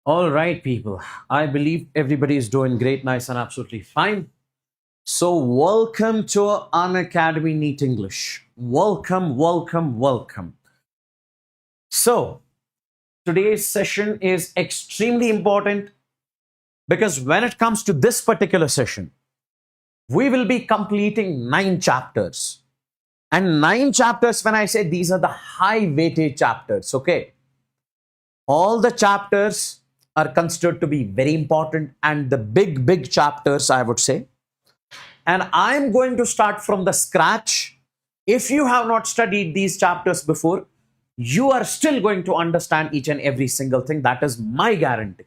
All right, people. I believe everybody is doing great, nice, and absolutely fine. So, welcome to Unacademy NEET English. Welcome, welcome, welcome. So, today's session is extremely important because when it comes to this particular session, we will be completing 9 chapters. And 9 chapters, when I say these are the high weightage chapters, okay? All the chapters are considered to be very important and the big chapters, I would say. And I'm going to start from the scratch. If you have not studied these chapters before, you are still going to understand each and every single thing. That is my guarantee.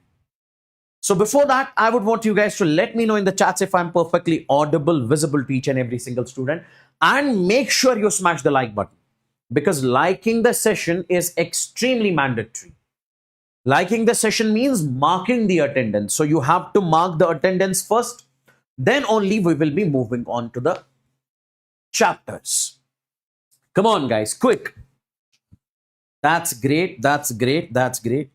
So before that, I would want you guys to let me know in the chats if I'm perfectly audible, visible to each and every single student. And make sure you smash the like button because liking the session is extremely mandatory. Liking the session means marking the attendance. So you have to mark the attendance first. Then only we will be moving on to the chapters. Come on, guys, quick. That's great. That's great. That's great.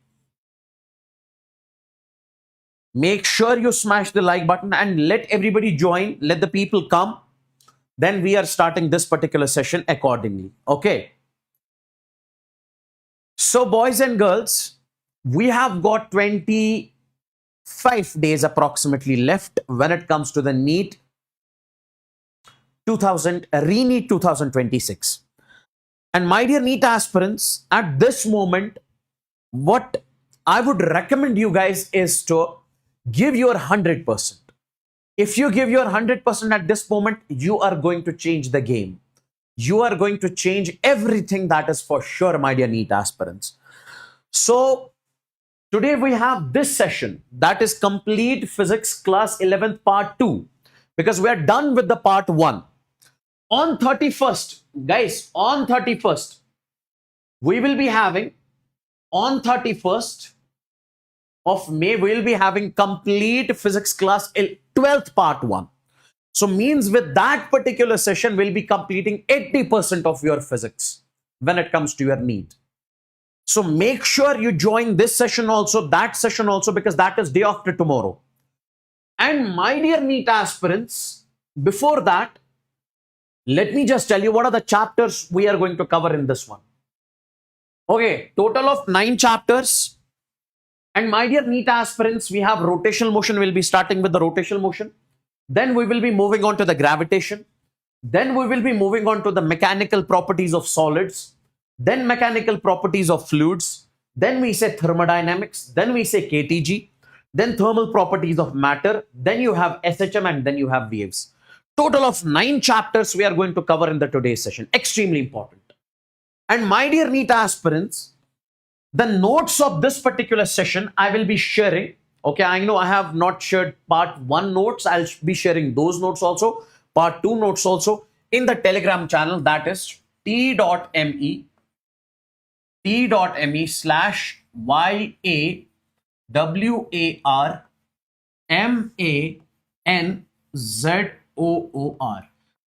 Make sure you smash the like button and let everybody join. Let the people come. Then we are starting this particular session accordingly. Okay. So, boys and girls, we have got 25 days approximately left when it comes to the NEET RE-NEET 2026. And my dear NEET aspirants, at this moment, what I would recommend you guys is to give your 100%. If you give your 100% at this moment, you are going to change the game. You are going to change everything, that is for sure, my dear NEET aspirants. So, today we have this session, that is complete physics class 11th part 2, because we are done with the part 1. On 31st, guys, on 31st, we will be having, on 31st of May, we will be having complete physics class 12th part 1. So means with that particular session, we'll be completing 80% of your physics when it comes to your NEET. So make sure you join this session also, that session also, because that is day after tomorrow. And my dear NEET aspirants, before that, let me just tell you what are the chapters we are going to cover in this one. Okay, total of 9 chapters. And my dear NEET aspirants, we have rotational motion. We'll be starting with the rotational motion. Then we will be moving on to the gravitation. Then we will be moving on to the mechanical properties of solids. Then mechanical properties of fluids. Then we say thermodynamics. Then we say KTG. Then thermal properties of matter. Then you have SHM and then you have waves. Total of 9 chapters we are going to cover in the today's session. Extremely important. And my dear NEET aspirants, the notes of this particular session I will be sharing. Okay, I know I have not shared part 1 notes. I'll be sharing those notes also. Part 2 notes also in the Telegram channel, that is t.me/YAWARMANZOOR.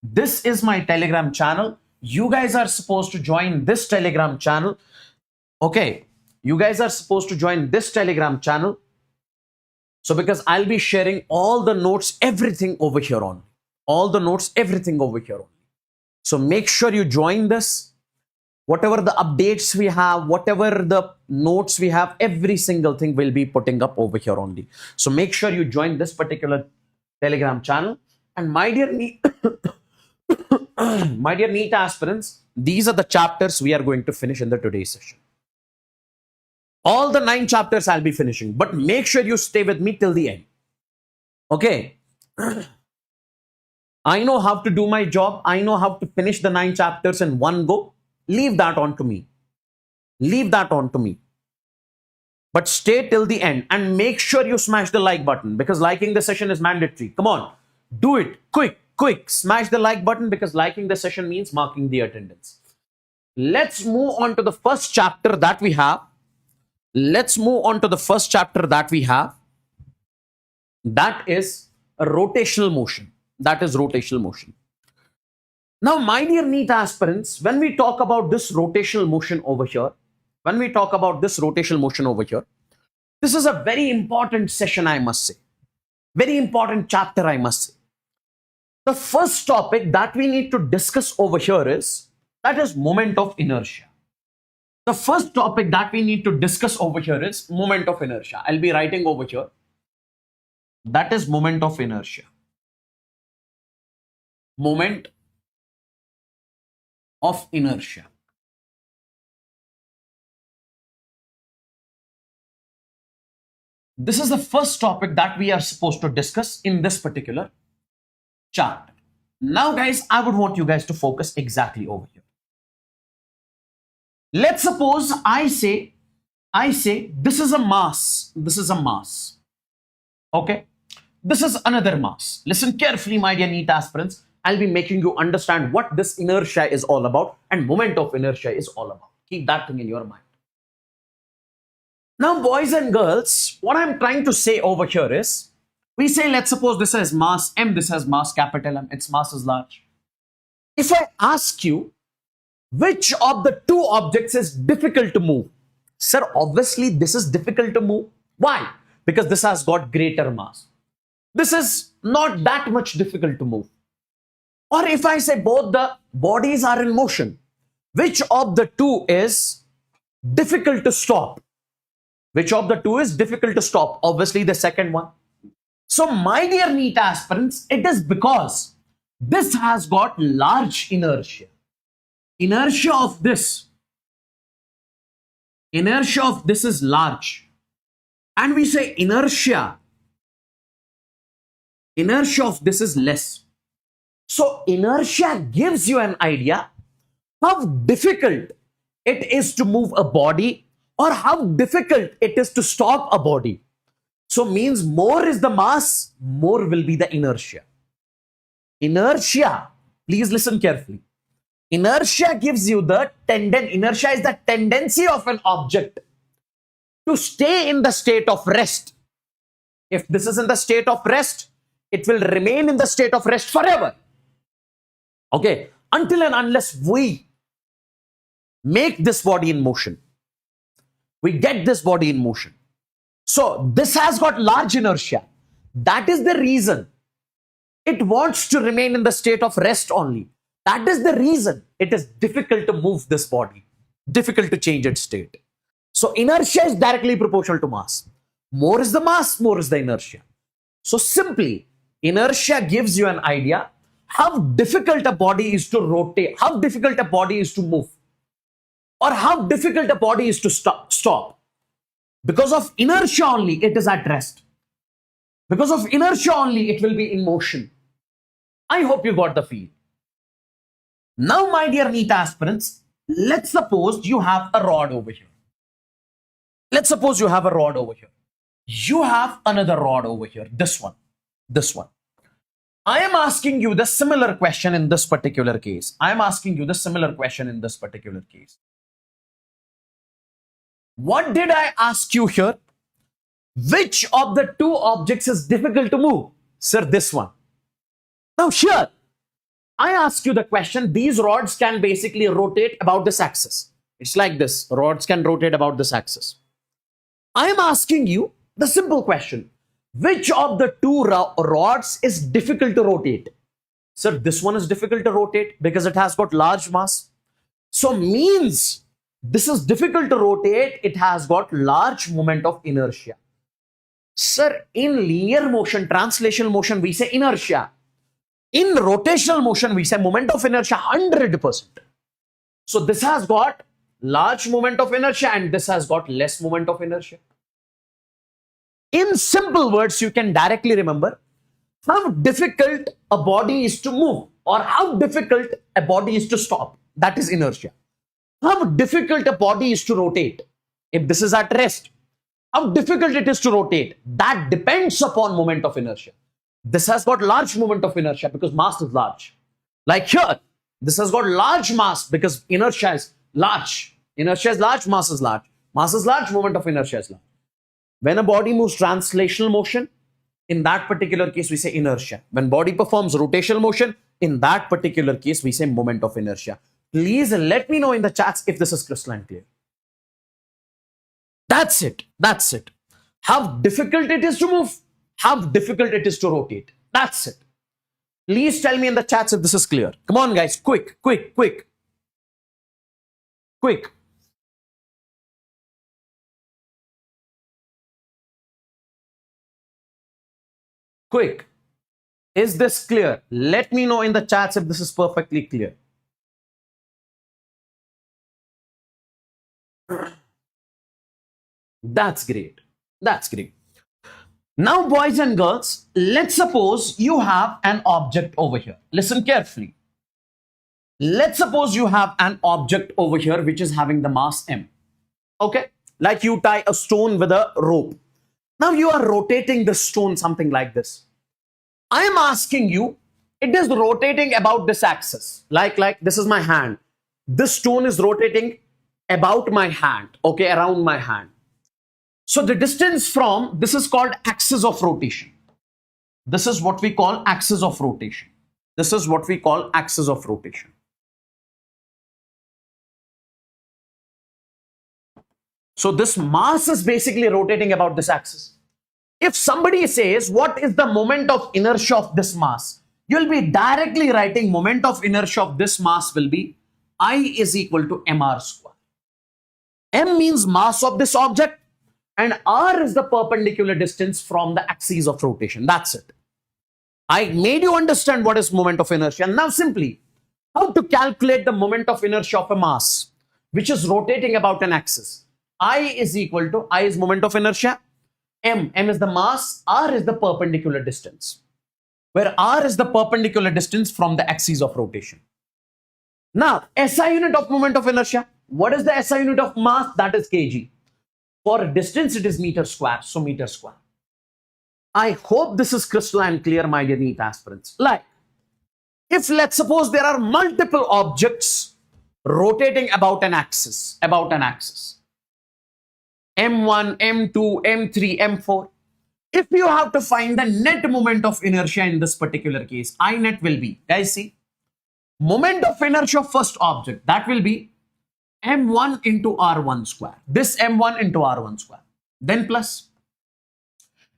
This is my Telegram channel. You guys are supposed to join this Telegram channel. Okay, you guys are supposed to join this Telegram channel. So because I'll be sharing all the notes, everything over here on. All the notes, everything over here on. So make sure you join this. Whatever the updates we have, whatever the notes we have, every single thing will be putting up over here only. So make sure you join this particular Telegram channel. And my dear my dear NEET aspirants, these are the chapters we are going to finish in the today's session. All the 9 chapters I'll be finishing, but make sure you stay with me till the end. Okay. I know how to do my job. I know how to finish the 9 chapters in one go. Leave that on to me. Leave that on to me. But stay till the end and make sure you smash the like button because liking the session is mandatory. Come on. Do it. Quick. Smash the like button because liking the session means marking the attendance. Let's move on to the first chapter that we have. Let's move on to the first chapter that we have. That is a rotational motion. That is rotational motion. Now, my dear NEET aspirants, when we talk about this rotational motion over here, This is a very important session, I must say. Very important chapter, I must say. The first topic that we need to discuss over here is, that is moment of inertia. The first topic that we need to discuss over here is moment of inertia. I'll be writing over here. That is moment of inertia. Moment of inertia. This is the first topic that we are supposed to discuss in this particular chart. Now, guys, I would want you guys to focus exactly over here. Let's suppose I say this is a mass. This is a mass. Okay. This is another mass. Listen carefully, my dear NEET aspirants. I'll be making you understand what this inertia is all about and moment of inertia is all about. Keep that thing in your mind. Now, boys and girls, what I'm trying to say over here is, we say, let's suppose this has mass M, this has mass capital M, its mass is large. If I ask you, which of the two objects is difficult to move? Sir, obviously this is difficult to move. Why? Because this has got greater mass. This is not that much difficult to move. Or if I say both the bodies are in motion, which of the two is difficult to stop? Which of the two is difficult to stop? Obviously the second one. So my dear NEET aspirants, it is because this has got large inertia. Inertia of this is large. And we say inertia of this is less. So inertia gives you an idea how difficult it is to move a body or how difficult it is to stop a body. So means more is the mass, more will be the inertia. Inertia, please listen carefully. Inertia gives you the inertia is the tendency of an object to stay in the state of rest. If this is in the state of rest, it will remain in the state of rest forever. Okay, until and unless we make this body in motion. We get this body in motion. So this has got large inertia. That is the reason it wants to remain in the state of rest only. That is the reason it is difficult to move this body, difficult to change its state. So inertia is directly proportional to mass. More is the mass, more is the inertia. So simply, inertia gives you an idea how difficult a body is to rotate, how difficult a body is to move, or how difficult a body is to stop. Because of inertia only, it is at rest. Because of inertia only, it will be in motion. I hope you got the feel. Now, my dear NEET aspirants, let's suppose you have a rod over here. Let's suppose you have a rod over here. You have another rod over here, this one. I am asking you the similar question in this particular case. What did I ask you here? Which of the two objects is difficult to move? Sir, this one. Now here, I ask you the question, these rods can basically rotate about this axis. It's like this, rods can rotate about this axis. I am asking you the simple question, which of the two rods is difficult to rotate? Sir, this one is difficult to rotate because it has got large mass. So means this is difficult to rotate, it has got large moment of inertia. Sir, in linear motion, translational motion, we say inertia. In rotational motion, we say moment of inertia 100%. So this has got large moment of inertia and this has got less moment of inertia. In simple words, you can directly remember how difficult a body is to move or how difficult a body is to stop. That is inertia. How difficult a body is to rotate. If this is at rest, how difficult it is to rotate. That depends upon moment of inertia. This has got large moment of inertia because mass is large. Like here, this has got large mass because inertia is large. Inertia is large, mass is large. Mass is large, moment of inertia is large. When a body moves translational motion, in that particular case, we say inertia. When body performs rotational motion, in that particular case, we say moment of inertia. Please let me know in the chats if this is crystalline clear. That's it. how difficult it is to move, how difficult it is to rotate. That's it. Please tell me in the chats if this is clear. Come on, guys. Quick, quick, quick. Quick. Quick. Is this clear? Let me know in the chats if this is perfectly clear. That's great. That's great. Now, boys and girls, let's suppose you have an object over here. Listen carefully. Let's suppose you have an object over here which is having the mass m. Okay? Like you tie a stone with a rope. Now you are rotating the stone something like this. I am asking you, it is rotating about this axis. Like this is my hand. This stone is rotating about my hand. Okay, around my hand. So the distance from, this is called axis of rotation. This is what we call axis of rotation. This is what we call axis of rotation. So this mass is basically rotating about this axis. If somebody says, what is the moment of inertia of this mass? You'll be directly writing moment of inertia of this mass will be I is equal to mr square. M means mass of this object and r is the perpendicular distance from the axis of rotation. That's it. I made you understand what is moment of inertia. Now simply, how to calculate the moment of inertia of a mass which is rotating about an axis. I is equal to, I is moment of inertia, m is the mass, r is the perpendicular distance, where r is the perpendicular distance from the axis of rotation. Now, SI unit of moment of inertia. What is the SI unit of mass? That is kg. For distance, it is meter square, so meter square. I hope this is crystal and clear, my dear NEET aspirants. Like, if let's suppose there are multiple objects rotating about an axis, M1, M2, M3, M4. If you have to find the net moment of inertia in this particular case, I net will be, guys see, moment of inertia of first object, that will be M1 into R1 square. This M1 into R1 square. Then plus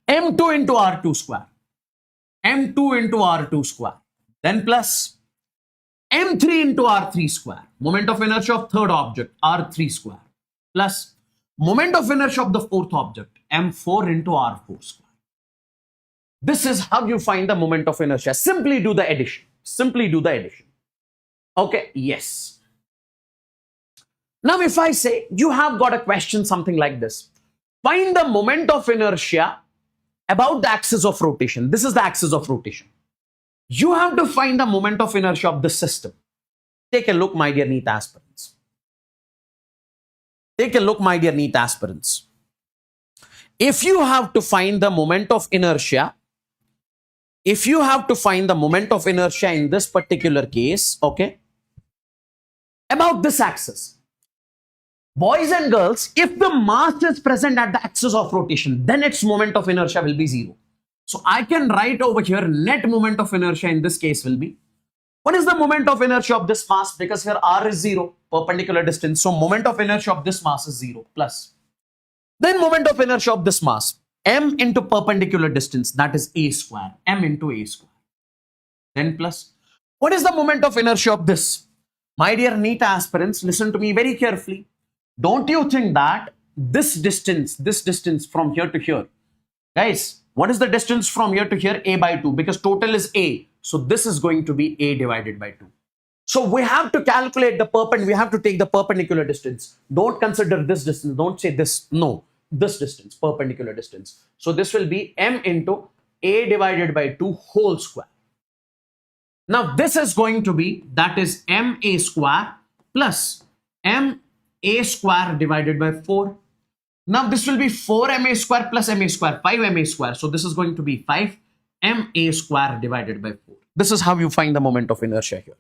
M2 into R2 square. M2 into R2 square. Then plus M3 into R3 square. Moment of inertia of third object, R3 square. Plus moment of inertia of the fourth object, M4 into R4 square. This is how you find the moment of inertia. Simply do the addition. Simply do the addition. Okay, yes. Now, if I say you have got a question something like this, find the moment of inertia about the axis of rotation. This is the axis of rotation. You have to find the moment of inertia of the system. Take a look, my dear NEET aspirants. Take a look, my dear NEET aspirants. If you have to find the moment of inertia, in this particular case, okay, about this axis. Boys and girls, if the mass is present at the axis of rotation, then its moment of inertia will be 0. So I can write over here net moment of inertia in this case will be, what is the moment of inertia of this mass? Because here r is 0, perpendicular distance. So moment of inertia of this mass is 0 plus. Then moment of inertia of this mass, m into perpendicular distance, that is a square, m into a square. Then plus, what is the moment of inertia of this? My dear NEET aspirants, listen to me very carefully. Don't you think that this distance from here to here, guys, what is the distance from here to here? A by 2, because total is A. So this is going to be A divided by 2. So we have to calculate the we have to take the perpendicular distance. Don't consider this distance. Don't say this. No, this distance, perpendicular distance. So this will be m into A divided by 2 whole square. Now this is going to be, that is ma square plus m a square divided by 4. Now this will be 4ma square plus ma square, 5ma square. So this is going to be 5ma square divided by 4. This is how you find the moment of inertia here.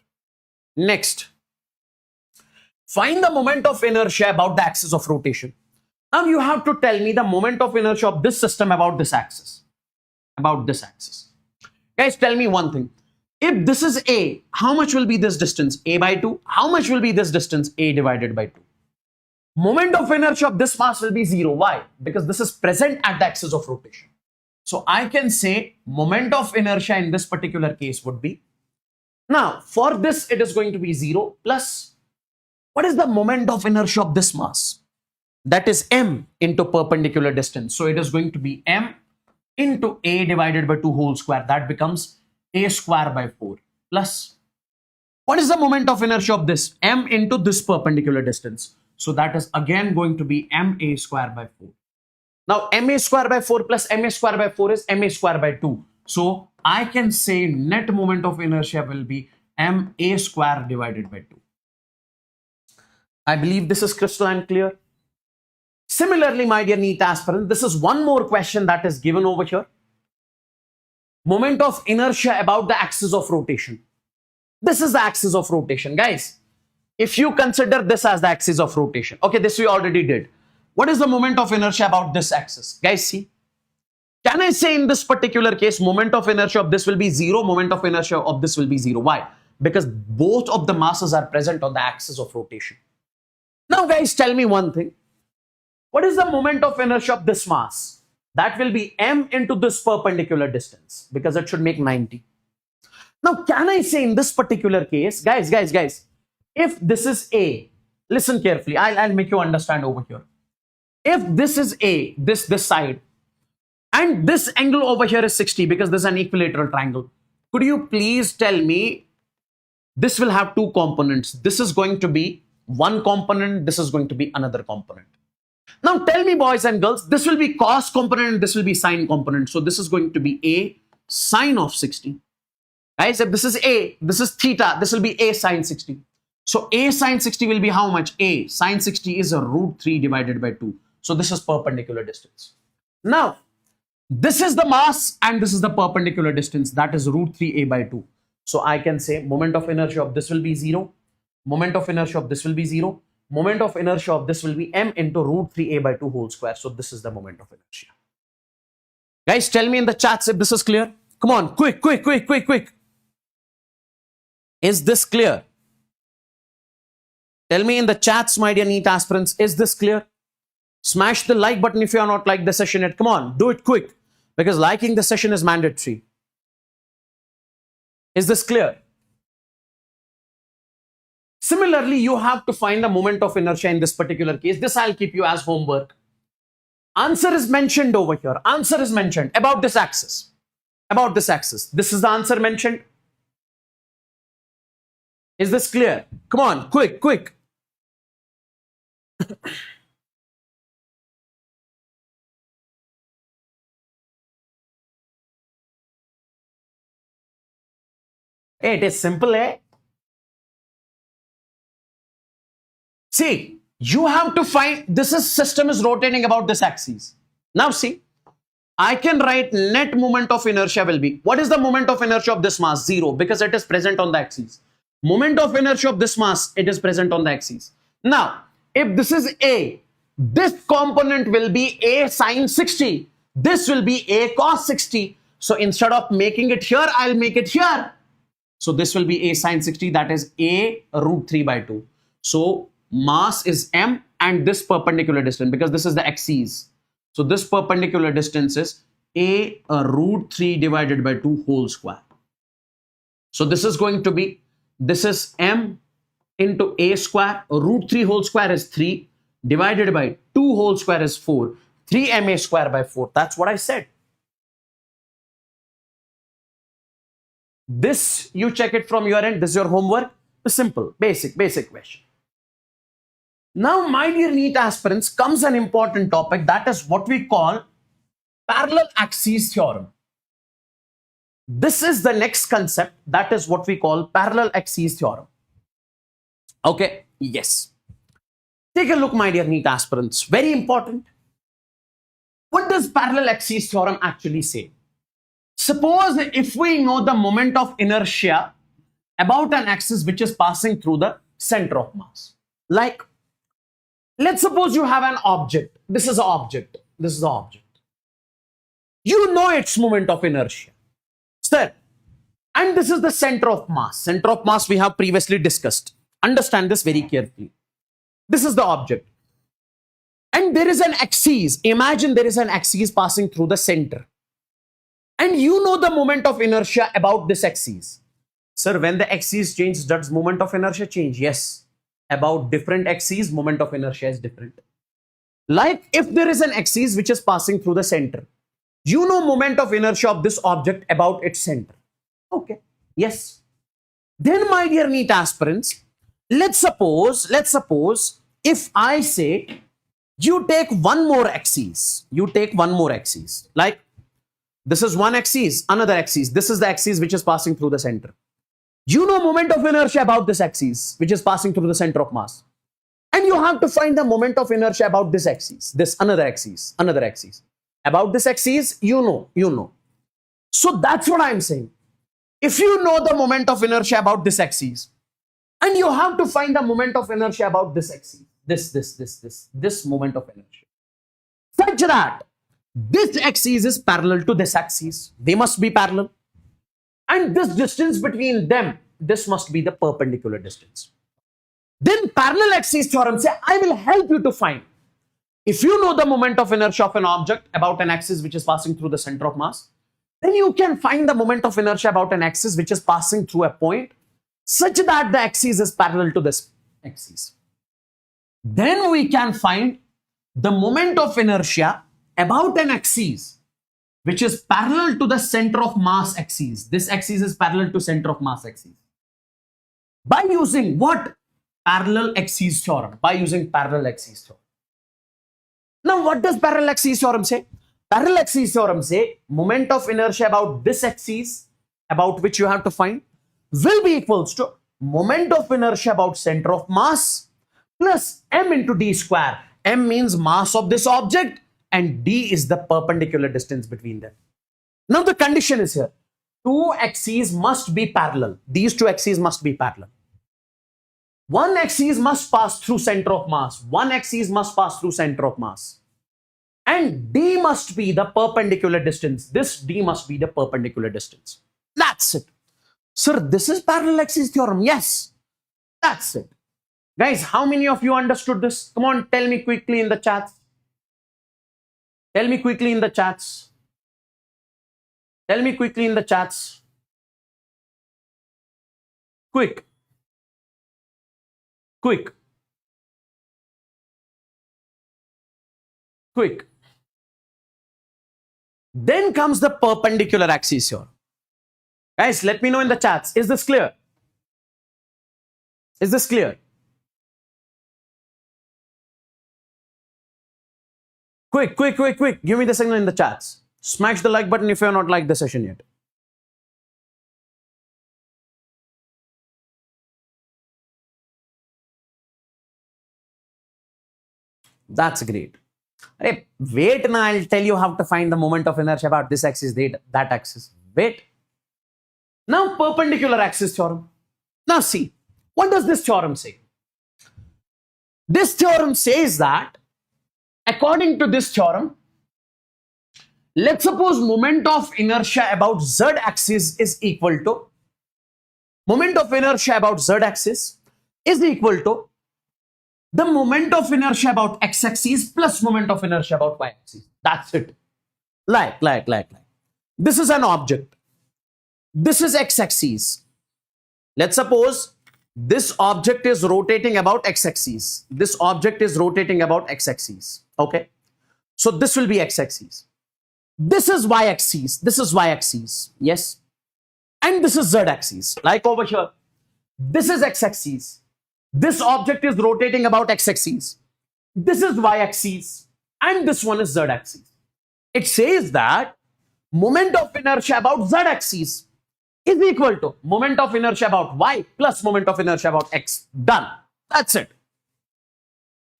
Next, find the moment of inertia about the axis of rotation. Now you have to tell me the moment of inertia of this system about this axis. Guys, tell me one thing. If this is A, how much will be this distance? A by 2. How much will be this distance? A divided by 2. Moment of inertia of this mass will be 0. Why? Because this is present at the axis of rotation. So I can say moment of inertia in this particular case would be, now for this it is going to be 0 plus, what is the moment of inertia of this mass? That is m into perpendicular distance. So it is going to be m into a divided by 2 whole square. That becomes a square by 4 plus, what is the moment of inertia of this? M into this perpendicular distance. So that is again going to be ma square by 4. Now ma square by 4 plus ma square by 4 is ma square by 2. So I can say net moment of inertia will be ma square divided by 2. I believe this is crystalline clear. Similarly, my dear NEET aspirant, this is one more question that is given over here. Moment of inertia about the axis of rotation. This is the axis of rotation, guys. If you consider this as the axis of rotation, okay, this we already did. What is the moment of inertia about this axis? Guys, see. Can I say in this particular case, moment of inertia of this will be 0, moment of inertia of this will be 0. Why? Because both of the masses are present on the axis of rotation. Now, guys, tell me one thing. What is the moment of inertia of this mass? That will be m into this perpendicular distance, because it should make 90. Now, can I say in this particular case, guys, if this is A, listen carefully, I'll make you understand over here. If this is A, this side, and this angle over here is 60 because this is an equilateral triangle, could you please tell me, this will have two components. This is going to be one component, this is going to be another component. Now tell me, boys and girls, this will be cos component and this will be sine component. So this is going to be A sine of 60. Guys, if this is A, this is theta, this will be A sine 60. So A sine 60 will be how much? A sine 60 is a root 3 divided by 2. So this is perpendicular distance. Now, this is the mass and this is the perpendicular distance, that is root 3a by 2. So I can say moment of inertia of this will be 0. Moment of inertia of this will be 0. Moment of inertia of this will be m into root 3a by 2 whole square. So this is the moment of inertia. Guys, tell me in the chats if this is clear. Come on, quick. Is this clear? Tell me in the chats, my dear NEET aspirants, is this clear? Smash the like button if you are not like the session yet. Come on, do it quick, because liking the session is mandatory. Is this clear? Similarly, you have to find the moment of inertia in this particular case. This I'll keep you as homework. Answer is mentioned over here. Answer is mentioned about this axis. About this axis. This is the answer mentioned. Is this clear? Come on, quick. It is simple, eh? See, you have to find, system is rotating about this axis. Now see, I can write net moment of inertia will be, what is the moment of inertia of this mass? 0, because it is present on the axis. Moment of inertia of this mass, it is present on the axis. Now, if this is A, this component will be A sine 60. This will be A cos 60. So instead of making it here, I'll make it here. So this will be A sine 60, that is A root 3 by 2. So mass is m and this perpendicular distance, because this is the axis. So this perpendicular distance is A root 3 divided by 2 whole square. So this is going to be, this is m into A square, root 3 whole square is 3 divided by 2 whole square is 4, 3ma square by 4. That's what I said. This you check it from your end. This is your homework. Simple, basic question. Now, my dear NEET aspirants, comes an important topic, that is what we call parallel axes theorem. This is the next concept, that is what we call parallel axes theorem. Okay, yes. Take a look, my dear NEET aspirants. Very important. What does parallel axes theorem actually say? Suppose if we know the moment of inertia about an axis which is passing through the center of mass. Like, let's suppose you have an object. This is an object. This is the object. You know its moment of inertia. Sir, and this is the center of mass. Center of mass we have previously discussed. Understand this very carefully. This is the object. and there is an axis. Imagine there is an axis passing through the center. And you know the moment of inertia about this axis. Sir, when the axis changes, does moment of inertia change? Yes. About different axes, moment of inertia is different. Like if there is an axis which is passing through the center, you know moment of inertia of this object about its center. Okay. Yes. Then, my dear NEET aspirants, let's suppose if I say you take one more axis, like this is one axis, another axis, this is the axis which is passing through the center. You know moment of inertia about this axis which is passing through the center of mass. And you have to find the moment of inertia about this axis, this another axis. About this axis, you know. So that's what I'm saying. If you know the moment of inertia about this axis, and you have to find the moment of inertia about this axis, this moment of inertia, such that this axis is parallel to this axis, they must be parallel. And this distance between them, this must be the perpendicular distance. Then parallel axis theorem say, I will help you to find. If you know the moment of inertia of an object about an axis which is passing through the center of mass, then you can find the moment of inertia about an axis which is passing through a point such that the axis is parallel to this axis. Then we can find the moment of inertia about an axis which is parallel to the center of mass axis. This axis is parallel to center of mass axis. By using what? Parallel axis theorem. By using parallel axis theorem. Now, what does parallel axis theorem say? Parallel axis theorem say moment of inertia about this axis about which you have to find will be equals to moment of inertia about center of mass plus m into d square. M means mass of this object and d is the perpendicular distance between them. Now the condition is here. Two axes must be parallel. These two axes must be parallel. One axis must pass through center of mass. One axis must pass through center of mass. And d must be the perpendicular distance. This d must be the perpendicular distance. That's it. Sir, this is parallel axis theorem. Yes, that's it. Guys, how many of you understood this? Come on, tell me quickly in the chats. Tell me quickly in the chats. Tell me quickly in the chats. Quick. Quick. Quick. Then comes the perpendicular axis here. Guys, let me know in the chats. Is this clear? Is this clear? Quick. Give me the signal in the chats. Smash the like button if you have not liked the session yet. That's great. Hey, wait now, I'll tell you how to find the moment of inertia about this axis, that axis. Wait. Now, perpendicular axis theorem. Now see, what does this theorem say? This theorem says that, according to this theorem, let's suppose moment of inertia about z axis is equal to, moment of inertia about z axis is equal to the moment of inertia about x axis plus moment of inertia about y axis. That's it. Like. This is an object. This is x axis. Let's suppose this object is rotating about x axis. This object is rotating about x axis. Okay. So this will be x axis. This is y axis. This is y axis. Yes. And this is z axis. Like over here. This is x axis. This object is rotating about x axis. This is y axis. And this one is z axis. It says that moment of inertia about z axis is equal to moment of inertia about y plus moment of inertia about x. Done. That's it.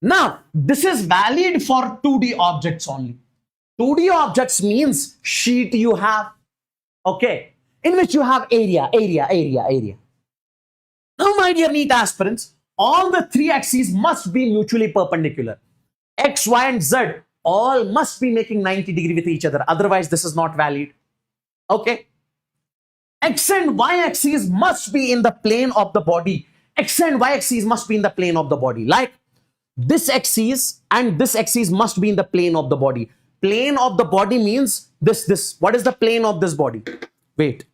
Now, this is valid for 2D objects only. 2D objects means sheet you have, okay, in which you have area. Now, my dear NEET aspirants, all the three axes must be mutually perpendicular. X, Y, and Z all must be making 90 degrees with each other. Otherwise, this is not valid. Okay. X and Y axes must be in the plane of the body. X and Y axes must be in the plane of the body. Like, this axis and this axis must be in the plane of the body. Plane of the body means this. What is the plane of this body? Wait.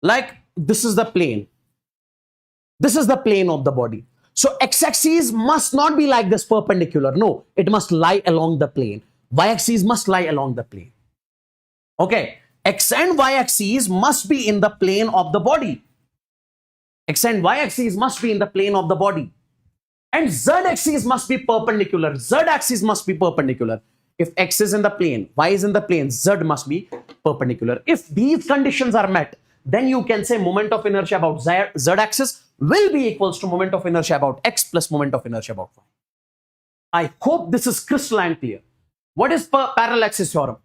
Like this is the plane. This is the plane of the body. So x-axis must not be like this perpendicular. No, it must lie along the plane. Y-axis must lie along the plane. Okay, x and y-axis must be in the plane of the body. X and y-axis must be in the plane of the body. And z-axis must be perpendicular. Z-axis must be perpendicular. If x is in the plane, y is in the plane, z must be perpendicular. If these conditions are met, then you can say moment of inertia about z-axis will be equals to moment of inertia about x plus moment of inertia about y. I hope this is crystalline clear. What is parallel axis theorem?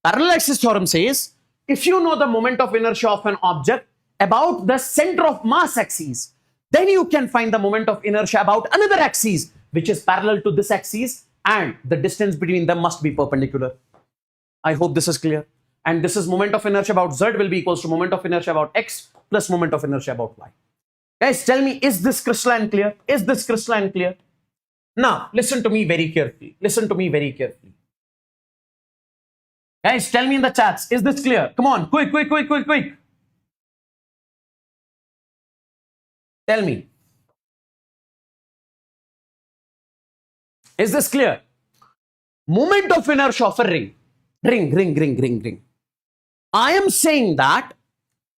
Parallel axis theorem says, if you know the moment of inertia of an object about the center of mass axis, then you can find the moment of inertia about another axis, which is parallel to this axis, and the distance between them must be perpendicular. I hope this is clear. And this is moment of inertia about z will be equals to moment of inertia about x plus moment of inertia about y. Guys, tell me, is this crystalline clear? Is this crystalline clear? Now, listen to me very carefully. Listen to me very carefully. Guys, tell me in the chats, is this clear? Come on, quick. Tell me. Is this clear? Moment of inertia of a ring. Ring. I am saying that,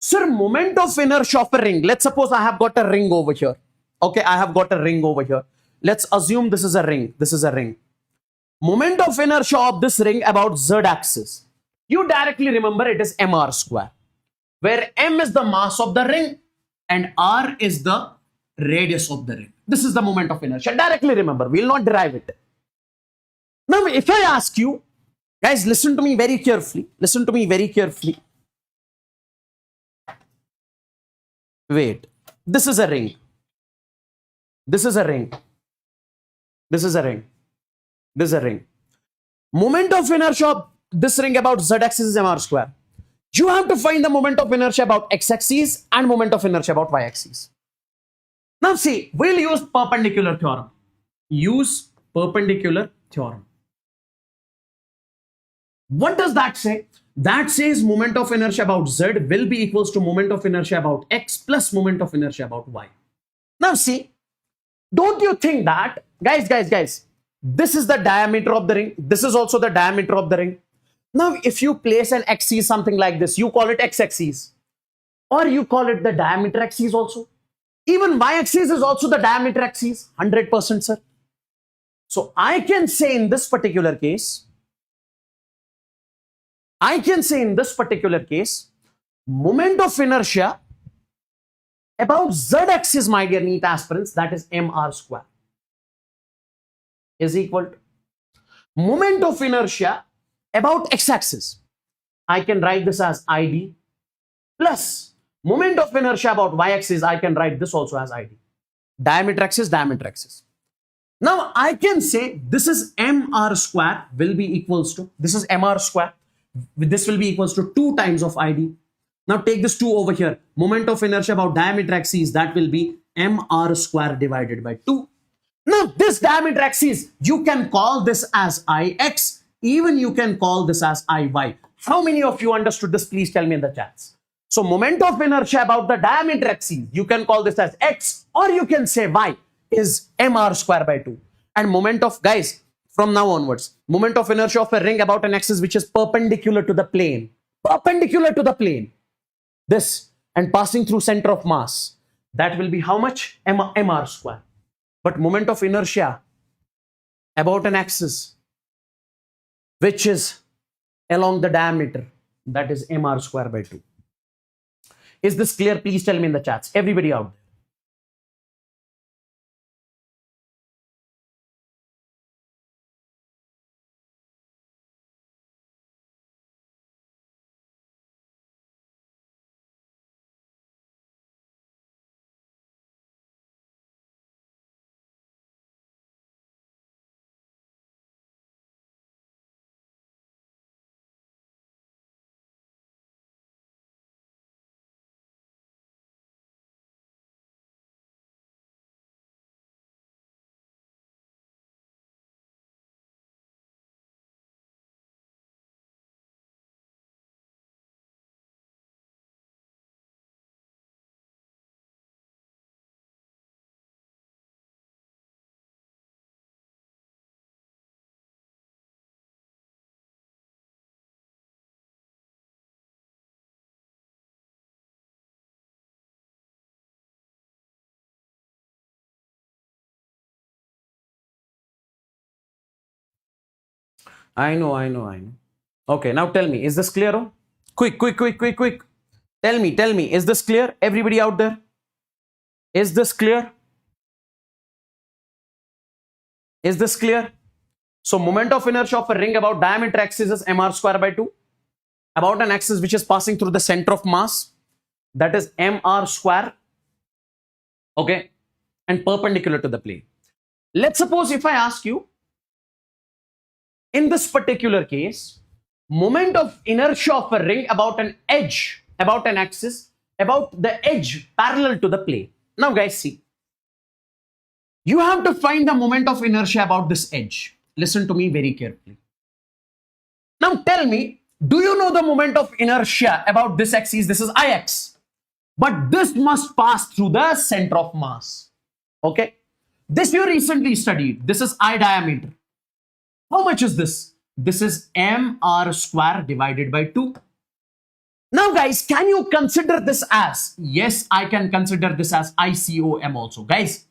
sir, moment of inertia of a ring. Let's suppose I have got a ring over here. Okay, I have got a ring over here. Let's assume this is a ring. This is a ring. Moment of inertia of this ring about z-axis. You directly remember it is mr square, where m is the mass of the ring and r is the radius of the ring. This is the moment of inertia. Directly remember. We will not derive it. Now, if I ask you, guys, listen to me very carefully. Listen to me very carefully. Wait. This is a ring. This is a ring. This is a ring. This is a ring. Moment of inertia of this ring about z-axis is mr square. You have to find the moment of inertia about x-axis and moment of inertia about y-axis. Now see, we'll use perpendicular theorem. Use perpendicular theorem. What does that say? That says moment of inertia about z will be equals to moment of inertia about x plus moment of inertia about y. Now see, don't you think that, guys, this is the diameter of the ring. This is also the diameter of the ring. Now, if you place an axis something like this, you call it x-axis, or you call it the diameter axis also. Even y-axis is also the diameter axis, 100%, sir. So I can say in this particular case, moment of inertia about z-axis, my dear NEET aspirants, that is mr square, is equal to moment of inertia about x-axis. I can write this as id plus moment of inertia about y-axis. I can write this also as id. Diameter axis, diameter axis. Now I can say this is mr square will be equals to, this is mr square. This will be equals to 2 times of id. Now take this 2 over here. Moment of inertia about diameter axis, that will be mr square divided by 2. Now this diameter axis, you can call this as ix, even you can call this as iy. How many of you understood this? Please tell me in the chats. So moment of inertia about the diameter axis, you can call this as x, or you can say y is mr square by 2. And moment of, guys, from now onwards, moment of inertia of a ring about an axis which is perpendicular to the plane. Perpendicular to the plane. This, and passing through center of mass, that will be how much? mr square. But moment of inertia about an axis which is along the diameter, that is mr square by 2. Is this clear? Please tell me in the chats. Everybody out there. I know, I know, I know. Okay, now tell me, is this clear? Oh? Quick, quick, quick, quick, quick. Tell me, is this clear? Everybody out there? Is this clear? Is this clear? So moment of inertia of a ring about diameter axis is mr square by 2. About an axis which is passing through the center of mass, that is mr square. Okay, and perpendicular to the plane. Let's suppose if I ask you, in this particular case, moment of inertia of a ring about an edge, about an axis, about the edge parallel to the plane. Now guys, see. You have to find the moment of inertia about this edge. Listen to me very carefully. Now tell me, do you know the moment of inertia about this axis? This is Ix. But this must pass through the center of mass. Okay? This you recently studied. This is I diameter. How much is this? This is mr square divided by 2. Now guys, can you consider this as? Yes, I can consider this as ICOM also. Guys,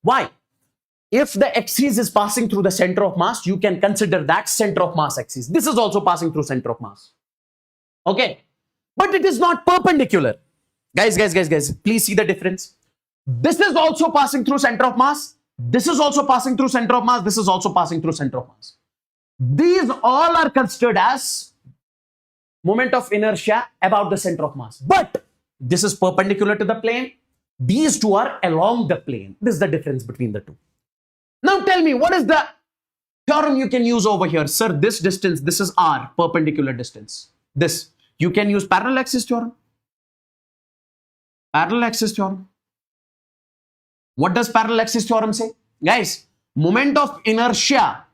why? If the axis is passing through the center of mass, you can consider that center of mass axis. This is also passing through center of mass. Okay? But it is not perpendicular. Guys, please see the difference. This is also passing through center of mass. This is also passing through center of mass. This is also passing through center of mass. These all are considered as moment of inertia about the center of mass. But this is perpendicular to the plane. These two are along the plane. This is the difference between the two. Now tell me, what is the theorem you can use over here? Sir, this distance, this is r, perpendicular distance. This, you can use parallel axis theorem. Parallel axis theorem. What does parallel axis theorem say? Guys, moment of inertia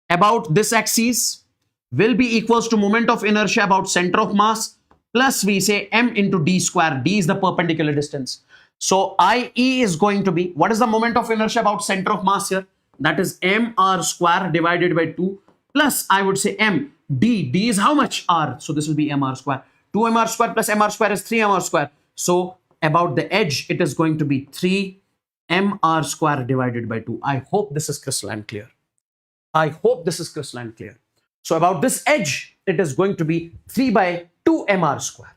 about this axis will be equals to moment of inertia about center of mass plus we say m into d square. D is the perpendicular distance. So IE is going to be, what is the moment of inertia about center of mass here? That is mr square divided by 2 plus I would say m. D is how much? R. So this will be mr square. 2mr square plus mr square is 3mr square. So about the edge, it is going to be 3mr square divided by 2. I hope this is crystalline clear. I hope this is crystalline clear. So about this edge, it is going to be 3 by 2 mr square.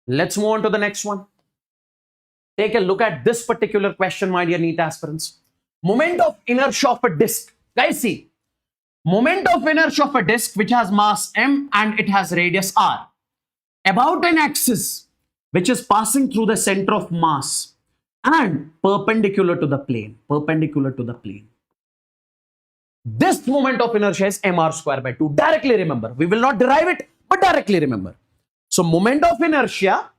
Let's move on to the next one. Take a look at this particular question, my dear NEET aspirants. Moment of inertia of a disk. Guys, see. Moment of inertia of a disk which has mass m and it has radius r. About an axis which is passing through the center of mass and perpendicular to the plane. Perpendicular to the plane. This moment of inertia is mr square by 2. Directly remember. We will not derive it, but directly remember. So moment of inertia,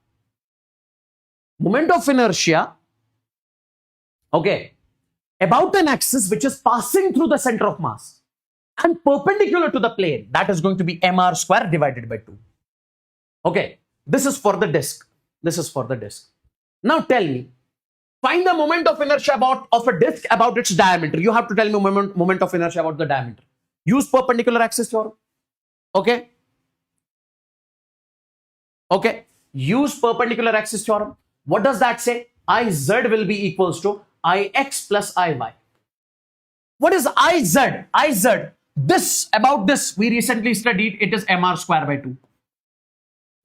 okay, about an axis which is passing through the center of mass and perpendicular to the plane, that is going to be mr square divided by 2. Okay, this is for the disk. This is for the disk. Now tell me, find the moment of inertia of a disk about its diameter. You have to tell me moment of inertia about the diameter. Use perpendicular axis theorem. Okay. Okay. Use perpendicular axis theorem. What does that say? Iz will be equals to Ix plus Iy. What is Iz? Iz. This, about this, we recently studied, it is mr square by 2.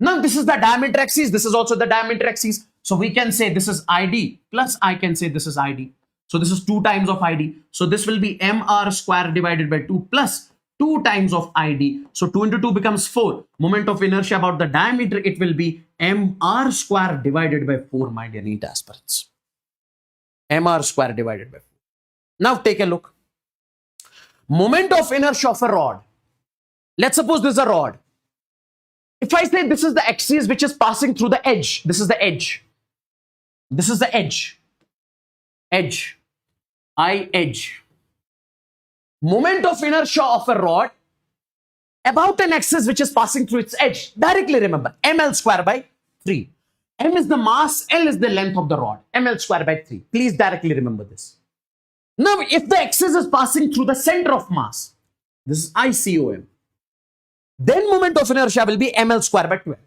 Now this is the diameter axis. This is also the diameter axis. So we can say this is ID plus I can say this is ID. So this is 2 times of ID. So this will be mr square divided by 2 plus 2 times of ID. So 2 into 2 becomes 4. Moment of inertia about the diameter, it will be mr square divided by 4, my dear NEET aspirants. Mr square divided by 4. Now take a look. Moment of inertia of a rod. Let's suppose this is a rod. If I say this is the axis which is passing through the edge, this is the edge. This is the edge. Edge. Edge. Moment of inertia of a rod about an axis which is passing through its edge. Directly remember, ml square by 3. M is the mass, L is the length of the rod. ml square by 3. Please directly remember this. Now, if the axis is passing through the center of mass, this is ICOM. Then moment of inertia will be ml square by 12.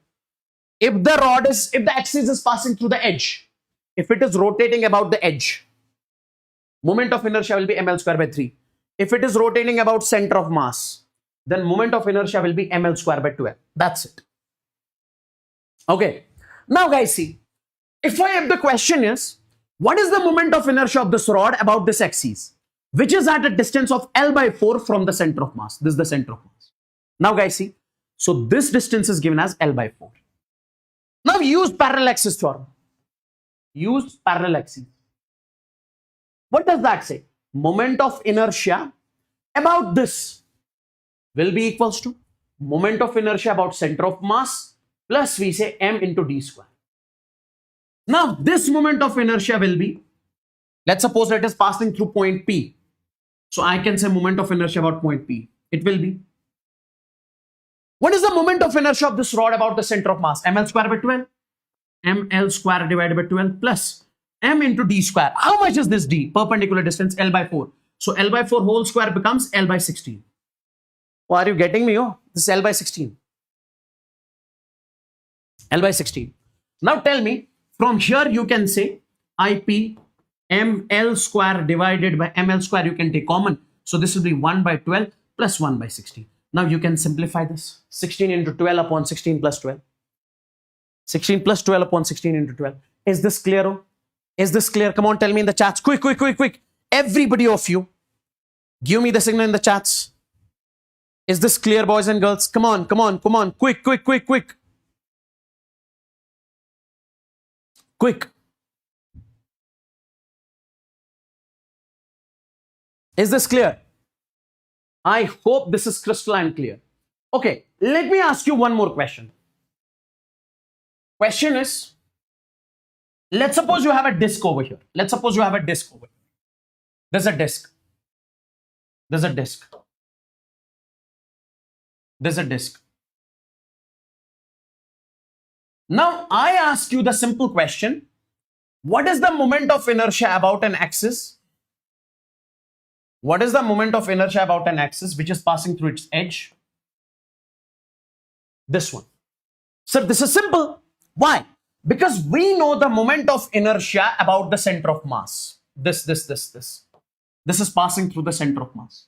If the axis is passing through the edge, if it is rotating about the edge, moment of inertia will be ml square by 3. If it is rotating about center of mass, then moment of inertia will be ml square by 12. That's it. Okay. Now guys, see, if the question is, what is the moment of inertia of this rod about this axis, which is at a distance of L by 4 from the center of mass? This is the center of mass. Now guys, see, so this distance is given as L by 4. Now use parallel axis theorem. Use parallel axis. What does that say? Moment of inertia about this will be equals to moment of inertia about center of mass plus we say m into d square. Now this moment of inertia will be, let's suppose it is passing through point P. So I can say moment of inertia about point P. It will be, what is the moment of inertia of this rod about the center of mass? ml square by 12. ml square divided by 12 plus m into d square. How much is this d? Perpendicular distance L by 4. So L by 4 whole square becomes L by 16. Oh, are you getting me? Oh, this is L by 16. L by 16. Now tell me, from here you can say IP ml square divided by ml square, you can take common. So this will be 1 by 12 plus 1 by 16. Now you can simplify this. 16 into 12 upon 16 plus 12. 16 plus 12 upon 16 into 12. Is this clear? Oh? Is this clear? Come on, tell me in the chats. Quick, quick, quick, quick. Everybody of you, give me the signal in the chats. Is this clear, boys and girls? Come on, come on, come on. Quick, quick, quick, quick. Quick. Is this clear? I hope this is crystalline clear. Okay, let me ask you one more question. Question is, let's suppose you have a disk over here. Let's suppose you have a disk over here. There's a disk. There's a disk. There's a disk. Now I ask you the simple question, what is the moment of inertia about an axis? What is the moment of inertia about an axis which is passing through its edge? This one. Sir, this is simple. Why? Because we know the moment of inertia about the center of mass. This is passing through the center of mass.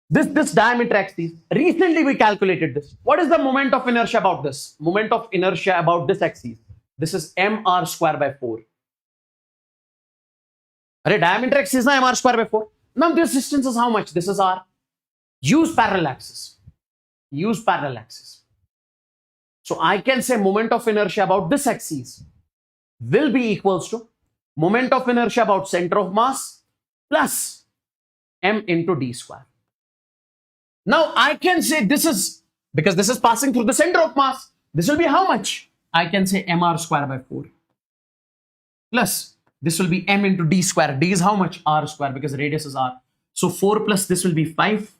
This diameter axis. Recently we calculated this. What is the moment of inertia about this? Moment of inertia about this axis. This is mr square by 4. Diameter axis is mr square by 4. Now this distance is how much? This is r. Use parallel axis. Use parallel axis. So I can say moment of inertia about this axis will be equals to moment of inertia about center of mass plus m into d square. Now I can say this is, because this is passing through the center of mass, this will be how much? I can say mr square by 4 plus this will be m into d square. D is how much? R square, because radius is r. So 4 plus this will be 5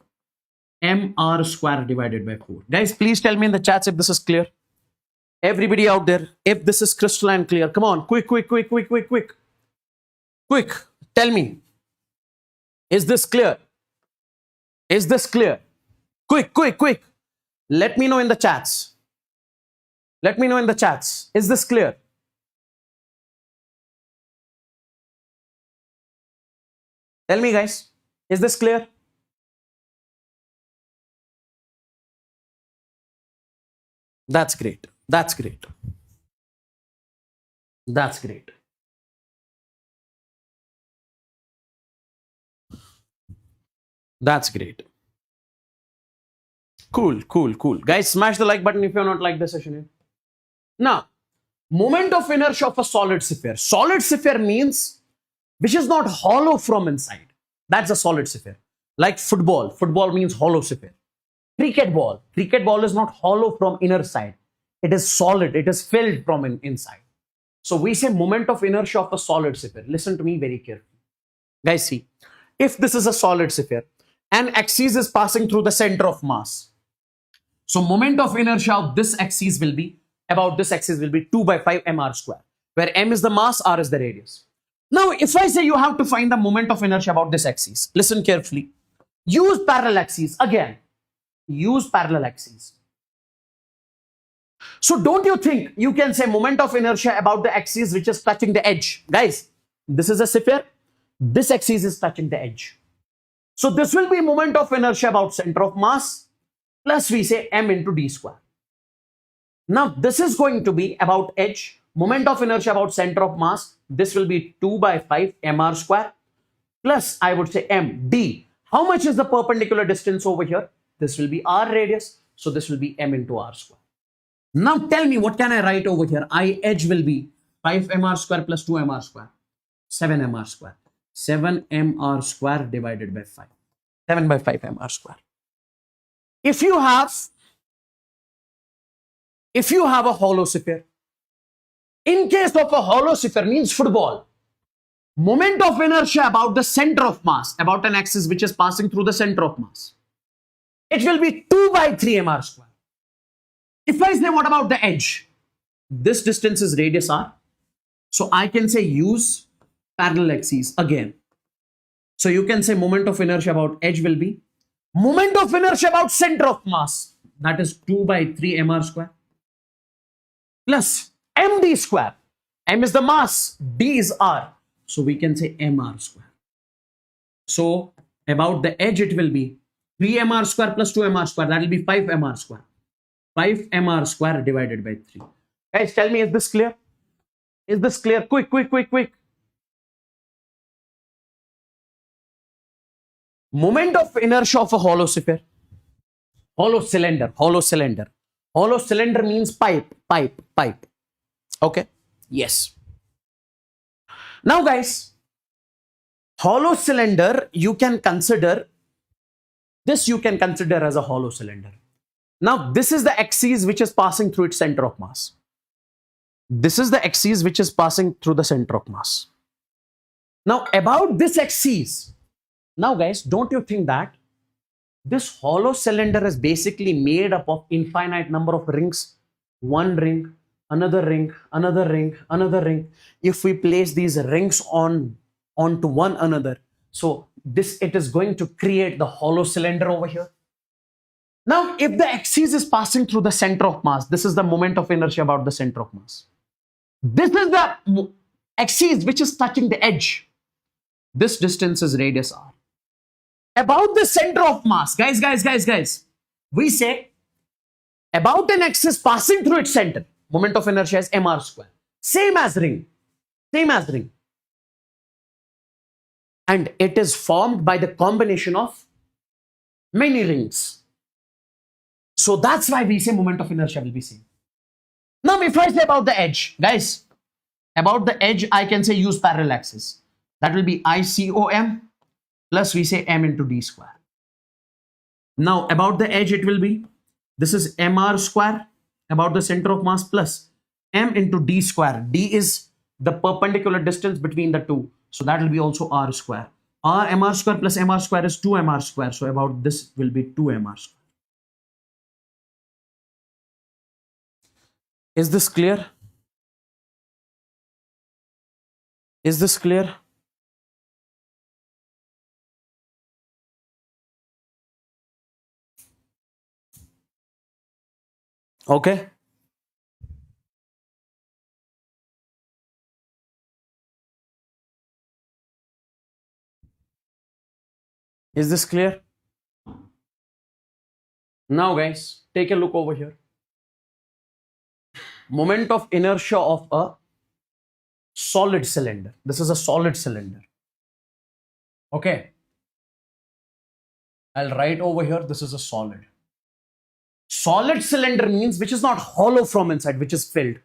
mr square divided by 4. Guys, please tell me in the chats if this is clear. Everybody out there, if this is crystalline clear. Come on, quick, quick, quick, quick, quick, quick. Quick, tell me. Is this clear? Is this clear? Quick, quick, quick. Let me know in the chats. Let me know in the chats. Is this clear? Tell me, guys. Is this clear? That's great. That's great. That's great. That's great. Cool, cool, cool. Guys, smash the like button if you're not like the session yet. Now, moment of inertia of a solid sphere. Solid sphere means which is not hollow from inside. That's a solid sphere. Like football. Football means hollow sphere. Cricket ball. Cricket ball is not hollow from inner side. It is solid. It is filled from inside. So we say moment of inertia of a solid sphere. Listen to me very carefully. Guys, see. If this is a solid sphere, an axis is passing through the center of mass. So moment of inertia of this axis will be, about this axis will be 2 by 5 mr square, where m is the mass, r is the radius. Now, if I say you have to find the moment of inertia about this axis, listen carefully. Use parallel axes again. Use parallel axes. So don't you think you can say moment of inertia about the axis which is touching the edge? Guys, this is a sphere. This axis is touching the edge. So this will be moment of inertia about center of mass plus we say m into d square. Now this is going to be about h, moment of inertia about center of mass. This will be 2 by 5 mr square plus I would say m d. How much is the perpendicular distance over here? This will be r radius. So this will be m into r square. Now tell me what can I write over here? I h will be 5 mr square plus 2 mr square. 7 mr square. 7 mr square divided by 5. 7 by 5 mr square. If you have a hollow sphere, in case of a hollow sphere means football, moment of inertia about the center of mass, about an axis which is passing through the center of mass, it will be 2 by 3 mr square. If I say what about the edge? This distance is radius r. So I can say use parallel axes again. So you can say moment of inertia about edge will be moment of inertia about center of mass, that is 2 by 3 mr square plus md square. M is the mass, d is r. So we can say mr square. So about the edge it will be 3 mr square plus 2 mr square, that will be 5 mr square. 5 mr square divided by 3. Guys, tell me, is this clear? Is this clear? Quick. Moment of inertia of a hollow sphere. Hollow cylinder. Hollow cylinder means pipe. Okay? Yes. Now guys, hollow cylinder, you can consider as a hollow cylinder. Now this is the axis which is passing through its center of mass. This is the axis which is passing through the center of mass. Now about this axis, now guys, don't you think that this hollow cylinder is basically made up of infinite number of rings? One ring, another ring, another ring, another ring. If we place these rings onto one another, so it is going to create the hollow cylinder over here. Now, if the axis is passing through the center of mass, this is the moment of inertia about the center of mass. This is the axis which is touching the edge. This distance is radius r. About the center of mass, guys, we say about an axis passing through its center, moment of inertia is mr square. Same as ring. And it is formed by the combination of many rings. So that's why we say moment of inertia will be same. Now if I say about the edge, guys, about the edge I can say use parallel axis. That will be ICOM plus we say m into d square. Now about the edge it will be, this is mr square about the center of mass plus m into d square. D is the perpendicular distance between the two. So that will be also r square. Mr square plus mr square is 2 mr square. So about this will be 2 mr square. Is this clear? Is this clear? Okay. Is this clear? Now guys, take a look over here. Moment of inertia of a solid cylinder. This is a solid cylinder. Okay. I'll write over here, this is a solid. Solid cylinder means which is not hollow from inside, which is filled.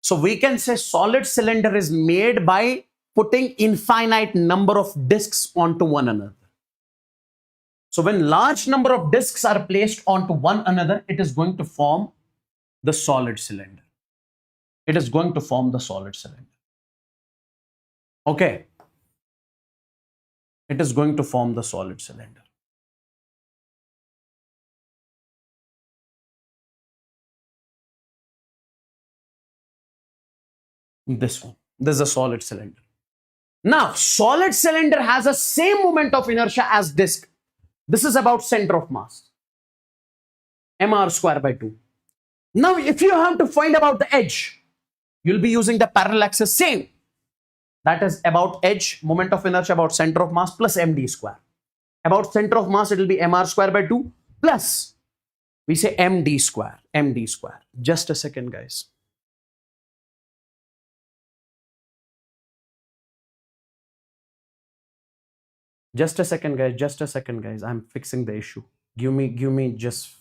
So we can say solid cylinder is made by putting infinite number of discs onto one another. So when large number of discs are placed onto one another, it is going to form the solid cylinder. It is going to form the solid cylinder. Okay. It is going to form the solid cylinder. This one. This is a solid cylinder. Now, solid cylinder has a same moment of inertia as disc. This is about center of mass. mr square by 2. Now, if you have to find about the edge, you'll be using the parallel axis same. That is about edge, moment of inertia about center of mass plus md square. About center of mass, it will be mr square by 2 plus we say md square, md square. Just a second, guys. Just a second, guys. Just a second, guys. I'm fixing the issue. Give me just.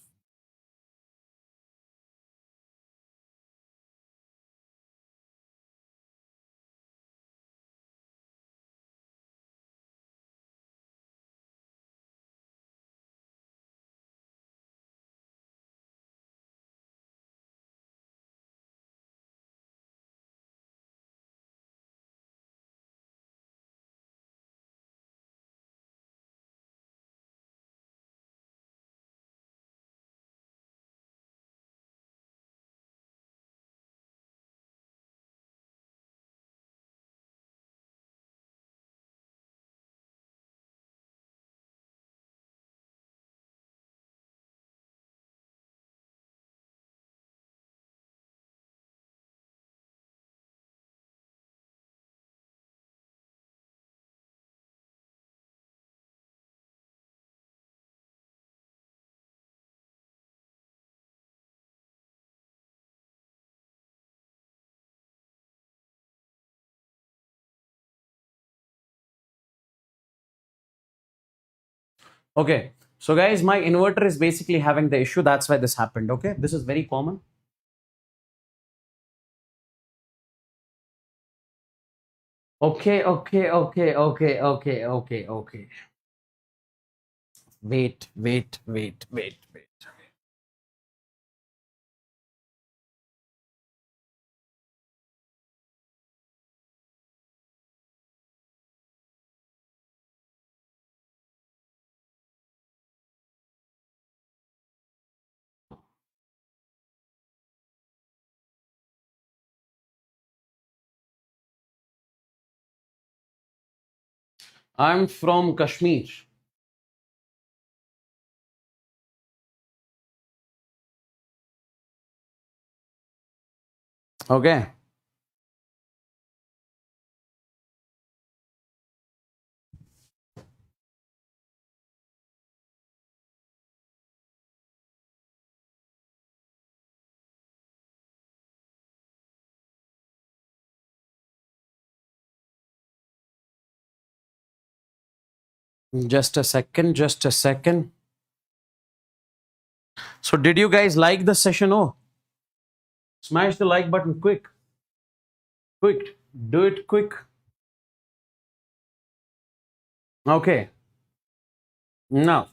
Okay. So, guys, my inverter is basically having the issue. That's why this happened. Okay. This is very common. Okay. Okay. Okay. Okay. Okay. Okay. Okay. Wait. Wait. Wait. Wait. Wait. I'm from Kashmir. Okay. Just a second. Just a second. So, did you guys like the session? Oh, smash the like button quick. Quick. Do it quick. Okay. Now,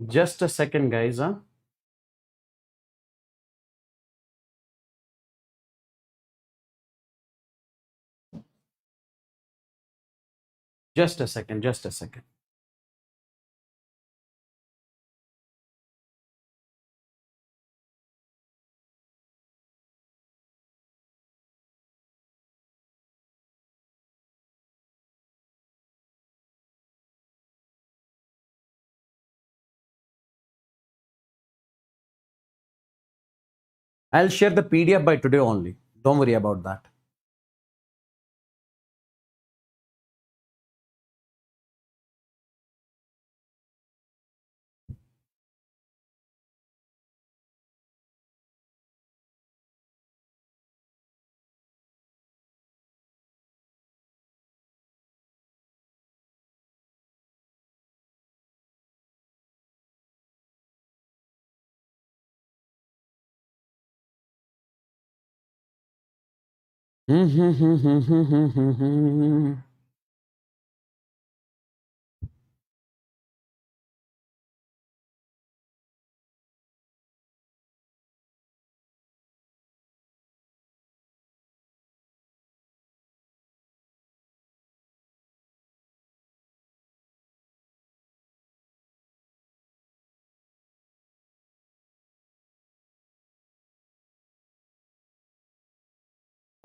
just a second, guys. Huh? Just a second. Just a second. I'll share the PDF by today only. Don't worry about that.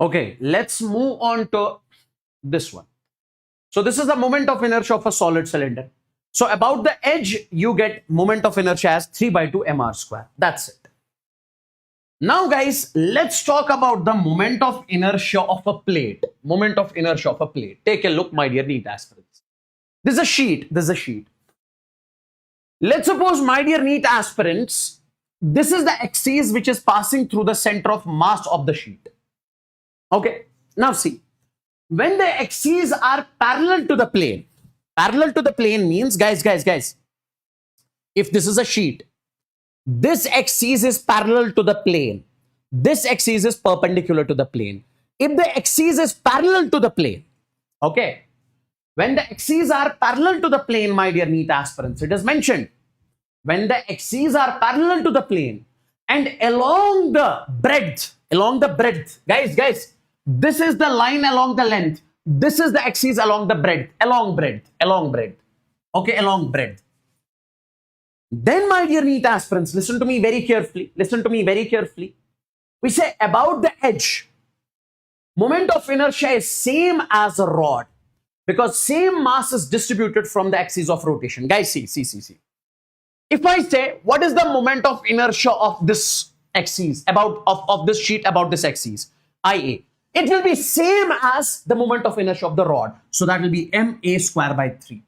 Okay, let's move on to this one. So this is the moment of inertia of a solid cylinder. So about the edge, you get moment of inertia as 3 by 2 mr square. That's it. Now guys, let's talk about the moment of inertia of a plate. Moment of inertia of a plate. Take a look, my dear NEET aspirants. This is a sheet. This is a sheet. Let's suppose, my dear NEET aspirants, this is the axis which is passing through the center of mass of the sheet. Okay. Now see, when the axes are parallel to the plane means, guys, if this is a sheet, this axis is parallel to the plane. This axis is perpendicular to the plane. If the axis is parallel to the plane, okay, when the axes are parallel to the plane, my dear NEET aspirants, it is mentioned, when the axes are parallel to the plane and along the breadth, guys, this is the line along the length. This is the axis along the breadth, along breadth. Okay, along breadth. Then, my dear NEET aspirants, listen to me very carefully. We say about the edge, moment of inertia is same as a rod because same mass is distributed from the axis of rotation. Guys, see. If I say, what is the moment of inertia of this axis, of this sheet about this axis, IA, it will be same as the moment of inertia of the rod. So that will be ma square by 3.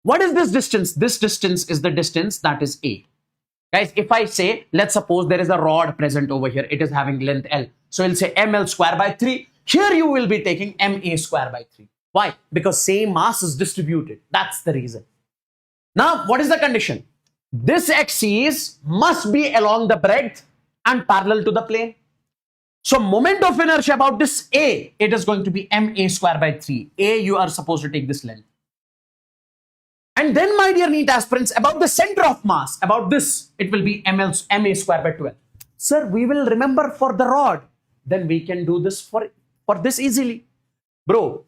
What is this distance? This distance is the distance that is A. Guys, if I say, let's suppose there is a rod present over here. It is having length L. So we'll say ml square by 3. Here you will be taking ma square by 3. Why? Because same mass is distributed. That's the reason. Now, what is the condition? This axis must be along the breadth and parallel to the plane. So moment of inertia about this A, it is going to be ma square by 3. A, you are supposed to take this length. And then, my dear NEET aspirants, about the center of mass, about this, it will be ma square by 12. Sir, we will remember for the rod. Then we can do this for this easily. Bro,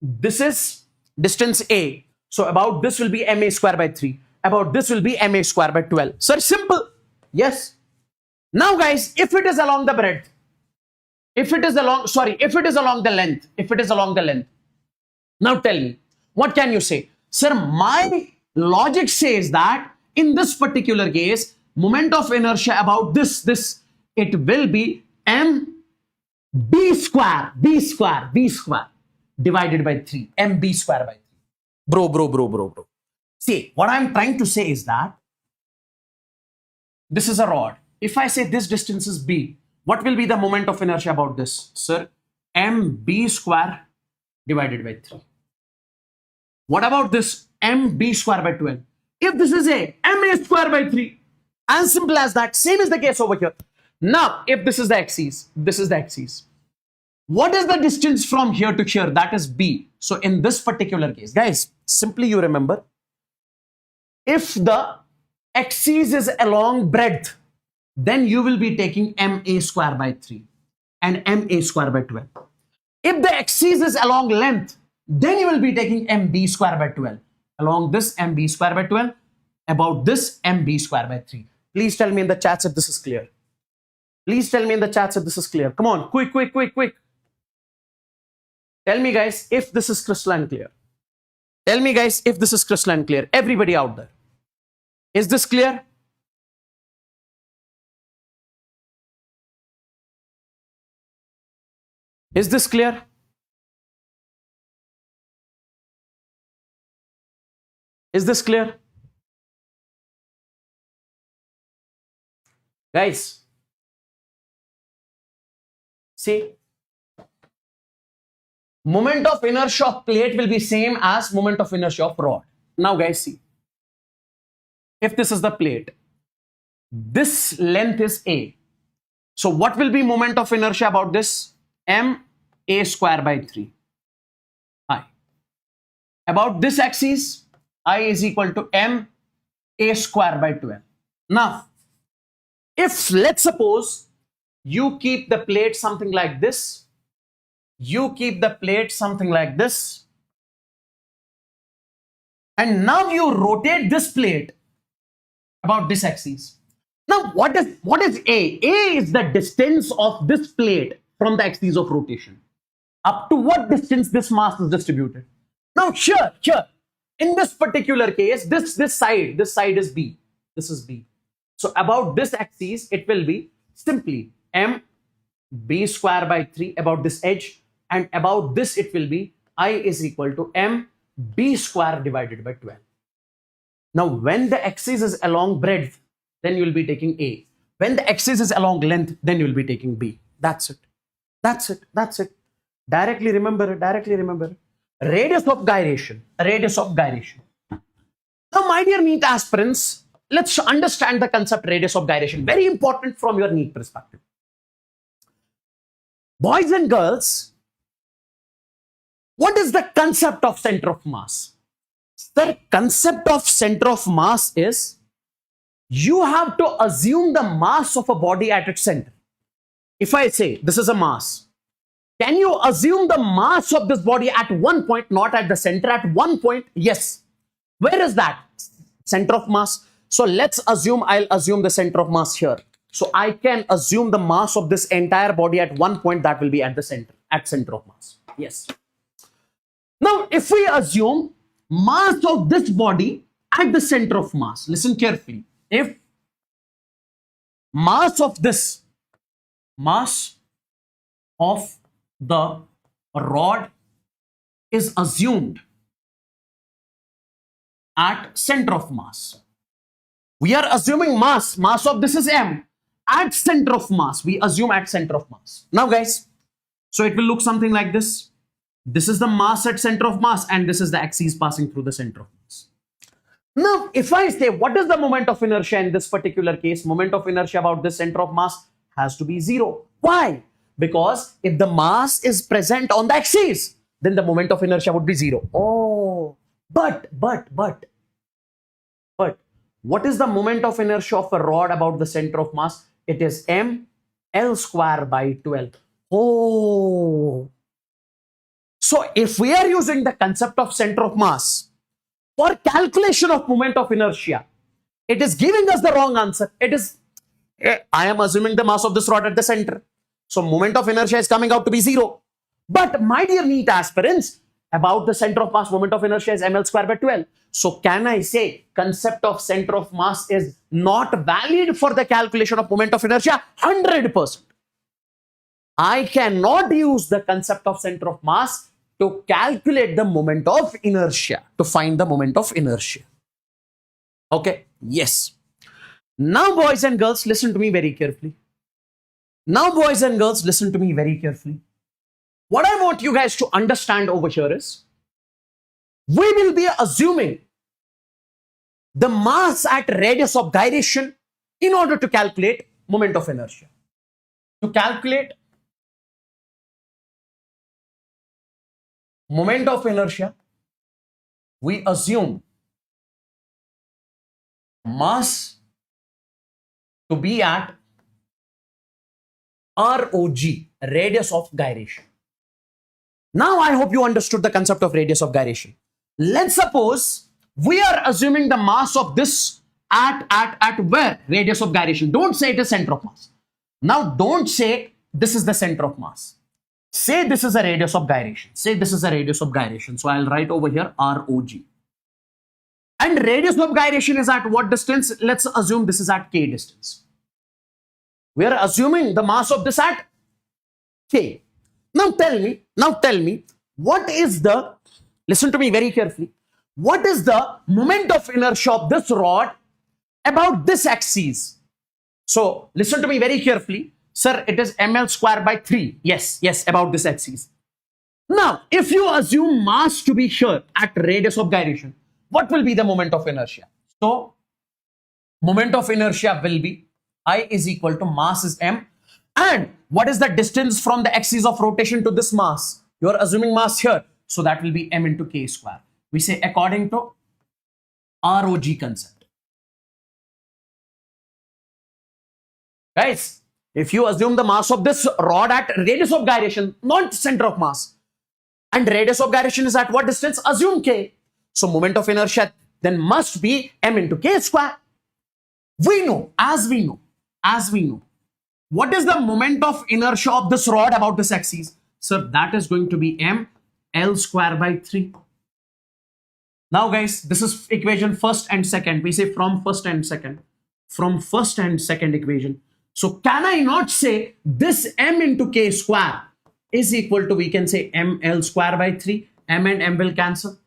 this is distance A. So about this will be ma square by 3. About this will be ma square by 12. Sir, simple. Yes. Now, guys, if it is along the breadth, if it is along the length, now tell me, what can you say? Sir, my logic says that in this particular case, moment of inertia about this, it will be b square divided by 3, mb square by 3. Bro. See, what I'm trying to say is that this is a rod. If I say this distance is b, what will be the moment of inertia about this? Sir, mb square divided by 3. What about this mb square by 12? If this is a ma square by 3, as simple as that. Same is the case over here. Now, if this is the axis, what is the distance from here to here? That is b. So in this particular case, guys, simply you remember, if the axis is along breadth, then you will be taking ma square by 3 and ma square by 12. If the axis is along length, then you will be taking mb square by 12. Along this mb square by 12, about this mb square by 3. Please tell me in the chats if this is clear. Come on, quick. Tell me, guys, if this is crystalline clear. Everybody out there. Is this clear? Is this clear? Guys, see, moment of inertia of plate will be same as moment of inertia of rod. Now, guys, see, if this is the plate, this length is A. So what will be moment of inertia about this? ma square by 3. I. About this axis, I is equal to ma square by 12. Now, if let's suppose you keep the plate something like this, and now you rotate this plate about this axis. Now, what is A? A is the distance of this plate from the axis of rotation. Up to what distance this mass is distributed? Now here, in this particular case, this side is B. This is B. So about this axis, it will be simply m b square by 3 about this edge, and about this it will be I is equal to m b square divided by 12. Now, when the axis is along breadth, then you will be taking A. When the axis is along length, then you will be taking B. That's it. That's it. That's it. Directly remember it. Directly remember it. Radius of gyration. Radius of gyration. Now, my dear NEET aspirants, let's understand the concept radius of gyration. Very important from your NEET perspective. Boys and girls, what is the concept of center of mass? The concept of center of mass is you have to assume the mass of a body at its center. If I say this is a mass, can you assume the mass of this body at one point, not at the center, at one point? Yes. Where is that? Center of mass. So let's assume, I'll assume the center of mass here. So I can assume the mass of this entire body at one point, that will be at the center, at center of mass. Yes. Now, if we assume mass of this body at the center of mass, listen carefully. If mass of this, mass of the rod is assumed at center of mass. We are assuming mass of this is m at center of mass. We assume at center of mass. Now guys, so it will look something like this. This is the mass at center of mass, and this is the axis passing through the center of mass. Now, if I say what is the moment of inertia in this particular case, moment of inertia about this center of mass has to be 0. Why? Because if the mass is present on the axis, then the moment of inertia would be 0. Oh, but what is the moment of inertia of a rod about the center of mass? It is m L square by 12. Oh. So if we are using the concept of center of mass for calculation of moment of inertia, it is giving us the wrong answer. It is, I am assuming the mass of this rod at the center. So moment of inertia is coming out to be 0. But my dear NEET aspirants, about the center of mass, moment of inertia is ml square by 12. So can I say concept of center of mass is not valid for the calculation of moment of inertia? 100%. I cannot use the concept of center of mass to calculate the moment of inertia, to find the moment of inertia. Okay, yes. Now boys and girls, listen to me very carefully. Now boys and girls, listen to me very carefully. What I want you guys to understand over here is, we will be assuming the mass at radius of gyration in order to calculate moment of inertia. To calculate moment of inertia, we assume mass to be at ROG, radius of gyration. Now I hope you understood the concept of radius of gyration. Let's suppose we are assuming the mass of this at where? Radius of gyration. Don't say it is center of mass. Now don't say this is the center of mass. Say this is a radius of gyration. Say this is a radius of gyration. So I'll write over here ROG. And radius of gyration is at what distance? Let's assume this is at K distance. We are assuming the mass of this at K. Now tell me, what is the, listen to me very carefully, what is the moment of inertia of this rod about this axis? So listen to me very carefully. Sir, it is ml square by 3. Yes, about this axis. Now, if you assume mass to be here at radius of gyration, what will be the moment of inertia? So, moment of inertia will be I is equal to mass is m. And what is the distance from the axis of rotation to this mass? You are assuming mass here. So that will be m into k square. We say according to ROG concept. Guys, if you assume the mass of this rod at radius of gyration, not center of mass, and radius of gyration is at what distance? Assume k. So moment of inertia then must be m into k square. We know, as we know, what is the moment of inertia of this rod about this axis? So that is going to be m L square by 3. Now guys, this is equation first and second. We say from first and second. From first and second equation. So can I not say this m into k square is equal to, we can say ml square by 3. M and m will cancel.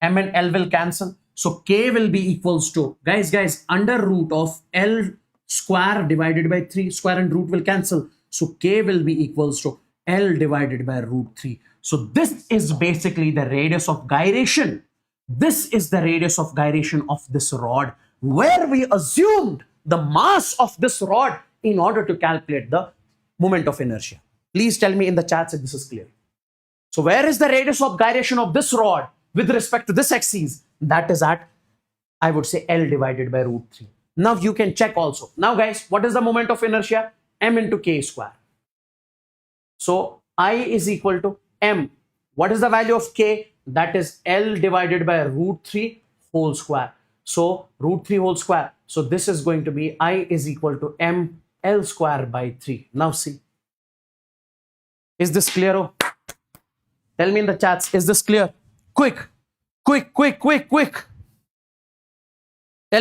M and L will cancel. So K will be equals to, guys, under root of L square divided by 3. Square and root will cancel. So K will be equals to L divided by root 3. So this is basically the radius of gyration. This is the radius of gyration of this rod, where we assumed the mass of this rod in order to calculate the moment of inertia. Please tell me in the chat if this is clear. So where is the radius of gyration of this rod with respect to this axis? That is at, I would say, L divided by root 3. Now you can check also. Now guys, what is the moment of inertia? M into K square. So I is equal to M. What is the value of K? That is L divided by root 3 whole square. So root 3 whole square. So this is going to be I is equal to M L square by 3. Now see. Is this clear? Oh? Tell me in the chats, is this clear? Quick. Tell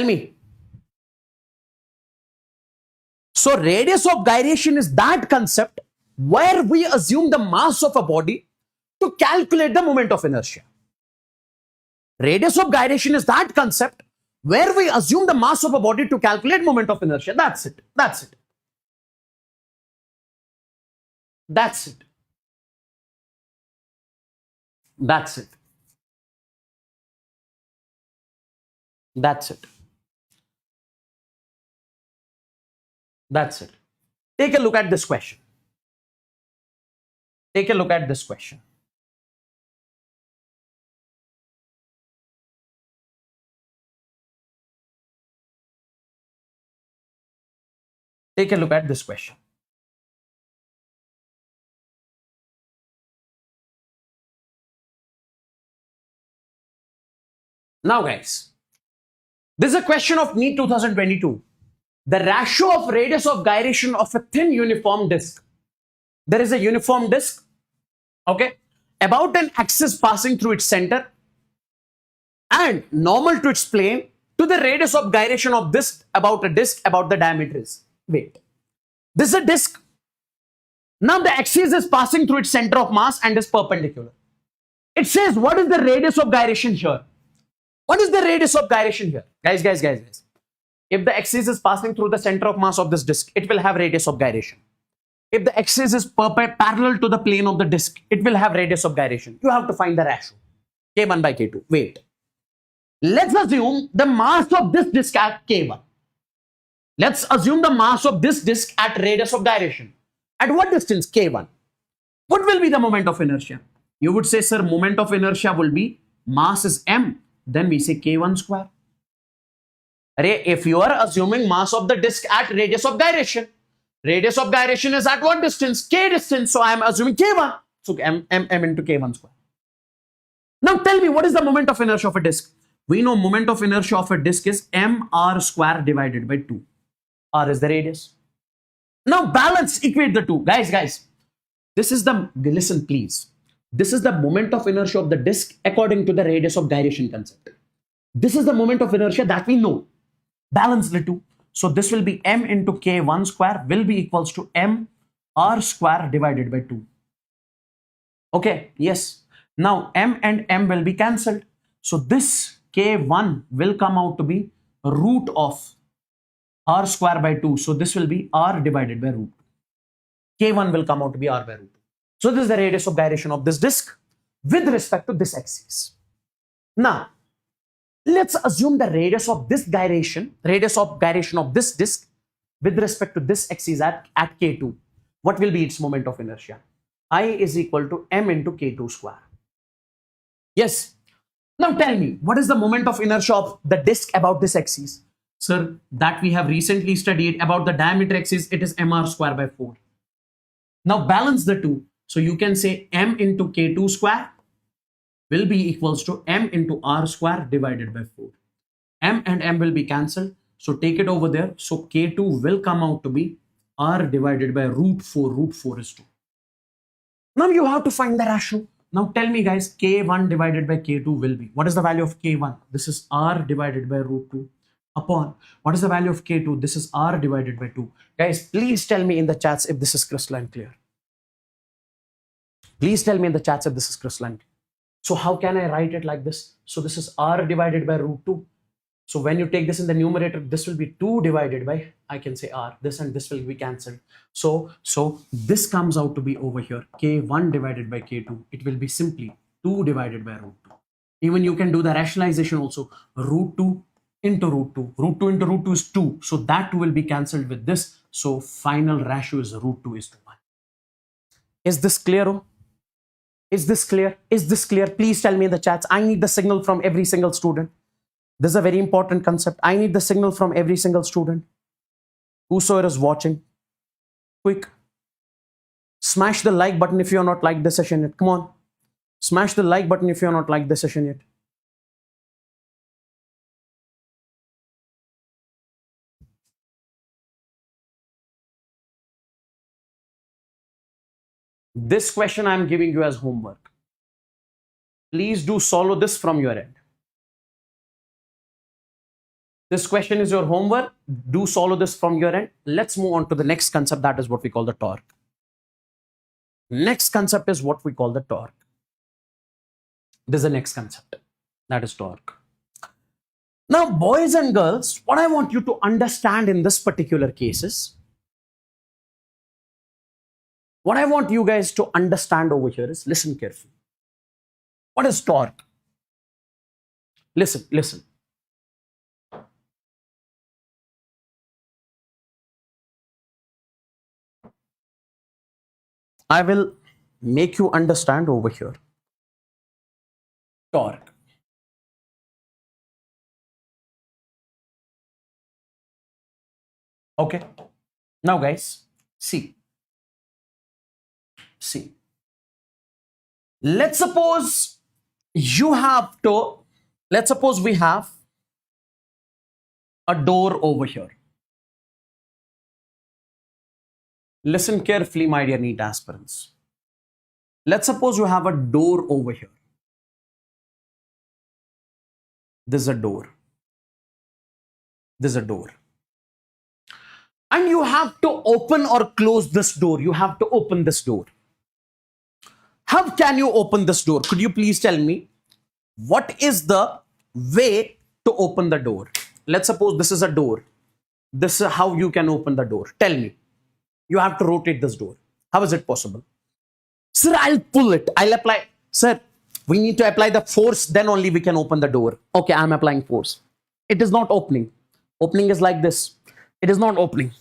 me. So radius of gyration is that concept where we assume the mass of a body to calculate the moment of inertia. Radius of gyration is that concept where we assume the mass of a body to calculate moment of inertia. That's it. That's it. That's it. That's it. That's it. That's it. Take a look at this question. Take a look at this question. Take a look at this question. Now guys, this is a question of NEET 2022. The ratio of radius of gyration of a thin uniform disk. There is a uniform disk, okay, about an axis passing through its center and normal to its plane to the radius of gyration of this about a disk about the diameter is. Wait, this is a disk. Now the axis is passing through its center of mass and is perpendicular. It says what is the radius of gyration here? What is the radius of gyration here? Guys. If the axis is passing through the center of mass of this disk, it will have radius of gyration. If the axis is parallel to the plane of the disk, it will have radius of gyration. You have to find the ratio. K1 by K2. Wait. Let's assume the mass of this disk at K1. Let's assume the mass of this disk at radius of gyration. At what distance? K1. What will be the moment of inertia? You would say, sir, moment of inertia will be mass is M. Then we say K1 square. If you are assuming mass of the disk at radius of gyration is at what distance? K distance. So I am assuming K1. So M into K1 square. Now tell me, what is the moment of inertia of a disk? We know moment of inertia of a disk is mr square divided by 2. R is the radius. Now balance, equate the two. Guys. This is the, listen please. This is the moment of inertia of the disk according to the radius of gyration concept. This is the moment of inertia that we know. Balance the two. So this will be m into K1 square will be equals to m r square divided by 2. Okay, yes. Now m and m will be cancelled. So this K1 will come out to be root of r square by 2. So this will be r divided by root. K1 will come out to be r by root. So this is the radius of gyration of this disk with respect to this axis. Now, let's assume the radius of this gyration, of this disk with respect to this axis at K2. What will be its moment of inertia? I is equal to m into K2 square. Yes. Now tell me, what is the moment of inertia of the disk about this axis? Sir, that we have recently studied about the diameter axis, it is mr square by 4. Now balance the two. So you can say m into K2 square will be equals to m into r square divided by 4. M and m will be cancelled. So take it over there. So K2 will come out to be r divided by root 4. Root 4 is 2. Now you have to find the ratio. Now tell me guys, K1 divided by K2 will be, what is the value of K1? This is R divided by root 2 upon, what is the value of K2? This is R divided by 2. Guys, please tell me in the chats if this is crystalline clear. Please tell me in the chats if this is crystalline clear. So how can I write it like this? So this is R divided by root 2. So when you take this in the numerator, this will be 2 divided by, I can say R, this and this will be cancelled. So this comes out to be over here, K1 divided by K2. It will be simply 2 divided by root 2. Even you can do the rationalization also, root 2 into root 2. Root 2 into root 2 is 2. So that will be cancelled with this. So final ratio is root 2 is to 1. Is this clear? Is this clear? Is this clear? Please tell me in the chats. I need the signal from every single student. This is a very important concept. I need the signal from every single student. Whosoever is watching, quick. Smash the like button if you're not liked this session yet. Come on. Smash the like button if you're not liked this session yet. This question I'm giving you as homework. Please do solve this from your end. This question is your homework. Do solve this from your end. Let's move on to the next concept. That is what we call the torque. Next concept is what we call the torque. This is the next concept. That is torque. Now, boys and girls, what I want you to understand in this particular case is, what I want you guys to understand over here is, listen carefully. What is torque? Listen, listen. I will make you understand over here. Torque. Okay. Now guys, see. Let's suppose you have to, let's suppose we have a door over here. Listen carefully, my dear NEET aspirants. Let's suppose you have a door over here. This is a door. This is a door. And you have to open or close this door. You have to open this door. How can you open this door? Could you please tell me what is the way to open the door? Let's suppose this is a door. This is how you can open the door. Tell me. You have to rotate this door. How is it possible? Sir, I'll pull it. I'll apply. Sir, we need to apply the force. Then only we can open the door. Okay, I'm applying force. It is not opening. Opening is like this. It is not opening.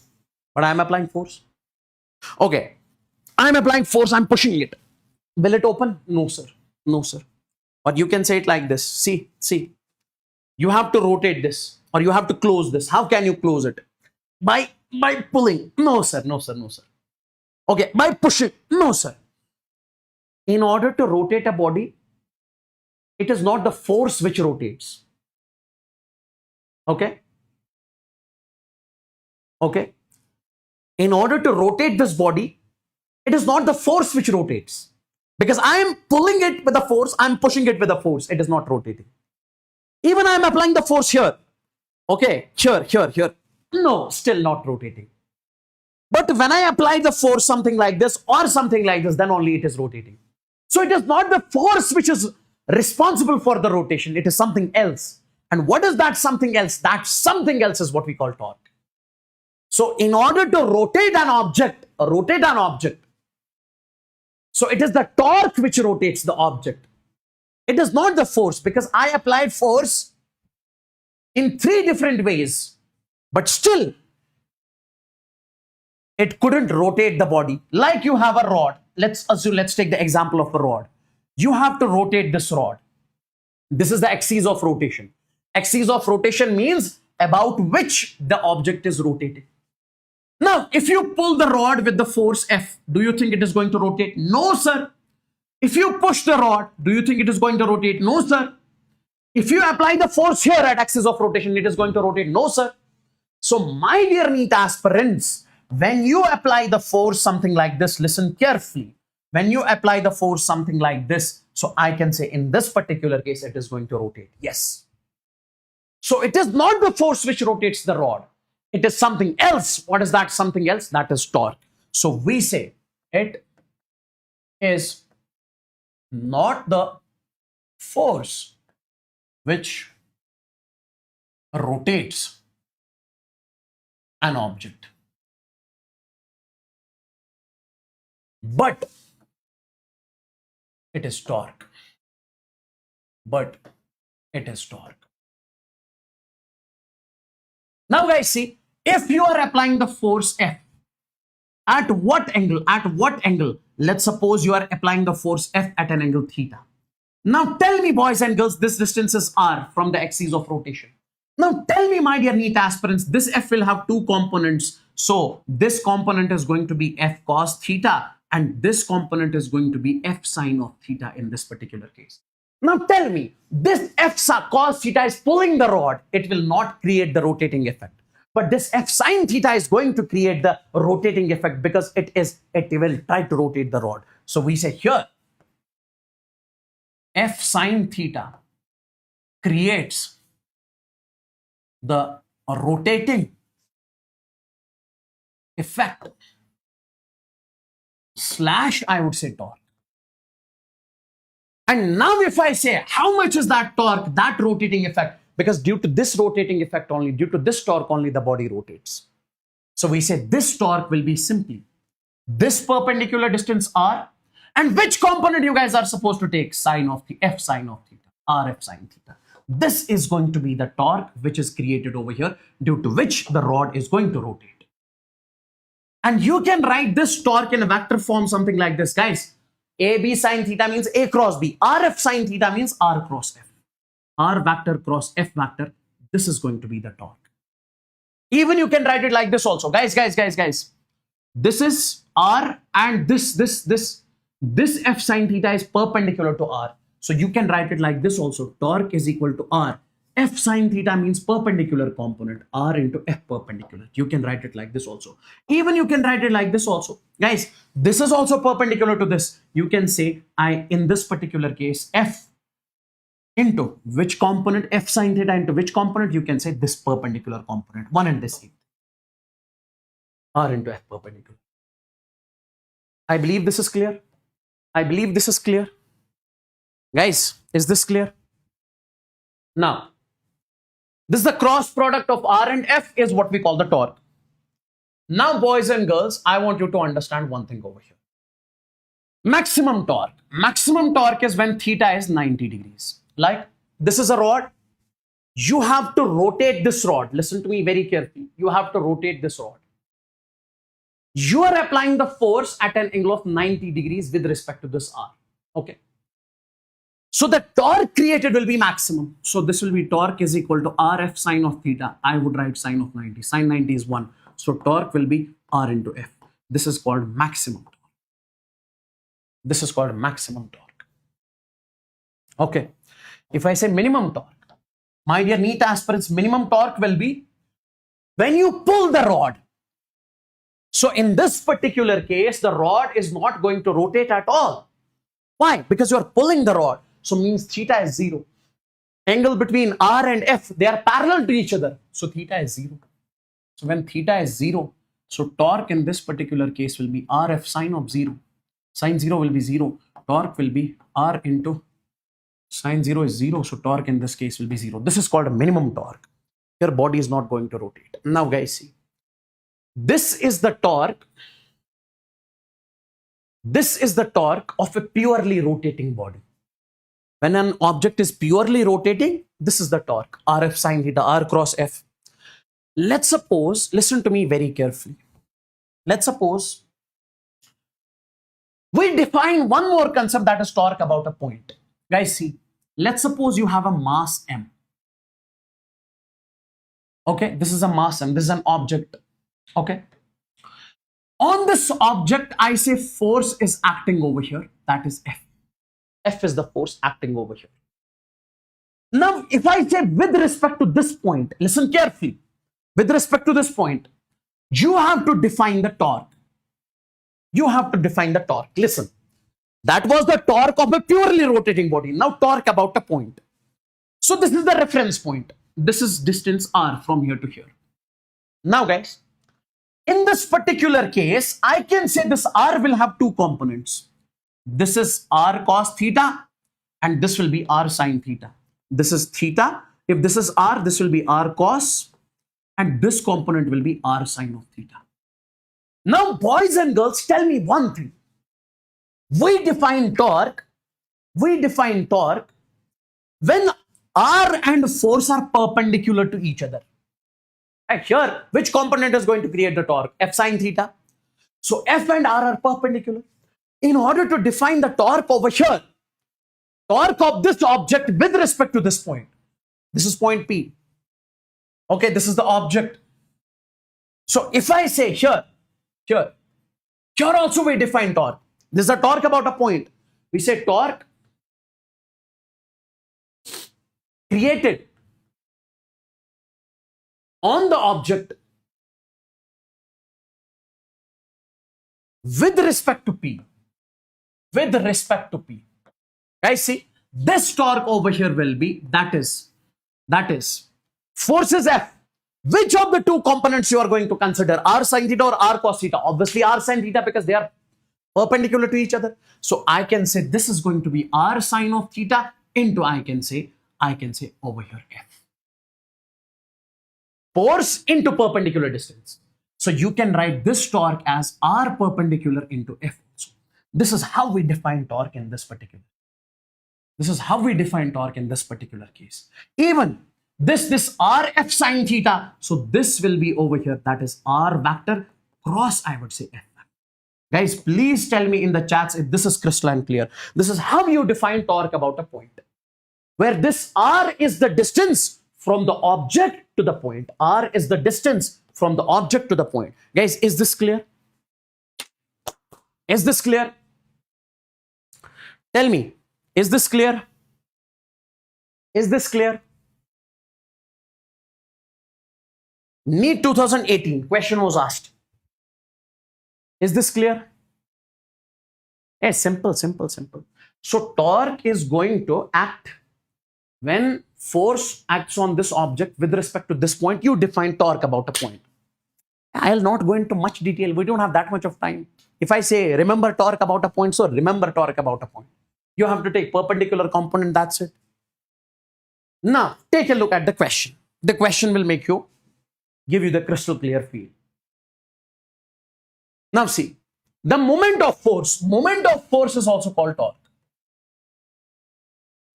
But I'm applying force. Okay. I'm applying force. I'm pushing it. Will it open? No, sir. No, sir. But you can say it like this. See. You have to rotate this. Or you have to close this. How can you close it? By pulling. No, sir. No, sir. No, sir. Okay. By pushing. No, sir. In order to rotate a body, it is not the force which rotates. Okay. Okay. In order to rotate this body, it is not the force which rotates. Because I am pulling it with a force, I am pushing it with a force. It is not rotating. Even I am applying the force here. Okay, here. No, still not rotating. But when I apply the force something like this or something like this, then only it is rotating. So it is not the force which is responsible for the rotation. It is something else. And what is that something else? That something else is what we call torque. So in order to rotate an object, so it is the torque which rotates the object. It is not the force, because I applied force in 3 different ways, but still it couldn't rotate the body. Like you have a rod. Let's take the example of a rod. You have to rotate this rod. This is the axis of rotation. Axis of rotation means about which the object is rotating. Now, if you pull the rod with the force F, do you think it is going to rotate? No, sir. If you push the rod, do you think it is going to rotate? No, sir. If you apply the force here at axis of rotation, it is going to rotate? No, sir. So, my dear NEET aspirants, when you apply the force something like this, listen carefully. When you apply the force something like this, So I can say in this particular case, it is going to rotate. Yes. So it is not the force which rotates the rod. It is something else. What is that something else? That is torque. So we say it is not the force which rotates an object, but it is torque. But it is torque. Now guys, see, if you are applying the force F, at what angle? At what angle? Let's suppose you are applying the force F at an angle theta. Now tell me, boys and girls, this distance is R from the axis of rotation. Now tell me, my dear NEET aspirants, this F will have two components. So this component is going to be F cos theta, and this component is going to be F sine of theta in this particular case. Now tell me, this F cos theta is pulling the rod. It will not create the rotating effect. But this F sine theta is going to create the rotating effect because it will try to rotate the rod. So we say here, F sine theta creates the rotating effect / I would say torque. And now if I say how much is that torque, that rotating effect, because due to this rotating effect only, due to this torque only, the body rotates. So we say this torque will be simply this perpendicular distance R, and which component you guys are supposed to take? Sine of the F sine of theta, RF sine theta. This is going to be the torque which is created over here, due to which the rod is going to rotate. And you can write this torque in a vector form, something like this, guys. AB sine theta means A cross B. RF sine theta means R cross F. R vector cross F vector. This is going to be the torque. Even you can write it like this also. Guys. This is R, and this F sine theta is perpendicular to R. So you can write it like this also. Torque is equal to R. F sine theta means perpendicular component. R into F perpendicular. You can write it like this also. Even you can write it like this also. Guys, this is also perpendicular to this. You can say in this particular case, F into which component? F sine theta into which component? You can say this perpendicular component. 1 and this 8. R into F perpendicular. I believe this is clear. I believe this is clear. Guys, is this clear? Now, this is the cross product of R and F is what we call the torque. Now, boys and girls, I want you to understand one thing over here. Maximum torque. Maximum torque is when theta is 90 degrees. Like this is a rod. You have to rotate this rod. Listen to me very carefully. You have to rotate this rod. You are applying the force at an angle of 90 degrees with respect to this R. Okay. So the torque created will be maximum. So this will be torque is equal to RF sine of theta. I would write sine of 90. Sine 90 is 1. So torque will be R into F. This is called maximum torque. This is called maximum torque. Okay. If I say minimum torque, my dear NEET aspirants, minimum torque will be when you pull the rod. So in this particular case, the rod is not going to rotate at all. Why? Because you are pulling the rod. So means theta is 0. Angle between R and F, they are parallel to each other. So theta is 0. So when theta is 0, so torque in this particular case will be RF sine of 0. Sine 0 will be 0. Torque will be R into sine 0 is 0. So torque in this case will be 0. This is called a minimum torque. Your body is not going to rotate. Now guys, see. This is the torque. This is the torque of a purely rotating body. When an object is purely rotating, this is the torque. RF sine theta, R cross F. Let's suppose, listen to me very carefully. Let's suppose we define one more concept, that is torque about a point. Guys, see, let's suppose you have a mass M. Okay, this is a mass M. This is an object. Okay. On this object, I say force is acting over here. That is F. F is the force acting over here. Now, if I say with respect to this point, listen carefully. With respect to this point, you have to define the torque. You have to define the torque. Listen. That was the torque of a purely rotating body. Now torque about a point. So this is the reference point. This is distance r from here to here. Now guys, in this particular case, I can say this r will have two components. This is r cos theta and this will be r sin theta. This is theta. If this is r, this will be r cos and this component will be r sin of theta. Now boys and girls, tell me one thing. We define torque when r and force are perpendicular to each other. And here, which component is going to create the torque? F sin theta. So F and R are perpendicular. In order to define the torque over here, torque of this object with respect to this point. This is point P. Okay, this is the object. So if I say here also we define torque. This is a torque about a point. We say torque created on the object with respect to P. With respect to P. Guys, see, this torque over here will be, that is forces F. Which of the two components you are going to consider? R sin theta or R cos theta? Obviously R sin theta, because they are perpendicular to each other. So I can say this is going to be R sin of theta into I can say over here F. Force into perpendicular distance. So you can write this torque as R perpendicular into F also. This is how we define torque in this particular. This is how we define torque in this particular case. Even this R F sin theta. So this will be over here. That is R vector cross, I would say, F vector. Guys, please tell me in the chats if this is crystalline clear. This is how you define torque about a point, where this R is the distance from the object to the point. R is the distance from the object to the point. Guys, is this clear? Is this clear? Tell me, is this clear? Is this clear? NEET 2018 question was asked. Is this clear? Yes, simple. So torque is going to act when force acts on this object with respect to this point. You define torque about a point. I'll not go into much detail. We don't have that much of time. If I say remember torque about a point, so remember torque about a point. You have to take perpendicular component, that's it. Now, take a look at the question. The question will give you the crystal clear feel. Now see, the moment of force is also called torque.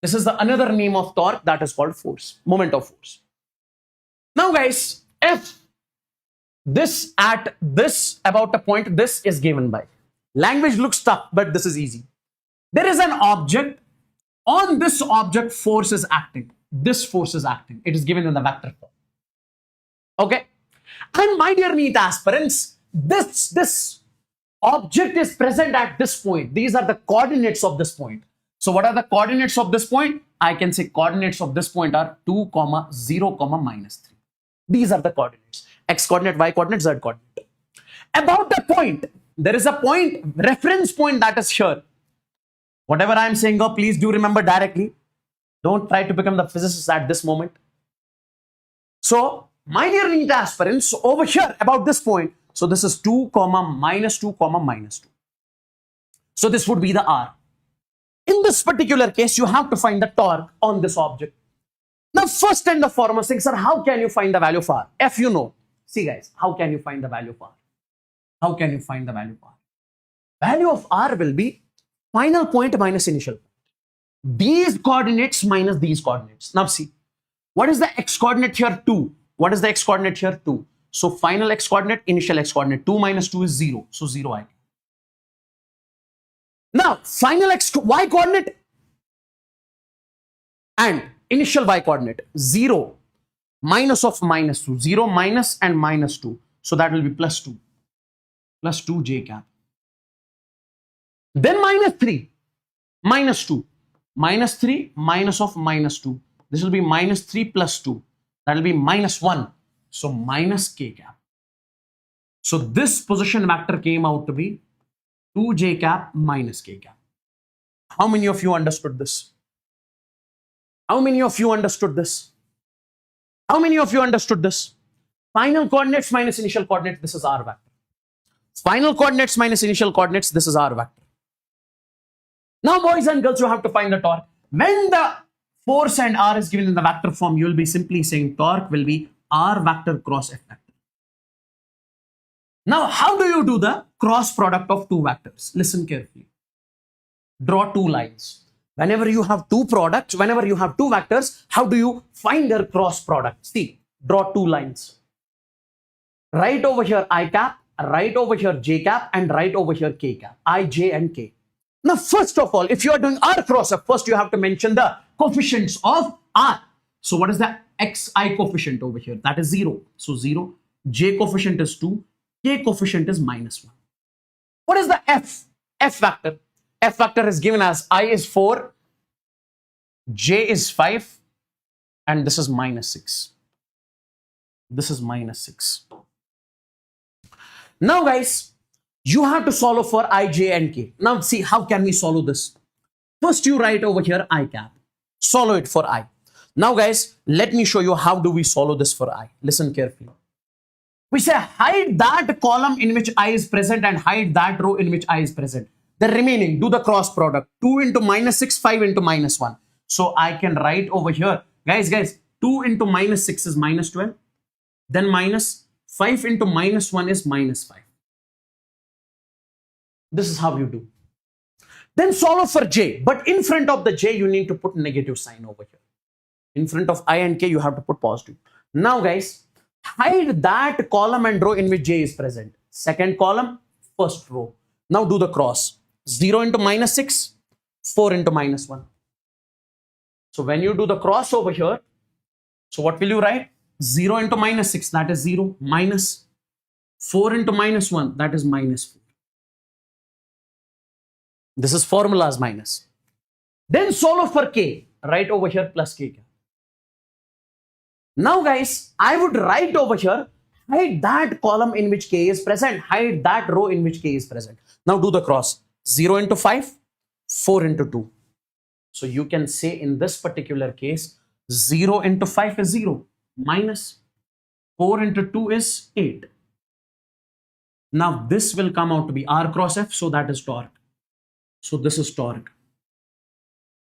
This is another name of torque, that is called force, moment of force. Now guys, if this at this about a point, this is given by. Language looks tough, but this is easy. There is an object. On this object, force is acting. This force is acting. It is given in the vector form. Okay. And my dear NEET aspirants, this object is present at this point. These are the coordinates of this point. So what are the coordinates of this point? I can say coordinates of this point are 2, 0, -3. These are the coordinates. X coordinate, Y coordinate, Z coordinate. About the point, there is a point, reference point, that is here. Whatever I am saying, please do remember directly. Don't try to become the physicist at this moment. So, my dear NEET aspirants, over here about this point, so this is 2, -2, -2. So this would be the R. In this particular case, you have to find the torque on this object. Now, first and the foremost thing, sir, how can you find the value of R? F, you know. See guys, how can you find the value of R? How can you find the value of R? Value of R will be final point minus initial point. These coordinates minus these coordinates. Now see, what is the X coordinate here? 2. What is the X coordinate here? 2. So final X coordinate, initial X coordinate. 2 - 2 is 0. So 0 I. Now final Y coordinate and initial Y coordinate. 0 minus of -2. 0 minus and -2. So that will be +2. +2 J cap. Then -3. -2. -3 minus of -2. This will be -3 + 2. That will be -1. So minus K cap. So this position vector came out to be 2J cap minus K cap. How many of you understood this? How many of you understood this? How many of you understood this? Final coordinates minus initial coordinates, this is R vector. Final coordinates minus initial coordinates, this is R vector. Now, boys and girls, you have to find the torque. When the force and R is given in the vector form, you will be simply saying torque will be R vector cross F vector. Now, how do you do the cross product of two vectors? Listen carefully. Draw two lines. Whenever you have two products, whenever you have two vectors, how do you find their cross product? See, draw two lines. Right over here I cap, right over here j cap, and right over here k cap. I, j, and k. Now, first of all, if you are doing R cross F, first you have to mention the coefficients of R. So, what is the xi coefficient over here? That is 0. So, 0. J coefficient is 2. K coefficient is -1. What is the F? F vector. F vector is given as I is 4, J is 5, and this is -6. This is -6. Now, guys, you have to solve for I, J, and K. Now, see, how can we solve this? First, you write over here I cap. Solve it for I. Now, guys, let me show you how do we solve this for I. Listen carefully. We say hide that column in which I is present and hide that row in which I is present. The remaining, do the cross product. 2 into -6, 5 into -1. So I can write over here, guys, 2 into -6 is -12. Then -5 into -1 is -5. This is how you do. Then solve for J. But in front of the J, you need to put negative sign over here. In front of I and K, you have to put positive. Now, guys, hide that column and row in which J is present. Second column, first row. Now do the cross. 0 into -6, 4 into -1. So when you do the cross over here, so what will you write? 0 into -6, that is 0, minus 4 into -1, that is -4. This is formula's minus. Then solve for K, right over here plus K. Now, guys, I would write over here, hide that column in which K is present, hide that row in which K is present. Now do the cross. 0 into 5, 4 into 2. So you can say in this particular case, 0 into 5 is 0, minus 4 into 2 is 8. Now this will come out to be R cross F, so that is torque. So this is torque.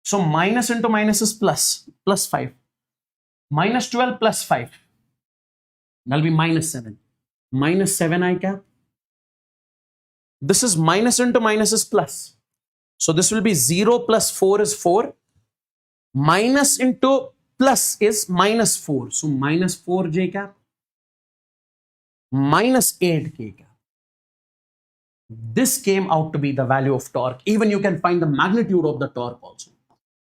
So minus into minus is plus 5. Minus 12 plus 5. That will be -7. -7 I cap. This is minus into minus is plus. So this will be 0 plus 4 is 4. Minus into plus is -4. So -4 J cap. -8 K cap. This came out to be the value of torque. Even you can find the magnitude of the torque also.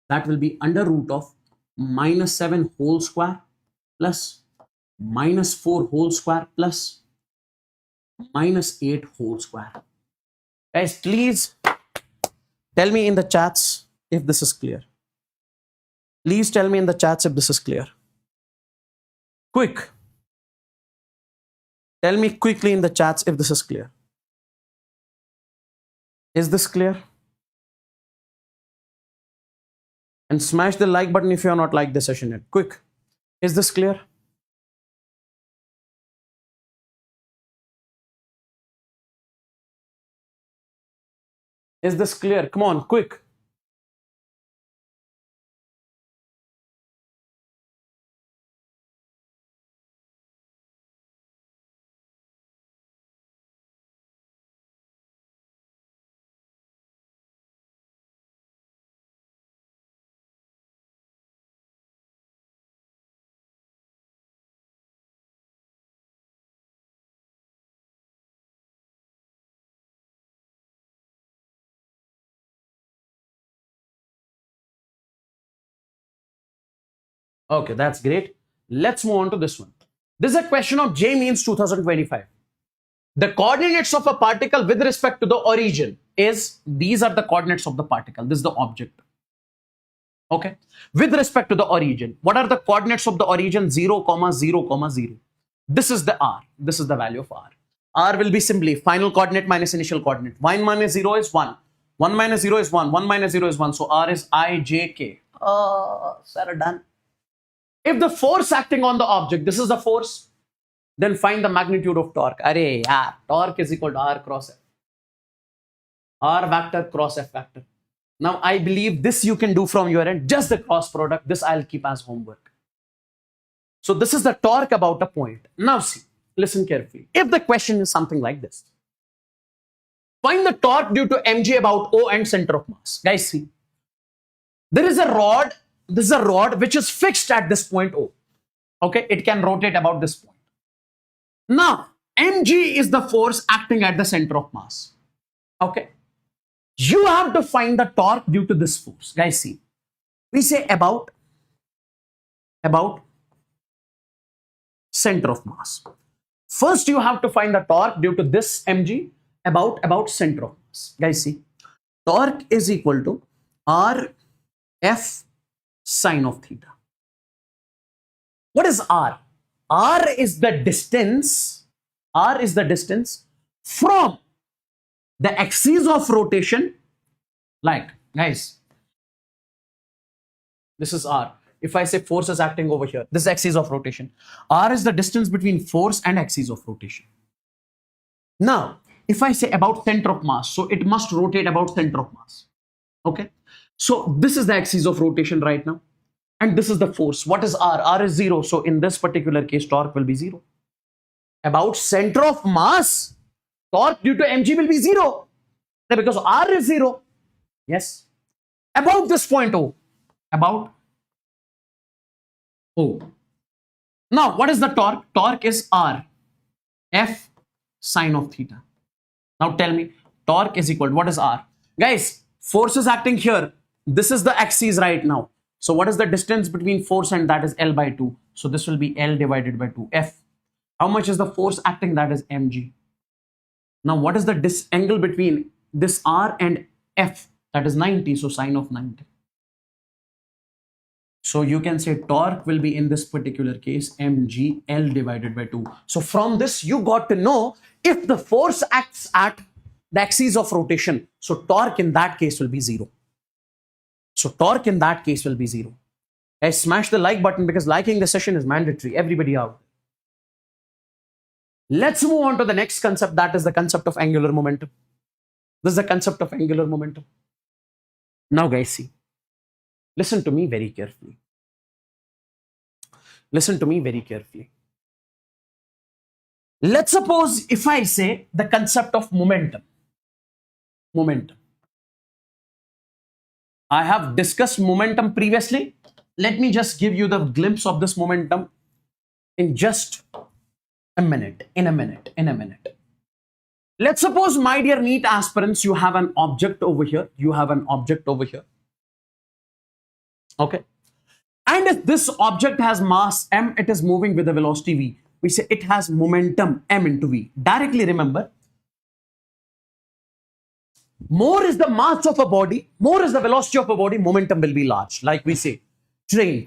That will be under root of -7 whole square plus -4 whole square plus -8 whole square. Guys, please tell me in the chats if this is clear. Please tell me in the chats if this is clear. Quick. Tell me quickly in the chats if this is clear. Is this clear? And smash the like button if you are not like the session yet. Quick. Is this clear? Is this clear? Come on, quick. Okay, that's great. Let's move on to this one. This is a question of J means 2025. The coordinates of a particle with respect to the origin is, these are the coordinates of the particle. This is the object. Okay. With respect to the origin, what are the coordinates of the origin? 0, 0, 0. This is the R. This is the value of R. R will be simply final coordinate minus initial coordinate. 1 minus 0 is 1. 1 minus 0 is 1. 1 minus 0 is 1. So R is IJK. Sir, done. If the force acting on the object, this is the force, then find the magnitude of torque. Arey, yeah, torque is equal to R cross F. R vector cross F vector. Now, I believe this you can do from your end, just the cross product. This I'll keep as homework. So this is the torque about a point. Now see, listen carefully. If the question is something like this, find the torque due to mg about O and center of mass. Guys, see, there is a rod. This is a rod which is fixed at this point O. Okay, it can rotate about this point. Now, mg is the force acting at the center of mass. Okay, you have to find the torque due to this force. Guys, see, we say about center of mass. First, you have to find the torque due to this mg about center of mass. Guys, see, torque is equal to R F sine of theta. What is R? R is the distance. R is the distance from the axis of rotation. Like, guys, this is R. If I say force is acting over here, this is axis of rotation. R is the distance between force and axis of rotation. Now, if I say about center of mass, so it must rotate about center of mass. Okay. So this is the axis of rotation right now. And this is the force. What is R? R is 0. So in this particular case, torque will be 0. About center of mass, torque due to mg will be 0. Because R is 0. Yes. About this point O. About O. Now, what is the torque? Torque is R. F sine of theta. Now tell me, torque is equal to what is R? Guys, force is acting here. This is the axis right now. So what is the distance between force and that is L by 2. So this will be L divided by 2. F. How much is the force acting? That is mg. Now what is the angle between this R and F? That is 90. So sine of 90. So you can say torque will be in this particular case mg L divided by 2. So from this you got to know if the force acts at the axis of rotation. So torque in that case will be 0. So torque in that case will be 0. Guys, smash the like button because liking the session is mandatory. Everybody out. Let's move on to the next concept. That is the concept of angular momentum. This is the concept of angular momentum. Now guys, see. Listen to me very carefully. Listen to me very carefully. Let's suppose if I say the concept of momentum. Momentum. I have discussed momentum previously. Let me just give you the glimpse of this momentum in just a minute. In a minute. Let's suppose, my dear NEET aspirants, you have an object over here. You have an object over here. Okay. And if this object has mass m, it is moving with a velocity v. We say it has momentum m into v. Directly remember, more is the mass of a body, more is the velocity of a body, momentum will be large. Like we say, train.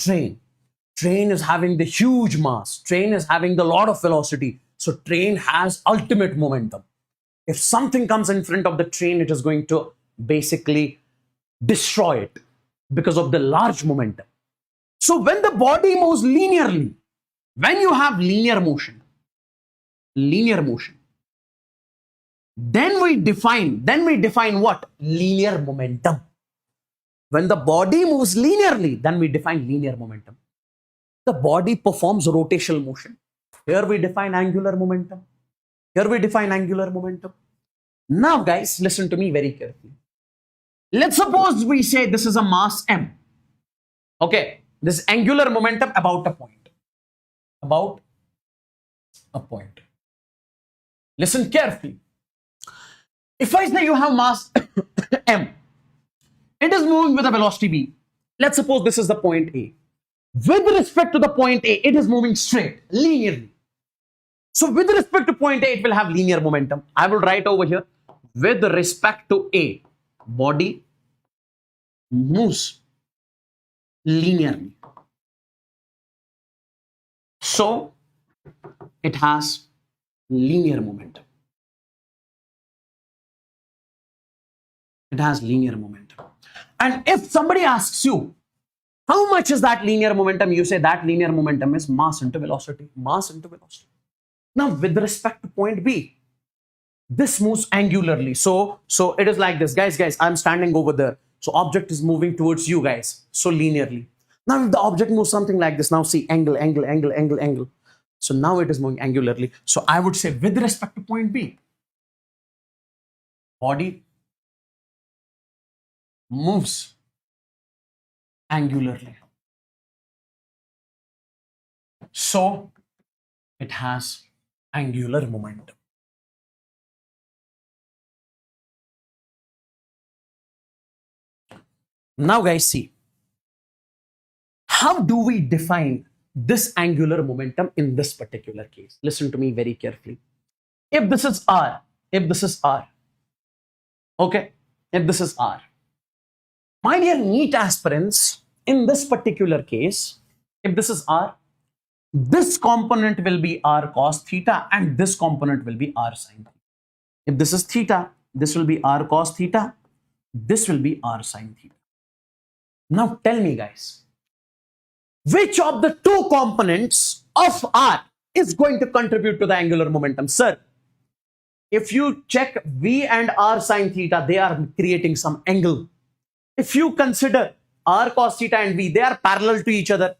Train is having the huge mass. Train is having the lot of velocity. So train has ultimate momentum. If something comes in front of the train, it is going to basically destroy it because of the large momentum. So when the body moves linearly, when you have linear motion, then we define what? Linear momentum. When the body moves linearly, then we define linear momentum. The body performs rotational motion. Here we define angular momentum. Now guys, listen to me very carefully. Let's suppose we say this is a mass m. Okay, this angular momentum about a point. Listen carefully. If I say you have mass m, it is moving with a velocity v. Let's suppose this is the point A. With respect to the point A, it is moving straight, linearly. So with respect to point A, it will have linear momentum. I will write over here, with respect to A, body moves linearly. So it has linear momentum. It has linear momentum. And if somebody asks you, how much is that linear momentum? You say that linear momentum is mass into velocity. Mass into velocity. Now, with respect to point B, this moves angularly. So it is like this. Guys, I'm standing over there. So object is moving towards you guys. So linearly. Now, if the object moves something like this, now see angle. So now it is moving angularly. So I would say with respect to point B, body moves angularly. So it has angular momentum. Now guys, see, how do we define this angular momentum in this particular case? Listen to me very carefully. If this is R, okay, if this is R, my dear NEET aspirants, in this particular case, if this is R, this component will be R cos theta and this component will be R sin theta. If this is theta, this will be R cos theta, this will be R sin theta. Now tell me guys, which of the two components of R is going to contribute to the angular momentum? Sir, if you check V and R sin theta, they are creating some angle. If you consider R cos theta and V, they are parallel to each other.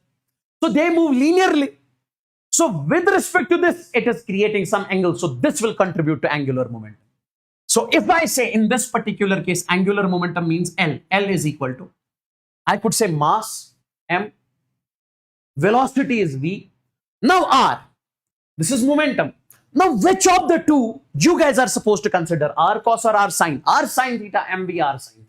So they move linearly. So with respect to this, it is creating some angle. So this will contribute to angular momentum. So if I say in this particular case, angular momentum means L. L is equal to, I could say mass, M, velocity is V. Now R, this is momentum. Now which of the two you guys are supposed to consider? R cos or R sin? R sin theta, MV R sin theta.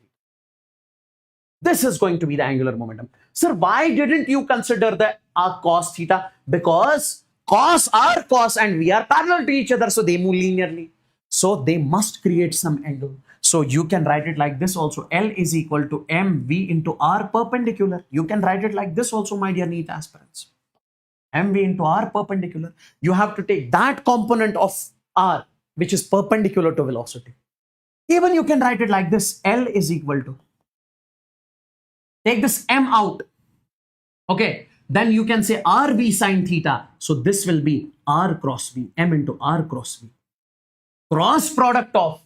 This is going to be the angular momentum. Sir, why didn't you consider the R cos theta? Because cos, R cos and V are parallel to each other, so they move linearly. So they must create some angle. So you can write it like this also. L is equal to MV into R perpendicular. You can write it like this also, my dear NEET aspirants. MV into R perpendicular. You have to take that component of R, which is perpendicular to velocity. Even you can write it like this. L is equal to, take this M out. Okay. Then you can say RV sin theta. So this will be R cross V. M into R cross V. Cross product of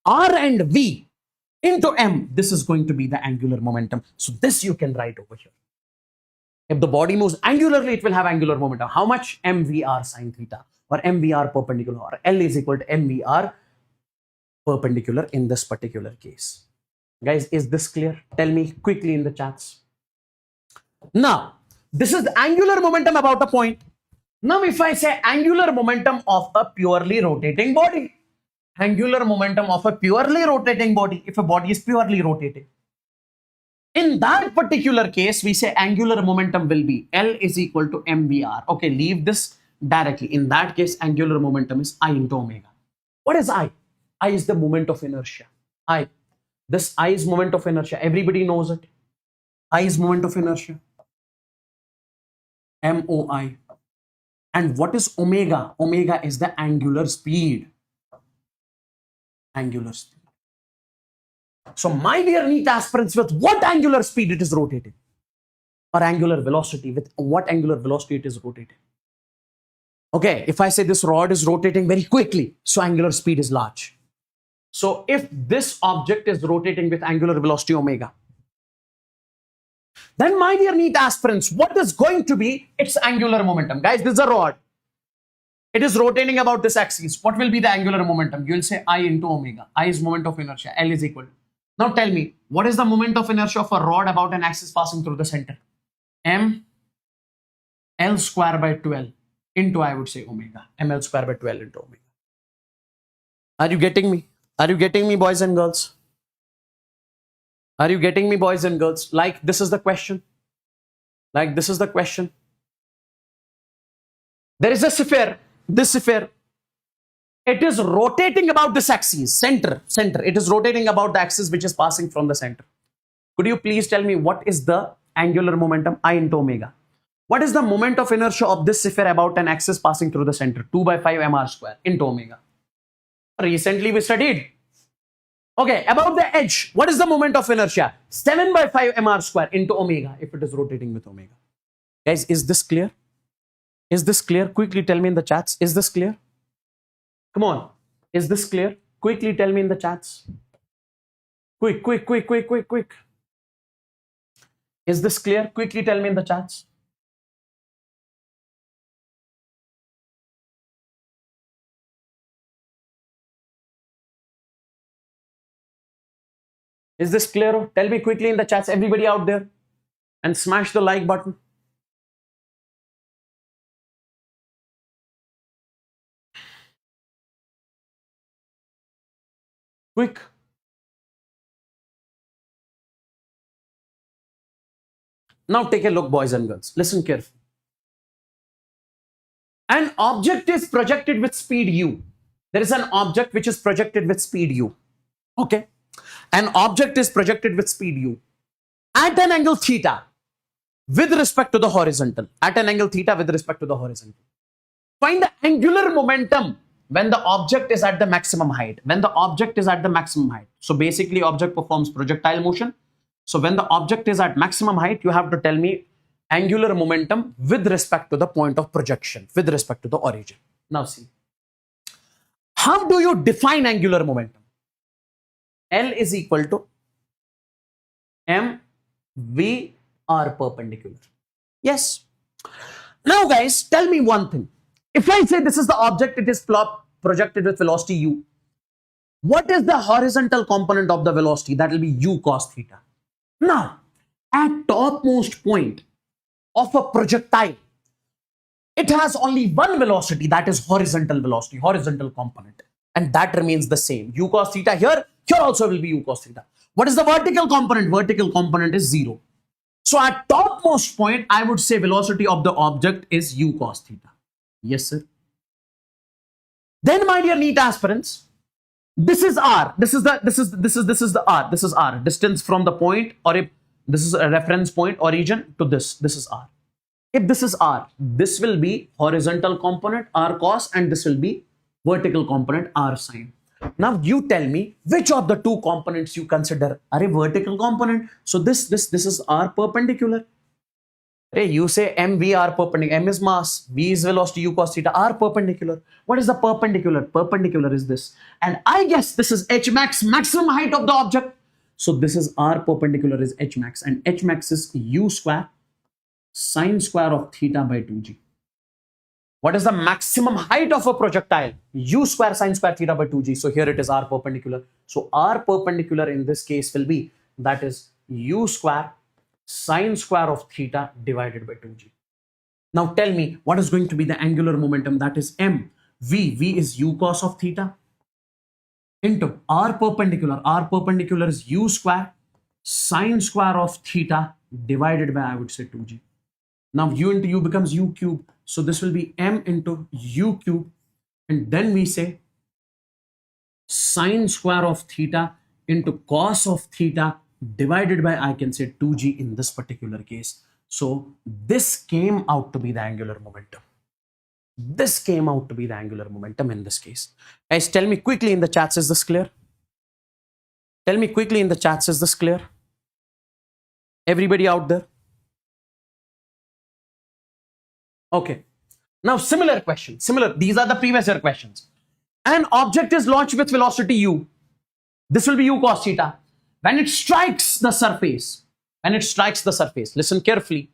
R and V into M. This is going to be the angular momentum. So this you can write over here. If the body moves angularly, it will have angular momentum. How much? MVR sin theta or MVR perpendicular, or L is equal to MVR perpendicular in this particular case. Guys, is this clear? Tell me quickly in the chats. Now, this is the angular momentum about a point. Now, if I say angular momentum of a purely rotating body, angular momentum of a purely rotating body, if a body is purely rotating, in that particular case, we say angular momentum will be L is equal to MVR. Okay, leave this directly. In that case, angular momentum is I into omega. What is I? I is the moment of inertia. I. This I is moment of inertia. Everybody knows it. I is moment of inertia. MOI. And what is omega? Omega is the angular speed. Angular speed. So my dear NEET aspirants, with what angular speed it is rotating? Or angular velocity, with what angular velocity it is rotating? Okay, if I say this rod is rotating very quickly, so angular speed is large. So if this object is rotating with angular velocity omega, then my dear NEET aspirants, what is going to be its angular momentum? Guys, this is a rod. It is rotating about this axis. What will be the angular momentum? You will say I into omega. I is moment of inertia. L is equal. Now tell me, what is the moment of inertia of a rod about an axis passing through the center? M L square by 12 into, I would say, omega. ML square by 12 into omega. Are you getting me? Are you getting me, boys and girls? Are you getting me, boys and girls? Like, this is the question. Like, this is the question. There is a sphere. This sphere. It is rotating about this axis, center. It is rotating about the axis which is passing from the center. Could you please tell me what is the angular momentum? I into omega. What is the moment of inertia of this sphere about an axis passing through the center? 2 by 5 mr square into omega. Recently we studied. Okay, about the edge, what is the moment of inertia? 7 by 5 mr square into omega if it is rotating with omega. Guys, is this clear? Is this clear? Quickly tell me in the chats. Is this clear? Come on. Is this clear? Quickly tell me in the chats. Quick, quick, quick, quick, quick, quick. Is this clear? Quickly tell me in the chats. Is this clear? Tell me quickly in the chats, everybody out there, and smash the like button. Quick. Now take a look, boys and girls. Listen carefully. An object is projected with speed u. There is an object which is projected with speed u. Okay. An object is projected with speed u at an angle theta with respect to the horizontal. At an angle theta with respect to the horizontal. Find the angular momentum when the object is at the maximum height. When the object is at the maximum height. So basically object performs projectile motion. So when the object is at maximum height, you have to tell me angular momentum with respect to the point of projection, with respect to the origin. Now see, how do you define angular momentum? L is equal to mv r perpendicular. Yes. Now guys, tell me one thing. If I say this is the object, it is projected with velocity u. What is the horizontal component of the velocity? That will be u cos theta. Now, at topmost point of a projectile, it has only one velocity, that is horizontal velocity, horizontal component. And that remains the same. U cos theta here also will be u cos theta. What is the vertical component? Vertical component is 0. So at topmost point, I would say velocity of the object is u cos theta. Yes, sir. Then, my dear NEET aspirants, this is r. This is the r. This is r. Distance from the point, or if this is a reference point origin to this. This is r. If this is r, this will be horizontal component r cos, and this will be vertical component r sin. Now you tell me which of the two components you consider are a vertical component. So this is r perpendicular. Hey, you say mv r perpendicular. M is mass, v is velocity, u cos theta, r perpendicular. What is the perpendicular? Perpendicular is this. And I guess this is h max, maximum height of the object. So this is r perpendicular is h max, and h max is u square sine square of theta by 2g. What is the maximum height of a projectile? U square sine square theta by 2g. So here it is r perpendicular. So r perpendicular in this case will be, that is u square sine square of theta divided by 2g. Now tell me what is going to be the angular momentum, that is m. V is u cos of theta into r perpendicular. R perpendicular is u square sine square of theta divided by, I would say, 2g. Now u into u becomes u cube. So this will be m into u cube, and then we say sine square of theta into cos of theta divided by, I can say, 2g in this particular case. So this came out to be the angular momentum. This came out to be the angular momentum in this case. Guys, tell me quickly in the chats, is this clear? Tell me quickly in the chats, is this clear? Everybody out there? Okay. Now similar question, these are the previous year questions. An object is launched with velocity u. This will be u cos theta. When it strikes the surface, listen carefully.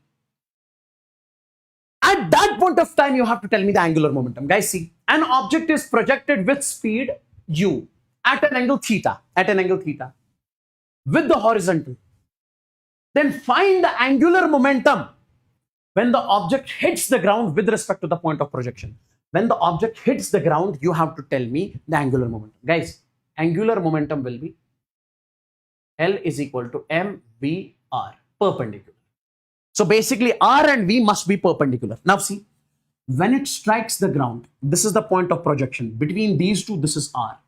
At that point of time, you have to tell me the angular momentum. Guys, see, an object is projected with speed u at an angle theta, with the horizontal. Then find the angular momentum when the object hits the ground with respect to the point of projection. When the object hits the ground, you have to tell me the angular momentum. Guys, angular momentum will be L is equal to mv r, perpendicular. So basically r and v must be perpendicular. Now see, when it strikes the ground, this is the point of projection. Between these two, this is r.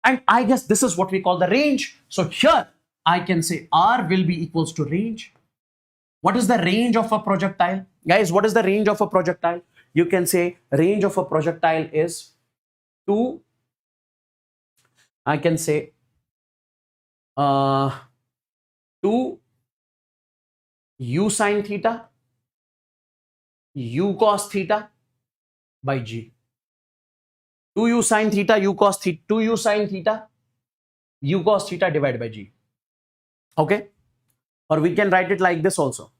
And I guess this is what we call the range. So here I can say r will be equals to range. What is the range of a projectile? Guys, what is the range of a projectile? You can say range of a projectile is 2, I can say 2 u sine theta u cos theta by g. 2u sine theta u cos theta 2u sine theta u cos theta divided by g. Okay, or we can write it like this also.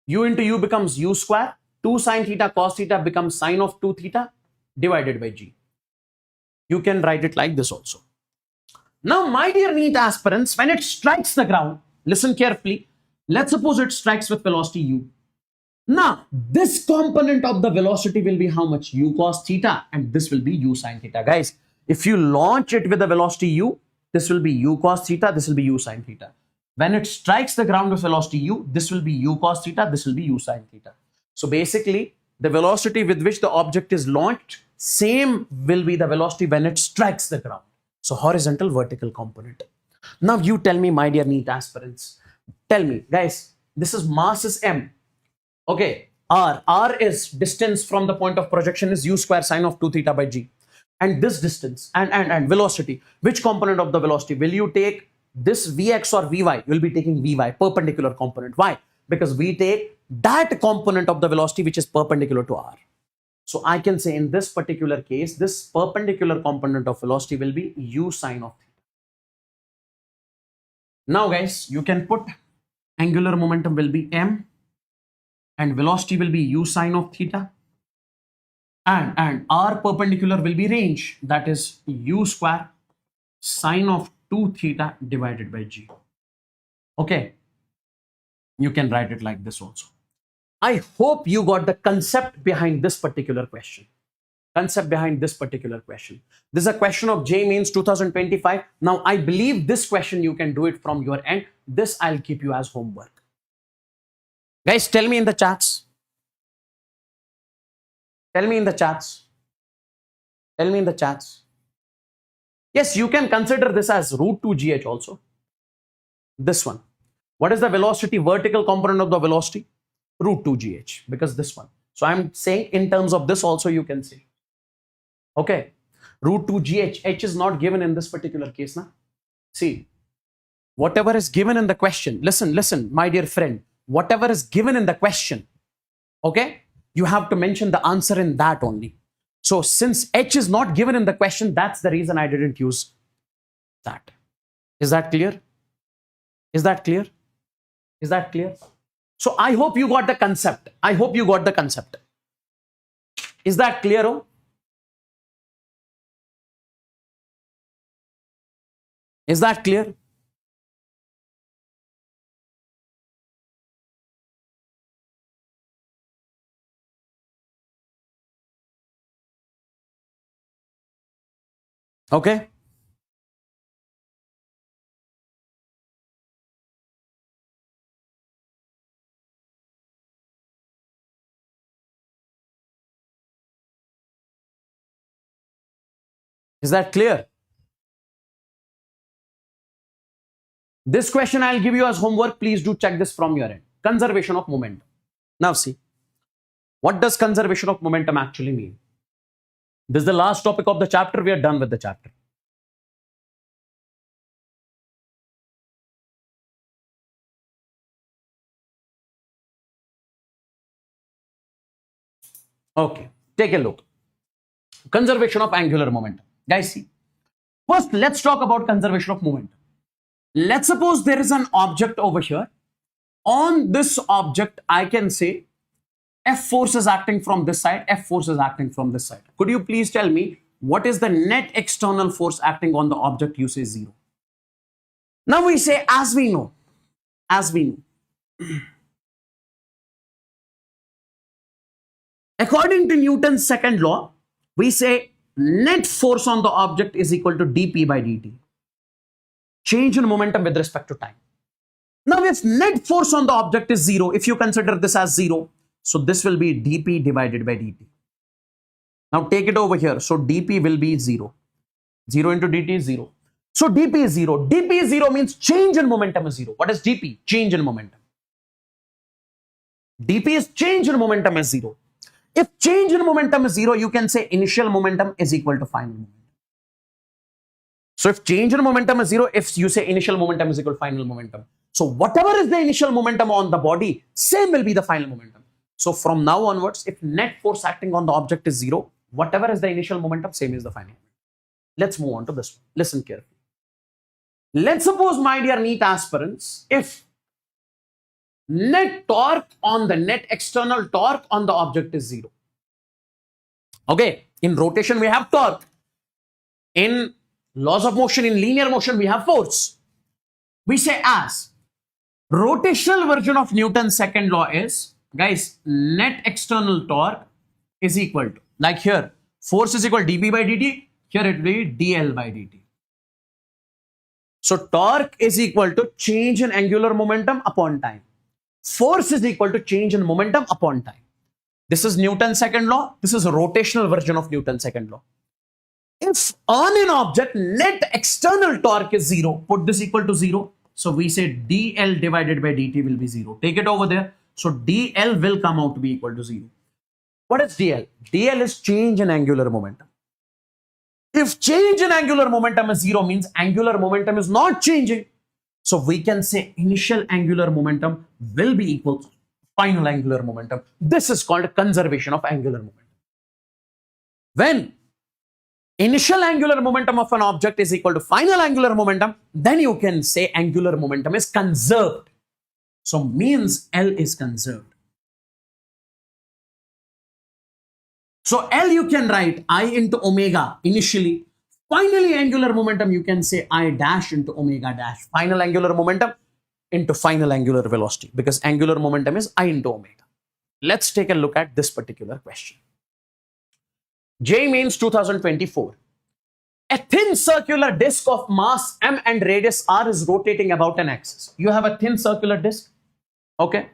U into u becomes u square. 2 sine theta cos theta becomes sine of 2 theta divided by g. You can write it like this also. Now, my dear NEET aspirants, when it strikes the ground, listen carefully. Let's suppose it strikes with velocity u. Now, this component of the velocity will be how much? U cos theta, and this will be u sine theta. Guys, if you launch it with the velocity u, this will be u cos theta, this will be u sine theta. When it strikes the ground with velocity u, this will be u cos theta, this will be u sine theta. So basically, the velocity with which the object is launched, same will be the velocity when it strikes the ground. So horizontal, vertical component. Now you tell me, my dear NEET aspirants, tell me, guys, this is mass is m. Okay, r is distance from the point of projection is u square sine of 2 theta by g. And this distance and velocity, which component of the velocity will you take? This vx or vy? You will be taking vy, perpendicular component. Why? Because we take that component of the velocity which is perpendicular to r. So I can say in this particular case, this perpendicular component of velocity will be u sine of theta. Now guys, you can put angular momentum will be m and velocity will be u sine of theta, and r perpendicular will be range, that is u square sine of 2 theta divided by g. Okay, you can write it like this also. I hope you got the concept behind this particular question. This is a question of J Mains 2025. Now, I believe this question you can do it from your end. This I'll keep you as homework. Guys, tell me in the chats. Yes, you can consider this as root 2gh also. This one. What is the velocity, vertical component of the velocity? Root 2gh, because this one. So I'm saying in terms of this also you can say. Okay, root 2gh, h is not given in this particular case. Na? See, whatever is given in the question, listen, my dear friend, whatever is given in the question, okay, you have to mention the answer in that only. So since h is not given in the question, that's the reason I didn't use that. Is that clear? So I hope you got the concept. Is that clear? Oh? Is that clear? Okay. Is that clear? This question I'll give you as homework. Please do check this from your end. Conservation of momentum. Now see, what does conservation of momentum actually mean? This is the last topic of the chapter. We are done with the chapter. Okay, take a look. Conservation of angular momentum. Guys, see. First, let's talk about conservation of momentum. Let's suppose there is an object over here. On this object, I can say F force is acting from this side, F force is acting from this side. Could you please tell me what is the net external force acting on the object? You say 0. Now we say as we know. According to Newton's second law, we say net force on the object is equal to dp by dt. Change in momentum with respect to time. Now, if net force on the object is 0, if you consider this as 0, so this will be dp divided by dt. Now, take it over here. So, dp will be 0. 0 into dt is 0. So, dp is 0. dp is 0 means change in momentum is 0. What is dp? Change in momentum. dp is change in momentum is 0. If change in momentum is 0, you can say initial momentum is equal to final momentum. So if change in momentum is 0, if you say initial momentum is equal to final momentum. So whatever is the initial momentum on the body, same will be the final momentum. So from now onwards, if net force acting on the object is 0, whatever is the initial momentum, same is the final momentum. Let's move on to this one. Listen carefully. Let's suppose, my dear NEET aspirants, if net torque on the net external torque on the object is 0. Okay, in rotation we have torque. In laws of motion, in linear motion, we have force. We say as rotational version of Newton's second law is, guys, net external torque is equal to, like here, force is equal to dB by dt, here it will be dl by dt. So torque is equal to change in angular momentum upon time. Force is equal to change in momentum upon time. This is Newton's second law. This is a rotational version of Newton's second law. If on an object net external torque is 0, put this equal to 0. So we say dl divided by dt will be 0. Take it over there. So dl will come out to be equal to 0. What is dl? dl is change in angular momentum. If change in angular momentum is 0, means angular momentum is not changing. So we can say initial angular momentum will be equal to final angular momentum. This is called conservation of angular momentum. When initial angular momentum of an object is equal to final angular momentum, then you can say angular momentum is conserved. So means L is conserved. So L you can write I into omega initially. Finally, angular momentum you can say I dash into omega dash. Final angular momentum into final angular velocity, because angular momentum is I into omega. Let's take a look at this particular question. J means 2024. A thin circular disc of mass m and radius r is rotating about an axis. You have a thin circular disc. Okay.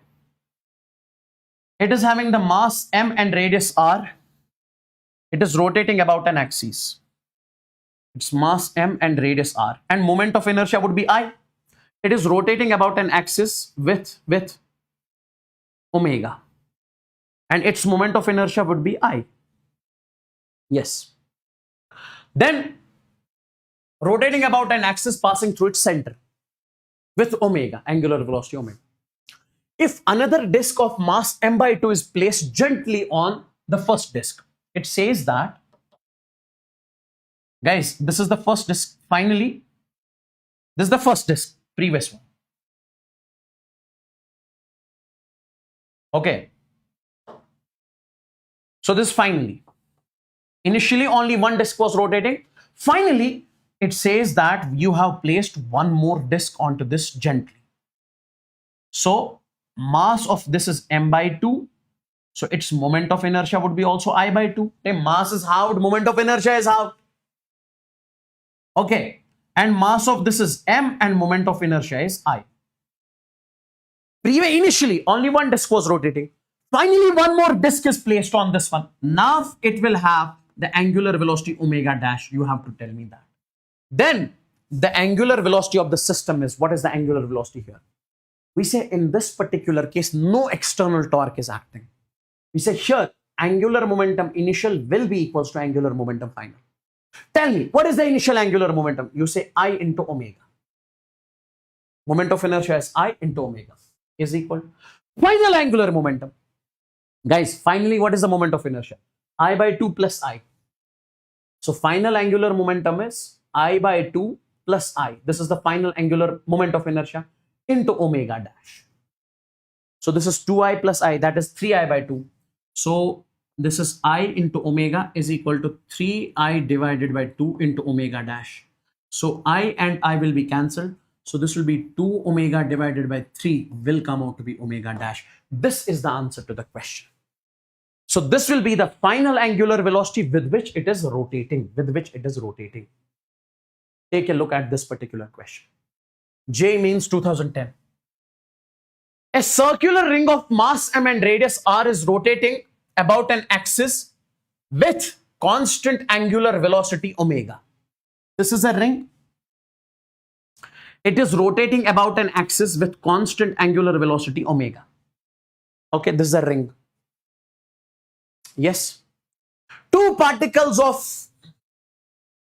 It is having the mass m and radius r. It is rotating about an axis. Its mass m and radius r. And moment of inertia would be I. It is rotating about an axis with omega. And its moment of inertia would be I. Yes. Then rotating about an axis passing through its center with omega, angular velocity omega. If another disk of mass m by 2 is placed gently on the first disk, it says that, guys, this is the first disk. Finally, this is the first disk, previous one. Okay. So this finally. Initially, only one disk was rotating. Finally, it says that you have placed one more disk onto this gently. So mass of this is m by 2. So its moment of inertia would be also I by 2. Okay, mass is halved, moment of inertia is halved. Okay, and mass of this is m and moment of inertia is I. Initially, only one disk was rotating. Finally, one more disk is placed on this one. Now it will have the angular velocity omega dash. You have to tell me that. Then the angular velocity of the system is, what is the angular velocity here? We say in this particular case, no external torque is acting. We say here, angular momentum initial will be equals to angular momentum final. Tell me, what is the initial angular momentum? You say I into omega. Moment of inertia is I into omega is equal to final angular momentum. Guys, finally, what is the moment of inertia? I by 2 plus I. So final angular momentum is I by 2 plus I. This is the final angular moment of inertia into omega dash. So this is 2I plus I, that is 3I by 2. So this is I into omega is equal to 3I divided by 2 into omega dash. So I and I will be cancelled. So this will be 2 omega divided by 3 will come out to be omega dash. This is the answer to the question. So this will be the final angular velocity with which it is rotating, Take a look at this particular question. J means 2010. A circular ring of mass m and radius r is rotating about an axis with constant angular velocity omega. This is a ring. It is rotating about an axis with constant angular velocity omega. Okay, this is a ring. Yes. Two particles of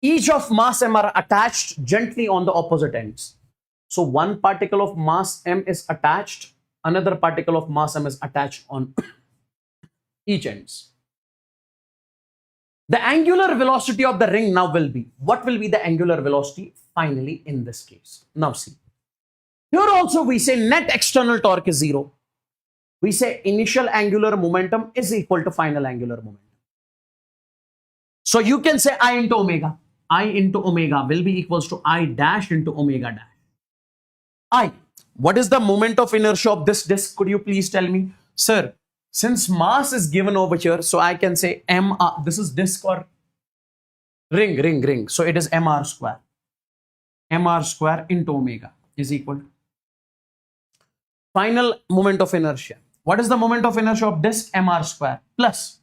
Each of mass m are attached gently on the opposite ends. So one particle of mass m is attached, another particle of mass m is attached on each ends. The angular velocity of the ring now will be, what will be the angular velocity finally in this case? Now see, here also we say net external torque is 0. We say initial angular momentum is equal to final angular momentum. So you can say I into omega. I into omega will be equals to I dash into omega dash. I. What is the moment of inertia of this disk? Could you please tell me? Sir, since mass is given over here, so I can say mr. This is disk or ring. So it is mr square. Mr square into omega is equal to final moment of inertia. What is the moment of inertia of disk? Mr square plus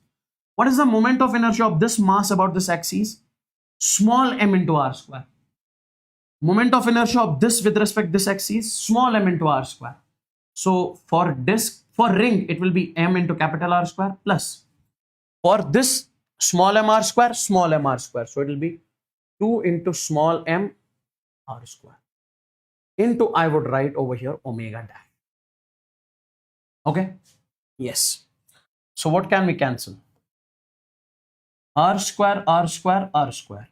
what is the moment of inertia of this mass about this axis? Small m into r square. Moment of inertia of this with respect to this axis, small m into r square. So for disk, for ring, it will be m into capital R square plus for this small m r square, small m r square. So it will be 2 into small m r square into, I would write over here, omega dash. Okay? Yes. So what can we cancel? R square, R square, R square.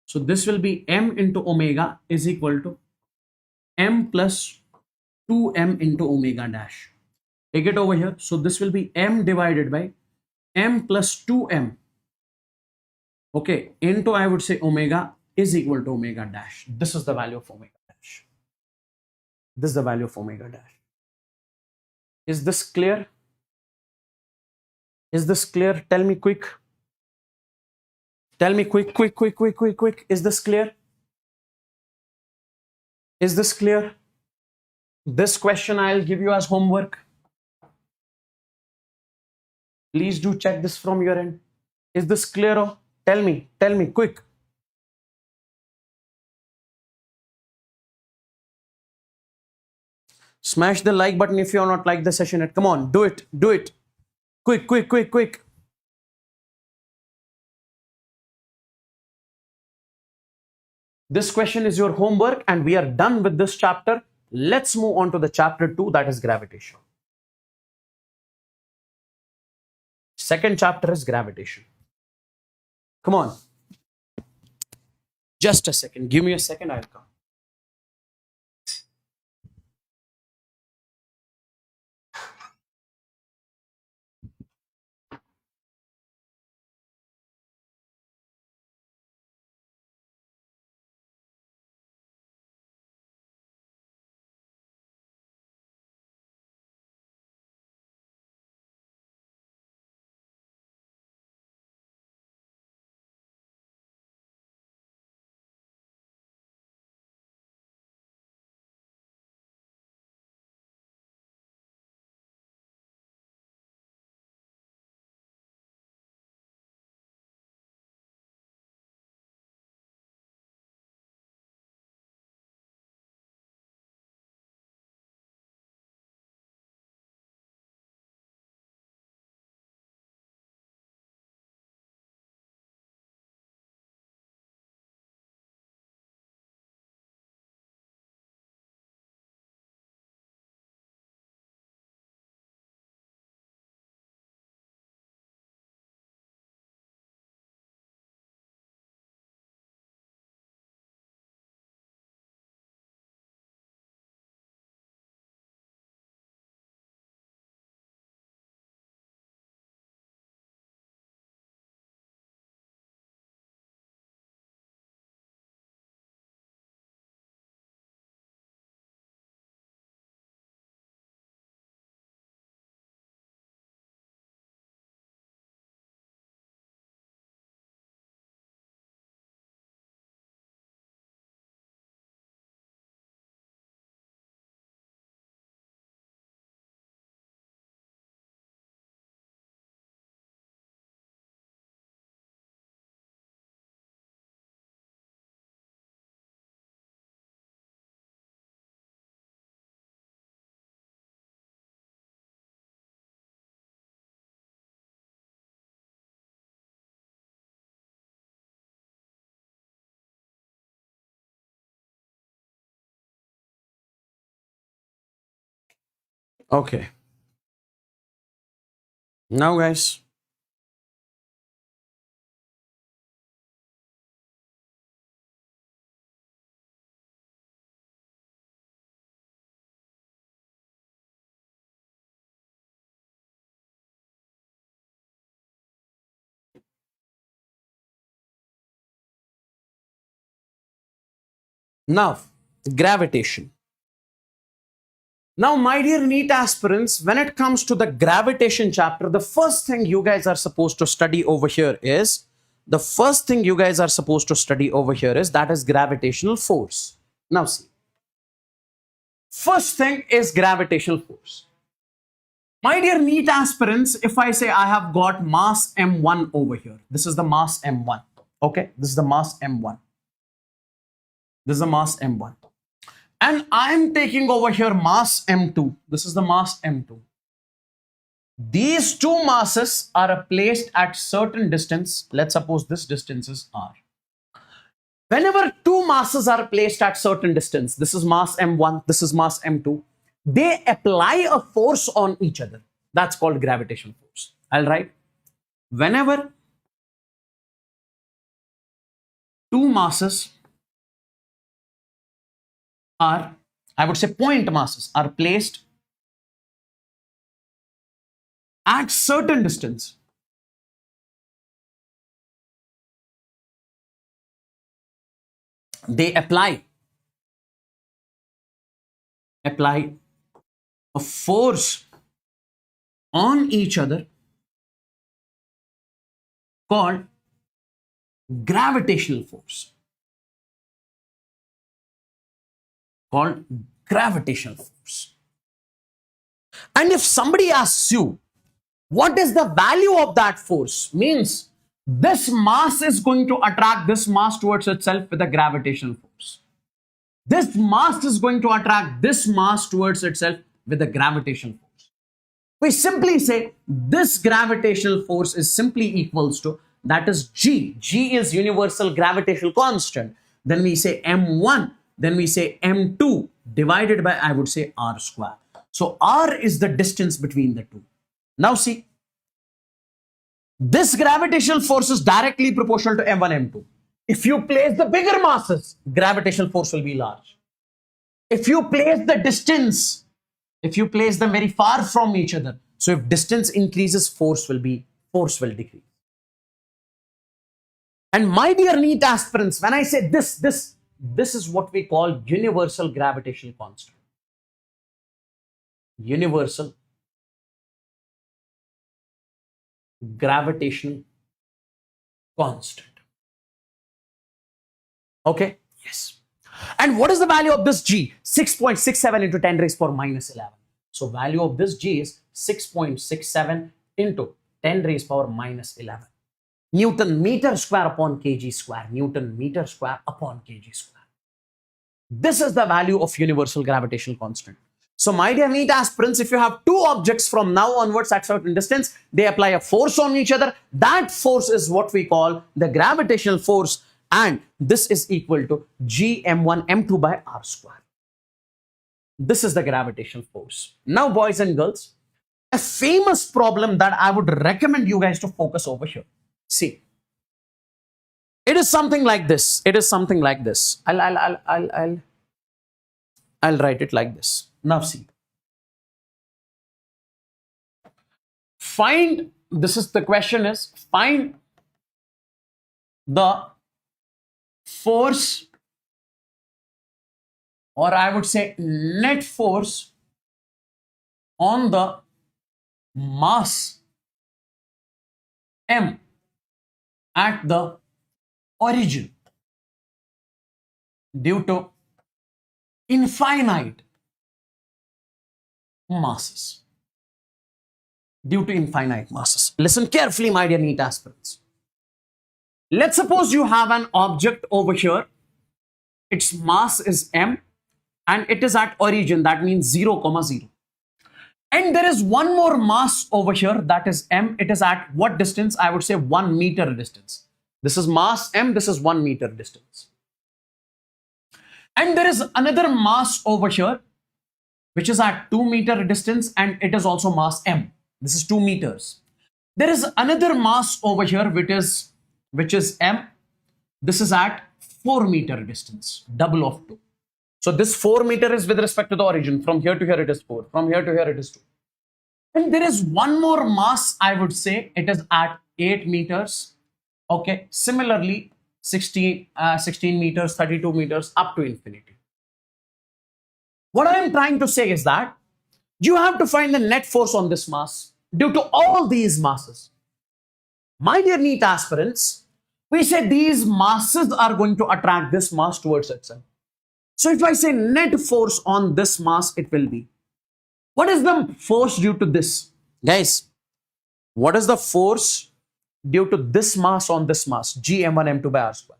So this will be m into omega is equal to m plus 2m into omega dash. Take it over here. So this will be m divided by m plus 2m. Okay, into, I would say, omega is equal to omega dash. This is the value of omega dash. This is the value of omega dash. Is this clear? Is this clear? Tell me quick. Tell me quick. Is this clear? Is this clear? This question I'll give you as homework. Please do check this from your end. Is this clear? Tell me quick. Smash the like button if you're not like the session. Come on, do it. Quick. This question is your homework and we are done with this chapter. Let's move on to the chapter 2, that is gravitation. Second chapter is gravitation. Come on. Just a second. Give me a second. I'll come. Okay. Now, guys, now gravitation. Now, my dear NEET aspirants, when it comes to the gravitation chapter, the first thing you guys are supposed to study over here is that is gravitational force. Now, see, first thing is gravitational force. My dear NEET aspirants, if I say I have got mass M1 over here, this is the mass M1. Okay, this is the mass M1. This is the mass M1. And I am taking over here mass M2. This is the mass M2. These two masses are placed at certain distance. Let's suppose this distance is R. Whenever two masses are placed at certain distance, this is mass M1, this is mass M2, they apply a force on each other. That's called gravitational force. I'll write, whenever two masses are, I would say point masses, are placed at certain distance, they apply a force on each other called gravitational force. And if somebody asks you, what is the value of that force? Means this mass is going to attract this mass towards itself with a gravitational force. This mass is going to attract this mass towards itself with a gravitational force. We simply say this gravitational force is simply equals to, that is G. G is universal gravitational constant. Then we say M1. Then we say M2 divided by, I would say, R square. So R is the distance between the two. Now see, this gravitational force is directly proportional to M1, M2. If you place the bigger masses, gravitational force will be large. If you place the distance, if you place them very far from each other, so if distance increases, force will decrease. And my dear NEET aspirants, when I say this is what we call universal gravitational constant. Universal gravitational constant. Okay? Yes. And what is the value of this G? 6.67 into 10 raised power minus 11. So value of this G is 6.67 into 10 raised power minus 11. Newton meter square upon kg square. Newton meter square upon kg square. This is the value of universal gravitational constant. So my dear NEET aspirants, if you have two objects from now onwards at certain distance, they apply a force on each other. That force is what we call the gravitational force, and this is equal to G M1 M2 by R square. This is the gravitational force. Now, boys and girls, a famous problem that I would recommend you guys to focus over here. See, it is something like this. It is something like this. I'll write it like this. Now see, the question is, find the force, or I would say net force, on the mass M at the origin due to infinite masses. Listen carefully, my dear NEET aspirants. Let's suppose you have an object over here. Its mass is M and it is at origin. That means 0, 0. And there is one more mass over here, that is M. It is at what distance? I would say 1 meter distance. This is mass M. This is 1 meter distance. And there is another mass over here. which is at 2 meter distance, and it is also mass m. This is 2 meters. There is another mass over here which is m. This is at 4 meter distance, double of 2. So this 4 meter is with respect to the origin. From here to here it is 4. From here to here it is 2. And there is one more mass, I would say. It is at 8 meters. Okay. Similarly, 16 meters, 32 meters, up to infinity. What I am trying to say is that you have to find the net force on this mass due to all these masses. My dear NEET aspirants, we say these masses are going to attract this mass towards itself. So if I say net force on this mass, it will be, what is the force due to this? Guys, what is the force due to this mass on this mass? G m1 m2 by r square.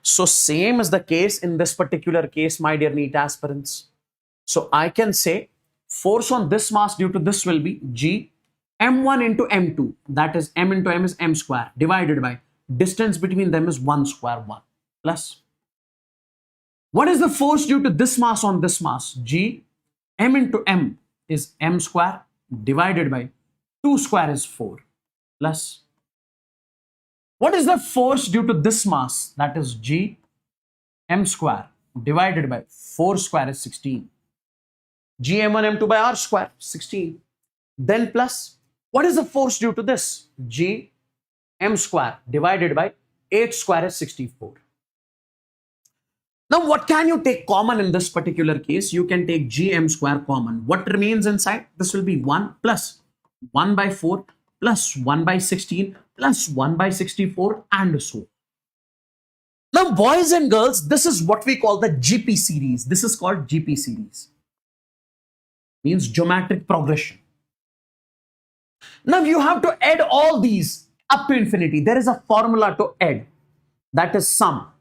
So same is the case in this particular case, my dear NEET aspirants. So I can say force on this mass due to this will be G m1 into m2. That is m into m is m square divided by distance between them is 1 square 1 plus. What is the force due to this mass on this mass? G m into m is m square divided by 2 square is 4 plus. What is the force due to this mass? That is G m square divided by 4 square is 16. G m1 m2 by r square 16. Then plus, what is the force due to this? G m square divided by 8 square is 64. Now, what can you take common in this particular case? You can take G m square common. What remains inside? This will be 1 plus 1 by 4 plus 1 by 16 plus 1 by 64 and so on. Now, boys and girls, this is what we call the GP series. This is called GP series. Means geometric progression. Now, you have to add all these up to infinity. There is a formula to add. That is sum.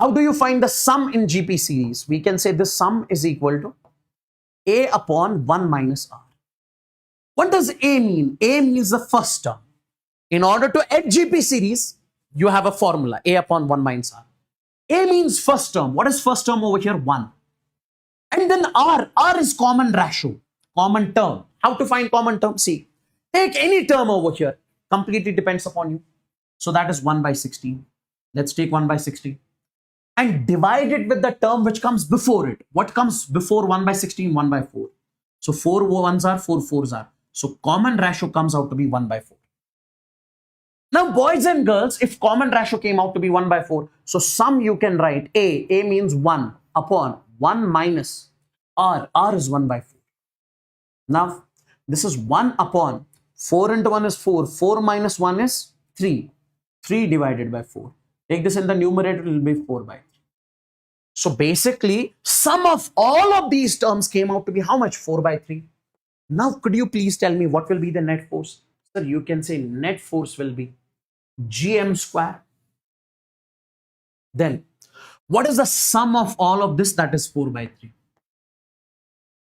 How do you find the sum in GP series? We can say this sum is equal to A upon 1 minus R. What does A mean? A means the first term. In order to add GP series, you have a formula, A upon 1 minus R. A means first term. What is first term over here? 1. And then R. R is common ratio, common term. How to find common term? See, take any term over here. Completely depends upon you. So that is 1 by 16. Let's take 1 by 16. And divide it with the term which comes before it. What comes before 1 by 16? 1 by 4. So 4 ones are, 4 fours are. So common ratio comes out to be 1 by 4. Now, boys and girls, if common ratio came out to be 1 by 4, so sum you can write A. A means 1 upon 1 minus R. R is 1 by 4. Now, this is 1 upon 4 into 1 is 4. 4 minus 1 is 3. 3 divided by 4. Take this in the numerator, it will be 4 by 3. So basically, sum of all of these terms came out to be how much? 4 by 3. Now, could you please tell me what will be the net force? Sir, you can say net force will be Gm square. Then, what is the sum of all of this? That is 4 by 3.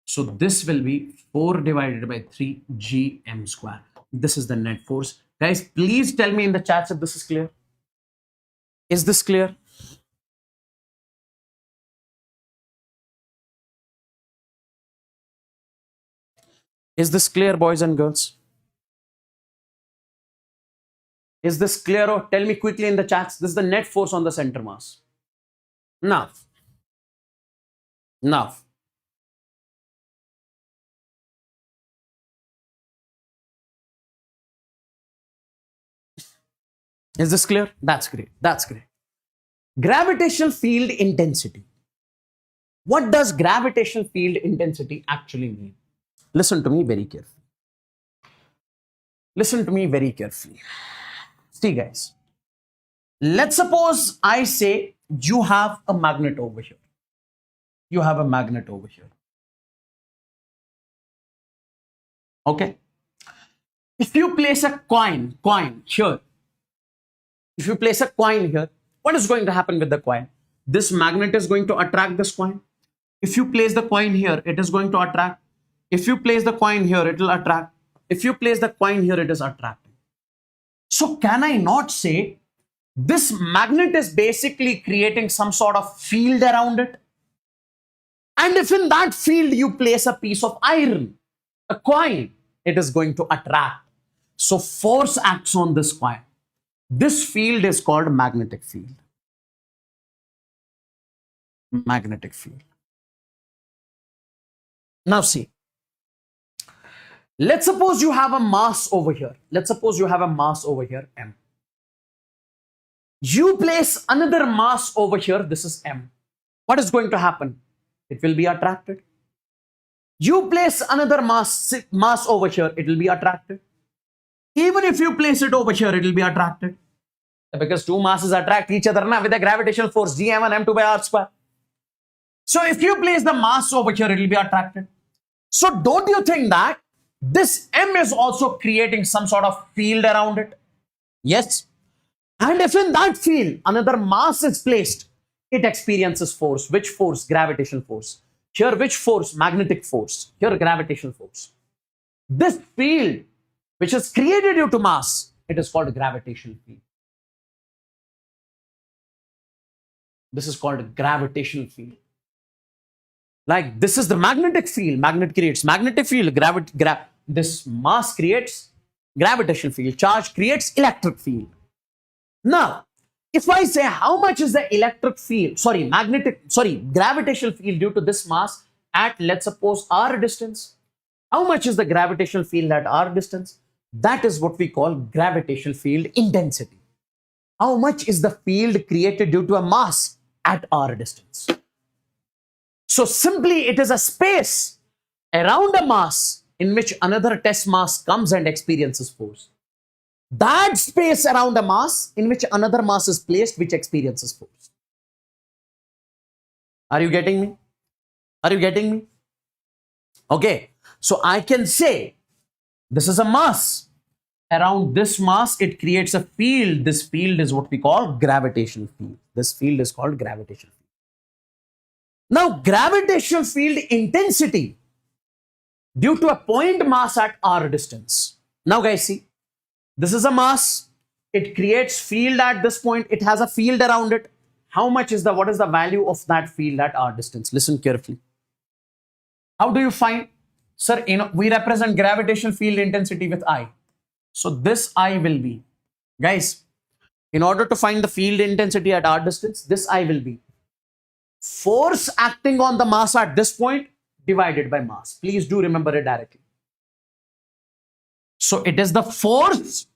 So this will be 4 divided by 3 Gm square. This is the net force. Guys, please tell me in the chats if this is clear. Is this clear? Is this clear, boys and girls? Is this clear? Or tell me quickly in the chats. This is the net force on the center mass. Now. Is this clear? That's great. That's great. Gravitational field intensity. What does gravitational field intensity actually mean? Listen to me very carefully. Listen to me very carefully. See, guys. Let's suppose I say you have a magnet over here. You have a magnet over here. Okay. If you place a coin here. If you place a coin here, what is going to happen with the coin? This magnet is going to attract this coin. If you place the coin here, it is going to attract. If you place the coin here, it will attract. If you place the coin here, it is attracting. So can I not say this magnet is basically creating some sort of field around it? And if in that field you place a piece of iron, a coin, it is going to attract. So force acts on this coin. This field is called magnetic field. Magnetic field. Now see, let's suppose you have a mass over here. Let's suppose you have a mass over here, M. You place another mass over here, this is M. What is going to happen? It will be attracted. You place another mass over here, it will be attracted. Even if you place it over here, it will be attracted. Because two masses attract each other with a gravitational force Gm1 m2 by r square. So if you place the mass over here, it will be attracted. So don't you think that this M is also creating some sort of field around it? Yes. And if in that field another mass is placed, it experiences force. Which force? Gravitational force. Here which force? Magnetic force. Here gravitational force. This field which is created due to mass, it is called gravitational field. This is called gravitational field. Like this is the magnetic field. Magnet creates magnetic field. This mass creates gravitational field. Charge creates electric field. Now, if I say how much is the electric field, gravitational field due to this mass at, let's suppose, r distance, how much is the gravitational field at r distance? That is what we call gravitational field intensity. How much is the field created due to a mass at r distance? So simply it is a space around a mass in which another test mass comes and experiences force. That space around a mass in which another mass is placed which experiences force. Are you getting me? Are you getting me? Okay, so I can say this is a mass. Around this mass, it creates a field. This field is what we call gravitational field. This field is called gravitational field. Now, gravitational field intensity due to a point mass at r distance. Now, guys, see, this is a mass. It creates field at this point. It has a field around it. How much is what is the value of that field at r distance? Listen carefully. How do you find? Sir, we represent gravitational field intensity with I. So this I will be, guys, in order to find the field intensity at r distance, this I will be force acting on the mass at this point divided by mass. Please do remember it directly. So it is the force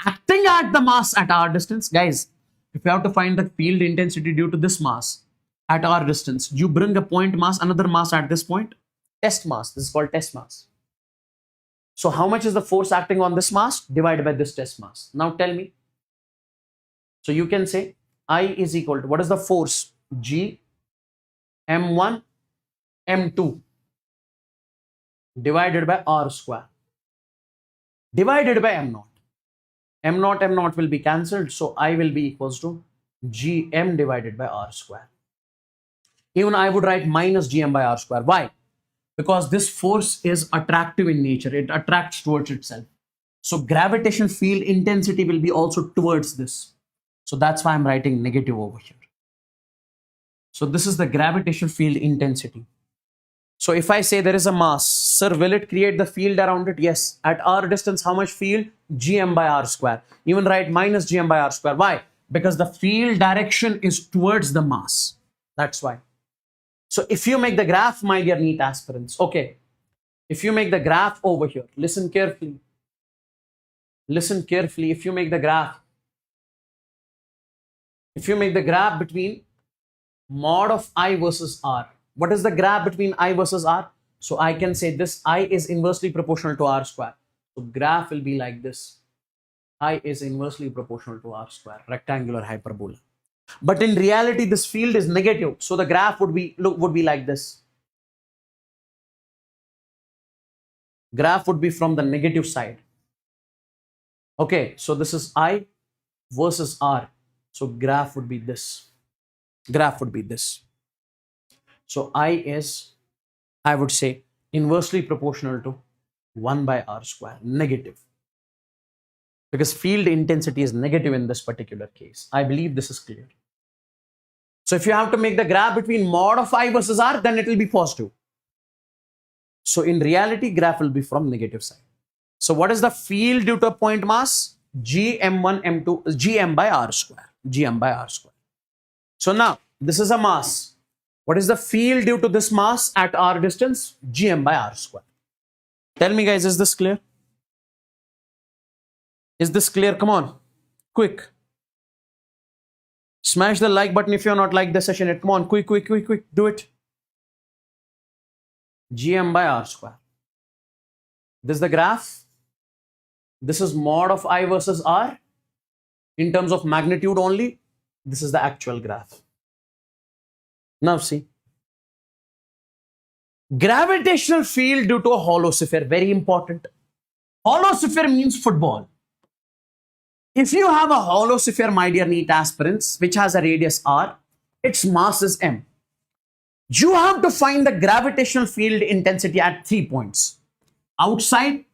acting at the mass at r distance. Guys, if you have to find the field intensity due to this mass at r distance, you bring a point mass, another mass at this point, test mass. This is called test mass. So how much is the force acting on this mass divided by this test mass? Now tell me. So you can say I is equal to, what is the force? G m1 m2 divided by r square divided by m0. M0 will be cancelled. So I will be equals to gm divided by r square. Even I would write minus gm by r square. Why? Because this force is attractive in nature. It attracts towards itself. So gravitational field intensity will be also towards this. So that's why I'm writing negative over here. So this is the gravitational field intensity. So if I say there is a mass, sir, will it create the field around it? Yes. At r distance, how much field? Gm by r square. Even write minus gm by r square. Why? Because the field direction is towards the mass. That's why. So if you make the graph, my dear NEET aspirants, okay, if you make the graph over here, listen carefully. Listen carefully. If you make the graph between mod of I versus R, what is the graph between I versus R? So I can say this I is inversely proportional to R square. So graph will be like this. I is inversely proportional to R square, rectangular hyperbola. But in reality, this field is negative. So the graph would be like this. Graph would be from the negative side. Okay, so this is I versus R. So graph would be this. Graph would be this. So I is, I would say, inversely proportional to 1 by R square, negative. Because field intensity is negative in this particular case. I believe this is clear. So if you have to make the graph between mod of I versus R, then it will be positive. So in reality, graph will be from negative side. So what is the field due to a point mass? Gm1, m2, gm by r square. Gm by r square. So now, this is a mass. What is the field due to this mass at r distance? Gm by r square. Tell me guys, is this clear? Is this clear? Come on, quick. Smash the like button if you're not like the session. Come on, quick, do it. Gm by r square. This is the graph. This is mod of I versus R. In terms of magnitude only, this is the actual graph. Now see. Gravitational field due to a hollow sphere, very important. Hollow sphere means football. If you have a hollow sphere, my dear NEET aspirants, which has a radius r, its mass is m. You have to find the gravitational field intensity at 3 points. Outside,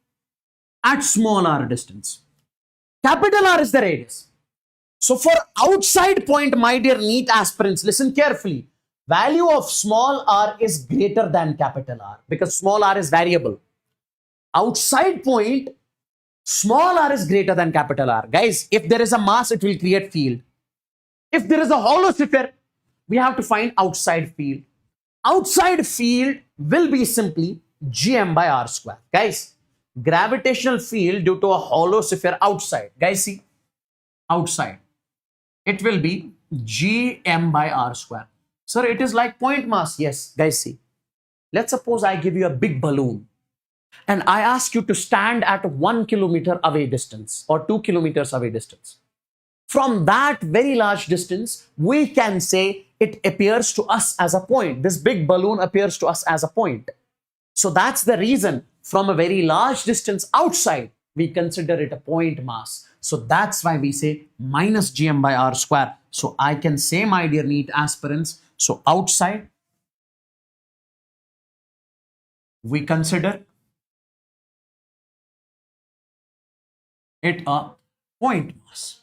at small r distance. Capital R is the radius. So for outside point, my dear NEET aspirants, listen carefully. Value of small r is greater than capital R because small r is variable. Outside point, small r is greater than capital R. Guys, if there is a mass, it will create field. If there is a hollow sphere, we have to find outside field. Outside field will be simply Gm by r square. Guys, gravitational field due to a hollow sphere outside. Guys, see, outside. It will be Gm by r square. Sir, it is like point mass. Yes, guys, see. Let's suppose I give you a big balloon and I ask you to stand at 1 kilometer away distance or 2 kilometers away distance. From that very large distance, we can say it appears to us as a point. This big balloon appears to us as a point. So that's the reason from a very large distance outside, we consider it a point mass. So that's why we say minus Gm by r square. So I can say, my dear NEET aspirants, so outside, we consider it a point mass.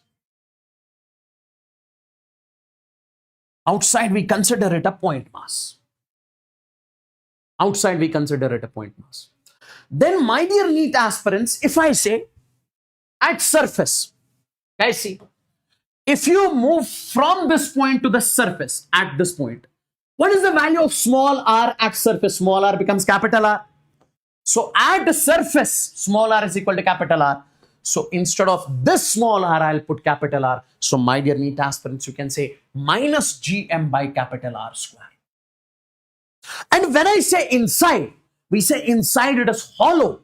Outside, we consider it a point mass. Outside, we consider it a point mass. Then, my dear NEET aspirants, if I say at surface, guys, see, if you move from this point to the surface at this point, what is the value of small r at surface? Small r becomes capital R. So at the surface, small r is equal to capital R. So instead of this small r, I'll put capital R. So my dear NEET aspirants, you can say minus Gm by capital R square. And when I say inside, we say inside it is hollow.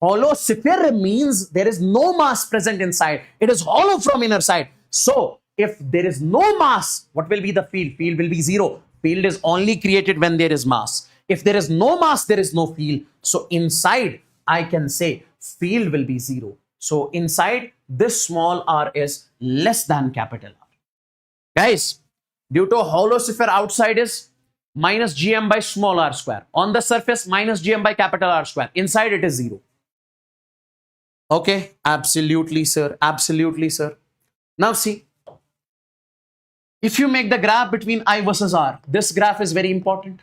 Hollow sphere means there is no mass present inside. It is hollow from inner side. So if there is no mass, what will be the field? Field will be zero. Field is only created when there is mass. If there is no mass, there is no field. So inside, I can say field will be zero. So inside, this small r is less than capital R. Guys, due to a hollow sphere, outside is minus Gm by small r square. On the surface, minus Gm by capital R square. Inside, it is zero. Okay, absolutely, sir. Absolutely, sir. Now see, if you make the graph between I versus R, this graph is very important.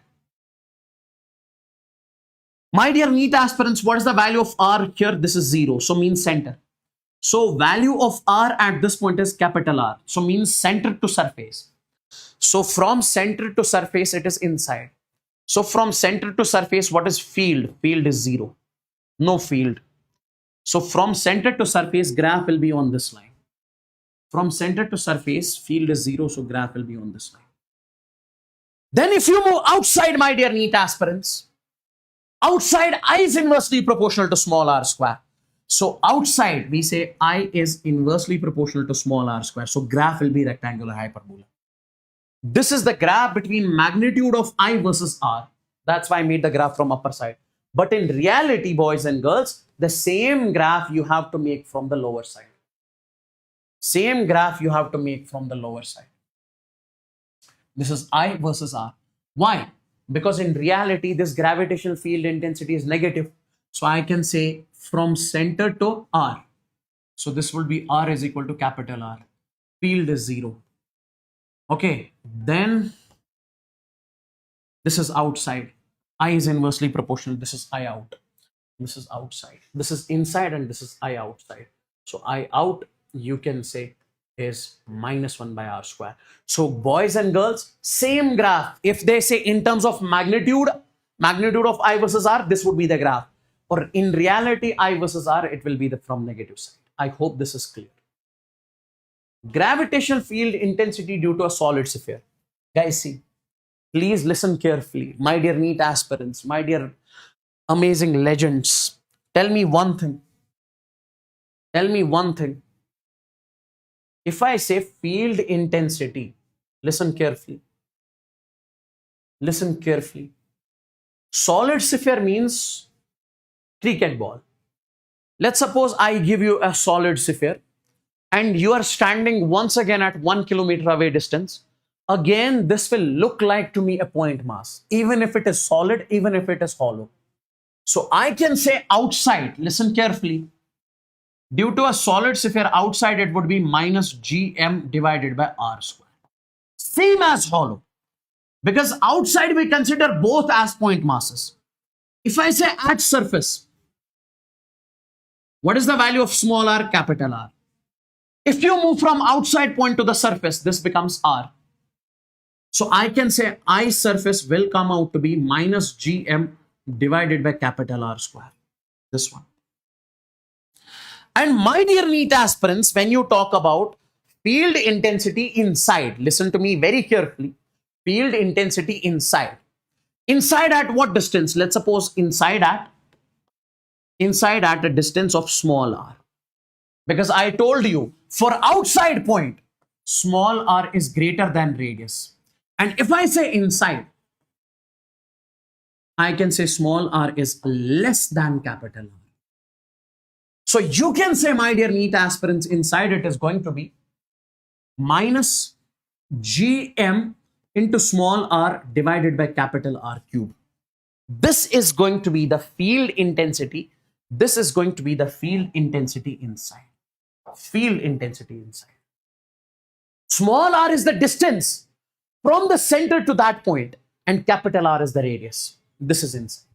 My dear NEET aspirants, what is the value of R here? This is 0, so means center. So value of R at this point is capital R, so means center to surface. So from center to surface, it is inside. So from center to surface, what is field? Field is 0, no field. So from center to surface, graph will be on this line. From center to surface, field is 0, so graph will be on this line. Then if you move outside, my dear NEET aspirants, outside I is inversely proportional to small r square. So outside, we say I is inversely proportional to small r square. So graph will be rectangular hyperbola. This is the graph between magnitude of I versus R. That's why I made the graph from upper side. But in reality, boys and girls, the same graph you have to make from the lower side. Same graph you have to make from the lower side. This is I versus R. Why? Because in reality, this gravitational field intensity is negative. So I can say from center to R. So this will be R is equal to capital R. Field is 0. Okay, then this is outside. I is inversely proportional. This is I out. This is outside. This is inside and this is I outside. So I out, you can say, is -1 by r square. So boys and girls, same graph. If they say in terms of magnitude of I versus r, this would be the graph. Or in reality, I versus r, it will be the from negative side. I hope this is clear. Gravitational field intensity due to a solid sphere. Guys, see, please listen carefully. My dear NEET aspirants, my dear amazing legends, tell me one thing. Tell me one thing. If I say field intensity, listen carefully. Listen carefully. Solid sphere means cricket ball. Let's suppose I give you a solid sphere and you are standing once again at 1 kilometer away distance. Again, this will look like to me a point mass, even if it is solid, even if it is hollow. So I can say outside, listen carefully, due to a solid sphere outside, it would be minus gm divided by r square. Same as hollow. Because outside we consider both as point masses. If I say at surface, what is the value of small r, capital R? If you move from outside point to the surface, this becomes r. So I can say I surface will come out to be minus gm divided by capital R square. This one. And my dear NEET aspirants, when you talk about field intensity inside, listen to me very carefully. Field intensity inside. Inside at what distance? Let's suppose inside at a distance of small r. Because I told you, for outside point, small r is greater than radius. And if I say inside, I can say small r is less than capital R. So you can say, my dear NEET aspirants, inside it is going to be minus gm into small r divided by capital R cube. This is going to be the field intensity. This is going to be the field intensity inside. Field intensity inside. Small r is the distance from the center to that point, and capital R is the radius. This is inside.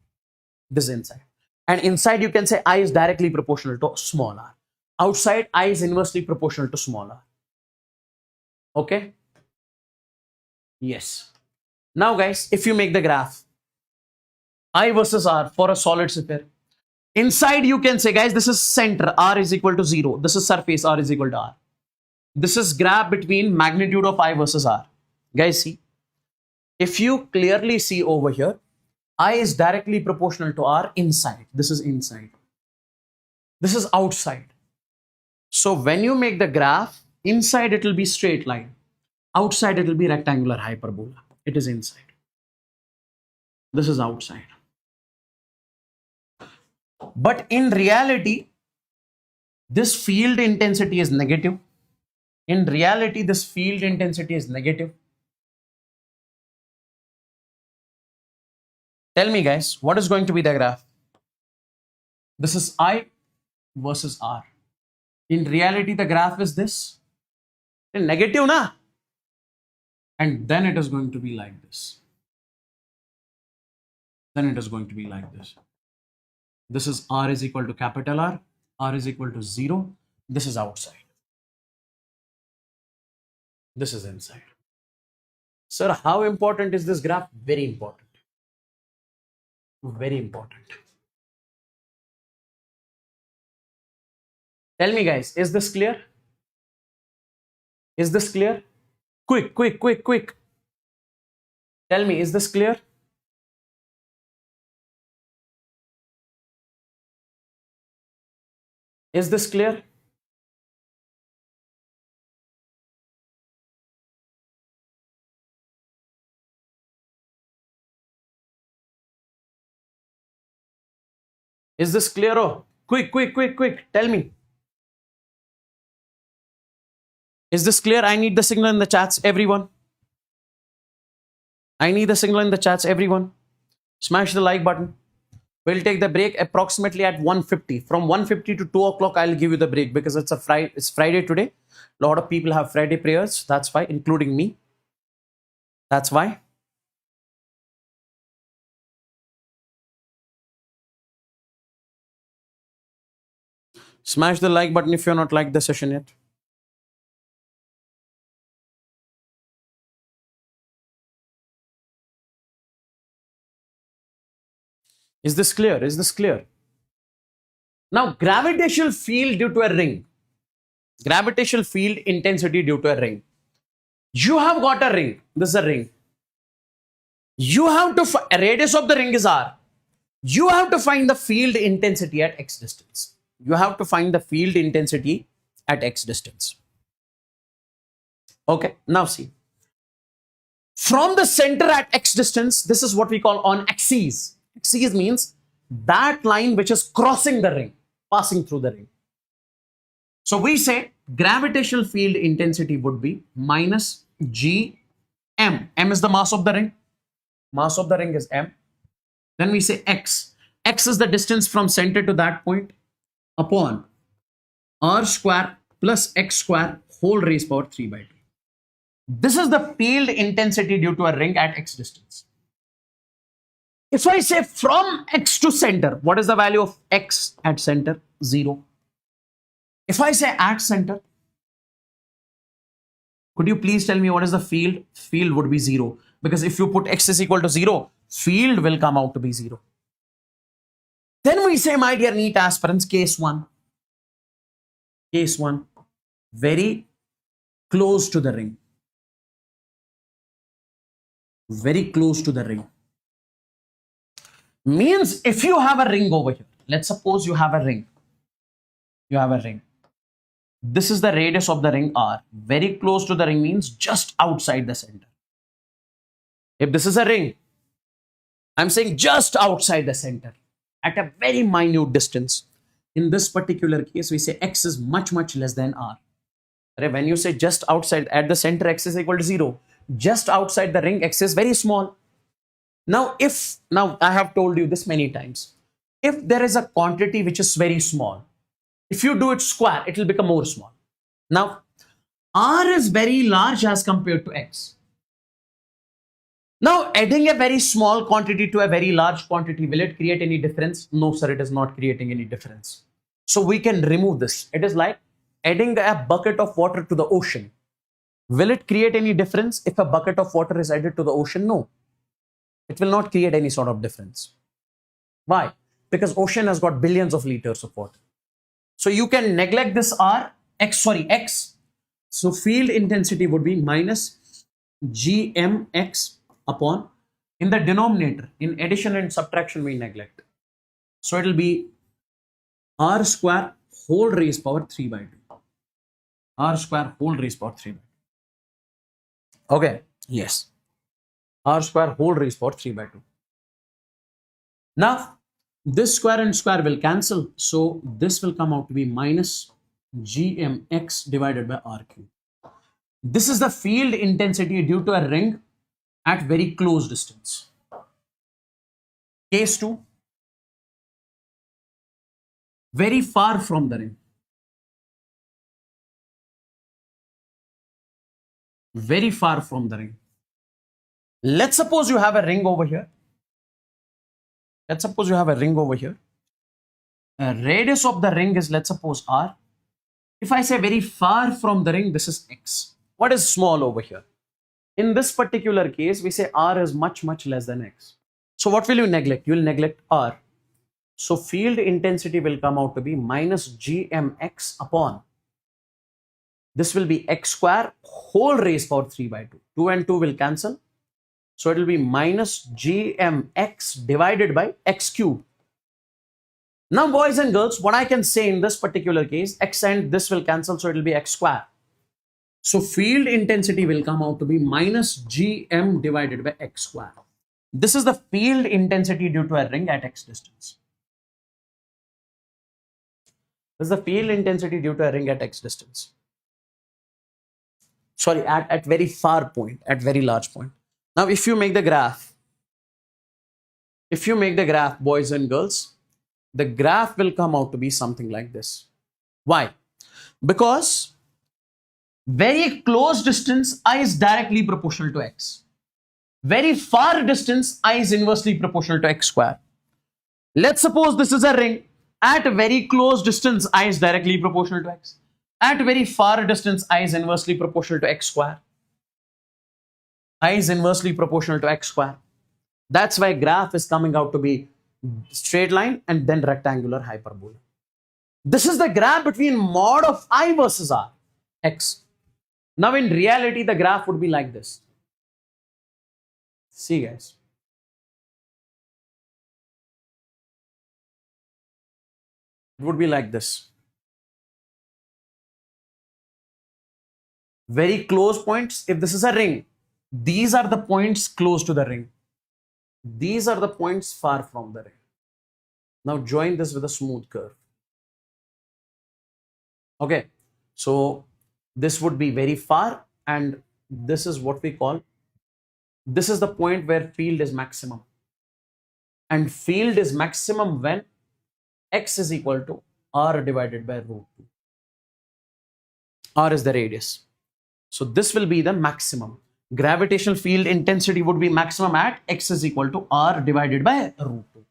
This is inside. And inside you can say I is directly proportional to small r. Outside, I is inversely proportional to small r. Okay? Yes. Now guys, if you make the graph, I versus r for a solid sphere, inside you can say, guys, this is center, r is equal to 0. This is surface, r is equal to r. This is graph between magnitude of I versus r. Guys, see, if you clearly see over here, I is directly proportional to r inside. This is inside. This is outside. So when you make the graph, inside it will be straight line. Outside it will be rectangular hyperbola. It is inside. This is outside. But in reality, this field intensity is negative. In reality, this field intensity is negative. Tell me guys, what is going to be the graph? This is I versus R. In reality, the graph is this. Negative, na? And then it is going to be like this. Then it is going to be like this. This is R is equal to capital R. R is equal to 0. This is outside. This is inside. Sir, how important is this graph? Very important. Very important. Tell me guys, is this clear? Is this clear? Quick, quick, quick, quick. Tell me, is this clear? Is this clear? Is this clear? Oh, quick, quick, quick, quick. Tell me. Is this clear? I need the signal in the chats, everyone. I need the signal in the chats, everyone. Smash the like button. We'll take the break approximately at 1:50. From 1:50 to 2 o'clock, I'll give you the break because it's Friday today. A lot of people have Friday prayers. That's why, including me. That's why. Smash the like button if you're not liked the session yet. Is this clear? Is this clear? Now, gravitational field due to a ring. Gravitational field intensity due to a ring. You have got a ring. This is a ring. You have to, radius of the ring is R. You have to find the field intensity at x distance. You have to find the field intensity at x distance. Okay, now see. From the center at x distance, this is what we call on axis. Axis means that line which is crossing the ring, passing through the ring. So we say gravitational field intensity would be minus G M. M is the mass of the ring. Mass of the ring is M. Then we say X. X is the distance from center to that point upon R square plus X square whole raised power 3 by 2. This is the field intensity due to a ring at X distance. If I say from X to center, what is the value of X at center? 0. If I say at center, could you please tell me what is the field? Field would be 0. Because if you put X is equal to 0, field will come out to be 0. Then we say, my dear NEET aspirants, case 1. Case 1, very close to the ring. Very close to the ring. Means if you have a ring over here, let's suppose you have a ring. You have a ring. This is the radius of the ring R. Very close to the ring means just outside the center. If this is a ring, I'm saying just outside the center at a very minute distance. In this particular case, we say X is much, much less than R. When you say just outside, at the center, X is equal to 0. Just outside the ring, X is very small. Now I have told you this many times. If there is a quantity which is very small, if you do it square, it will become more small. Now, R is very large as compared to X. Now, adding a very small quantity to a very large quantity, will it create any difference? No, sir, it is not creating any difference. So we can remove this. It is like adding a bucket of water to the ocean. Will it create any difference if a bucket of water is added to the ocean? No. It will not create any sort of difference. Why? Because ocean has got billions of liters of water. So you can neglect this X. So field intensity would be minus Gmx upon, in the denominator, in addition and subtraction we neglect. So it will be R square whole raised power 3 by 2. R square whole raised power 3 by 2. Okay, yes. R square whole raised power 3 by 2. Now, this square and square will cancel. So this will come out to be minus Gmx divided by R cube. This is the field intensity due to a ring at very close distance. Case 2, very far from the ring. Very far from the ring. Let's suppose you have a ring over here. Let's suppose you have a ring over here. Radius of the ring is, let's suppose, R. If I say very far from the ring, this is X. What is small over here? In this particular case, we say R is much, much less than X. So what will you neglect? You will neglect R. So field intensity will come out to be minus Gmx upon. This will be X square whole raised power 3 by 2. 2 and 2 will cancel. So it will be minus Gmx divided by X cube. Now, boys and girls, what I can say in this particular case, X and this will cancel, so it will be X square. So field intensity will come out to be minus Gm divided by X square. This is the field intensity due to a ring at X distance. This is the field intensity due to a ring at X distance. Sorry, at very far point, at very large point. Now, if you make the graph, boys and girls, the graph will come out to be something like this. Why? Because very close distance, I is directly proportional to X. very far distance, I is inversely proportional to x square. Let's suppose this is a ring. At a very close distance, I is directly proportional to x. At very far distance, I is inversely proportional to x square. I is inversely proportional to x square. That's why graph is coming out to be straight line and then rectangular hyperbola. This is the graph between mod of I versus r, x. Now in reality, the graph would be like this. See guys. It would be like this. Very close points. If this is a ring, these are the points close to the ring. These are the points far from the ring. Now join this with a smooth curve. Okay, so this would be very far, and this is what we call, this is the point where field is maximum. And field is maximum when x is equal to r divided by root 2. R is the radius. So this will be the maximum. Gravitational field intensity would be maximum at x is equal to r divided by root 2.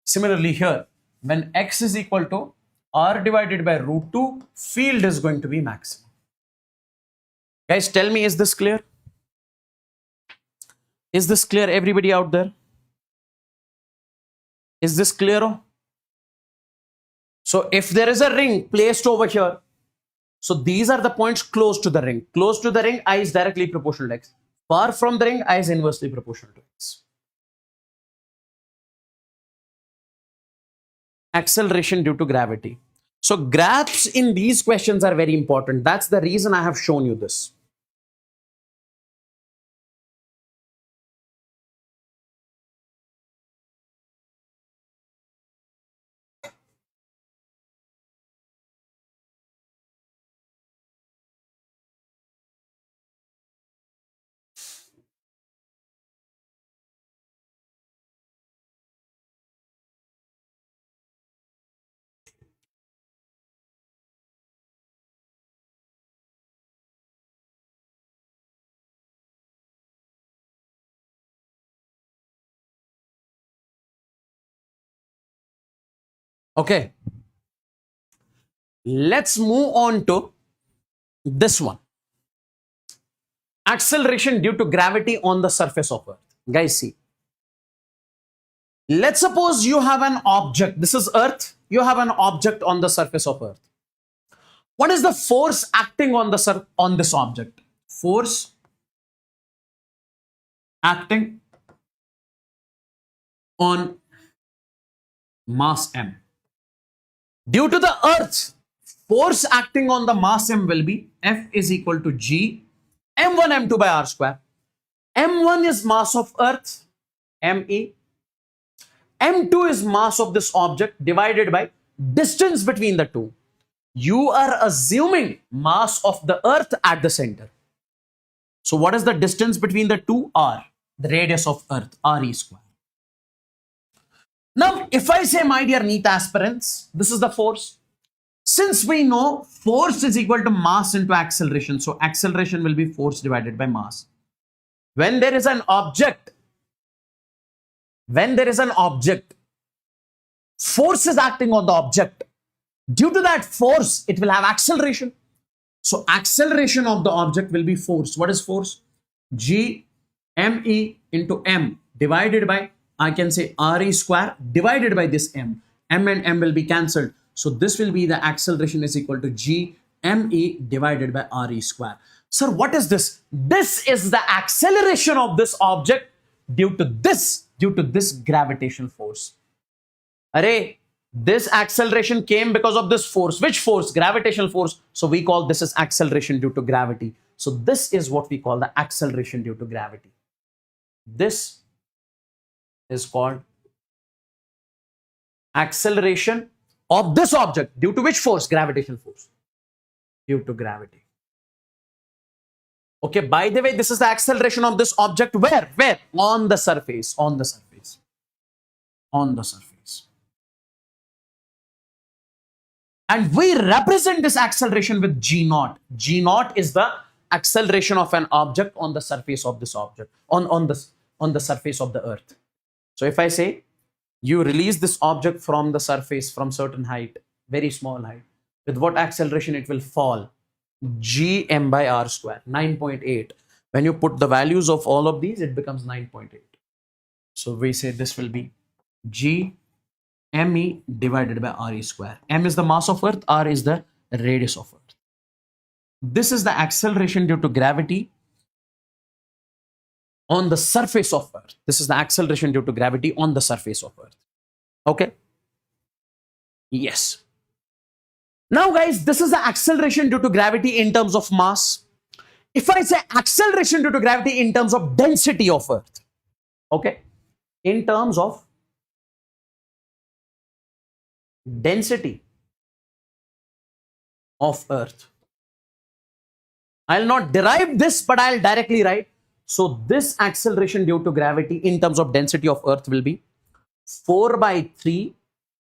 Similarly here, when x is equal to r divided by root 2, field is going to be maximum. Guys, tell me, is this clear? Is this clear, everybody out there? Is this clear? So if there is a ring placed over here, so these are the points close to the ring. Close to the ring, I is directly proportional to x. Far from the ring, I is inversely proportional to x. Acceleration due to gravity. So graphs in these questions are very important. That's the reason I have shown you this. Okay, let's move on to this one. Acceleration due to gravity on the surface of Earth. Guys, see. Let's suppose you have an object. This is Earth. You have an object on the surface of Earth. What is the force acting on this object? Force acting on mass m. Due to the Earth, force acting on the mass m will be F is equal to G m1 m2 by r square. m1 is mass of Earth, me. m2 is mass of this object divided by distance between the two. You are assuming mass of the Earth at the center. So what is the distance between the two? R, the radius of Earth, RE square. Now, if I say, my dear NEET aspirants, this is the force. Since we know force is equal to mass into acceleration, so acceleration will be force divided by mass. When there is an object, force is acting on the object. Due to that force, it will have acceleration. So acceleration of the object will be force. What is force? G me into m divided by, I can say, RE square divided by this m. M and m will be cancelled. So this will be the acceleration is equal to G me divided by RE square. Sir, what is this? This is the acceleration of this object due to this gravitational force. Array, this acceleration came because of this force. Which force? Gravitational force. So we call this as acceleration due to gravity. So this is what we call the acceleration due to gravity. This is called acceleration of this object due to which force? Gravitational force. Due to gravity. Okay, by the way, this is the acceleration of this object where? Where? On the surface. On the surface. On the surface. And we represent this acceleration with G0. G0 is the acceleration of an object on the surface of this object. On this on the surface of the earth. So if I say you release this object from the surface from certain height, very small height, with what acceleration it will fall? Gm by r square, 9.8. When you put the values of all of these, it becomes 9.8. So we say this will be G me divided by re square. M is the mass of earth, r is the radius of earth. This is the acceleration due to gravity on the surface of earth. This is the acceleration due to gravity on the surface of earth. Okay? Yes. Now guys, this is the acceleration due to gravity in terms of mass. If I say acceleration due to gravity in terms of density of earth, okay, in terms of density of earth, I'll not derive this, but I'll directly write. So this acceleration due to gravity in terms of density of earth will be 4 by 3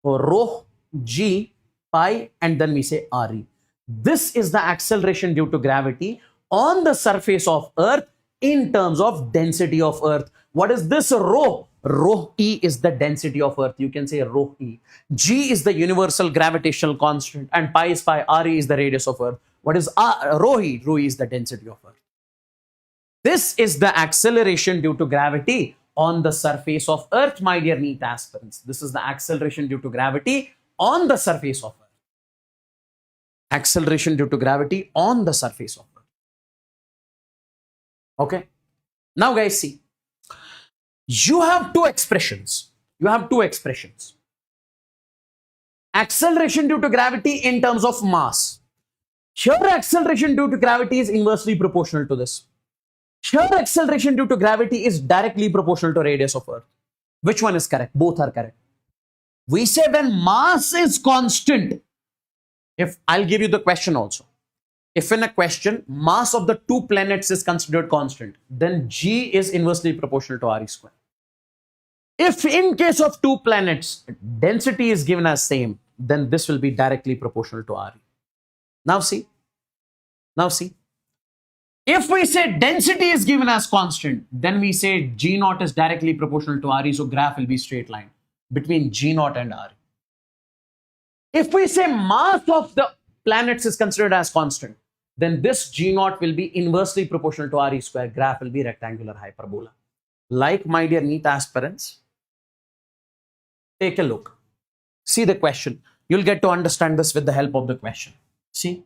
rho g pi, and then we say re. This is the acceleration due to gravity on the surface of earth in terms of density of earth. What is this rho? Rho e is the density of earth. You can say rho e. G is the universal gravitational constant, and pi is pi. Re is the radius of earth. What is rho e? Rho e is the density of earth. This is the acceleration due to gravity on the surface of earth, my dear NEET aspirants. This is the acceleration due to gravity on the surface of earth. Acceleration due to gravity on the surface of earth. Okay. Now guys, see. You have two expressions. Acceleration due to gravity in terms of mass. Here acceleration due to gravity is inversely proportional to this. Here acceleration due to gravity is directly proportional to radius of earth. Which one is correct? Both are correct. We say when mass is constant, if I'll give you the question also. If in a question, mass of the two planets is considered constant, then G is inversely proportional to Re square. If in case of two planets, density is given as same, then this will be directly proportional to Re. Now see. If we say density is given as constant, then we say G naught is directly proportional to Re, so graph will be straight line between G naught and Re. If we say mass of the planets is considered as constant, then this G naught will be inversely proportional to Re square. Graph will be rectangular hyperbola. Like my dear NEET aspirants, take a look. See the question. You'll get to understand this with the help of the question. See.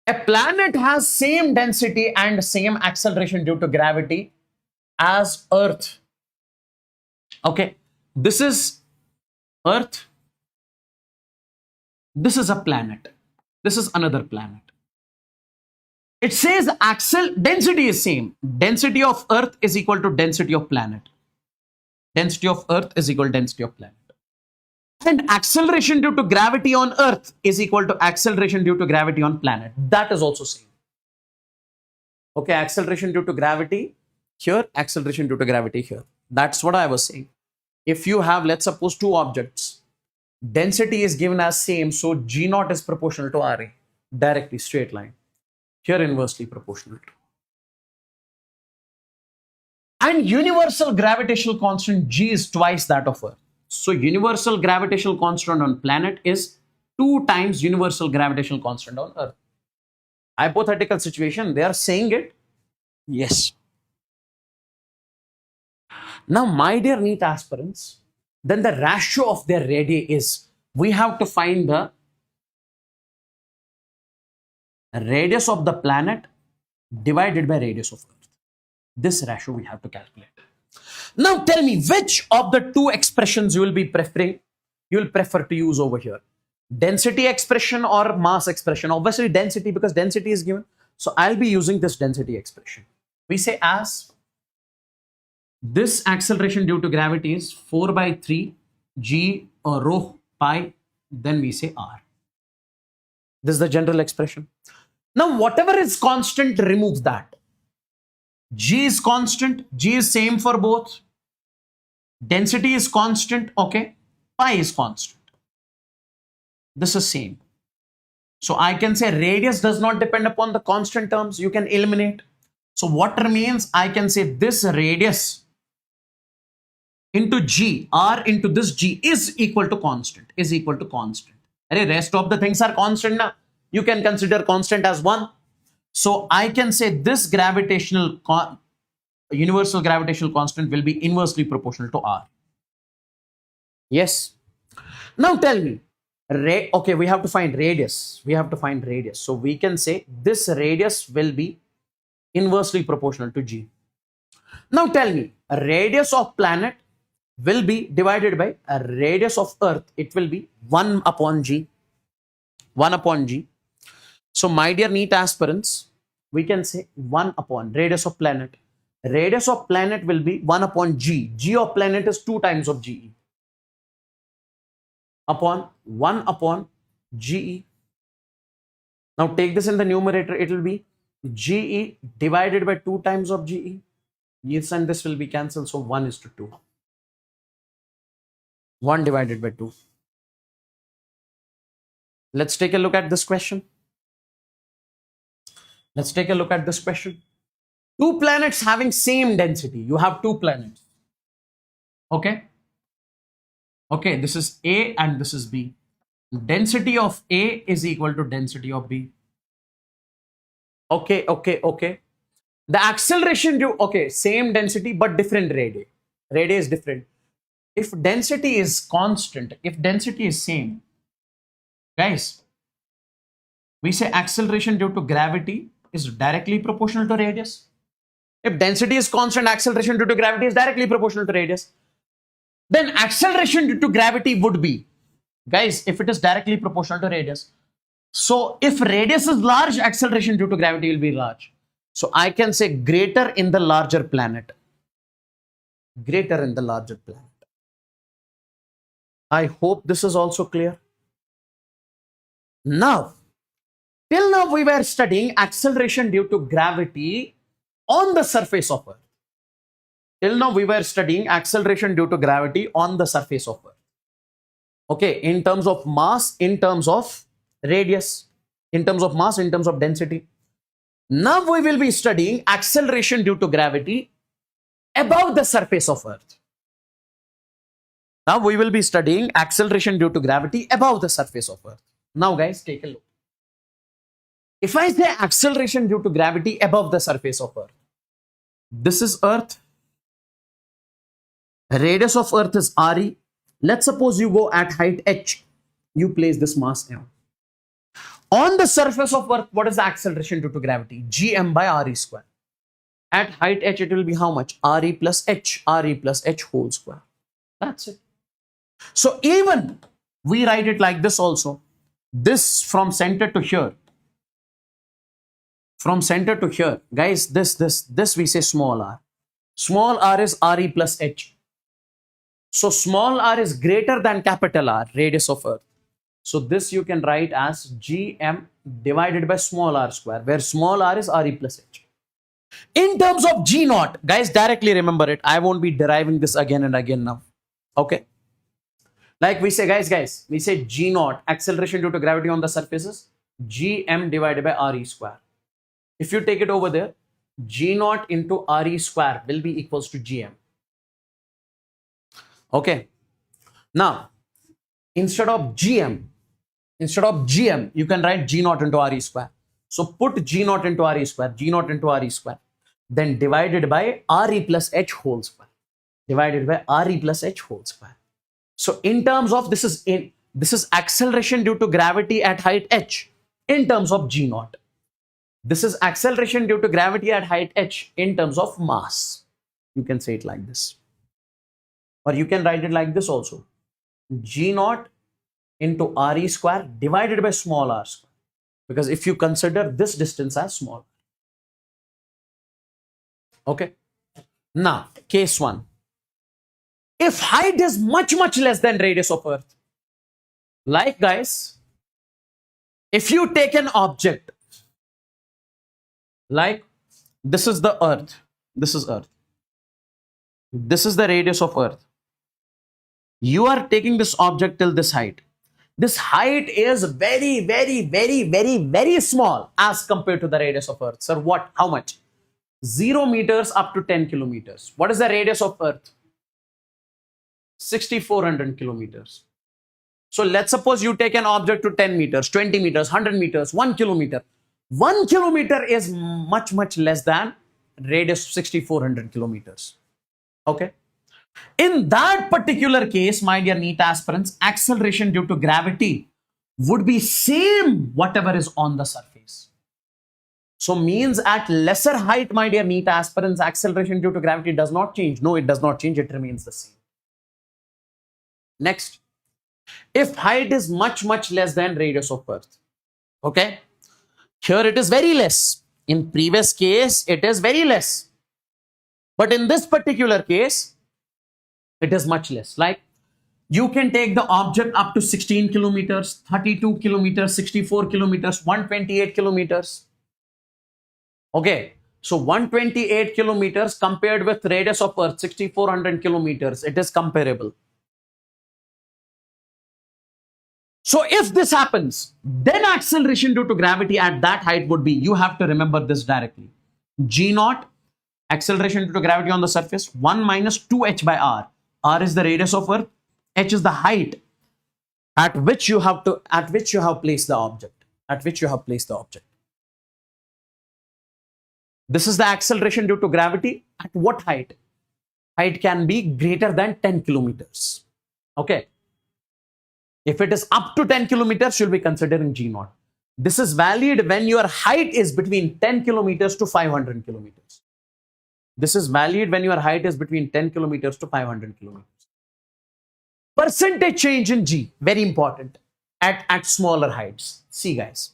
A planet has same density and same acceleration due to gravity as Earth. Okay. This is Earth. This is a planet. This is another planet. It says density is same. Density of Earth is equal to density of planet. Density of Earth is equal to density of planet. And acceleration due to gravity on Earth is equal to acceleration due to gravity on planet. That is also same. Okay, acceleration due to gravity here, acceleration due to gravity here. That's what I was saying. If you have, let's suppose, two objects, density is given as same, so G naught is proportional to Re, directly straight line. Here inversely proportional to. And universal gravitational constant G is twice that of Earth. So universal gravitational constant on planet is 2 times universal gravitational constant on Earth. Hypothetical situation, they are saying it. Yes. Now, my dear NEET aspirants, then the ratio of their radii is, we have to find the radius of the planet divided by radius of Earth. This ratio we have to calculate. Now tell me, which of the two expressions you will be preferring, you will prefer to use over here? Density expression or mass expression? Obviously density, because density is given. So I'll be using this density expression. We say as this acceleration due to gravity is 4 by 3 G or rho pi, then we say R. This is the general expression. Now whatever is constant, remove that. G is constant, G is same for both. Density is constant, okay. Pi is constant. This is same. So I can say radius does not depend upon the constant terms. You can eliminate. So what remains? I can say this radius into G, R into this G is equal to constant, is equal to constant. And the rest of the things are constant now. You can consider constant as 1. So I can say this universal gravitational constant will be inversely proportional to R. Yes. Now tell me, okay, we have to find radius. We have to find radius. So we can say this radius will be inversely proportional to G. Now tell me, a radius of planet will be divided by a radius of Earth. It will be 1 upon G. 1 upon G. So my dear NEET aspirants, we can say 1 upon radius of planet. Radius of planet will be 1 upon G. G of planet is 2 times of GE. Upon 1 upon GE. Now take this in the numerator. It will be GE divided by 2 times of GE. Yes, and this will be cancelled. So 1:2. 1 divided by 2. Let's take a look at this question. Let's take a look at this question. 2 planets having same density. You have 2 planets. Okay. Okay, this is A and this is B. Density of A is equal to density of B. Okay. The acceleration due, okay, same density but different radii. Radii is different. If density is constant, if density is same, guys, we say acceleration due to gravity is directly proportional to radius. If density is constant, acceleration due to gravity is directly proportional to radius. Then acceleration due to gravity would be, guys, if it is directly proportional to radius. So if radius is large, acceleration due to gravity will be large. So I can say greater in the larger planet. Greater in the larger planet. I hope this is also clear. Now, till now we were studying acceleration due to gravity on the surface of Earth. Till now we were studying acceleration due to gravity on the surface of Earth. Okay, in terms of mass, in terms of radius, in terms of mass, in terms of density. Now we will be studying acceleration due to gravity above the surface of Earth. Now we will be studying acceleration due to gravity above the surface of Earth. Now guys, take a look. If I say acceleration due to gravity above the surface of Earth, this is Earth. Radius of Earth is RE. Let's suppose you go at height h. You place this mass down. On the surface of Earth, what is the acceleration due to gravity? Gm by RE square. At height h, it will be how much? RE plus h whole square. That's it. So even we write it like this also. This from center to here. From center to here. Guys, this we say small r. Small r is RE plus h. So small r is greater than capital R, radius of Earth. So this you can write as Gm divided by small r square, where small r is RE plus h. In terms of G naught, guys, directly remember it. I won't be deriving this again and again now. Okay. Like we say, guys, we say G naught, acceleration due to gravity on the surface is Gm divided by RE square. If you take it over there, G naught into RE square will be equals to Gm. Okay. Now, instead of Gm, you can write G naught into RE square. So put G naught into RE square, G naught into RE square, then divided by RE plus h whole square. Divided by RE plus h whole square. So in terms of this is acceleration due to gravity at height h in terms of G naught. This is acceleration due to gravity at height h in terms of mass. You can say it like this. Or you can write it like this also. G naught into RE square divided by small r square. Because if you consider this distance as small. Okay. Now, case 1. If height is much less than radius of Earth, like guys, if you take an object, like this is the Earth, this is Earth, this is the radius of Earth. You are taking this object till this height. This height is very small as compared to the radius of Earth. Sir, what? How much? 0 meters up to 10 kilometers. What is the radius of Earth? 6,400 kilometers. So let's suppose you take an object to 10 meters, 20 meters, 100 meters, 1 kilometer. 1 kilometer is much, much less than radius of 6,400 kilometers. Okay. In that particular case, my dear NEET aspirants, acceleration due to gravity would be same whatever is on the surface. So means at lesser height, my dear NEET aspirants, acceleration due to gravity does not change. No, it does not change. It remains the same. Next, if height is much, much less than radius of Earth. Okay. Here it is very less. In previous case, it is very less. But in this particular case, it is much less. Like you can take the object up to 16 kilometers, 32 kilometers, 64 kilometers, 128 kilometers. Okay. So 128 kilometers compared with radius of Earth, 6,400 kilometers, it is comparable. So if this happens, then acceleration due to gravity at that height would be, you have to remember this directly. G naught, acceleration due to gravity on the surface, 1 minus 2h by r. R is the radius of Earth, h is the height at which you have placed the object. This is the acceleration due to gravity at what height? Height can be greater than 10 kilometers. Okay. If it is up to 10 kilometers, you'll be considering G naught. This is valid when your height is between 10 kilometers to 500 kilometers. This is valid when your height is between 10 kilometers to 500 kilometers. Percentage change in G, very important, at smaller heights. See guys,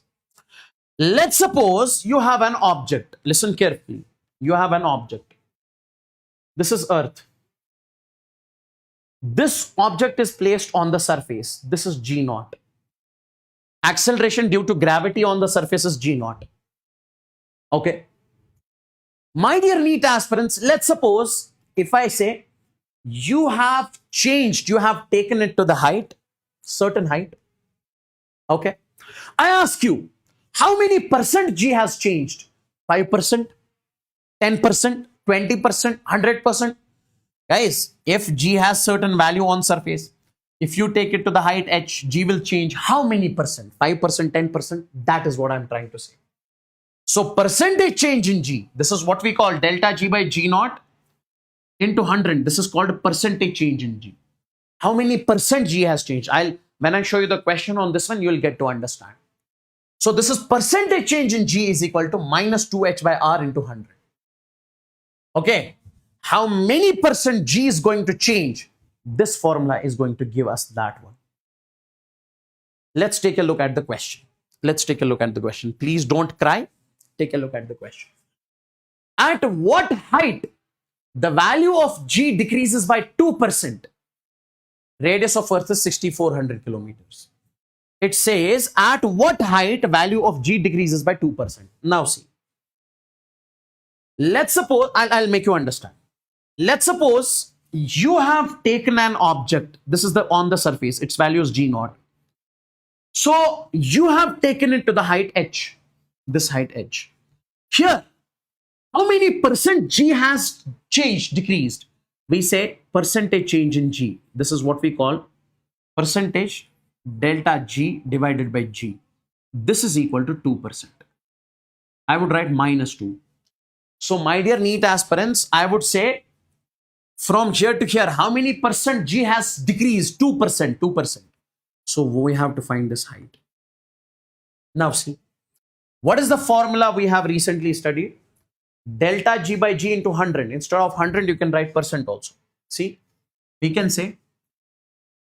let's suppose you have an object. Listen carefully. You have an object. This is Earth. This object is placed on the surface. This is G naught. Acceleration due to gravity on the surface is G naught. Okay. My dear NEET aspirants, let's suppose if I say you have changed, you have taken it to the height, certain height. Okay. I ask you, how many percent G has changed? 5%, 10%, 20%, 100%? Guys, if G has certain value on surface, if you take it to the height h, G will change how many percent? 5%, 10%? That is what I'm trying to say. So percentage change in G, this is what we call delta G by G naught into 100. This is called a percentage change in G. How many percent G has changed? When I show you the question on this one, you will get to understand. So this is percentage change in G is equal to minus 2h by r into 100. Okay. How many percent G is going to change? This formula is going to give us that one. Let's take a look at the question. Please don't cry. Take a look at the question. At what height the value of G decreases by 2%? Radius of Earth is 6,400 kilometers. It says at what height value of G decreases by 2%. Now see. Let's suppose, I'll make you understand. Let's suppose you have taken an object. This is on the surface. Its value is G naught. So you have taken it to the height h. This height h. Here, how many percent G has changed, decreased? We say percentage change in G. This is what we call percentage delta G divided by G. This is equal to 2%. I would write minus 2. So my dear NEET aspirants, I would say from here to here, how many percent G has decreased? 2%. So we have to find this height. Now see, what is the formula we have recently studied? Delta G by G into 100. Instead of 100, you can write percent also. See, we can say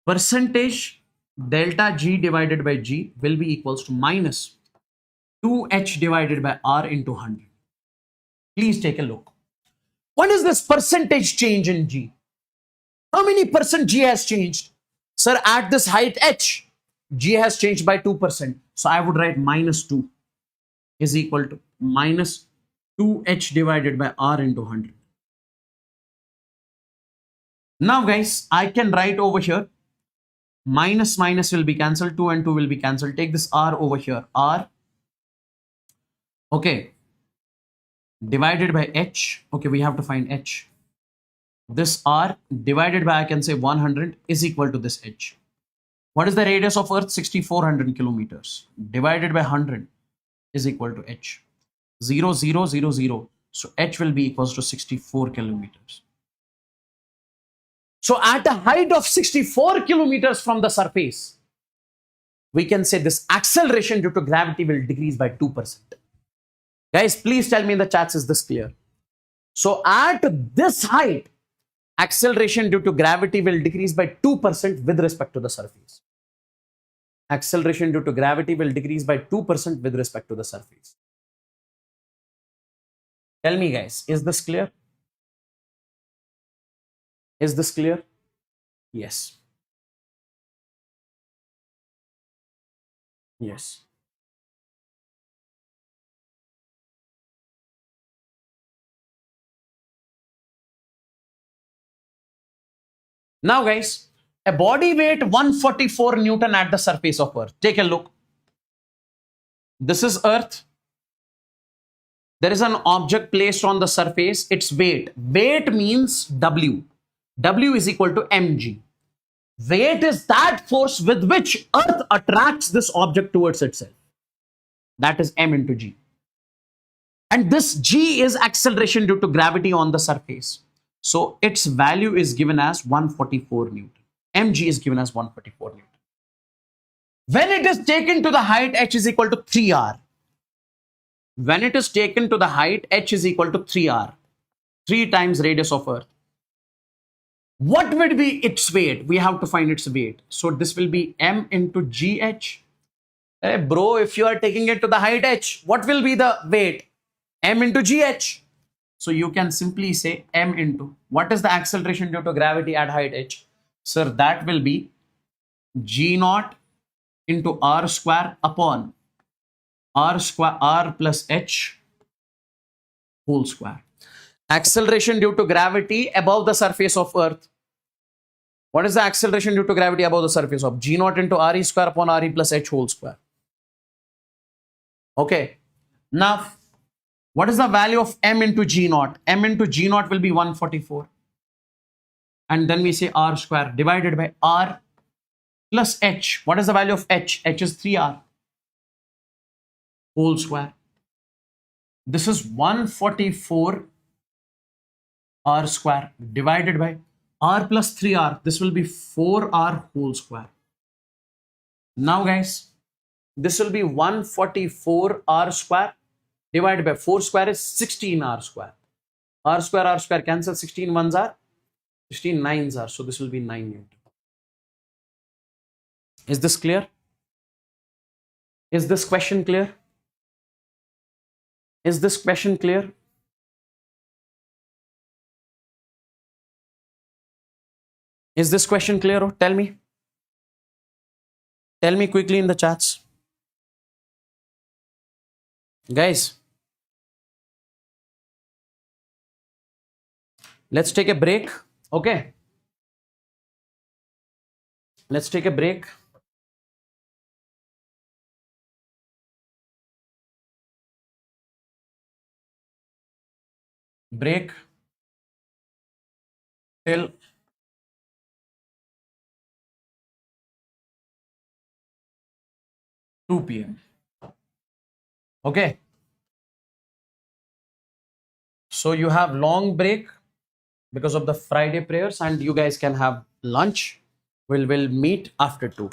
percentage delta G divided by G will be equals to minus 2h divided by r into 100. Please take a look. What is this percentage change in G? How many percent G has changed? Sir, at this height h, G has changed by 2%. So I would write minus 2 is equal to minus 2h divided by r into 100. Now guys, I can write over here, minus will be cancelled, 2 and 2 will be cancelled. Take this r over here, r. Okay. divided by h. Okay, we have to find h. This r divided by, I can say, 100 is equal to this h. What is the radius of Earth? 6,400 kilometers. Divided by 100 is equal to h. 0, 0, 0, 0. So h will be equals to 64 kilometers. So at a height of 64 kilometers from the surface, we can say this acceleration due to gravity will decrease by 2%. Guys, please tell me in the chats, is this clear? So at this height, acceleration due to gravity will decrease by 2% with respect to the surface. Acceleration due to gravity will decrease by 2% with respect to the surface. Tell me, guys, is this clear? Is this clear? Yes. Yes. Now, guys, a body weight 144 Newton at the surface of Earth. Take a look. This is Earth. There is an object placed on the surface. Its weight. Weight means W. W is equal to mg. Weight is that force with which Earth attracts this object towards itself. That is m into g. And this g is acceleration due to gravity on the surface. So its value is given as 144 Newton. Mg is given as 144 Newton. When it is taken to the height, h is equal to 3r. When it is taken to the height, h is equal to 3r. 3 times radius of Earth. What would be its weight? We have to find its weight. So this will be m into gh. Hey bro, if you are taking it to the height h, what will be the weight? M into gh. So you can simply say m into, what is the acceleration due to gravity at height h? Sir, that will be g naught into r square upon r square, r plus h whole square. Acceleration due to gravity above the surface of Earth. What is the acceleration due to gravity above the surface of? G naught into re square upon re plus h whole square. Okay. Now, what is the value of m into g naught? M into g naught will be 144. And then we say r square divided by r plus h. What is the value of h? H is 3r whole square. This is 144 r square divided by r plus 3r. This will be 4r whole square. Now, guys, this will be 144 r square divided by 4 square is 16 r square. R square cancel. 16 ones are 16 nines are. So this will be 9 Newton. Is this clear? Is this question clear? Is this question clear? Is this question clear? Oh, tell me. Tell me quickly in the chats. Guys, let's take a break. Okay. Let's take a break. Break till 2 p.m. Okay. So you have long break because of the Friday prayers, and you guys can have lunch. We'll meet after 2.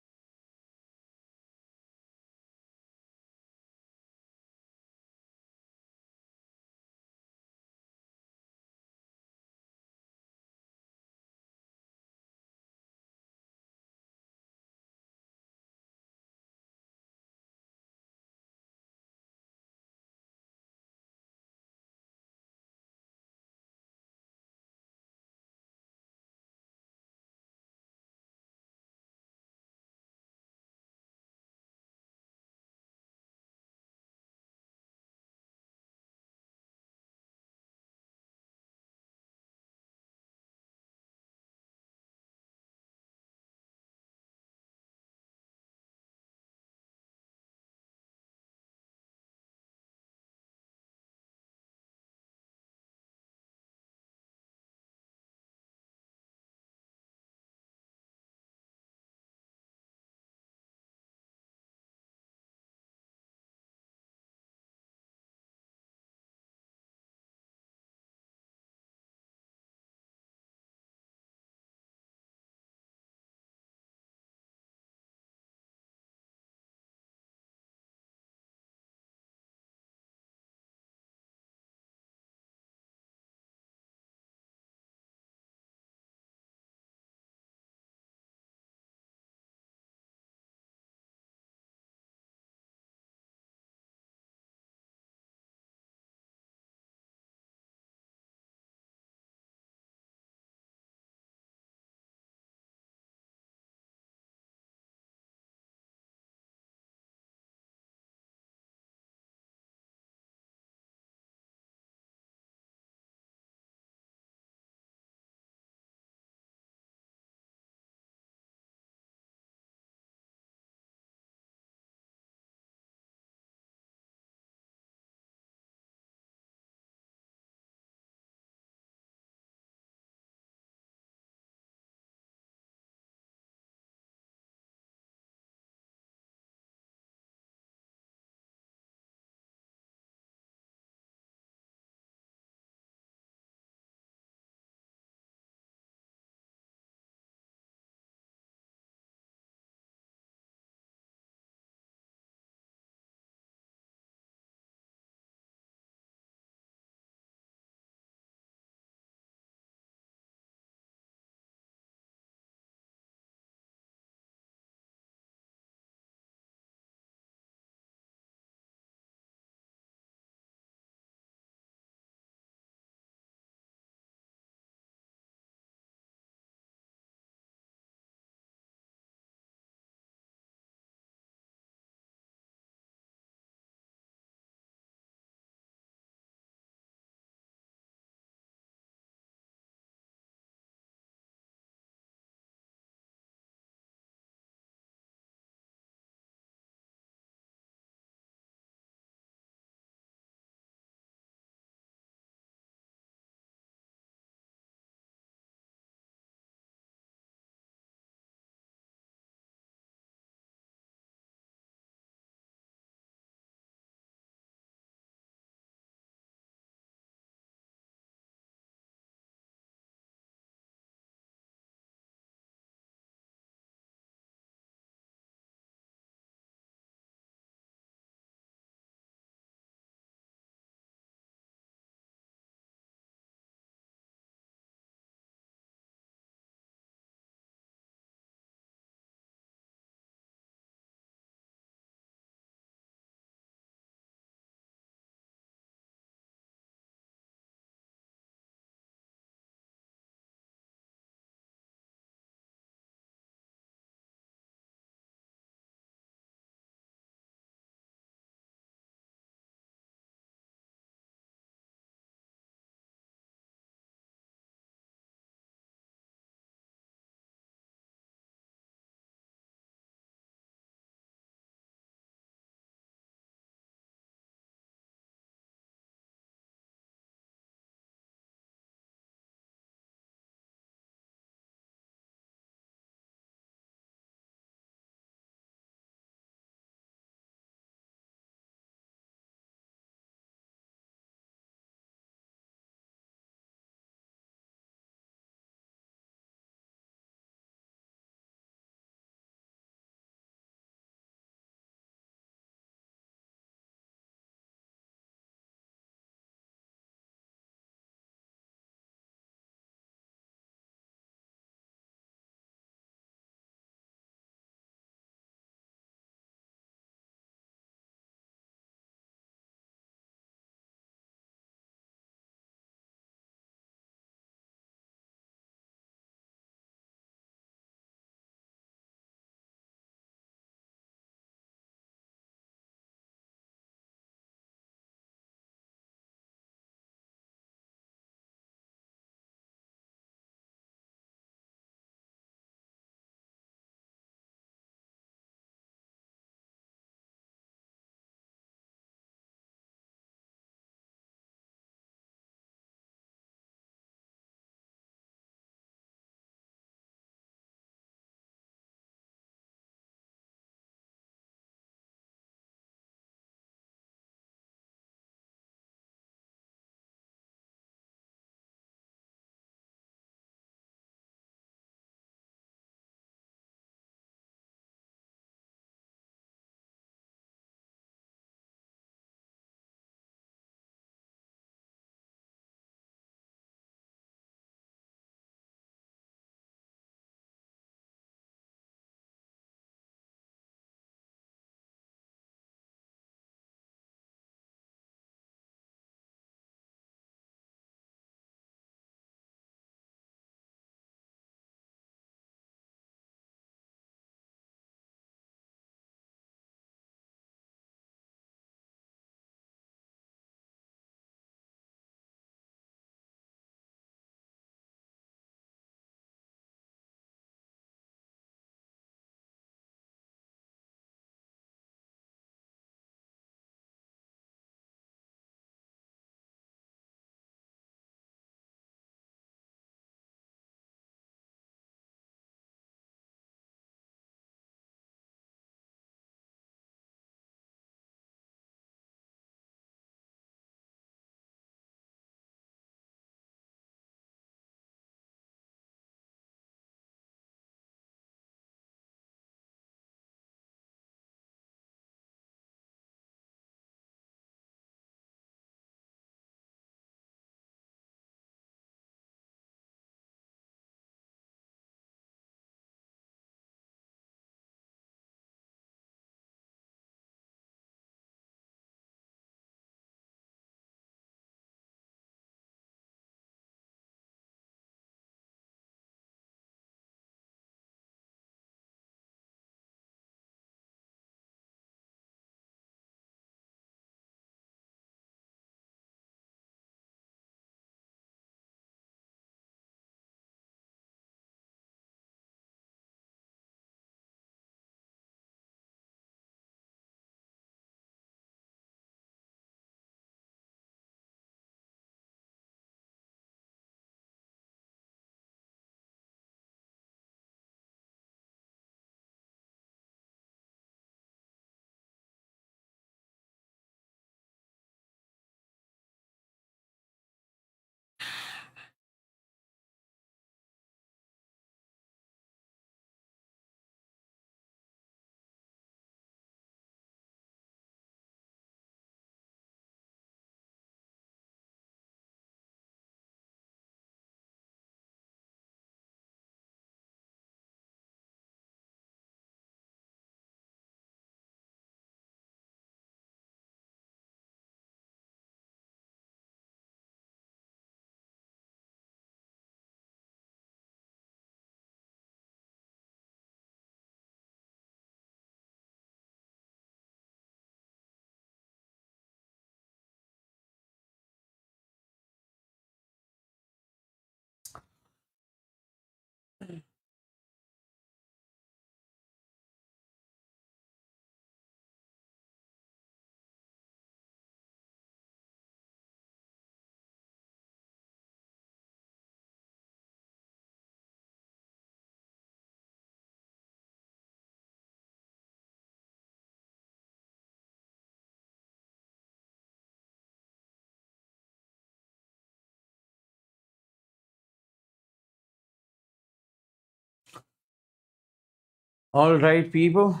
All right, people.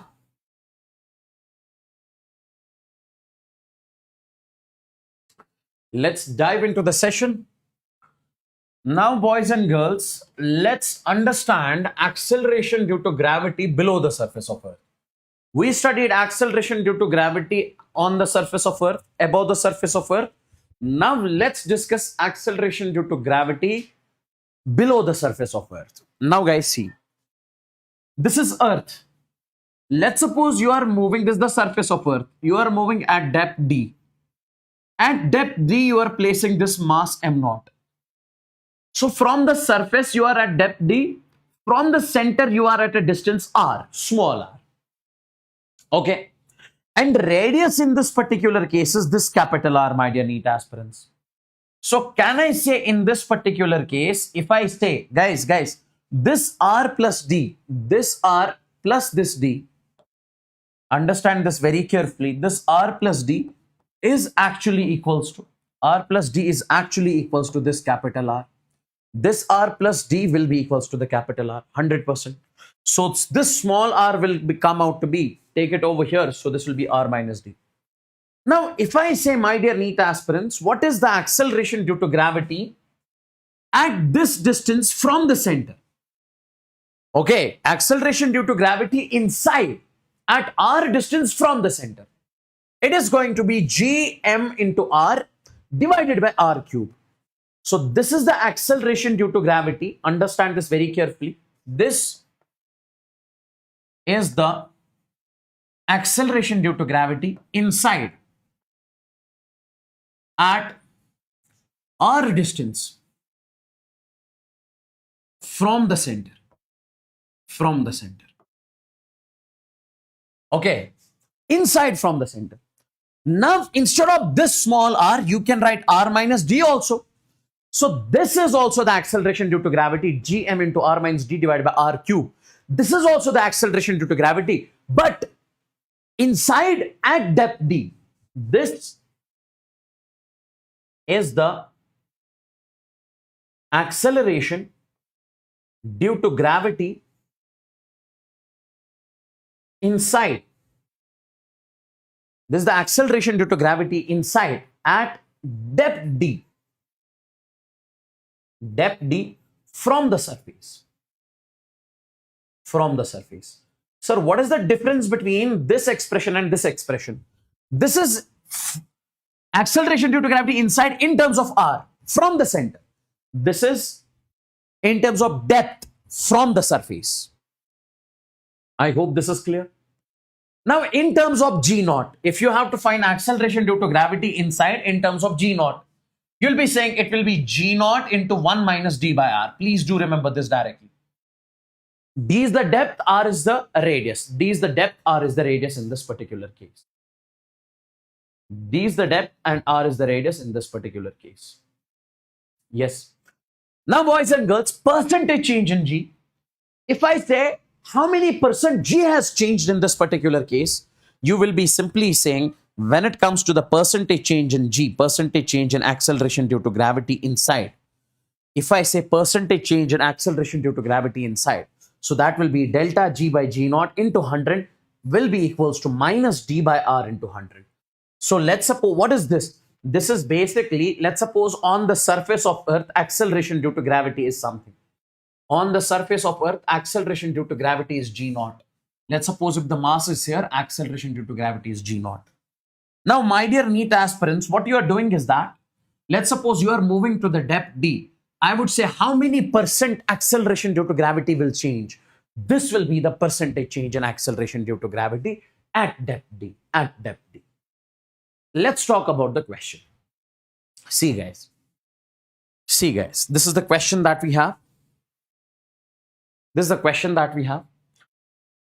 Let's dive into the session. Now, boys and girls, let's understand acceleration due to gravity below the surface of Earth. We studied acceleration due to gravity on the surface of Earth, above the surface of Earth. Now, let's discuss acceleration due to gravity below the surface of Earth. Now, guys, see. This is Earth. Let's suppose you are moving, this is the surface of Earth. You are moving at depth D. At depth D, you are placing this mass m0. So from the surface, you are at depth D. From the center, you are at a distance r, small r. Okay. And radius in this particular case is this capital R, my dear NEET aspirants. So can I say in this particular case, if I say, guys, this r plus d, this r plus this d, understand this very carefully, this r plus d is actually equals to, r plus d is actually equals to this capital R. This r plus d will be equals to the capital R, 100%. So this small r will come out to be, take it over here, so this will be r minus d. Now, if I say, my dear NEET aspirants, what is the acceleration due to gravity at this distance from the center? Okay, acceleration due to gravity inside at r distance from the center. It is going to be gm into r divided by r cube. So this is the acceleration due to gravity. Understand this very carefully. This is the acceleration due to gravity inside at r distance from the center. From the center. Okay. Inside from the center. Now, instead of this small r, you can write r minus d also. So this is also the acceleration due to gravity, gm into r minus d divided by r cube. This is also the acceleration due to gravity, but inside at depth d. This is the acceleration due to gravity inside. This is the acceleration due to gravity inside at depth d. Depth d from the surface. From the surface. Sir, what is the difference between this expression and this expression? This is acceleration due to gravity inside in terms of r from the center. This is in terms of depth from the surface. I hope this is clear. Now, in terms of g0, if you have to find acceleration due to gravity inside in terms of g0, you'll be saying it will be g0 into 1 minus d by r. Please do remember this directly. D is the depth, r is the radius. D is the depth, r is the radius in this particular case. D is the depth and r is the radius in this particular case. Yes. Now, boys and girls, percentage change in g. If I say how many percent g has changed in this particular case, you will be simply saying when it comes to the percentage change in g, percentage change in acceleration due to gravity inside. If I say percentage change in acceleration due to gravity inside, so that will be delta g by g0 into 100 will be equals to minus d by r into 100. So let's suppose, what is this? This is basically, let's suppose on the surface of Earth, acceleration due to gravity is something. On the surface of Earth, acceleration due to gravity is g0. Let's suppose if the mass is here, acceleration due to gravity is g0. Now, my dear NEET aspirants, what you are doing is that, let's suppose you are moving to the depth d. I would say how many percent acceleration due to gravity will change? This will be the percentage change in acceleration due to gravity at depth d. At depth d. Let's talk about the question. See guys, this is the question that we have. This is the question that we have.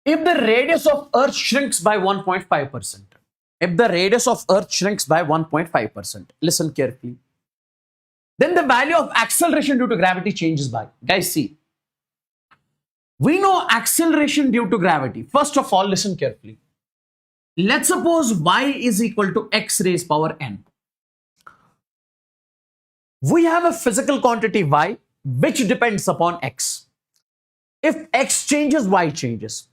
If the radius of Earth shrinks by 1.5%, if the radius of Earth shrinks by 1.5%, listen carefully, then the value of acceleration due to gravity changes by, guys, see, we know acceleration due to gravity. First of all, listen carefully. Let's suppose y is equal to x raised power n. We have a physical quantity y which depends upon x. If x changes, y changes.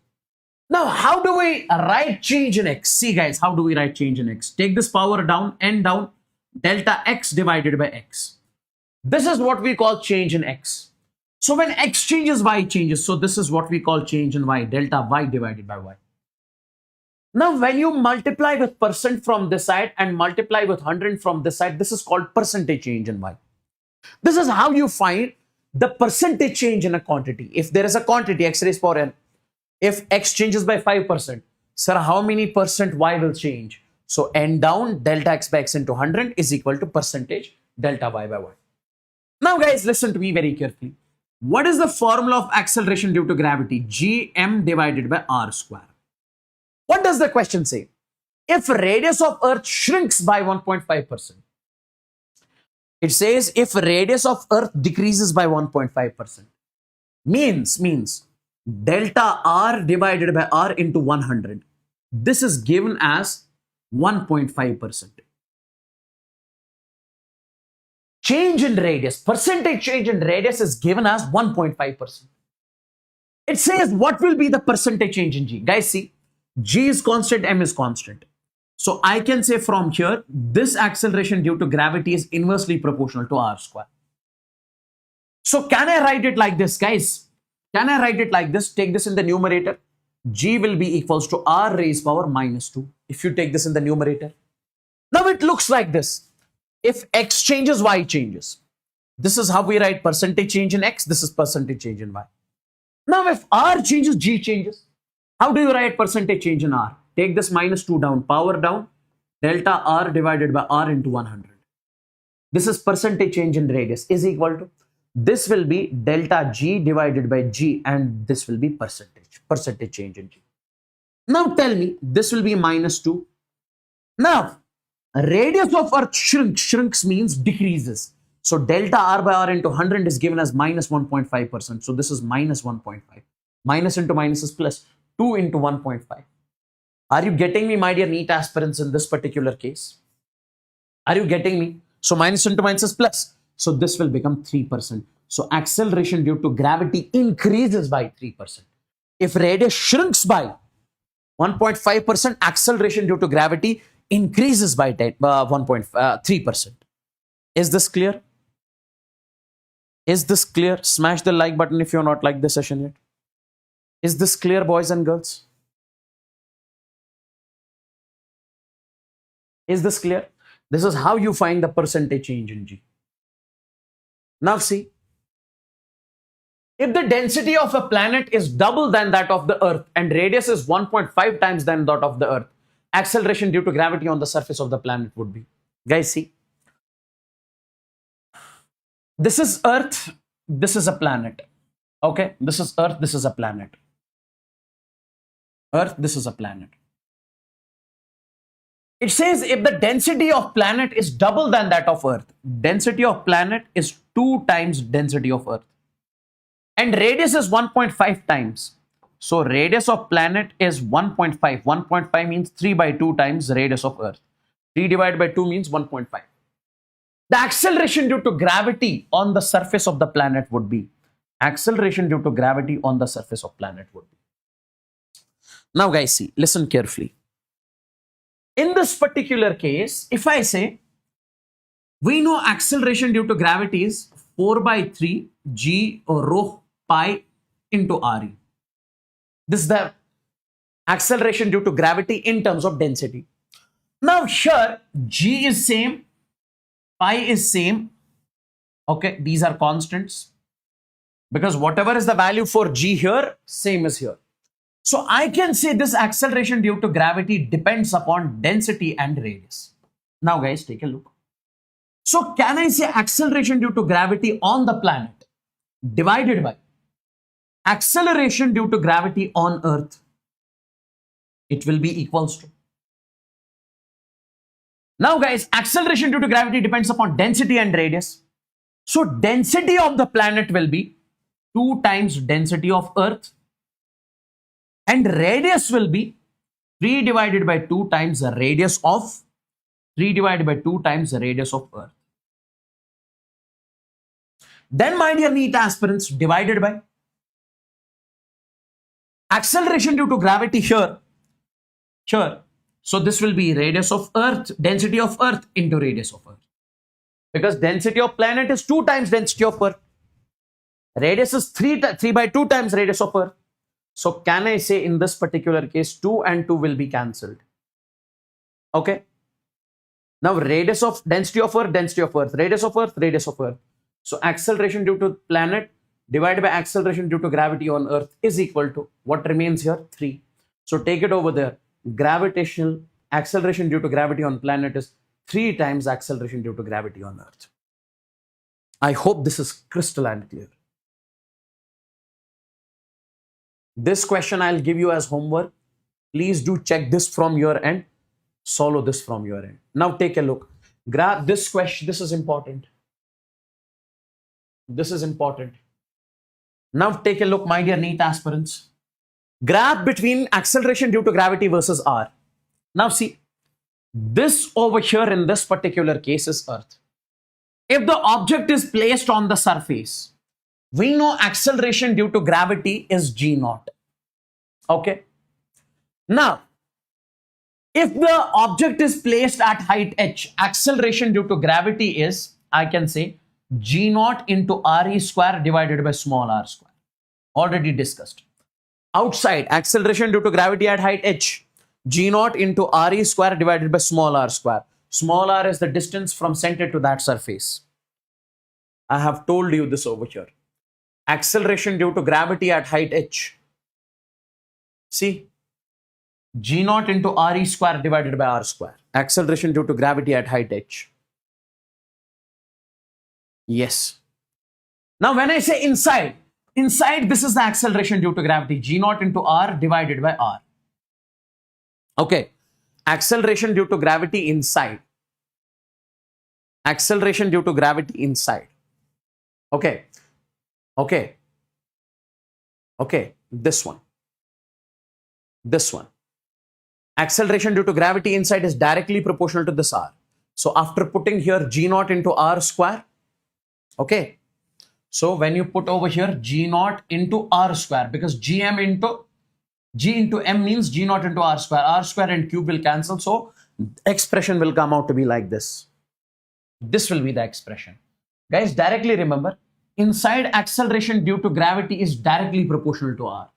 Now, how do we write change in x? See guys, how do we write change in x? Take this power down, n down, delta x divided by x. This is what we call change in x. So when x changes, y changes. So this is what we call change in y, delta y divided by y. Now, when you multiply with percent from this side and multiply with 100 from this side, this is called percentage change in y. This is how you find the percentage change in a quantity. If there is a quantity, x raised power n, if x changes by 5%, sir, how many percent y will change? So n down, delta x by x into 100 is equal to percentage delta y by y. Now guys, listen to me very carefully. What is the formula of acceleration due to gravity? Gm divided by r square. What does the question say? If radius of earth shrinks by 1.5%, it says if radius of earth decreases by 1.5%, means delta r divided by r into 100. This is given as 1.5%. Change in radius, percentage change in radius is given as 1.5%. It says what will be the percentage change in g? Guys, see, g is constant, m is constant. So I can say from here, this acceleration due to gravity is inversely proportional to r square. So can I write it like this, guys? Can I write it like this? Take this in the numerator. G will be equals to r raised power minus 2. If you take this in the numerator. Now it looks like this. If x changes, y changes. This is how we write percentage change in x. This is percentage change in y. Now if r changes, g changes. How do you write percentage change in r? Take this minus 2 down, power down, delta r divided by r into 100. This is percentage change in radius is equal to, this will be delta g divided by g, and this will be percentage change in g. Now tell me, this will be minus 2. Now, radius of earth shrinks means decreases. So delta r by r into 100 is given as minus 1.5%. So this is minus 1.5. Minus into minus is plus 2 into 1.5. Are you getting me, my dear NEET aspirants, in this particular case? Are you getting me? So minus into minus is plus. So this will become 3%. So acceleration due to gravity increases by 3%. If radius shrinks by 1.5%, acceleration due to gravity increases by 1.3%. Is this clear? Is this clear? Smash the like button if you're not liked this session yet. Is this clear, boys and girls? Is this clear? This is how you find the percentage change in G. Now see, if the density of a planet is double than that of the Earth and radius is 1.5 times than that of the Earth, acceleration due to gravity on the surface of the planet would be. Guys, see, this is Earth, this is a planet. Okay, this is Earth, this is a planet. Earth, this is a planet. It says if the density of planet is double than that of Earth, density of planet is 2 times density of Earth. And radius is 1.5 times. So radius of planet is 1.5. 1.5 means 3 by 2 times radius of Earth. 3 divided by 2 means 1.5. The acceleration due to gravity on the surface of the planet would be. Acceleration due to gravity on the surface of planet would be. Now guys, see, listen carefully. In this particular case, if I say, we know acceleration due to gravity is 4 by 3 g rho pi into re. This is the acceleration due to gravity in terms of density. Now here, g is same, pi is same. Okay, these are constants. Because whatever is the value for g here, same as here. So I can say this acceleration due to gravity depends upon density and radius. Now guys, take a look. So can I say acceleration due to gravity on the planet divided by acceleration due to gravity on Earth? It will be equals to. Now guys, acceleration due to gravity depends upon density and radius. So density of the planet will be 2 times density of Earth. And radius will be 3 divided by 2 times the radius of 3 divided by 2 times the radius of Earth. Then, my dear NEET aspirants, divided by Acceleration due to gravity here. So this will be radius of Earth, density of Earth into radius of Earth. Because density of planet is 2 times density of Earth. Radius is 3 by 2 times radius of Earth. So can I say in this particular case, 2 and 2 will be cancelled? Okay. Now radius of density of Earth, radius of Earth, radius of Earth. So acceleration due to planet divided by acceleration due to gravity on Earth is equal to what remains here? 3. So take it over there. Gravitational acceleration due to gravity on planet is 3 times acceleration due to gravity on Earth. I hope this is crystal and clear. This question I'll give you as homework. Please do check this from your end. Solve this from your end. Now take a look. Grab this question. This is important. This is important. Now take a look, my dear NEET aspirants. Graph between acceleration due to gravity versus R. Now see, this over here in this particular case is Earth. If the object is placed on the surface, we know acceleration due to gravity is g0. Okay. Now, if the object is placed at height h, acceleration due to gravity is, I can say, g0 into re square divided by small r square. Already discussed. Outside, acceleration due to gravity at height h, g0 into re square divided by small r square. Small r is the distance from center to that surface. I have told you this over here. Acceleration due to gravity at height h. See, g0 into re square divided by r square. Acceleration due to gravity at height h. Yes. Now when I say inside this is the acceleration due to gravity, g0 into r divided by r. Okay. Acceleration due to gravity inside. Acceleration due to gravity inside. Okay. Okay. Okay. This one. This one. Acceleration due to gravity inside is directly proportional to this r. So after putting here g0 into r square, okay. So when you put over here g0 into r square, because g into m means g0 into r square and cube will cancel. So expression will come out to be like this. This will be the expression. Guys, directly remember, inside acceleration due to gravity is directly proportional to r.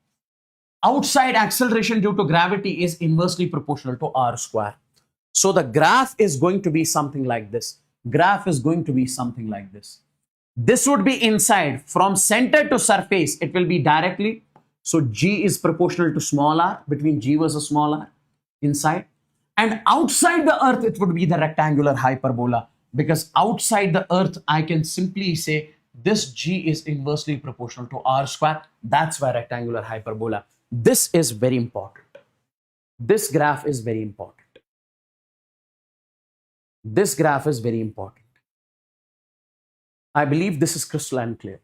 Outside acceleration due to gravity is inversely proportional to r square. So the graph is going to be something like this. Graph is going to be something like this. This would be inside. From center to surface, it will be directly. So G is proportional to small r, between G versus small r, inside. And outside the Earth, it would be the rectangular hyperbola. Because outside the Earth, I can simply say this G is inversely proportional to r square. That's why rectangular hyperbola. This is very important. This graph is very important. This graph is very important. I believe this is crystalline clear.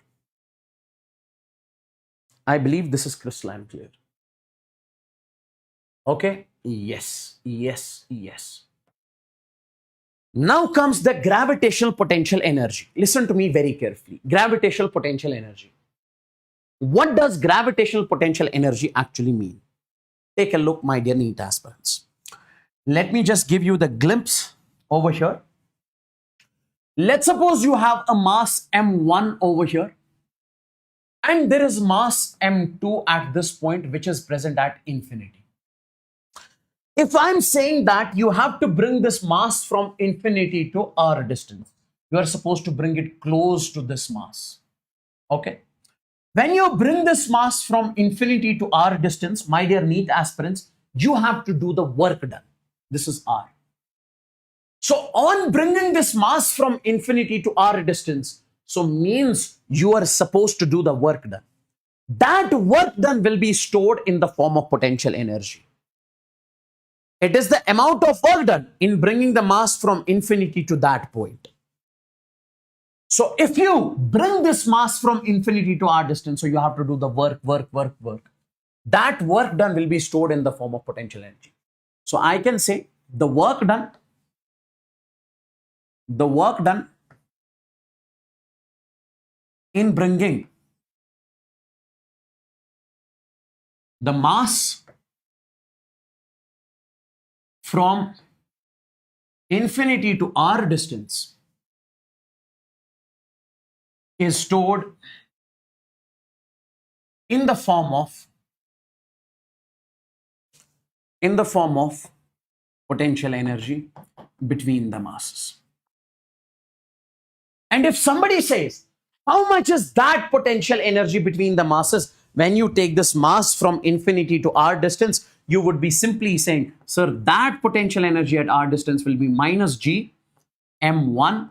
I believe this is crystalline clear. Okay? Yes, yes, yes. Now comes the gravitational potential energy. Listen to me very carefully. Gravitational potential energy. What does gravitational potential energy actually mean? Take a look, my dear NEET aspirants. Let me just give you the glimpse over here. Let's suppose you have a mass m1 over here and there is mass m2 at this point which is present at infinity. If I'm saying that you have to bring this mass from infinity to r distance, you are supposed to bring it close to this mass. Okay. When you bring this mass from infinity to r distance, my dear NEET aspirants, you have to do the work done. This is r. So on bringing this mass from infinity to r distance, so means you are supposed to do the work done. That work done will be stored in the form of potential energy. It is the amount of work done in bringing the mass from infinity to that point. So if you bring this mass from infinity to r distance, so you have to do the work. That work done will be stored in the form of potential energy. So I can say the work done in bringing The mass from infinity to r distance is stored in the form of potential energy between the masses. And if somebody says, how much is that potential energy between the masses? When you take this mass from infinity to r distance, you would be simply saying, sir, that potential energy at r distance will be minus g m1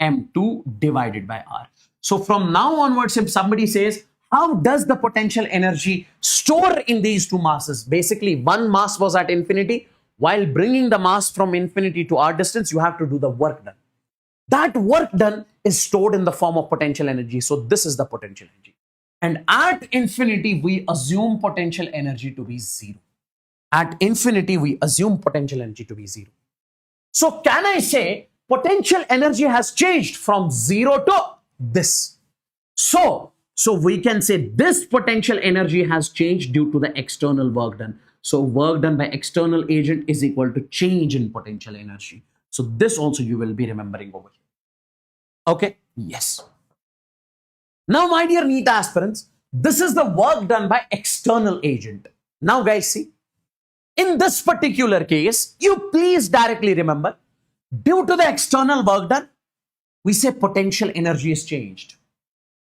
m2 divided by r. So from now onwards, if somebody says, how does the potential energy store in these two masses? Basically, one mass was at infinity. While bringing the mass from infinity to r distance, you have to do the work done. That work done is stored in the form of potential energy. So this is the potential energy. And at infinity, we assume potential energy to be zero. At infinity, we assume potential energy to be zero. So can I say potential energy has changed from zero to this? So we can say this potential energy has changed due to the external work done. So work done by external agent is equal to change in potential energy. So this also you will be remembering over here. Okay, yes. Now, my dear NEET aspirants, this is the work done by external agent. Now, guys, see, in this particular case, you please directly remember, due to the external work done, we say potential energy is changed.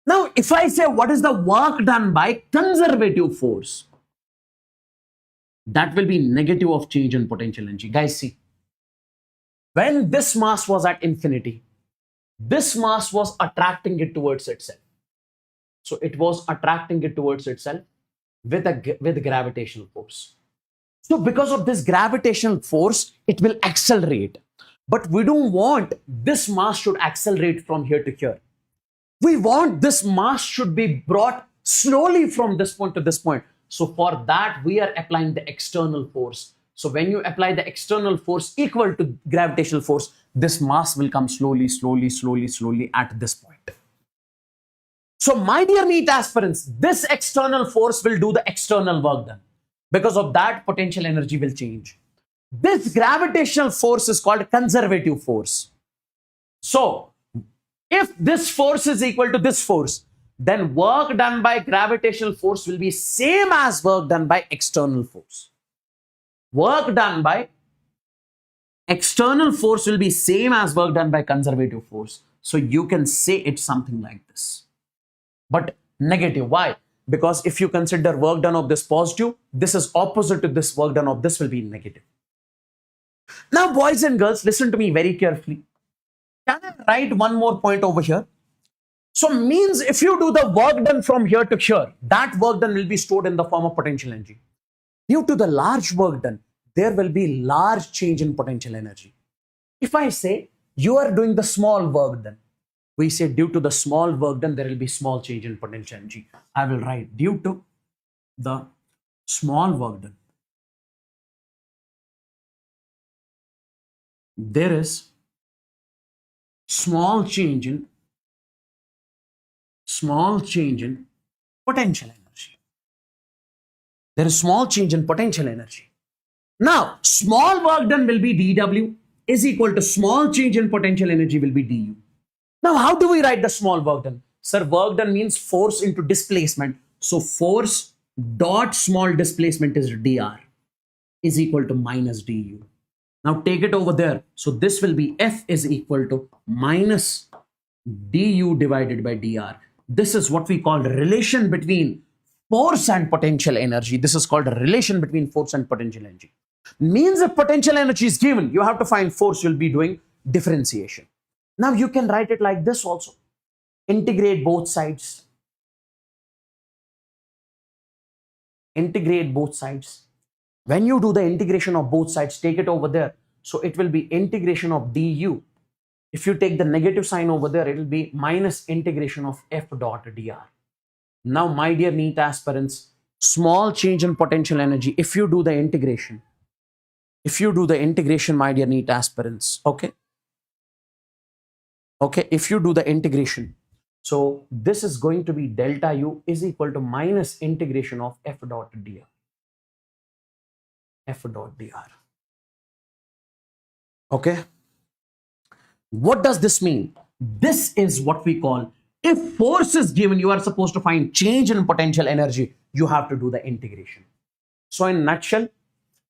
Now, if I say what is the work done by conservative force, that will be negative of change in potential energy. Guys, see, when this mass was at infinity, this mass was attracting it towards itself. So it was attracting it towards itself with gravitational force. So because of this gravitational force, it will accelerate. But we don't want this mass should accelerate from here to here. We want this mass should be brought slowly from this point to this point. So for that, we are applying the external force. So when you apply the external force equal to gravitational force, this mass will come slowly, slowly, slowly, slowly at this point. So my dear NEET aspirants, this external force will do the external work done. Because of that, potential energy will change. This gravitational force is called conservative force. So if this force is equal to this force, then work done by gravitational force will be same as work done by external force. Work done by external force will be same as work done by conservative force. So you can say it's something like this. But negative. Why? Because if you consider work done of this positive, this is opposite to this work done of this will be negative. Now, boys and girls, listen to me very carefully. Can I write one more point over here? So means if you do the work done from here to here, that work done will be stored in the form of potential energy. Due to the large work done, there will be large change in potential energy. If I say you are doing the small work done, we say due to the small work done, there will be small change in potential energy. I will write due to the small work done, there is small change in potential energy. There is small change in potential energy. Now, small work done will be dW is equal to small change in potential energy will be du. Now, how do we write the small work done? Sir, work done means force into displacement. So force dot small displacement is dr is equal to minus du. Now take it over there. So this will be F is equal to minus du divided by dr. This is what we call the relation between force and potential energy. This is called a relation between force and potential energy. Means if potential energy is given, you have to find force, you'll be doing differentiation. Now you can write it like this also. Integrate both sides. Integrate both sides. When you do the integration of both sides, take it over there. So it will be integration of du. If you take the negative sign over there, it will be minus integration of f dot dr. Now, my dear NEET aspirants, small change in potential energy, if you do the integration, my dear NEET aspirants, okay, if you do the integration, So this is going to be delta U is equal to minus integration of F dot dr. F dot dr. Okay. What does this mean? This is what we call, if force is given, you are supposed to find change in potential energy, you have to do the integration. So in nutshell,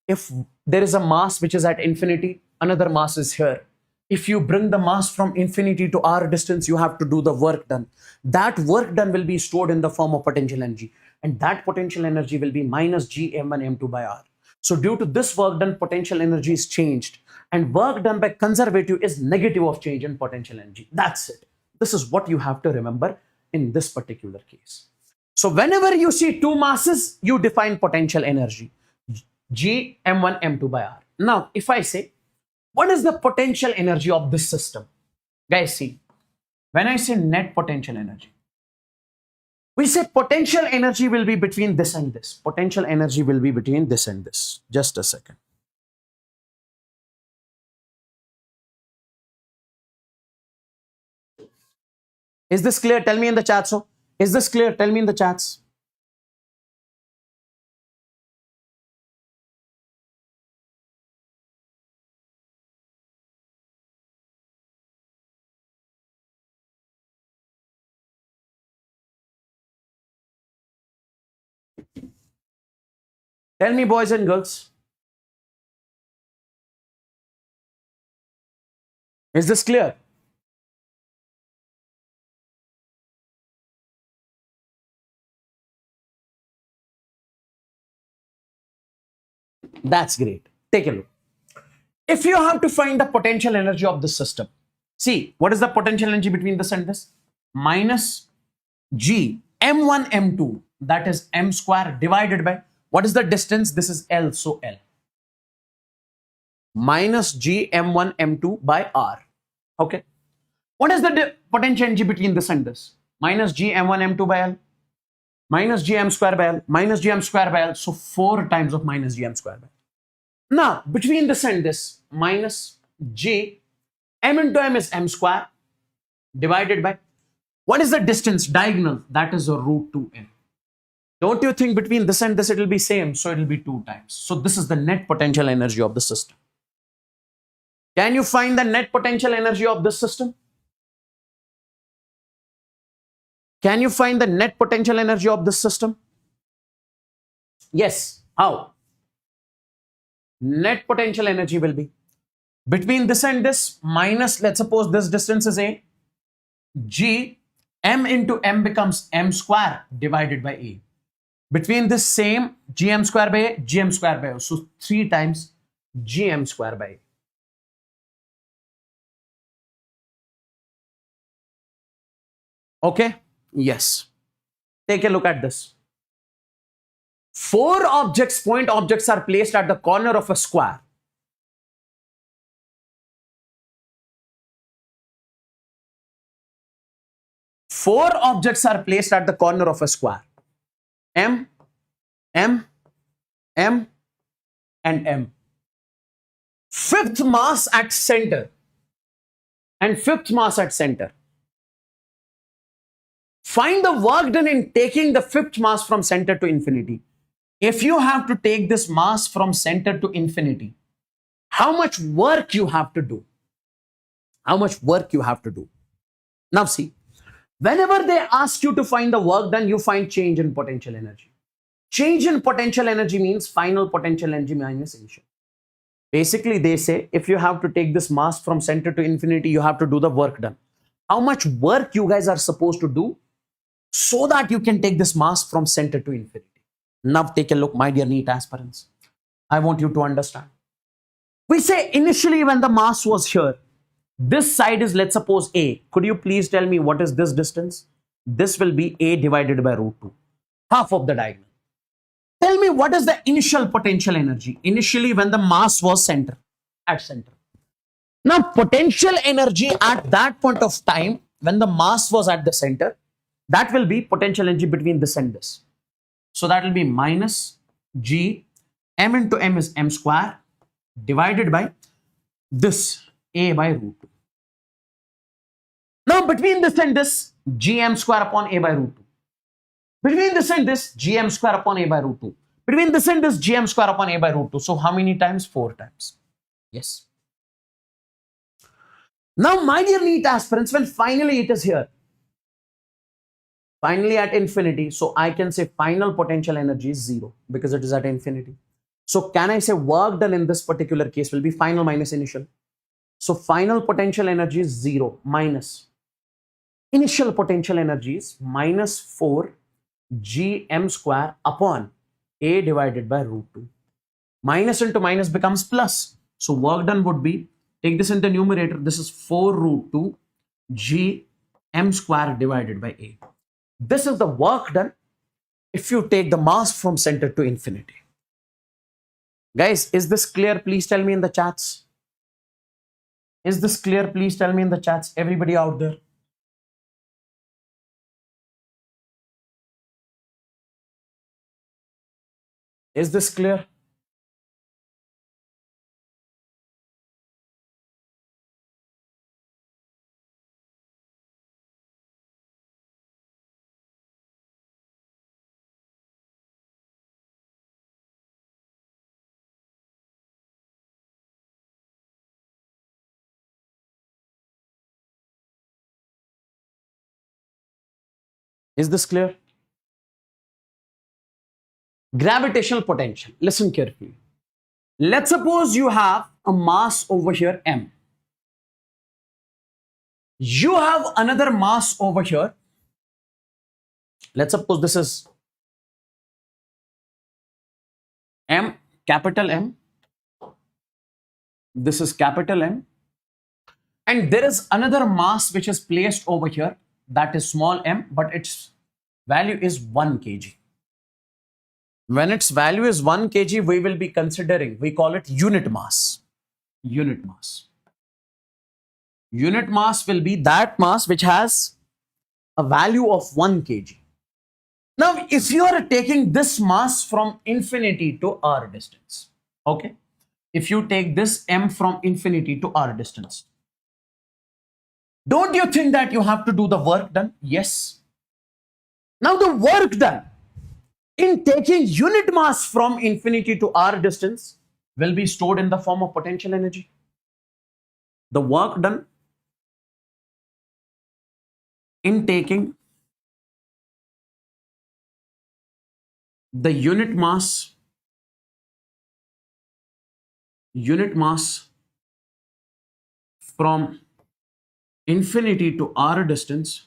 if there is a mass which is at infinity, another mass is here. If you bring the mass from infinity to r distance, you have to do the work done. That work done will be stored in the form of potential energy. And that potential energy will be minus G m1 m2 by r. So due to this work done, potential energy is changed. And work done by conservative is negative of change in potential energy. That's it. This is what you have to remember in this particular case. So whenever you see two masses, you define potential energy. G m1 m2 by r. Now, if I say, what is the potential energy of this system? Guys, see, when I say net potential energy, we say potential energy will be between this and this. Potential energy will be between this and this. Just a second. Is this clear? Tell me in the chat. So, is this clear? Tell me in the chats. Tell me, boys and girls. Is this clear? That's great. Take a look. If you have to find the potential energy of the system, see, what is the potential energy between this and this? Minus G m1 m2, that is m square, divided by, what is the distance? This is L, so L. Minus G m1 m2 by r. Okay. What is the potential energy between this and this? Minus G m1 m2 by L. Minus G m square by L. Minus G m square by L. So 4 times of minus G m square by L. Now, between this and this, minus G m into m is m square, divided by, what is the distance? Diagonal, that is a root 2m. Don't you think between this and this it will be same? So it will be 2 times. So this is the net potential energy of the system. Can you find the net potential energy of this system? Can you find the net potential energy of this system? Yes. How? Net potential energy will be between this and this minus, let's suppose this distance is a, G m into m becomes m square divided by a. Between this same gm square by a, gm square by a. So 3 times gm square by a. Okay? Yes. Take a look at this. 4 objects, point objects, are placed at the corner of a square. Four objects are placed at the corner of a square. M, M, M, and M. Fifth mass at center. And fifth mass at center. Find the work done in taking the fifth mass from center to infinity. If you have to take this mass from center to infinity, how much work you have to do? How much work you have to do? Now see, whenever they ask you to find the work done, you find change in potential energy. Change in potential energy means final potential energy minus initial. Basically, they say if you have to take this mass from center to infinity, you have to do the work done. How much work you guys are supposed to do so that you can take this mass from center to infinity? Now take a look, my dear NEET aspirants. I want you to understand. We say initially when the mass was here, this side is, let's suppose, A. Could you please tell me what is this distance? This will be A divided by root 2. Half of the diagonal. Tell me what is the initial potential energy? Initially when the mass was at center. Now potential energy at that point of time when the mass was at the center, that will be potential energy between this and this. So that will be minus G m into m is m square divided by this A by root 2. Now between this and this, gm square upon a by root 2. Between this and this, gm square upon a by root 2. Between this and this, gm square upon a by root 2. So how many times? 4 times. Yes. Now, my dear NEET aspirants, when finally it is here, finally at infinity, so I can say final potential energy is 0 because it is at infinity. So can I say work done in this particular case will be final minus initial? So final potential energy is 0 minus initial potential energy is minus 4 gm square upon a divided by root 2. Minus into minus becomes plus. So work done would be, take this into numerator, this is 4 root 2 gm square divided by a. This is the work done if you take the mass from center to infinity. Guys, is this clear? Please tell me in the chats. Is this clear? Please tell me in the chats. Everybody out there. Is this clear? Is this clear? Gravitational potential. Listen carefully. Let's suppose you have a mass over here, m. You have another mass over here. Let's suppose this is m, capital M. This is capital M. And there is another mass which is placed over here, that is small m, but its value is 1 kg. When its value is 1 kg, we will be considering, we call it unit mass. Unit mass. Unit mass will be that mass which has a value of 1 kg. Now, if you are taking this mass from infinity to r distance, okay? If you take this m from infinity to r distance, don't you think that you have to do the work done? Yes. Now, the work done in taking unit mass from infinity to r distance will be stored in the form of potential energy. The work done in taking the unit mass from infinity to r distance,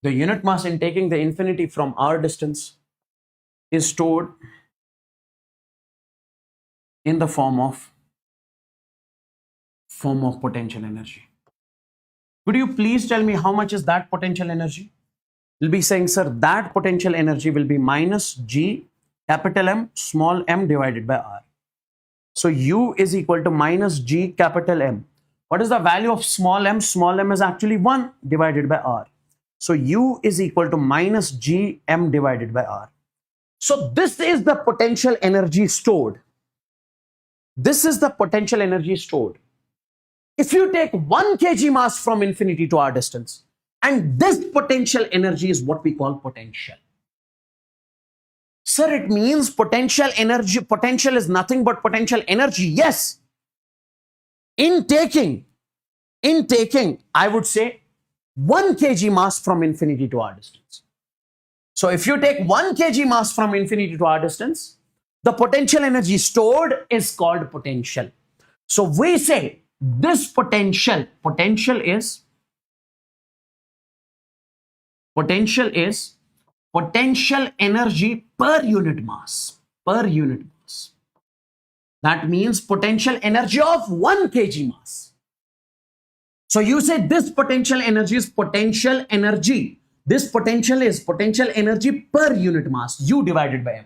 the unit mass in taking the infinity from r distance is stored in the form of potential energy. Could you please tell me how much is that potential energy? You'll be saying, sir, that potential energy will be minus G capital M small m divided by R. So U is equal to minus G capital M. What is the value of small m? Small m is actually 1 divided by R. So U is equal to minus G m divided by R. So this is the potential energy stored. This is the potential energy stored. If you take 1 kg mass from infinity to r distance, and this potential energy is what we call potential. Sir, it means potential energy, potential is nothing but potential energy. Yes. In taking, I would say 1 kg mass from infinity to r distance. So if you take 1 kg mass from infinity to r distance, the potential energy stored is called potential. So we say this potential is potential energy per unit mass. That means potential energy of 1 kg mass. So you say this potential energy is potential energy. This potential is potential energy per unit mass, U divided by M.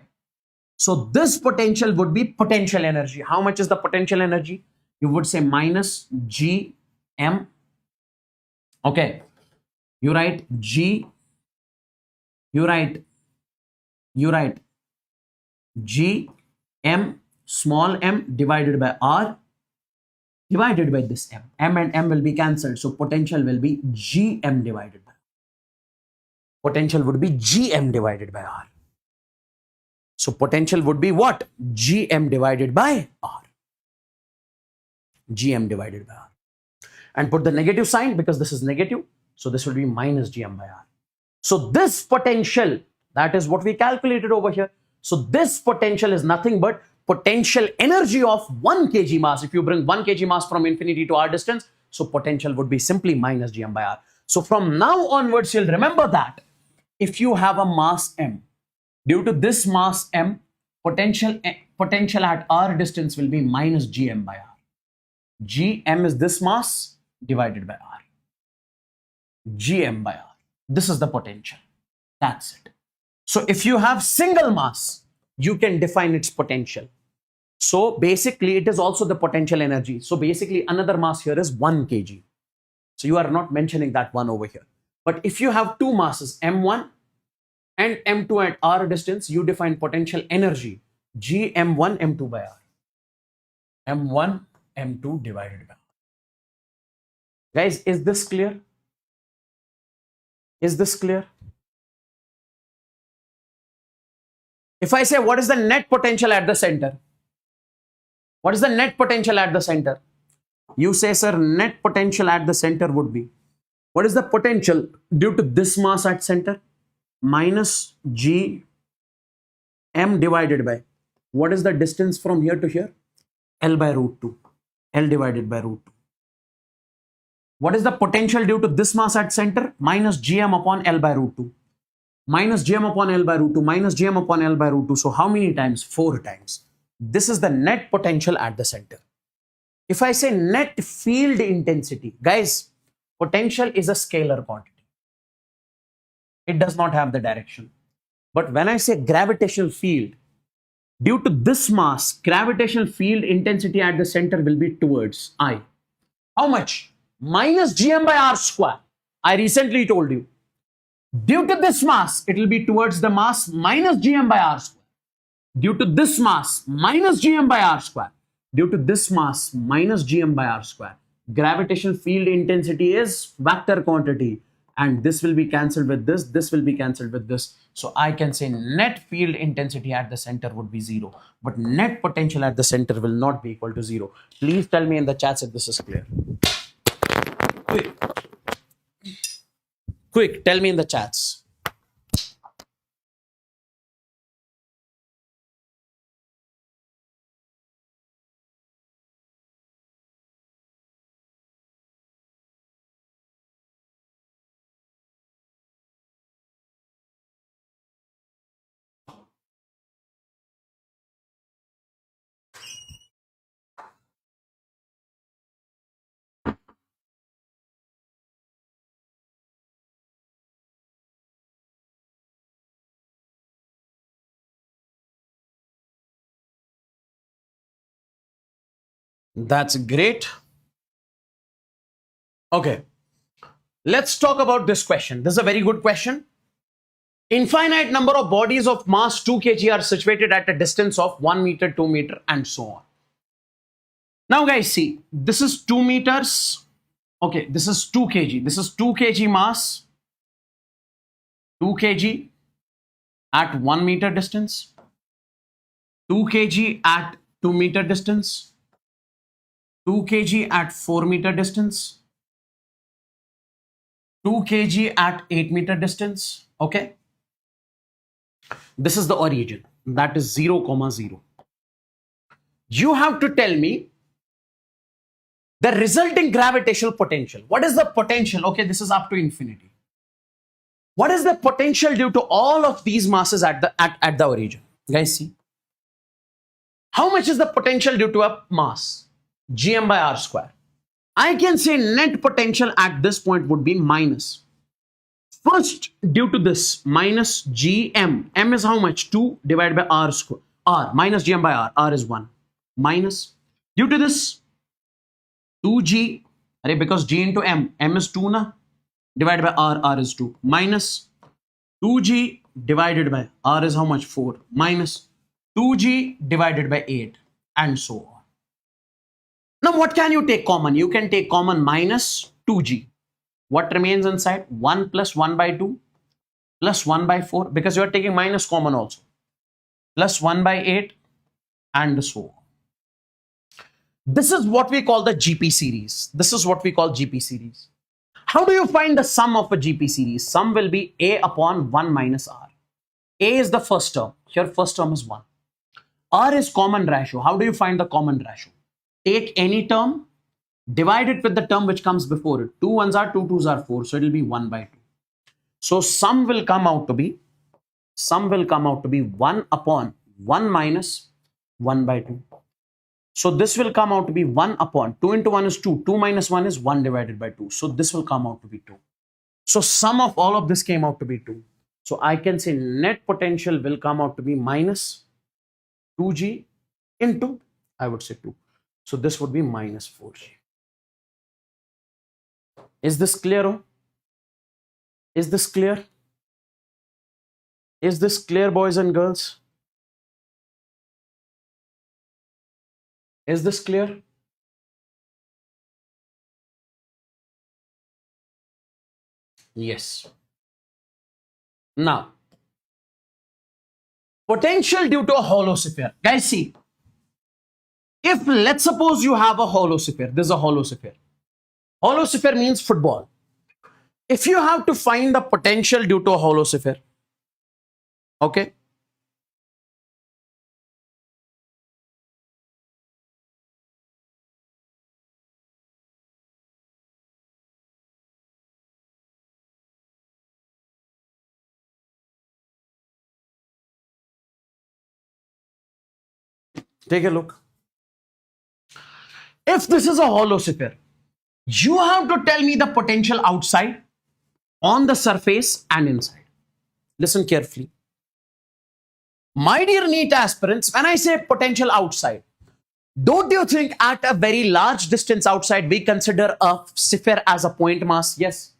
So this potential would be potential energy. How much is the potential energy? You would say minus G M. Okay. You write G. You write G M small m divided by R. divided by this m. M and m will be cancelled. So potential will be Gm divided by. Potential would be Gm divided by R. So potential would be what? Gm divided by R. Gm divided by R. And put the negative sign because this is negative. So this will be minus Gm by R. So this potential, that is what we calculated over here. So this potential is nothing but potential energy of 1 kg mass. If you bring 1 kg mass from infinity to R distance, so potential would be simply minus Gm by R. So from now onwards, you'll remember that if you have a mass m, due to this mass m, potential at R distance will be minus Gm by R. Gm is this mass divided by R. Gm by R. This is the potential. That's it. So if you have single mass, you can define its potential. So basically, it is also the potential energy. So basically, another mass here is 1 kg. So you are not mentioning that one over here. But if you have two masses, m1 and m2 at R distance, you define potential energy Gm1 m2 by R. m1 m2 divided by R. Guys, is this clear? Is this clear? If I say what is the net potential at the center? What is the net potential at the center? You say, sir, net potential at the center would be, what is the potential due to this mass at center? Minus G m divided by, what is the distance from here to here? L by root 2. L divided by root 2. What is the potential due to this mass at center? Minus Gm upon L by root 2. Minus Gm upon L by root 2. Minus Gm upon L by root 2. So how many times? 4 times. This is the net potential at the center. If I say net field intensity, guys, potential is a scalar quantity. It does not have the direction. But when I say gravitational field, due to this mass, gravitational field intensity at the center will be towards I. How much? Minus Gm by R square. I recently told you. Due to this mass, it will be towards the mass minus Gm by R square. Due to this mass, minus Gm by R square. Due to this mass, minus Gm by R square. Gravitational field intensity is vector quantity. And this will be cancelled with this will be cancelled with this. So I can say net field intensity at the center would be 0. But net potential at the center will not be equal to 0. Please tell me in the chats if this is clear. Quick, tell me in the chats. That's great. Okay. Let's talk about this question. This is a very good question. Infinite number of bodies of mass 2 kg are situated at a distance of 1 meter, 2 meter, and so on. Now, guys, see, this is 2 meters. Okay, this is 2 kg. This is 2 kg mass. 2 kg at 1 meter distance. 2 kg at 2 meter distance. 2 kg at 4 meter distance. 2 kg at 8 meter distance. Okay. This is the origin. That is 0, 0. You have to tell me the resulting gravitational potential. What is the potential? Okay, this is up to infinity. What is the potential due to all of these masses at the origin? Guys, see. How much is the potential due to a mass? Gm by R square. I can say net potential at this point would be minus. First, due to this, minus Gm. M is how much? 2 divided by R square. R minus Gm by R. R is 1. Minus. Due to this, 2G. Because G into M. M is 2 na. Divided by R. R is 2. Minus 2G divided by R is how much? 4. Minus 2G divided by 8. And so on. Now, what can you take common? You can take common minus 2g. What remains inside? 1 plus 1 by 2 plus 1 by 4, because you are taking minus common also, plus 1 by 8 and so on. This is what we call the GP series. This is what we call GP series. How do you find the sum of a GP series? Sum will be A upon 1 minus R. A is the first term. Here first term is 1. R is common ratio. How do you find the common ratio? Take any term, divide it with the term which comes before it. 2 ones are 2, 2s are 4. So it will be 1 by 2. So sum will come out to be 1 upon 1 minus 1 by 2. So this will come out to be 1 upon 2 into 1 is 2. 2 minus 1 is 1 divided by 2. So this will come out to be 2. So sum of all of this came out to be 2. So I can say net potential will come out to be minus 2g into, I would say 2. So this would be minus 4g. Is this clear? Oh? Is this clear? Is this clear, boys and girls? Is this clear? Yes. Now, potential due to a hollow sphere. Guys, see, if let's suppose you have a hollow sphere, this is a hollow sphere. Hollow sphere means football. If you have to find the potential due to a hollow sphere, okay, take a look. If this is a hollow sphere, you have to tell me the potential outside, on the surface and inside. Listen carefully. My dear NEET aspirants, when I say potential outside, don't you think at a very large distance outside, we consider a sphere as a point mass? Yes.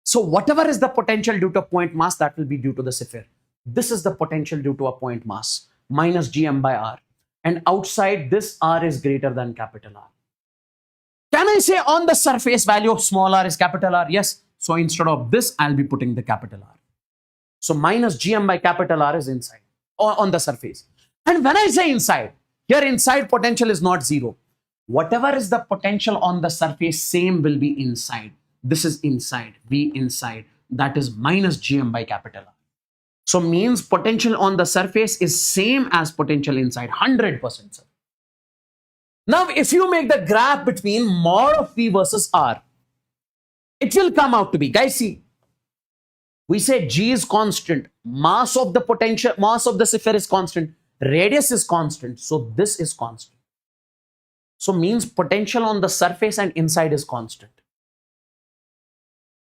So whatever is the potential due to a point mass, that will be due to the sphere. This is the potential due to a point mass, minus gm by r. And outside, this r is greater than capital R. Can I say on the surface value of small r is capital R? Yes. So instead of this, I'll be putting the capital R. So minus gm by capital R is inside or on the surface. And when I say inside, here inside potential is not 0. Whatever is the potential on the surface, same will be inside. This is inside, V inside. That is minus gm by capital R. So means potential on the surface is same as potential inside, 100%. Sir. Now, if you make the graph between mod of V versus R, it will come out to be, guys, see, we say G is constant, mass of the potential, mass of the sphere is constant, radius is constant, so this is constant. So means potential on the surface and inside is constant.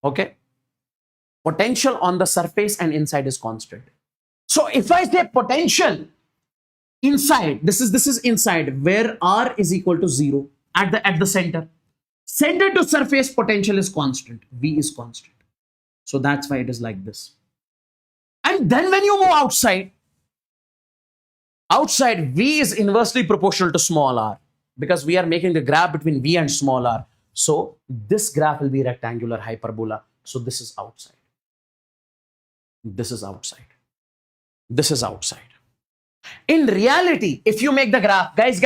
Okay? Potential on the surface and inside is constant. So if I say potential inside, this is inside, where R is equal to 0 at the center. Center to surface potential is constant, V is constant. So that's why it is like this. And then when you move outside, V is inversely proportional to small r, because we are making the graph between V and small r. So this graph will be rectangular hyperbola. So this is outside. This is outside. This is outside. In reality, if you make the graph, guys,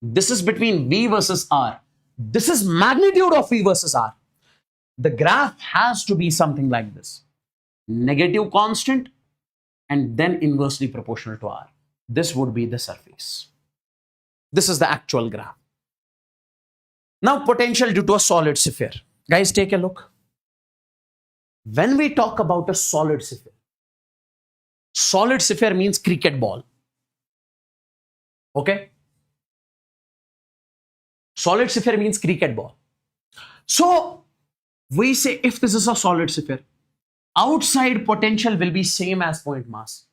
this is between V versus R. This is magnitude of V versus R. The graph has to be something like this. Negative constant and then inversely proportional to R. This would be the surface. This is the actual graph. Now potential due to a solid sphere. Guys, take a look. When we talk about a solid sphere means cricket ball. Okay? Solid sphere means cricket ball. So we say if this is a solid sphere, outside potential will be same as point mass.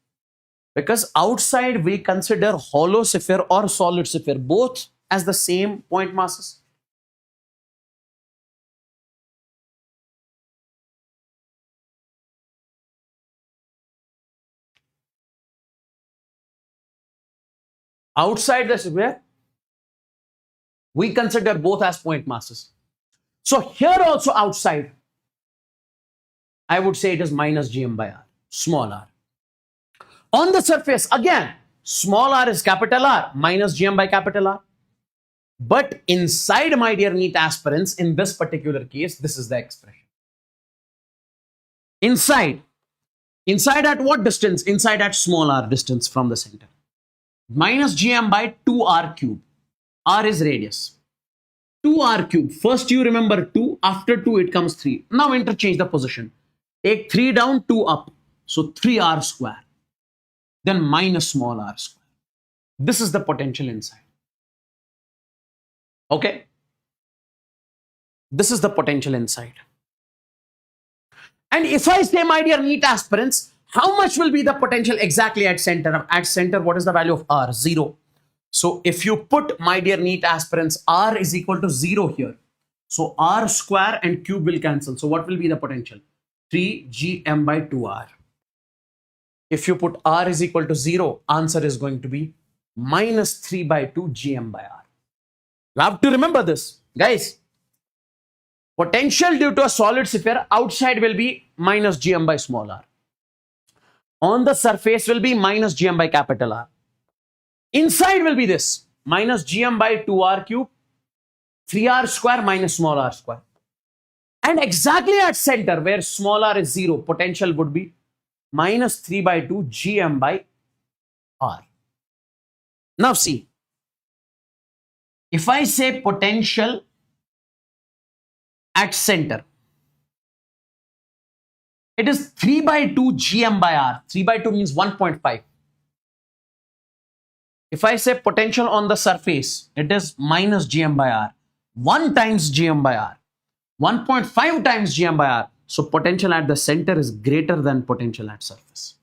Because outside we consider hollow sphere or solid sphere both as the same point masses. Outside the sphere, we consider both as point masses. So here also outside, I would say it is minus gm by r, small r. On the surface, again, small r is capital R, minus gm by capital R. But inside, my dear NEET aspirants, in this particular case, this is the expression. Inside at what distance? Inside at small r distance from the center. Minus gm by 2r cube. R is radius. 2r cube. First you remember 2. After 2 it comes 3. Now interchange the position. Take 3 down, 2 up. So 3r square. Then minus small r square. This is the potential inside. Okay? This is the potential inside. And if I say, my dear NEET aspirants, how much will be the potential exactly at center? At center, what is the value of R? 0. So if you put, my dear NEET aspirants, R is equal to 0 here. So R square and cube will cancel. So what will be the potential? 3 gm by 2r. If you put R is equal to 0, answer is going to be minus 3 by 2 gm by r. You have to remember this, guys. Potential due to a solid sphere outside will be minus gm by small r. On the surface will be minus gm by capital R. Inside will be this, minus gm by 2r cube, 3r square minus small r square. And exactly at center where small r is 0, potential would be minus 3 by 2 gm by r. Now see, if I say potential at center, it is 3 by 2 gm by r. 3 by 2 means 1.5. If I say potential on the surface, it is minus gm by r. 1 times gm by r. 1.5 times gm by r. So potential at the center is greater than potential at surface.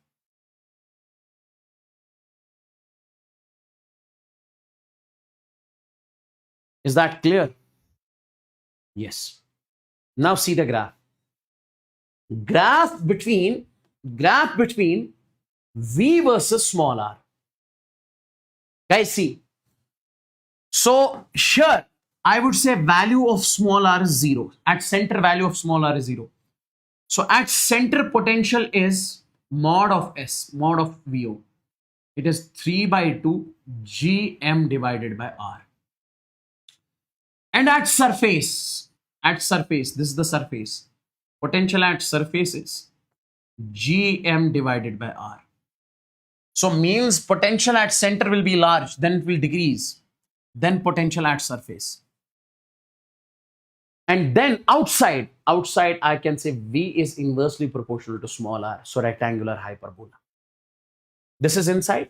Is that clear? Yes. Now see the graph. Graph between V versus small r. Guys, see. So here I would say value of small r is 0. At center value of small r is 0. So at center potential is mod of S, mod of VO. It is 3 by 2 gm divided by r. And at surface, this is the surface. Potential at surface is gm divided by r. So means potential at center will be large, then it will decrease. Then potential at surface. And then outside I can say V is inversely proportional to small r. So rectangular hyperbola. This is inside.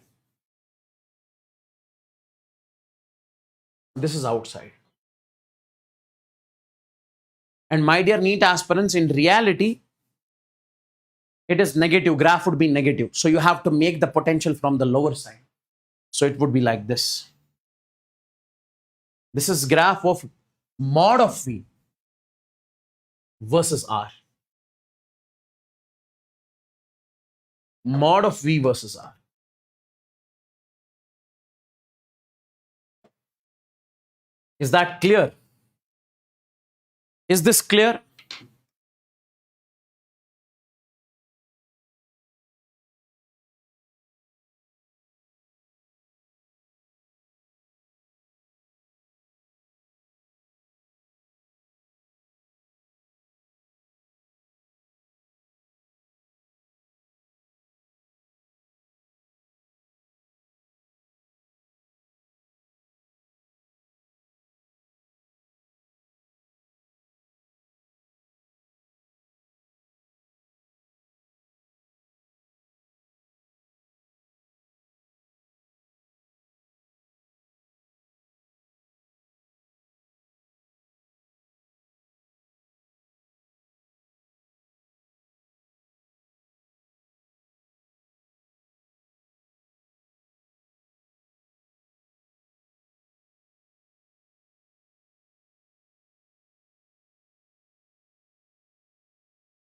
This is outside. And my dear NEET aspirants, in reality, it is negative. Graph would be negative. So you have to make the potential from the lower side. So it would be like this. This is graph of mod of V versus R. Mod of V versus R. Is that clear? Is this clear?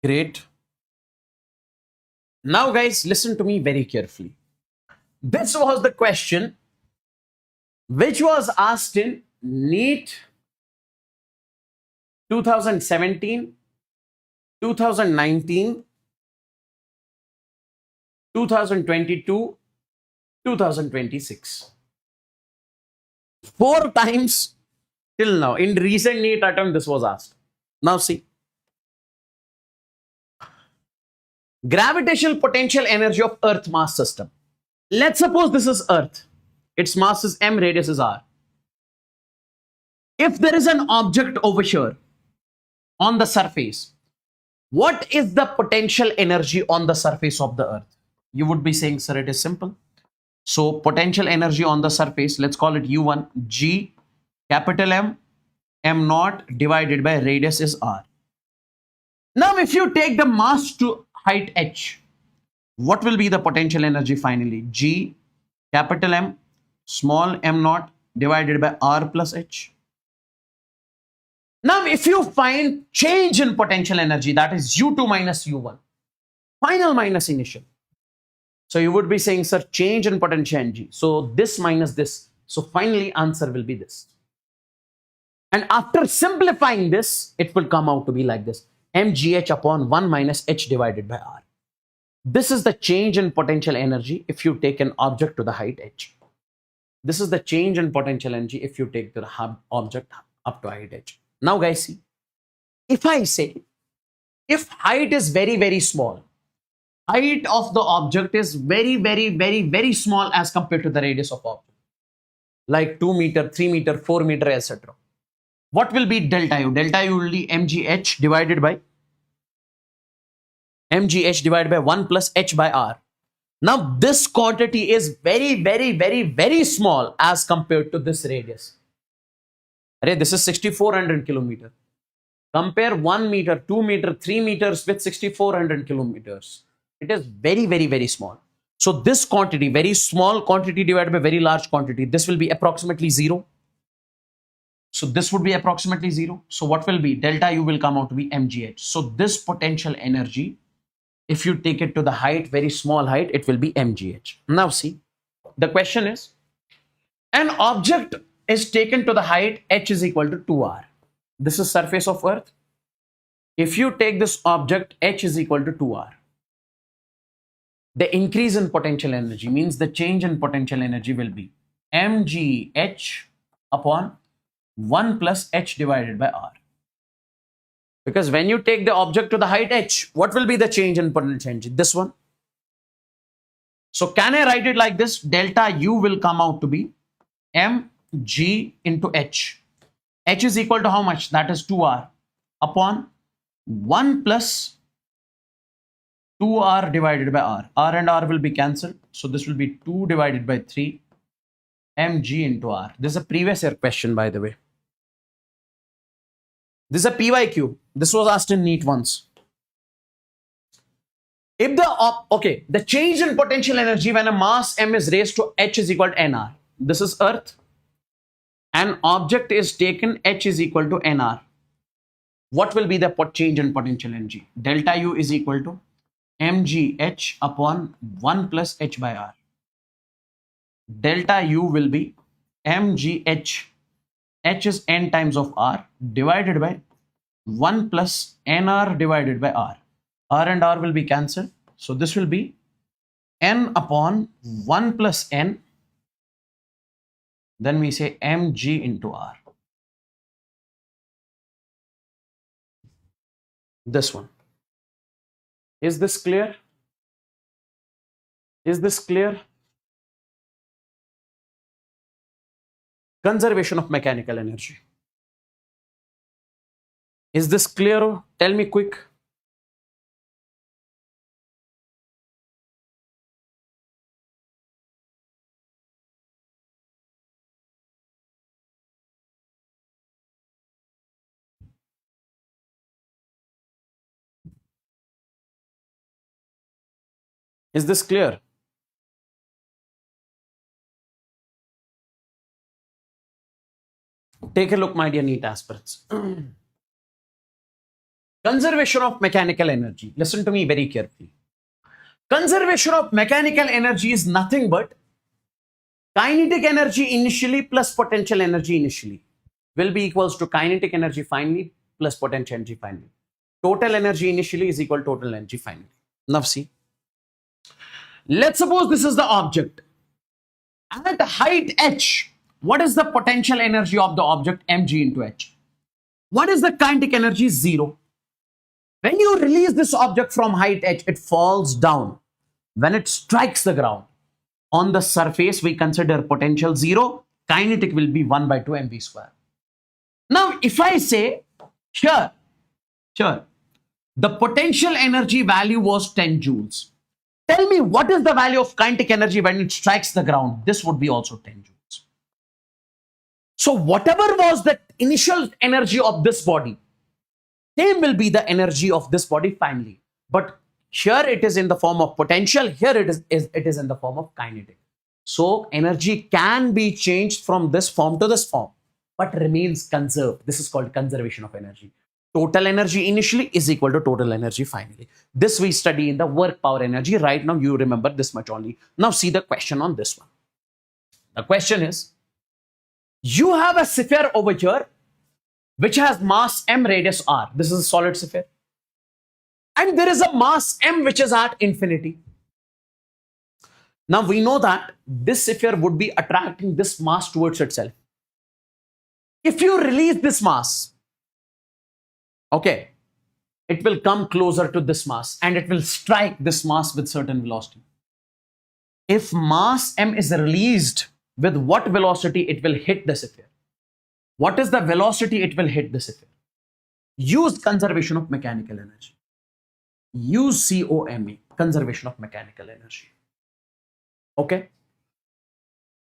Great. Now, guys, listen to me very carefully. This was the question which was asked in NEET 2017, 2019, 2022, 2026. 4 times till now. In recent NEET attempt, this was asked. Now see. Gravitational potential energy of Earth mass system. Let's suppose this is Earth. Its mass is m, radius is r. If there is an object over here on the surface, what is the potential energy on the surface of the Earth? You would be saying, sir, it is simple. So potential energy on the surface, let's call it U1, G, capital M, M0 divided by radius is r. Now if you take the mass to height h, what will be the potential energy finally? G, capital M, small m0 divided by r plus h. Now if you find change in potential energy, that is U2 minus U1, final minus initial. So you would be saying, sir, change in potential energy. So this minus this. So finally answer will be this. And after simplifying this, it will come out to be like this. mgh upon 1 minus h divided by r. This is the change in potential energy if you take an object to the height h. This is the change in potential energy if you take the object up to height h. Now guys, see, if I say, if height is very, very small, height of the object is very, very, very, very small as compared to the radius of object, like 2 meter, 3 meter, 4 meter, etc. What will be delta U? Delta U will be mgh divided by 1 plus h by r. Now this quantity is very, very, very, very small as compared to this radius. This is 6400 kilometers. Compare 1 meter, 2 meter, 3 meters with 6400 kilometers. It is very, very, very small. So this quantity, very small quantity divided by very large quantity, this will be approximately 0. So this would be approximately 0. So what will be? Delta U will come out to be mgh. So this potential energy, if you take it to the height, very small height, it will be mgh. Now see, the question is, an object is taken to the height h is equal to 2r. This is surface of Earth. If you take this object h is equal to 2r, the increase in potential energy means the change in potential energy will be mgh upon 1 plus h divided by r. Because when you take the object to the height h, what will be the change in potential energy? This one. So can I write it like this? Delta U will come out to be mg into h. H is equal to how much? That is 2r upon 1 plus 2r divided by r. R and r will be cancelled. So this will be 2 divided by 3 mg into r. This is a previous year question, by the way. This is a PYQ. This was asked in NEET once. If the change in potential energy when a mass m is raised to h is equal to nr. This is Earth. An object is taken, h is equal to nr. What will be the change in potential energy? Delta U is equal to mgh upon 1 plus h by r. Delta U will be mgh, h is n times of r, divided by 1 plus nr divided by r. R and r will be cancelled. So this will be n upon 1 plus n. Then we say mg into r. This one. Is this clear? Is this clear? Conservation of mechanical energy. Is this clear? Tell me quick. Is this clear? Take a look, my dear NEET aspirants. Conservation of mechanical energy. Listen to me very carefully. Conservation of mechanical energy is nothing but Kinetic energy initially plus potential energy initially will be equals to kinetic energy finally plus potential energy finally. Total energy initially is equal to total energy finally. Now see, let's suppose this is the object. At height h, what is the potential energy of the object mg into h? What is the kinetic energy? 0. When you release this object from height h, it falls down. When it strikes the ground, on the surface, we consider potential 0. Kinetic will be 1 by 2 mv square. Now, if I say, sure, the potential energy value was 10 joules. Tell me what is the value of kinetic energy when it strikes the ground? This would be also 10 joules. So whatever was the initial energy of this body, same will be the energy of this body finally. But here it is in the form of potential, here it is in the form of kinetic. So energy can be changed from this form to this form, but remains conserved. This is called conservation of energy. Total energy initially is equal to total energy finally. This we study in the work power energy. Right now you remember this much only. Now see the question on this one. The question is, you have a sphere over here which has mass m, radius r. This is a solid sphere. And there is a mass m which is at infinity. Now we know that this sphere would be attracting this mass towards itself. If you release this mass, okay, it will come closer to this mass and it will strike this mass with certain velocity. If mass m is released, with what velocity it will hit the sphere? What is the velocity it will hit the sphere? Use conservation of mechanical energy. Use COME, conservation of mechanical energy. Okay.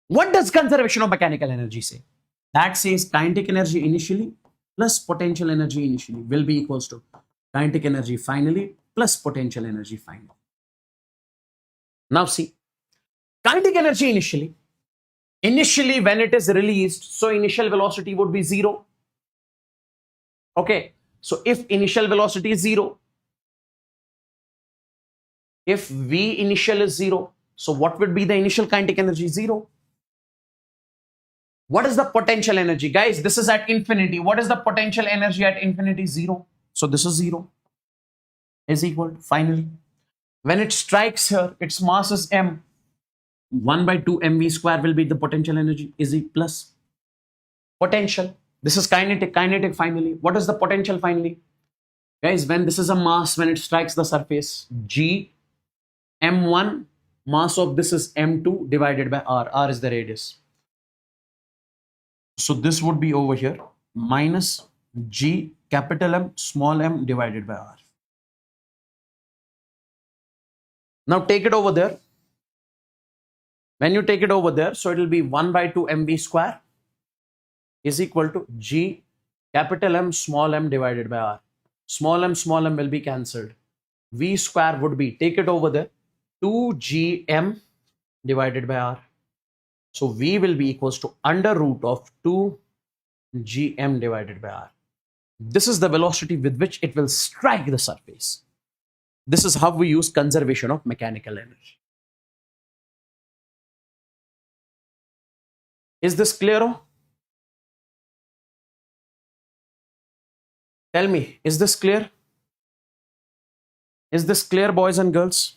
What does conservation of mechanical energy say? That says kinetic energy initially plus potential energy initially will be equals to kinetic energy finally plus potential energy finally. Now see, kinetic energy initially when it is released, so initial velocity would be 0. Okay, so if initial velocity is 0, if V initial is 0, so what would be the initial kinetic energy? 0. What is the potential energy? Guys, this is at infinity. What is the potential energy at infinity? 0. So this is 0 is equal to finally. When it strikes here, its mass is m. 1 by 2 mv square will be the potential energy, is E plus potential. This is kinetic finally. What is the potential finally? Guys, when this is a mass, when it strikes the surface, G, m1, mass of this is m2 divided by r. R is the radius. So this would be over here, minus G, capital M, small m divided by r. Now take it over there. When you take it over there, so it will be 1 by 2 mv square is equal to G, capital M, small m divided by r. Small m will be cancelled. V square would be, take it over there, 2gm divided by r. So V will be equals to under root of 2gm divided by r. This is the velocity with which it will strike the surface. This is how we use conservation of mechanical energy. Is this clear? Tell me, is this clear? Is this clear, boys and girls?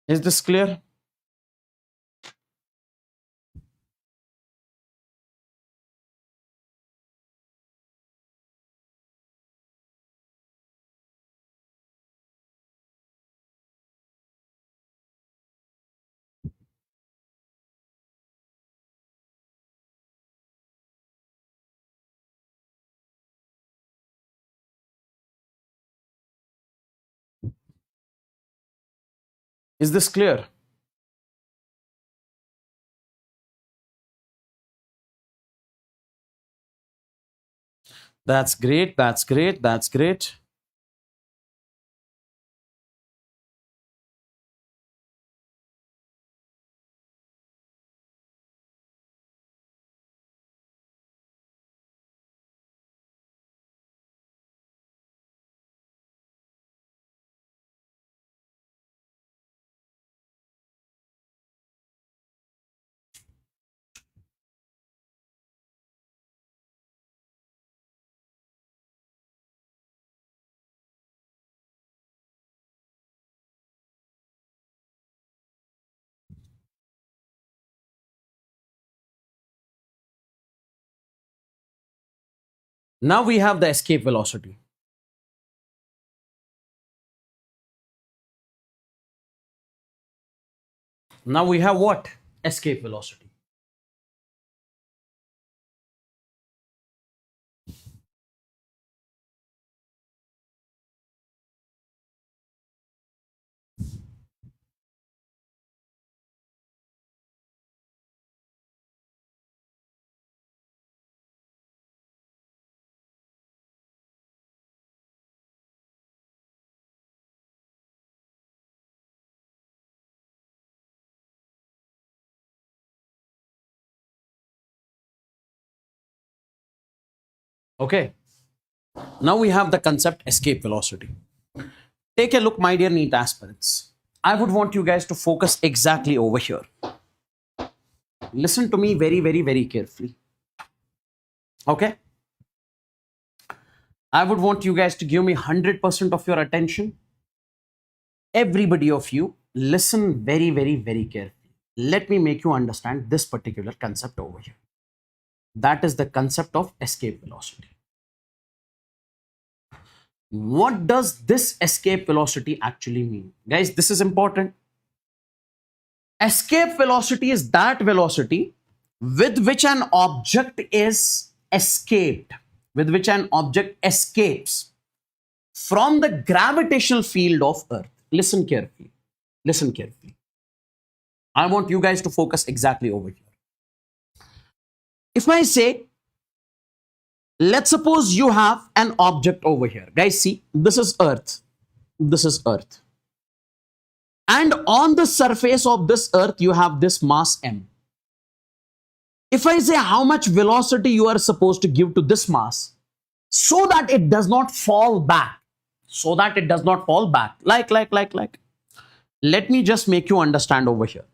Is this clear? Is this clear? That's great. That's great. That's great. Now we have the escape velocity. Now we have what? Escape velocity. Okay. Now we have the concept escape velocity. Take a look, my dear NEET aspirants. I would want you guys to focus exactly over here. Listen to me very, very, very carefully. Okay? I would want you guys to give me 100% of your attention. Everybody of you, listen very, very, very carefully. Let me make you understand this particular concept over here. That is the concept of escape velocity. What does this escape velocity actually mean? Guys, this is important. Escape velocity is that velocity with which an object is escaped, with which an object escapes from the gravitational field of Earth. Listen carefully. Listen carefully. I want you guys to focus exactly over here. If I say, let's suppose you have an object over here. Guys, see, this is Earth. This is Earth. And on the surface of this Earth, you have this mass m. If I say how much velocity you are supposed to give to this mass so that it does not fall back, like. Let me just make you understand over here.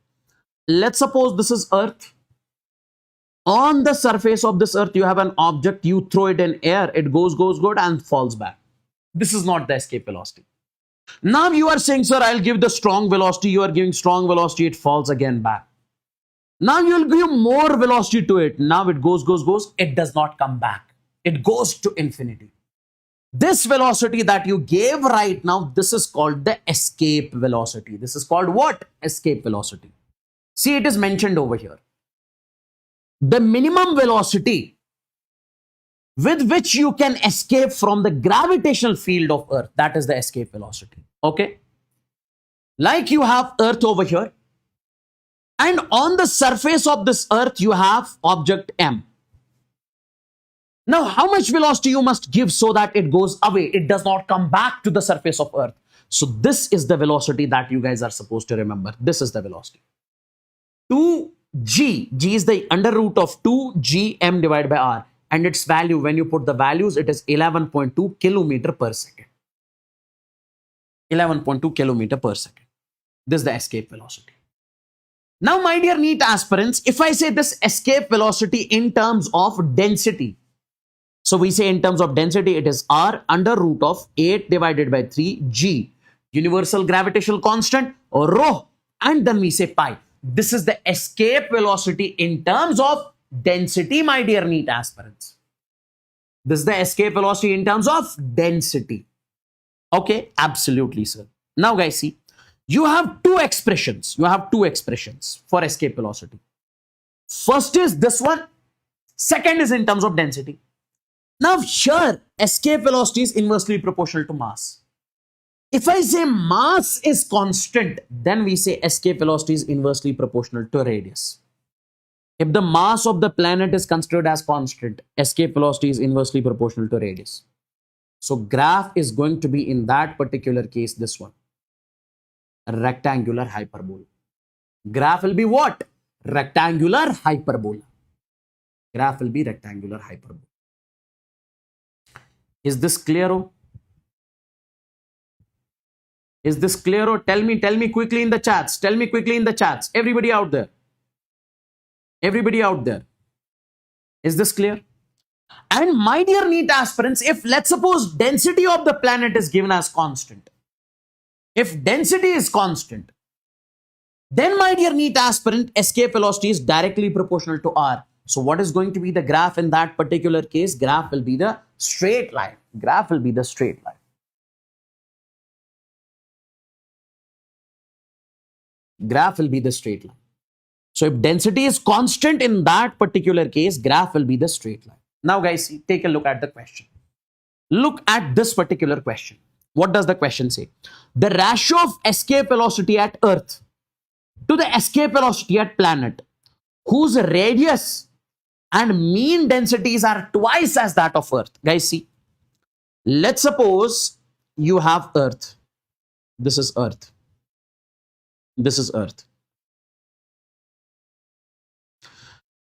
Let's suppose this is Earth. On the surface of this Earth, you have an object, you throw it in air, it goes, and falls back. This is not the escape velocity. Now you are saying, sir, I'll give the strong velocity. You are giving strong velocity, it falls again back. Now you will give more velocity to it. Now it goes, it does not come back. It goes to infinity. This velocity that you gave right now, this is called the escape velocity. This is called what? Escape velocity. See, it is mentioned over here. The minimum velocity with which you can escape from the gravitational field of Earth, that is the escape velocity. Okay? Like you have Earth over here, and on the surface of this Earth, you have object M. Now, how much velocity you must give so that it goes away? It does not come back to the surface of Earth. So this is the velocity that you guys are supposed to remember. This is the velocity. 2g, g is the under root of 2g m divided by r, and its value, when you put the values, it is 11.2 kilometer per second. 11.2 kilometer per second. This is the escape velocity. Now, my dear NEET aspirants, if I say this escape velocity in terms of density, so we say in terms of density, it is r under root of 8 divided by 3 g, universal gravitational constant, or rho, and then we say pi. This is the escape velocity in terms of density, my dear NEET aspirants. This is the escape velocity in terms of density. Okay, absolutely, sir. Now, guys, see, you have two expressions. You have two expressions for escape velocity. First is this one. Second is in terms of density. Now, here, escape velocity is inversely proportional to mass. If I say mass is constant, then we say escape velocity is inversely proportional to radius. If the mass of the planet is considered as constant, escape velocity is inversely proportional to radius. So graph is going to be, in that particular case, this one. A rectangular hyperbola. Graph will be what? Rectangular hyperbola. Graph will be rectangular hyperbola. Is this clear? Is this clear? Tell me quickly in the chats. Tell me quickly in the chats. Everybody out there. Everybody out there. Is this clear? And my dear NEET aspirants, if let's suppose density of the planet is given as constant. If density is constant, then my dear NEET aspirant, escape velocity is directly proportional to r. So what is going to be the graph in that particular case? Graph will be the straight line. Graph will be the straight line. Graph will be the straight line. So if density is constant in that particular case, graph will be the straight line. Now guys, take a look at the question. Look at this particular question. What does the question say? The ratio of escape velocity at Earth to the escape velocity at planet, whose radius and mean densities are twice as that of Earth. Guys, see, let's suppose you have Earth. This is Earth. This is Earth.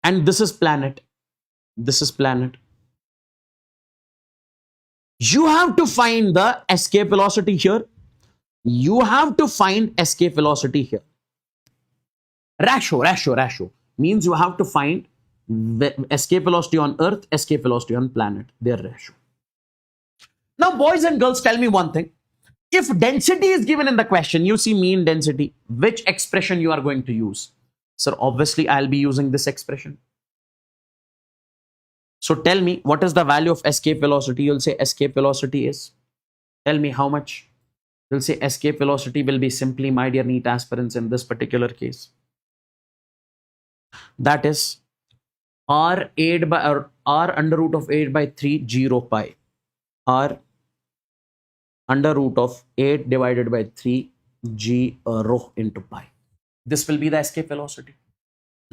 And this is planet. This is planet. You have to find the escape velocity here. You have to find escape velocity here. Ratio means you have to find escape velocity on Earth, escape velocity on planet, their ratio. Now, boys and girls, tell me one thing. If density is given in the question, you see mean density, which expression you are going to use? Sir, obviously, I'll be using this expression. So tell me, what is the value of escape velocity? You'll say escape velocity is, tell me how much. You'll say escape velocity will be simply, my dear NEET aspirants, in this particular case, that is r under root of 8 by 3 0 pi, r under root of 8 divided by 3 g rho into pi. This will be the escape velocity.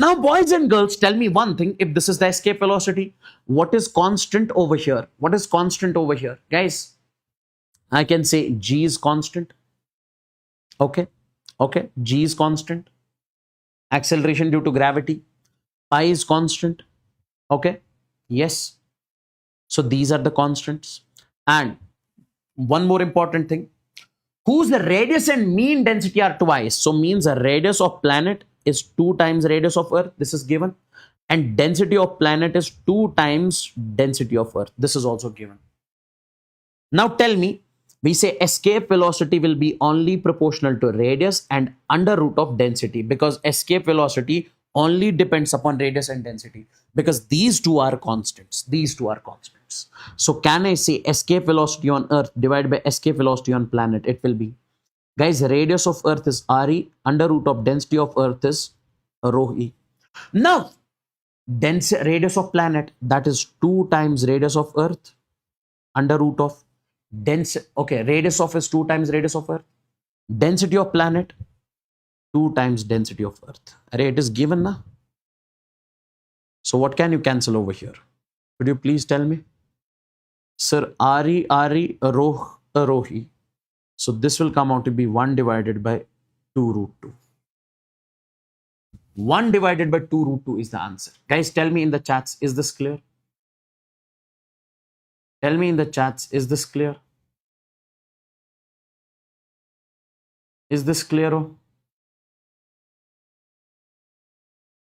Now, boys and girls, tell me one thing. If this is the escape velocity, what is constant over here? What is constant over here? Guys, I can say g is constant. Okay. Okay. G is constant. Acceleration due to gravity. Pi is constant. Okay. Yes. So these are the constants. And one more important thing. Whose radius and mean density are twice. So means the radius of planet is 2 times radius of Earth. This is given. And density of planet is 2 times density of Earth. This is also given. Now tell me, we say escape velocity will be only proportional to radius and under root of density, because escape velocity only depends upon radius and density, because these two are constants. These two are constants. So can I say escape velocity on Earth divided by escape velocity on planet? It will be, guys, radius of Earth is RE, under root of density of Earth is rho E. Now, radius of planet, that is 2 times radius of Earth, under root of radius of is 2 times radius of Earth. Density of planet, 2 times density of Earth. It is given now. So what can you cancel over here? Could you please tell me? Sir, RE, rho E. So this will come out to be 1 divided by 2 root 2. 1 divided by 2 root 2 is the answer. Guys, tell me in the chats, is this clear? Tell me in the chats, is this clear? Is this clear? Oh?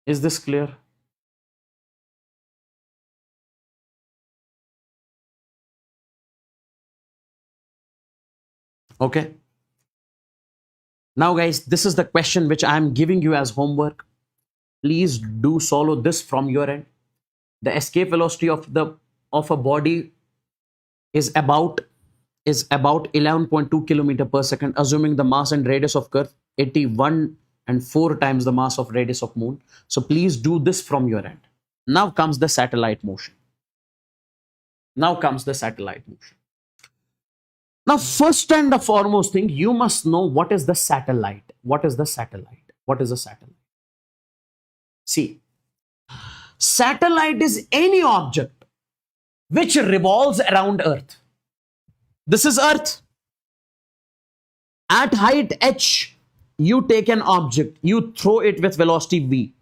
Is this clear? Okay. Now, guys, this is the question which I am giving you as homework. Please do follow this from your end. The escape velocity of a body is about 11.2 kilometer per second, assuming the mass and radius of Earth 81 and 4 times the mass of radius of Moon. So please do this from your end. Now comes the satellite motion. Now comes the satellite motion. Now, first and the foremost thing, you must know what is the satellite. What is the satellite? What is a satellite? See, satellite is any object which revolves around Earth. This is Earth. At height h, you take an object, you throw it with velocity v.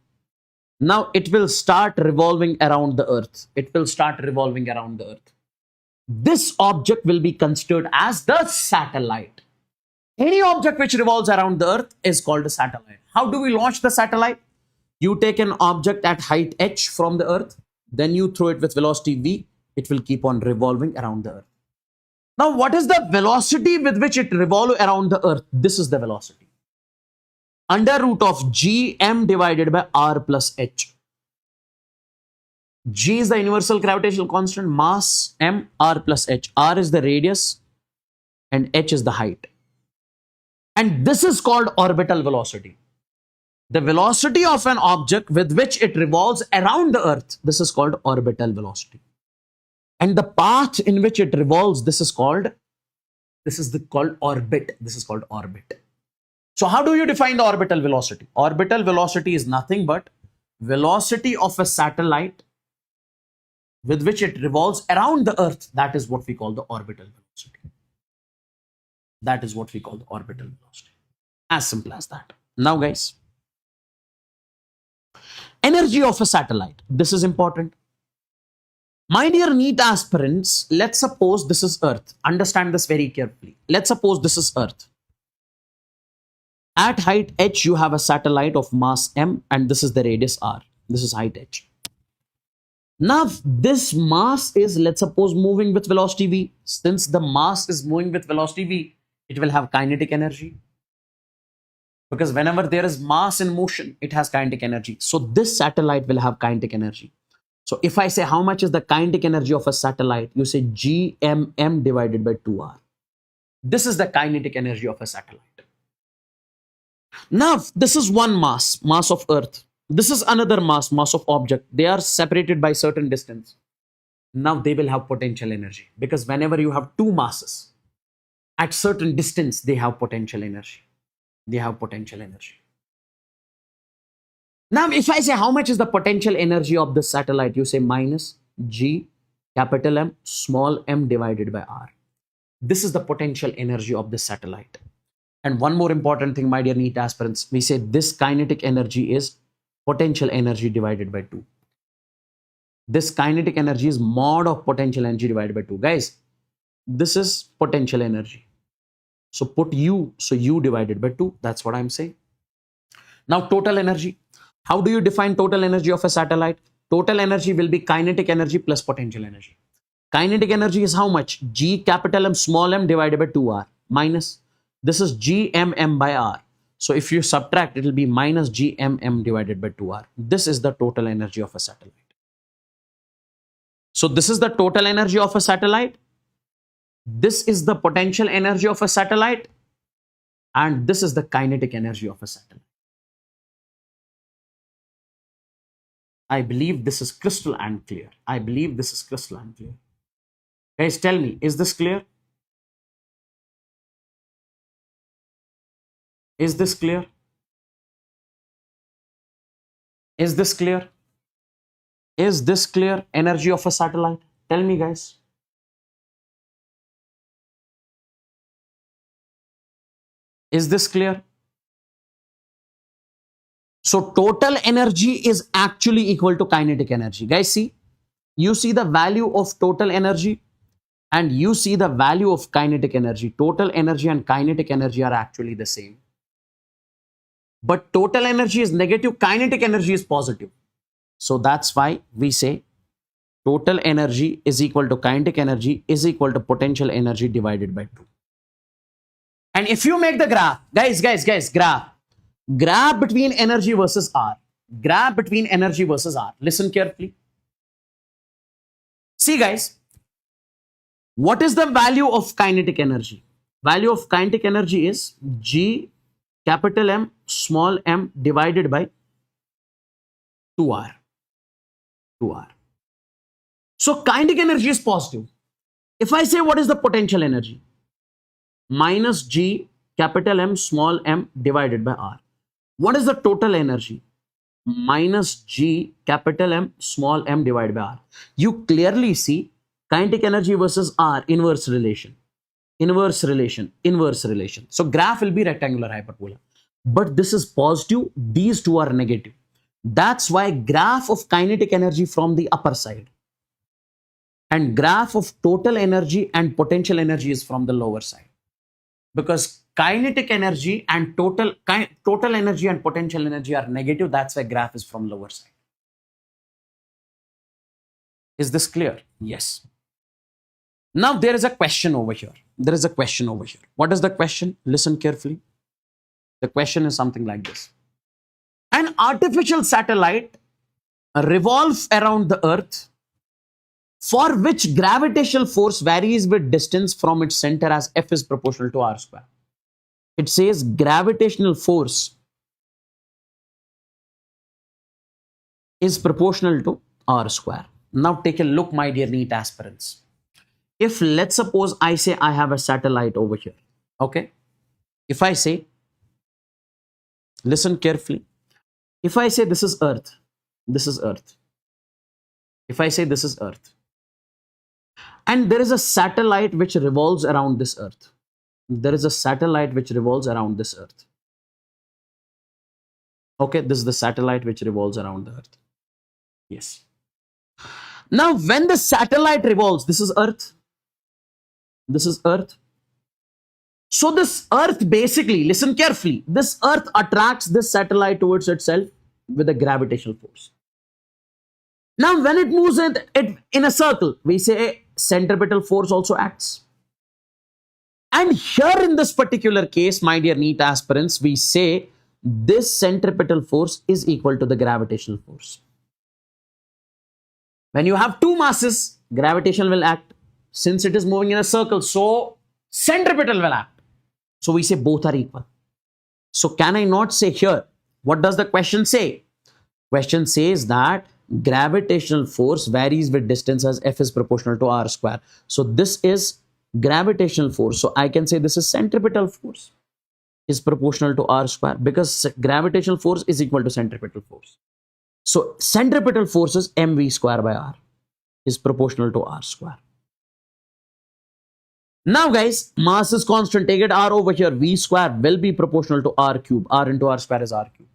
Now it will start revolving around the Earth. It will start revolving around the Earth. This object will be considered as the satellite. Any object which revolves around the Earth is called a satellite. How do we launch the satellite? You take an object at height h from the Earth, then you throw it with velocity v. It will keep on revolving around the Earth. Now, what is the velocity with which it revolves around the Earth? This is the velocity. Under root of gm divided by r plus h. G is the universal gravitational constant, mass m, r plus h. R is the radius and h is the height. And this is called orbital velocity. The velocity of an object with which it revolves around the earth, this is called orbital velocity. And the path in which it revolves, this is called orbit. This is called orbit. So how do you define the orbital velocity? Orbital velocity is nothing but velocity of a satellite with which it revolves around the earth. That is what we call the orbital velocity. That is what we call the orbital velocity. As simple as that. Now guys, energy of a satellite. This is important. My dear NEET aspirants, let's suppose this is Earth. Understand this very carefully. Let's suppose this is Earth. At height h, you have a satellite of mass m, and this is the radius r. This is height h. Now, this mass is, let's suppose, moving with velocity v. Since the mass is moving with velocity v, it will have kinetic energy. Because whenever there is mass in motion, it has kinetic energy. So this satellite will have kinetic energy. So if I say how much is the kinetic energy of a satellite, you say GMM divided by 2R. This is the kinetic energy of a satellite. Now, this is one mass of Earth. This is another mass of object. They are separated by certain distance. Now they will have potential energy, because whenever you have two masses at certain distance, they have potential energy. They have potential energy. Now, if I say how much is the potential energy of the satellite, you say minus G capital M small m divided by R. This is the potential energy of the satellite. And one more important thing, my dear NEET aspirants, we say this kinetic energy is potential energy divided by 2. This kinetic energy is mod of potential energy divided by 2. Guys, this is potential energy. So put U, so U divided by 2. That's what I'm saying. Now, total energy. How do you define total energy of a satellite? Total energy will be kinetic energy plus potential energy. Kinetic energy is how much? G capital M small m divided by 2R minus. This is GMM by R. So if you subtract, it will be minus GMM divided by 2R. This is the total energy of a satellite. So this is the total energy of a satellite. This is the potential energy of a satellite. And this is the kinetic energy of a satellite. I believe this is crystal and clear. I believe this is crystal and clear. Guys, tell me, is this clear? Is this clear? Is this clear? Is this clear? Energy of a satellite? Tell me, guys. Is this clear? So total energy is actually equal to kinetic energy. Guys, see, you see the value of total energy and you see the value of kinetic energy. Total energy and kinetic energy are actually the same. But total energy is negative, kinetic energy is positive. So that's why we say total energy is equal to kinetic energy is equal to potential energy divided by 2. And if you make the graph, guys, graph between energy versus R. Graph between energy versus R. Listen carefully. See, guys, what is the value of kinetic energy? Value of kinetic energy is G capital M small m divided by 2R. 2R. So kinetic energy is positive. If I say what is the potential energy? Minus G capital M small m divided by R. What is the total energy? Minus G capital M small m divided by R. You clearly see kinetic energy versus R, inverse relation. Inverse relation, inverse relation. So graph will be rectangular hyperbola. But this is positive, these two are negative. That's why graph of kinetic energy from the upper side and graph of total energy and potential energy is from the lower side. Because kinetic energy and total energy and potential energy are negative. That's why graph is from lower side. Is this clear? Yes. Now there is a question over here. There is a question over here. What is the question? Listen carefully. The question is something like this. An artificial satellite revolve around the earth, for which gravitational force varies with distance from its center as F is proportional to R square. It says gravitational force is proportional to R square. Now take a look, my dear NEET aspirants. If let's suppose I say I have a satellite over here, okay? If I say, listen carefully. If I say this is Earth, this is Earth. If I say this is Earth, and there is a satellite which revolves around this Earth. There is a satellite which revolves around this Earth. Okay, this is the satellite which revolves around the Earth. Yes. Now, when the satellite revolves, this is Earth. This is Earth. So this Earth basically, listen carefully, this Earth attracts this satellite towards itself with a gravitational force. Now, when it moves in a circle, we say centripetal force also acts. And here in this particular case, my dear NEET aspirants, we say this centripetal force is equal to the gravitational force. When you have two masses, gravitation will act. Since it is moving in a circle, so centripetal will act. So we say both are equal. So can I not say here, what does the question say? Question says that gravitational force varies with distance as F is proportional to R square. So this is gravitational force. So I can say this is centripetal force is proportional to R square because gravitational force is equal to centripetal force. So centripetal force is mv square by R is proportional to R square. Now guys, mass is constant. Take it R over here. V square will be proportional to R cube. R into R square is R cube.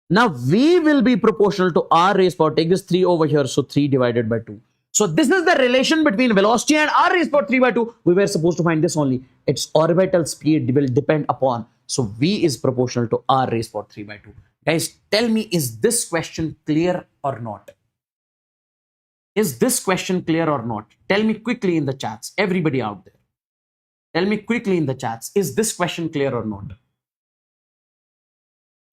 Now V will be proportional to R raised power. Take this 3 over here. So 3 divided by 2. So this is the relation between velocity and R raised power 3 by 2. We were supposed to find this only. Its orbital speed will depend upon. So V is proportional to R raised power 3 by 2. Guys, tell me, is this question clear or not? Is this question clear or not? Tell me quickly in the chats, everybody out there. Tell me quickly in the chats, is this question clear or not?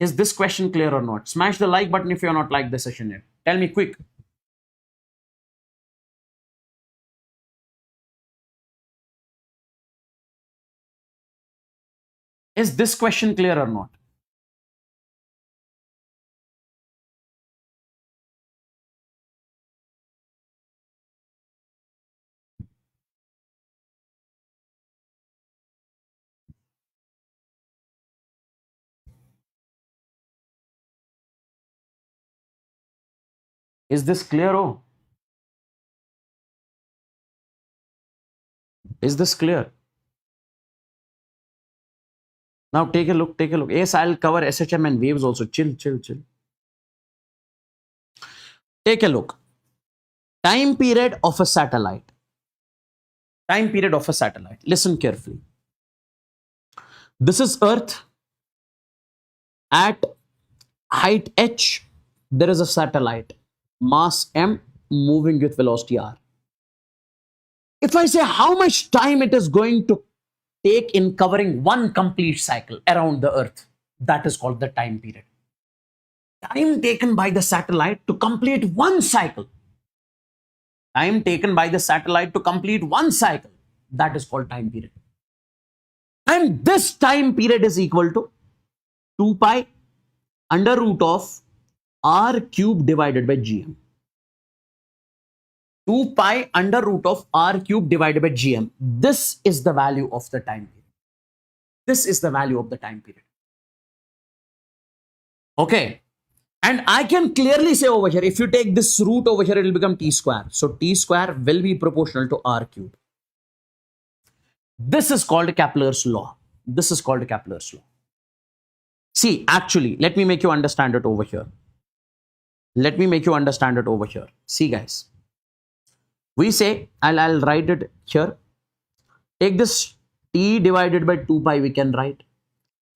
Is this question clear or not? Smash the like button if you're not liked the session yet. Tell me quick. Is this question clear or not? Is this clear? Oh, is this clear? Now take a look, take a look. Yes, I'll cover SHM and waves also. Chill, chill, chill. Take a look. Time period of a satellite. Time period of a satellite. Listen carefully. This is Earth. At height h, there is a satellite. Mass m, moving with velocity r. If I say how much time it is going to take in covering one complete cycle around the Earth, that is called the time period. Time taken by the satellite to complete one cycle. Time taken by the satellite to complete one cycle, that is called time period. And this time period is equal to 2 pi under root of r cube divided by gm. 2 pi under root of r cube divided by gm. This is the value of the time period. This is the value of the time period. Okay. And I can clearly say over here, if you take this root over here, it will become t square. So t square will be proportional to r cube. This is called Kepler's law. This is called Kepler's law. See, actually, let me make you understand it over here. Let me make you understand it over here. See, guys. We say, I'll write it here. Take this t divided by 2 pi, we can write,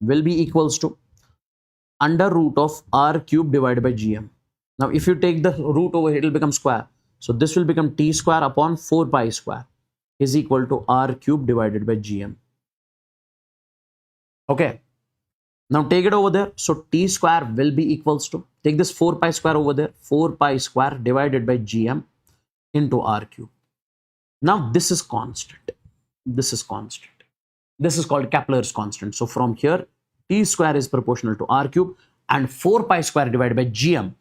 will be equals to under root of r cube divided by gm. Now, if you take the root over here, it will become square. So this will become t square upon 4 pi square is equal to r cube divided by gm. Okay. Now take it over there. So T square will be equals to, take this 4 pi square over there, 4 pi square divided by GM into R cube. Now this is constant. This is constant. This is called Kepler's constant. So from here, T square is proportional to R cube and 4 pi square divided by GM.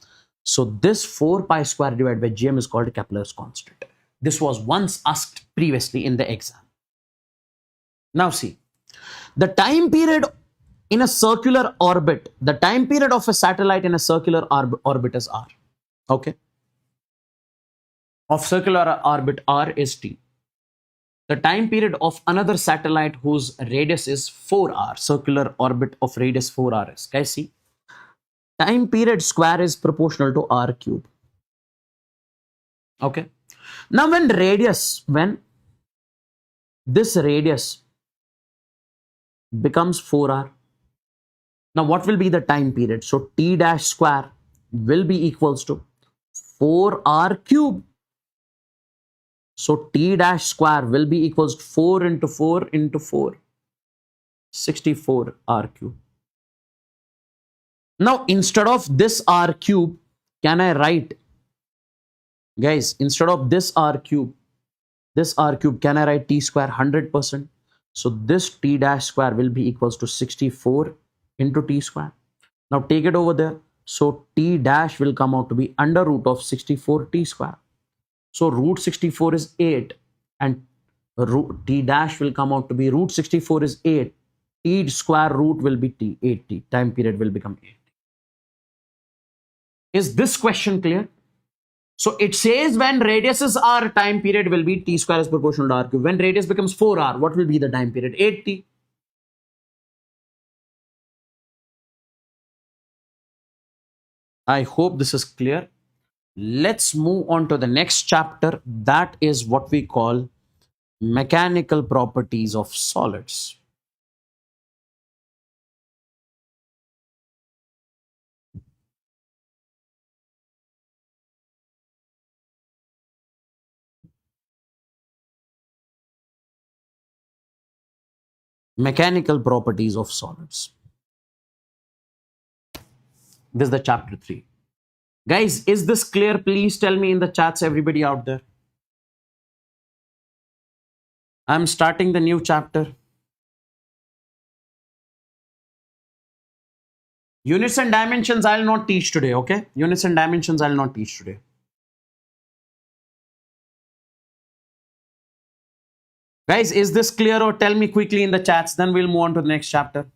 So this 4 pi square divided by GM is called Kepler's constant. This was once asked previously in the exam. Now see, the time period in a circular orbit, the time period of a satellite in a circular orbit is R. Okay. Of circular orbit, R is T. The time period of another satellite whose radius is 4R, circular orbit of radius 4R is. Guys, see, time period square is proportional to R cube. Okay. Now when this radius becomes 4R, now what will be the time period? So T dash square will be equals to 4R cube. So T dash square will be equals to 4 into 4 into 4, 64 R cube. Now instead of this R cube, can I write, guys, instead of this R cube, can I write T square 100%? So this T dash square will be equals to 64 into T square. Now take it over there. So T dash will come out to be under root of 64 T square. So root 64 is 8 and T dash will come out to be root 64 is 8. T square root will be T, 8T. Time period will become 8. Is this question clear? So it says when radius is R, time period will be T square is proportional to R cube. When radius becomes 4R, what will be the time period? 8T. I hope this is clear. Let's move on to the next chapter. That is what we call mechanical properties of solids. Mechanical properties of solids. This is the chapter 3. Guys, is this clear? Please tell me in the chats, everybody out there. I'm starting the new chapter. Units and dimensions I'll not teach today, okay? Units and dimensions I'll not teach today. Guys, is this clear or tell me quickly in the chats, then we'll move on to the next chapter.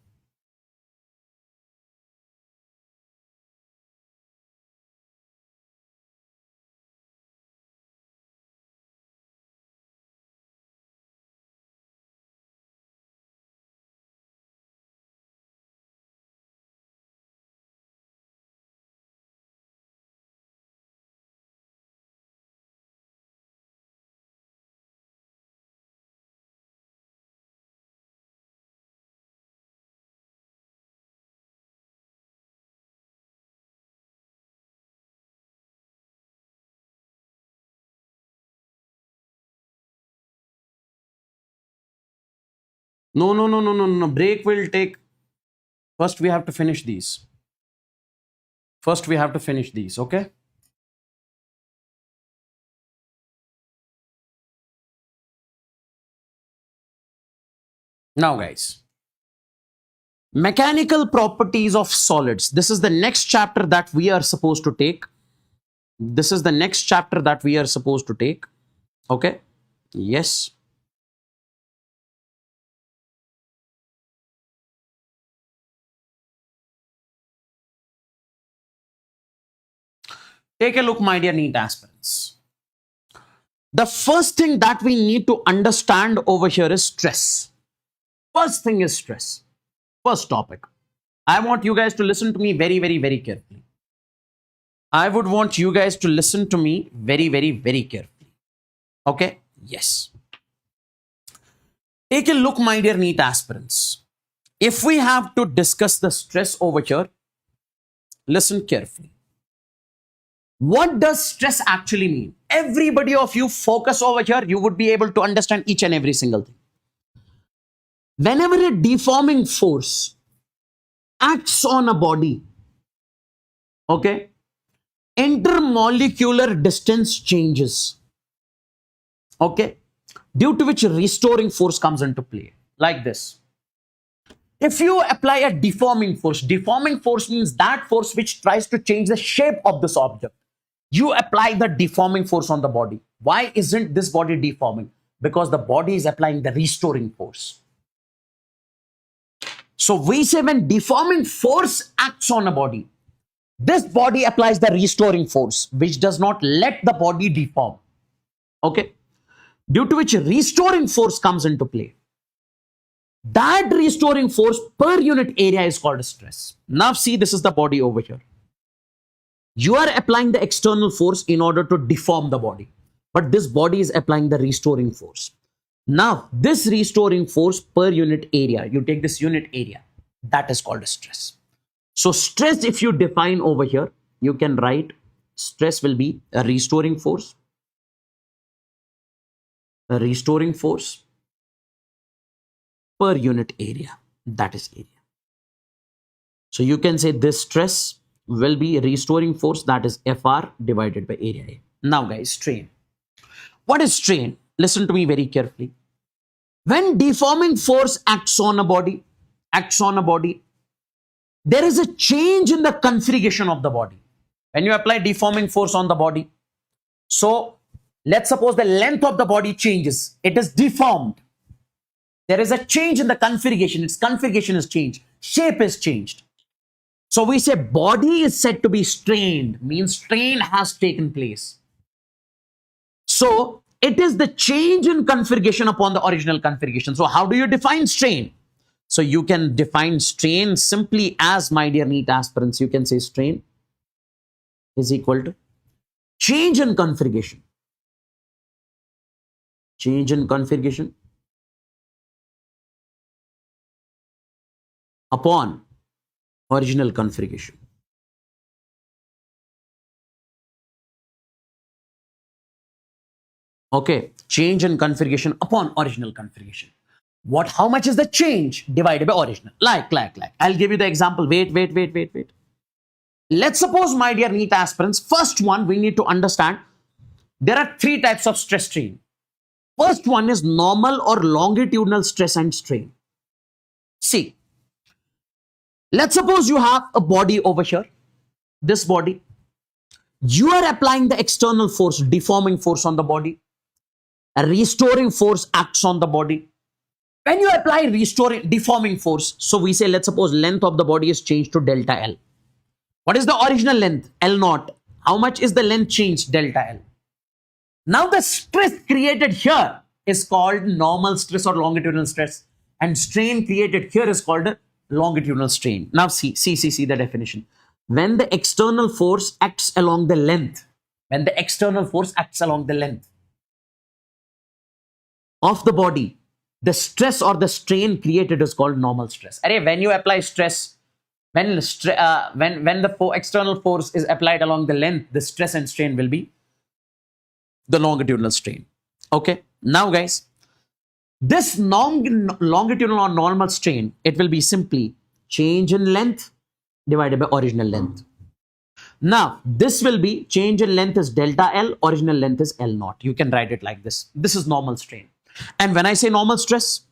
No. Break will take. First, we have to finish these. Okay? Now, guys, mechanical properties of solids. This is the next chapter that we are supposed to take. Okay? Yes. Take a look, my dear NEET aspirants. The first thing that we need to understand over here is stress. First thing is stress. First topic. I want you guys to listen to me very, very, very carefully. I would want you guys to listen to me very, very, very carefully. Okay? Yes. Take a look, my dear NEET aspirants. If we have to discuss the stress over here, listen carefully. What does stress actually mean? Everybody of you focus over here, you would be able to understand each and every single thing. Whenever a deforming force acts on a body, okay, intermolecular distance changes, okay, due to which restoring force comes into play, like this. If you apply a deforming force means that force which tries to change the shape of this object. You apply the deforming force on the body. Why isn't this body deforming? Because the body is applying the restoring force. So we say when deforming force acts on a body, this body applies the restoring force, which does not let the body deform. Okay? Due to which restoring force comes into play. That restoring force per unit area is called stress. Now see, this is the body over here. You are applying the external force in order to deform the body. But this body is applying the restoring force. Now, this restoring force per unit area, you take this unit area, that is called stress. So stress, if you define over here, you can write stress will be a restoring force. A restoring force per unit area, that is area. So you can say this stress will be a restoring force, that is Fr divided by area A. Now guys, strain. What is strain? Listen to me very carefully. When deforming force acts on a body, there is a change in the configuration of the body. When you apply deforming force on the body, so let's suppose the length of the body changes. It is deformed. There is a change in the configuration. Its configuration is changed. Shape is changed. So we say body is said to be strained, means strain has taken place. So it is the change in configuration upon the original configuration. So how do you define strain? So you can define strain simply as, my dear NEET aspirants, you can say strain is equal to change in configuration. Change in configuration upon original configuration. Okay, change in configuration upon original configuration. How much is the change divided by original? Like. I'll give you the example. Wait. Let's suppose, my dear NEET aspirants, first one, we need to understand there are three types of stress strain. First one is normal or longitudinal stress and strain. See, let's suppose you have a body over here, this body. You are applying the external force, deforming force on the body. A restoring force acts on the body. When you apply deforming force, so we say, let's suppose length of the body is changed to delta L. What is the original length? L naught. How much is the length changed? Delta L. Now the stress created here is called normal stress or longitudinal stress, and strain created here is called longitudinal strain. Now see the definition. When the external force acts along the length, of the body, the stress or the strain created is called normal stress. When you apply stress, when the external force is applied along the length, the stress and strain will be the longitudinal strain. Okay, now guys, this longitudinal or normal strain, it will be simply change in length divided by original length. Now this will be change in length is delta L, original length is L naught. You can write it like this. This is normal strain. And when I say normal stress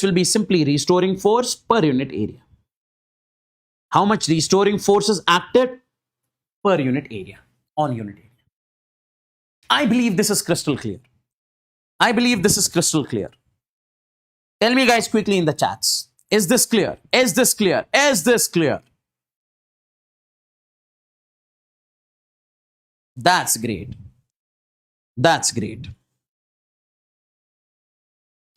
will be simply restoring force per unit area. How much restoring force is acted per unit area, on unit area. I believe this is crystal clear. Tell me guys quickly in the chats. Is this clear? That's great.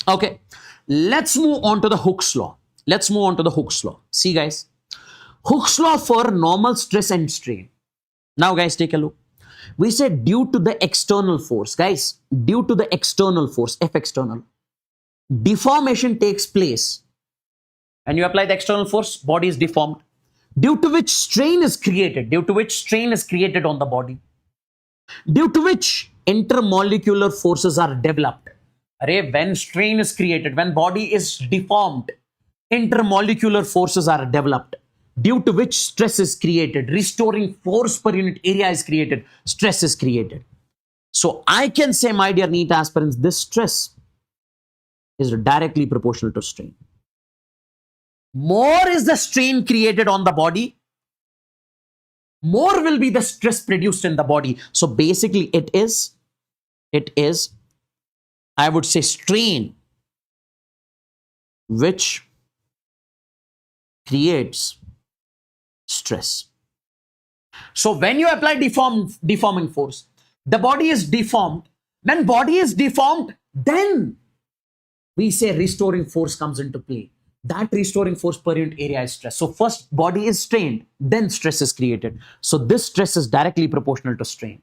Okay, let's move on to the Hooke's law. See guys, Hooke's law for normal stress and strain. Now guys, take a look. We said due to the external force, guys, F external, deformation takes place. And you apply the external force, body is deformed. Due to which strain is created on the body. Due to which intermolecular forces are developed. Array, when strain is created, when body is deformed, intermolecular forces are developed, due to which stress is created, restoring force per unit area is created, stress is created. So I can say, my dear NEET aspirants, this stress is directly proportional to strain. More is the strain created on the body, more will be the stress produced in the body. So basically it is, I would say, strain which creates stress. So when you apply deforming force, the body is deformed. When body is deformed, then we say restoring force comes into play. That restoring force per unit area is stress. So first body is strained, then stress is created. So this stress is directly proportional to strain.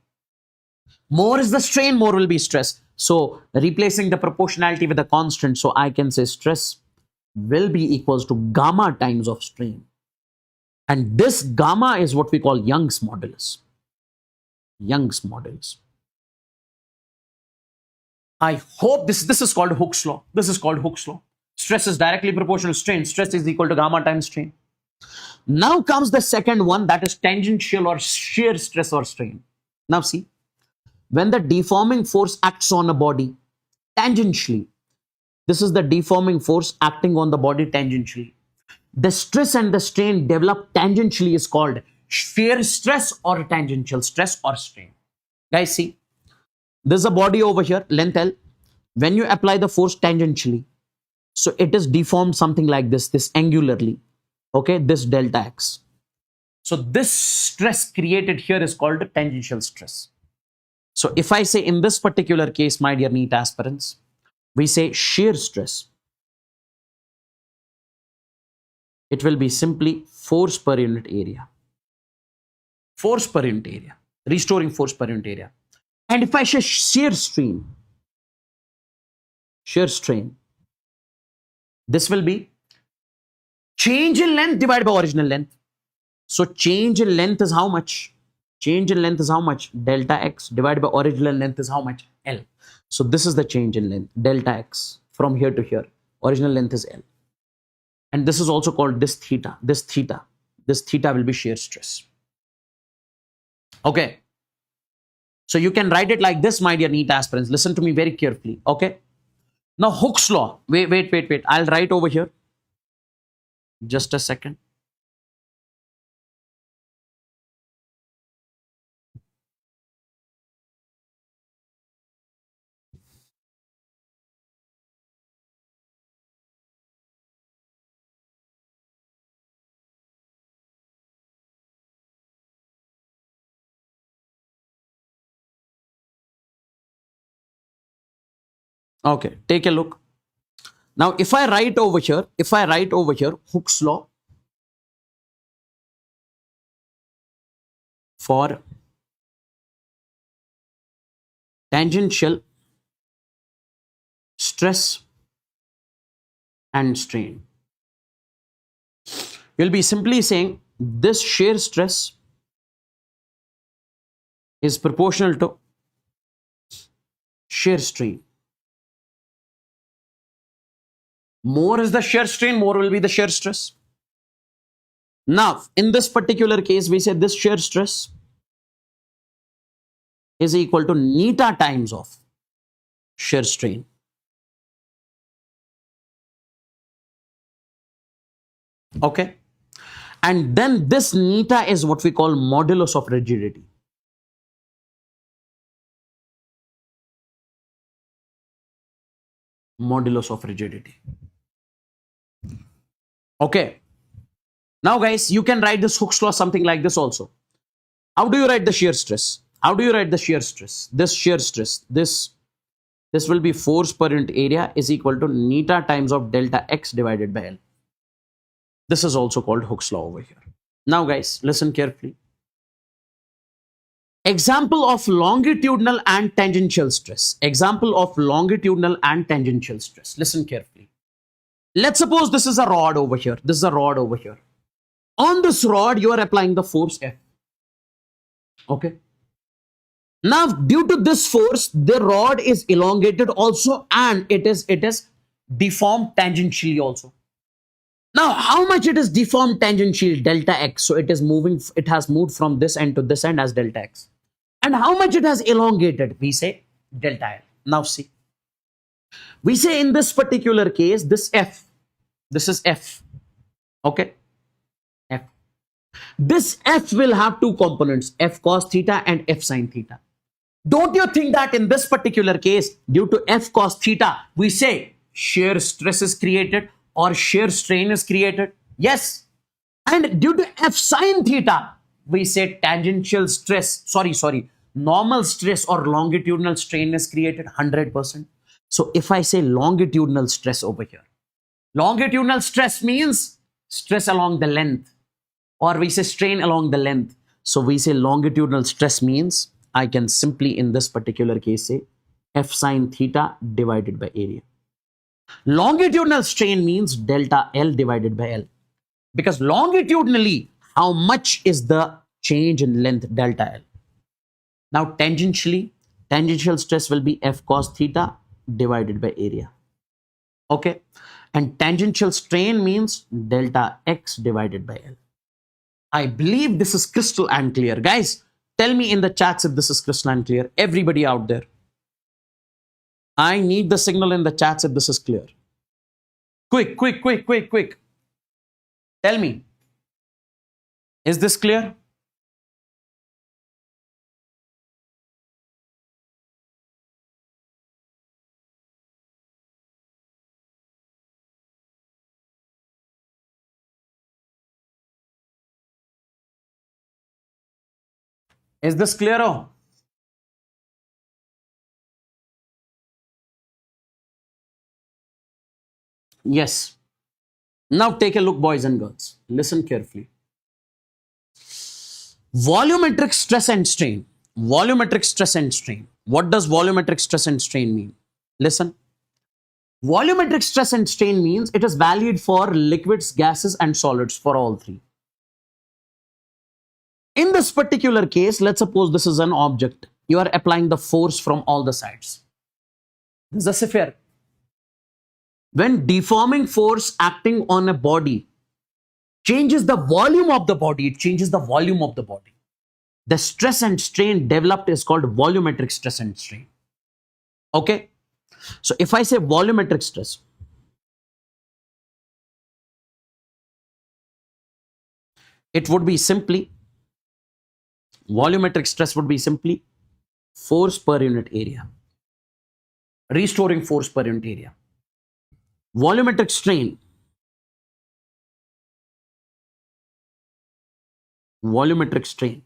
More is the strain, more will be stress. So replacing the proportionality with a constant, so I can say stress will be equals to gamma times of strain. And this gamma is what we call Young's modulus. Young's modulus. I hope this is called Hooke's law. This is called Hooke's law. Stress is directly proportional to strain. Stress is equal to gamma times strain. Now comes the second one, that is tangential or shear stress or strain. Now see, when the deforming force acts on a body tangentially, this is the deforming force acting on the body tangentially. The stress and the strain developed tangentially is called shear stress or tangential stress or strain. Guys, see, there's a body over here, length L. When you apply the force tangentially, so it is deformed something like this angularly. Okay, this delta x. So this stress created here is called tangential stress. So if I say in this particular case, my dear NEET aspirants, we say shear stress. It will be simply force per unit area. Force per unit area. Restoring force per unit area. And if I say shear strain, this will be change in length divided by original length. So change in length is how much? Change in length is how much? Delta x divided by original length is how much? L. So this is the change in length, delta x from here to here. Original length is L. And this is also called this theta. This theta will be shear stress. Okay. So you can write it like this, my dear NEET aspirants. Listen to me very carefully. Okay. Now Hooke's law. Wait. I'll write over here. Just a second. Okay, take a look. Now, if I write over here, Hooke's law for tangential stress and strain, we'll be simply saying this shear stress is proportional to shear strain. More is the shear strain, more will be the shear stress. Now, in this particular case, we say this shear stress is equal to neta times of shear strain. Okay. And then this neta is what we call modulus of rigidity. Modulus of rigidity. Okay. Now guys, you can write this Hooke's law something like this also. How do you write the shear stress? This shear stress, this will be force per unit area is equal to neta times of delta x divided by L. This is also called Hooke's law over here. Now guys, listen carefully. Example of longitudinal and tangential stress. Listen carefully. Let's suppose this is a rod over here. On this rod, you are applying the force F. Okay. Now, due to this force, the rod is elongated also, and it is deformed tangentially also. Now, how much it is deformed tangentially? Delta x. So it is moving. It has moved from this end to this end as delta x. And how much it has elongated? We say delta L. Now see, we say in this particular case, this F, this is F. Okay, F. This F will have two components, F cos theta and F sin theta. Don't you think that in this particular case, due to F cos theta, we say shear stress is created or shear strain is created? Yes. And due to F sin theta, we say tangential stress, normal stress or longitudinal strain is created 100%. So if I say longitudinal stress over here, longitudinal stress means stress along the length, or we say strain along the length. So we say longitudinal stress means I can simply in this particular case say F sin theta divided by area. Longitudinal strain means delta L divided by L, because longitudinally, how much is the change in length? Delta L. Now tangentially, tangential stress will be F cos theta divided by area. Okay, and tangential strain means delta X divided by L. I believe this is crystal and clear. Guys, tell me in the chats if this is crystal and clear. Everybody out there, I need the signal in the chats if this is clear. Quick, quick, quick, quick, quick. Tell me, is this clear? Is this clear? Oh, yes. Now take a look, boys and girls. Listen carefully. Volumetric stress and strain. Volumetric stress and strain. What does volumetric stress and strain mean? Listen. Volumetric stress and strain means it is valid for liquids, gases, and solids, for all three. In this particular case, let's suppose this is an object. You are applying the force from all the sides. This is a sphere. When deforming force acting on a body changes the volume of the body, it changes the volume of the body. The stress and strain developed is called volumetric stress and strain. Okay. So if I say volumetric stress, it would be simply, volumetric stress would be simply force per unit area, restoring force per unit area. Volumetric strain, volumetric strain.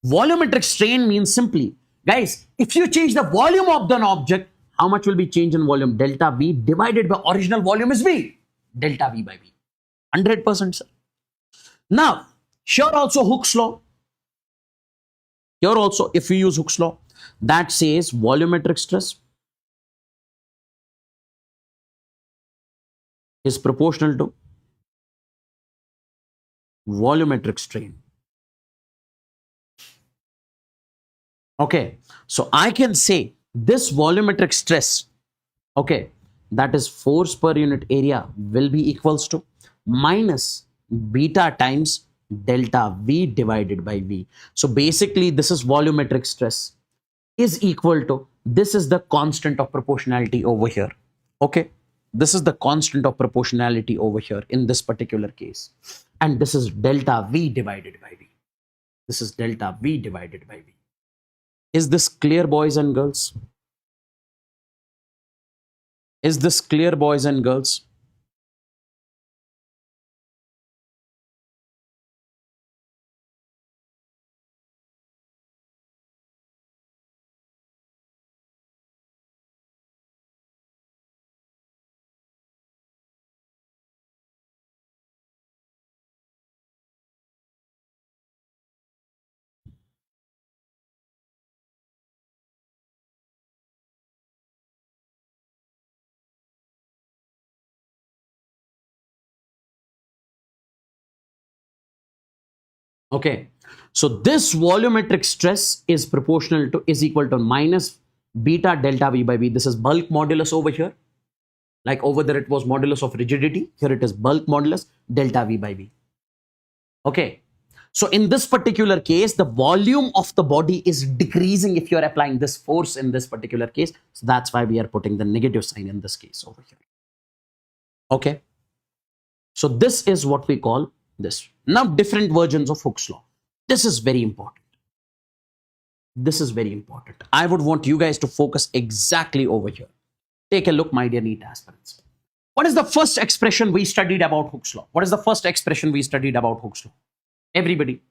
Volumetric strain means simply, guys, if you change the volume of an object, how much will be change in volume? Delta V divided by original volume is V. Delta V by V. 100%, sir. Now, here also Hooke's law. Here also, if we use Hooke's law, that says volumetric stress is proportional to volumetric strain. Okay, so I can say this volumetric stress, okay, that is force per unit area will be equals to minus beta times delta V divided by V. So basically this is volumetric stress is equal to, this is the constant of proportionality over here. Okay, this is the constant of proportionality over here in this particular case. And this is delta V divided by V. This is delta V divided by V. Is this clear, boys and girls? Is this clear, boys and girls? Okay. So this volumetric stress is proportional to, is equal to minus beta delta V by V. This is bulk modulus over here. Like over there, it was modulus of rigidity. Here it is bulk modulus delta V by V. Okay. So in this particular case, the volume of the body is decreasing if you're applying this force in this particular case. So that's why we are putting the negative sign in this case over here. Okay. So this is what we call this. Now different versions of Hooke's law. This is very important. This is very important. I would want you guys to focus exactly over here. Take a look, my dear NEET aspirants. What is the first expression we studied about Hooke's law? What is the first expression we studied about Hooke's law? Everybody.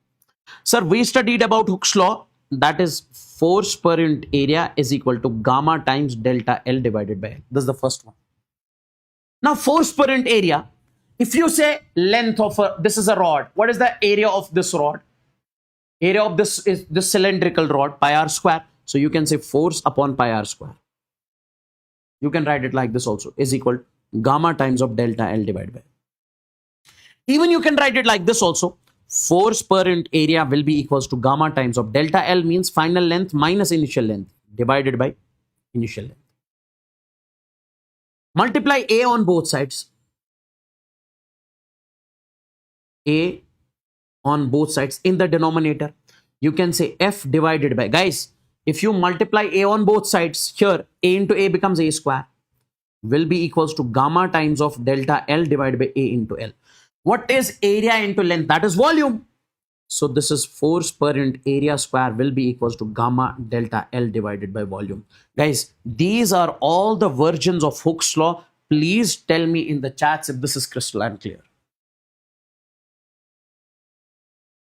Sir, we studied about Hooke's law. That is force per unit area is equal to gamma times delta L divided by L. This is the first one. Now force per unit area. If you say length of this is a rod. What is the area of this rod? Area of this is this cylindrical rod, pi r square. So you can say force upon pi r square. You can write it like this also, is equal to gamma times of delta L divided by L. Even you can write it like this also. Force per unit area will be equals to gamma times of delta L, means final length minus initial length divided by initial length. Multiply A on both sides. A on both sides in the denominator. You can say F divided by, guys, if you multiply A on both sides, here A into A becomes A square, will be equals to gamma times of delta L divided by A into L. What is area into length? That is volume. So this is force per unit area square will be equals to gamma delta L divided by volume. Guys, these are all the versions of Hooke's law. Please tell me in the chats if this is crystal and clear.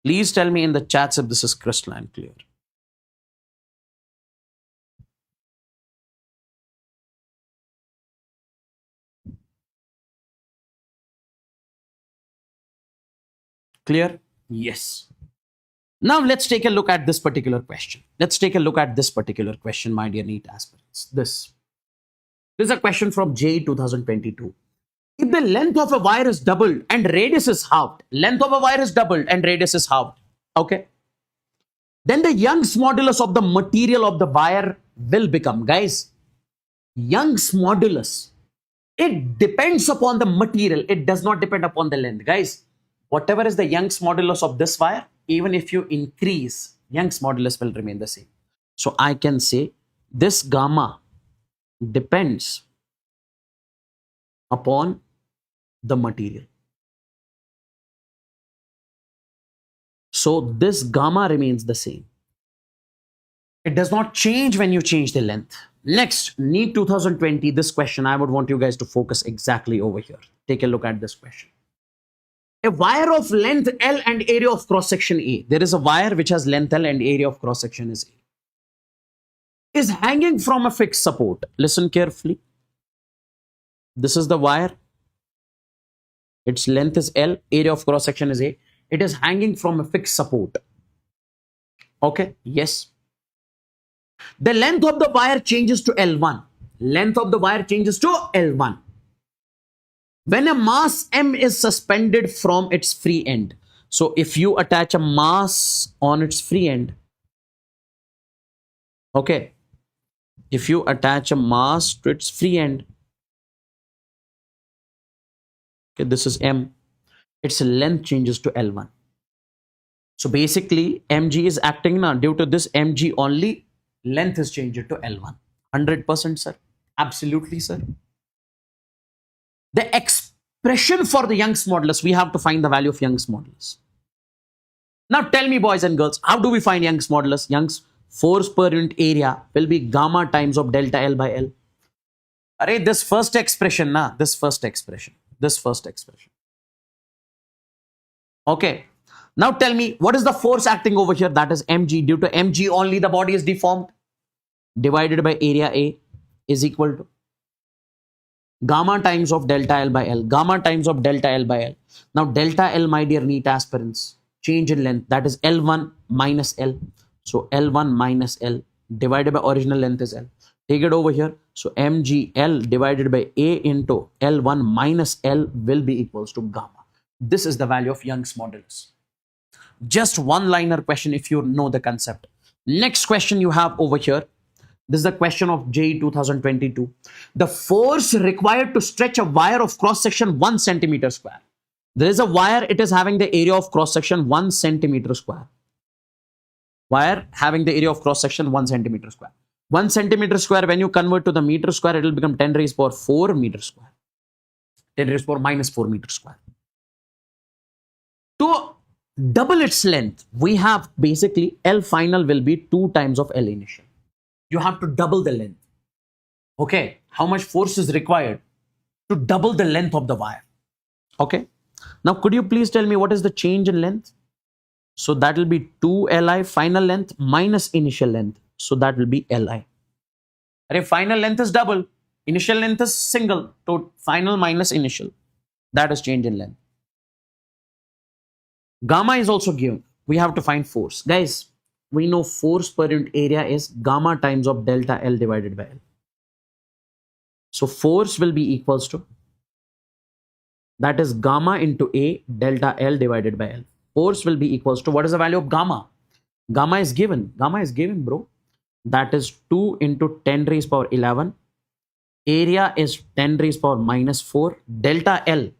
Please tell me in the chats if this is crystal and clear. Clear? Yes. Now let's take a look at this particular question. Let's take a look at this particular question, my dear NEET aspirants. This is a question from JEE 2022. If the length of a wire is doubled and radius is halved, length of a wire is doubled and radius is halved, okay, then the Young's modulus of the material of the wire will become, guys, Young's modulus, it depends upon the material. It does not depend upon the length, guys. Whatever is the Young's modulus of this wire, even if you increase, Young's modulus will remain the same. So I can say this gamma depends upon the material. So this gamma remains the same. It does not change when you change the length. Next, NEET 2020, this question, I would want you guys to focus exactly over here. Take a look at this question. A wire of length L and area of cross section A. There is a wire which has length L and area of cross section is A. Is hanging from a fixed support. Listen carefully. This is the wire. Its length is L, area of cross section is A. It is hanging from a fixed support. Okay, yes. The length of the wire changes to L1. Length of the wire changes to L1. When a mass M is suspended from its free end. So if you attach a mass on its free end, okay, if you attach a mass to its free end, okay, this is M, its length changes to L1. So basically mg is acting now, due to this mg only, length is changed to L1. 100% sir, absolutely sir. The expression for the Young's modulus, we have to find the value of Young's modulus. Now tell me, boys and girls, how do we find Young's modulus? Young's force per unit area will be gamma times of delta L by L. Array, this first expression, na, this first expression. Okay. Now tell me, what is the force acting over here? That is mg. Due to mg only, the body is deformed. Divided by area A is equal to gamma times of delta L by L. Gamma times of delta L by L. Now delta L, my dear NEET aspirants, change in length. That is L1 minus L. So L1 minus L divided by original length is L. Take it over here. So mgl divided by A into L1 minus L will be equals to gamma. This is the value of Young's modulus. Just one-liner question if you know the concept. Next question you have over here. This is the question of JE 2022. The force required to stretch a wire of cross-section 1 centimeter square. There is a wire, it is having the area of cross-section 1 centimeter square. Wire having the area of cross-section 1 centimeter square. 1 centimeter square, when you convert to the meter square, it will become 10 raised power 4 meter square. 10 raised power minus 4 meter square. To double its length, we have basically L final will be 2 times of L initial. You have to double the length. Okay, how much force is required to double the length of the wire? Okay, now could you please tell me what is the change in length? So that will be 2 Li final length minus initial length. So that will be Li. Array, final length is double, initial length is single. So final minus initial. That is change in length. Gamma is also given. We have to find force. Guys, we know force per unit area is gamma times of delta L divided by L. So force will be equals to, that is gamma into A delta L divided by L. Force will be equals to, what is the value of gamma? Gamma is given, bro. That is 2 into 10 raised power 11. Area is 10 raised power minus 4. Delta L.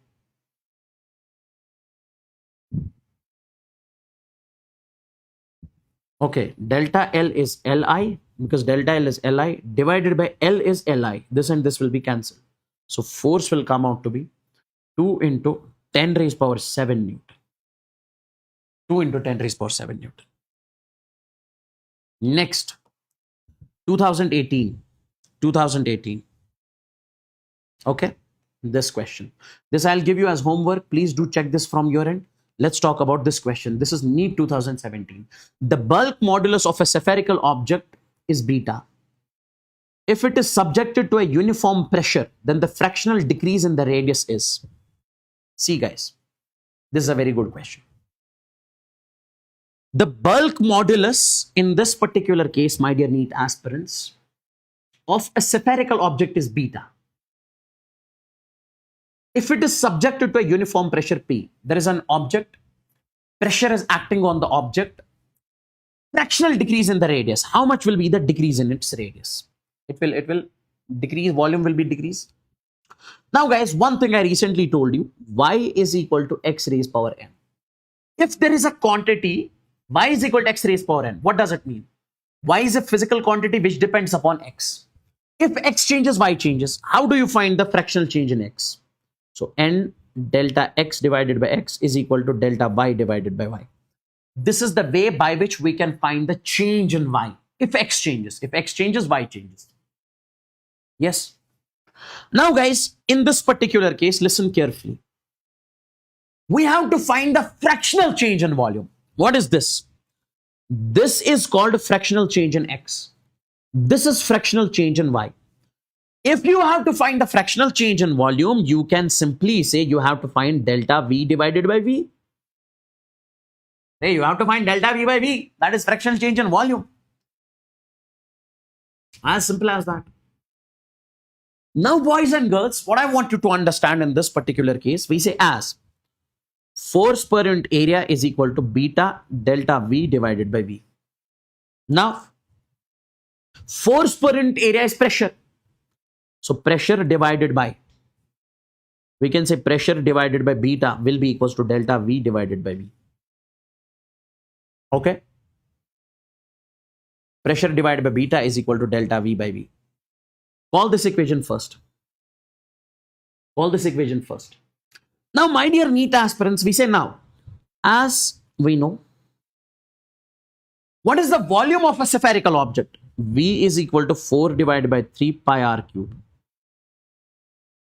Okay, delta L is Li, because delta L is Li, divided by L is Li. This and this will be cancelled. So force will come out to be 2 into 10 raised power 7 Newton. 2 into 10 raised power 7 Newton. Next, 2018. Okay, this question. This I'll give you as homework. Please do check this from your end. Let's talk about this question. This is NEET 2017. The bulk modulus of a spherical object is beta. If it is subjected to a uniform pressure, then the fractional decrease in the radius is. See guys, this is a very good question. The bulk modulus in this particular case, my dear NEET aspirants, of a spherical object is beta. If it is subjected to a uniform pressure P, there is an object, pressure is acting on the object, fractional decrease in the radius. How much will be the decrease in its radius? It will decrease, volume will be decreased. Now guys, one thing I recently told you, y is equal to x raised power n. If there is a quantity, y is equal to x raised power n, what does it mean? Y is a physical quantity which depends upon x. If x changes, y changes. How do you find the fractional change in x? So n delta x divided by x is equal to delta y divided by y. This is the way by which we can find the change in y. If x changes, y changes. Yes. Now guys, in this particular case, listen carefully. We have to find the fractional change in volume. What is this? This is called fractional change in x. This is fractional change in y. If you have to find the fractional change in volume, you can simply say you have to find delta V divided by V. Hey, you have to find delta V by V. That is fractional change in volume. As simple as that. Now, boys and girls, what I want you to understand in this particular case, we say as force per unit area is equal to beta delta V divided by V. Now, force per unit area is pressure. So pressure divided by, we can say pressure divided by beta will be equals to delta V divided by V. Okay. Pressure divided by beta is equal to delta V by V. Call this equation first. Now, my dear NEET aspirants, we say now, as we know, what is the volume of a spherical object? V is equal to 4 divided by 3 pi r cube.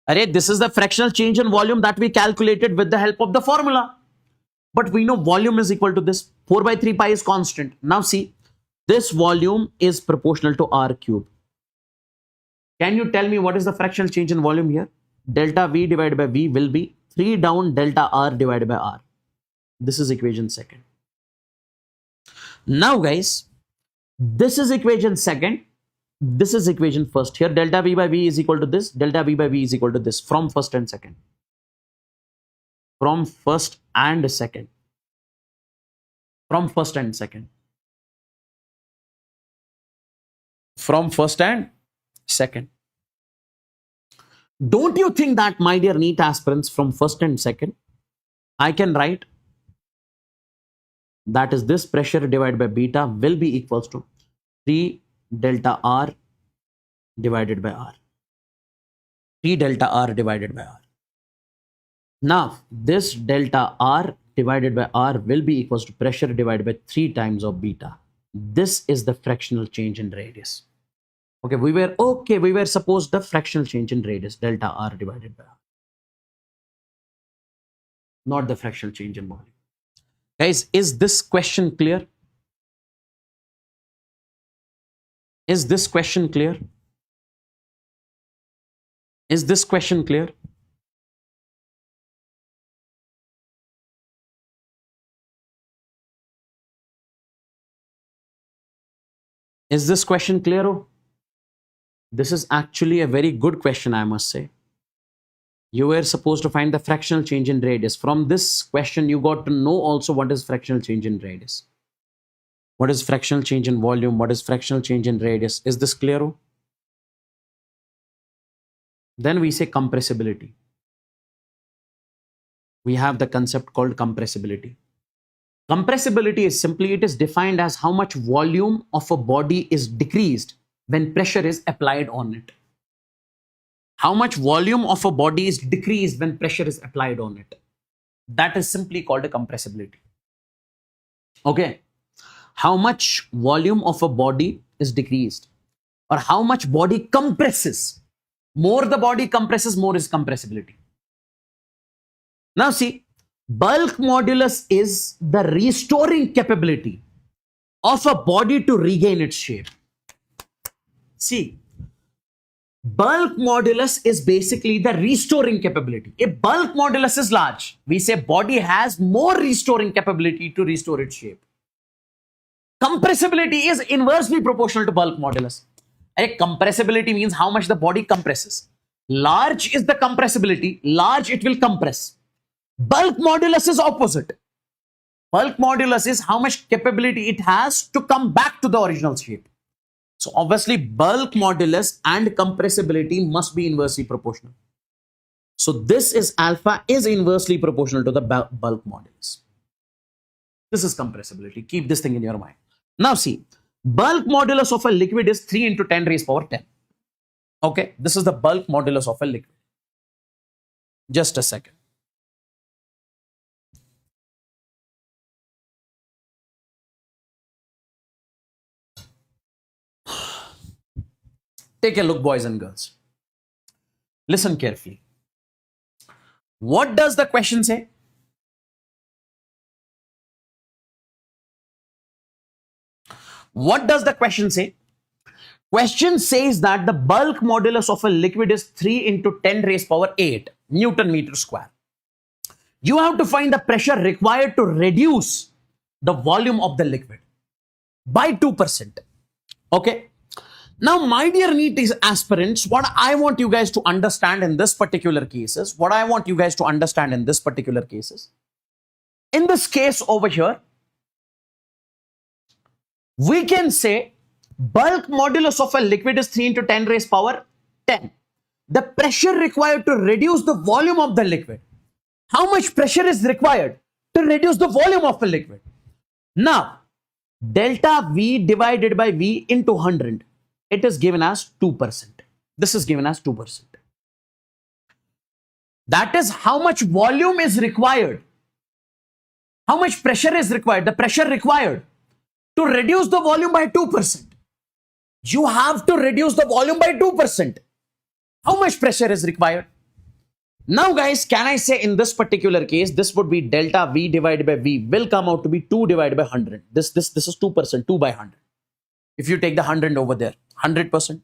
Array, this is the fractional change in volume that we calculated with the help of the formula. But we know volume is equal to this. 4 by 3 pi is constant. Now see, this volume is proportional to r cube. Can you tell me what is the fractional change in volume here? Delta V divided by V will be 3 down delta R divided by R. This is equation second. Now guys, this is equation second. This is equation first. Here delta V by V is equal to this. Delta V by V is equal to this from first and second. From first and second. from first and second. From first and second. Don't you think that, my dear NEET aspirants, from first and second, I can write that is this pressure divided by beta will be equals to 3 delta R divided by R. 3 delta R divided by R. Now, this delta R divided by R will be equals to pressure divided by 3 times of beta. This is the fractional change in radius. Okay, we were supposed the fractional change in radius, delta R divided by R. Not the fractional change in volume. Guys, is this question clear? Is this question clear? Is this question clear? Is this question clear? Oh? This is actually a very good question, I must say. You were supposed to find the fractional change in radius. From this question, you got to know also what is fractional change in radius. What is fractional change in volume? What is fractional change in radius? Is this clear? Oh? Then we say compressibility. We have the concept called compressibility. Compressibility is simply, it is defined as how much volume of a body is decreased when pressure is applied on it. How much volume of a body is decreased when pressure is applied on it. That is simply called a compressibility. Okay. How much volume of a body is decreased, or how much body compresses. More the body compresses, more is compressibility. Now see, bulk modulus is the restoring capability of a body to regain its shape. See, bulk modulus is basically the restoring capability. If bulk modulus is large, we say body has more restoring capability to restore its shape. Compressibility is inversely proportional to bulk modulus. Compressibility means how much the body compresses. Large is the compressibility, large it will compress. Bulk modulus is opposite. Bulk modulus is how much capability it has to come back to the original shape. So obviously bulk modulus and compressibility must be inversely proportional. So this is alpha is inversely proportional to the bulk modulus. This is compressibility. Keep this thing in your mind. Now see, bulk modulus of a liquid is 3 into 10 raised power 10. Okay, this is the bulk modulus of a liquid. Just a second. Take a look, boys and girls. Listen carefully. What does the question say? What does the question say? Question says that the bulk modulus of a liquid is 3 into 10 raised power 8 Newton meter square. You have to find the pressure required to reduce the volume of the liquid by 2%. Okay. Now, my dear NEET aspirants, what I want you guys to understand in this particular cases, in this case over here, we can say bulk modulus of a liquid is 3 into 10 raised power 10. The pressure required to reduce the volume of the liquid. How much pressure is required to reduce the volume of a liquid? Now, delta V divided by V into 100. It is given as 2%. This is given as 2%. That is how much volume is required. How much pressure is required? The pressure required to reduce the volume by 2%. You have to reduce the volume by 2%. How much pressure is required? Now guys, can I say in this particular case, this would be delta V divided by V will come out to be 2 divided by 100. This is 2%, 2 by 100. If you take the 100 over there, 100%.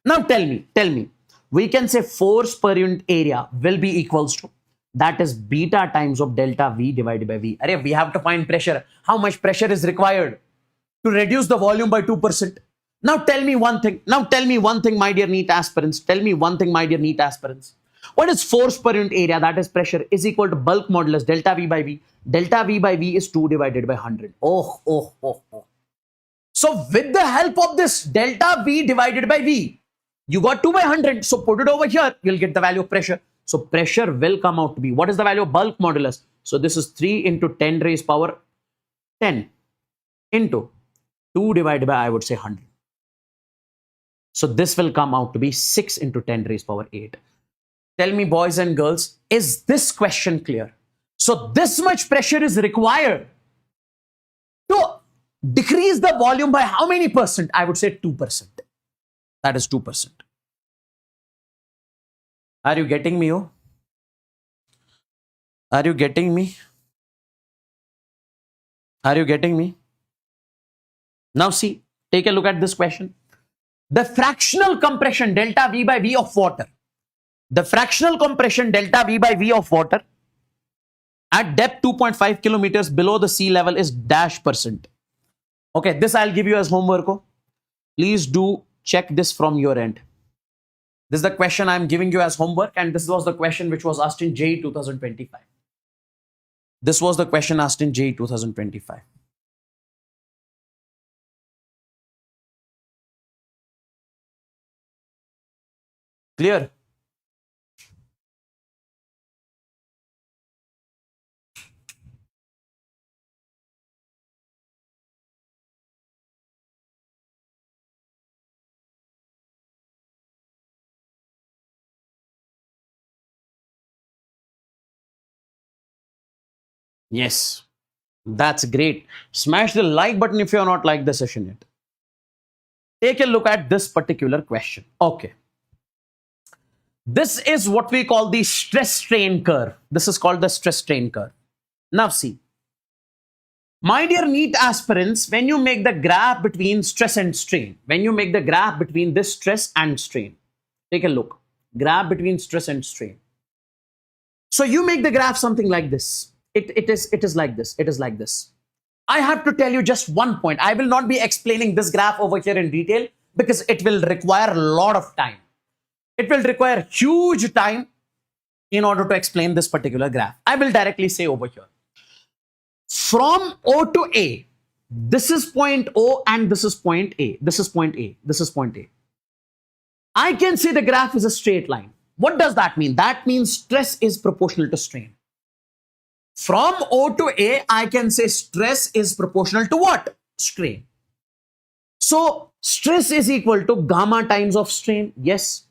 Now tell me, we can say force per unit area will be equals to, that is beta times of delta V divided by V. We have to find pressure. How much pressure is required to reduce the volume by 2%? Now tell me one thing. My dear NEET aspirants. What is force per unit area, that is pressure, is equal to bulk modulus delta V by V. Delta V by V is 2 divided by 100. Oh. So with the help of this delta V divided by V, you got 2 by 100. So put it over here, you'll get the value of pressure. So pressure will come out to be, what is the value of bulk modulus? So this is 3 into 10 raised power 10 into 2 divided by, I would say, 100. So this will come out to be 6 into 10 raised power 8. Tell me, boys and girls, is this question clear? So this much pressure is required to decrease the volume by how many percent? I would say 2%. That is 2%. Are you getting me? Oh? Are you getting me? Are you getting me? Now see, take a look at this question. The fractional compression delta V by V of water. The fractional compression delta V by V of water at depth 2.5 kilometers below the sea level is -%. Okay, this I'll give you as homework. Oh. Please do check this from your end. This is the question I'm giving you as homework, and this was the question which was asked in JEE 2025. This was the question asked in JEE 2025. Clear? Yes, that's great. Smash the like button if you're not liked the session yet. Take a look at this particular question. Okay. This is what we call the stress strain curve. This is called the stress strain curve. Now see, my dear NEET aspirants, when you make the graph between stress and strain, when you make the graph between this stress and strain, take a look. Graph between stress and strain. So you make the graph something like this. It is like this. It is like this. I have to tell you just one point. I will not be explaining this graph over here in detail because it will require a lot of time. It will require huge time in order to explain this particular graph. I will directly say over here. From O to A, this is point O and this is point A. This is point A. This is point A. I can say the graph is a straight line. What does that mean? That means stress is proportional to strain. From O to A, I can say stress is proportional to what? Strain. So stress is equal to gamma times of strain. Yes.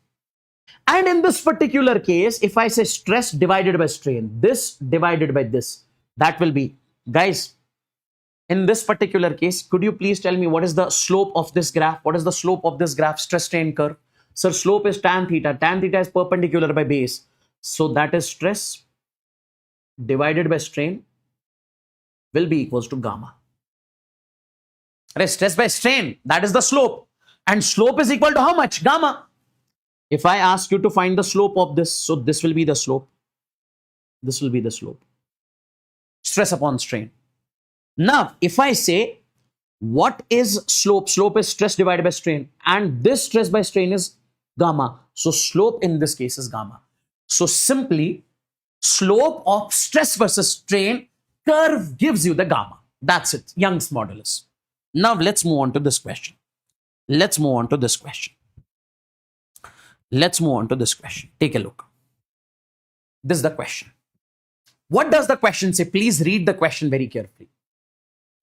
And in this particular case, if I say stress divided by strain, this divided by this, that will be, guys, in this particular case, could you please tell me what is the slope of this graph? What is the slope of this graph, stress strain curve? Sir, slope is tan theta. Tan theta is perpendicular by base. So that is stress divided by strain will be equals to gamma. Stress by strain, that is the slope. And slope is equal to how much? Gamma. If I ask you to find the slope of this, so this will be the slope. This will be the slope. Stress upon strain. Now, if I say, what is slope? Slope is stress divided by strain. And this stress by strain is gamma. So slope in this case is gamma. So simply, slope of stress versus strain curve gives you the gamma. That's it. Young's modulus. Now let's move on to this question. Let's move on to this question. Let's move on to this question. Take a look. This is the question. What does the question say? Please read the question very carefully.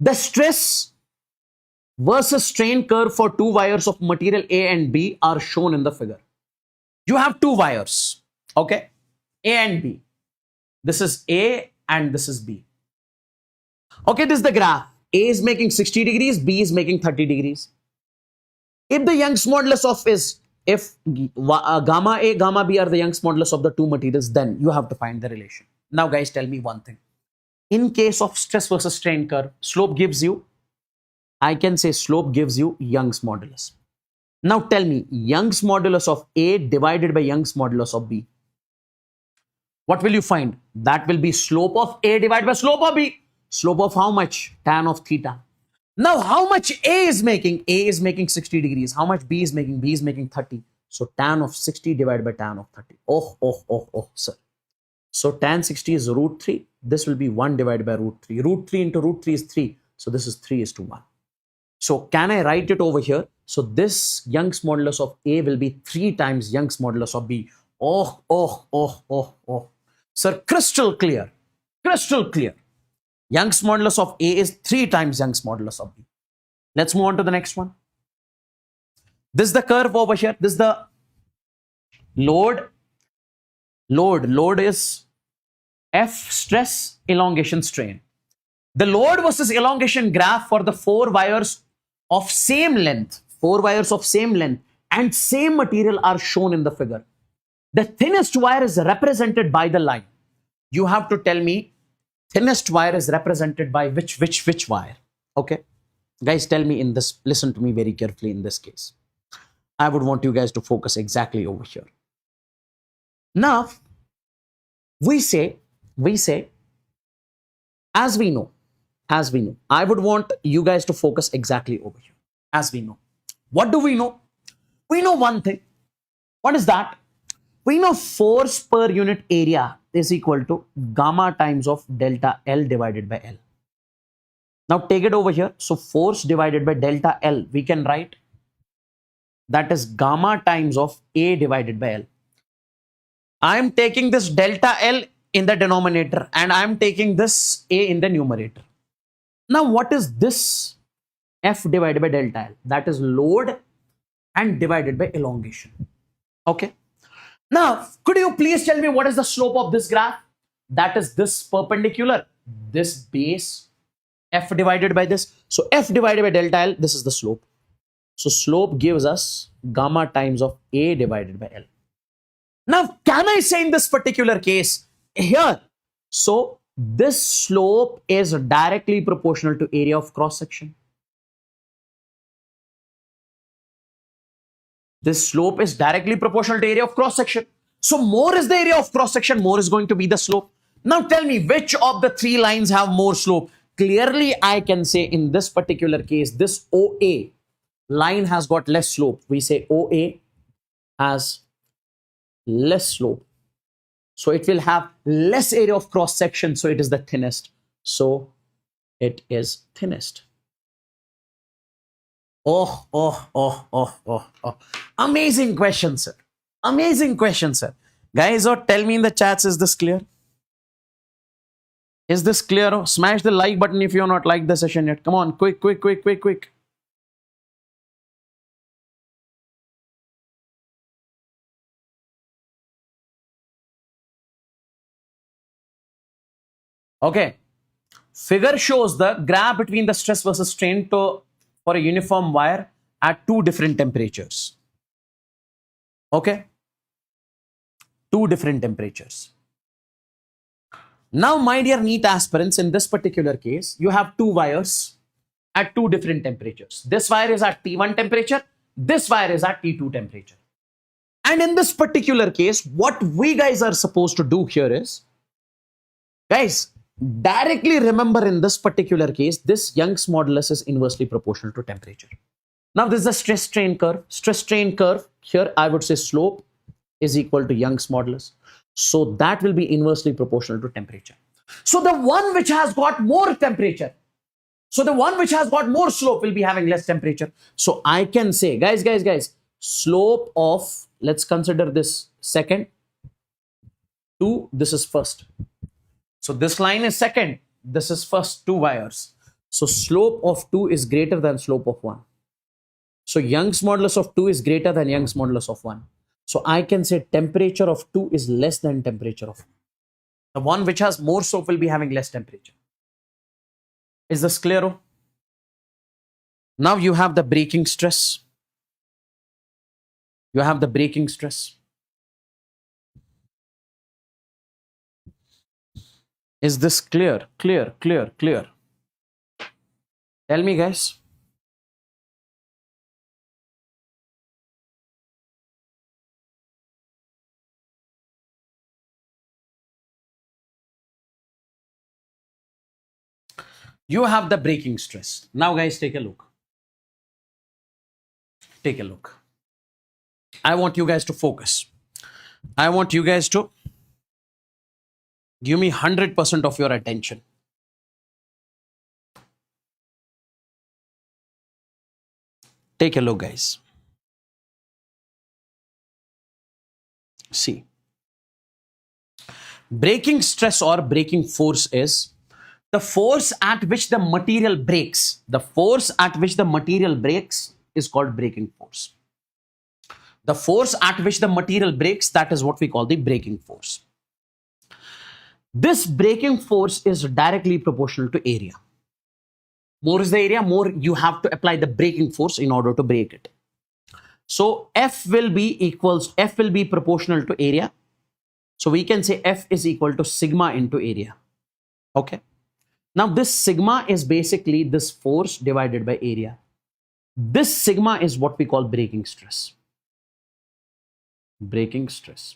The stress versus strain curve for two wires of material A and B are shown in the figure. You have two wires, okay? A and B. This is A and this is B. Okay, this is the graph. A is making 60 degrees, B is making 30 degrees. If the Young's modulus of is, if gamma A, gamma B are the Young's modulus of the two materials, then you have to find the relation. Now guys, tell me one thing. In case of stress versus strain curve, slope gives you, I can say slope gives you Young's modulus. Now tell me, Young's modulus of A divided by Young's modulus of B. What will you find? That will be slope of A divided by slope of B. Slope of how much? Tan of theta. Now how much A is making? A is making 60 degrees. How much B is making? B is making 30. So tan of 60 divided by tan of 30. Oh, sir. So tan 60 is root 3. This will be 1 divided by root 3. Root 3 into root 3 is 3. So this is 3:1. So can I write it over here? So this Young's modulus of A will be 3 times Young's modulus of B. Oh. Sir, crystal clear. Crystal clear. Young's modulus of A is 3 times Young's modulus of B. Let's move on to the next one. This is the curve over here. This is the load. Load is F stress elongation strain. The load versus elongation graph for the 4 wires of same length, and same material are shown in the figure. The thinnest wire is represented by the line. You have to tell me thinnest wire is represented by which wire. Okay, guys, tell me in this. Listen to me very carefully in this case. I would want you guys to focus exactly over here. Now, we say, as we know, I would want you guys to focus exactly over here. As we know. What do we know? We know one thing. What is that? We know force per unit area is equal to gamma times of delta L divided by L. Now take it over here. So force divided by delta L, we can write that is gamma times of A divided by L. I am taking this delta L in the denominator and I am taking this A in the numerator. Now what is this F divided by delta L? That is load and divided by elongation. Okay. Now, could you please tell me what is the slope of this graph? That is this perpendicular, this base, F divided by this. So F divided by delta L, this is the slope. So slope gives us gamma times of A divided by L. Now, can I say in this particular case here, so this slope is directly proportional to area of cross section. This slope is directly proportional to area of cross section. So more is the area of cross section, more is going to be the slope. Now tell me which of the 3 lines have more slope. Clearly I can say in this particular case, this OA line has got less slope. We say OA has less slope. So it will have less area of cross section. So it is the thinnest. So it is thinnest. Oh. Amazing question, sir. Amazing question, sir. Guys, or tell me in the chats, is this clear? Is this clear? Oh, smash the like button if you're not liked the session yet. Come on, quick. Okay. Figure shows the graph between the stress versus strain for a uniform wire at 2 different temperatures. Okay. 2 different temperatures. Now, my dear NEET aspirants, in this particular case, you have 2 wires at 2 different temperatures. This wire is at T1 temperature. This wire is at T2 temperature. And in this particular case, what we guys are supposed to do here is, guys, directly remember in this particular case, this Young's modulus is inversely proportional to temperature. Now, this is a stress strain curve. Stress strain curve, here I would say slope is equal to Young's modulus. So that will be inversely proportional to temperature. So the one which has got more temperature, so the one which has got more slope will be having less temperature. So I can say, guys, slope of, let's consider this second, 2, this is first. So this line is second, this is first, 2 wires. So slope of 2 is greater than slope of 1. So Young's modulus of 2 is greater than Young's modulus of 1. So I can say temperature of 2 is less than temperature of 1. The one which has more slope will be having less temperature. Is this clear? Now you have the breaking stress. You have the breaking stress. Is this clear? Clear. Tell me, guys. You have the breaking stress. Now, guys, take a look. I want you guys to focus. I want you guys to give me 100% of your attention. Take a look, guys. See, breaking stress or breaking force is the force at which the material breaks. The force at which the material breaks is called breaking force. The force at which the material breaks, that is what we call the breaking force. This breaking force is directly proportional to area. More is the area, more you have to apply the breaking force in order to break it. So F will be proportional to area. So we can say F is equal to sigma into area. Okay. Now this sigma is basically this force divided by area. This sigma is what we call breaking stress. Breaking stress.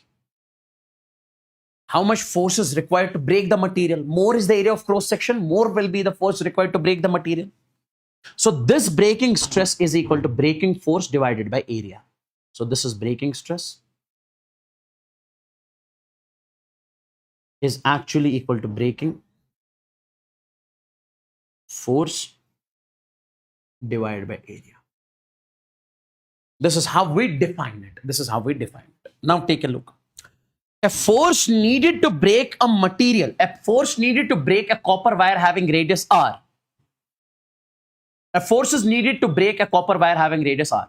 How much force is required to break the material? More is the area of cross section, more will be the force required to break the material. So this breaking stress is equal to breaking force divided by area. So this is breaking stress is actually equal to breaking force divided by area. This is how we define it. This is how we define it. Now take a look. A force needed to break a material, a force needed to break a copper wire having radius r. A force is needed to break a copper wire having radius r.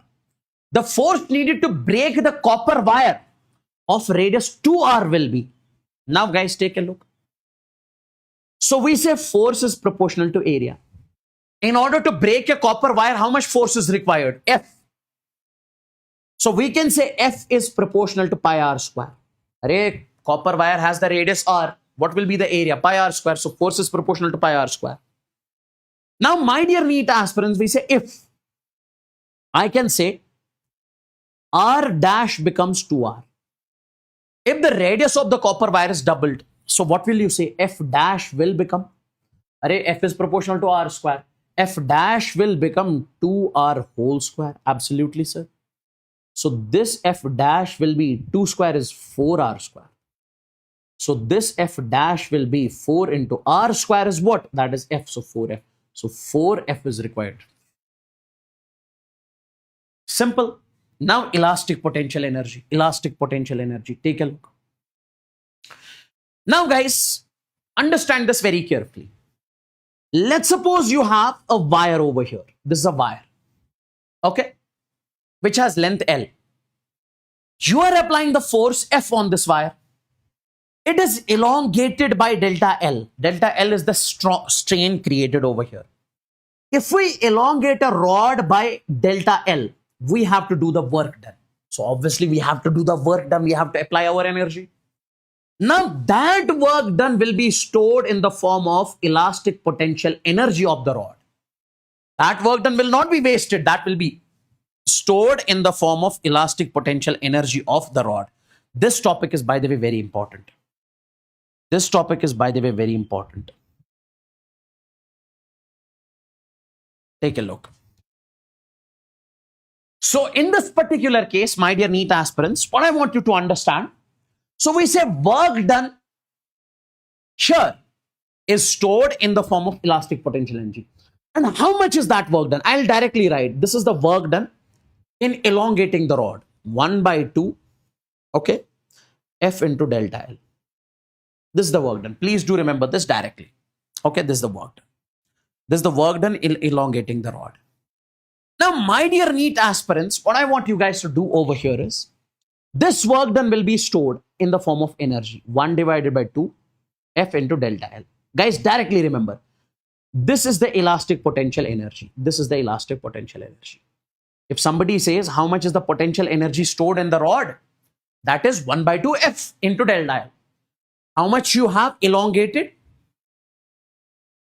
The force needed to break the copper wire of radius 2r will be. Now guys, take a look. So we say force is proportional to area. In order to break a copper wire, how much force is required? F. So we can say F is proportional to pi r square. Array, copper wire has the radius r. What will be the area? Pi r square. So force is proportional to pi r square. Now, my dear NEET aspirants, we say if I can say r dash becomes 2r. If the radius of the copper wire is doubled, so what will you say? F dash will become, array, F is proportional to r square. F dash will become 2r whole square. Absolutely, sir. So this F dash will be 2 square is 4r square. So this F dash will be 4 into r square is what? That is F, so 4F. So 4F is required. Simple. Now elastic potential energy. Elastic potential energy. Take a look. Now guys, understand this very carefully. Let's suppose you have a wire over here. This is a wire. Okay. Which has length L. You are applying the force F on this wire. It is elongated by delta L. Delta L is the strain created over here. If we elongate a rod by delta L, we have to do the work done. So obviously we have to do the work done. We have to apply our energy. Now that work done will be stored in the form of elastic potential energy of the rod. That work done will not be wasted. That will be stored in the form of elastic potential energy of the rod. This topic is, by the way, very important. This topic is, by the way, very important. Take a look. So in this particular case, my dear NEET aspirants, what I want you to understand, so we say work done here is stored in the form of elastic potential energy. And how much is that work done? I'll directly write, this is the work done in elongating the rod. 1 by 2, okay, F into delta L. This is the work done. Please do remember this directly. Okay, this is the work done. This is the work done in elongating the rod. Now, my dear NEET aspirants, what I want you guys to do over here is, this work done will be stored in the form of energy. 1 divided by 2, F into delta L. Guys, directly remember, this is the elastic potential energy. This is the elastic potential energy. If somebody says, how much is the potential energy stored in the rod? That is 1 by 2 F into delta L. How much you have elongated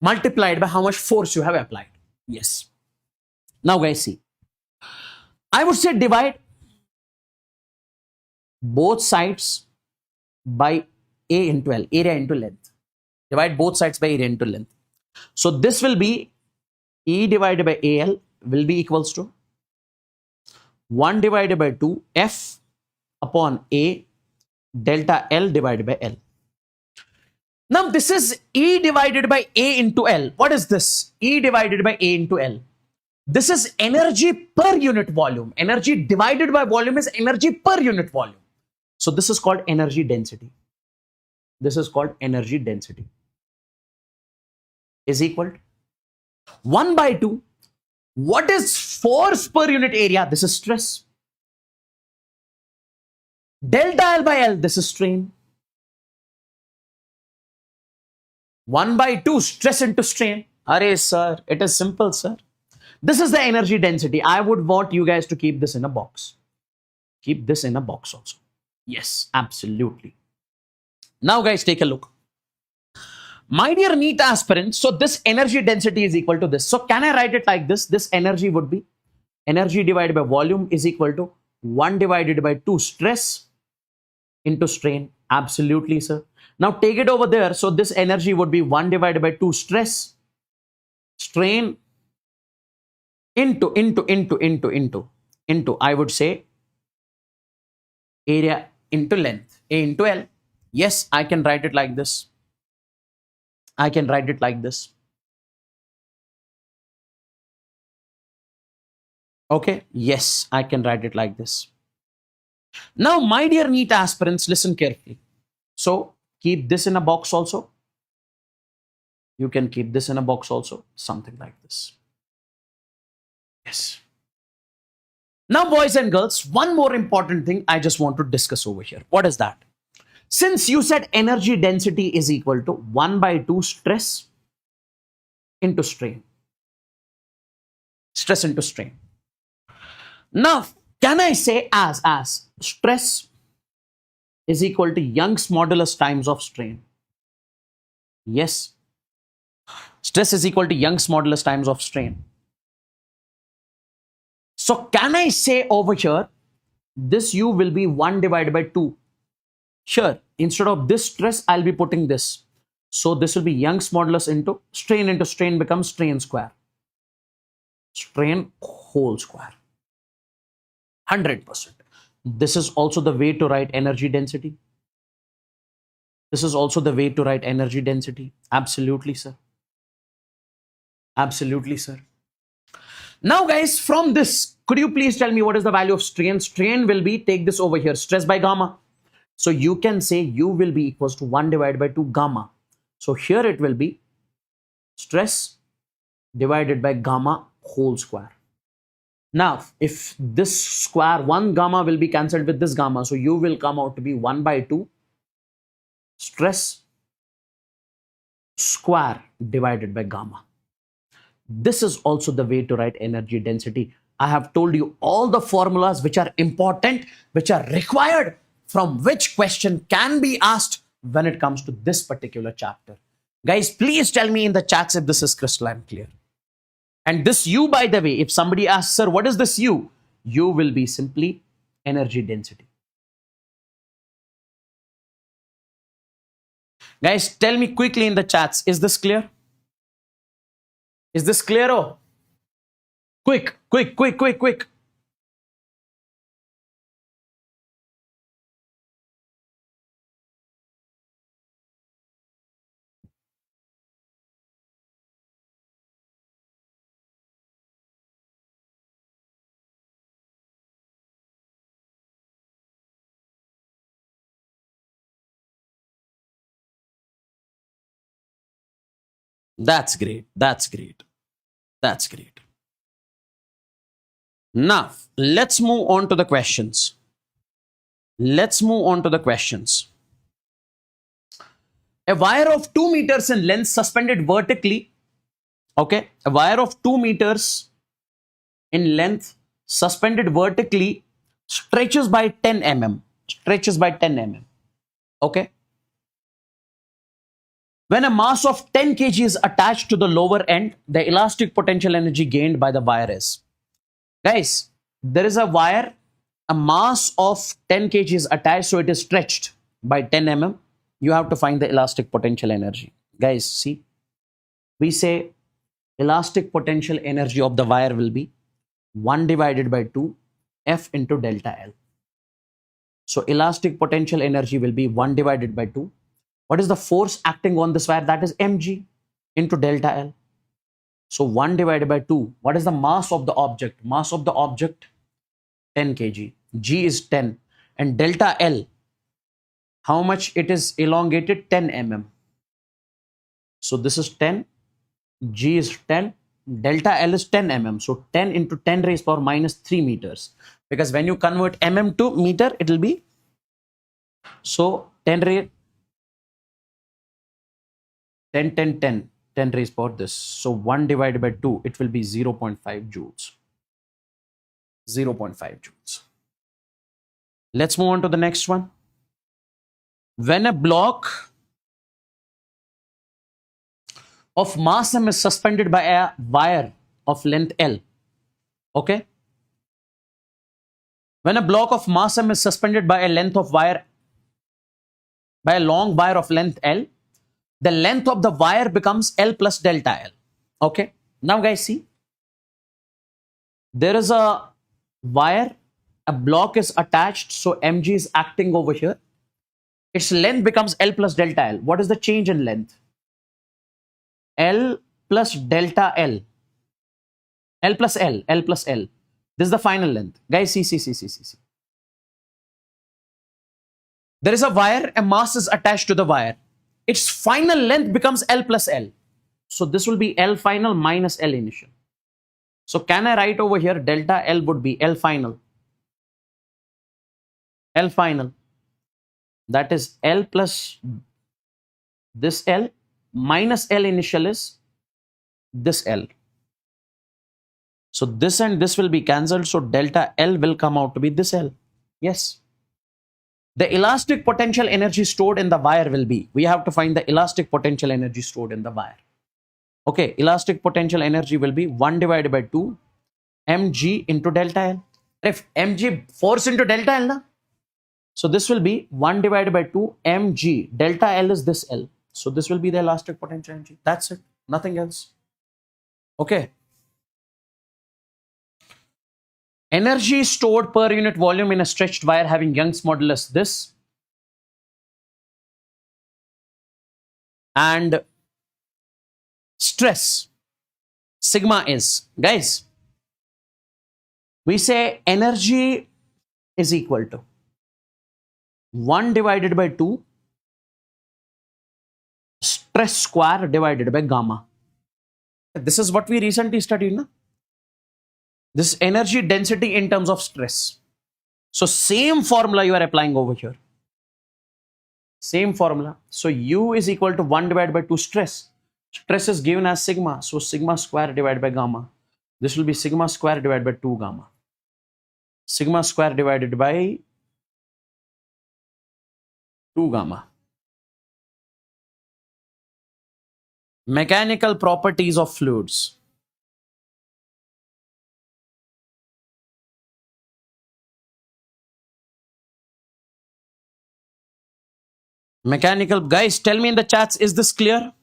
multiplied by how much force you have applied. Yes. Now guys, see. I would say divide both sides by A into L, area into length. Divide both sides by area into length. So this will be E divided by AL will be equals to 1 divided by 2 F upon A delta L divided by L. Now this is E divided by A into L. What is this? E divided by A into L. This is energy per unit volume. Energy divided by volume is energy per unit volume. So this is called energy density. This is called energy density. Is equal to 1 by 2. What is force per unit area? This is stress. Delta L by L, this is strain. 1 by 2, stress into strain. Array, sir, it is simple, sir. This is the energy density. I would want you guys to keep this in a box. Keep this in a box also. Yes, absolutely. Now, guys, take a look. My dear NEET aspirants, so this energy density is equal to this. So can I write it like this? This energy would be energy divided by volume is equal to 1 divided by 2 stress into strain. Absolutely, sir. Now take it over there. So this energy would be 1 divided by 2 stress, strain into, I would say, area into length, A into L. Yes, I can write it like this. I can write it like this. Okay, yes, I can write it like this. Now, my dear NEET aspirants, listen carefully. So, keep this in a box also. You can keep this in a box also, something like this. Yes. Now, boys and girls, one more important thing I just want to discuss over here. What is that? Since you said energy density is equal to 1 by 2 stress into strain. Stress into strain. Now, can I say as stress is equal to Young's modulus times of strain? Yes. Stress is equal to Young's modulus times of strain. So can I say over here, this U will be 1 divided by 2. Sure, instead of this stress, I'll be putting this. So this will be Young's modulus into strain becomes strain square. Strain whole square. 100%. This is also the way to write energy density. This is also the way to write energy density. Absolutely, sir. Absolutely, sir. Now, guys, from this, could you please tell me what is the value of strain? Strain will be, take this over here, stress by gamma. So you can say U will be equals to 1 divided by 2 gamma. So here it will be stress divided by gamma whole square. Now, if this square, 1 gamma will be cancelled with this gamma. So U will come out to be 1 by 2 stress square divided by gamma. This is also the way to write energy density. I have told you all the formulas which are important, which are required, from which question can be asked when it comes to this particular chapter. Guys, please tell me in the chats if this is crystalline clear. And this U, by the way, if somebody asks, sir, what is this U? U will be simply energy density. Guys, tell me quickly in the chats, is this clear? Is this clear? Oh, quick. That's great. That's great. That's great. Now, let's move on to the questions. Let's move on to the questions. A wire of 2 meters in length suspended vertically. Okay, a wire of 2 meters in length suspended vertically stretches by 10 mm. Stretches by 10 mm. Okay. When a mass of 10 kg is attached to the lower end, the elastic potential energy gained by the wire is. Guys, there is a wire, a mass of 10 kg is attached, so it is stretched by 10 mm. You have to find the elastic potential energy. Guys, see, we say elastic potential energy of the wire will be 1 divided by 2 F into delta L. So elastic potential energy will be 1 divided by 2. What is the force acting on this wire? That is mg into delta L. So 1 divided by 2. What is the mass of the object? Mass of the object 10 kg. G is 10. And delta L, how much it is elongated? 10 mm. So this is 10. G is 10. Delta L is 10 mm. So 10 into 10 raised power minus 3 meters. Because when you convert mm to meter, it will be, so 10 raised 10, 10, 10, 10 raised power this. So 1 divided by 2, it will be 0.5 joules. 0.5 joules. Let's move on to the next one. When a block of mass m is suspended by a wire of length L, okay? When a block of mass m is suspended by a length of wire, by a long wire of length L, the length of the wire becomes L plus delta L. Okay. Now guys, see, there is a wire, a block is attached, so mg is acting over here. Its length becomes L plus delta L. What is the change in length? L plus delta L. L plus L. L plus L. This is the final length. Guys, see. There is a wire, a mass is attached to the wire. Its final length becomes L plus L. So this will be L final minus L initial. So can I write over here delta L would be L final. L final. That is L plus this L minus L initial is this L. So this and this will be cancelled. So delta L will come out to be this L. Yes. The elastic potential energy stored in the wire will be, we have to find the elastic potential energy stored in the wire. Okay, elastic potential energy will be 1 divided by 2 mg into delta L. If mg force into delta L, na? So this will be 1 divided by 2 mg. Delta L is this L. So this will be the elastic potential energy. That's it. Nothing else. Okay. Energy stored per unit volume in a stretched wire having Young's modulus this. And stress sigma is, guys, we say energy is equal to 1 divided by 2 stress square divided by gamma. This is what we recently studied, na? This energy density in terms of stress. So same formula you are applying over here. Same formula. So U is equal to 1 divided by 2 stress. Stress is given as sigma. So sigma square divided by gamma. This will be sigma square divided by 2 gamma. Sigma square divided by 2 gamma. Mechanical properties of fluids. Mechanical, guys, tell me in the chats, is this clear?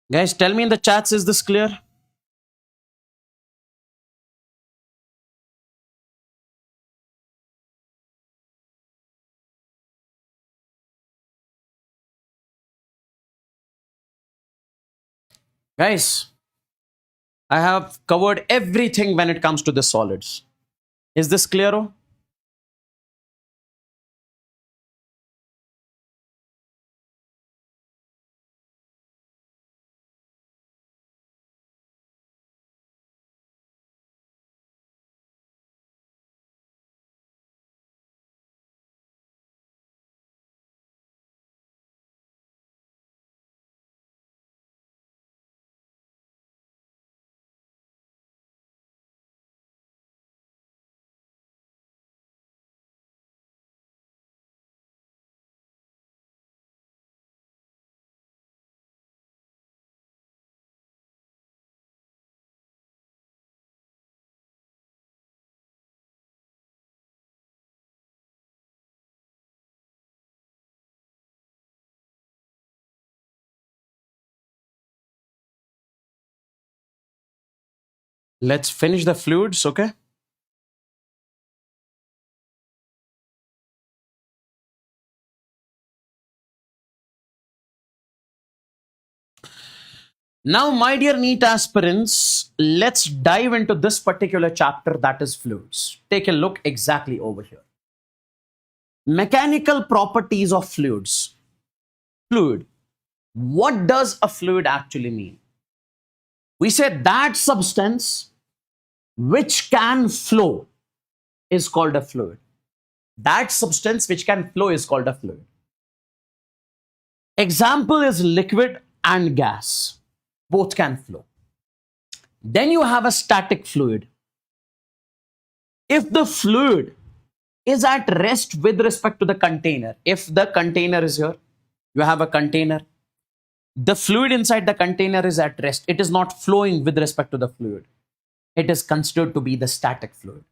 Guys, tell me in the chats, is this clear? Guys, I have covered everything when it comes to the solids. Is this clear? Oh? Let's finish the fluids, okay? Now, my dear NEET aspirants, let's dive into this particular chapter, that is fluids. Take a look exactly over here. Mechanical properties of fluids. Fluid. What does a fluid actually mean? We said that substance which can flow is called a fluid. That substance which can flow is called a fluid. Example is liquid and gas. Both can flow. Then you have a static fluid. If the fluid is at rest with respect to the container, if the container is here, you have a container. The fluid inside the container is at rest. It is not flowing with respect to the fluid. It is considered to be the static fluid.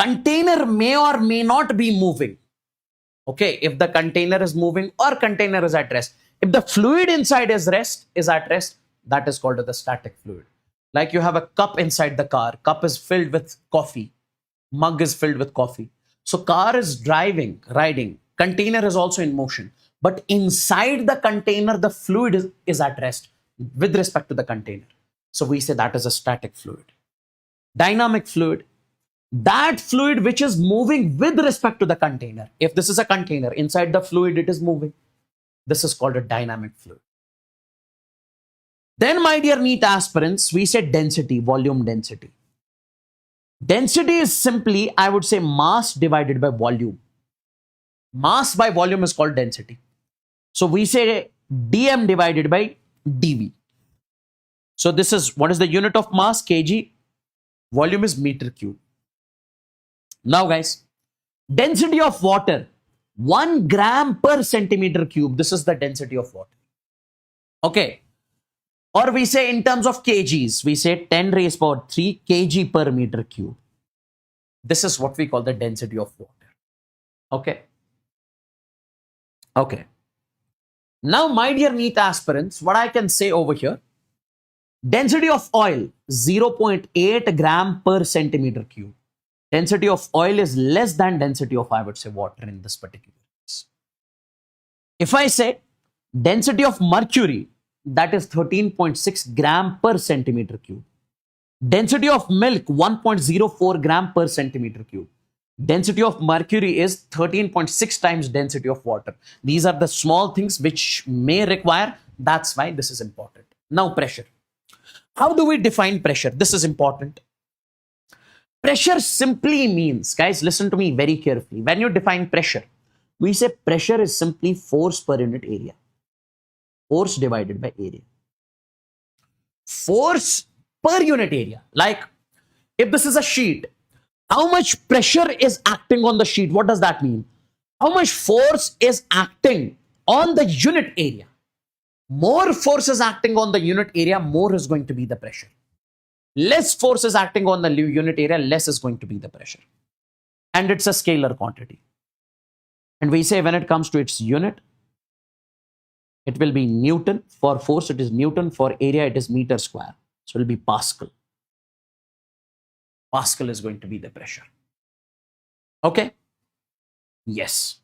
Container may or may not be moving. Okay, if the container is moving or container is at rest. If the fluid inside is at rest, that is called the static fluid. Like you have a cup inside the car. Cup is filled with coffee. Mug is filled with coffee. So car is driving, riding. Container is also in motion. But inside the container, the fluid is at rest with respect to the container. So we say that is a static fluid. Dynamic fluid. That fluid which is moving with respect to the container. If this is a container, inside the fluid it is moving. This is called a dynamic fluid. Then, my dear NEET aspirants, we say density, volume density. Density is simply, I would say, mass divided by volume. Mass by volume is called density. So we say dm divided by dv. So this is, what is the unit of mass? Kg. Volume is meter cube. Now guys, density of water, 1 gram per centimeter cube. This is the density of water. Okay. Or we say in terms of kgs, we say 10 raised power 3 kg per meter cube. This is what we call the density of water. Okay. Okay. Now, my dear NEET aspirants, what I can say over here, density of oil, 0.8 gram per centimeter cube. Density of oil is less than density of, I would say, water in this particular case. If I say density of mercury, that is 13.6 gram per centimeter cube. Density of milk, 1.04 gram per centimeter cube. Density of mercury is 13.6 times density of water. These are the small things which may require. That's why this is important. Now, pressure. How do we define pressure? This is important. Pressure simply means, guys, listen to me very carefully. When you define pressure, we say pressure is simply force per unit area. Force divided by area. Force per unit area. Like, if this is a sheet, how much pressure is acting on the sheet? What does that mean? How much force is acting on the unit area? More force is acting on the unit area, more is going to be the pressure. Less force is acting on the unit area, less is going to be the pressure. And it's a scalar quantity. And we say when it comes to its unit, it will be Newton. For force, it is Newton. For area, it is meter square. So it will be Pascal. Pascal is going to be the pressure. Okay? Yes.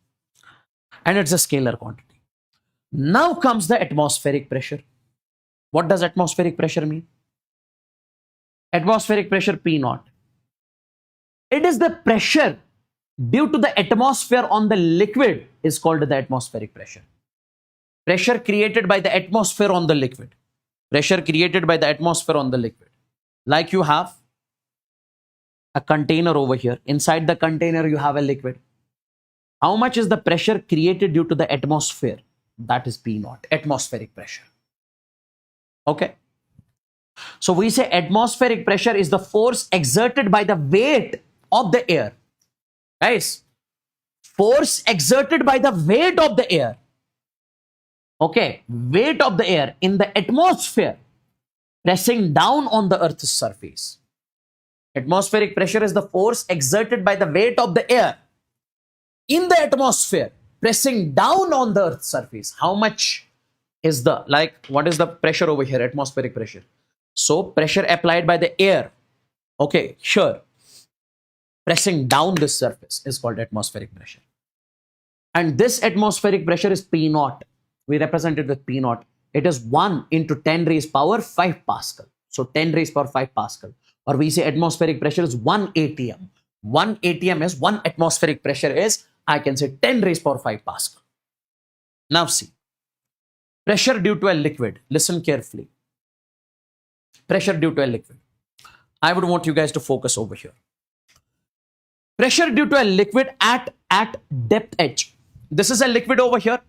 And it's a scalar quantity. Now comes the atmospheric pressure. What does atmospheric pressure mean? Atmospheric pressure P0. It is the pressure due to the atmosphere on the liquid is called the atmospheric pressure. Pressure created by the atmosphere on the liquid. Pressure created by the atmosphere on the liquid. Like you have a container over here. Inside the container, you have a liquid. How much is the pressure created due to the atmosphere? That is P0, atmospheric pressure. Okay. So we say atmospheric pressure is the force exerted by the weight of the air. Guys, force exerted by the weight of the air. Okay, weight of the air in the atmosphere pressing down on the Earth's surface. Atmospheric pressure is the force exerted by the weight of the air in the atmosphere pressing down on the Earth's surface. How much is the, like, what is the pressure over here? Atmospheric pressure. So pressure applied by the air, okay, sure, pressing down this surface is called atmospheric pressure. And this atmospheric pressure is P naught. We represent it with P naught. It is 1 into 10 raised power 5 Pascal. So 10 raised power 5 Pascal. Or we say atmospheric pressure is 1 atm. 1 atm is 1 atmospheric pressure is, I can say 10 raised power 5 Pascal. Now see, pressure due to a liquid. Listen carefully. Pressure due to a liquid. I would want you guys to focus over here. Pressure due to a liquid at depth h. This is a liquid over here.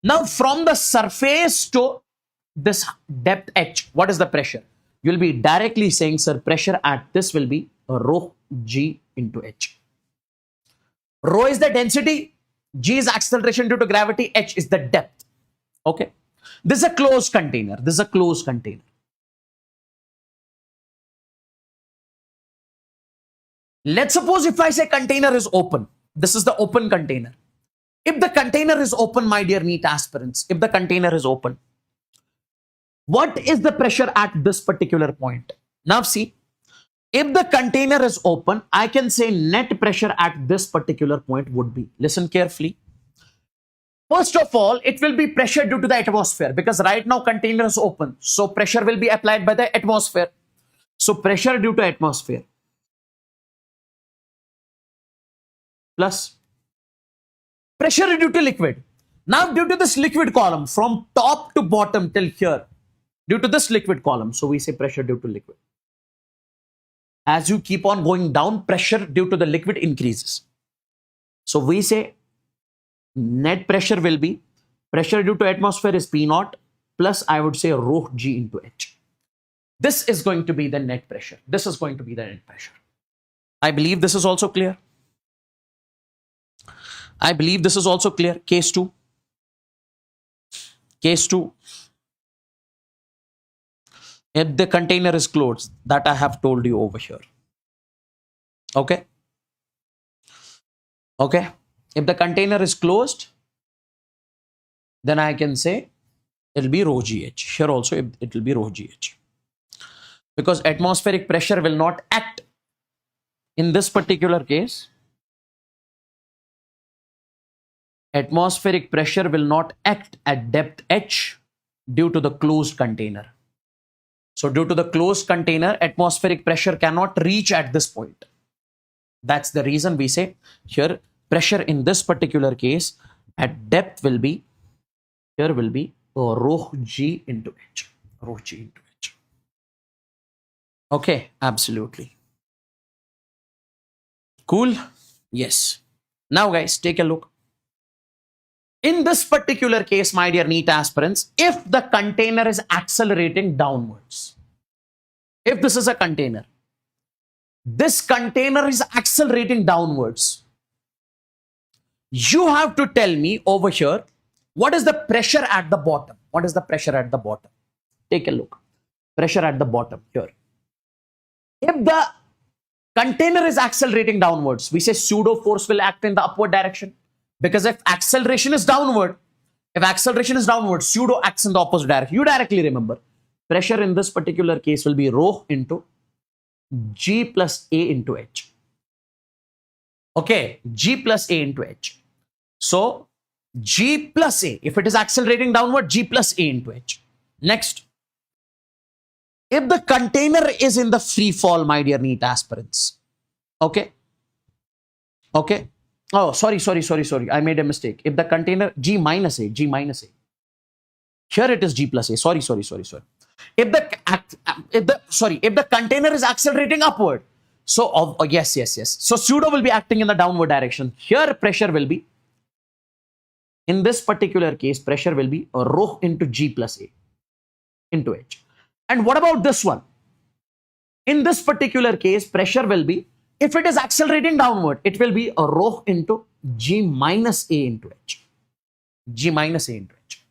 Now from the surface to this depth h, what is the pressure? You'll be directly saying, sir, pressure at this will be rho g into h. Rho is the density, g is acceleration due to gravity, h is the depth. Okay. This is a closed container. This is a closed container. Let's suppose if I say container is open. This is the open container. If the container is open, my dear NEET aspirants, if the container is open, what is the pressure at this particular point? Now see, if the container is open, I can say net pressure at this particular point would be, listen carefully. First of all, it will be pressure due to the atmosphere, because right now container is open. So pressure will be applied by the atmosphere. So pressure due to atmosphere plus pressure due to liquid. Now due to this liquid column from top to bottom till here, due to this liquid column, so we say pressure due to liquid. As you keep on going down, pressure due to the liquid increases. So we say net pressure will be pressure due to atmosphere is P naught plus I would say rho g into h. This is going to be the net pressure. This is going to be the net pressure. I believe this is also clear. I believe this is also clear. Case 2. Case 2. If the container is closed, that I have told you over here. Okay. Okay. If the container is closed, then I can say it will be rho gh. Here also it will be rho gh. Because atmospheric pressure will not act in this particular case. Atmospheric pressure will not act at depth h due to the closed container. So due to the closed container, atmospheric pressure cannot reach at this point. That's the reason we say here pressure in this particular case at depth will be, here will be rho g into h. Rho g into h. Okay, absolutely. Cool? Yes. Now guys, take a look. In this particular case, my dear NEET aspirants, if the container is accelerating downwards, if this is a container, this container is accelerating downwards, you have to tell me over here, what is the pressure at the bottom? What is the pressure at the bottom? Take a look. Pressure at the bottom here. If the container is accelerating downwards, we say pseudo force will act in the upward direction. Because if acceleration is downward, pseudo acts in the opposite direction. You directly remember, pressure in this particular case will be rho into g plus a into h. Okay, g plus a into h. So, g plus a, if it is accelerating downward, g plus a into h. Next, if the container is in the free fall, my dear NEET aspirants. Okay. Okay. Oh, sorry. I made a mistake. If the container, G minus A. Here it is G plus A. Sorry. If the container is accelerating upward, so yes. So pseudo will be acting in the downward direction. Here pressure will be, in this particular case, pressure will be rho into G plus A into H. And what about this one? In this particular case, pressure will be, if it is accelerating downward, it will be a rho into G minus A into H. G minus A into H.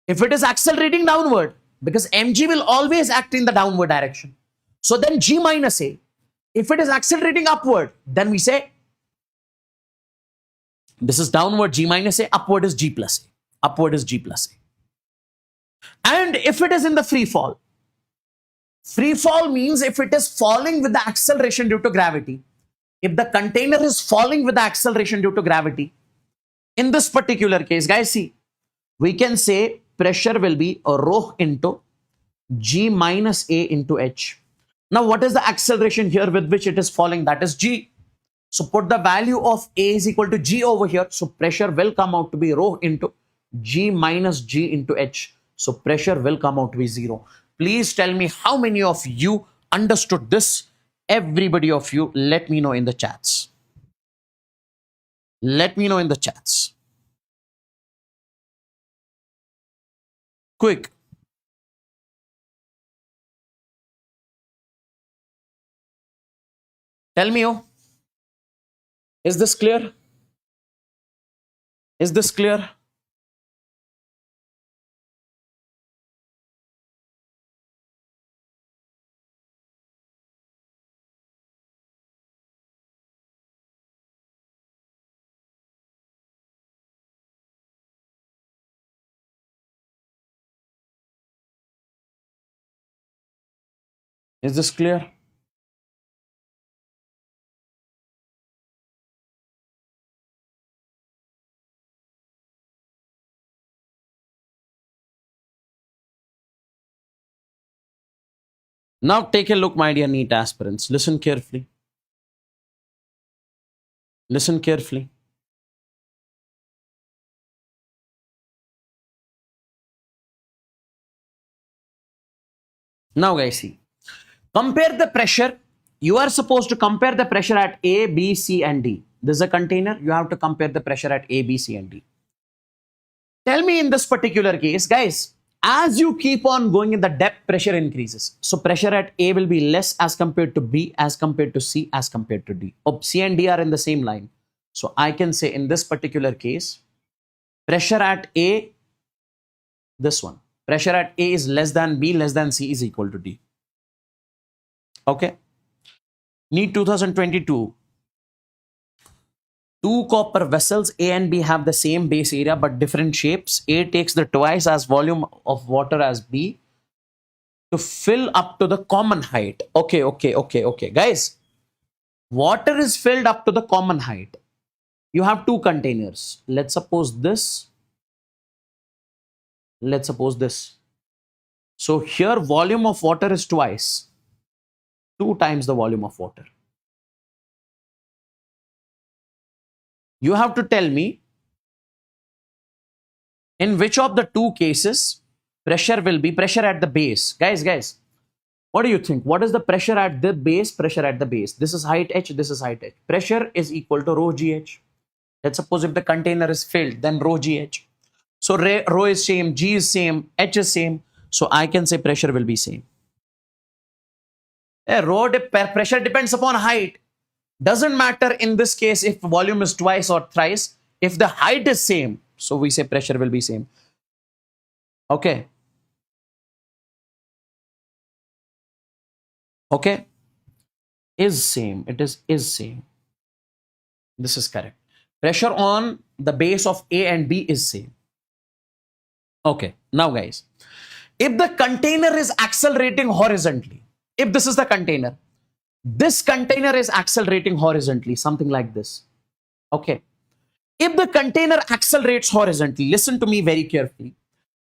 If it is accelerating downward, because mg will always act in the downward direction. So then G minus A. If it is accelerating upward, then we say this is downward G minus A, upward is G plus A. And if it is in the free fall, Free fall means if it is falling with the acceleration due to gravity. If the container is falling with the acceleration due to gravity, in this particular case, guys, see, we can say pressure will be a rho into G minus A into H. Now, what is the acceleration here with which it is falling? That is G. So put the value of A is equal to G over here. So pressure will come out to be rho into G minus G into H. So pressure will come out to be 0. Please tell me how many of you understood this. Everybody of you, let me know in the chats. Let me know in the chats. Quick. Tell me, oh, is this clear? Is this clear? Is this clear? Now take a look, my dear NEET aspirants. Listen carefully. Listen carefully. Now, guys, see. Compare the pressure. You are supposed to compare the pressure at A, B, C, and D. This is a container. You have to compare the pressure at A, B, C, and D. Tell me in this particular case, guys, as you keep on going in the depth, pressure increases. So pressure at A will be less as compared to B, as compared to C, as compared to D. Oh, C and D are in the same line. So I can say in this particular case, pressure at A, this one, pressure at A is less than B, less than C is equal to D. Okay. NEET 2022. Two copper vessels A and B have the same base area but different shapes. A takes the twice as volume of water as B to fill up to the common height. Okay. Guys, water is filled up to the common height. You have two containers. Let's suppose this. Let's suppose this. So here volume of water is twice. 2 times the volume of water. You have to tell me in which of the two cases pressure will be pressure at the base. Guys, what do you think? What is the pressure at the base? Pressure at the base. This is height H, this is height H. Pressure is equal to rho GH. Let's suppose if the container is filled, then rho GH. So rho is same, G is same, H is same. So I can say pressure will be same. Pressure depends upon height. Doesn't matter in this case if volume is twice or thrice. If the height is same, so we say pressure will be same. Okay. Okay. Is same. It is same. This is correct. Pressure on the base of A and B is same. Okay. Now, guys, if the container is accelerating horizontally, if this is the container, this container is accelerating horizontally, something like this. Okay. If the container accelerates horizontally, listen to me very carefully.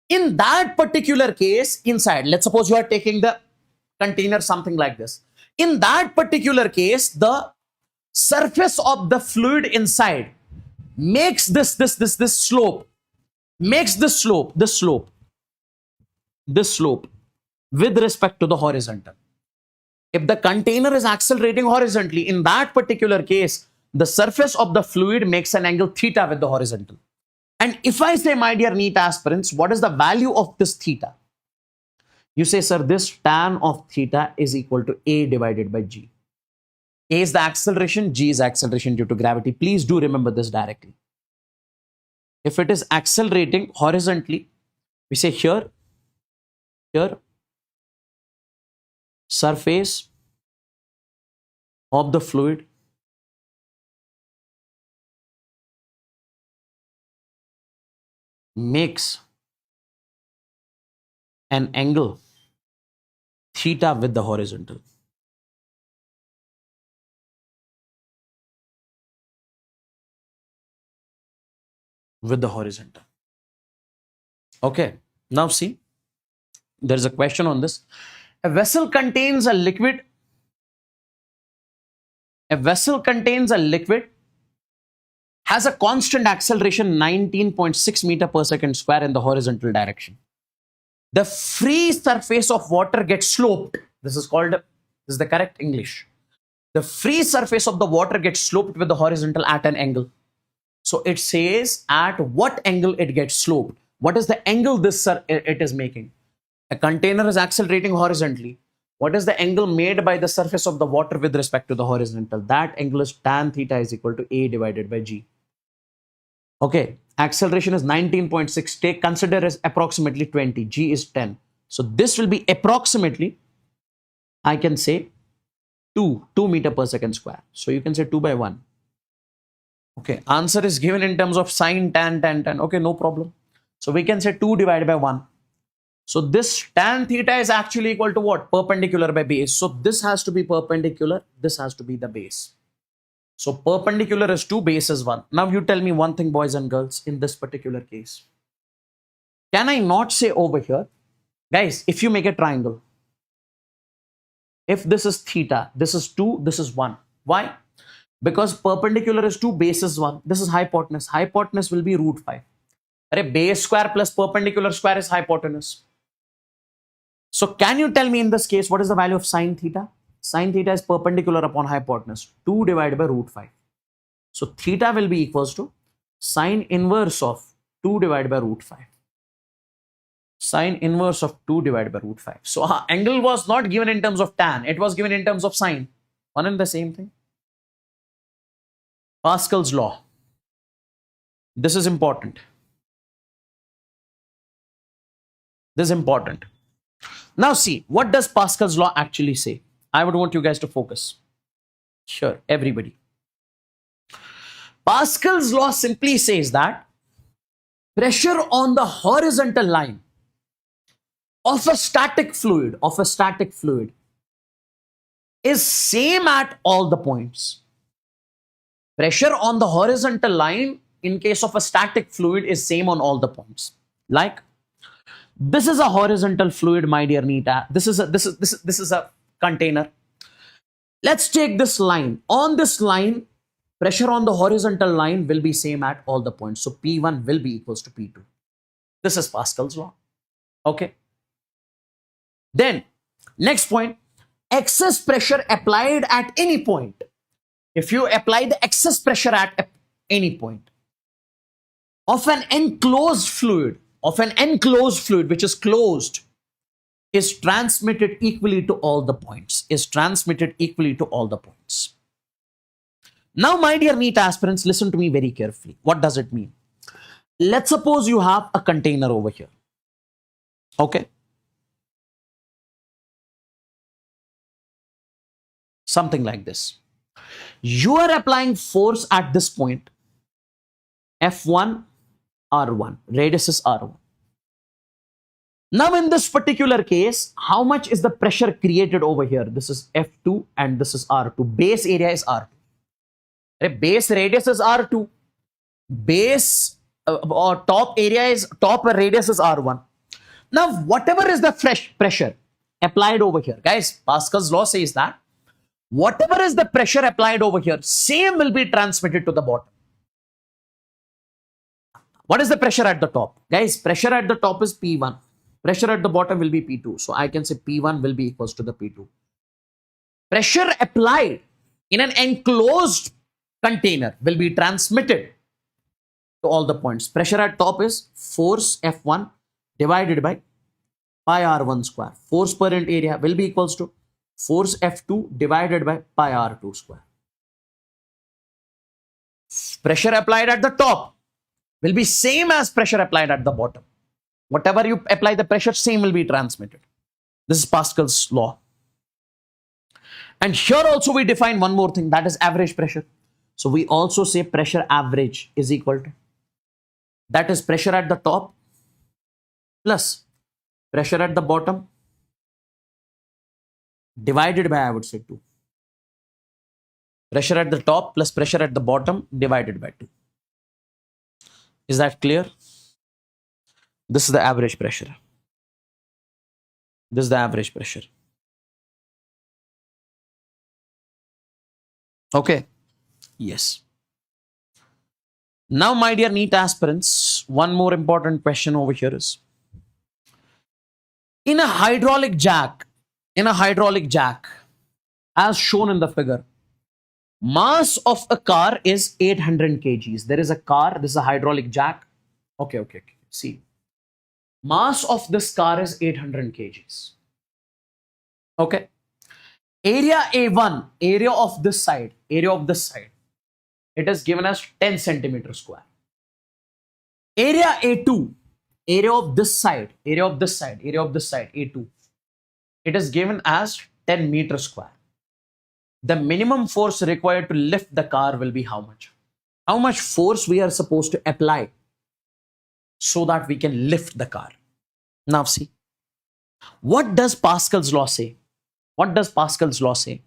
In that particular case, inside, let's suppose you are taking the container something like this. In that particular case, the surface of the fluid inside makes this slope, makes this slope with respect to the horizontal. If the container is accelerating horizontally, in that particular case, the surface of the fluid makes an angle theta with the horizontal. And if I say, my dear NEET aspirants, what is the value of this theta? You say, sir, this tan of theta is equal to A divided by G. A is the acceleration, G is acceleration due to gravity. Please do remember this directly. If it is accelerating horizontally, we say here, surface of the fluid makes an angle theta with the horizontal. With the horizontal. Okay. Now see, there is a question on this. A vessel contains a liquid. A vessel contains a liquid, has a constant acceleration 19.6 meter per second square in the horizontal direction. The free surface of water gets sloped. This is the correct English. The free surface of the water gets sloped with the horizontal at an angle. So it says at what angle it gets sloped. What is the angle it is making? A container is accelerating horizontally. What is the angle made by the surface of the water with respect to the horizontal? That angle is tan theta is equal to A divided by G. Okay, acceleration is 19.6. Consider as approximately 20. G is 10. So this will be approximately, I can say 2 meter per second square. So you can say 2 by 1. Okay, answer is given in terms of sine, tan, tan, tan. Okay, no problem. So we can say 2 divided by 1. So this tan theta is actually equal to what? Perpendicular by base. So this has to be perpendicular. This has to be the base. So perpendicular is 2, base is 1. Now you tell me one thing, boys and girls, in this particular case. Can I not say over here, guys, if you make a triangle, if this is theta, this is 2, this is 1. Why? Because perpendicular is 2, base is 1. This is hypotenuse. Hypotenuse will be root 5. Base square plus perpendicular square is hypotenuse. So can you tell me in this case, what is the value of sine theta? Sine theta is perpendicular upon hypotenuse, 2 divided by root 5. So theta will be equals to sine inverse of 2 divided by root 5. Sine inverse of 2 divided by root 5. So angle was not given in terms of tan. It was given in terms of sine. One and the same thing. Pascal's law. This is important. This is important. Now see, what does Pascal's law actually say? I would want you guys to focus. Sure, everybody. Pascal's law simply says that pressure on the horizontal line of a static fluid, is same at all the points. Pressure on the horizontal line in case of a static fluid is same on all the points. Like, this is a horizontal fluid, my dear NEET. This is a container. Let's take this line. On this line, pressure on the horizontal line will be same at all the points. So P1 will be equals to P2. This is Pascal's law. Okay. Then, next point, excess pressure applied at any point. If you apply the excess pressure at any point of an enclosed fluid, which is closed, is transmitted equally to all the points. Now, my dear NEET aspirants, listen to me very carefully. What does it mean? Let's suppose you have a container over here. Okay. Something like this. You are applying force at this point. F1, R1. Radius is R1. Now, in this particular case, how much is the pressure created over here? This is F2 and this is R2. Base area is R2. Base radius is R2. Base or top radius is R1. Now, whatever is the fresh pressure applied over here, guys, Pascal's law says that whatever is the pressure applied over here, same will be transmitted to the bottom. What is the pressure at the top? Guys, pressure at the top is P1. Pressure at the bottom will be P2. So I can say P1 will be equals to the P2. Pressure applied in an enclosed container will be transmitted to all the points. Pressure at top is force F1 divided by pi R1 square. Force per unit area will be equals to force F2 divided by pi R2 square. Pressure applied at the top will be same as pressure applied at the bottom. Whatever you apply the pressure, same will be transmitted. This is Pascal's law. And here also we define one more thing, that is average pressure. So we also say pressure average is equal to, that is pressure at the top plus pressure at the bottom divided by, I would say, 2. Pressure at the top plus pressure at the bottom divided by 2. Is that clear? This is the average pressure. This is the average pressure. Okay. Yes. Now, my dear NEET aspirants, one more important question over here is, in a hydraulic jack, as shown in the figure, mass of a car is 800 kgs. There is a car, this is a hydraulic jack. Okay. See, mass of this car is 800 kgs. Okay. Area A1, area of this side, it is given as 10 centimeter square. Area A2, area of this side, A2, it is given as 10 meter square. The minimum force required to lift the car will be how much? How much force we are supposed to apply so that we can lift the car? Now see, what does Pascal's law say? What does Pascal's law say?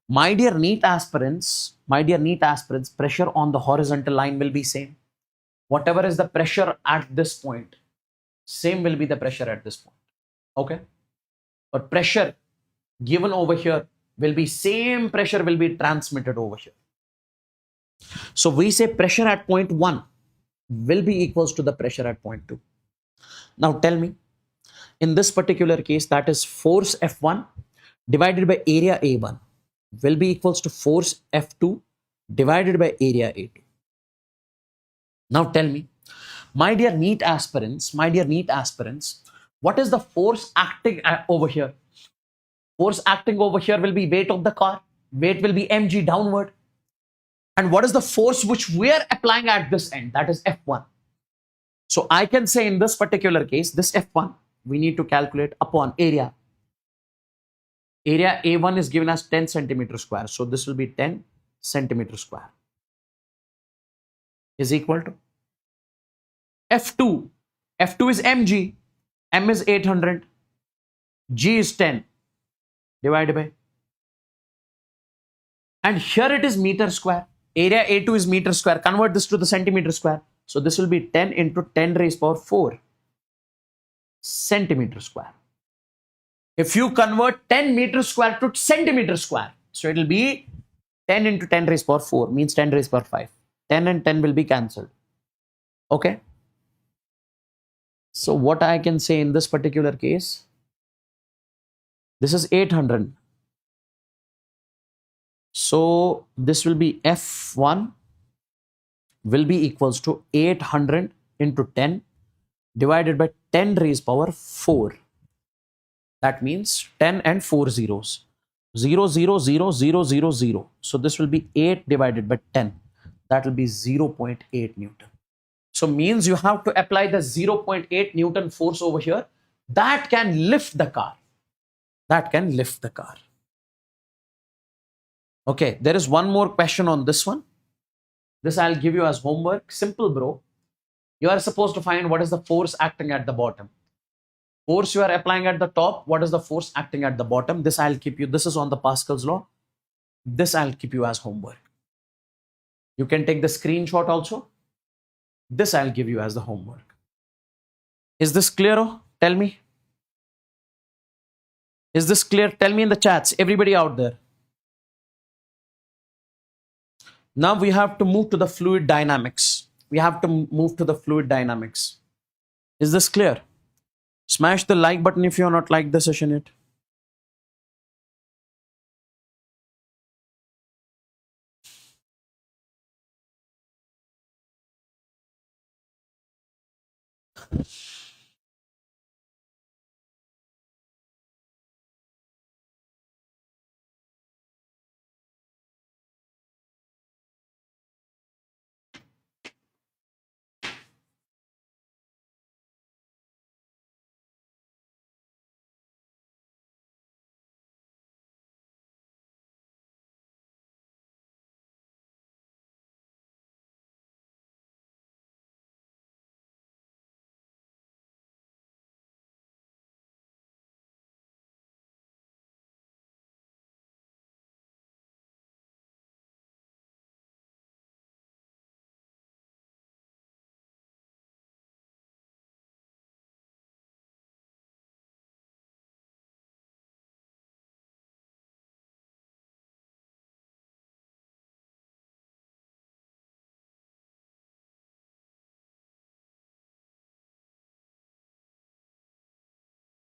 My dear NEET aspirants, pressure on the horizontal line will be same. Whatever is the pressure at this point, same will be the pressure at this point. Okay? But pressure given over here will be same pressure will be transmitted over here. So we say pressure at point 1 will be equals to the pressure at point 2. Now tell me, in this particular case, that is force F1 divided by area A1 will be equals to force F2 divided by area A2. Now tell me, my dear NEET aspirants, what is the force acting over here? Force acting over here will be weight of the car. Weight will be mg downward. And what is the force which we are applying at this end? That is F1. So I can say in this particular case, this F1, we need to calculate upon area. Area A1 is given as 10 centimeter square. So this will be 10 centimeter square is equal to F2. F2 is mg. M is 800. G is 10 divided by. And here it is meter square. Area A2 is meter square. Convert this to the centimeter square. So this will be 10 into 10 raised power 4 centimeter square. If you convert 10 meter square to centimeter square, so it will be 10 into 10 raised power 4 means 10 raised power 5. 10 and 10 will be cancelled. Okay. So what I can say in this particular case, this is 800. So this will be F1 will be equals to 800 into 10 divided by 10 raised power 4. That means 10 and 4 zeros. 0, 0, 0, 0, 0, 0. So this will be 8 divided by 10. That will be 0.8 Newton. So means you have to apply the 0.8 Newton force over here. That can lift the car. Okay, there is one more question on this one. This I'll give you as homework. Simple, bro. You are supposed to find what is the force acting at the bottom. Force you are applying at the top. What is the force acting at the bottom? This I'll keep you. This is on the Pascal's law. This I'll keep you as homework. You can take the screenshot also. This I'll give you as the homework. Is this clear? Tell me. Is this clear? Tell me in the chats. Everybody out there. Now we have to move to the fluid dynamics. Is this clear? Smash the like button if you are not liked the session yet.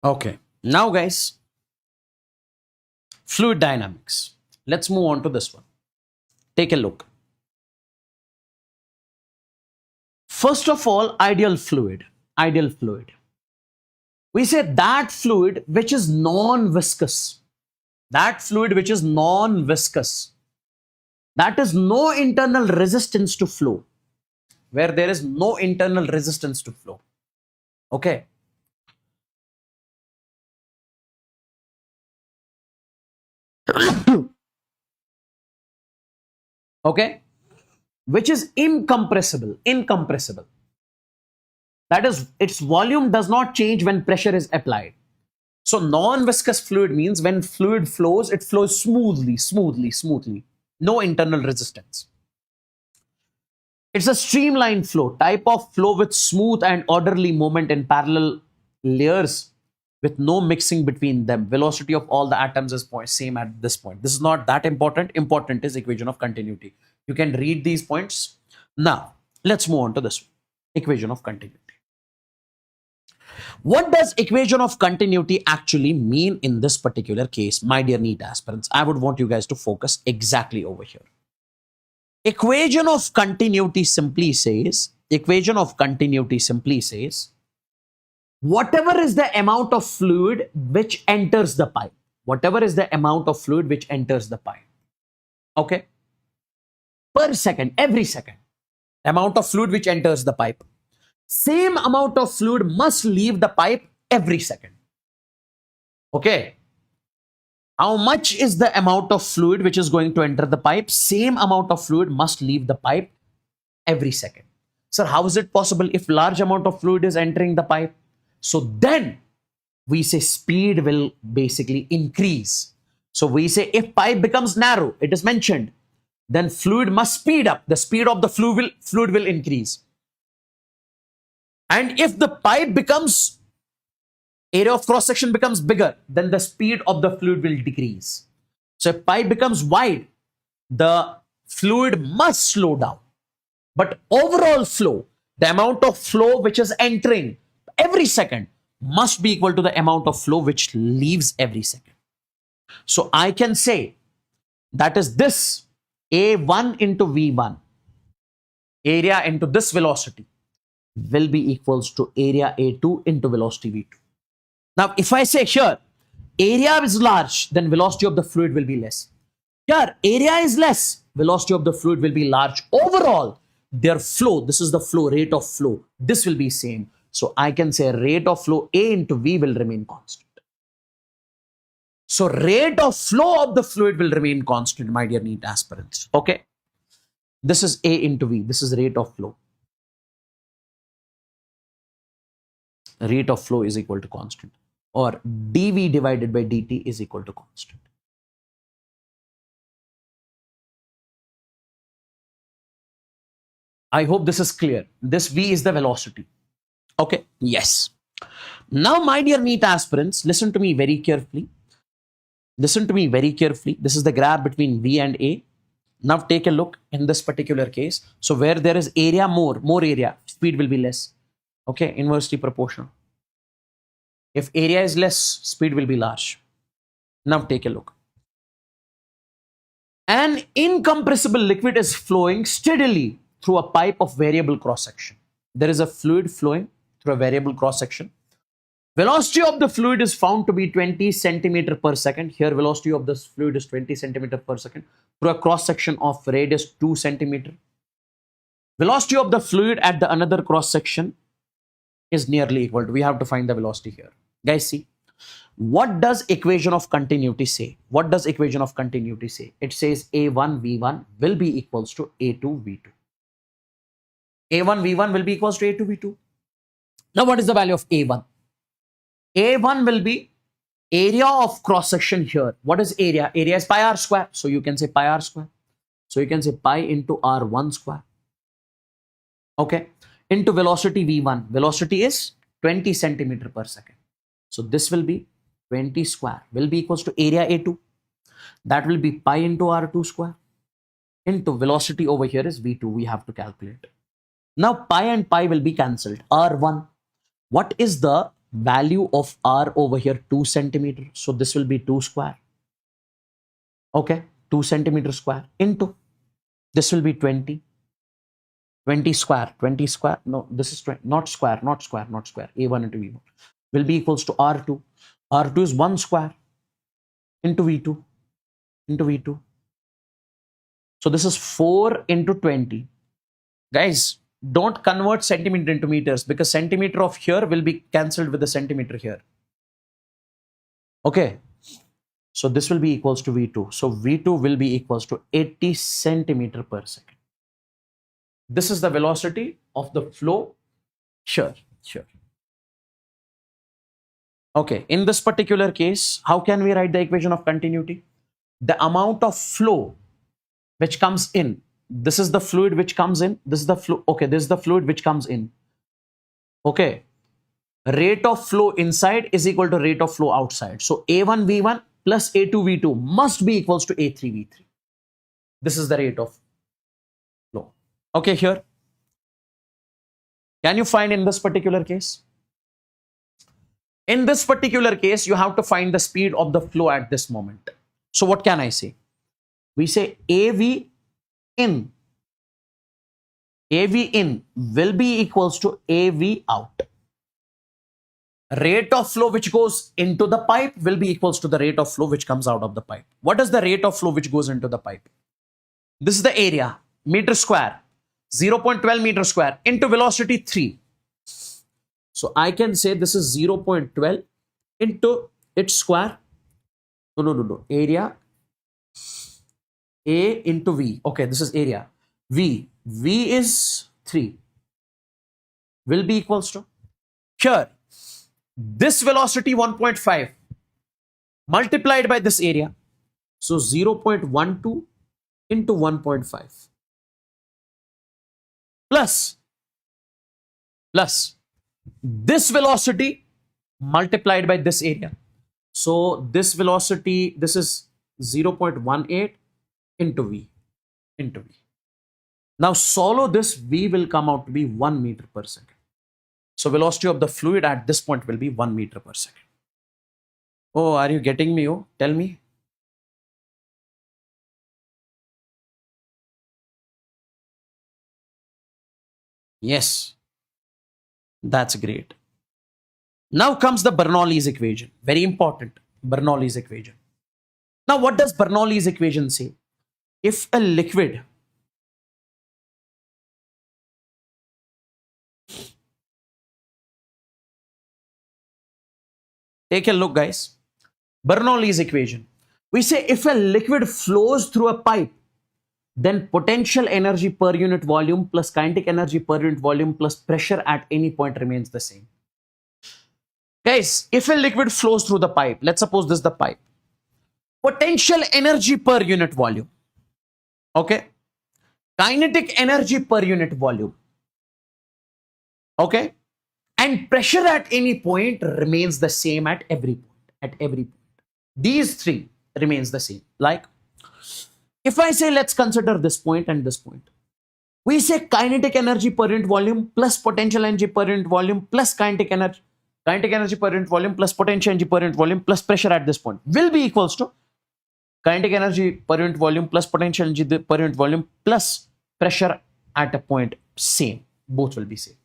Okay. Now, guys, fluid dynamics. Let's move on to this one. Take a look. First of all, ideal fluid. Ideal fluid. We say that fluid which is non-viscous. That fluid which is non-viscous. That is no internal resistance to flow. Where there is no internal resistance to flow. Okay. Okay. Which is incompressible. Incompressible. That is, its volume does not change when pressure is applied. So non-viscous fluid means when fluid flows, it flows smoothly. No internal resistance. It's a streamlined flow, type of flow with smooth and orderly movement in parallel layers with no mixing between them. Velocity of all the atoms is same at this point. This is not that important. Important is equation of continuity. You can read these points. Now, let's move on to this one. Equation of continuity. What does equation of continuity actually mean in this particular case, my dear NEET aspirants? I would want you guys to focus exactly over here. Equation of continuity simply says, whatever is the amount of fluid which enters the pipe. Whatever is the amount of fluid which enters the pipe. Okay? Per second, every second. Amount of fluid which enters the pipe. Same amount of fluid must leave the pipe every second. Okay. How much is the amount of fluid which is going to enter the pipe? Same amount of fluid must leave the pipe every second. Sir, how is it possible if large amount of fluid is entering the pipe? So then we say speed will basically increase. So we say if pipe becomes narrow, it is mentioned, then fluid must speed up. The speed of the fluid will increase. And if the pipe becomes, area of cross section becomes bigger, then the speed of the fluid will decrease. So if pipe becomes wide, the fluid must slow down. But overall flow, the amount of flow which is entering every second must be equal to the amount of flow which leaves every second. So I can say that is this A1 into V1, area into this velocity, will be equals to area A2 into velocity V2. Now, if I say here, area is large, then velocity of the fluid will be less. Here, area is less, velocity of the fluid will be large. Overall, their flow, this is the flow, rate of flow, this will be same. So I can say rate of flow A into V will remain constant. So rate of flow of the fluid will remain constant, my dear NEET aspirants. Okay. This is A into V. This is rate of flow. Rate of flow is equal to constant, or dV divided by dt is equal to constant. I hope this is clear. This V is the velocity. Okay. Yes. Now, my dear NEET aspirants, listen to me very carefully. Listen to me very carefully. This is the graph between V and A. Now take a look in this particular case. So where there is area more area, speed will be less. Okay, inversely proportional. If area is less, speed will be large. Now take a look. An incompressible liquid is flowing steadily through a pipe of variable cross section. There is a fluid flowing through a variable cross section. Velocity of the fluid is found to be 20 centimeter per second. Here, velocity of this fluid is 20 centimeter per second through a cross section of radius 2 centimeter. Velocity of the fluid at the another cross section is nearly equal to, we have to find the velocity here. Guys, see, what does equation of continuity say? What does equation of continuity say? It says A1 V1 will be equals to A2 V2. A1 V1 will be equals to A2 V2. Now, what is the value of A1? A1 will be area of cross section here. What is area? Area is pi r square. So you can say pi r square. So you can say pi into r1 square. Okay. Into velocity V1. Velocity is 20 centimeter per second. So this will be 20 square will be equals to area A2. That will be pi into r2 square. Into velocity over here is V2. We have to calculate. Now pi and pi will be cancelled. R1. What is the value of R over here 2 centimeter. So this will be 2 square. Okay, 2 centimeter square into this will be 20. 20 square, 20 square. No, this is 20, not square, not square, not square. A1 into V1 will be equals to R2. R2 is 1 square into V2 into V2. So this is 4 into 20. Guys, don't convert centimeter into meters because centimeter of here will be cancelled with the centimeter here. Okay. So this will be equals to V2. So V2 will be equals to 80 centimeter per second. This is the velocity of the flow. Sure. Okay. In this particular case, how can we write the equation of continuity? The amount of flow which comes in. This is the fluid which comes in. This is the flow. Okay. This is the fluid which comes in. Okay. Rate of flow inside is equal to rate of flow outside. So A1 V1 plus A2 V2 must be equals to A3 V3. This is the rate of flow. Okay, here. Can you find in this particular case? In this particular case, you have to find the speed of the flow at this moment. So what can I say? We say AV in. AV in will be equals to AV out. Rate of flow which goes into the pipe will be equals to the rate of flow which comes out of the pipe. What is the rate of flow which goes into the pipe? This is the area, meter square, 0.12 meter square into velocity 3. So I can say this is 0.12 into its square. No. Area A into V. Okay, this is area. V is 3. Will be equals to. Here, this velocity 1.5 multiplied by this area. So 0.12 into 1.5 plus this velocity multiplied by this area. So this velocity, this is 0.18 into V. Now solve this, V will come out to be 1 meter per second. So velocity of the fluid at this point will be 1 meter per second. Oh, are you getting me? Oh, tell me. Yes, that's great. Now comes the Bernoulli's equation. Very important, Bernoulli's equation. Now, what does Bernoulli's equation say? If a liquid take a look, guys. Bernoulli's equation. We say if a liquid flows through a pipe, then potential energy per unit volume plus kinetic energy per unit volume plus pressure at any point remains the same. Guys, if a liquid flows through the pipe, let's suppose this is the pipe. Potential energy per unit volume. Okay. Kinetic energy per unit volume. Okay. And pressure at any point remains the same at every point. These three remains the same. Like, if I say let's consider this point and this point. We say kinetic energy per unit volume plus potential energy per unit volume plus kinetic energy per unit volume plus potential energy per unit volume plus pressure at this point will be equals to kinetic energy per unit volume plus potential energy per unit volume plus pressure at a point same. Both will be same.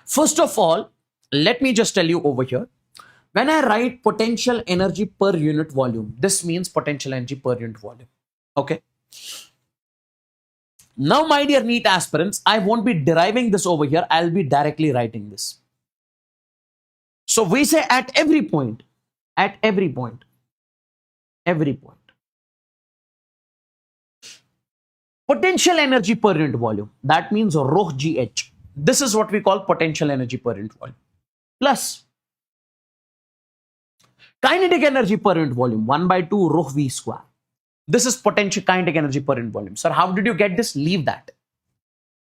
First of all, let me just tell you over here. When I write potential energy per unit volume, this means potential energy per unit volume. Okay. Now, my dear NEET aspirants, I won't be deriving this over here. I'll be directly writing this. So we say at every point, potential energy per unit volume. That means rho GH. This is what we call potential energy per unit volume. Plus kinetic energy per unit volume 1/2 rho V square. This is potential kinetic energy per unit volume. Sir, how did you get this? Leave that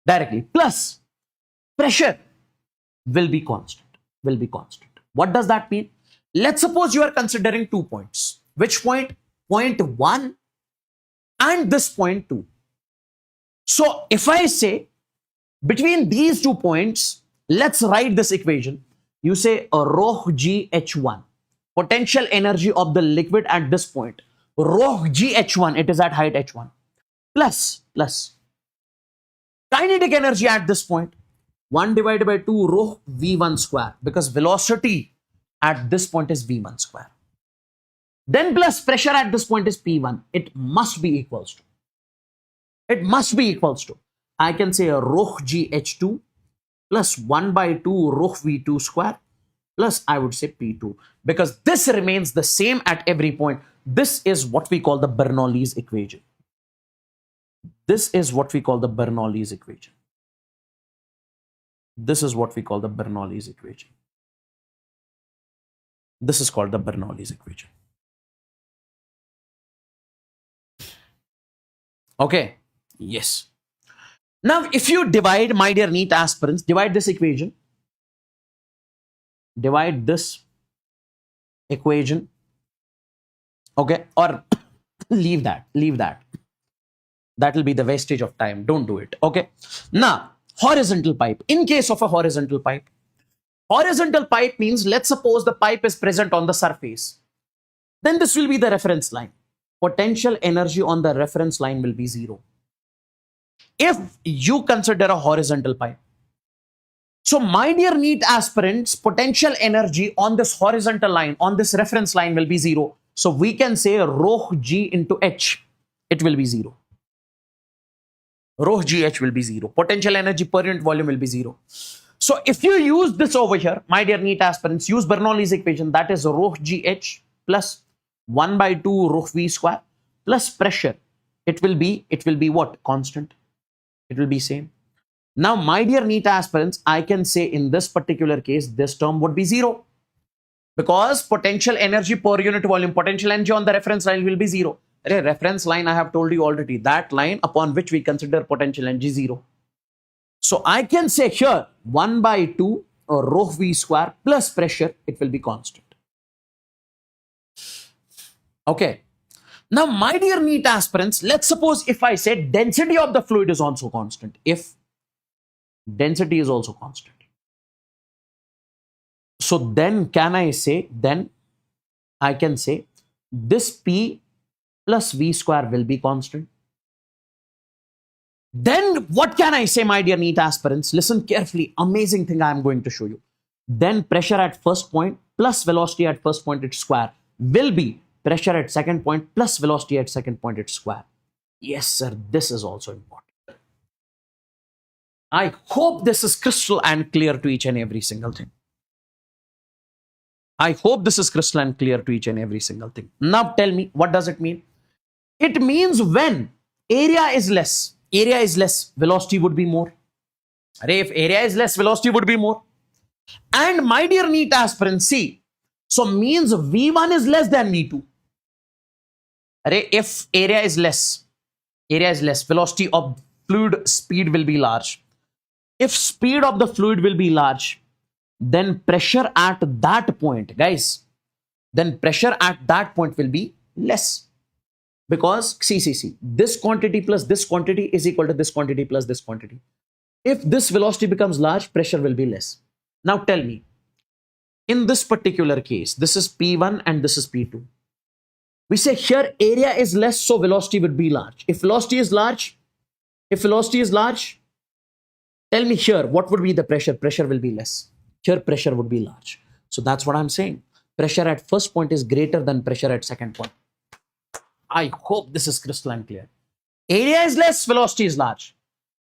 directly. Plus pressure will be constant. What does that mean? Let's suppose you are considering 2 points. Which point? Point 1 and this point 2. So if I say between these 2 points, let's write this equation. You say a rho g h1, potential energy of the liquid at this point. Rho g h1, it is at height h1, plus kinetic energy at this point, 1 divided by 2 rho v1 square, because velocity at this point is v1 square. Then plus pressure at this point is P1. It must be equals to. It must be equals to. I can say a rho GH2 plus 1 by 2 rho V2 square plus I would say P2. Because this remains the same at every point. This is what we call the Bernoulli's equation. This is what we call the Bernoulli's equation. This is what we call the Bernoulli's equation. This is called the Bernoulli's equation. Okay, yes. Now, if you divide, my dear NEET aspirants, divide this equation. Divide this equation. Okay, or leave that. That will be the wastage of time. Don't do it. Okay. Now, horizontal pipe. In case of a horizontal pipe means, let's suppose the pipe is present on the surface. Then this will be the reference line. Potential energy on the reference line will be 0. If you consider a horizontal pipe. So, my dear NEET aspirants, potential energy on this horizontal line, on this reference line will be 0. So, we can say rho g into h, it will be 0. Rho gh will be 0. Potential energy per unit volume will be 0. So, if you use this over here, my dear NEET aspirants, use Bernoulli's equation, that is rho gh plus 1 by 2 rho v square plus pressure. It will be what? Constant. It will be same. Now, my dear NEET aspirants, I can say in this particular case, this term would be 0. Because potential energy per unit volume, potential energy on the reference line will be 0. Reference line, I have told you already, that line upon which we consider potential energy 0. So, I can say here 1 by 2 rho v square plus pressure, it will be constant. Okay. Now, my dear NEET aspirants, let's suppose if I say density of the fluid is also constant. If density is also constant. So, then can I say, then I can say this P plus V square will be constant. Then what can I say, my dear NEET aspirants? Listen carefully. Amazing thing I am going to show you. Then pressure at first point plus velocity at first point its square will be pressure at second point plus velocity at second point its square. Yes, sir. This is also important. I hope this is crystal and clear to each and every single thing. I hope this is crystal and clear to each and every single thing. Now tell me, what does it mean? It means when area is less, velocity would be more. If area is less, velocity would be more. And my dear NEET aspirants, see, so means V1 is less than V2. If area is less, velocity of fluid speed will be large. If speed of the fluid will be large, then pressure at that point, guys, then pressure at that point will be less. Because, see, this quantity plus this quantity is equal to this quantity plus this quantity. If this velocity becomes large, pressure will be less. Now tell me, in this particular case, this is P1 and this is P2. We say here area is less, so velocity would be large. If velocity is large, tell me here, what would be the pressure? Pressure will be less. Here pressure would be large. So that's what I'm saying. Pressure at first point is greater than pressure at second point. I hope this is crystal and clear. Area is less, velocity is large.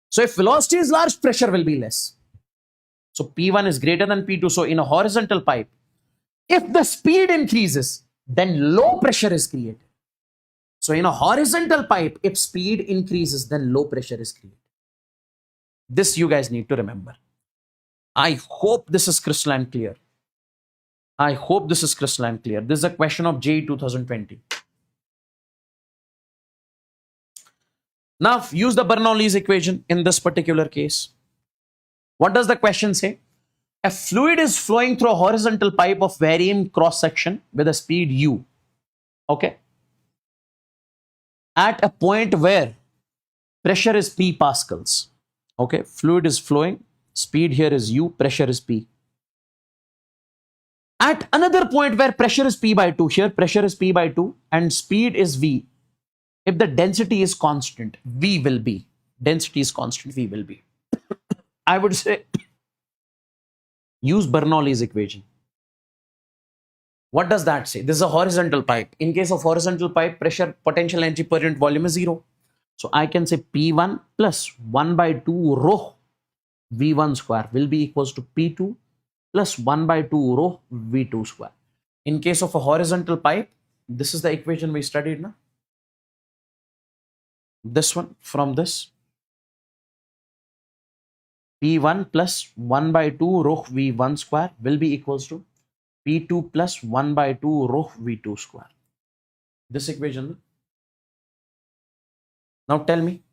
So if velocity is large, pressure will be less. So P1 is greater than P2. So in a horizontal pipe, if the speed increases, then low pressure is created. So in a horizontal pipe, if speed increases, then low pressure is created. This you guys need to remember. I hope this is crystal and clear. This is a question of JEE 2020. Now, use the Bernoulli's equation in this particular case. What does the question say? A fluid is flowing through a horizontal pipe of varying cross section with a speed u. Okay. At a point where pressure is P pascals. Okay. Fluid is flowing. Speed here is u. Pressure is P. At another point where pressure is P by 2, here pressure is P by 2 and speed is V. If the density is constant, V will be. Density is constant, V will be. I would say use Bernoulli's equation. What does that say? This is a horizontal pipe. In case of horizontal pipe, pressure, potential energy per unit volume is 0. So I can say P1 plus 1 by 2 rho V1 square will be equals to P2 plus 1 by 2 rho V2 square. In case of a horizontal pipe, this is the equation we studied now. This one from this. P1 plus 1 by 2 rho V1 square will be equals to P2 plus 1 by 2 rho V2 square. This equation. Now tell me.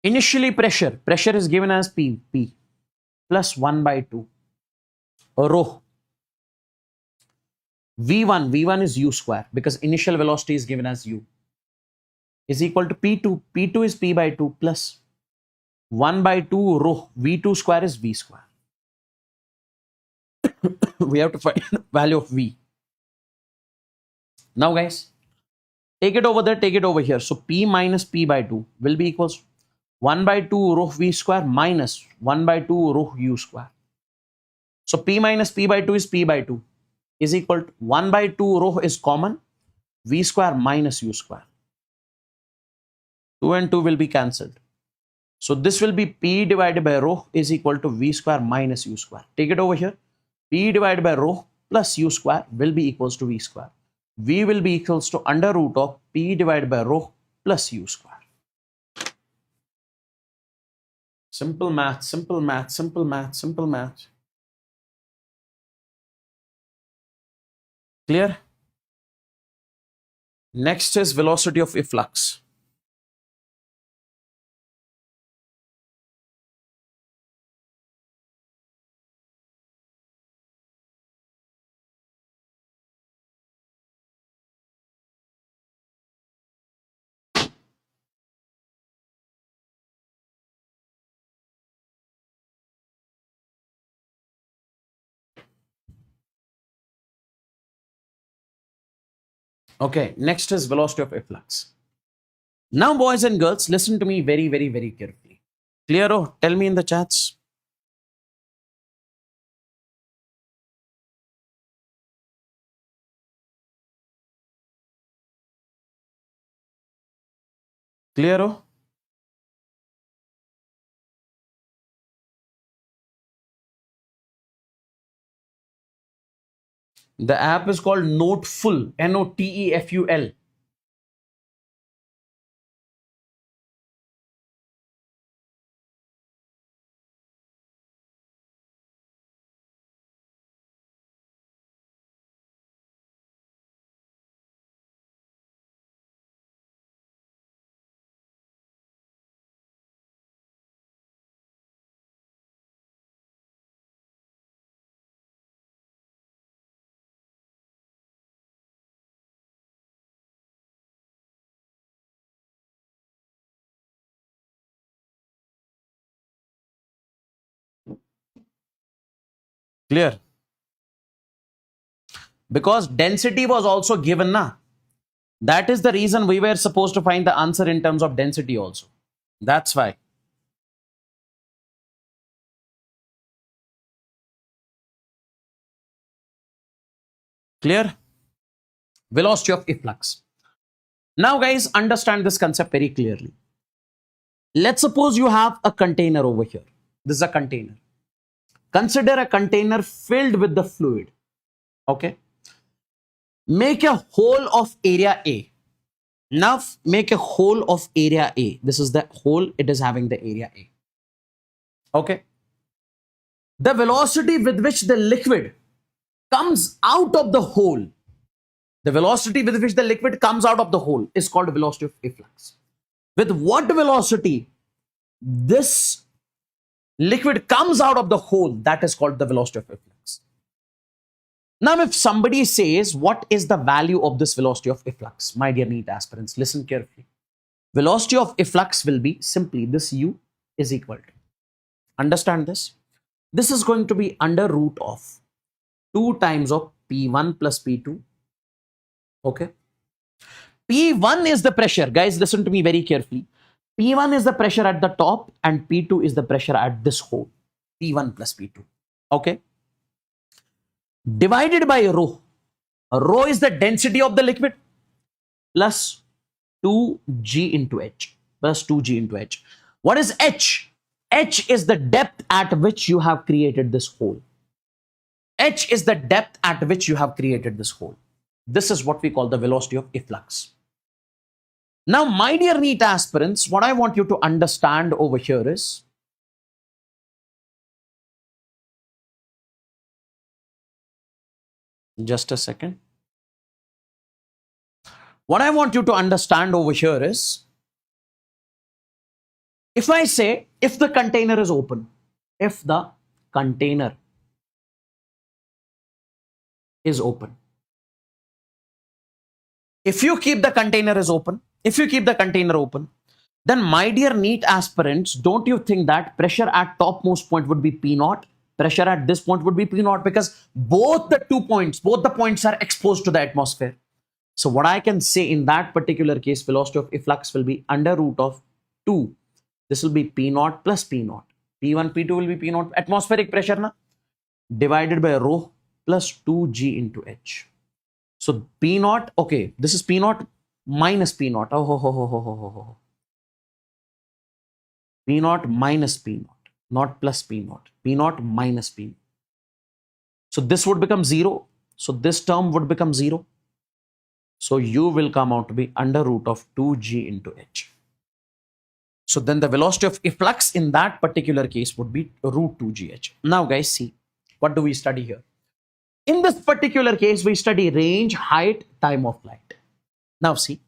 Initially pressure is given as P plus 1 by 2 rho. V1 is U square because initial velocity is given as U is equal to P2. P2 is P by 2 plus 1 by 2 rho V2 square is V square. We have to find the value of V. Now guys, take it over there, take it over here. So P minus P by 2 will be equals to 1 by 2 rho V square minus 1 by 2 rho U square. So P minus P by 2 is P by 2 is equal to 1 by 2 rho is common, V square minus U square. 2 and 2 will be cancelled. So this will be P divided by rho is equal to V square minus U square. Take it over here. P divided by rho plus U square will be equals to V square. V will be equals to under root of P divided by rho plus U square. Simple math, simple math, simple math, simple math. Clear? Next is velocity of efflux. Okay, next is velocity of efflux. Now, boys and girls, listen to me very, very, very carefully. Clear? Oh, tell me in the chats. Clear? Oh? The app is called Noteful, Noteful. Clear? Because density was also given, na. That is the reason we were supposed to find the answer in terms of density also. That's why. Clear? Velocity of efflux. Now, guys, understand this concept very clearly. Let's suppose you have a container over here. This is a container. Consider a container filled with the fluid. Okay. Make a hole of area A. Now make a hole of area A. This is the hole. It is having the area A. Okay. The velocity with which the liquid comes out of the hole, the velocity with which the liquid comes out of the hole is called velocity of efflux. With what velocity this liquid comes out of the hole, that is called the velocity of efflux. Now, if somebody says, what is the value of this velocity of efflux? My dear NEET aspirants, listen carefully. Velocity of efflux will be simply this U is equal to. Understand this? This is going to be under root of 2 times of P1 plus P2. Okay. P1 is the pressure. Guys, listen to me very carefully. P1 is the pressure at the top and P2 is the pressure at this hole. P1 plus P2. Okay. Divided by rho. Rho is the density of the liquid plus 2G into H. Plus 2G into H. What is H? H is the depth at which you have created this hole. H is the depth at which you have created this hole. This is what we call the velocity of efflux. Now, my dear NEET aspirants, what I want you to understand over here is, just a second. What I want you to understand over here is, if I say, if the container is open, if the container is open, if you keep the container is open, then my dear NEET aspirants, don't you think that pressure at topmost point would be P naught? Pressure at this point would be P naught, because both the points are exposed to the atmosphere. So what I can say in that particular case, velocity of efflux will be under root of 2. This will be P naught plus P naught. P1, P2 will be P naught, atmospheric pressure, na? Divided by rho plus 2G into H. So P naught, okay, this is P naught minus P naught. P naught minus P naught, not plus P naught. P naught minus P naught. So this would become 0. So this term would become 0. So U will come out to be under root of 2G into H. So then the velocity of efflux in that particular case would be root 2GH. Now guys, see, what do we study here? In this particular case, we study range, height, time of flight. Now see,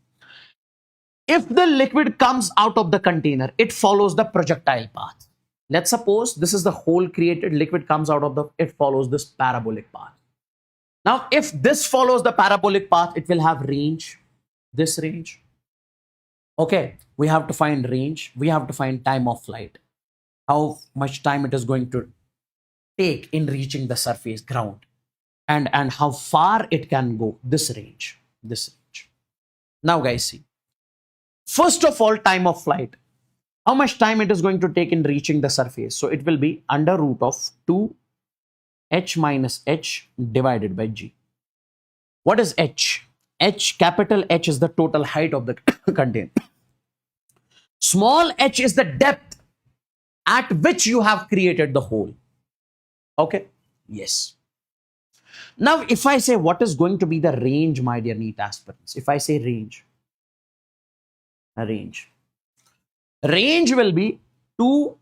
if the liquid comes out of the container, it follows the projectile path. Let's suppose this is the hole created, liquid comes out of it follows this parabolic path. Now, if this follows the parabolic path, it will have range, this range. Okay, we have to find range, we have to find time of flight. How much time it is going to take in reaching the surface ground. And how far it can go, this range. Now guys, see. First of all, time of flight. How much time it is going to take in reaching the surface? So it will be under root of 2H minus H divided by G. What is H? H, capital H is the total height of the container. Small h is the depth at which you have created the hole. Okay? Yes. Now, if I say what is going to be the range, my dear NEET aspirants, if I say range, range will be 2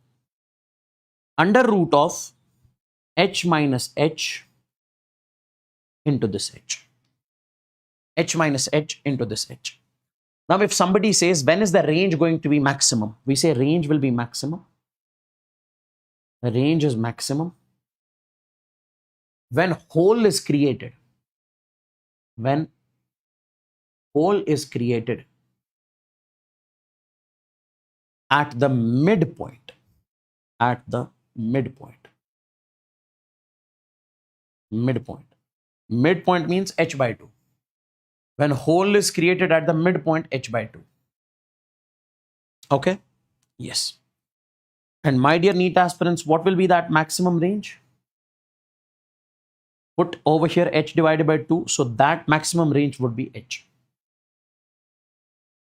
under root of h minus h into this h. H minus h into this h. Now, if somebody says, when is the range going to be maximum? We say range will be maximum. The range is maximum when hole is created. When hole is created at the midpoint. At the midpoint. Midpoint. Midpoint means h by 2. When hole is created at the midpoint, h by 2. Okay? Yes. And my dear NEET aspirants, what will be that maximum range? Put over here h divided by 2. So that maximum range would be h.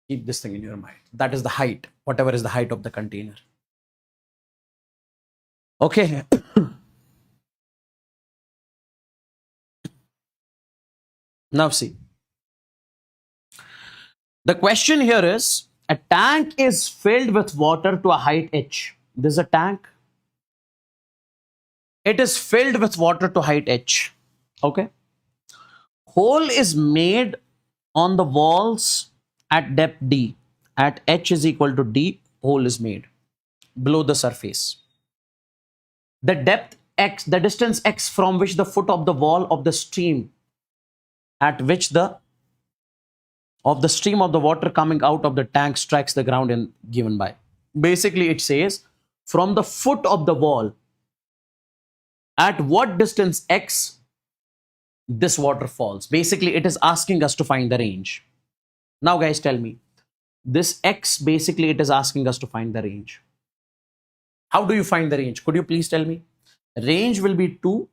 Keep this thing in your mind. That is the height, whatever is the height of the container. Okay. Now see. The question here is, a tank is filled with water to a height h. This is a tank. It is filled with water to height h. Okay. Hole is made on the walls at depth d. At h is equal to d, hole is made below the surface. The depth x, the distance x from which the foot of the wall of the stream at which the stream of the water coming out of the tank strikes the ground and given by. Basically, it says from the foot of the wall, at what distance x this water falls. Basically, it is asking us to find the range. Now, guys, tell me, this x, basically, it is asking us to find the range. How do you find the range? Could you please tell me? Range will be 2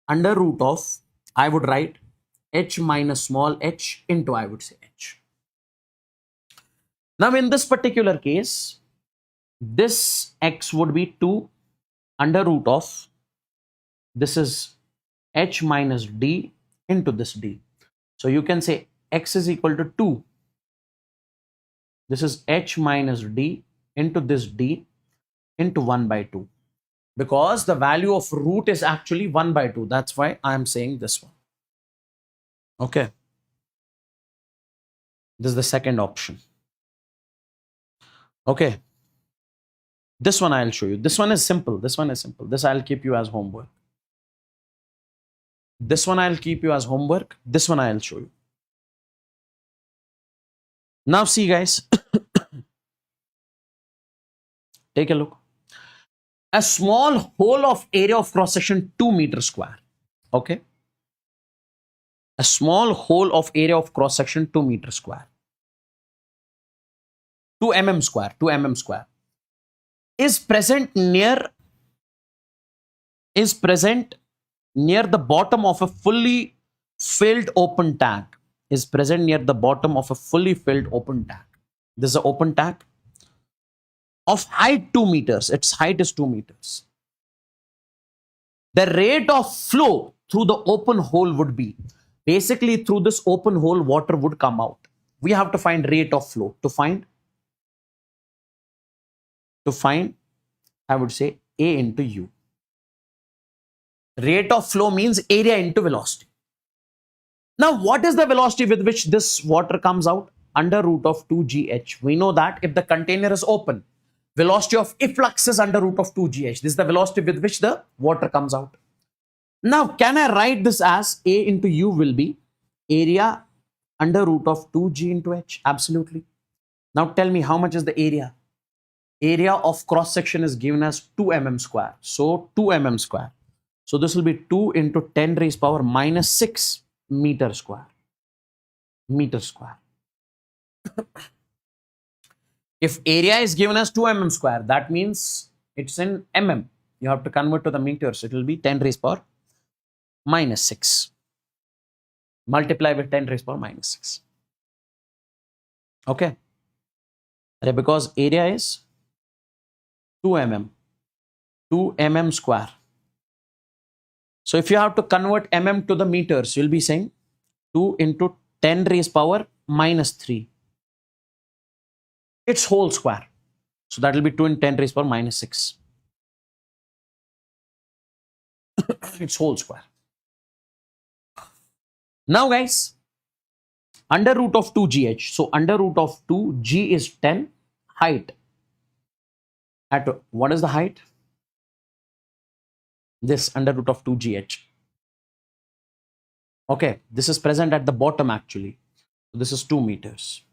under root of, I would write h minus small h into, I would say, h. Now, in this particular case, this x would be 2 under root of, this is h minus d into this d. So you can say x is equal to 2. This is h minus d into this d into 1 by 2. Because the value of root is actually 1 by 2. That's why I am saying this one. Okay. This is the second option. Okay. This one I'll show you. This one is simple. This one is simple. This I'll keep you as homework. This one I'll keep you as homework. This one I'll show you. Now see, guys. Take a look. A small hole of area of cross section 2 meters square. Okay. A small hole of area of cross section 2 meters square. 2 mm square. 2 mm square. Is present near the bottom of a fully filled open tank. Is present near the bottom of a fully filled open tank. This is an open tank of height 2 meters. Its height is 2 meters. The rate of flow through the open hole would be, basically through this open hole, water would come out. We have to find rate of flow. To find, I would say, A into U. Rate of flow means area into velocity. Now, what is the velocity with which this water comes out? Under root of 2gh. We know that if the container is open, velocity of efflux is under root of 2gh. This is the velocity with which the water comes out. Now, can I write this as A into U will be area under root of 2g into h? Absolutely. Now, tell me, how much is the area? Area of cross section is given as 2 mm square. So 2 mm square. So this will be 2 into 10 raised power minus 6 meter square. Meter square. If area is given as 2 mm square, that means it's in mm. You have to convert to the meters. It will be 10 raised power minus 6. Multiply with 10 raised power minus 6. Okay. Because area is 2 mm. 2 mm square. So if you have to convert mm to the meters, you'll be saying 2 into 10 raised power minus 3. It's whole square. So that will be 2 into 10 raised power minus 6. It's whole square. Now, guys, under root of 2gh. So under root of 2, g is 10. Height. At what is the height? This under root of 2gh. Okay, this is present at the bottom actually. So this is 2 meters.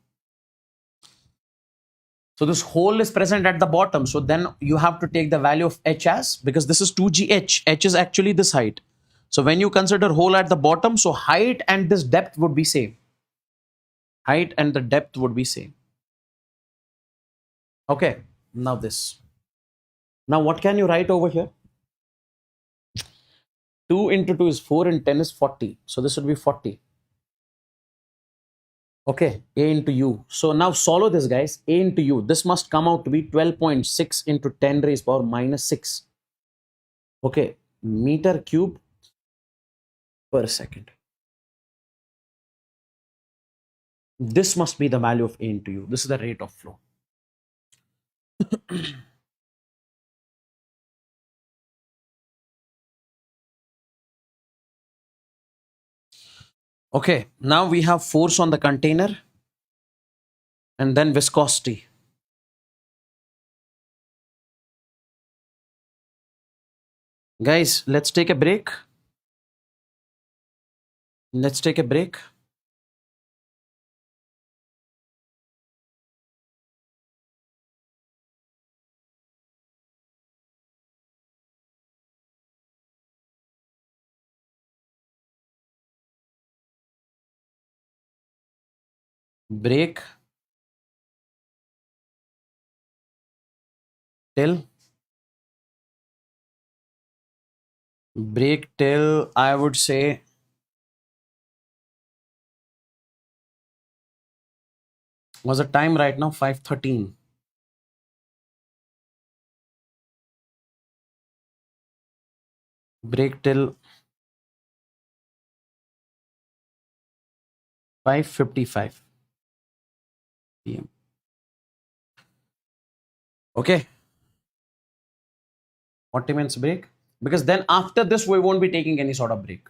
So this hole is present at the bottom. So then you have to take the value of h as, because this is 2gh. H is actually this height. So when you consider hole at the bottom, so height and this depth would be same. Height and the depth would be same. Okay, now this. Now what can you write over here? 2 into 2 is 4 and 10 is 40. So this would be 40. Okay, A into U. So now solve this, guys. A into U. This must come out to be 12.6 into 10 raised power minus 6. Okay, meter cube per second. This must be the value of A into U. This is the rate of flow. Okay, now we have force on the container and then viscosity. Guys, let's take a break. Let's take a break. break till I would say was the time right now 5:13. Break till 5:55 p.m. Okay, 40 minutes break, because then after this we won't be taking any sort of break.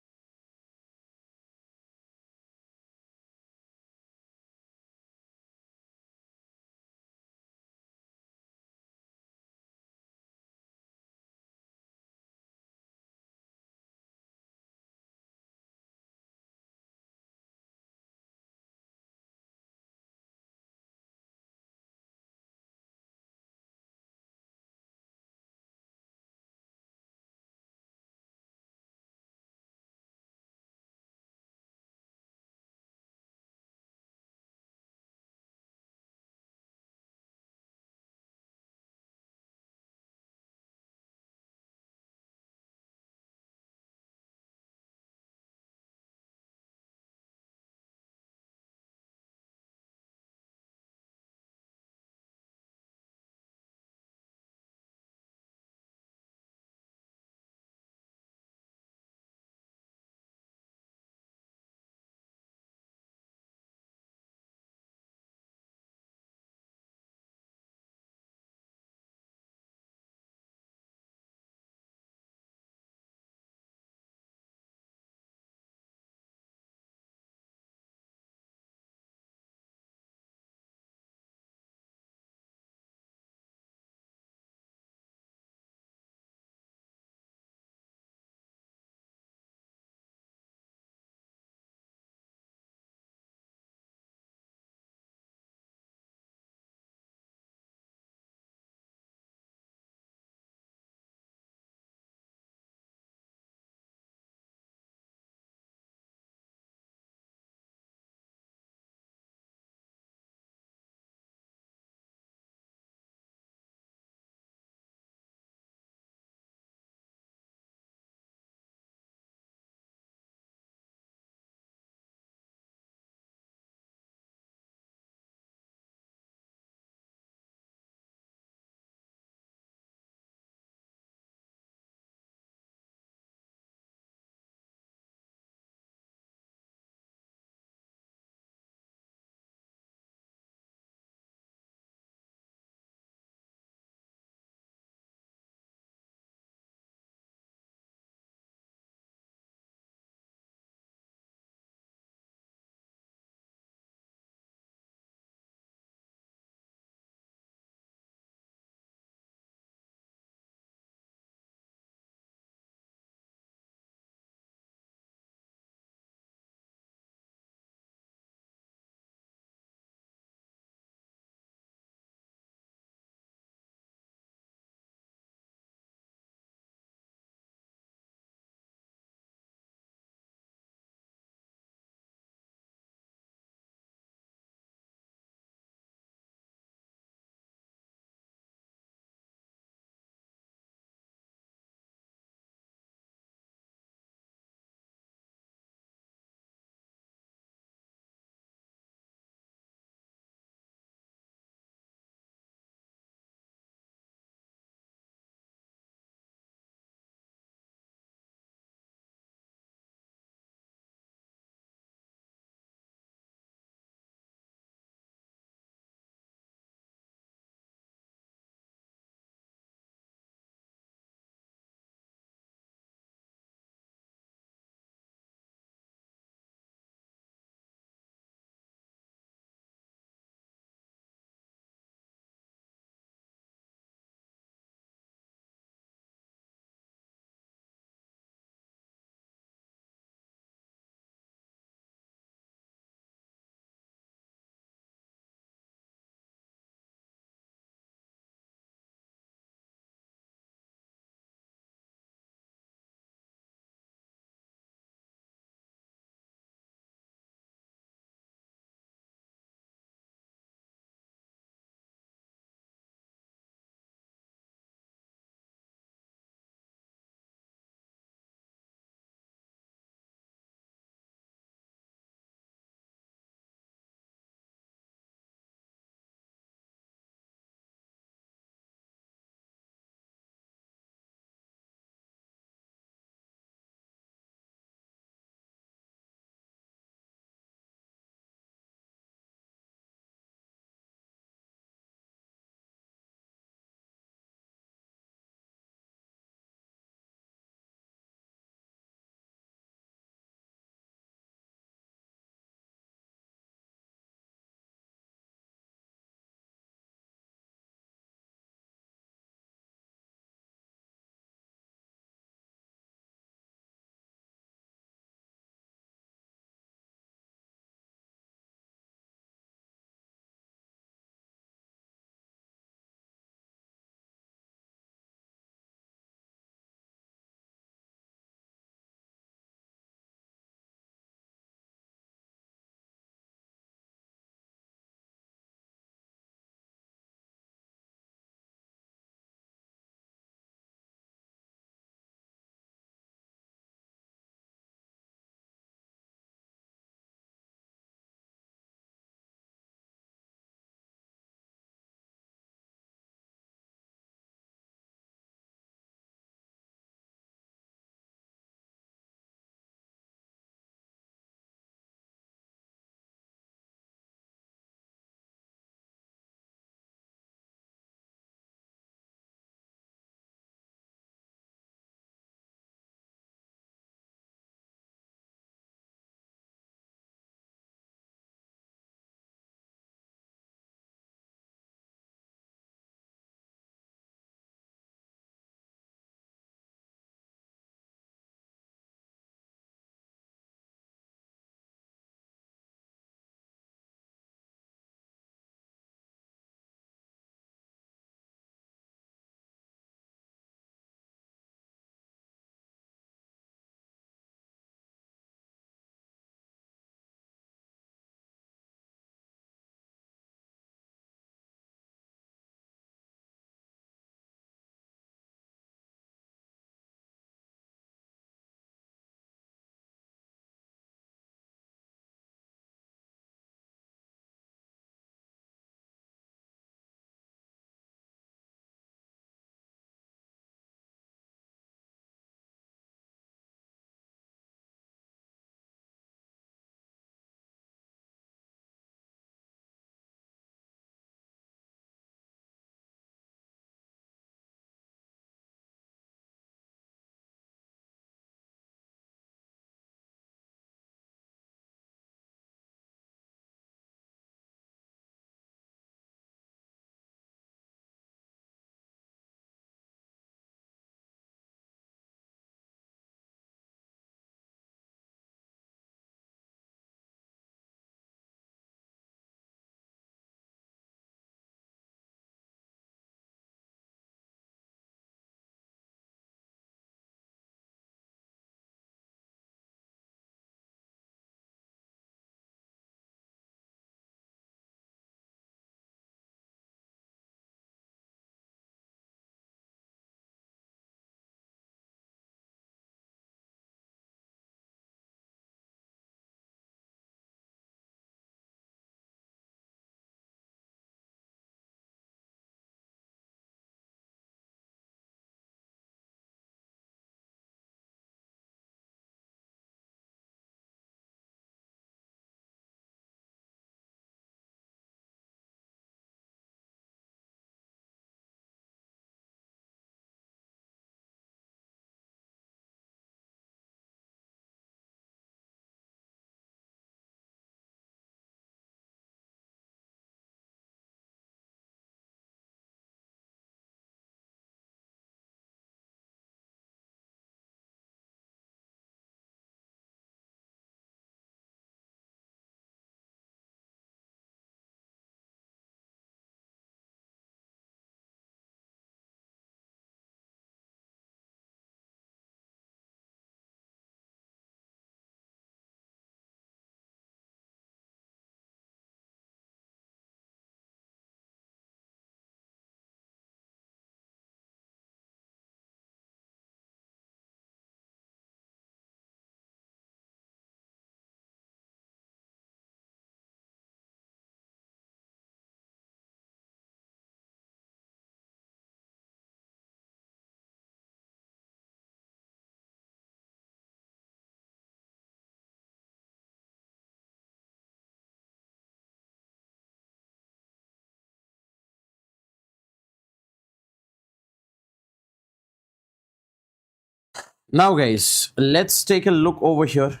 Now, guys, let's take a look over here.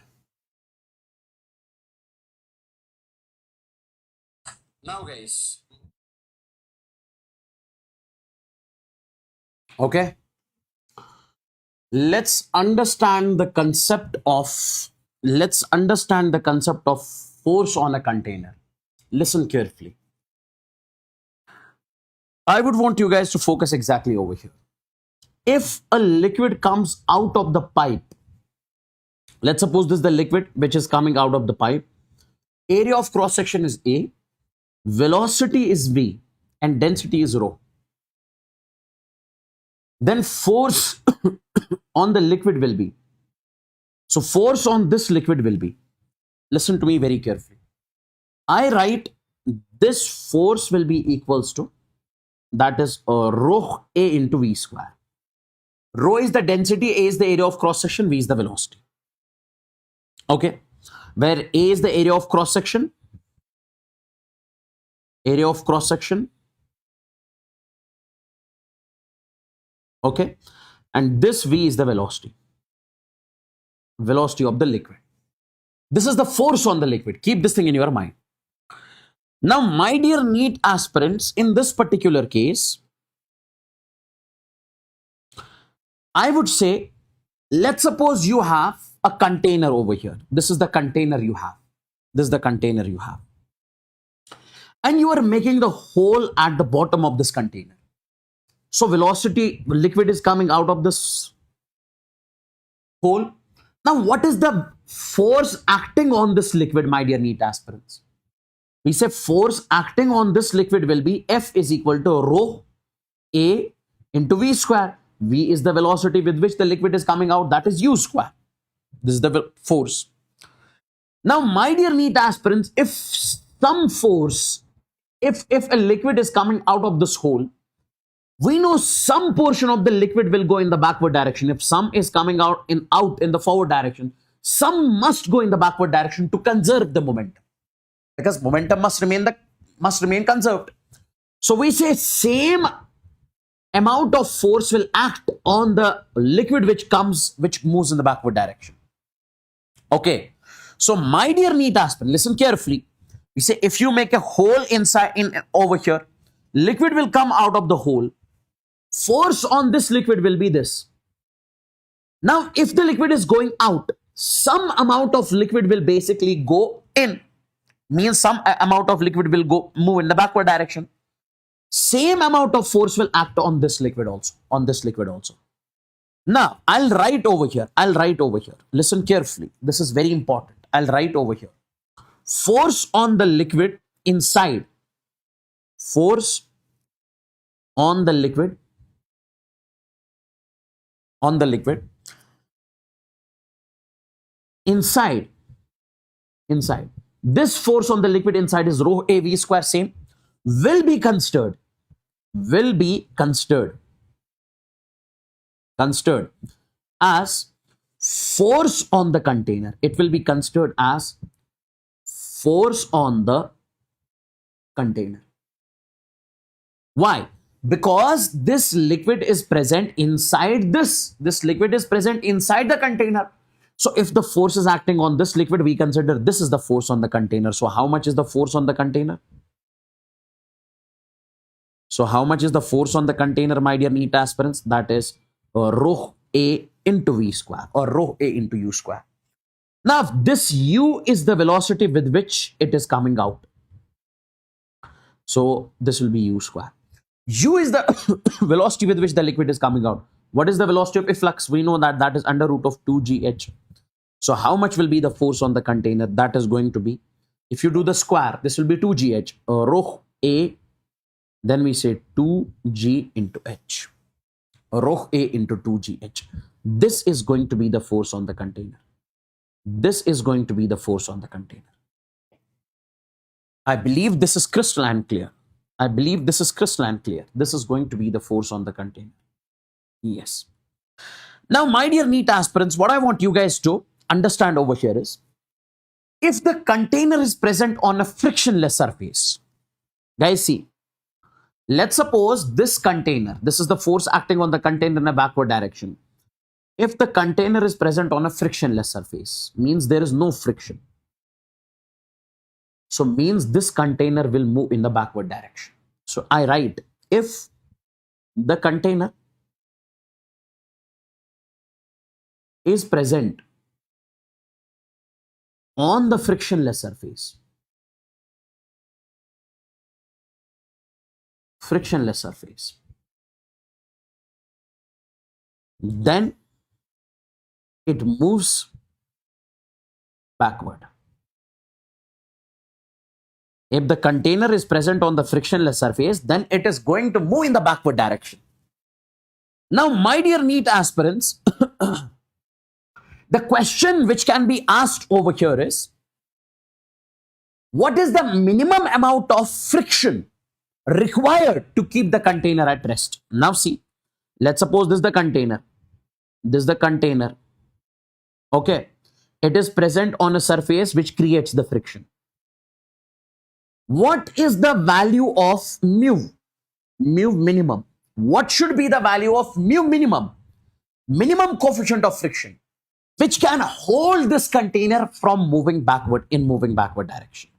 Now, guys. Okay. Let's understand the concept of force on a container. Listen carefully. I would want you guys to focus exactly over here. If a liquid comes out of the pipe, let's suppose this is the liquid which is coming out of the pipe. Area of cross section is A, velocity is V, and density is rho. Then force on the liquid will be. So force on this liquid will be. Listen to me very carefully. I write this force will be equals to, that is rho A into V square. Rho is the density, A is the area of cross section, V is the velocity. Okay, where A is the area of cross section, okay, and this V is the velocity of the liquid. This is the force on the liquid. Keep this thing in your mind. Now, my dear NEET aspirants, in this particular case, I would say, let's suppose you have a container over here. This is the container you have. And you are making the hole at the bottom of this container. So velocity, liquid is coming out of this hole. Now, what is the force acting on this liquid, my dear NEET aspirants? We say force acting on this liquid will be F is equal to rho A into V square. V is the velocity with which the liquid is coming out, that is U square. This is the force. Now, my dear NEET aspirants, if some force, if a liquid is coming out of this hole, we know some portion of the liquid will go in the backward direction. If some is coming out in the forward direction, some must go in the backward direction to conserve the momentum, because momentum must remain conserved. So we say same amount of force will act on the liquid which moves in the backward direction. Okay, so my dear NEET aspirant, listen carefully. We say if you make a hole over here, liquid will come out of the hole. Force on this liquid will be this. Now, if the liquid is going out, some amount of liquid will basically go in. Means some amount of liquid will move in the backward direction. Same amount of force will act on this liquid also. Now, I'll write over here. Listen carefully. This is very important. I'll write over here. Force on the liquid inside. Force on the liquid. Inside. This force on the liquid inside is rho A V square, same. Will be considered as force on the container. It will be considered as force on the container. Why? Because this liquid is present inside this. This liquid is present inside the container. So if the force is acting on this liquid, we consider this is the force on the container. So how much is the force on the container? My dear NEET aspirants? That is rho A into V square or rho A into U square. Now, this U is the velocity with which it is coming out. So this will be U square. U is the velocity with which the liquid is coming out. What is the velocity of efflux? We know that is under root of 2gh. So how much will be the force on the container? That is going to be, if you do the square, this will be 2gh. Rho A, then we say 2g into h. Rho A into 2gh. This is going to be the force on the container. I believe this is crystalline clear. This is going to be the force on the container. Yes. Now, my dear NEET aspirants, what I want you guys to understand over here is, if the container is present on a frictionless surface, guys, see, let's suppose this container, this is the force acting on the container in a backward direction. If the container is present on a frictionless surface, means there is no friction. So means this container will move in the backward direction. So I write, if the container is present on the frictionless surface, then it moves backward. If the container is present on the frictionless surface, then it is going to move in the backward direction. Now, my dear NEET aspirants, the question which can be asked over here is, what is the minimum amount of friction required to keep the container at rest? Now see, let's suppose this is the container. This is the container. Okay. It is present on a surface which creates the friction. What is the value of mu? Mu minimum. What should be the value of mu minimum? Minimum coefficient of friction, which can hold this container from moving backward direction.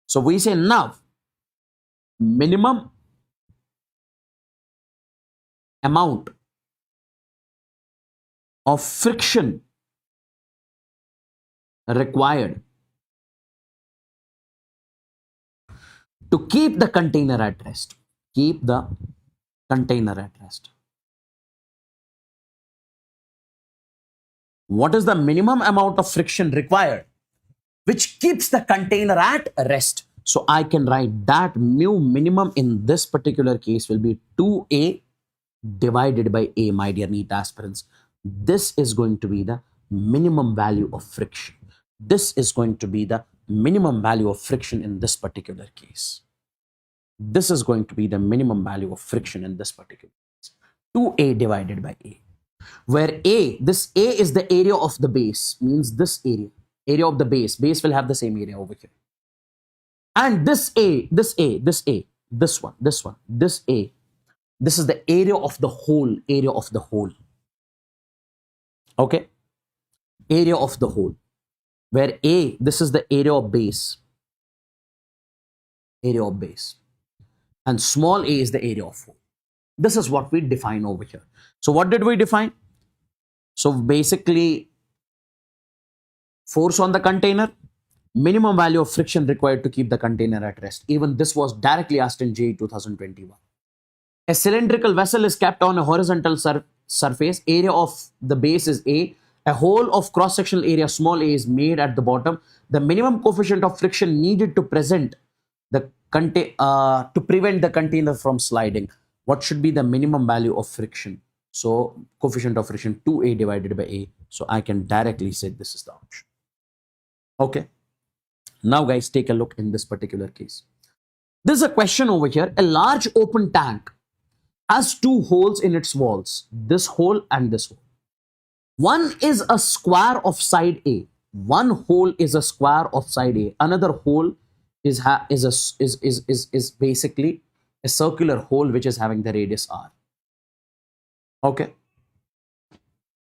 So we say now, minimum amount of friction required to keep the container at rest. Keep the container at rest. What is the minimum amount of friction required which keeps the container at rest? So I can write that mu minimum in this particular case will be 2a divided by a, my dear NEET aspirants. This is going to be the minimum value of friction. This is going to be the minimum value of friction in this particular case. This is going to be the minimum value of friction in this particular case. 2a divided by a. Where this a is the area of the base, means this area of the base will have the same area over here. And this a, this a, this a, this one, this a, this is the area of the whole, Okay. Area of the whole. Where a, this is the area of base. And small a is the area of whole. This is what we define over here. So what did we define? So basically, force on the container, minimum value of friction required to keep the container at rest. Even this was directly asked in JEE 2021. A cylindrical vessel is kept on a horizontal surface. Area of the base is A. A hole of cross-sectional area small a is made at the bottom. The minimum coefficient of friction needed to prevent the container from sliding. What should be the minimum value of friction? So coefficient of friction 2a divided by a. So I can directly say this is the option. Okay. Now guys, take a look in this particular case. There's a question over here. A large open tank has two holes in its walls. This hole and this hole. One is a square of side A. One hole is a square of side A. Another hole is basically a circular hole which is having the radius r. Okay.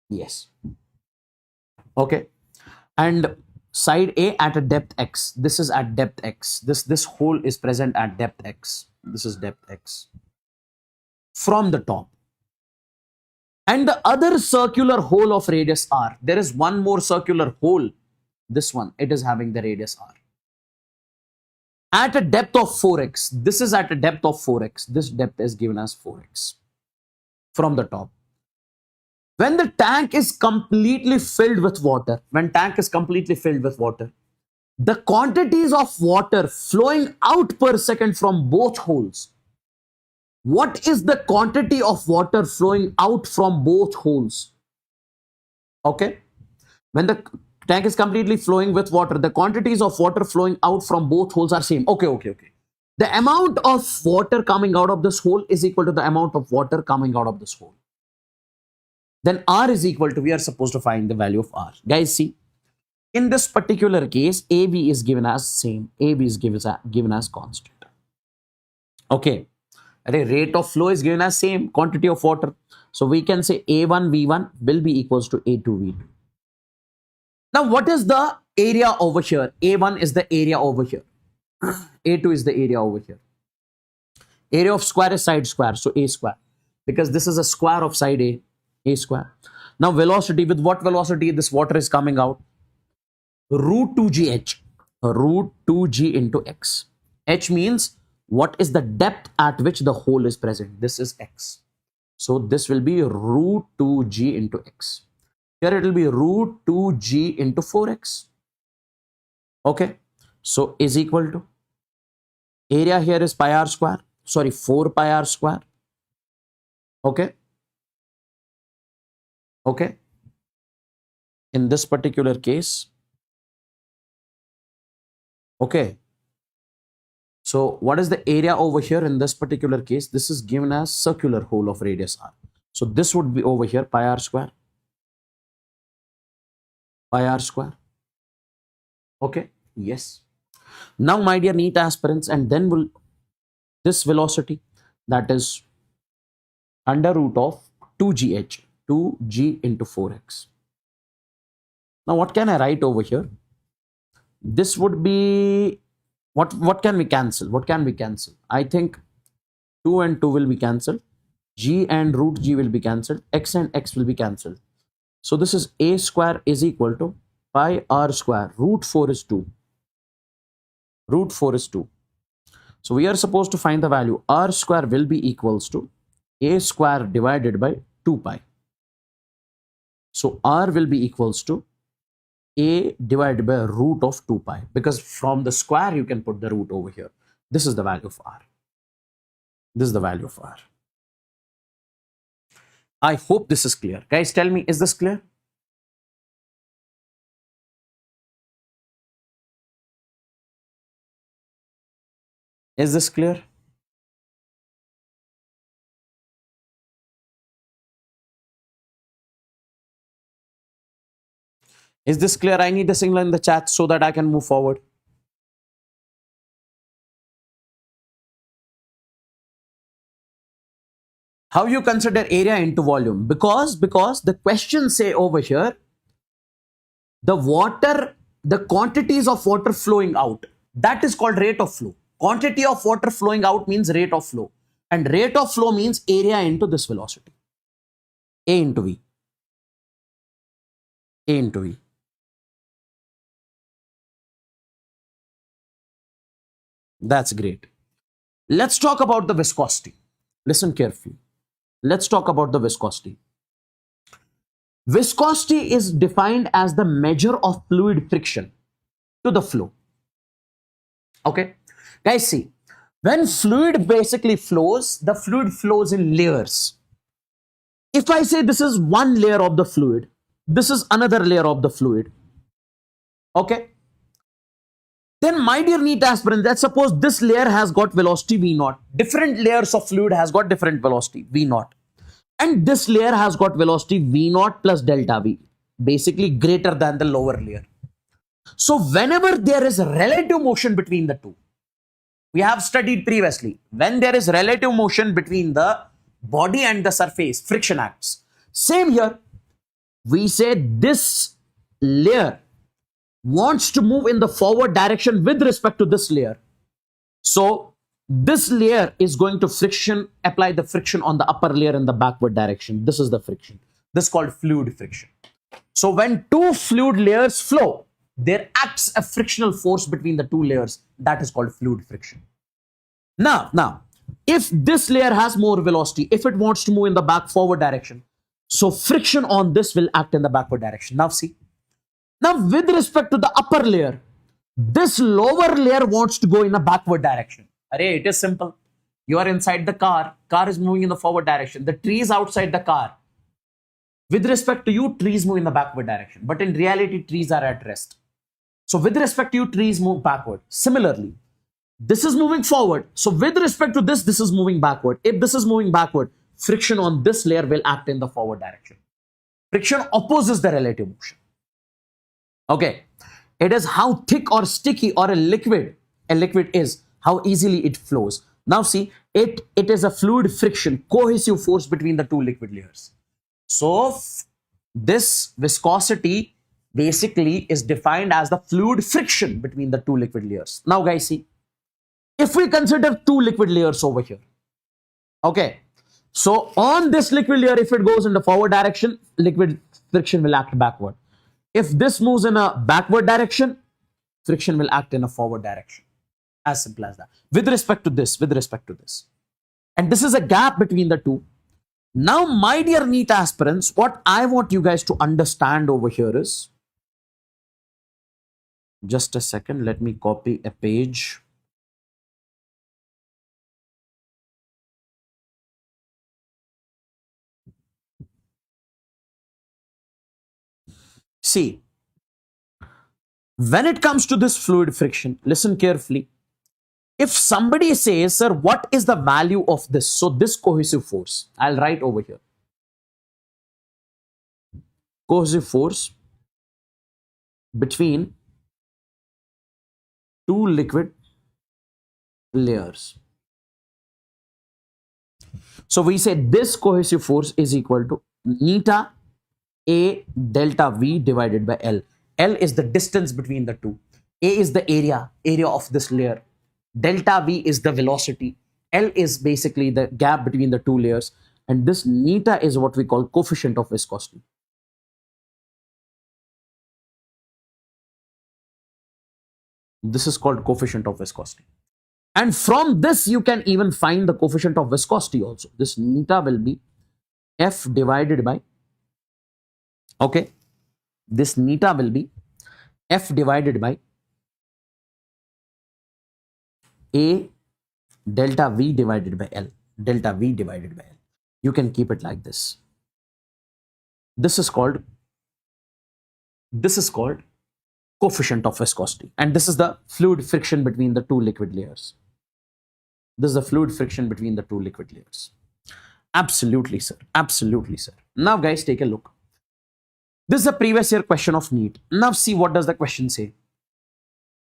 Yes. Okay. And side A at a depth x. This is at depth x. This hole is present at depth x. This is depth x. From the top. And the other circular hole of radius r. There is one more circular hole. This one. It is having the radius r. At a depth of 4x. This is at a depth of 4x. This depth is given as 4x. From the top. When the tank is completely filled with water, the quantities of water flowing out per second from both holes. What is the quantity of water flowing out from both holes? Okay. When the tank is completely flowing with water, the quantities of water flowing out from both holes are same. Okay. The amount of water coming out of this hole is equal to the amount of water coming out of this hole. Then R is equal to, we are supposed to find the value of R. Guys, see, in this particular case, AB is given as same. AB is given as constant. Okay. Rate of flow is given as same quantity of water. So we can say A1 V1 will be equals to A2 V2. Now what is the area over here? A1 is the area over here. A2 is the area over here. Area of square is side square, so A square. Because this is a square of side A square. Now velocity, with what velocity this water is coming out? Root 2gh. Root 2g into x. H means what is the depth at which the hole is present. This is x. So this will be root 2g into x. Here it will be root 2g into 4x. Okay. So is equal to, area here is pi r square. Sorry, 4 pi r square. Okay. Okay. In this particular case, okay. So what is the area over here in this particular case? This is given as circular hole of radius r. So this would be over here pi r square. Pi r square. Okay. Yes. Now, my dear NEET aspirants, and then will this velocity, that is under root of 2gh, 2g into 4x. Now, what can I write over here? This would be, what can we cancel? What can we cancel? I think 2 and 2 will be cancelled. G and root g will be cancelled. X and x will be cancelled. So this is a square is equal to pi r square. Root 4 is 2. Root 4 is 2. So we are supposed to find the value. R square will be equals to a square divided by 2 pi. So R will be equals to a divided by root of 2 pi, because from the square you can put the root over here. This is the value of R. This is the value of R. I hope this is clear. Guys, tell me, is this clear? Is this clear? Is this clear? I need a signal in the chat so that I can move forward. How you consider area into volume? Because the questions say over here, the quantities of water flowing out, that is called rate of flow. Quantity of water flowing out means rate of flow. And rate of flow means area into this velocity. A into V. A into V. That's great. Let's talk about the viscosity. Listen carefully. Let's talk about the viscosity. Viscosity is defined as the measure of fluid friction to the flow. Okay. Guys, see, when fluid basically flows, the fluid flows in layers. If I say this is one layer of the fluid, this is another layer of the fluid. Okay. Then, my dear NEET aspirant, let's suppose this layer has got velocity V0. Different layers of fluid has got different velocity V0. And this layer has got velocity V0 plus delta V, basically greater than the lower layer. So whenever there is relative motion between the two, we have studied previously, when there is relative motion between the body and the surface, friction acts. Same here, we say this layer wants to move in the forward direction with respect to this layer. So this layer is going to apply the friction on the upper layer in the backward direction. This is the friction. This is called fluid friction. So when two fluid layers flow, there acts a frictional force between the two layers. That is called fluid friction. Now, if this layer has more velocity, if it wants to move in the forward direction, so friction on this will act in the backward direction. Now see. Now with respect to the upper layer, this lower layer wants to go in a backward direction. Array, it is simple. You are inside the car is moving in the forward direction. The tree is outside the car. With respect to you, trees move in the backward direction. But in reality, trees are at rest. So with respect to you, trees move backward. Similarly, this is moving forward. So with respect to this is moving backward. If this is moving backward, friction on this layer will act in the forward direction. Friction opposes the relative motion. Okay. It is how thick or sticky or a liquid is, how easily it flows. Now see, it is a fluid friction, cohesive force between the two liquid layers. So this viscosity basically is defined as the fluid friction between the two liquid layers. Now guys, see, if we consider two liquid layers over here, okay, so on this liquid layer, if it goes in the forward direction, liquid friction will act backward. If this moves in a backward direction, friction will act in a forward direction. As simple as that. With respect to this, and this is a gap between the two. Now, my dear NEET aspirants, what I want you guys to understand over here is, just a second, let me copy a page. See, when it comes to this fluid friction, listen carefully. If somebody says, sir, what is the value of this? So this cohesive force, I'll write over here. Cohesive force between two liquid layers. So we say this cohesive force is equal to neta A delta V divided by L. L is the distance between the two. A is the area of this layer. Delta V is the velocity. L is basically the gap between the two layers. And this neta is what we call coefficient of viscosity. This is called coefficient of viscosity. And from this, you can even find the coefficient of viscosity also. This neta will be F divided by, okay, this neta will be F divided by A delta V divided by L. Delta V divided by L. You can keep it like this. This is called coefficient of viscosity. And this is the fluid friction between the two liquid layers. This is the fluid friction between the two liquid layers. Absolutely, sir. Absolutely, sir. Now, guys, take a look. This is a previous year question of NEET. Now, see what does the question say.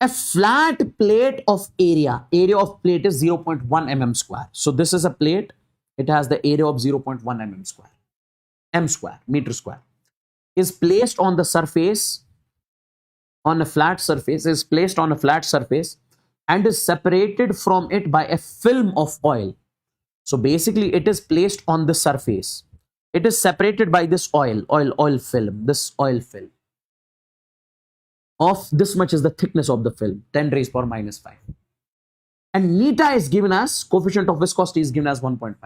A flat plate of area of plate is 0.1 mm square. So this is a plate. It has the area of 0.1 mm square. M square, meter square. Is placed on the surface, on a flat surface, is placed on a flat surface and is separated from it by a film of oil. So basically it is placed on the surface. It is separated by this oil film, this oil film. Of this much is the thickness of the film, 10 raised power minus 5. And neta is given as, coefficient of viscosity is given as 1.5.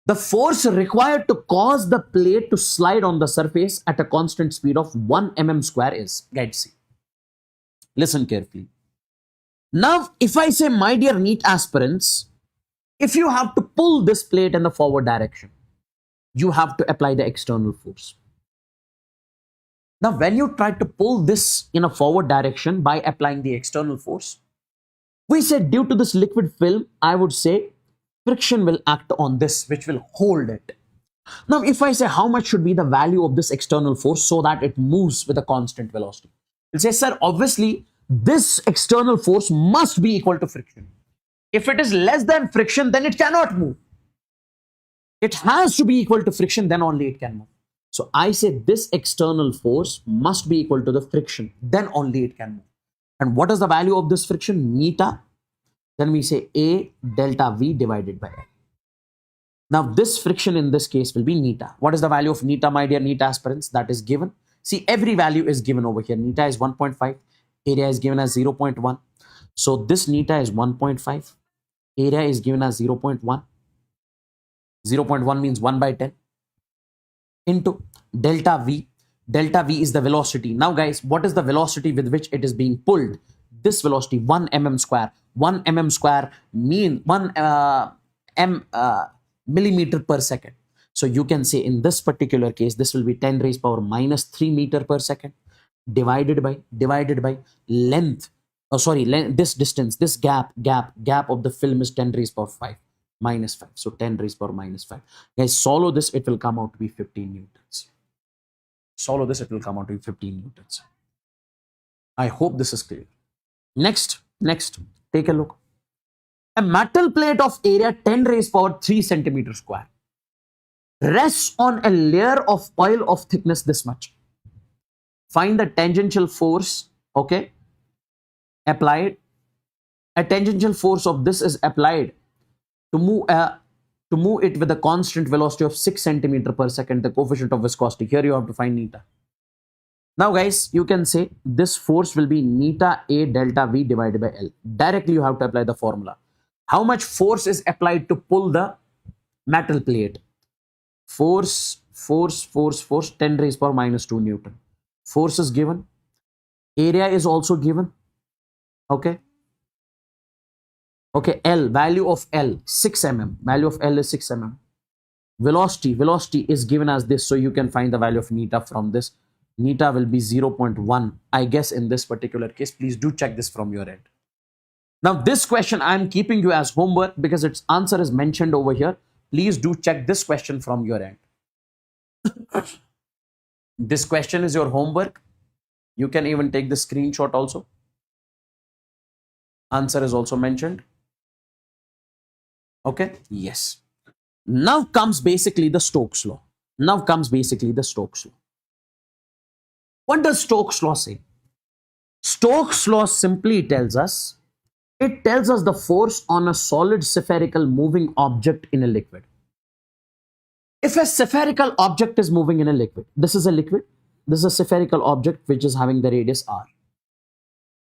The force required to cause the plate to slide on the surface at a constant speed of 1 mm square is, guys, see. Listen carefully. Now, if I say, my dear NEET aspirants, if you have to pull this plate in the forward direction, you have to apply the external force. Now, when you try to pull this in a forward direction by applying the external force, we said due to this liquid film, I would say friction will act on this, which will hold it. Now, if I say how much should be the value of this external force so that it moves with a constant velocity, we'll say, sir, obviously, this external force must be equal to friction. If it is less than friction, then it cannot move. It has to be equal to friction, then only it can move. So I say this external force must be equal to the friction, then only it can move. And what is the value of this friction? Neta. Then we say A delta V divided by L. Now this friction in this case will be neta. What is the value of neta, my dear NEET aspirants? That is given. See, every value is given over here. Neta is 1.5. Area is given as 0.1. So this neta is 1.5. Area is given as 0.1. 0.1 means 1 by 10. Into delta V. Delta V is the velocity. Now, guys, what is the velocity with which it is being pulled? This velocity, 1 mm square. 1 mm square mean 1 millimeter per second. So you can say in this particular case, this will be 10 raised power minus 3 meter per second divided by length. Oh, sorry, this distance, this gap of the film is 10 raised power 5 minus 5. So 10 raised power minus 5. Guys, solve this, it will come out to be 15 newtons. Solve this, it will come out to be 15 newtons. I hope this is clear. Next, take a look. A metal plate of area 10 raised power 3 centimeter square rests on a layer of oil of thickness this much. Find the tangential force, okay, applied. A tangential force of this is applied to move it with a constant velocity of 6 centimeter per second, the coefficient of viscosity. Here you have to find neta. Now guys, you can say this force will be neta A delta V divided by L. Directly you have to apply the formula. How much force is applied to pull the metal plate? Force, 10 raised power minus 2 Newton. Force is given. Area is also given. Okay. Okay, L, value of L, 6 mm. Value of L is 6 mm. Velocity is given as this. So you can find the value of neta from this. Neta will be 0.1, I guess, in this particular case. Please do check this from your end. Now, this question I am keeping you as homework because its answer is mentioned over here. Please do check this question from your end. This question is your homework. You can even take the screenshot also. Answer is also mentioned. Okay, yes. Now comes basically the Stokes law. What does Stokes law say? Stokes law simply tells us, it tells us the force on a solid spherical moving object in a liquid. If a spherical object is moving in a liquid, this is a liquid, this is a spherical object which is having the radius r.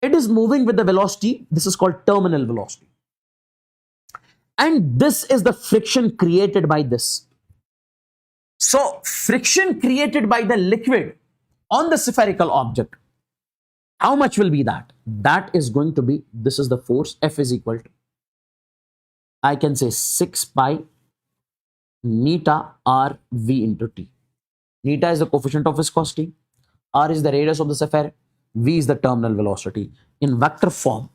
It is moving with the velocity, this is called terminal velocity. And this is the friction created by this. So, friction created by the liquid on the spherical object, how much will be that? That is going to be, this is the force, F is equal to, I can say 6 pi neta r v into t. Neta is the coefficient of viscosity, r is the radius of the sphere, v is the terminal velocity. In vector form,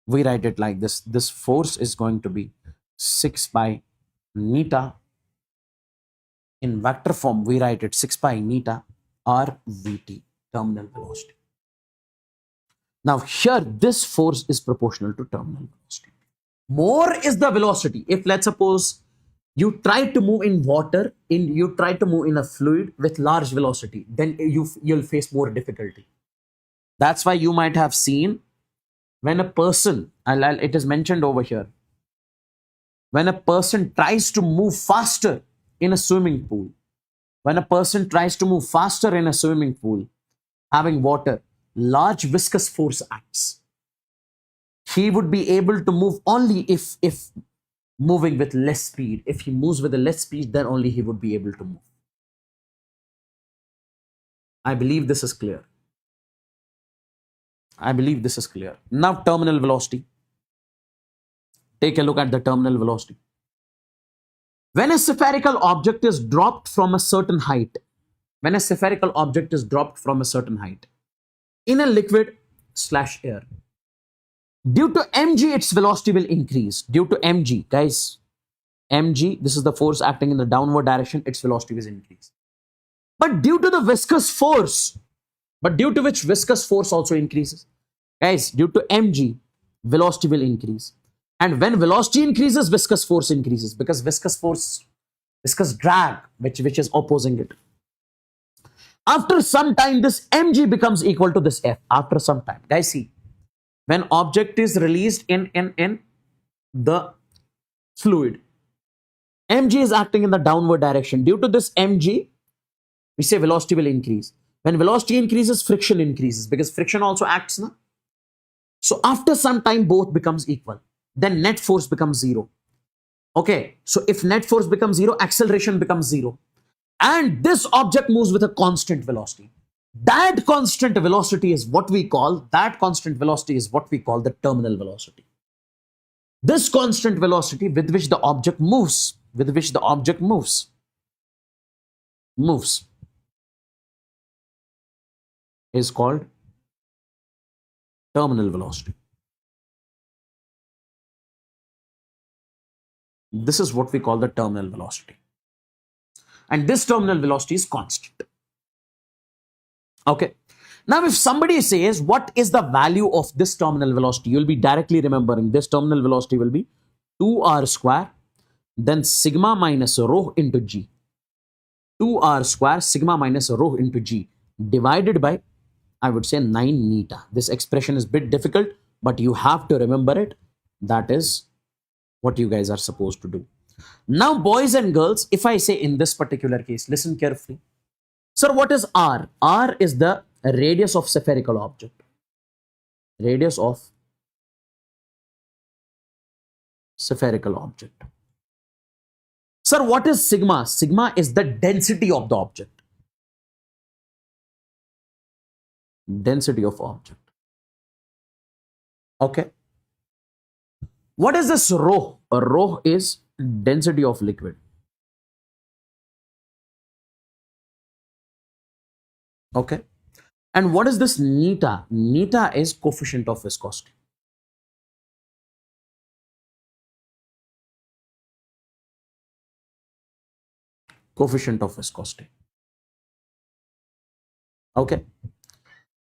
we write it like this. This force is going to be 6 pi neta. In vector form, we write it 6 pi neta r vt, terminal velocity. Now here, this force is proportional to terminal velocity. More is the velocity. If let's suppose you try to move in water, you try to move in a fluid with large velocity, then you'll face more difficulty. That's why you might have seen when a person, it is mentioned over here, when a person tries to move faster in a swimming pool, having water, large viscous force acts. He would be able to move only if moving with less speed. If he moves with a less speed, then only he would be able to move. I believe this is clear. Now, terminal velocity. Take a look at the terminal velocity. When a spherical object is dropped from a certain height, in a liquid / air, due to mg, its velocity will increase. Due to mg, guys, mg, this is the force acting in the downward direction, its velocity will increase. But due to the viscous force, due to which viscous force also increases. Guys, due to mg, velocity will increase. And when velocity increases, viscous force increases, because viscous drag, which is opposing it. After some time, this mg becomes equal to this F. After some time, guys, see, when object is released in the fluid, mg is acting in the downward direction. Due to this mg, we say velocity will increase. When velocity increases, friction increases, because friction also acts now. So after some time, both becomes equal. Then net force becomes 0. Okay, so if net force becomes 0, acceleration becomes 0. And this object moves with a constant velocity. That constant velocity is what we call the terminal velocity. This constant velocity with which the object moves, is called terminal velocity. This is what we call the terminal velocity. And this terminal velocity is constant. Okay. Now, if somebody says, what is the value of this terminal velocity? You'll be directly remembering this terminal velocity will be 2r square, then sigma minus rho into g. 2r square sigma minus rho into g divided by, I would say, 9 neta. This expression is a bit difficult, but you have to remember it. That is what you guys are supposed to do. Now, boys and girls, if I say in this particular case, listen carefully. Sir, what is r? R is the radius of spherical object. Radius of spherical object. Sir, what is sigma? Sigma is the density of the object. Density of object. Okay. What is this rho? A rho is density of liquid. Okay. And what is this neta? Neta is coefficient of viscosity. Coefficient of viscosity. Okay.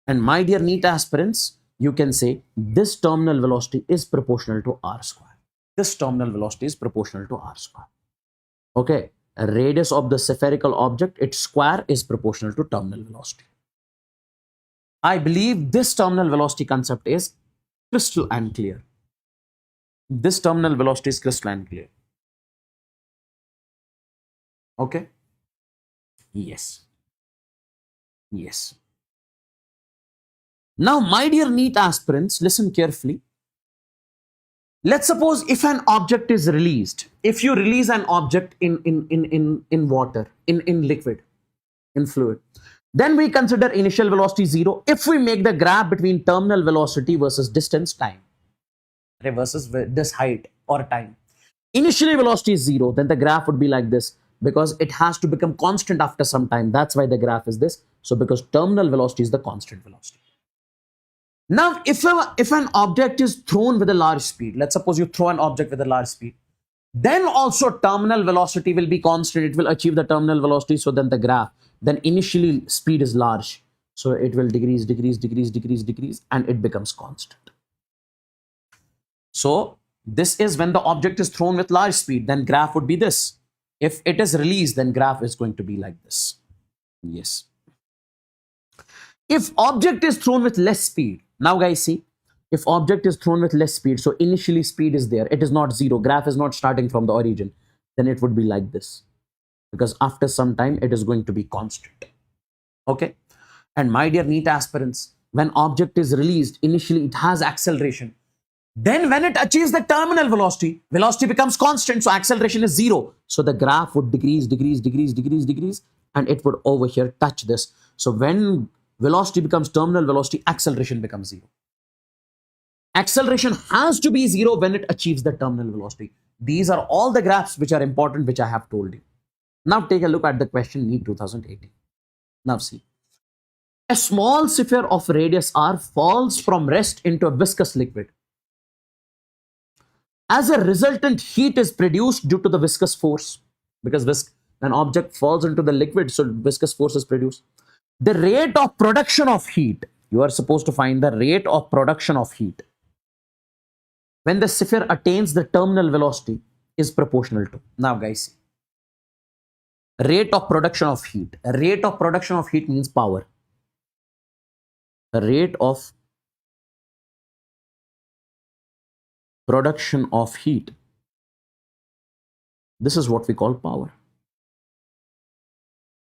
And my dear NEET aspirants, you can say this terminal velocity is proportional to r square. This terminal velocity is proportional to r square. Okay. A radius of the spherical object, its square is proportional to terminal velocity. I believe this terminal velocity concept is crystal and clear. This terminal velocity is crystal and clear. Okay. Yes. Yes. Now, my dear NEET aspirants, listen carefully. Let's suppose if an object is released, if you release an object in water, in liquid, in fluid, then we consider initial velocity 0 if we make the graph between terminal velocity versus distance time, versus this height or time. Initially velocity is 0, then the graph would be like this, because it has to become constant after some time. That's why the graph is this. So because terminal velocity is the constant velocity. Now, if an object is thrown with a large speed, let's suppose you throw an object with a large speed, then also terminal velocity will be constant. It will achieve the terminal velocity. So then the graph, then initially speed is large. So it will decrease, and it becomes constant. So this is when the object is thrown with large speed, then graph would be this. If it is released, then graph is going to be like this. Yes. If object is thrown with less speed, now guys see, if object is thrown with less speed, so initially speed is there, it is not 0, graph is not starting from the origin, then it would be like this, because after some time it is going to be constant. Okay. And my dear NEET aspirants, when object is released, initially it has acceleration. Then when it achieves the terminal velocity, velocity becomes constant, so acceleration is 0. So the graph would decrease, and it would over here touch this. So when velocity becomes terminal velocity, acceleration becomes 0. Acceleration has to be 0 when it achieves the terminal velocity. These are all the graphs which are important, which I have told you. Now take a look at the question NEET 2018. Now see. A small sphere of radius r falls from rest into a viscous liquid. As a resultant, heat is produced due to the viscous force, because an object falls into the liquid, so viscous force is produced. The rate of production of heat, you are supposed to find the rate of production of heat when the sphere attains the terminal velocity is proportional to. Now guys, rate of production of heat. Rate of production of heat means power. The rate of production of heat, this is what we call power.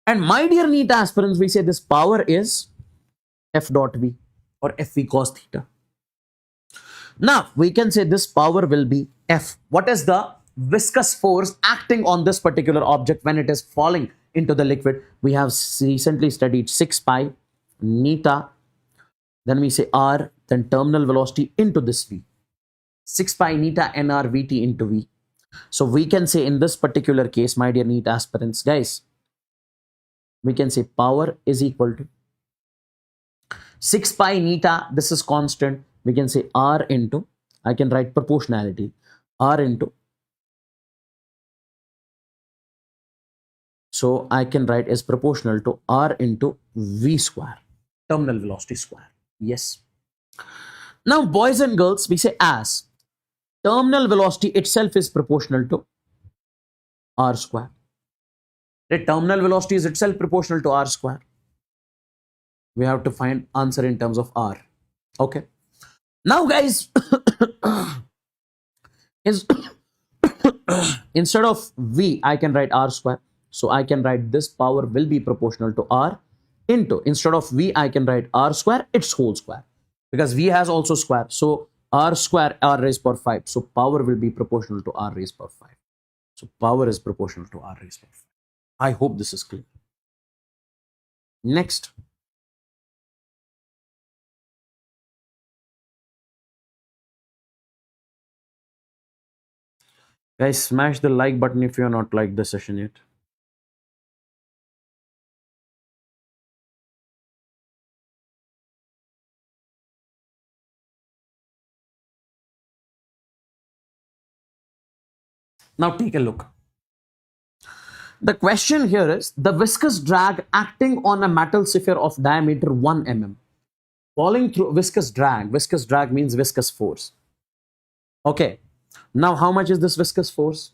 And my dear NEET aspirants, we say this power is F dot V or Fv cos theta. Now we can say this power will be F. What is the viscous force acting on this particular object when it is falling into the liquid? We have recently studied 6 pi neta, then we say R, then terminal velocity into this V. 6 pi neta nr Vt into V. So we can say in this particular case, my dear NEET aspirants, guys, we can say power is equal to 6 pi neta, this is constant. We can say R into, I can write proportionality, R into, so I can write is proportional to R into V square. terminal velocity square. Yes. Now, boys and girls, we say as terminal velocity itself is proportional to r square. The terminal velocity is itself proportional to r square. We have to find answer in terms of r. Okay. Now, guys, is instead of v, I can write r square. So I can write this power will be proportional to r into, instead of v, I can write r square, its whole square. Because v has also square. So r square, r raised power 5. So power will be proportional to r raised power 5. So power is proportional to r raised power 5. I hope this is clear. Next. Guys, smash the like button if you are not liked the session yet. Now take a look. The question here is the viscous drag acting on a metal sphere of diameter 1 mm. Falling through viscous drag means viscous force. Okay. Now how much is this viscous force?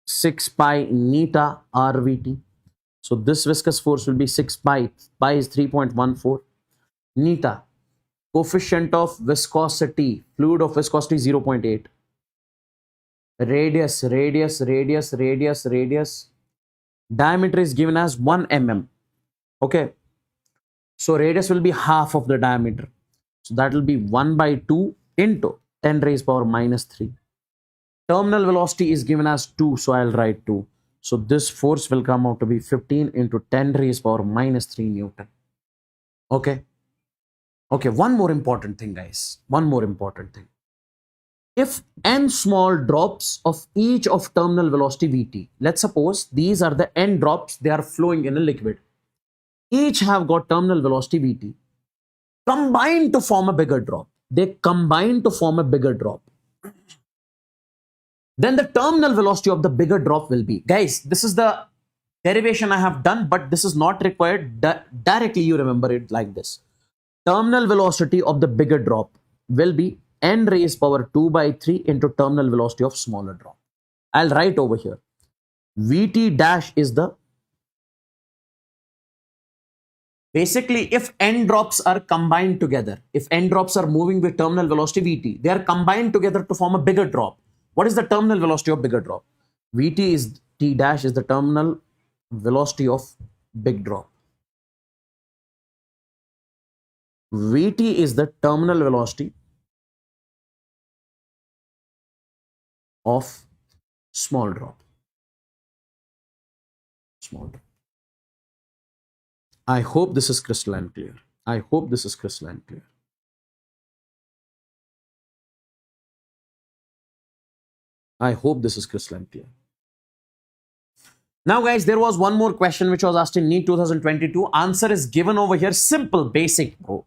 6 pi neta RVT. So this viscous force will be 6 pi. Pi is 3.14. Neta. Coefficient of viscosity. Fluid of viscosity 0.8. Radius. Diameter is given as 1 mm. Okay. So radius will be half of the diameter. So that will be 1 by 2 into 10 raised power minus 3. Terminal velocity is given as 2. So I'll write 2. So this force will come out to be 15 into 10 raised power minus 3 Newton. Okay. Okay. One more important thing, guys. One more important thing. If n small drops of each of terminal velocity Vt, let's suppose these are the n drops, they are flowing in a liquid. Each have got terminal velocity Vt, combine to form a bigger drop. They combine to form a bigger drop. Then the terminal velocity of the bigger drop will be, guys, this is the derivation I have done, but this is not required. Directly you remember it like this. Terminal velocity of the bigger drop will be n raised power 2 by 3 into terminal velocity of smaller drop. I'll write over here. Vt dash is the, basically if n drops are combined together, if n drops are moving with terminal velocity Vt, they are combined together to form a bigger drop. What is the terminal velocity of bigger drop? Vt is T dash is the terminal velocity of big drop. Vt is the terminal velocity of small drop. Small drop. I hope this is crystalline clear. I hope this is crystalline clear. I hope this is crystalline clear. Now, guys, there was one more question which was asked in NEET 2022. Answer is given over here. Simple, basic, bro.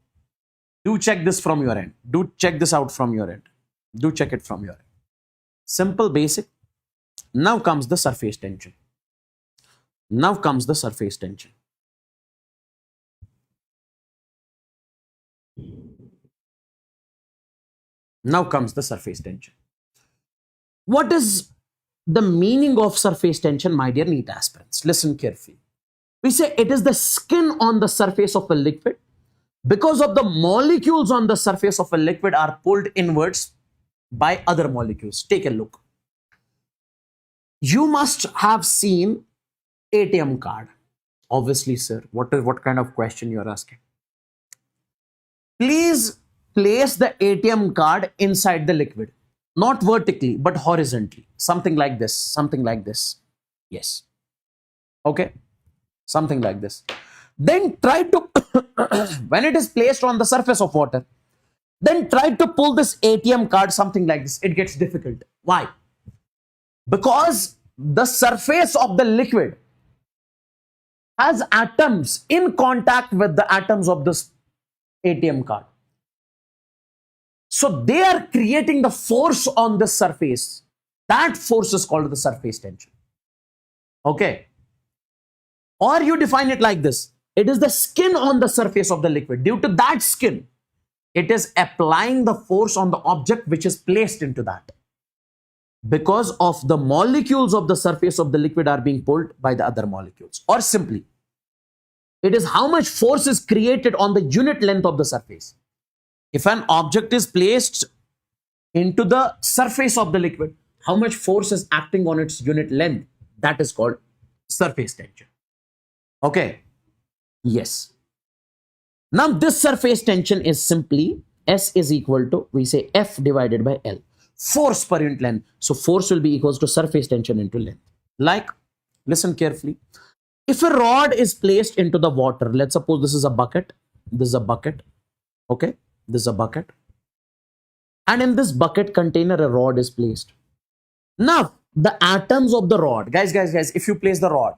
Do check this from your end. Do check this out from your end. Do check it from your end. Simple, basic. Now comes the surface tension. Now comes the surface tension. Now comes the surface tension. What is the meaning of surface tension, my dear NEET aspirants? Listen carefully. We say it is the skin on the surface of a liquid because of the molecules on the surface of a liquid are pulled inwards by other molecules. Take a look. You must have seen ATM card. Obviously, sir. What kind of question you are asking? Please place the ATM card inside the liquid. Not vertically, but horizontally. Something like this. Something like this. Yes. Okay. Something like this. Then try to, when it is placed on the surface of water, then try to pull this ATM card something like this. It gets difficult. Why? Because the surface of the liquid has atoms in contact with the atoms of this ATM card. So they are creating the force on the surface. That force is called the surface tension. Okay. Or you define it like this. It is the skin on the surface of the liquid. Due to that skin, it is applying the force on the object which is placed into that. Because of the molecules of the surface of the liquid are being pulled by the other molecules. Or simply, it is how much force is created on the unit length of the surface. If an object is placed into the surface of the liquid, how much force is acting on its unit length? That is called surface tension. Okay. Yes. Now this surface tension is simply S is equal to, we say F divided by L. Force per unit length. So force will be equals to surface tension into length. Like, listen carefully. If a rod is placed into the water, let's suppose this is a bucket. This is a bucket. Okay. This is a bucket. And in this bucket container, a rod is placed. Now, the atoms of the rod, guys, if you place the rod,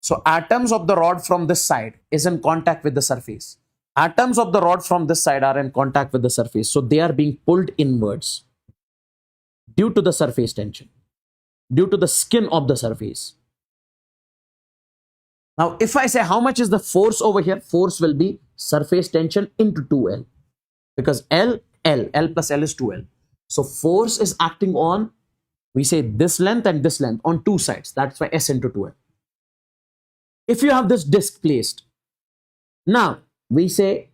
so atoms of the rod from this side is in contact with the surface. Atoms of the rod from this side are in contact with the surface. So they are being pulled inwards due to the surface tension, due to the skin of the surface. Now, if I say how much is the force over here, force will be surface tension into 2L. Because L plus L is 2L. So force is acting on, we say this length and this length on two sides. That's why S into 2L. If you have this disc placed, now we say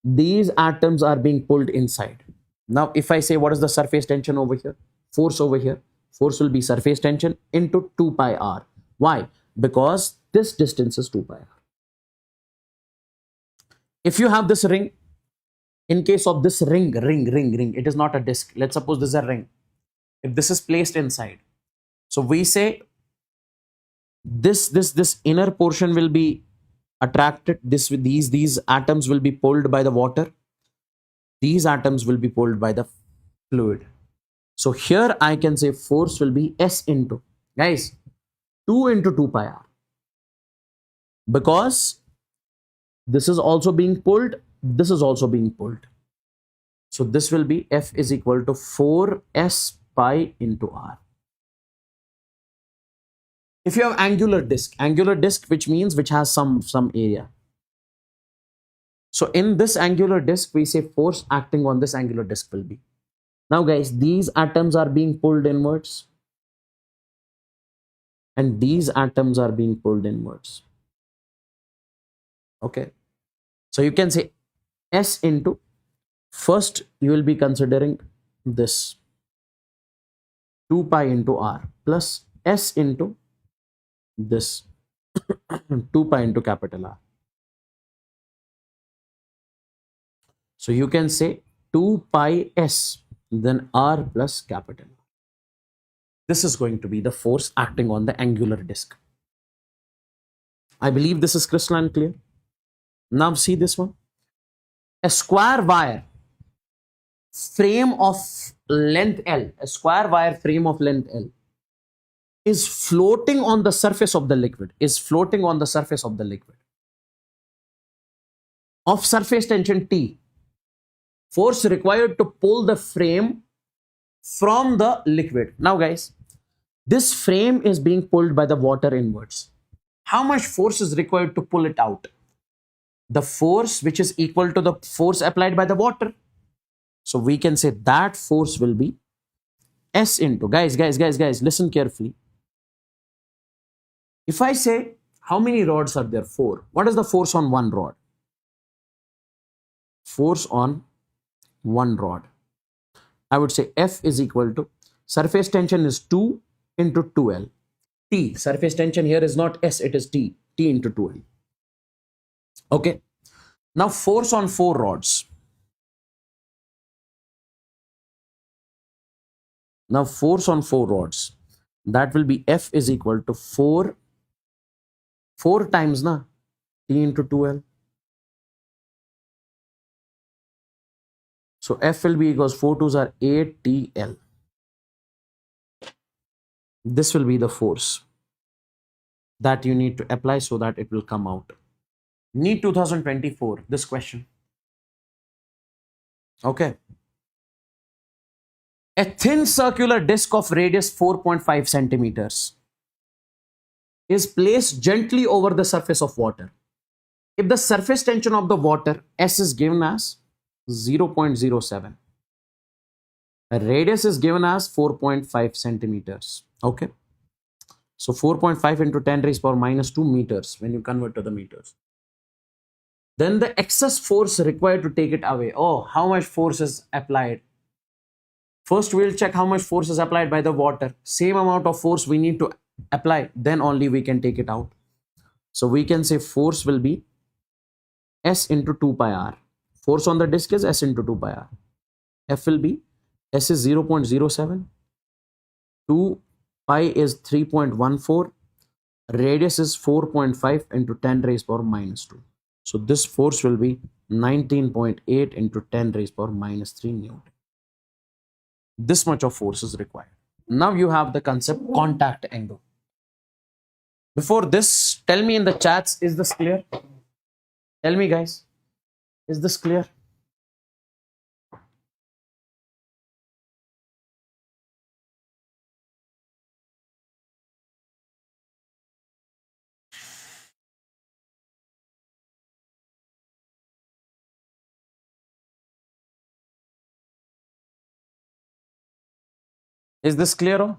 these atoms are being pulled inside. Now, if I say what is the surface tension over here, force over here, force will be surface tension into 2 pi r. Why? Because this distance is 2 pi r. If you have this ring, in case of this ring, it is not a disc. Let's suppose this is a ring. If this is placed inside, so we say this inner portion will be attracted. These atoms will be pulled by the water. These atoms will be pulled by the fluid. So here I can say force will be S into, guys, 2 into 2 pi r. Because this is also being pulled, this is also being pulled. So this will be F is equal to 4S pi into R. If you have angular disk which means which has some area. So in this angular disk, we say force acting on this angular disk will be. Now guys, these atoms are being pulled inwards. And these atoms are being pulled inwards. Okay. So you can say S into, first you will be considering this 2 pi into R plus S into this 2 pi into capital R. So you can say 2 pi S then R plus capital R. This is going to be the force acting on the angular disk. I believe this is crystalline clear. Now see this one. A square wire frame of length L, a square wire frame of length L is floating on the surface of the liquid, of surface tension T. Force required to pull the frame from the liquid. Now guys, this frame is being pulled by the water inwards. How much force is required to pull it out? The force which is equal to the force applied by the water. So we can say that force will be S into, guys, listen carefully. If I say how many rods are there? 4. What is the force on one rod? Force on one rod. I would say F is equal to, surface tension is 2 into 2L. T, surface tension here is not S, it is T. T into 2L. Okay. Now force on 4 rods. Now force on 4 rods. That will be F is equal to 4 times na T into 2L. So F will be equals 4 2s are 8 TL. This will be the force that you need to apply so that it will come out. NEET 2024, this question. Okay. A thin circular disc of radius 4.5 centimeters is placed gently over the surface of water. If the surface tension of the water S is given as 0.07, radius is given as 4.5 centimeters. Okay. So 4.5 into 10 raised power minus 2 meters when you convert to the meters. Then the excess force required to take it away. Oh, how much force is applied? First, we'll check how much force is applied by the water. Same amount of force we need to apply. Then only we can take it out. So we can say force will be S into 2 pi r. Force on the disk is S into 2 pi r. F will be S is 0.07. 2 pi is 3.14. Radius is 4.5 into 10 raised power minus 2. So this force will be 19.8 into 10 raised power minus 3 Newton. This much of force is required. Now you have the concept contact angle. Before this, tell me in the chats, is this clear? Tell me guys, is this clear? Is this clear?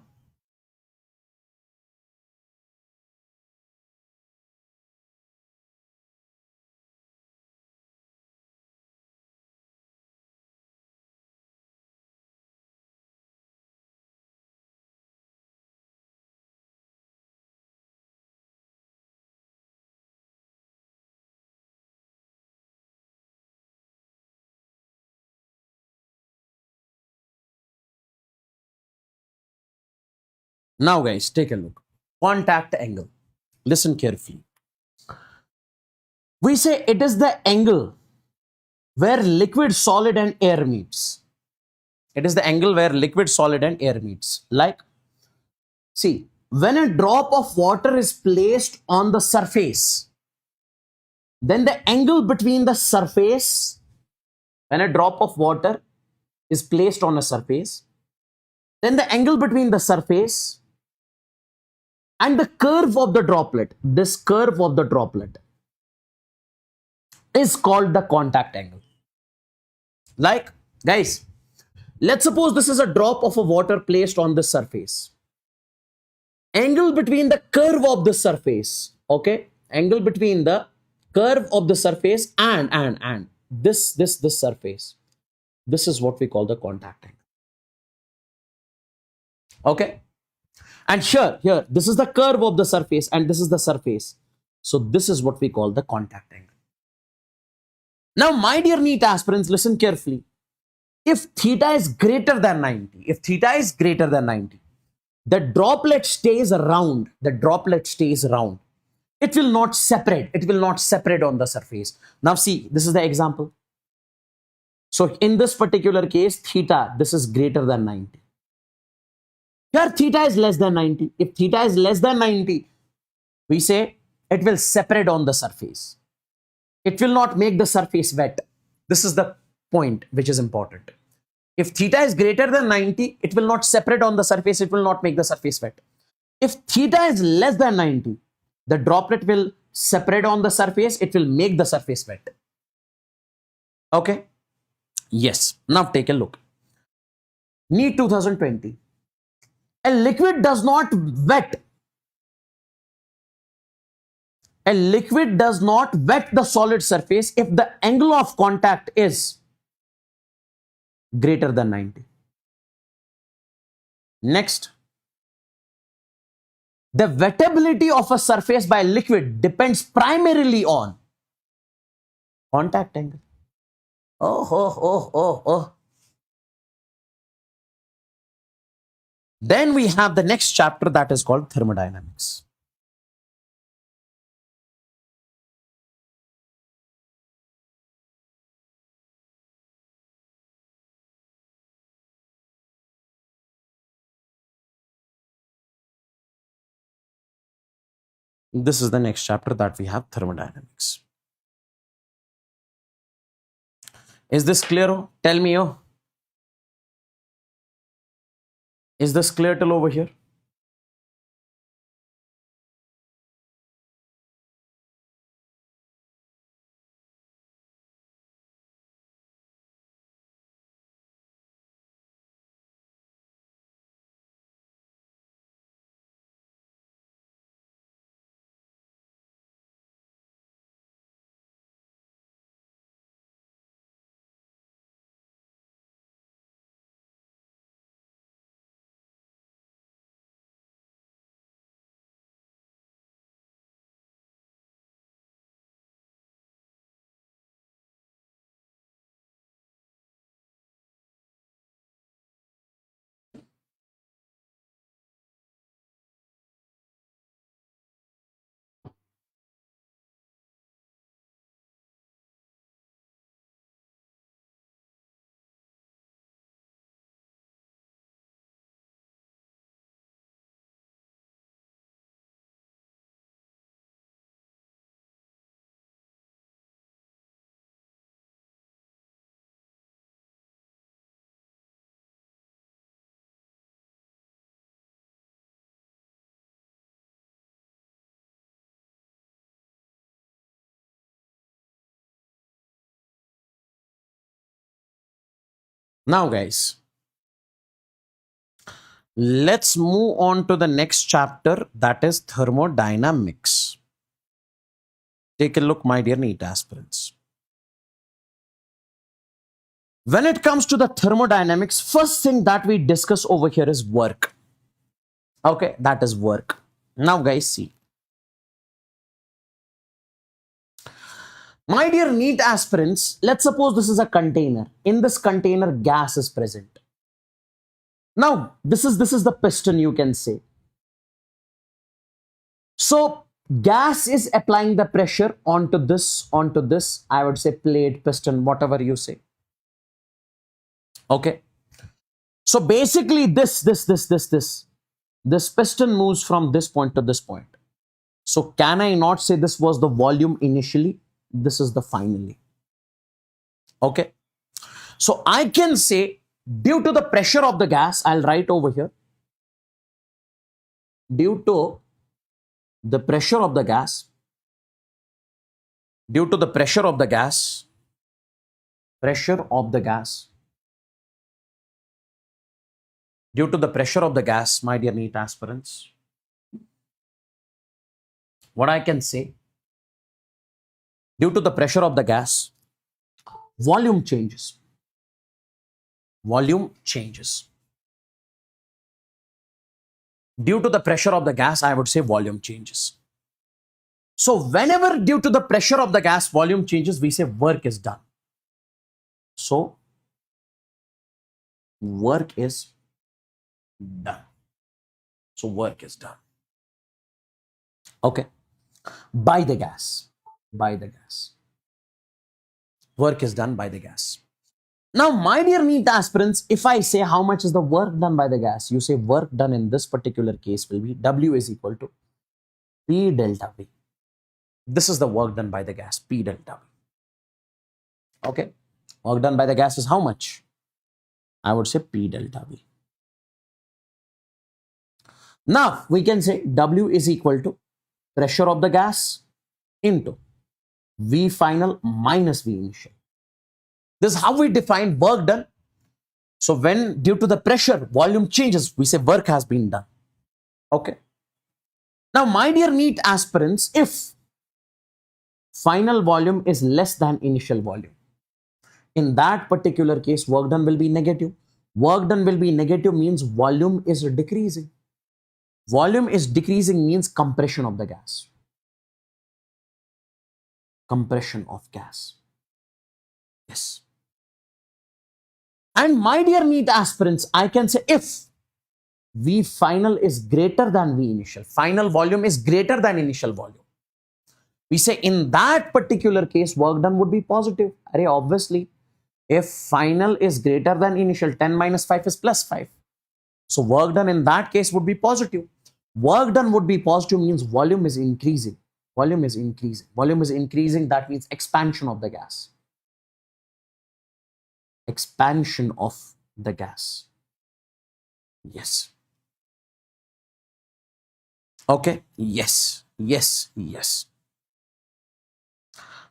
Now guys, take a look. Contact angle. Listen carefully. We say it is the angle where liquid, solid and air meets. It is the angle where liquid, solid and air meets. Like, see, when a drop of water is placed on the surface, then the angle between the surface, when a drop of water is placed on a surface, then the angle between the surface and the curve of the droplet, this curve of the droplet, is called the contact angle. Like, guys, let's suppose this is a drop of a water placed on the surface. Angle between the curve of the surface, okay? Angle between the curve of the surface and this surface. This is what we call the contact angle. Okay? And here, this is the curve of the surface and this is the surface. So this is what we call the contact angle. Now, my dear NEET aspirants, listen carefully. If theta is greater than 90, the droplet stays round. It will not separate on the surface. Now see, this is the example. So in this particular case, theta, this is greater than 90. Here theta is less than 90. If theta is less than 90, we say it will separate on the surface. It will not make the surface wet. This is the point which is important. If theta is greater than 90, it will not separate on the surface. It will not make the surface wet. If theta is less than 90, the droplet will separate on the surface. It will make the surface wet. Okay? Yes. Now take a look. NEET 2020. A liquid does not wet. A liquid does not wet the solid surface if the angle of contact is greater than 90. Next, the wettability of a surface by liquid depends primarily on contact angle. Oh. Then we have the next chapter that is called thermodynamics. This is the next chapter that we have, thermodynamics. Is this clear? Tell me, oh. Is this clear till over here? Now, guys, let's move on to the next chapter, that is thermodynamics. Take a look, my dear NEET aspirants. When it comes to the thermodynamics, first thing that we discuss over here is work. Okay, that is work. Now, guys, see. My dear NEET aspirants, let's suppose this is a container. In this container, gas is present. Now, this is the piston, you can say. So, gas is applying the pressure onto this, I would say plate, piston, whatever you say. Okay. So basically this piston moves from this point to this point. So can I not say this was the volume initially? This is the finally. Okay. So I can say due to the pressure of the gas, I'll write over here. Due to the pressure of the gas, due to the pressure of the gas, due to the pressure of the gas, my dear NEET aspirants, what I can say, due to the pressure of the gas, volume changes. Volume changes. Due to the pressure of the gas, I would say volume changes. So whenever due to the pressure of the gas, volume changes, we say work is done. So work is done. So work is done. Okay. By the gas. By the gas. Work is done by the gas. Now, my dear NEET aspirants, if I say how much is the work done by the gas, you say work done in this particular case will be W is equal to P delta V. This is the work done by the gas, P delta V. Okay. Work done by the gas is how much? I would say P delta V. Now, we can say W is equal to pressure of the gas into V final minus V initial. This is how we define work done. So when due to the pressure, volume changes, we say work has been done. Okay. Now, my dear NEET aspirants, if final volume is less than initial volume, in that particular case, work done will be negative. Work done will be negative means volume is decreasing. Volume is decreasing means compression of the gas. Compression of gas. Yes. And my dear NEET aspirants, I can say if V final is greater than V initial, final volume is greater than initial volume, we say in that particular case, work done would be positive. Obviously, if final is greater than initial, 10 minus 5 is plus 5. So work done in that case would be positive. Work done would be positive means volume is increasing. Volume is increasing. Volume is increasing. That means expansion of the gas. Expansion of the gas. Yes. Okay. Yes. Yes. Yes.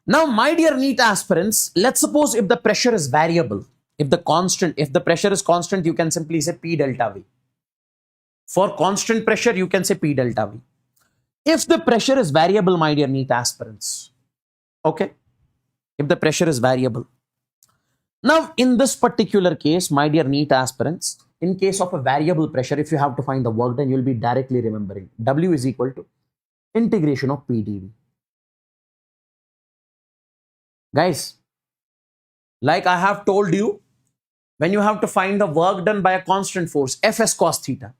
Now, my dear NEET aspirants, let's suppose if the pressure is variable, if the pressure is constant, you can simply say P delta V. For constant pressure, you can say P delta V. If the pressure is variable, my dear NEET aspirants, okay, if the pressure is variable. Now, in this particular case, my dear NEET aspirants, in case of a variable pressure, if you have to find the work done, you'll be directly remembering W is equal to integration of P dV. Guys, like I have told you, when you have to find the work done by a constant force, Fs cos theta.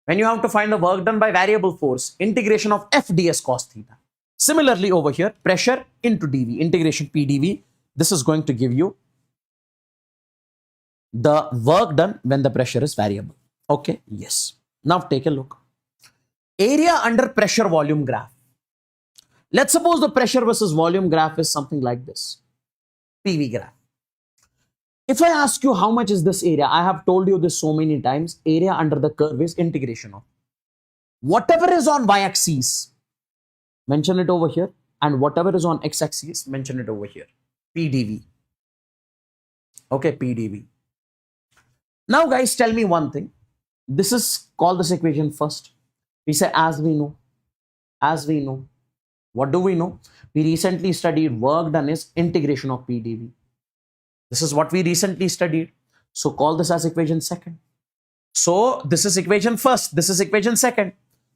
When you have to find the work done by variable force, integration of F ds cos theta. Similarly, over here, pressure into dV, integration P dV. This is going to give you the work done when the pressure is variable. Okay, yes. Now take a look. Area under pressure volume graph. Let's suppose the pressure versus volume graph is something like this. PV graph. If I ask you how much is this area, I have told you this so many times. Area under the curve is integration of whatever is on y-axis, mention it over here, and whatever is on x-axis, mention it over here. P dV. Okay, P dV. Now, guys, tell me one thing. This is call this equation first. We say as we know, as we know. What do we know? We recently studied work done is integration of PDV. This is what we recently studied. So call this as equation second. So this is equation first. This is equation second.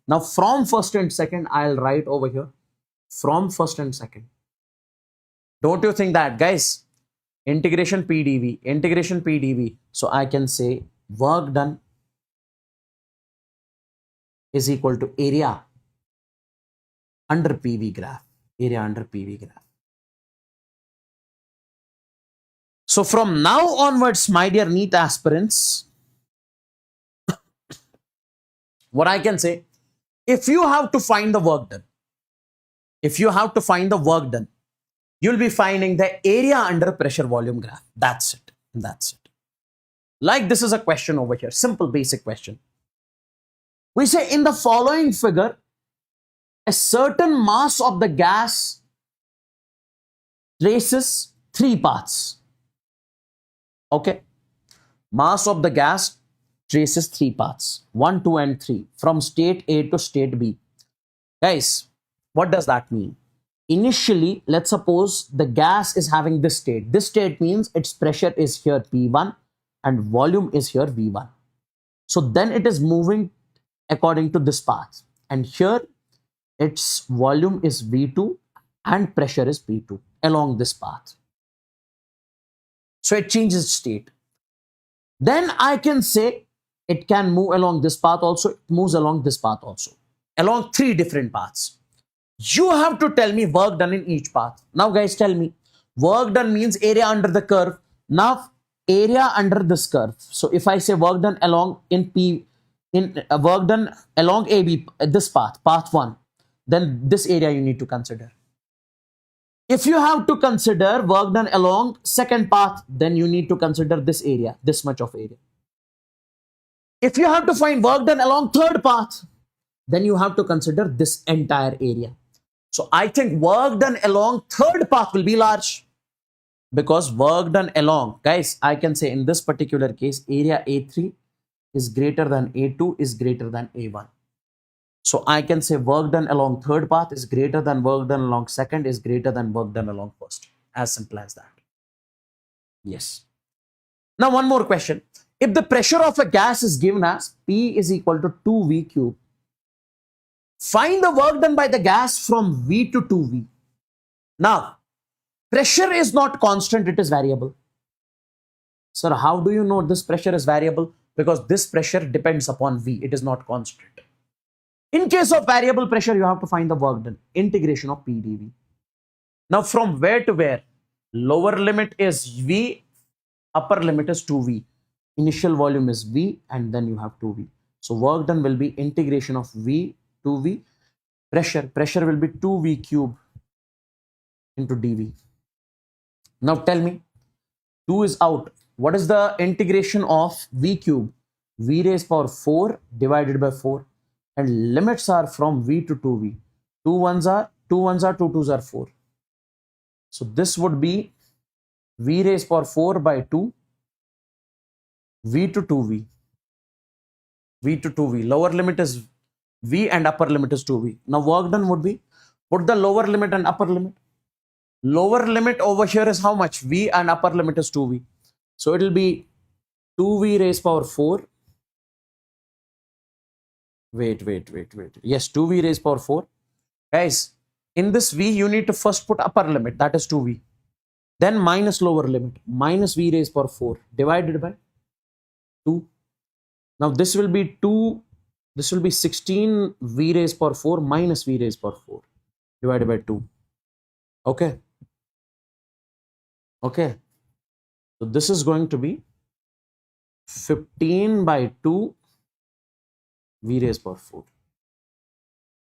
Now from first and second, I'll write over here from first and second. Don't you think that, guys? Integration PDV, integration PDV. So I can say work done is equal to area under PV graph, area under PV graph. So from now onwards, my dear NEET aspirants, what I can say, if you have to find the work done, if you have to find the work done, you'll be finding the area under pressure volume graph. That's it. That's it. Like this is a question over here, simple basic question. We say in the following figure, a certain mass of the gas traces three paths. Okay. Mass of the gas traces three paths, 1, 2, and 3 from state A to state B. Guys, what does that mean? Initially, let's suppose the gas is having this state. This state means its pressure is here P1 and volume is here V1. So then it is moving according to this path. And here its volume is V2 and pressure is P2 along this path. So it changes state. Then I can say it can move along this path also, it moves along this path also, along three different paths. You have to tell me work done in each path. Now, guys, tell me. Work done means area under the curve. Now, area under this curve. So, if I say work done along work done along AB, this path, path 1, then this area you need to consider. If you have to consider work done along second path, then you need to consider this area, this much of area. If you have to find work done along third path, then you have to consider this entire area. So I think work done along third path will be large because work done along, guys, I can say in this particular case, area A3 is greater than A2 is greater than A1. So I can say work done along third path is greater than work done along second is greater than work done along first. As simple as that. Yes. Now one more question. If the pressure of a gas is given as P is equal to 2V cube, find the work done by the gas from V to 2V. Now, pressure is not constant, it is variable. Sir, how do you know this pressure is variable? Because this pressure depends upon V, it is not constant. In case of variable pressure, you have to find the work done. Integration of PDV. Now, from where to where? Lower limit is V, upper limit is 2V. Initial volume is V and then you have 2V. So, work done will be integration of V 2V. Pressure will be 2V cube into dV. Now tell me, 2 is out. What is the integration of V cube? V raised power 4 divided by 4. And limits are from V to 2V. 2 1s are, 2 2s are 4. So this would be V raised power 4 by 2. V to 2V. V to 2V. Lower limit is V and upper limit is 2V. Now work done would be, put the lower limit and upper limit. Lower limit over here is how much? V and upper limit is 2V. So it will be 2V raised power 4. Wait. Yes, 2V raised power 4. Guys, in this V, you need to first put upper limit, that is 2V. Then minus lower limit, minus V raised power 4 divided by 2. Now this will be 2. This will be 16 V raised power 4 minus V raised power 4 divided by 2. Okay. Okay. So this is going to be 15 by 2 V raised power 4.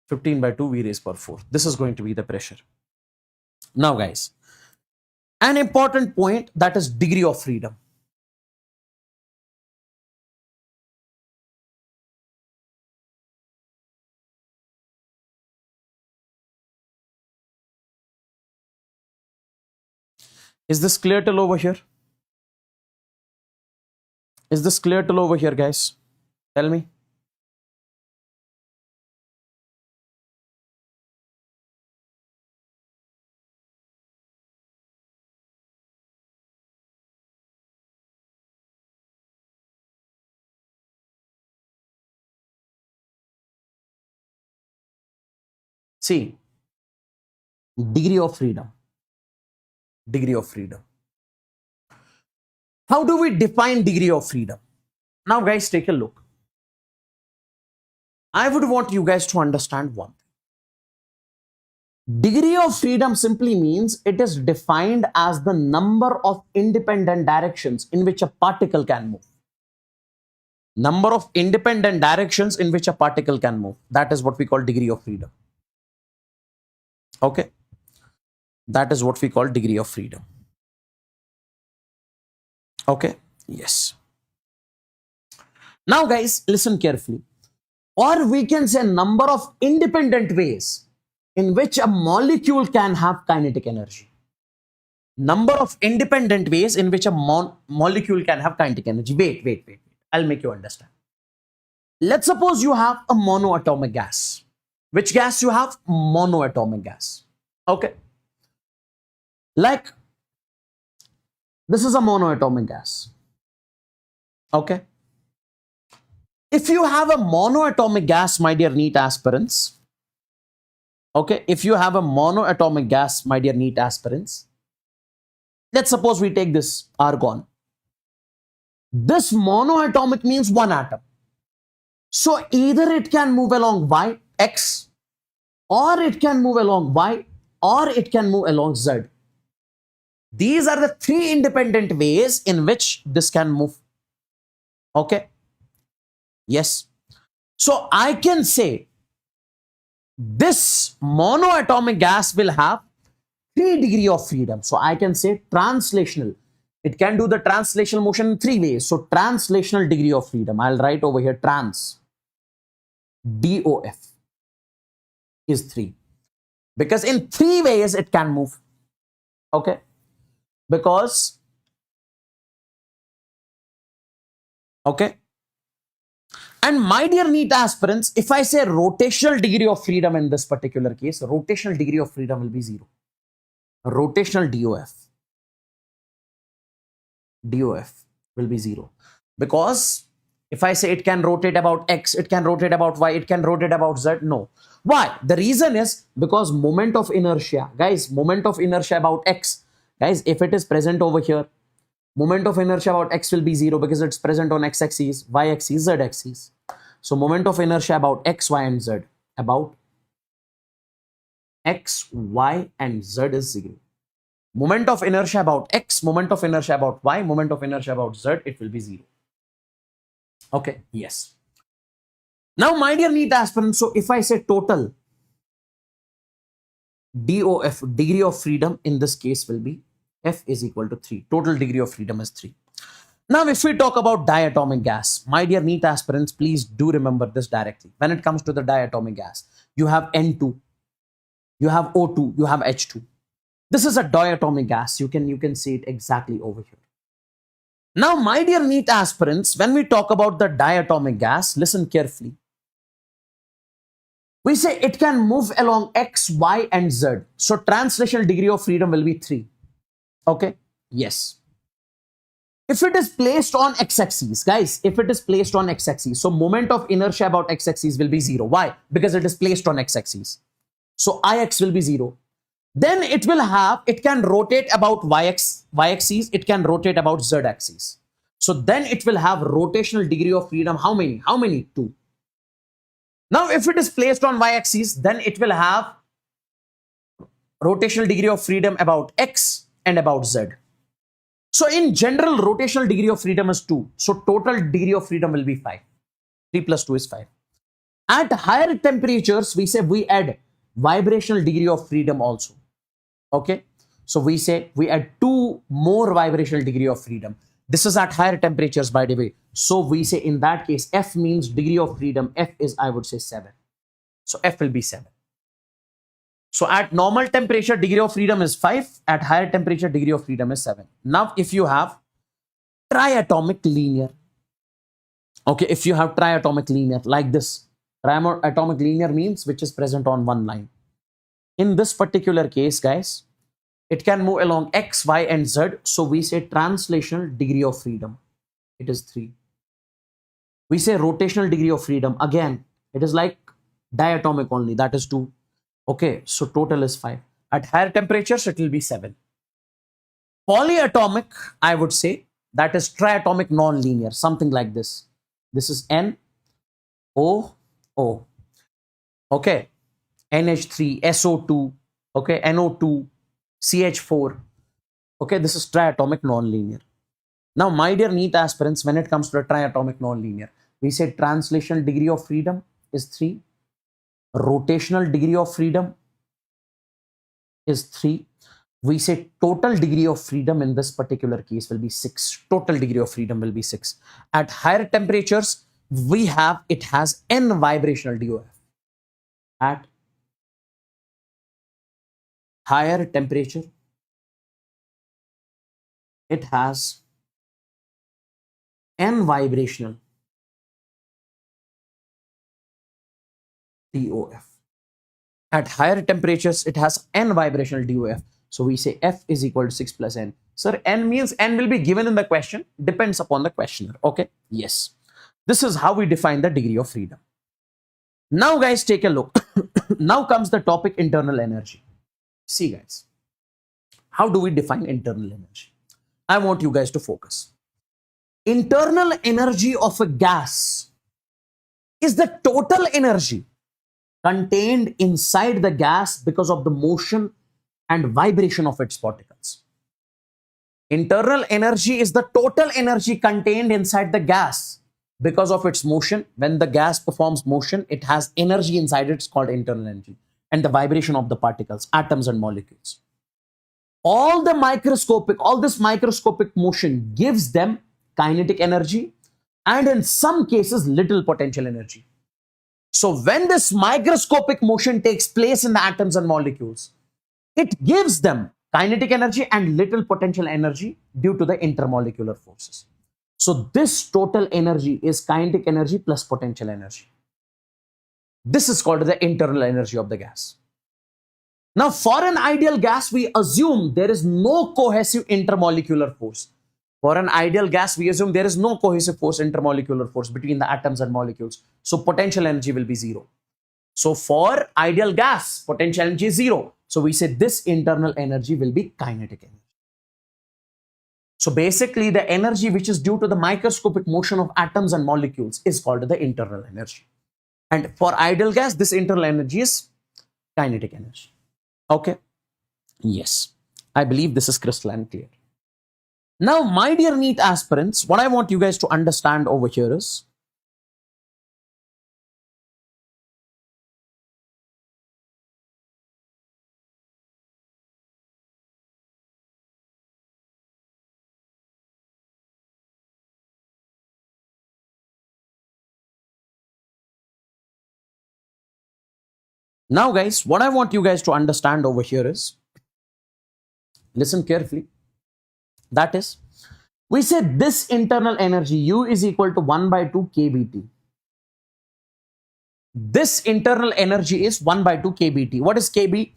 15 by 2 V raised power 4. This is going to be the pressure. Now guys, an important point, that is degree of freedom. Is this clear till over here? Is this clear till over here, guys? Tell me. See, degree of freedom. Degree of freedom. How do we define degree of freedom? Now, guys, take a look. I would want you guys to understand one thing. Degree of freedom simply means it is defined as the number of independent directions in which a particle can move. Number of independent directions in which a particle can move. That is what we call degree of freedom. Okay. That is what we call degree of freedom. Okay. Yes. Now, guys, listen carefully. Or we can say number of independent ways in which a molecule can have kinetic energy. Number of independent ways in which a molecule can have kinetic energy. Wait. I'll make you understand. Let's suppose you have a monoatomic gas. Which gas you have? Monoatomic gas. Okay. Like, this is a monoatomic gas. Okay. If you have a monoatomic gas, my dear NEET aspirants, okay, if you have a monoatomic gas, my dear NEET aspirants, let's suppose we take this argon. This monoatomic means one atom. So either it can move along y, x, or it can move along y, or it can move along z. These are the three independent ways in which this can move. Okay. Yes. So I can say this monoatomic gas will have 3 degrees of freedom. So I can say translational. It can do the translational motion in 3 ways. So translational degree of freedom. I'll write over here trans. DOF is 3. Because in 3 ways it can move. Okay. Because, okay. And my dear NEET aspirants, if I say rotational degree of freedom in this particular case, rotational degree of freedom will be 0. Rotational DOF will be 0. Because if I say it can rotate about X, it can rotate about Y, it can rotate about Z, no. Why? The reason is because moment of inertia, guys, moment of inertia about X, guys, if it is present over here, moment of inertia about X will be 0 because it's present on X-axis, Y-axis, Z-axis. So moment of inertia about X, Y, and Z, about X, Y, and Z is 0. Moment of inertia about X, moment of inertia about Y, moment of inertia about Z, it will be 0. Okay, yes. Now, my dear NEET aspirants, so if I say total DOF, degree of freedom, in this case will be F is equal to 3. Total degree of freedom is 3. Now, if we talk about diatomic gas, my dear NEET aspirants, please do remember this directly. When it comes to the diatomic gas, you have N2, you have O2, you have H2. This is a diatomic gas. You can see it exactly over here. Now, my dear NEET aspirants, when we talk about the diatomic gas, listen carefully. We say it can move along X, Y, and Z. So, translational degree of freedom will be 3. Okay? Yes. If it is placed on X-axis, guys, if it is placed on X-axis, so moment of inertia about X-axis will be 0. Why? Because it is placed on X-axis. So, IX will be 0. Then it can rotate about Y-axis, it can rotate about Z-axis. So, then it will have rotational degree of freedom. How many? 2. Now, if it is placed on Y-axis, then it will have rotational degree of freedom about X and about Z. So, in general, rotational degree of freedom is 2. So, total degree of freedom will be 5. 3 plus 2 is 5. At higher temperatures, we say we add vibrational degree of freedom also. Okay. So, we say we add 2 more vibrational degree of freedom. This is at higher temperatures, by the way. So, we say in that case, F means degree of freedom. F is, I would say, 7. So, F will be 7. So, at normal temperature, degree of freedom is 5. At higher temperature, degree of freedom is 7. Now, if you have triatomic linear, Okay, if you have triatomic linear like this, triatomic linear means which is present on one line. In this particular case, guys, it can move along x, y, and z. So we say translational degree of freedom. It is 3. We say rotational degree of freedom. Again, it is like diatomic only. That is 2. Okay, so total is 5. At higher temperatures, it will be 7. Polyatomic, I would say, that is triatomic non-linear, something like this. This is N, O, O. Okay, NH3, SO2, okay, NO2, CH4. Okay, this is triatomic non-linear. Now, my dear NEET aspirants, when it comes to the triatomic non-linear, we say translational degree of freedom is 3. Rotational degree of freedom is 3. We say total degree of freedom in this particular case will be 6. Total degree of freedom will be 6. At higher temperatures, it has N vibrational DOF. At higher temperature, it has N vibrational DOF. At higher temperatures, it has N vibrational DOF. So we say F is equal to 6 plus N. Sir, N means N will be given in the question, depends upon the questioner. Okay, yes. This is how we define the degree of freedom. Now, guys, take a look. Now comes the topic internal energy. See, guys, how do we define internal energy? I want you guys to focus. Internal energy of a gas is the total energy contained inside the gas because of the motion and vibration of its particles. Internal energy is the total energy contained inside the gas because of its motion. When the gas performs motion, it has energy inside it. It's called internal energy. And the vibration of the particles, atoms and molecules. All this microscopic motion gives them kinetic energy and in some cases little potential energy. So when this microscopic motion takes place in the atoms and molecules, it gives them kinetic energy and little potential energy due to the intermolecular forces. So this total energy is kinetic energy plus potential energy. This is called the internal energy of the gas. Now, for an ideal gas, we assume there is no cohesive intermolecular force. For an ideal gas, we assume there is no cohesive force, intermolecular force between the atoms and molecules. So potential energy will be 0. So for ideal gas, potential energy is 0. So we say this internal energy will be kinetic energy. So basically the energy which is due to the microscopic motion of atoms and molecules is called the internal energy. And for ideal gas, this internal energy is kinetic energy. Okay. Yes. I believe this is crystalline clear. Now, my dear NEET aspirants, what I want you guys to understand over here is now, guys, what I want you guys to understand over here is, listen carefully. That is, we say this internal energy U is equal to 1 by 2 kBT. This internal energy is 1 by 2 kBT. What is kB?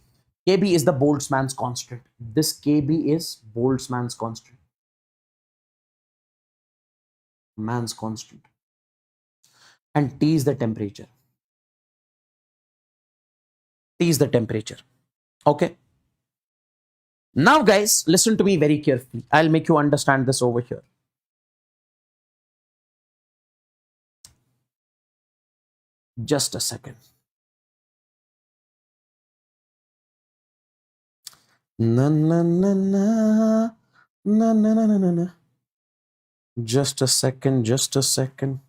kB is the Boltzmann's constant. This kB is Boltzmann's constant. Mann's constant. And T is the temperature. T is the temperature. Okay. Now, guys, listen to me very carefully. I'll make you understand this over here. Just a second. Na na na na na na na na na. Just a second. Just a second.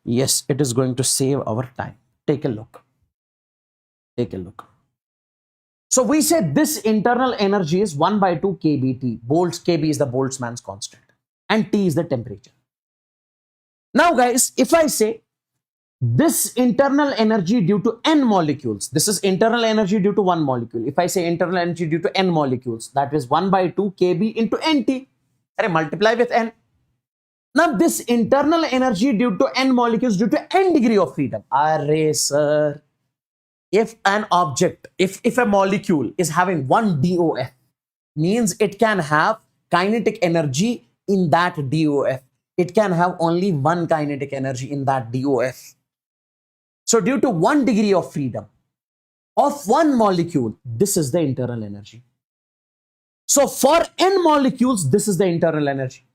Yes, it is going to save our time. Take a look. Take a look. So we said this internal energy is 1 by 2 kBT. kB is the Boltzmann's constant. And T is the temperature. Now, guys, if I say this internal energy due to n molecules, this is internal energy due to one molecule. If I say internal energy due to n molecules, that is 1 by 2 kB into NT. Arey, multiply with n. Now this internal energy due to n molecules due to n degree of freedom. Array, sir. If an object, if a molecule is having one DOF, means it can have kinetic energy in that DOF. It can have only one kinetic energy in that DOF. So due to 1 degree of freedom of one molecule, this is the internal energy. So for n molecules, this is the internal energy.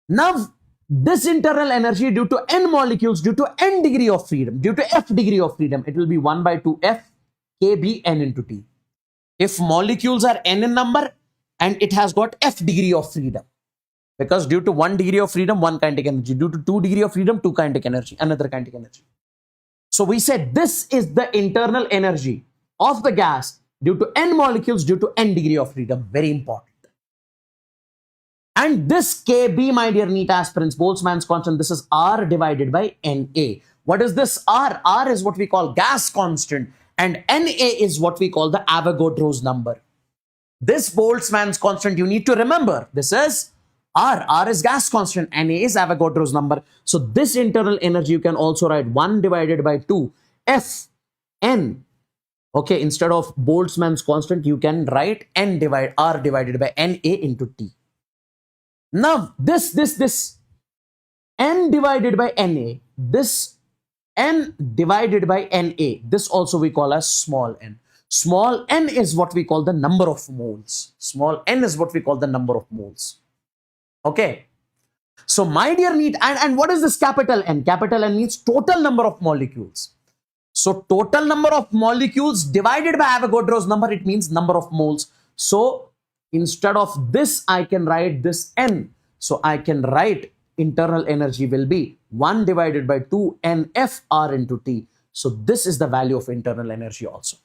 Now, this internal energy due to n molecules, due to n degree of freedom, due to f degree of freedom, it will be 1 by 2 f kb n into t. If molecules are n in number and it has got f degree of freedom, because due to 1 degree of freedom, 1 kinetic energy, due to 2 degree of freedom, 2 kinetic energy, another kinetic energy. So we said this is the internal energy of the gas due to n molecules due to n degree of freedom. Very important. And this Kb, my dear NEET aspirants, Boltzmann's constant, this is R divided by Na. What is this R? R is what we call gas constant and Na is what we call the Avogadro's number. This Boltzmann's constant you need to remember. This is R. R is gas constant. Na is Avogadro's number. So this internal energy you can also write 1 divided by 2 F N. Okay, instead of Boltzmann's constant, you can write R divided by Na into T. Now, this n divided by Na, this n divided by Na, this also we call as small n. Small n is what we call the number of moles. Small n is what we call the number of moles. Okay. So, my dear NEET, and what is this capital N? Capital N means total number of molecules. So, total number of molecules divided by Avogadro's number, it means number of moles. So, instead of this, I can write this N. So, I can write internal energy will be 1 divided by 2 NFR into T. So, this is the value of internal energy also.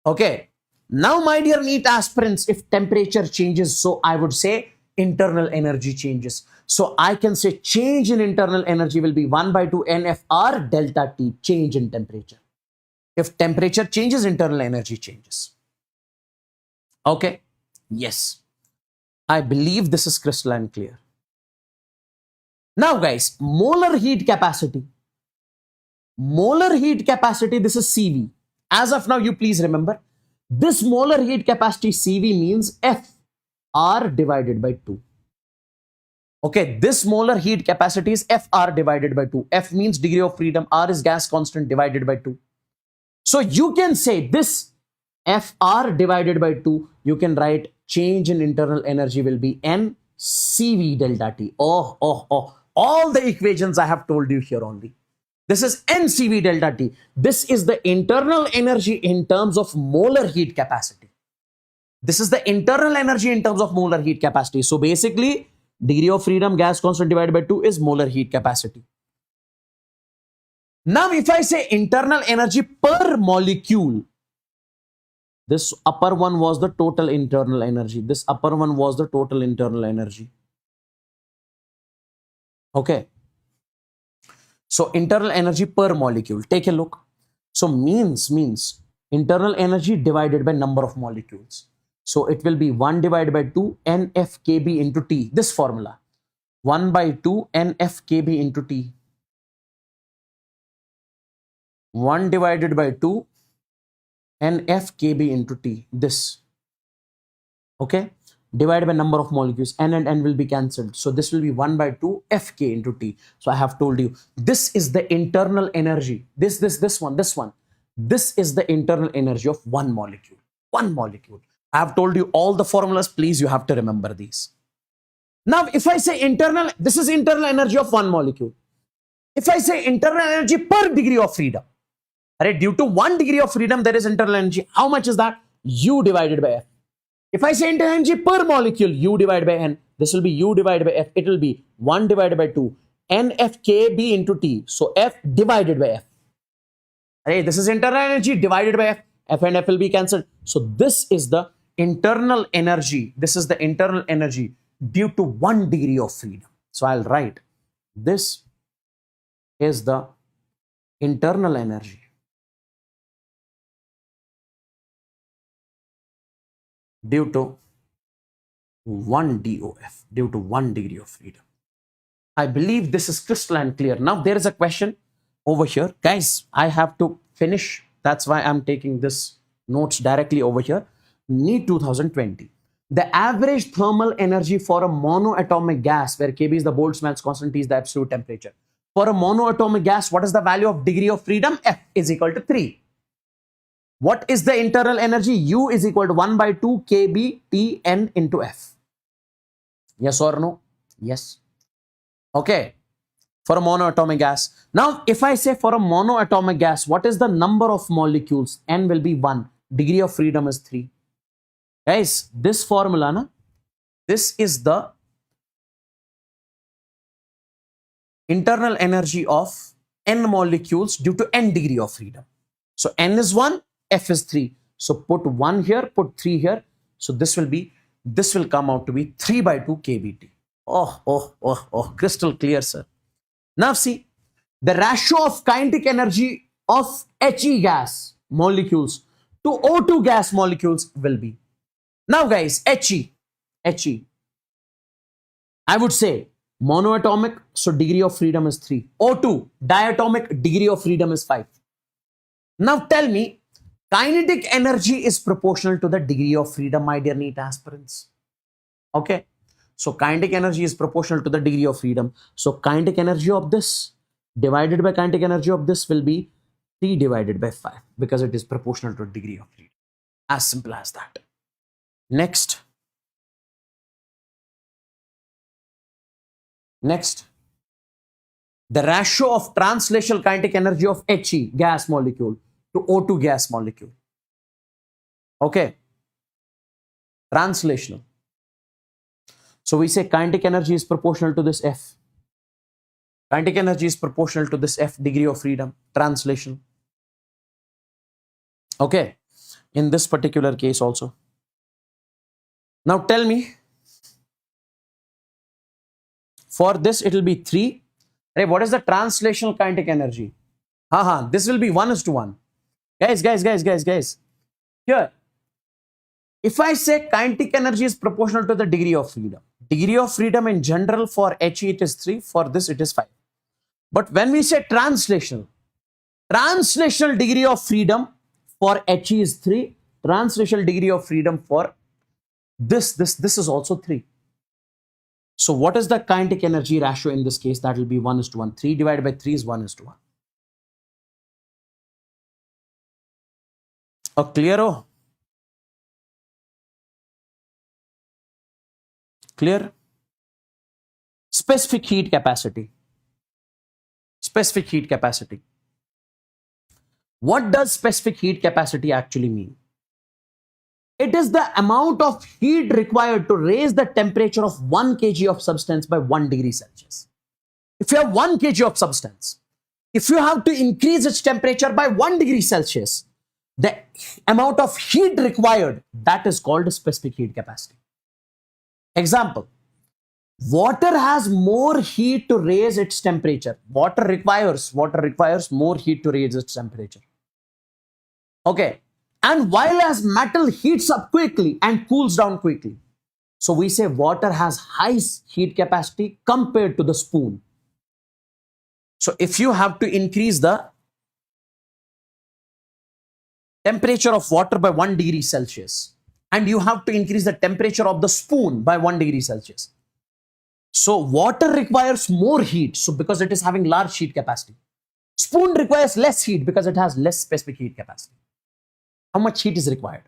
Okay. Now, my dear NEET aspirants, if temperature changes, so I would say internal energy changes. So, I can say change in internal energy will be 1 by 2 NFR delta T, change in temperature. If temperature changes, internal energy changes. Okay. Yes, I believe this is crystalline clear. Now guys, molar heat capacity. Molar heat capacity, this is CV. As of now, you please remember, this molar heat capacity CV means FR divided by 2. Okay, this molar heat capacity is FR divided by 2. F means degree of freedom, R is gas constant divided by 2. So you can say this FR divided by 2, you can write change in internal energy will be N CV delta T. All the equations I have told you here only. This is N CV delta T. This is the internal energy in terms of molar heat capacity. This is the internal energy in terms of molar heat capacity. So basically, degree of freedom gas constant divided by 2 is molar heat capacity. Now, if I say internal energy per molecule, this upper one was the total internal energy. This upper one was the total internal energy. Okay. So internal energy per molecule. Take a look. So means internal energy divided by number of molecules. So it will be 1 divided by 2 NFKB into T. This formula. 1 by 2 NFKB into T. 1 divided by 2 NFKB into T, this. Okay, divided by number of molecules, N and N will be cancelled. So this will be 1 by 2 FK into T. So I have told you, this is the internal energy. This one. This is the internal energy of one molecule. One molecule. I have told you all the formulas. Please, you have to remember these. Now, if I say internal, this is internal energy of one molecule. If I say internal energy per degree of freedom, right, due to 1 degree of freedom, there is internal energy. How much is that? U divided by F. If I say internal energy per molecule, U divided by N, this will be U divided by F. It will be 1 divided by 2 NFKB into T. So F divided by F. Right, this is internal energy divided by F. F and F will be cancelled. So this is the internal energy. This is the internal energy due to 1 degree of freedom. So I'll write this is the internal energy due to 1 DOF, due to 1 degree of freedom. I believe this is crystalline clear. Now there is a question over here. Guys, I have to finish. That's why I'm taking this notes directly over here. NEET 2020. The average thermal energy for a monoatomic gas, where Kb is the Boltzmann's constant, T is the absolute temperature. For a monoatomic gas, what is the value of degree of freedom? F is equal to 3. What is the internal energy? U is equal to 1 by 2 Kb T N into F. Yes or no? Yes. Okay. For a monoatomic gas. Now, if I say for a monoatomic gas, what is the number of molecules? N will be 1. Degree of freedom is 3. Guys, this formula, na, this is the internal energy of N molecules due to N degree of freedom. So, N is 1, F is 3. So, put 1 here, put 3 here. So, this will come out to be 3 by 2 kBT. Oh, crystal clear, sir. Now see, the ratio of kinetic energy of He gas molecules to O2 gas molecules will be. Now guys, He, I would say monoatomic, so degree of freedom is 3. O2, diatomic, degree of freedom is 5. Now tell me, kinetic energy is proportional to the degree of freedom, my dear NEET aspirants. Okay. So kinetic energy is proportional to the degree of freedom. So kinetic energy of this divided by kinetic energy of this will be 3 divided by 5 because it is proportional to degree of freedom. As simple as that. Next. The ratio of translational kinetic energy of He gas molecule to O2 gas molecule. Okay. Translational. So we say kinetic energy is proportional to this F. Kinetic energy is proportional to this F degree of freedom. Translation. Okay. In this particular case also. Now tell me. For this it will be 3. Hey, what is the translational kinetic energy? This will be 1:1. Guys. Here. If I say kinetic energy is proportional to the degree of freedom. Degree of freedom in general for He it is 3, for this it is 5. But when we say translational degree of freedom for He is 3, translational degree of freedom for this is also 3. So what is the kinetic energy ratio in this case? That will be 1:1. 3 divided by 3 is 1:1. Clear? Clear? Specific heat capacity. What does specific heat capacity actually mean? It is the amount of heat required to raise the temperature of 1 kg of substance by 1 degree Celsius. If you have 1 kg of substance, if you have to increase its temperature by 1 degree Celsius, the amount of heat required, that is called specific heat capacity. Example, water has more heat to raise its temperature. Water requires more heat to raise its temperature. Okay. And while as metal heats up quickly and cools down quickly. So we say water has high heat capacity compared to the spoon. So if you have to increase the temperature of water by 1 degree Celsius, and you have to increase the temperature of the spoon by 1 degree Celsius. So water requires more heat, so because it is having large heat capacity. Spoon requires less heat because it has less specific heat capacity. How much heat is required?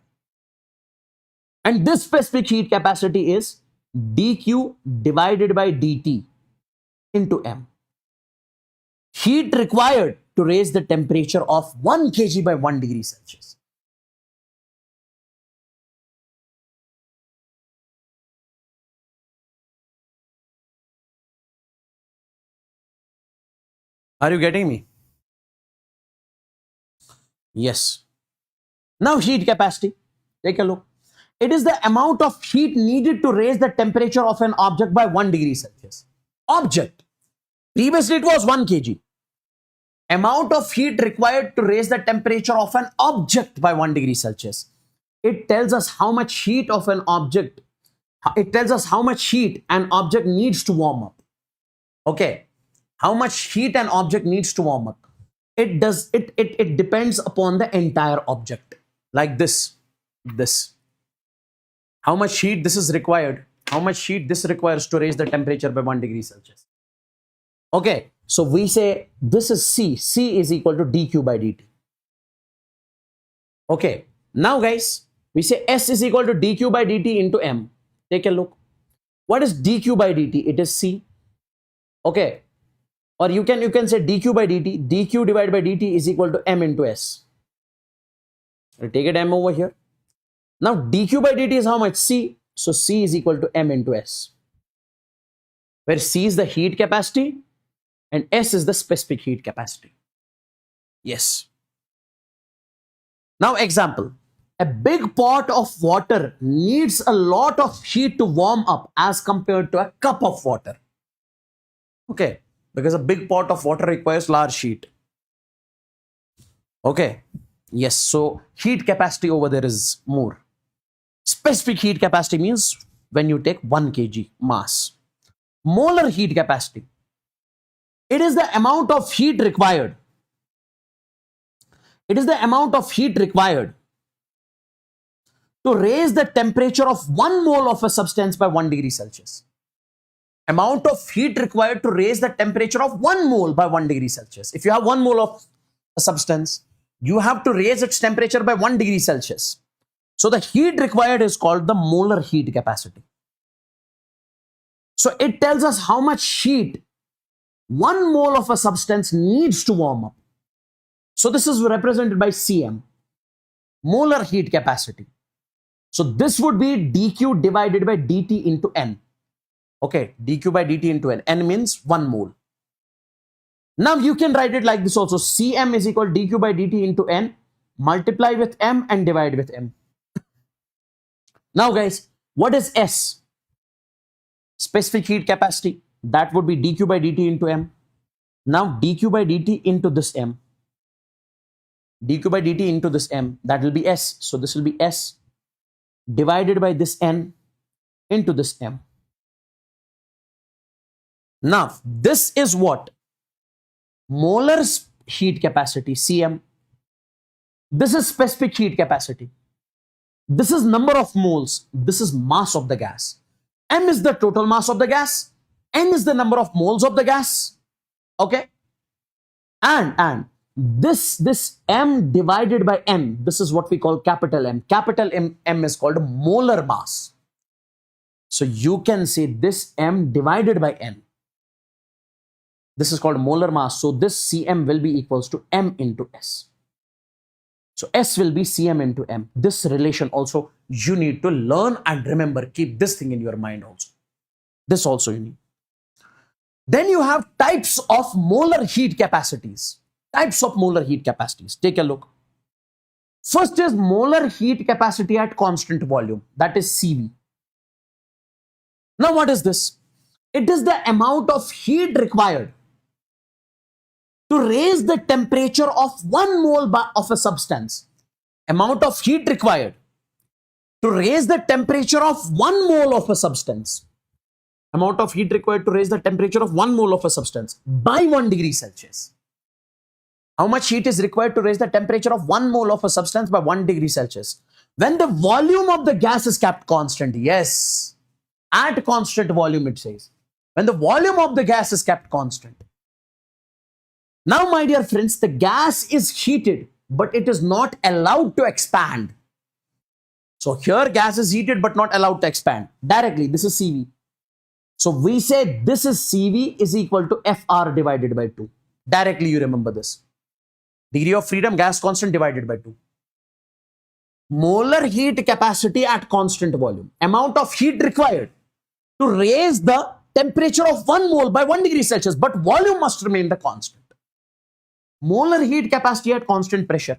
And this specific heat capacity is dQ divided by dt into m. Heat required to raise the temperature of 1 kg by 1 degree Celsius. Are you getting me? Yes. Now heat capacity. Take a look. It is the amount of heat needed to raise the temperature of an object by 1 degree Celsius. Object. Previously it was 1 kg. Amount of heat required to raise the temperature of an object by 1 degree Celsius. It tells us how much heat of an object It tells us how much heat an object needs to warm up. Okay, how much heat an object needs to warm up. It depends upon the entire object. Like this. How much heat this is required. How much heat this requires to raise the temperature by 1 degree Celsius. Okay, so we say this is C. C is equal to dQ by dt. Okay, now guys, we say S is equal to dQ by dt into M. Take a look. What is dQ by dt? It is C. Okay, or you can say dQ by dt. dQ divided by dt is equal to M into S. I'll take it M over here. Now dQ by dt is how much? C. So C is equal to M into S, where C is the heat capacity and S is the specific heat capacity. Yes. Now example, a big pot of water needs a lot of heat to warm up as compared to a cup of water. Okay, because a big pot of water requires large heat. Okay, yes, so heat capacity over there is more. Specific heat capacity means when you take 1 kg mass. Molar heat capacity. It is the amount of heat required. It is the amount of heat required to raise the temperature of 1 mole of a substance by 1 degree Celsius. Amount of heat required to raise the temperature of 1 mole by 1 degree Celsius. If you have 1 mole of a substance, you have to raise its temperature by 1 degree Celsius. So the heat required is called the molar heat capacity. So it tells us how much heat 1 mole of a substance needs to warm up. So this is represented by Cm, molar heat capacity. So this would be dQ divided by dt into N. Okay, dQ by dt into N. N means 1 mole. Now you can write it like this also. Cm is equal to dQ by dt into N. Multiply with M and divide with M. Now guys, what is S? Specific heat capacity. That would be dQ by dt into M. Now dQ by dt into this M. dQ by dt into this M. That will be S. So this will be S divided by this N into this M. Now this is what? Molar heat capacity, Cm. This is specific heat capacity. This is number of moles. This is mass of the gas. M is the total mass of the gas. N is the number of moles of the gas. Okay. And this M divided by N, this is what we call capital M. Capital M is called molar mass. So you can say this M divided by N. This is called molar mass. So this Cm will be equals to M into S. So S will be Cm into M. This relation also you need to learn and remember. Keep this thing in your mind also. This also you need. Then you have types of molar heat capacities. Types of molar heat capacities. Take a look. First is molar heat capacity at constant volume. That is CV. Now what is this? It is the amount of heat required to raise the temperature of 1 mole of a substance. Amount of heat required to raise the temperature of 1 mole of a substance. Amount of heat required to raise the temperature of 1 mole of a substance by 1 degree Celsius. How much heat is required to raise the temperature of 1 mole of a substance by 1 degree Celsius? When the volume of the gas is kept constant. Yes, at constant volume it says. When the volume of the gas is kept constant. Now, my dear friends, the gas is heated, but it is not allowed to expand. So here gas is heated, but not allowed to expand. Directly, this is CV. So we say this is CV is equal to FR divided by 2. Directly you remember this. Degree of freedom, gas constant divided by 2. Molar heat capacity at constant volume. Amount of heat required to raise the temperature of 1 mole by 1 degree Celsius, but volume must remain the constant. Molar heat capacity at constant pressure.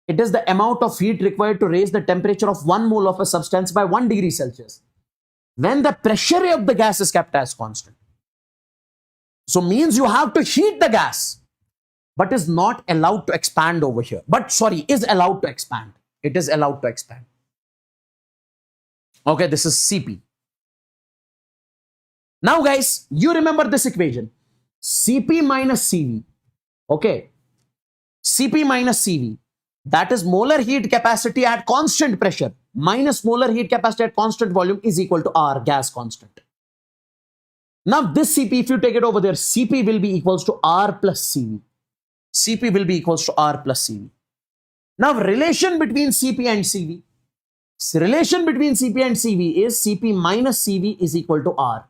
It is the amount of heat required to raise the temperature of 1 mole of a substance by 1 degree Celsius when the pressure of the gas is kept as constant. So means you have to heat the gas, but is not allowed to expand over here. But sorry, is allowed to expand. It is allowed to expand. Okay, this is Cp. Now guys, you remember this equation. Cp minus Cv. Okay. Cp minus Cv. That is molar heat capacity at constant pressure minus molar heat capacity at constant volume is equal to R, gas constant. Now this Cp, if you take it over there, Cp will be equals to R plus Cv. Cp will be equals to R plus Cv. Now relation between Cp and Cv. Relation between Cp and Cv is Cp minus Cv is equal to R,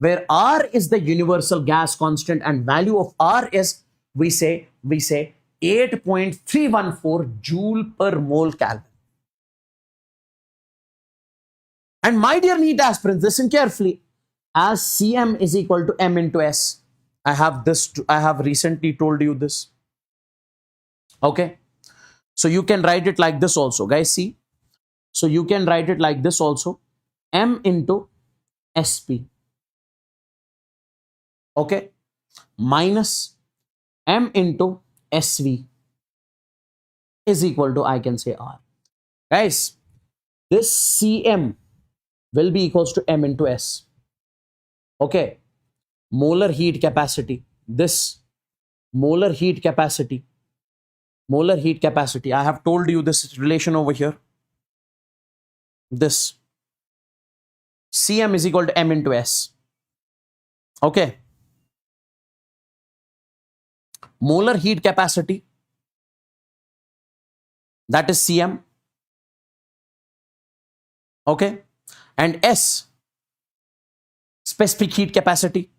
where R is the universal gas constant and value of R is, we say 8.314 joule per mole Kelvin. And my dear NEET aspirants, listen carefully. As Cm is equal to m into S, I have recently told you this. Okay. So you can write it like this also, guys. See. So you can write it like this also. M into Sp. Okay. Minus M into Sv is equal to, I can say, R. Guys, this Cm will be equals to M into S. Okay. Molar heat capacity. This molar heat capacity. Molar heat capacity. I have told you this relation over here. This Cm is equal to M into S. Okay. Molar heat capacity, that is Cm. Okay. And S, specific heat capacity.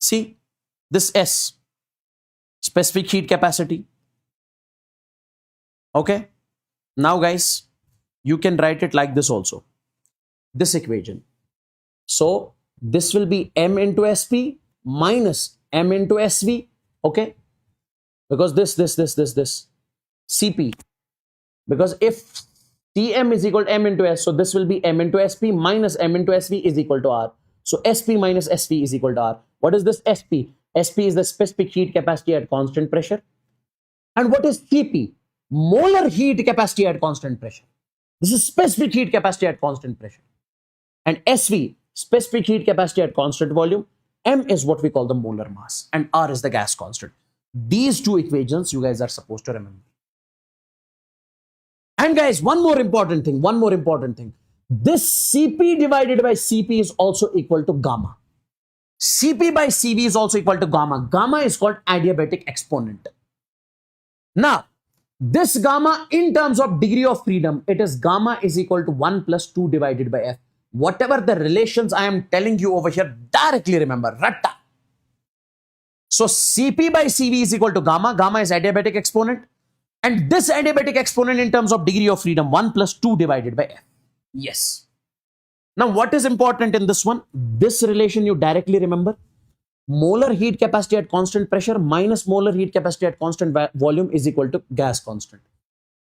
See, this S, specific heat capacity. Okay. Now guys, you can write it like this also. This equation. So this will be M into Sp minus M into Sv. Okay. Because this Cp. Because if Tm is equal to M into S, so this will be M into Sp minus M into Sv is equal to R. So Sp minus Sv is equal to R. What is this Sp? Sp is the specific heat capacity at constant pressure. And what is Cp? Molar heat capacity at constant pressure. This is specific heat capacity at constant pressure. And Sv, specific heat capacity at constant volume. M is what we call the molar mass. And R is the gas constant. These two equations you guys are supposed to remember. And guys, one more important thing. This Cp divided by Cp is also equal to gamma. Cp by Cv is also equal to gamma. Gamma is called adiabatic exponent. Now, this gamma in terms of degree of freedom, it is gamma is equal to 1 plus 2 divided by F. Whatever the relations I am telling you over here, directly remember, ratta. So Cp by Cv is equal to gamma. Gamma is adiabatic exponent. And this adiabatic exponent in terms of degree of freedom, 1 plus 2 divided by F. Yes. Now, what is important in this one? This relation you directly remember. Molar heat capacity at constant pressure minus molar heat capacity at constant volume is equal to gas constant.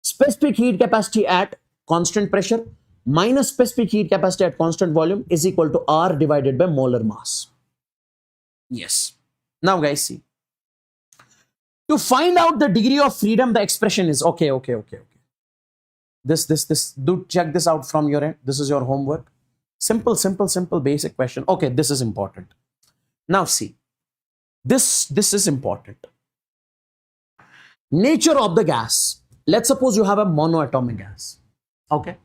Specific heat capacity at constant pressure minus specific heat capacity at constant volume is equal to R divided by molar mass. Yes. Now, guys, see. To find out the degree of freedom, the expression is okay. This. Do check this out from your end. This is your homework. Simple, basic question. Okay, this is important. Now, see. This is important. Nature of the gas. Let's suppose you have a monoatomic gas. Okay.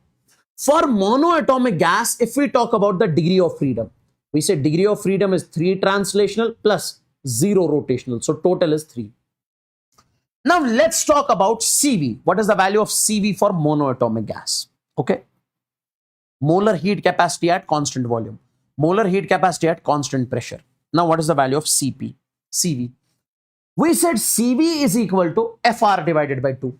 For monoatomic gas, if we talk about the degree of freedom, we say degree of freedom is 3 translational plus 0 rotational. So total is 3. Now let's talk about Cv. What is the value of Cv for monoatomic gas? Okay. Molar heat capacity at constant volume. Molar heat capacity at constant pressure. Now what is the value of Cp? Cv. We said Cv is equal to Fr divided by 2.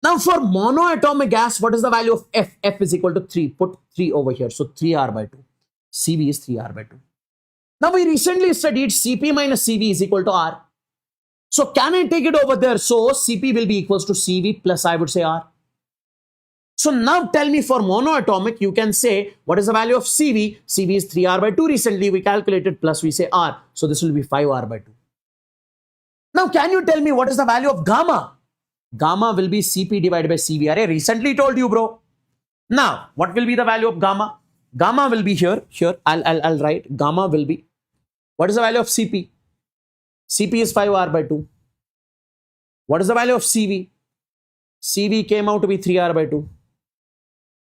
Now for monoatomic gas, what is the value of F? F is equal to 3. Put 3 over here. So 3R by 2. Cv is 3R by 2. Now we recently studied Cp minus Cv is equal to R. So can I take it over there? So Cp will be equals to Cv plus I would say R. So now tell me for monoatomic, you can say what is the value of Cv? Cv is 3R by 2. Recently we calculated plus we say R. So this will be 5R by 2. Now can you tell me what is the value of gamma? Gamma will be Cp divided by Cv. I recently told you, bro. Now, what will be the value of gamma? Gamma will be here. I'll write gamma will be. What is the value of Cp? Cp is 5R by 2. What is the value of Cv? Cv came out to be 3R by 2.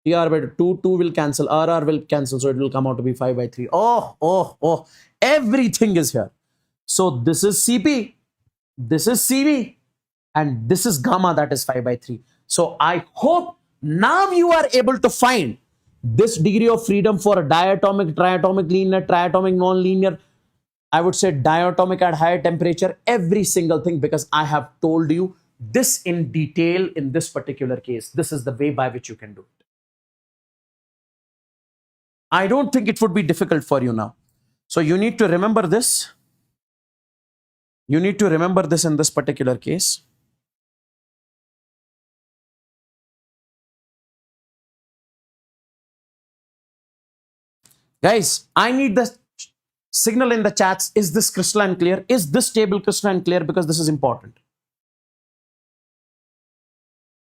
3R by 2. 2 will cancel. RR will cancel. So it will come out to be 5 by 3. Oh. Everything is here. So this is Cp. This is Cv. And this is gamma, that is 5 by 3. So I hope now you are able to find this degree of freedom for a diatomic, triatomic, linear, triatomic, non-linear. I would say diatomic at higher temperature, every single thing, because I have told you this in detail in this particular case. This is the way by which you can do it. I don't think it would be difficult for you now. So you need to remember this. You need to remember this in this particular case. Guys, I need the signal in the chats. Is this crystalline clear? Is this table crystalline clear? Because this is important.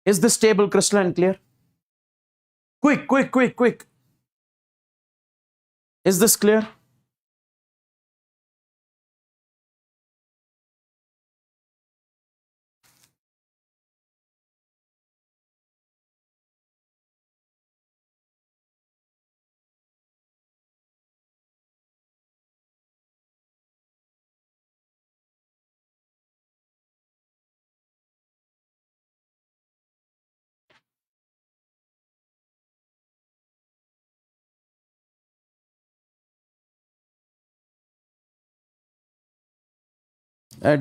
Is this table crystalline clear? Quick. Is this clear?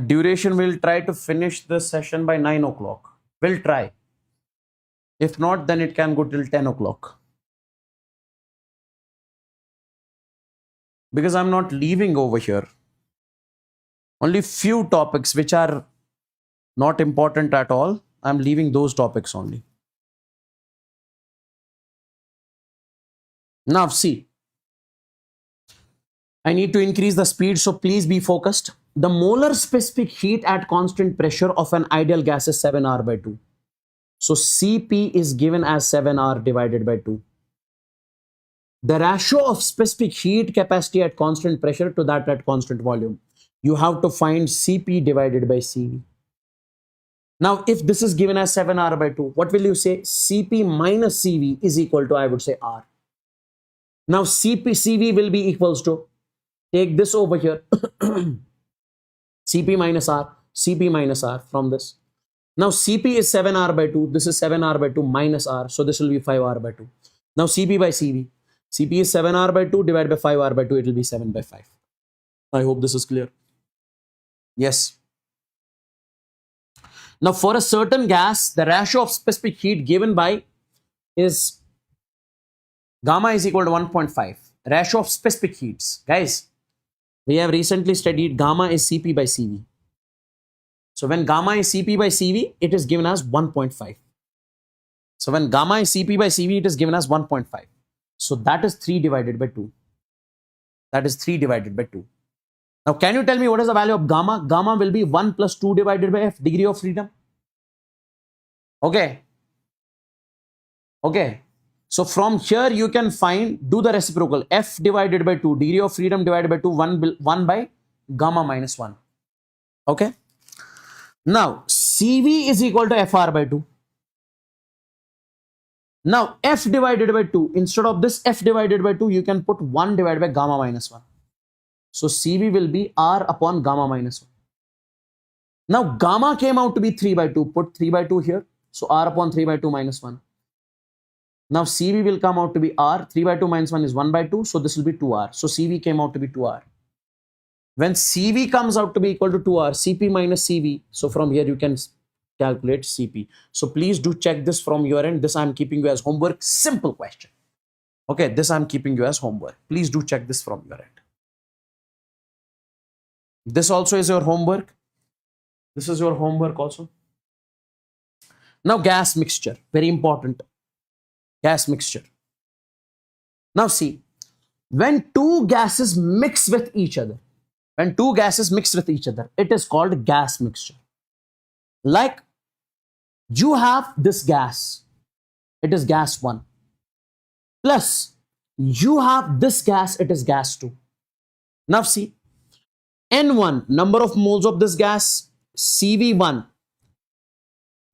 Duration, we'll try to finish this session by 9 o'clock. We'll try. If not, then it can go till 10 o'clock. Because I'm not leaving over here. Only few topics which are not important at all. I'm leaving those topics only. Now see. I need to increase the speed, so please be focused. The molar specific heat at constant pressure of an ideal gas is 7R by 2. So Cp is given as 7R divided by 2. The ratio of specific heat capacity at constant pressure to that at constant volume. You have to find Cp divided by Cv. Now, if this is given as 7R by 2, what will you say? Cp minus Cv is equal to, I would say, R. Now, Cv will be equals to, take this over here. Cp minus R from this. Now Cp is 7R by 2. This is 7R by 2 minus R. So this will be 5R by 2. Now Cp by Cv. Cp is 7R by 2 divided by 5R by 2. It will be 7 by 5. I hope this is clear. Yes. Now for a certain gas, the ratio of specific heat given by is gamma is equal to 1.5. Ratio of specific heats. Guys, we have recently studied gamma is Cp by Cv. So when gamma is Cp by Cv, it is given as 1.5. So when gamma is Cp by Cv, it is given as 1.5. So that is 3 divided by 2. That is 3 divided by 2. Now can you tell me what is the value of gamma? Gamma will be 1 plus 2 divided by F, degree of freedom. Okay. So from here you can find, do the reciprocal, F divided by 2, degree of freedom divided by 2, 1 by gamma minus 1. Okay. Now Cv is equal to Fr by 2. Now F divided by 2, instead of this F divided by 2, you can put 1 divided by gamma minus 1. So Cv will be R upon gamma minus 1. Now gamma came out to be 3 by 2, put 3 by 2 here. So R upon 3 by 2 minus 1. Now Cv will come out to be R. 3 by 2 minus 1 is 1 by 2. So this will be 2R. So Cv came out to be 2R. When Cv comes out to be equal to 2R, Cp minus Cv. So from here you can calculate Cp. So please do check this from your end. This I'm keeping you as homework. Simple question. Okay, this I'm keeping you as homework. Please do check this from your end. This also is your homework. This is your homework also. Now gas mixture. Very important. Gas mixture. Now see, when two gases mix with each other, it is called gas mixture. Like you have this gas, it is gas 1. plus you have this gas, it is gas 2. Now see, N1, number of moles of this gas, CV1,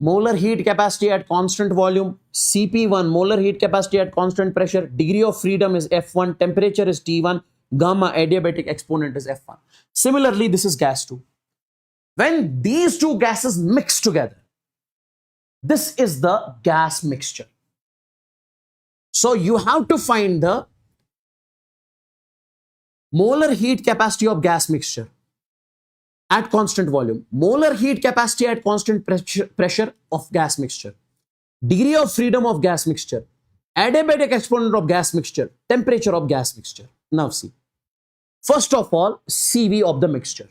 molar heat capacity at constant volume, CP1, molar heat capacity at constant pressure, degree of freedom is F1, temperature is T1, gamma adiabatic exponent is F1. Similarly, this is gas 2. When these two gases mix together, this is the gas mixture. So you have to find the molar heat capacity of gas mixture at constant volume, molar heat capacity at constant pressure of gas mixture, degree of freedom of gas mixture, adiabatic exponent of gas mixture, temperature of gas mixture. Now see, first of all, CV of the mixture.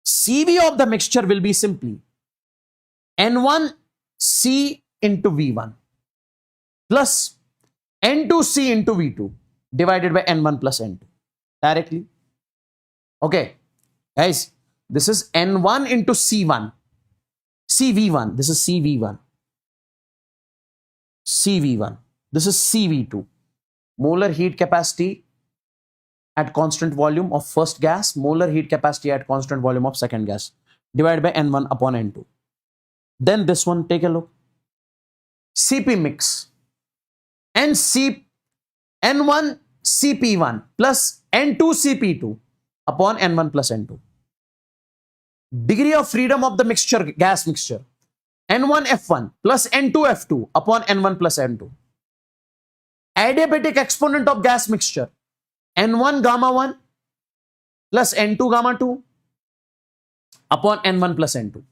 CV of the mixture will be simply N1C into V1 plus N2C into V2 divided by N1 plus N2 directly. Okay, guys, this is N1 into C1, CV1, this is CV1, CV1, this is CV2, molar heat capacity at constant volume of first gas, molar heat capacity at constant volume of second gas, divided by N1 upon N2. Then this one, take a look. CP mix, N1 CP1 plus N2 CP2 upon N1 plus N2. Degree of freedom of the mixture, gas mixture, N1 F1 plus N2 F2 upon N1 plus N2. Adiabatic exponent of gas mixture, N1 gamma 1 plus N2 gamma 2 upon N1 plus N2.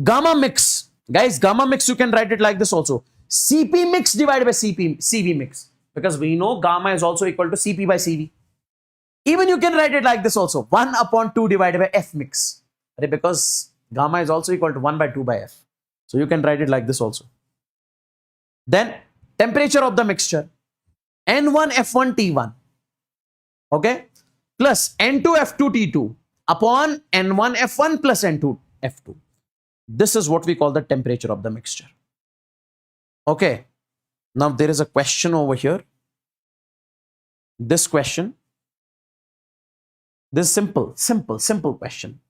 Gamma mix, guys, gamma mix, you can write it like this also. CP mix divided by CV mix, because we know gamma is also equal to CP by CV. Even you can write it like this also, 1 upon 2 divided by F mix, because gamma is also equal to 1 by 2 by F. So you can write it like this also. Then temperature of the mixture, N1 F1 T1, okay, plus N2 F2 T2 upon N1 F1 plus N2 F2. This is what we call the temperature of the mixture. Okay, now there is a question over here. This question, this simple question,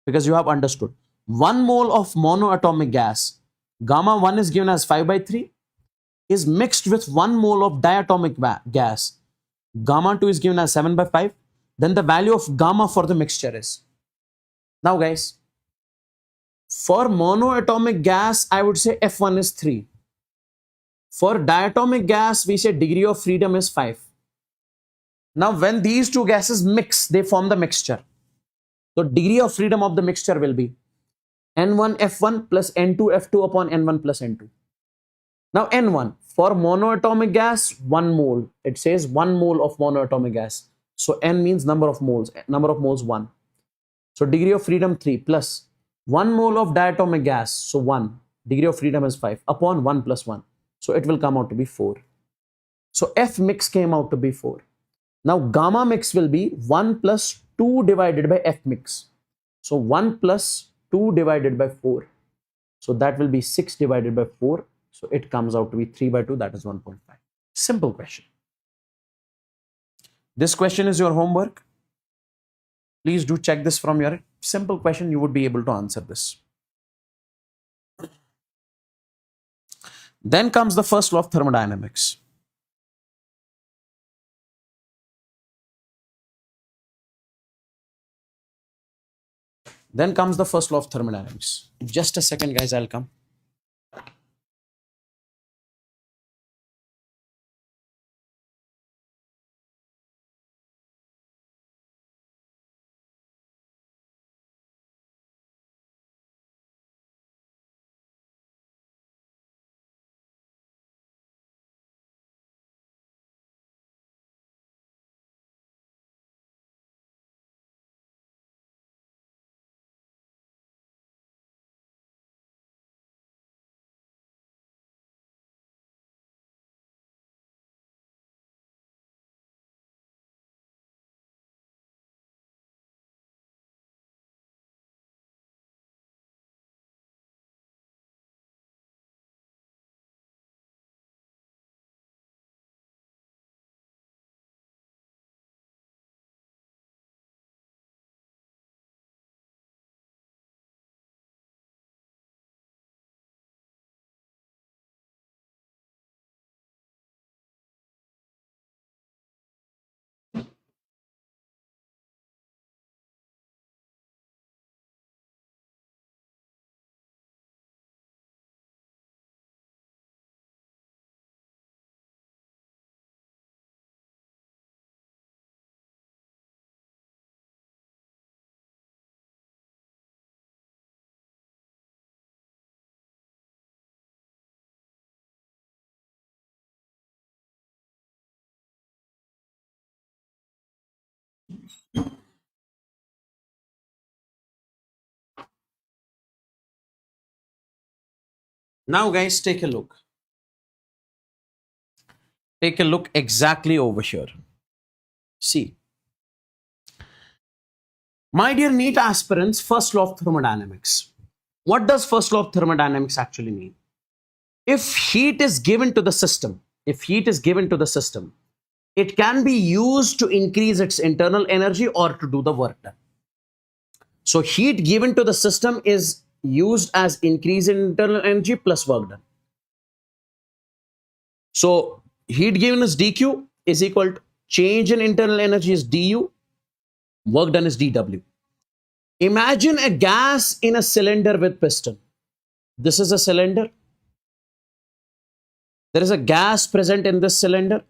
because you have understood 1 mole of monoatomic gas, gamma 1 is given as 5 by 3, is mixed with 1 mole of diatomic gas, gamma 2 is given as 7 by 5. Then the value of gamma for the mixture is. Now guys, for monoatomic gas, I would say F1 is 3. For diatomic gas, we say degree of freedom is 5. Now, when these two gases mix, they form the mixture. So, degree of freedom of the mixture will be N1 F1 plus N2 F2 upon N1 plus N2. Now, N1, for monoatomic gas, 1 mole. It says 1 mole of monoatomic gas. So, N means number of moles 1. So, degree of freedom 3 plus 1 mole of diatomic gas. So, 1. Degree of freedom is 5 upon 1 plus 1. So, it will come out to be 4. So, F mix came out to be 4. Now, gamma mix will be 1 plus 2 divided by F mix. So, 1 plus 2 divided by 4. So, that will be 6 divided by 4. So, it comes out to be 3 by 2. That is 1.5. Simple question. This question is your homework. Please do check this from your simple question. You would be able to answer this. Then comes the first law of thermodynamics. Then comes the first law of thermodynamics. Just a second, guys, I'll come. Now, guys, take a look. Take a look exactly over here. See, my dear NEET aspirants, first law of thermodynamics. What does first law of thermodynamics actually mean? If heat is given to the system, it can be used to increase its internal energy or to do the work done. So heat given to the system is used as increase in internal energy plus work done. So heat given is dq is equal to change in internal energy is du, work done is dw. Imagine a gas in a cylinder with piston. This is a cylinder. There is a gas present in this cylinder.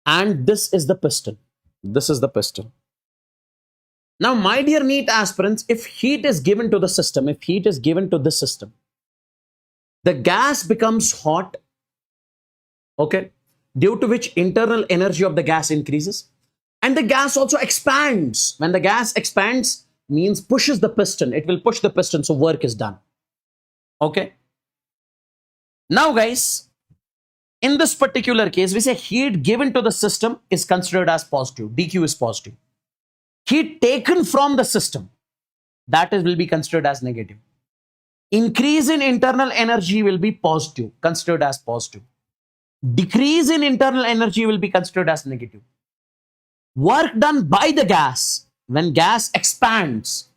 And this is the piston. This is the piston. Now, my dear NEET aspirants, if heat is given to the system, the gas becomes hot, okay, due to which internal energy of the gas increases. And the gas also expands. When the gas expands, means pushes the piston. It will push the piston, so work is done. Okay. Now, guys, in this particular case, we say heat given to the system is considered as positive. dq is positive. Heat taken from the system, that will be considered as negative. Increase in internal energy will be positive, considered as positive. Decrease in internal energy will be considered as negative. Work done by the gas, when gas expands,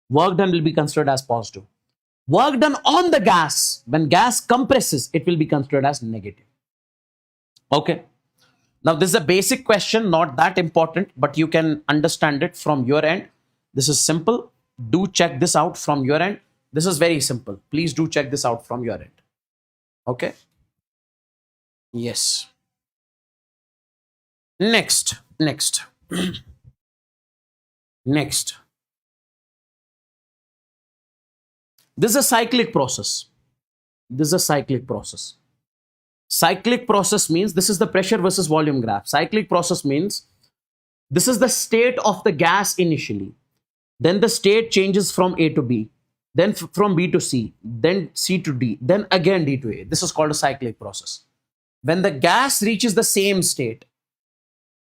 work done will be considered as positive. Work done on the gas, when gas compresses, it will be considered as negative. Okay. Now, this is a basic question, not that important, but you can understand it from your end. This is simple. Do check this out from your end. This is very simple. Please do check this out from your end. Okay. Yes. Next. Next. This is a cyclic process. Cyclic process means this is the pressure versus volume graph. Cyclic process means this is the state of the gas initially. Then the state changes from A to B. Then from B to C. Then C to D. Then again D to A. This is called a cyclic process. When the gas reaches the same state.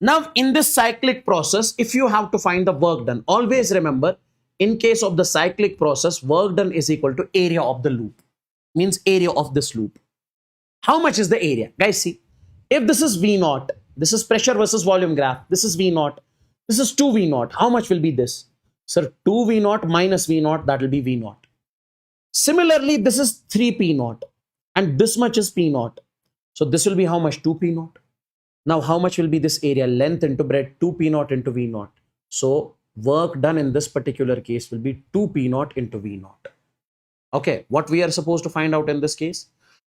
Now, in this cyclic process, if you have to find the work done, always remember, in case of the cyclic process, work done is equal to area of the loop. Means area of this loop. How much is the area? Guys, see, if this is V0, this is pressure versus volume graph, this is V0, this is 2V0, how much will be this? Sir, 2V0 minus V0, that will be V0. Similarly, this is 3P0 and this much is P0. So this will be how much? 2P0. Now, how much will be this area? Length into breadth, 2P0 into V0. So work done in this particular case will be 2P0 into V0. Okay, what we are supposed to find out in this case?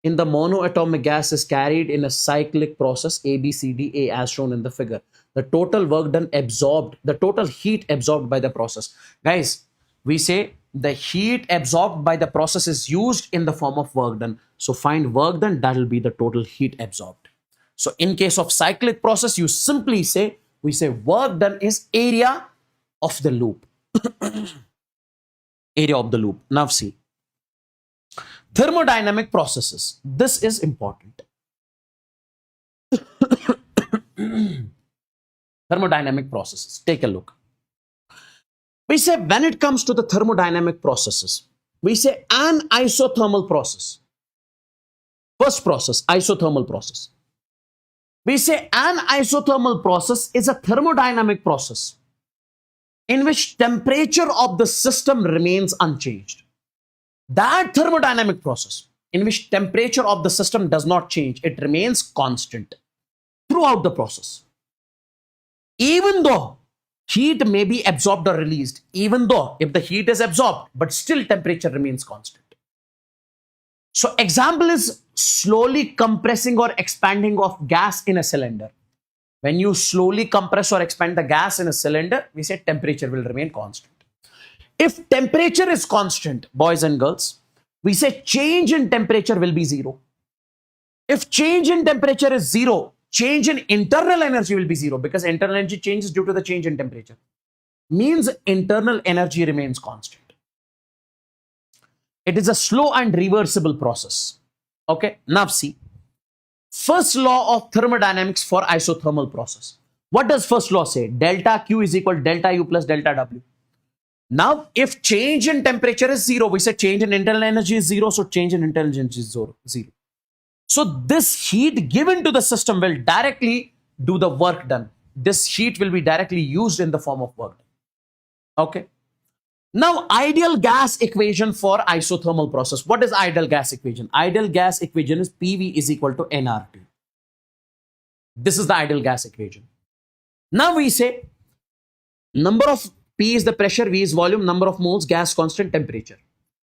In the monoatomic gas is carried in a cyclic process A, B, C, D, A as shown in the figure. The total work done absorbed, the total heat absorbed by the process. Guys, we say the heat absorbed by the process is used in the form of work done. So find work done, that will be the total heat absorbed. So in case of cyclic process, you simply say, we say work done is area of the loop. Area of the loop. Now see. Thermodynamic processes. This is important. Thermodynamic processes. Take a look. We say when it comes to the thermodynamic processes, we say an isothermal process. First process, isothermal process. We say an isothermal process is a thermodynamic process in which temperature of the system remains unchanged. That thermodynamic process in which temperature of the system does not change, it remains constant throughout the process. Even though heat may be absorbed or released, even though if the heat is absorbed, but still temperature remains constant. So example is slowly compressing or expanding of gas in a cylinder. When you slowly compress or expand the gas in a cylinder, we say temperature will remain constant. If temperature is constant, boys and girls, we say change in temperature will be 0. If change in temperature is 0, change in internal energy will be 0 because internal energy changes due to the change in temperature. Means internal energy remains constant. It is a slow and reversible process. Okay, now see. First law of thermodynamics for isothermal process. What does first law say? Delta Q is equal to delta U plus delta W. Now, if change in temperature is 0, we say change in internal energy is 0, so change in internal energy is 0. So this heat given to the system will directly do the work done. This heat will be directly used in the form of work done. Okay. Now, ideal gas equation for isothermal process. What is ideal gas equation? Ideal gas equation is PV is equal to nRT. This is the ideal gas equation. Now we say number of P is the pressure, V is volume, number of moles, gas constant, temperature.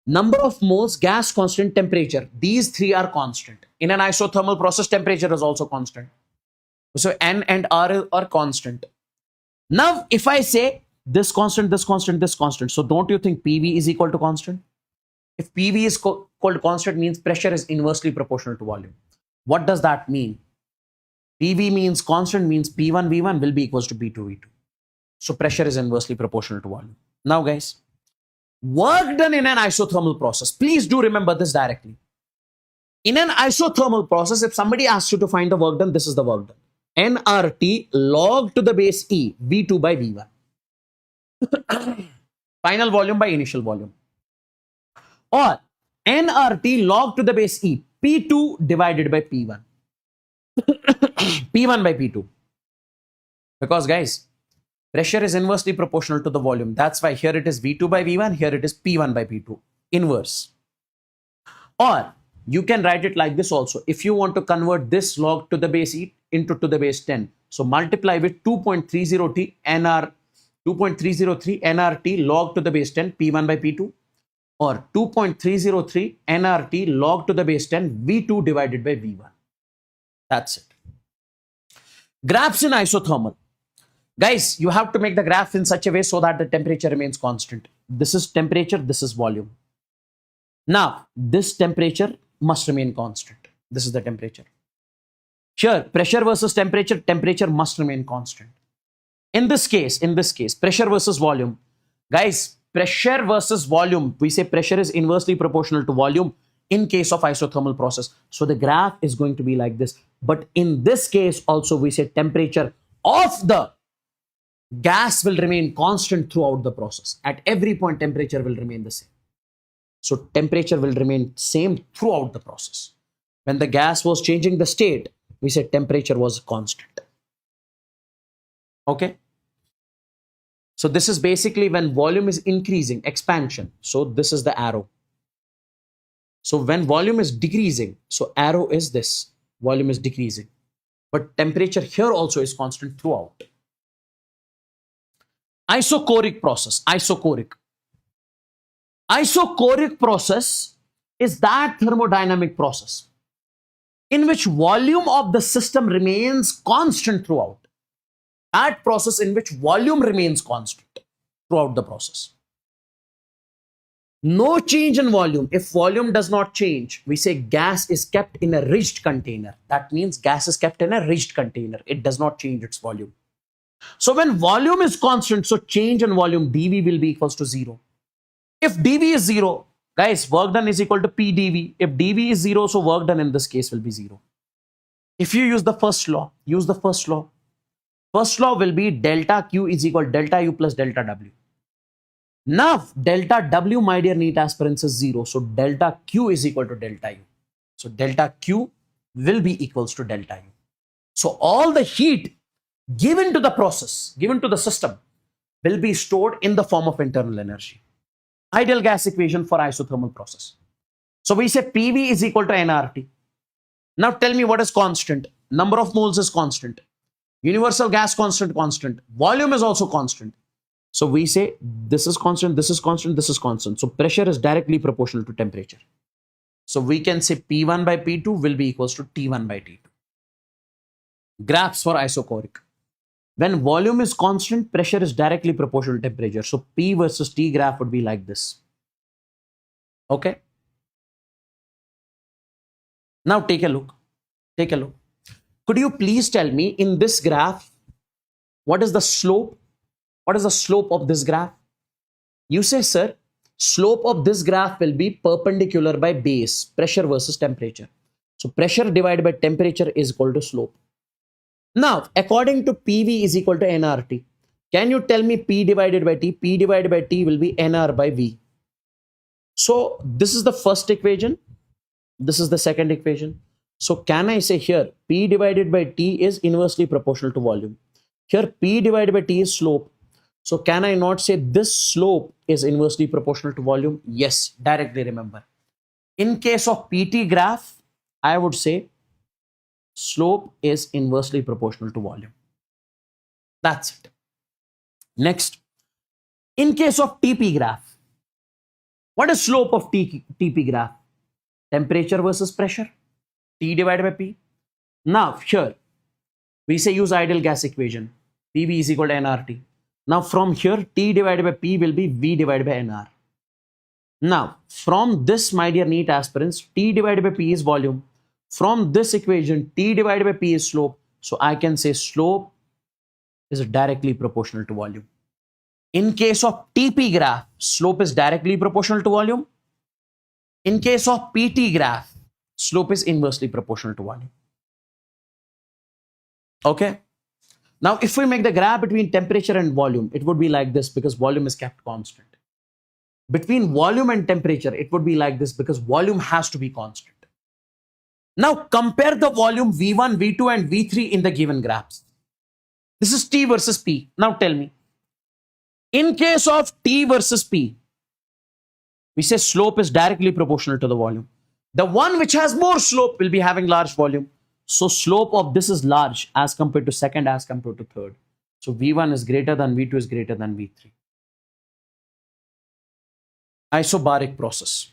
Number of moles, gas constant, temperature. These three are constant. In an isothermal process, temperature is also constant. So N and R are constant. Now, if I say this constant, this constant, this constant, so don't you think PV is equal to constant? If PV is equal to constant, means pressure is inversely proportional to volume. What does that mean? PV means constant, means P1 V1 will be equals to P2 V2. So pressure is inversely proportional to volume. Now guys, work done in an isothermal process. Please do remember this directly. In an isothermal process, if somebody asks you to find the work done, this is the work done. nRT log to the base E, V2 by V1. Final volume by initial volume. Or nRT log to the base E, P2 divided by P1. P1 by P2. Because guys, pressure is inversely proportional to the volume. That's why here it is V2 by V1, here it is P1 by P2. Inverse. Or you can write it like this also. If you want to convert this log to the base E into to the base 10. So multiply with 2.30t NR 2.303 nRT log to the base 10 P1 by P2. Or 2.303 nRT log to the base 10 V2 divided by V1. That's it. Graphs in isothermal. Guys, you have to make the graph in such a way so that the temperature remains constant. This is temperature, this is volume. Now, this temperature must remain constant. This is the temperature. Here, pressure versus temperature, temperature must remain constant. In this case, pressure versus volume. Guys, pressure versus volume. We say pressure is inversely proportional to volume in case of isothermal process. So the graph is going to be like this. But in this case also we say temperature of the gas will remain constant throughout the process. At every point temperature will remain the same. So temperature will remain same throughout the process. When the gas was changing the state, we said temperature was constant. Okay. So this is basically when volume is increasing, expansion. So this is the arrow. So when volume is decreasing, so arrow is this, volume is decreasing. But temperature here also is constant throughout. Isochoric process, isochoric. Isochoric process is that thermodynamic process in which volume of the system remains constant throughout. That process in which volume remains constant throughout the process. No change in volume. If volume does not change, we say gas is kept in a rigid container. That means gas is kept in a rigid container. It does not change its volume. So when volume is constant, so change in volume dV will be equals to 0. If dV is 0, guys, work done is equal to P dV. If dV is 0, so work done in this case will be 0. If you use the first law, use the first law. First law will be delta Q is equal to delta U plus delta W. Now, delta W, my dear NEET aspirants, is 0. So delta Q is equal to delta U. So delta Q will be equals to delta U. So all the heat given to the process, given to the system, will be stored in the form of internal energy. Ideal gas equation for isothermal process. So we say PV is equal to nRT. Now tell me what is constant. Number of moles is constant. Universal gas constant, constant. Volume is also constant. So we say this is constant, this is constant, this is constant. So pressure is directly proportional to temperature. So we can say P1 by P2 will be equals to T1 by T2. Graphs for isochoric. When volume is constant, pressure is directly proportional to temperature. So P versus T graph would be like this. Okay. Now take a look. Take a look. Could you please tell me in this graph, what is the slope? What is the slope of this graph? You say, sir, slope of this graph will be perpendicular by base, pressure versus temperature. So pressure divided by temperature is equal to slope. Now, according to PV is equal to nRT, can you tell me P divided by T? P divided by T will be nR by V. So this is the first equation. This is the second equation. So can I say here P divided by T is inversely proportional to volume. Here P divided by T is slope. So can I not say this slope is inversely proportional to volume? Yes, directly remember. In case of PT graph, I would say slope is inversely proportional to volume. That's it. Next, in case of TP graph, what is slope of TP graph? Temperature versus pressure, T divided by P. Now here, we say use ideal gas equation, PV is equal to nRT. Now from here, T divided by P will be V divided by nR. Now from this, my dear NEET aspirants, T divided by P is volume. From this equation, T divided by P is slope. So I can say slope is directly proportional to volume. In case of TP graph, slope is directly proportional to volume. In case of PT graph, slope is inversely proportional to volume. Okay. Now, if we make the graph between temperature and volume, it would be like this because volume is kept constant. Between volume and temperature, it would be like this because volume has to be constant. Now, compare the volume V1, V2, and V3 in the given graphs. This is T versus P. Now, tell me. In case of T versus P, we say slope is directly proportional to the volume. The one which has more slope will be having large volume. So slope of this is large as compared to second, as compared to third. So V1 is greater than V2 is greater than V3. Isobaric process.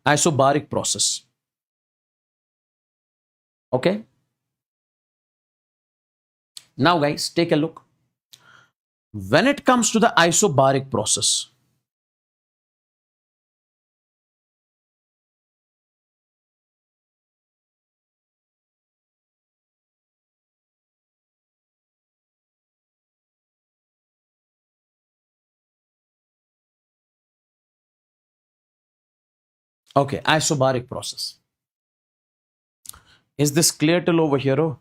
Isobaric process. Okay. Now guys, take a look. When it comes to the isobaric process, okay, isobaric process. Is this clear till over here? Oh?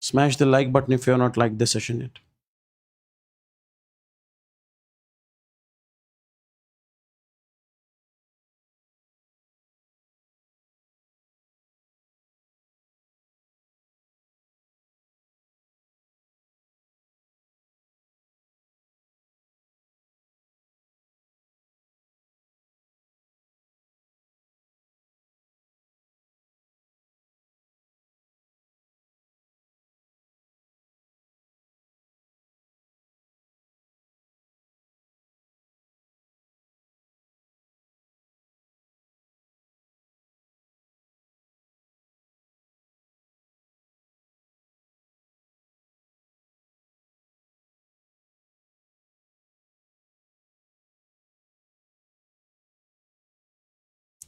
Smash the like button if you're not liked this session yet.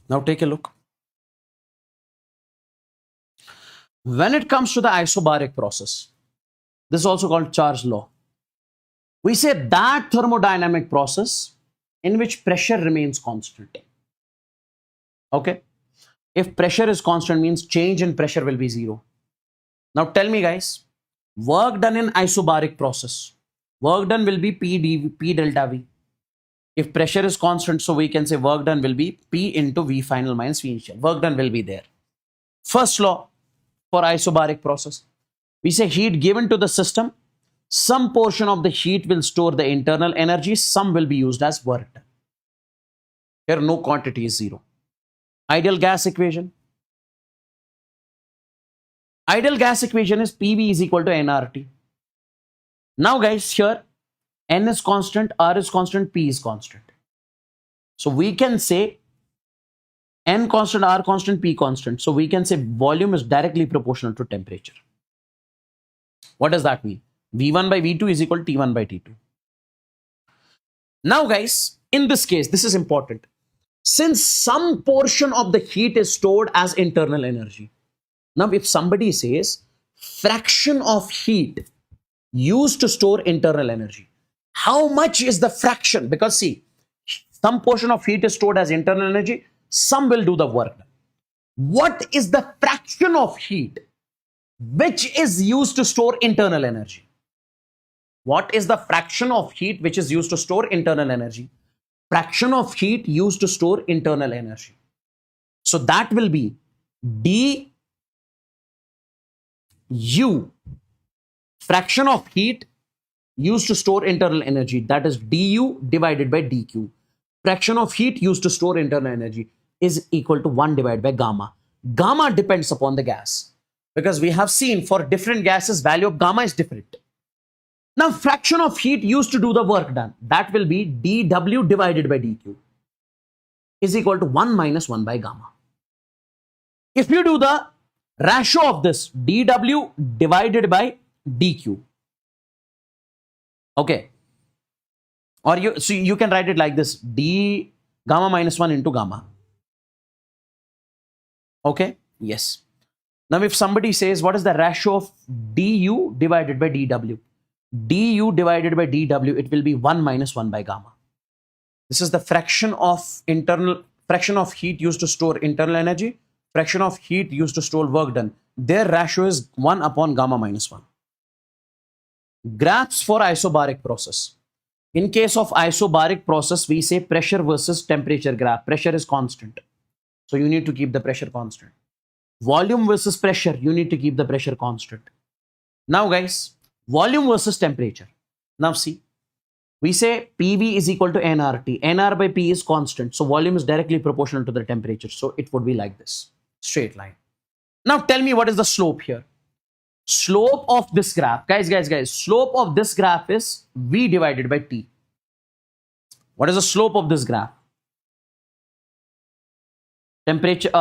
Now take a look. When it comes to the isobaric process, this is also called Charles law. We say that thermodynamic process in which pressure remains constant. Okay. If pressure is constant means change in pressure will be zero. Now tell me guys, work done in isobaric process, work done will be P delta V. If pressure is constant, so we can say work done will be P into V final minus V initial. Work done will be there. First law for isobaric process, we say heat given to the system, some portion of the heat will store the internal energy, some will be used as work done. Here no quantity is zero. Ideal gas equation. Ideal gas equation is PV is equal to nRT. Now guys, here N is constant, R is constant, P is constant. So we can say N constant, R constant, P constant. So we can say volume is directly proportional to temperature. What does that mean? V1 by V2 is equal to T1 by T2. Now guys, in this case, this is important. Since some portion of the heat is stored as internal energy. Now, if somebody says fraction of heat used to store internal energy, how much is the fraction? Because see, some portion of heat is stored as internal energy, some will do the work. What is the fraction of heat which is used to store internal energy? What is the fraction of heat which is used to store internal energy? Fraction of heat used to store internal energy. So that will be du, fraction of heat used to store internal energy, that is du divided by dq. Fraction of heat used to store internal energy is equal to 1 divided by gamma. Gamma depends upon the gas, because we have seen for different gases value of gamma is different. Now, fraction of heat used to do the work done, that will be dw divided by dq is equal to 1 minus 1 by gamma. If you do the ratio of this, dw divided by dq, okay, or you can write it like this, d gamma minus 1 into gamma. Okay, yes. Now, if somebody says what is the ratio of du divided by dw, du divided by dw, it will be 1 minus 1 by gamma. This is the fraction of heat used to store internal energy, fraction of heat used to store work done. Their ratio is 1 upon gamma minus 1. Graphs for isobaric process. In case of isobaric process, we say pressure versus temperature graph. Pressure is constant, so you need to keep the pressure constant. Volume versus pressure, you need to keep the pressure constant. Now guys, volume versus temperature. Now see, we say PV is equal to nRT. nR by P is constant, so volume is directly proportional to the temperature. So it would be like this, straight line. Now tell me what is the slope here. Slope of this graph, guys, slope of this graph is V divided by T. What is the slope of this graph? Temperature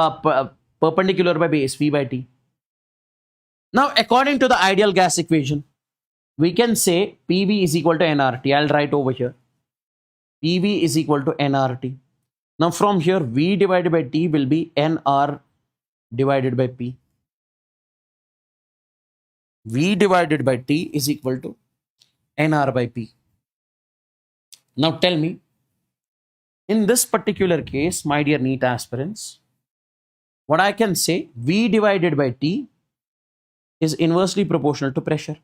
perpendicular by base, V by T. Now, according to the ideal gas equation, we can say PV is equal to nRT. I'll write over here. PV is equal to nRT. Now, from here, V divided by T will be nR divided by P. V divided by T is equal to nR by P. Now, tell me, in this particular case, my dear NEET aspirants, what I can say, V divided by T is inversely proportional to pressure.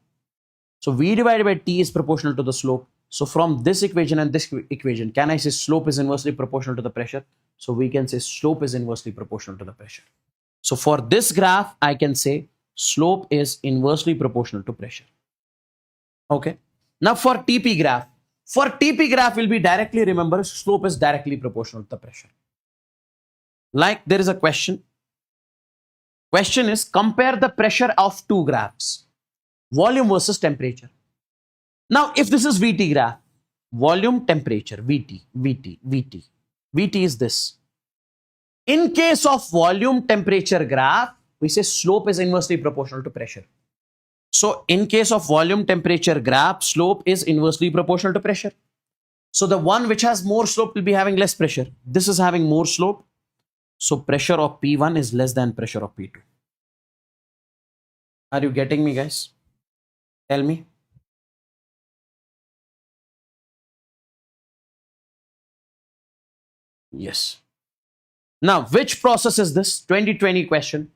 So V divided by T is proportional to the slope. So from this equation and this equation, can I say slope is inversely proportional to the pressure? So we can say slope is inversely proportional to the pressure. So for this graph, I can say slope is inversely proportional to pressure. Okay. Now for TP graph, will be directly, remember, slope is directly proportional to the pressure. Like there is a question. Question is, compare the pressure of two graphs, volume versus temperature. Now, if this is VT graph, volume, temperature, VT is this. In case of volume temperature graph, we say slope is inversely proportional to pressure. So, in case of volume temperature graph, slope is inversely proportional to pressure. So, the one which has more slope will be having less pressure. This is having more slope. So, pressure of P1 is less than pressure of P2. Are you getting me, guys? Tell me. Yes. Now, which process is this? 2020 question.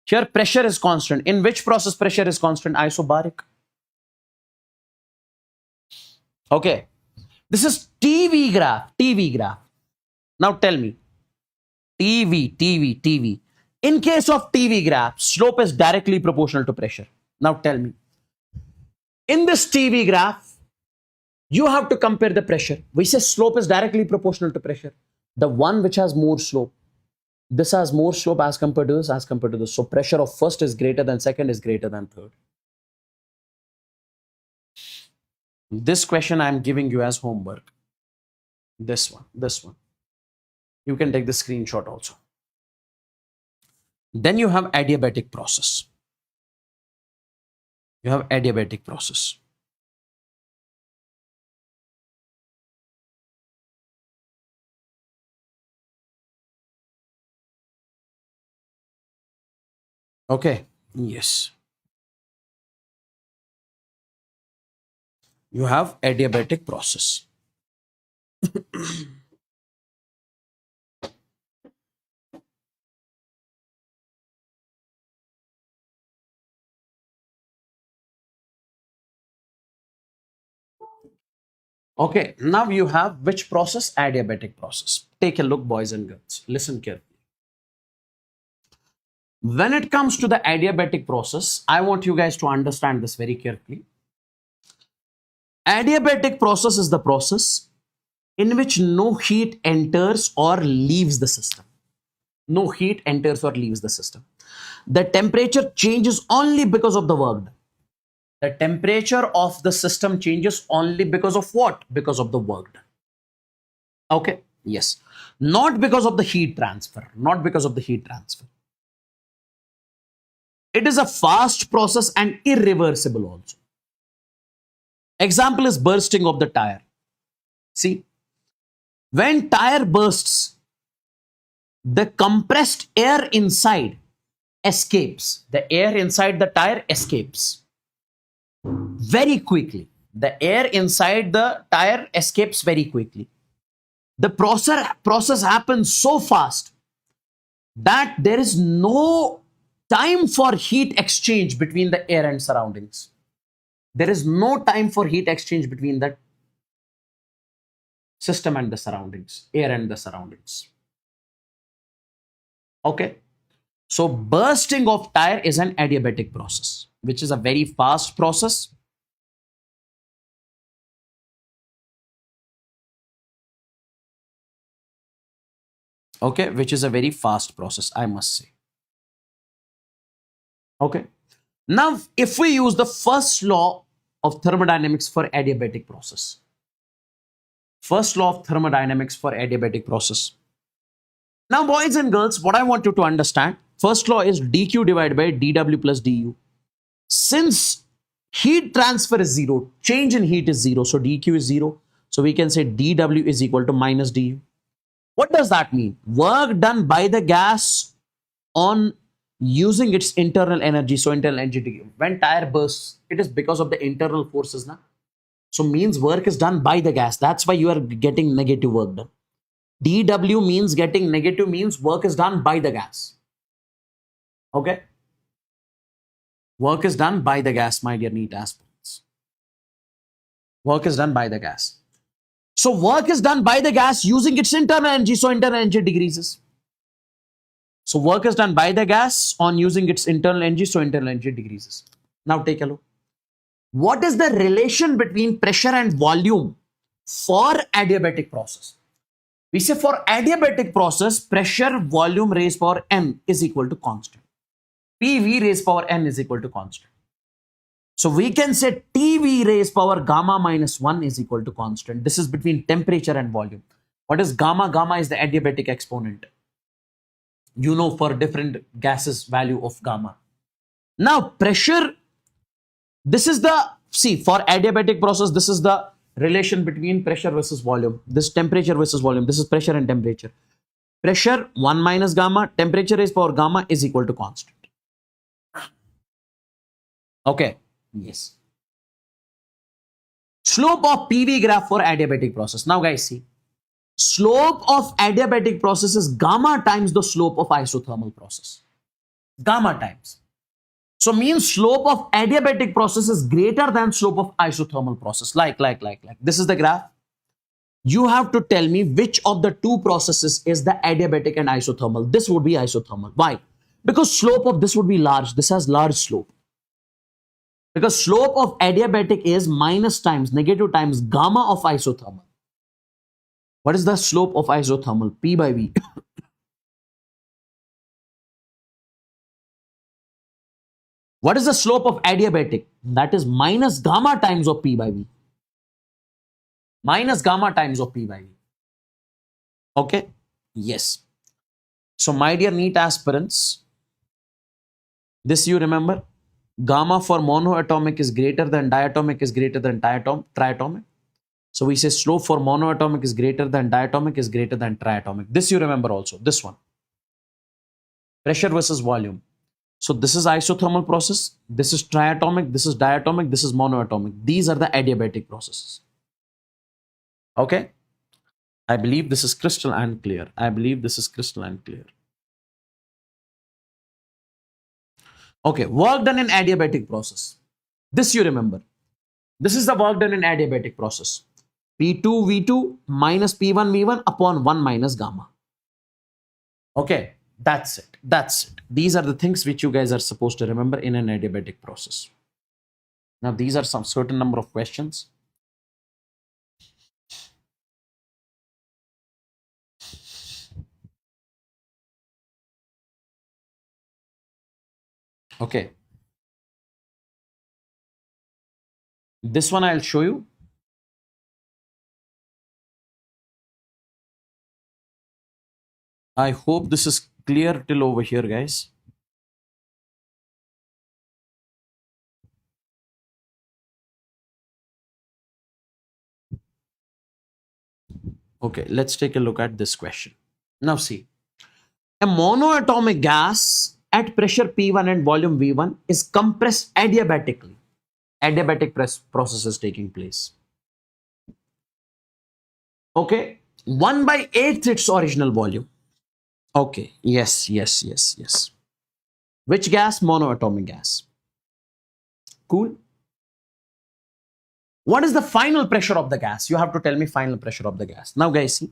Here, pressure is constant. In which process pressure is constant? Isobaric. Okay. This is TV graph. Now, tell me. TV. In case of TV graph, slope is directly proportional to pressure. Now tell me. In this TV graph, you have to compare the pressure. We say slope is directly proportional to pressure. The one which has more slope. This has more slope as compared to this, So pressure of first is greater than second is greater than third. This question I am giving you as homework. This one. You can take the screenshot also. Then you have adiabatic process. Okay. Yes. You have adiabatic process. Okay. Now you have which process? Adiabatic process. Take a look, boys and girls. Listen carefully. When it comes to the adiabatic process, I want you guys to understand this very carefully. Adiabatic process is the process in which no heat enters or leaves the system. No heat enters or leaves the system. The temperature changes only because of the work done. The temperature of the system changes only because of what? Because of the work done. Okay? Yes. Not because of the heat transfer. Not because of the heat transfer. It is a fast process and irreversible also. Example is bursting of the tire. See, when tire bursts, the compressed air inside escapes. The air inside the tire escapes very quickly. The air inside the tire escapes very quickly. The process happens so fast that there is no time for heat exchange between the air and surroundings. There is no time for heat exchange between the system and the surroundings, air and the surroundings. Okay. So bursting of tire is an adiabatic process, which is a very fast process. Okay, which is a very fast process, I must say. Okay. Now, if we use the first law of thermodynamics for adiabatic process, first law of thermodynamics for adiabatic process. Now, boys and girls, what I want you to understand, first law is dq divided by dw plus du. Since heat transfer is zero, change in heat is zero, so dq is zero. So we can say dw is equal to minus du. What does that mean? Work done by the gas on using its internal energy. So internal energy, when tire bursts, it is because of the internal forces. Na? So means work is done by the gas. That's why you are getting negative work done. dW means getting negative, means work is done by the gas. Okay. Work is done by the gas, my dear NEET aspirants. Work is done by the gas. So work is done by the gas using its internal energy. So internal energy decreases. So work is done by the gas on using its internal energy. So internal energy decreases. Now take a look. What is the relation between pressure and volume for adiabatic process? We say for adiabatic process, pressure, volume raised power n is equal to constant. PV raised power n is equal to constant. So we can say TV raised power gamma minus 1 is equal to constant. This is between temperature and volume. What is gamma? Gamma is the adiabatic exponent. You know, for different gases, value of gamma. Now pressure, this is the, see, for adiabatic process, this is the relation between pressure versus volume. This temperature versus volume. This is pressure and temperature. Pressure 1 minus gamma, temperature raised power gamma is equal to constant. Okay. Yes. Slope of PV graph for adiabatic process. Now guys, see. Slope of adiabatic process is gamma times the slope of isothermal process. Gamma times. So means slope of adiabatic process is greater than slope of isothermal process. Like. This is the graph. You have to tell me which of the two processes is the adiabatic and isothermal. This would be isothermal. Why? Because slope of this would be large. This has large slope. Because slope of adiabatic is minus times, negative times gamma of isothermal. What is the slope of isothermal? P by V. What is the slope of adiabatic? That is minus gamma times of P by V. Minus gamma times of P by V. Okay? Yes. So my dear NEET aspirants, this you remember? Gamma for monoatomic is greater than diatomic is greater than triatomic. So we say slope for monoatomic is greater than diatomic is greater than triatomic. This you remember also. This one. Pressure versus volume. So this is isothermal process, this is triatomic, this is diatomic, this is monoatomic. These are the adiabatic processes. Okay. I believe this is crystal and clear. I believe this is crystal and clear. Okay, work done in adiabatic process. This you remember. This is the work done in adiabatic process. P2 V2 minus P1 V1 upon 1 minus gamma. Okay, that's it. That's it. These are the things which you guys are supposed to remember in an adiabatic process. Now, these are some certain number of questions. Okay. This one I'll show you. I hope this is clear till over here, guys. Okay, let's take a look at this question. Now see, a monoatomic gas at pressure P1 and volume V1 is compressed adiabatically. Adiabatic process is taking place. Okay, 1 by 8th its original volume. Okay, yes. Which gas? Monoatomic gas. Cool. What is the final pressure of the gas? You have to tell me final pressure of the gas. Now guys, see,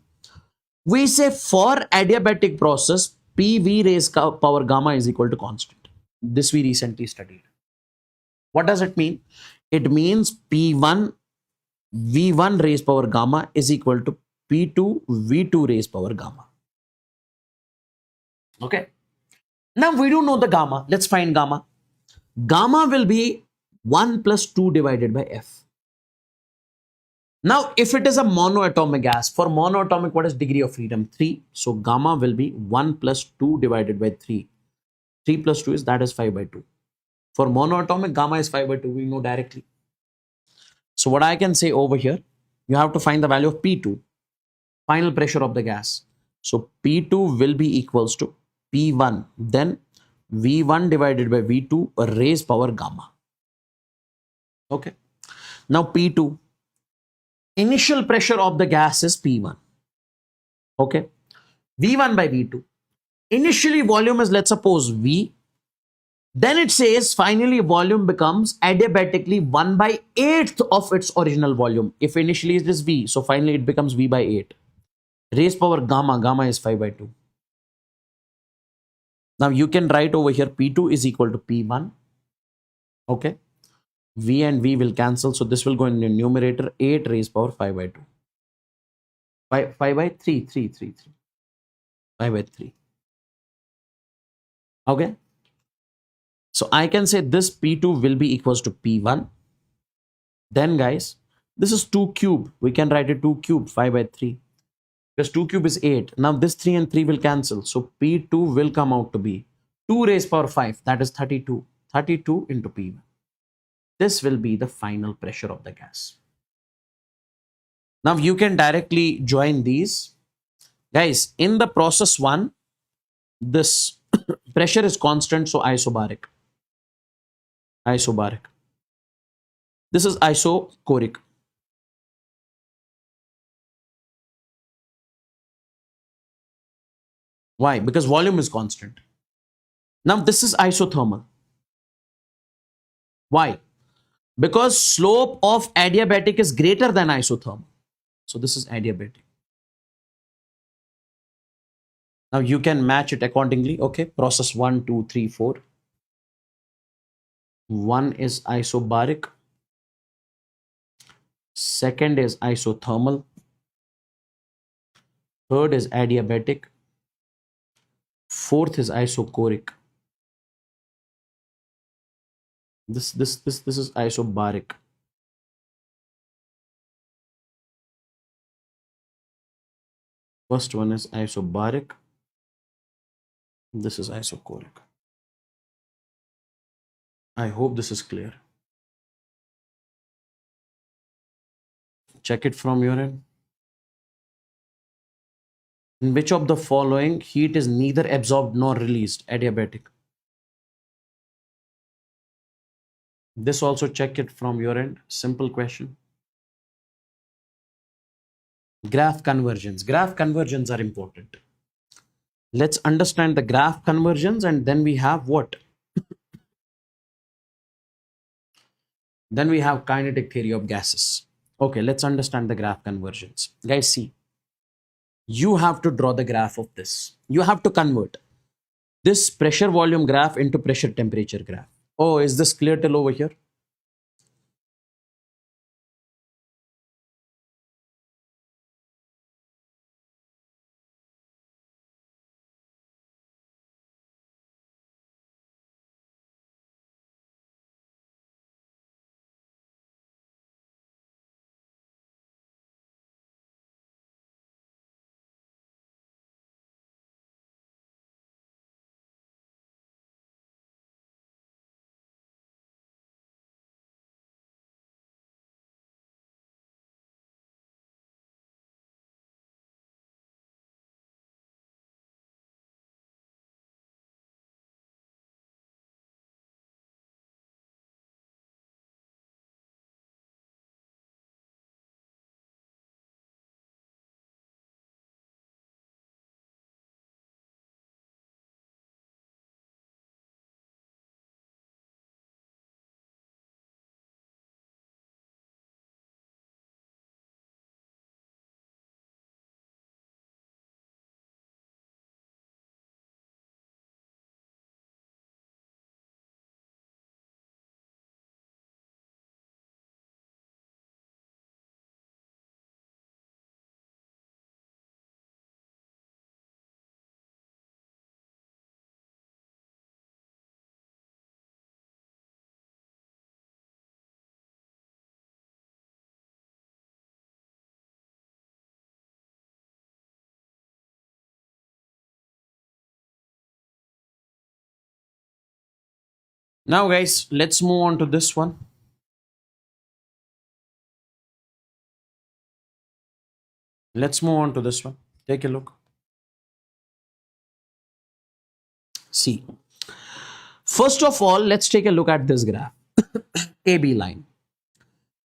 we say for adiabatic process, PV raised power gamma is equal to constant. This we recently studied. What does it mean? It means P1 V1 raised power gamma is equal to P2 V2 raised power gamma. Okay. Now we don't know the gamma. Let's find gamma. Gamma will be 1 plus 2 divided by F. Now, if it is a monoatomic gas, for monoatomic, what is degree of freedom? 3. So gamma will be 1 plus 2 divided by 3. 3 plus 2 is, that is 5 by 2. For monoatomic, gamma is 5 by 2. We know directly. So what I can say over here, you have to find the value of P2, final pressure of the gas. So P2 will be equals to P1, then V1 divided by V2 raised power gamma. Okay. Now P2, initial pressure of the gas is P1. Okay. V1 by V2. Initially volume is, let's suppose, V. Then it says finally volume becomes adiabatically 1 by 8th of its original volume. If initially it is V, so finally it becomes V by 8. Raised power gamma, gamma is 5 by 2. Now you can write over here P2 is equal to P1. Okay. V and V will cancel. So this will go in the numerator, 8 raised power 5 by 2. 5 by 3. 5 by 3. Okay. So I can say this P2 will be equals to P1. Then guys, this is 2 cube. We can write it 2 cube, 5 by 3. Because 2 cube is 8. Now this 3 and 3 will cancel. So P2 will come out to be 2 raised power 5. That is 32. 32 into P1. This will be the final pressure of the gas. Now you can directly join these. Guys, in the process 1, this pressure is constant, so isobaric. Isobaric. This is isochoric. Why? Because volume is constant. Now this is isothermal. Why? Because slope of adiabatic is greater than isothermal. So this is adiabatic. Now you can match it accordingly. Okay, process 1, 2, 3, 4. 1 is isobaric. Second is isothermal. Third is adiabatic. Fourth is isochoric. This is isobaric. First one is isobaric. This is isochoric. I hope this is clear. Check it from your end. In which of the following heat is neither absorbed nor released? Adiabatic. This also check it from your end. Simple question. Graph conversions. Graph conversions are important. Let's understand the graph conversions, and then we have what? Then we have kinetic theory of gases. Okay, let's understand the graph conversions. Guys, see, you have to draw the graph of this. You have to convert this pressure volume graph into pressure temperature graph. Oh, is this clear till over here? Now, guys, let's move on to this one. Let's move on to this one. Take a look. See, first of all, let's take a look at this graph. AB line.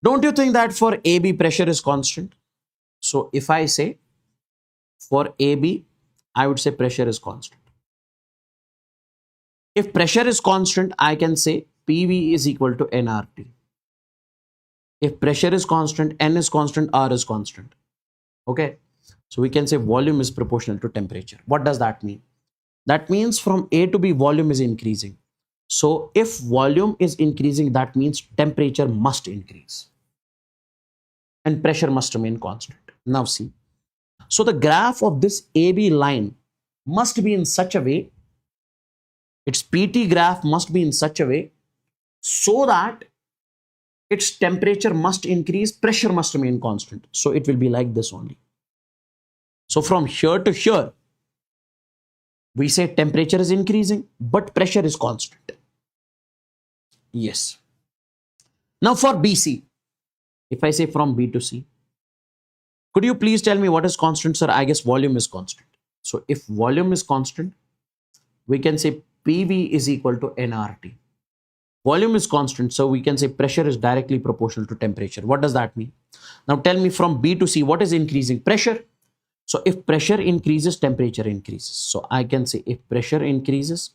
Don't you think that for AB pressure is constant? So if I say for AB, I would say pressure is constant. If pressure is constant, I can say PV is equal to nRT. If pressure is constant, N is constant, R is constant. Okay. So we can say volume is proportional to temperature. What does that mean? That means from A to B, volume is increasing. So if volume is increasing, that means temperature must increase and pressure must remain constant. Now see, so the graph of this AB line must be in such a way, its PT graph must be in such a way so that its temperature must increase, pressure must remain constant. So it will be like this only. So from here to here, we say temperature is increasing, but pressure is constant. Yes. Now for BC, if I say from B to C, could you please tell me what is constant, sir? I guess volume is constant. So if volume is constant, we can say PV is equal to nRT. Volume is constant, so we can say pressure is directly proportional to temperature. What does that mean? Now tell me from B to C, what is increasing? Pressure. So if pressure increases, temperature increases. So I can say if pressure increases,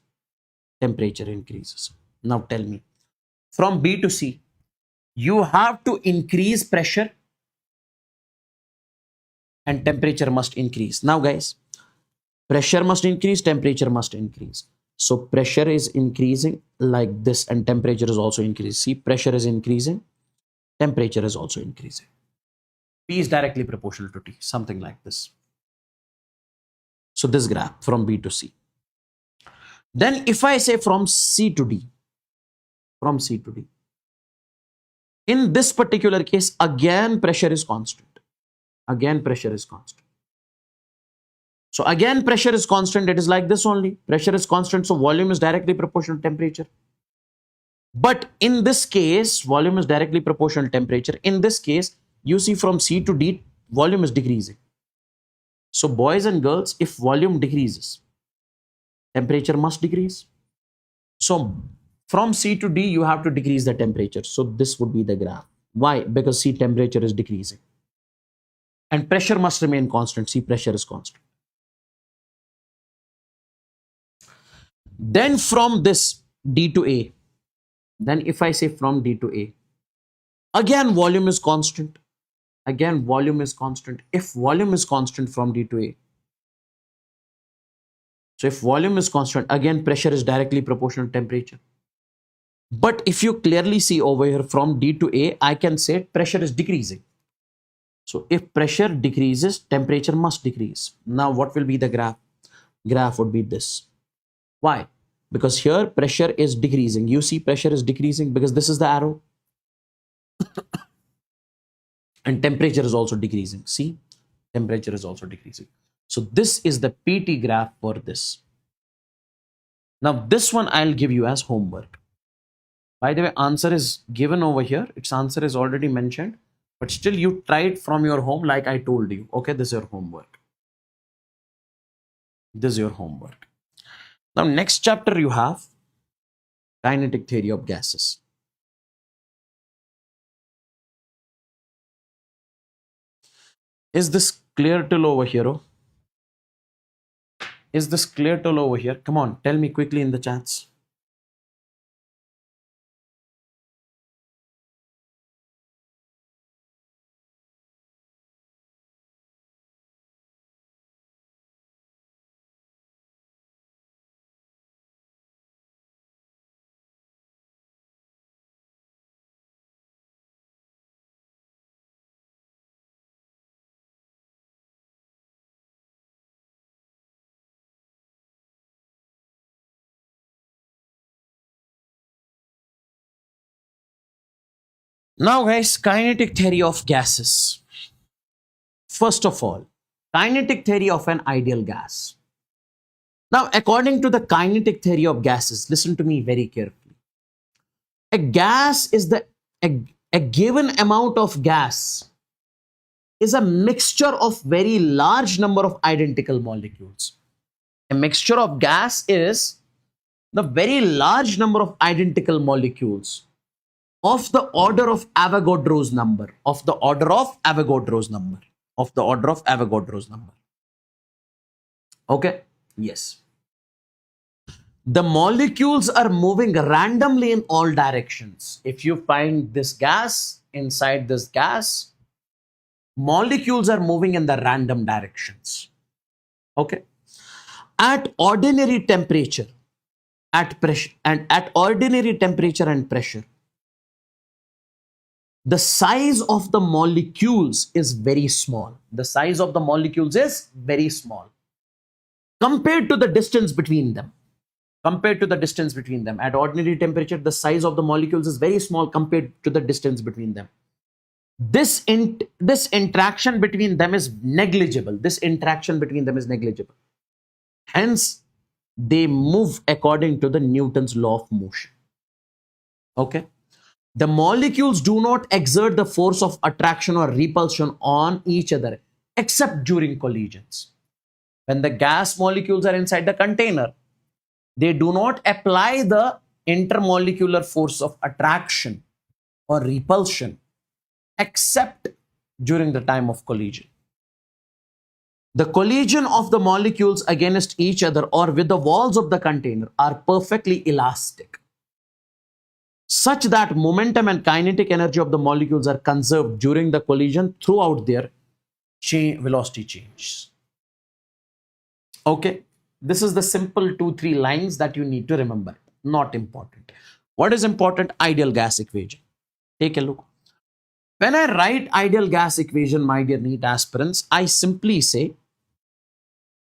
temperature increases. Now tell me, from B to C, you have to increase pressure and temperature must increase. Now guys, pressure must increase, temperature must increase. So pressure is increasing like this and temperature is also increasing. See, pressure is increasing, temperature is also increasing. P is directly proportional to T, something like this. So this graph from B to C. Then if I say from C to D, from C to D, in this particular case, again pressure is constant. Again pressure is constant. So again pressure is constant. It is like this only. Pressure is constant, so volume is directly proportional to temperature. But in this case, volume is directly proportional to temperature. In this case, you see from C to D, volume is decreasing. So boys and girls, if volume decreases, temperature must decrease. So From C to D, you have to decrease the temperature. So this would be the graph. Why? Because C temperature is decreasing. And pressure must remain constant. C pressure is constant. Then from this D to A, then if I say from D to A, again volume is constant. Again volume is constant. If volume is constant from D to A, so if volume is constant, again pressure is directly proportional to temperature. But if you clearly see over here from D to A, I can say pressure is decreasing. So if pressure decreases, temperature must decrease. Now what will be the graph? Graph would be this. Why? Because here pressure is decreasing. You see pressure is decreasing because this is the arrow. And temperature is also decreasing. See, temperature is also decreasing. So this is the PT graph for this. Now this one I'll give you as homework. By the way, answer is given over here. Its answer is already mentioned, but still you try it from your home like I told you. Okay, this is your homework. This is your homework. Now next chapter you have kinetic theory of gases. Is this clear till over here? Oh? Is this clear till over here? Come on, tell me quickly in the chats. Now guys, kinetic theory of gases. First of all, kinetic theory of an ideal gas. Now, according to the kinetic theory of gases, listen to me very carefully. A gas is a given amount of gas is a mixture of very large number of identical molecules. A mixture of gas is the very large number of identical molecules of the order of Avogadro's number, of the order of Avogadro's number, of the order of Avogadro's number. Okay? Yes. The molecules are moving randomly in all directions. If you find this gas, inside this gas, molecules are moving in the random directions. Okay? At ordinary temperature, at pressure, and at ordinary temperature and pressure, the size of the molecules is very small. The size of the molecules is very small compared to the distance between them. Compared to the distance between them. At ordinary temperature, the size of the molecules is very small compared to the distance between them. This interaction between them is negligible. This interaction between them is negligible. Hence, they move according to the Newton's law of motion. Okay? The molecules do not exert the force of attraction or repulsion on each other except during collisions. When the gas molecules are inside the container, they do not apply the intermolecular force of attraction or repulsion except during the time of collision. The collision of the molecules against each other or with the walls of the container are perfectly elastic, such that momentum and kinetic energy of the molecules are conserved during the collision throughout their velocity changes. Okay? This is the simple 2-3 lines that you need to remember. Not important. What is important? Ideal gas equation. Take a look. When I write ideal gas equation, my dear NEET aspirants, I simply say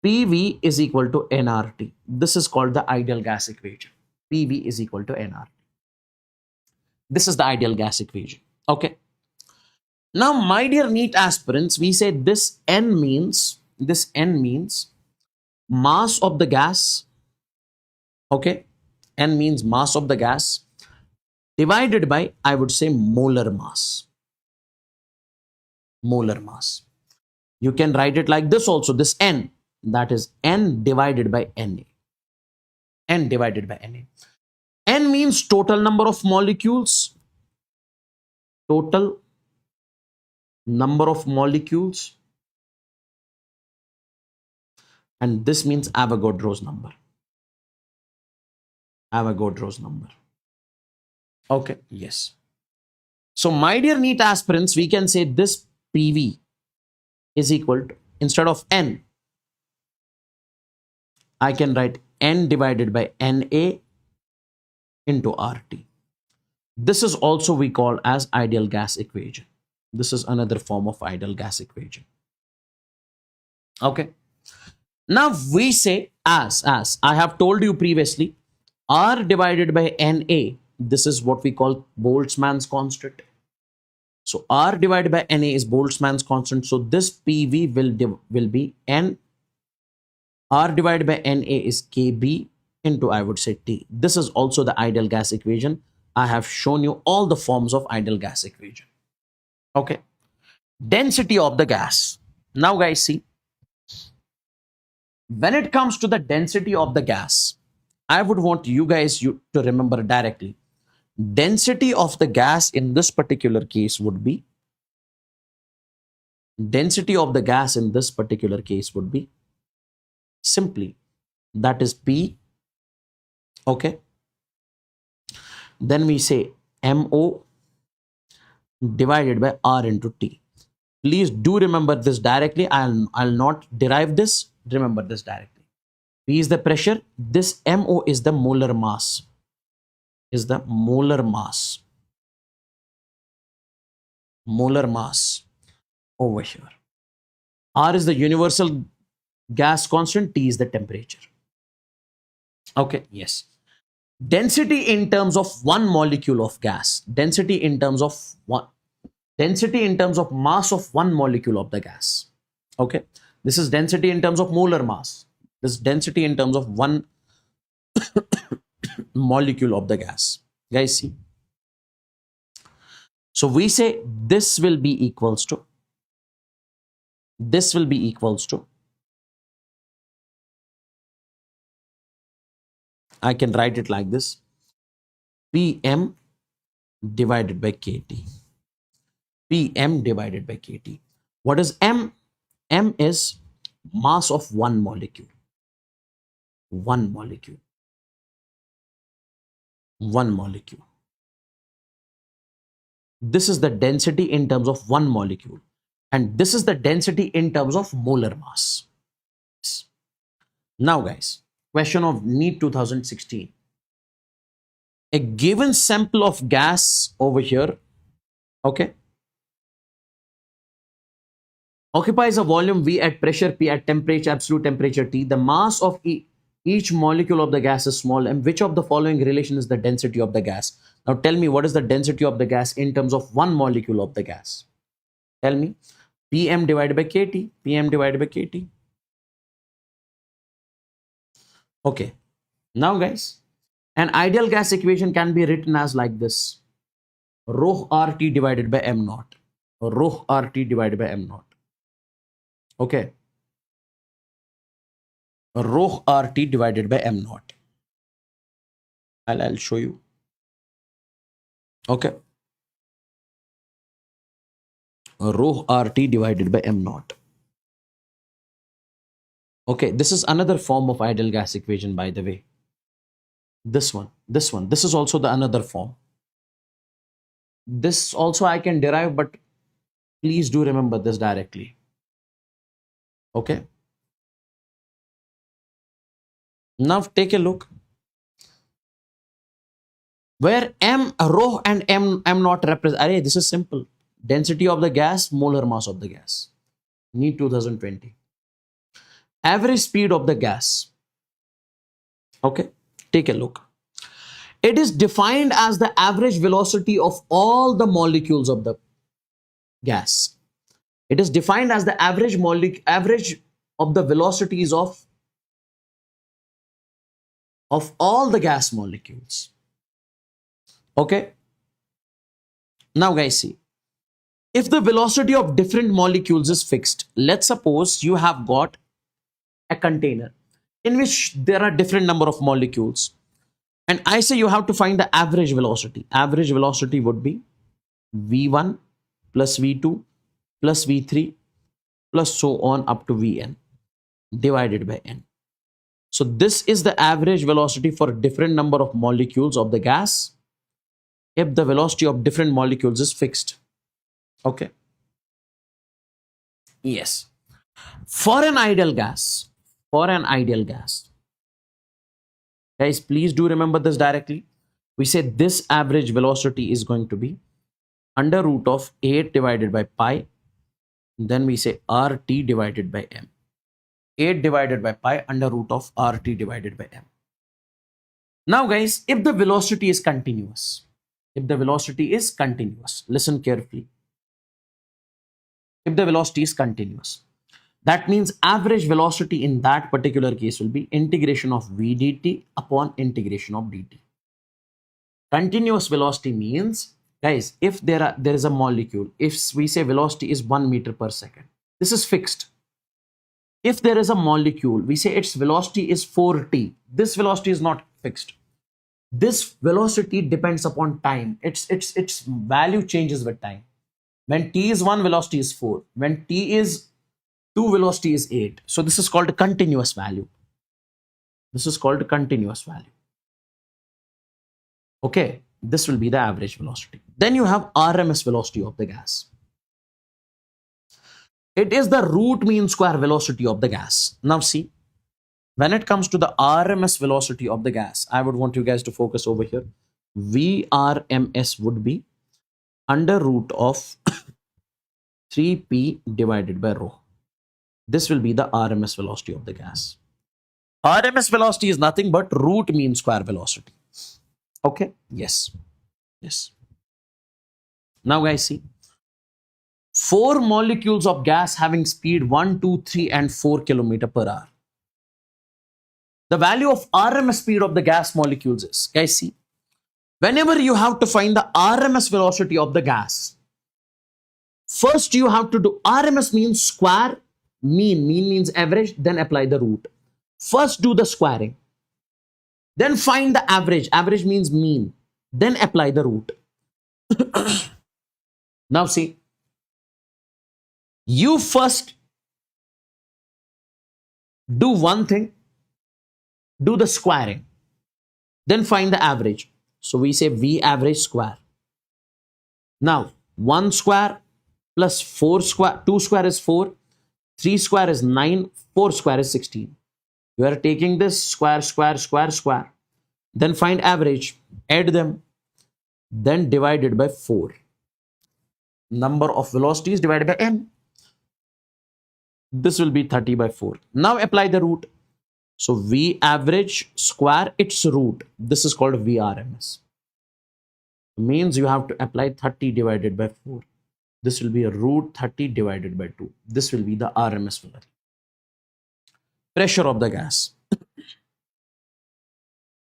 PV is equal to nRT. This is called the ideal gas equation. PV is equal to nRT. This is the ideal gas equation. Okay. Now, my dear NEET aspirants, we say this N means mass of the gas. Okay. N means mass of the gas divided by, I would say, molar mass. Molar mass. You can write it like this also, this N, that is N divided by Na. N divided by Na. N means total number of molecules. Total number of molecules. And this means Avogadro's number. Avogadro's number. Okay, yes. So my dear NEET aspirants, we can say this PV is equal to, instead of N, I can write N divided by NA into RT. This is also we call as ideal gas equation. This is another form of ideal gas equation. Okay. Now we say as I have told you previously, R divided by NA, this is what we call Boltzmann's constant. So R divided by NA is Boltzmann's constant. So this PV will be N. R divided by NA is KB into, I would say, T. This is also the ideal gas equation. I have shown you all the forms of ideal gas equation. Okay. Density of the gas. Now guys, see, when it comes to the density of the gas, I would want you guys to remember directly. Density of the gas in this particular case would be, simply, that is P. Okay. Then we say MO divided by R into T. Please do remember this directly. I'll not derive this. Remember this directly. P is the pressure. This MO is the molar mass. Molar mass over here. R is the universal gas constant. T is the temperature. Okay. Yes. Density in terms of one molecule of gas. Density in terms of mass of one molecule of the gas. Okay. This is density in terms of molar mass. This is density in terms of one molecule of the gas. Guys, see. So we say this will be equals to, I can write it like this, PM divided by KT. PM divided by KT. What is M? M is mass of one molecule. One molecule. This is the density in terms of one molecule. And this is the density in terms of molar mass. Now guys, question of NEET 2016. A given sample of gas over here, okay, occupies a volume V at pressure P at temperature, absolute temperature T. The mass of each molecule of the gas is small. And which of the following relation is the density of the gas? Now tell me, what is the density of the gas in terms of one molecule of the gas? Tell me. PM divided by KT. PM divided by KT. Okay. Now guys, an ideal gas equation can be written as like this. Rho RT divided by M naught. Rho RT divided by M naught. Okay. Rho RT divided by M naught. I'll show you. Okay. Rho RT divided by M naught. Okay, this is another form of ideal gas equation, by the way. This one. This is also the another form. This also I can derive, but please do remember this directly. Okay. Now take a look. Where M, rho and M naught represent. Array, this is simple. Density of the gas, molar mass of the gas. NEET 2020. Average speed of the gas. Okay, take a look. It is defined as the average velocity of all the molecules of the gas. It is defined as the average of the velocities of all the gas molecules. Okay. Now guys, see. If the velocity of different molecules is fixed, let's suppose you have got a container in which there are different number of molecules, And I say you have to find the average velocity. Average velocity would be v1 plus v2 plus v3 plus so on up to vn divided by n. So this is the average velocity for different number of molecules of the gas if the velocity of different molecules is fixed. Okay. Yes. For an ideal gas, guys, please do remember this directly. We say this average velocity is going to be under root of 8 divided by pi. Then we say RT divided by M. 8 divided by pi under root of RT divided by M. Now guys, if the velocity is continuous, listen carefully. If the velocity is continuous, that means average velocity in that particular case will be integration of v dt upon integration of dt. Continuous velocity means, guys, if there is a molecule, if we say velocity is 1 meter per second, this is fixed. If there is a molecule, we say its velocity is 4t. This velocity is not fixed. This velocity depends upon time. Its value changes with time. When t is 1, velocity is 4. When t is 2, velocity is 8. So this is called a continuous value. Okay, this will be the average velocity. Then you have RMS velocity of the gas. It is the root mean square velocity of the gas. Now see, when it comes to the RMS velocity of the gas, I would want you guys to focus over here. VRMS would be under root of 3p divided by rho. This will be the RMS velocity of the gas. RMS velocity is nothing but root mean square velocity. Okay, yes. Now guys, see, 4 molecules of gas having speed 1, 2, 3 and 4 km per hour. The value of RMS speed of the gas molecules is, guys, see, whenever you have to find the RMS velocity of the gas, first you have to do RMS means square, mean means average, then apply the root. First do the squaring, then find the average means mean, then apply the root. Now see, you first do one thing, do the squaring, then find the average. So we say V average square. Now 1 square plus 4 square, 2 square is 4, 3 square is 9, 4 square is 16. You are taking this square, then find average, add them, then divided by 4. Number of velocities divided by n. This will be 30 by 4. Now apply the root. So V average square its root. This is called VRMS. Means you have to apply 30 divided by 4. This will be a root 30 divided by 2. This will be the RMS velocity. Pressure of the gas.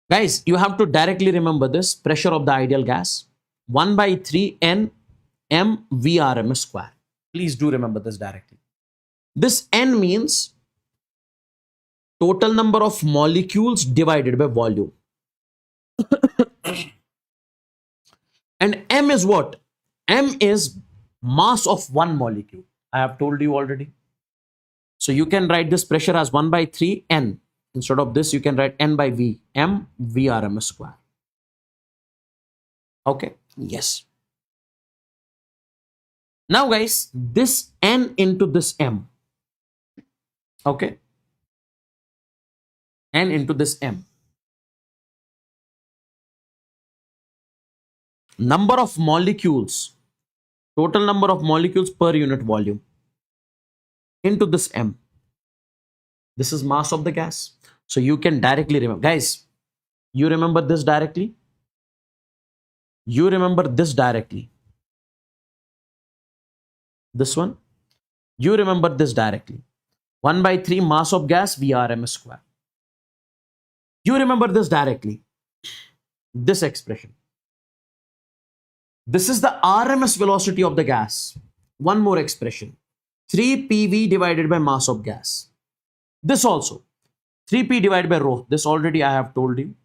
Guys, you have to directly remember this. Pressure of the ideal gas. 1 by 3 N M VRMS square. Please do remember this directly. This N means total number of molecules divided by volume. And M is what? M is mass of one molecule. I have told you already. So you can write this pressure as 1 by 3 N. Instead of this, you can write N by V. M VRMS square. Okay. Yes. Now guys, this N into this M. Okay. N into this M. Number of molecules, total number of molecules per unit volume into this M. This is mass of the gas. So you can directly remember. Guys, you remember this directly? You remember this directly? This one? You remember this directly? 1 by 3 mass of gas VRMS square. You remember this directly? This expression. This is the RMS velocity of the gas. One more expression. 3 PV divided by mass of gas. This also. 3P divided by rho. This already I have told you.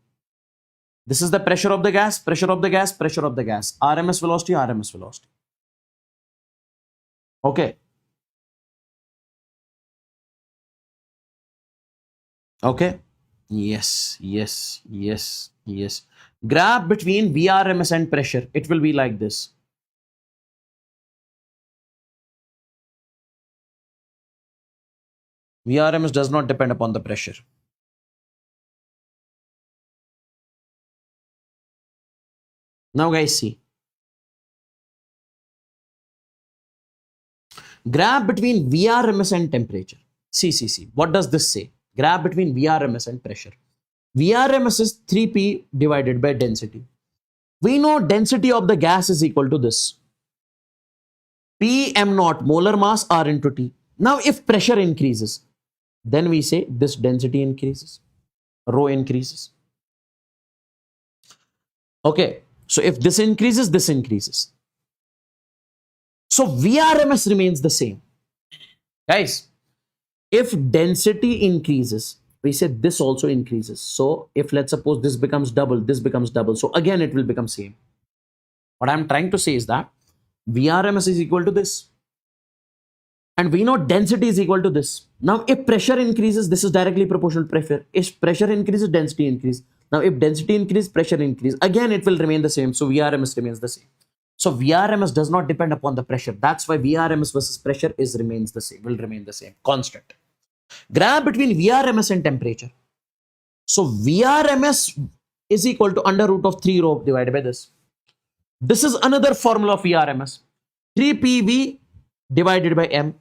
This is the pressure of the gas, pressure of the gas, pressure of the gas. RMS velocity, RMS velocity. Okay. Okay. Yes, yes, yes, yes. Graph between VRMS and pressure. It will be like this. VRMS does not depend upon the pressure. Now guys see. Graph between VRMS and temperature. See. What does this say? Graph between VRMS and pressure. VRMS is 3P divided by density. We know density of the gas is equal to this. P m naught molar mass R into T. Now if pressure increases, then we say this density increases, rho increases. Okay, so if this increases, this increases. So VRMS remains the same. Guys, if density increases, we say this also increases. So if let's suppose this becomes double, this becomes double. So again, it will become same. What I'm trying to say is that VRMS is equal to this. And we know density is equal to this. Now, if pressure increases, this is directly proportional to pressure. If pressure increases, density increases. Now, if density increases, pressure increases. Again, it will remain the same. So VRMS remains the same. So VRMS does not depend upon the pressure. That's why VRMS versus pressure remains the same, will remain the same, constant. Graph between VRMS and temperature. So VRMS is equal to under root of 3 rho divided by this. This is another formula of VRMS. 3PV divided by M.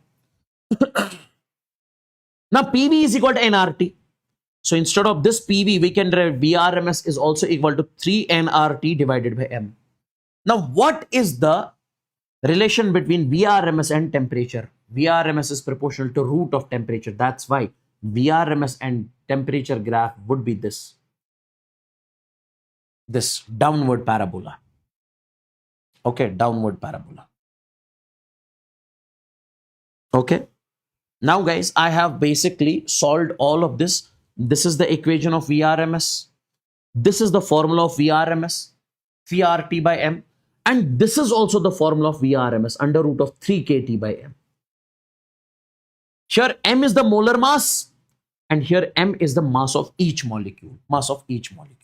Now PV is equal to nRT. So instead of this PV, we can write VRMS is also equal to 3 nRT divided by M. Now what is the relation between VRMS and temperature? VRMS is proportional to root of temperature. That's why VRMS and temperature graph would be this downward parabola. Okay, downward parabola. Okay. Now guys, I have basically solved all of this. This is the equation of VRMS. This is the formula of VRMS, VRT by M. And this is also the formula of VRMS, under root of 3 kT by M. Here M is the molar mass, and here M is the mass of each molecule. Mass of each molecule.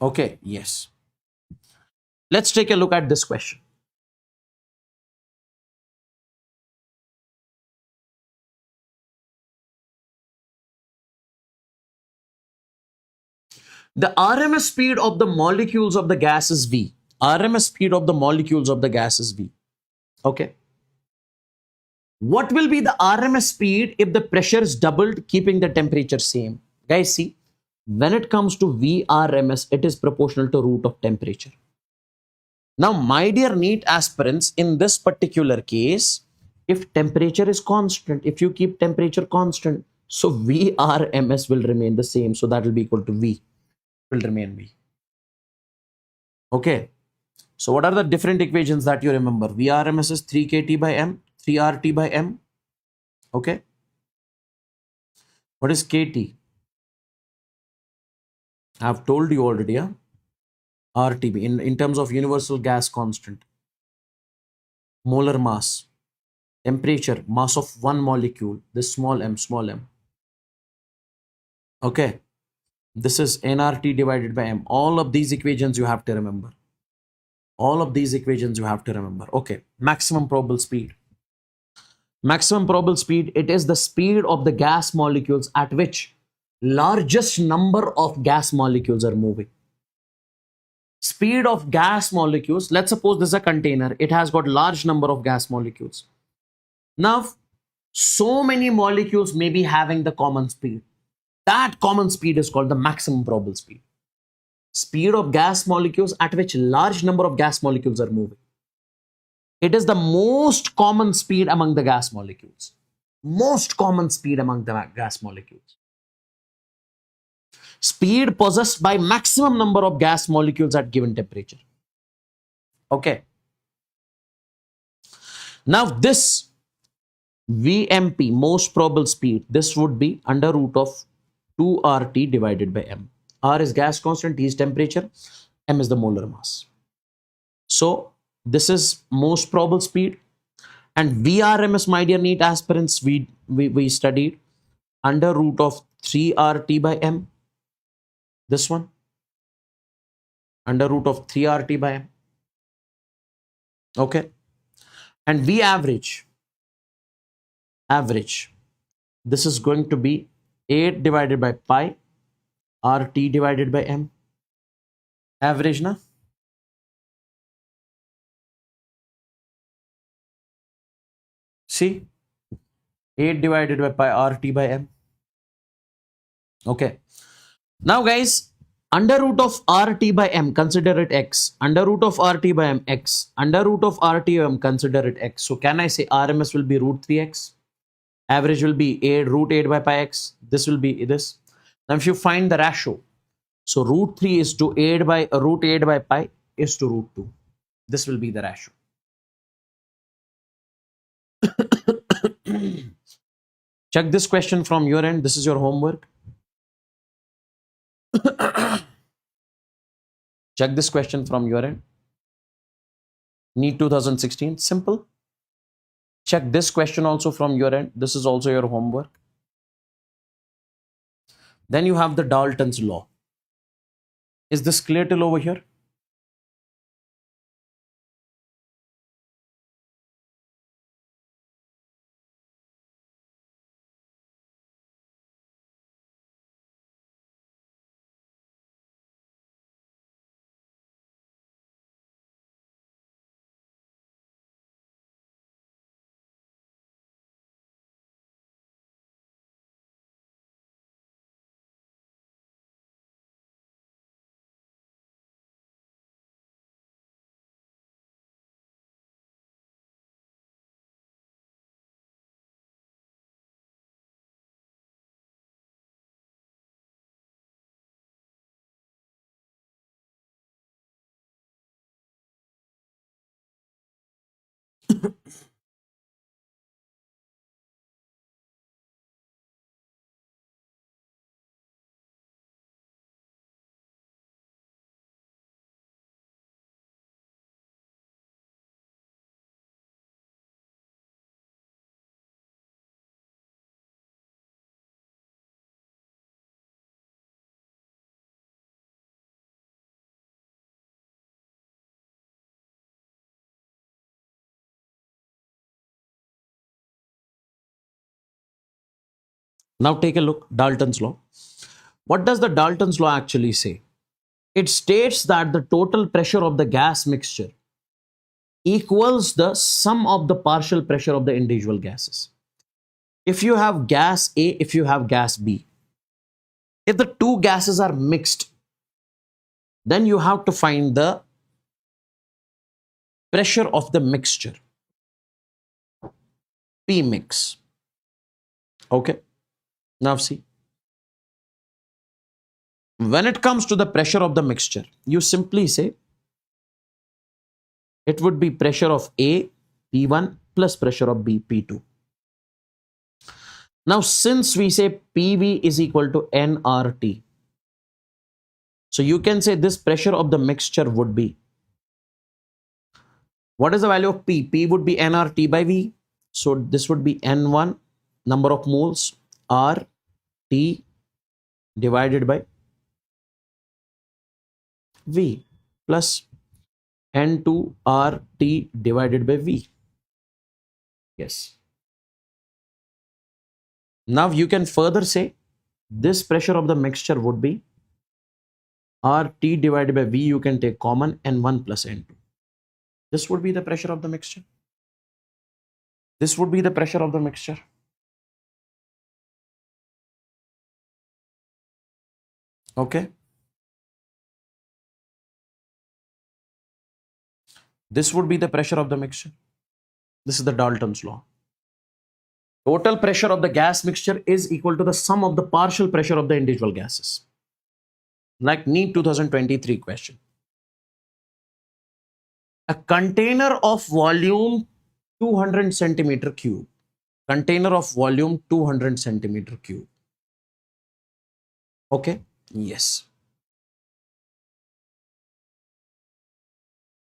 Okay, yes. Let's take a look at this question. The RMS speed of the molecules of the gas is V. RMS speed of the molecules of the gas is V. Okay. What will be the RMS speed if the pressure is doubled, keeping the temperature same? Guys, see, when it comes to VRMS, it is proportional to root of temperature. Now, my dear NEET aspirants, in this particular case, if temperature is constant, if you keep temperature constant, so VRMS will remain the same. So that will be equal to V, will remain V. Okay. So what are the different equations that you remember? VRMS is 3 kT by M, 3 RT by M. Okay. What is KT? I have told you already, yeah? RTB in terms of universal gas constant, molar mass, temperature, mass of one molecule, this small m. Okay, this is nRT divided by M. All of these equations you have to remember. All of these equations you have to remember. Okay, maximum probable speed. Maximum probable speed, it is the speed of the gas molecules at which largest number of gas molecules are moving. Speed of gas molecules, let's suppose this is a container, it has got large number of gas molecules. Now, so many molecules may be having the common speed. That common speed is called the maximum probable speed. Speed of gas molecules at which large number of gas molecules are moving. It is the most common speed among the gas molecules. Most common speed among the gas molecules. Speed possessed by maximum number of gas molecules at given temperature. Okay. Now this VMP, most probable speed, this would be under root of 2RT divided by M. R is gas constant, T is temperature, M is the molar mass. So this is most probable speed. And VRMS, my dear NEET aspirants, we studied under root of 3RT by M. This one, under root of 3RT by M. Okay. And V average, this is going to be 8 divided by pi RT divided by M. Average, na? See, 8 divided by pi RT by M. Okay. Now guys, under root of RT by M, consider it X. Under root of RT by M, X. Under root of RT by M, consider it X. So can I say RMS will be root 3X? Average will be 8 root 8 by pi X. This will be this. Now if you find the ratio, so root 3 is to 8 by root 8 by pi is to root 2. This will be the ratio. Check this question from your end. This is your homework. Check this question from your end. NEET 2016. Simple. Check this question also from your end. This is also your homework. Then you have the Dalton's law. Is this clear till over here? Now take a look, Dalton's law. What does the Dalton's law actually say? It states that the total pressure of the gas mixture equals the sum of the partial pressure of the individual gases. If you have gas A, if you have gas B, if the two gases are mixed, then you have to find the pressure of the mixture, P mix. Okay. Now see, when it comes to the pressure of the mixture, you simply say it would be pressure of A, P1 plus pressure of B, P2. Now, since we say PV is equal to nRT, so you can say this pressure of the mixture would be, what is the value of P? P would be nRT by V. So this would be N1, number of moles, RT divided by V plus N2 RT divided by V. Yes. Now you can further say this pressure of the mixture would be RT divided by V. You can take common N1 plus N2. This would be the pressure of the mixture. This would be the pressure of the mixture. Okay. This would be the pressure of the mixture. This is the Dalton's law. Total pressure of the gas mixture is equal to the sum of the partial pressure of the individual gases. Like NEET 2023 question. A container of volume 200 centimeter cube Container of volume 200 centimeter cube. Okay, yes.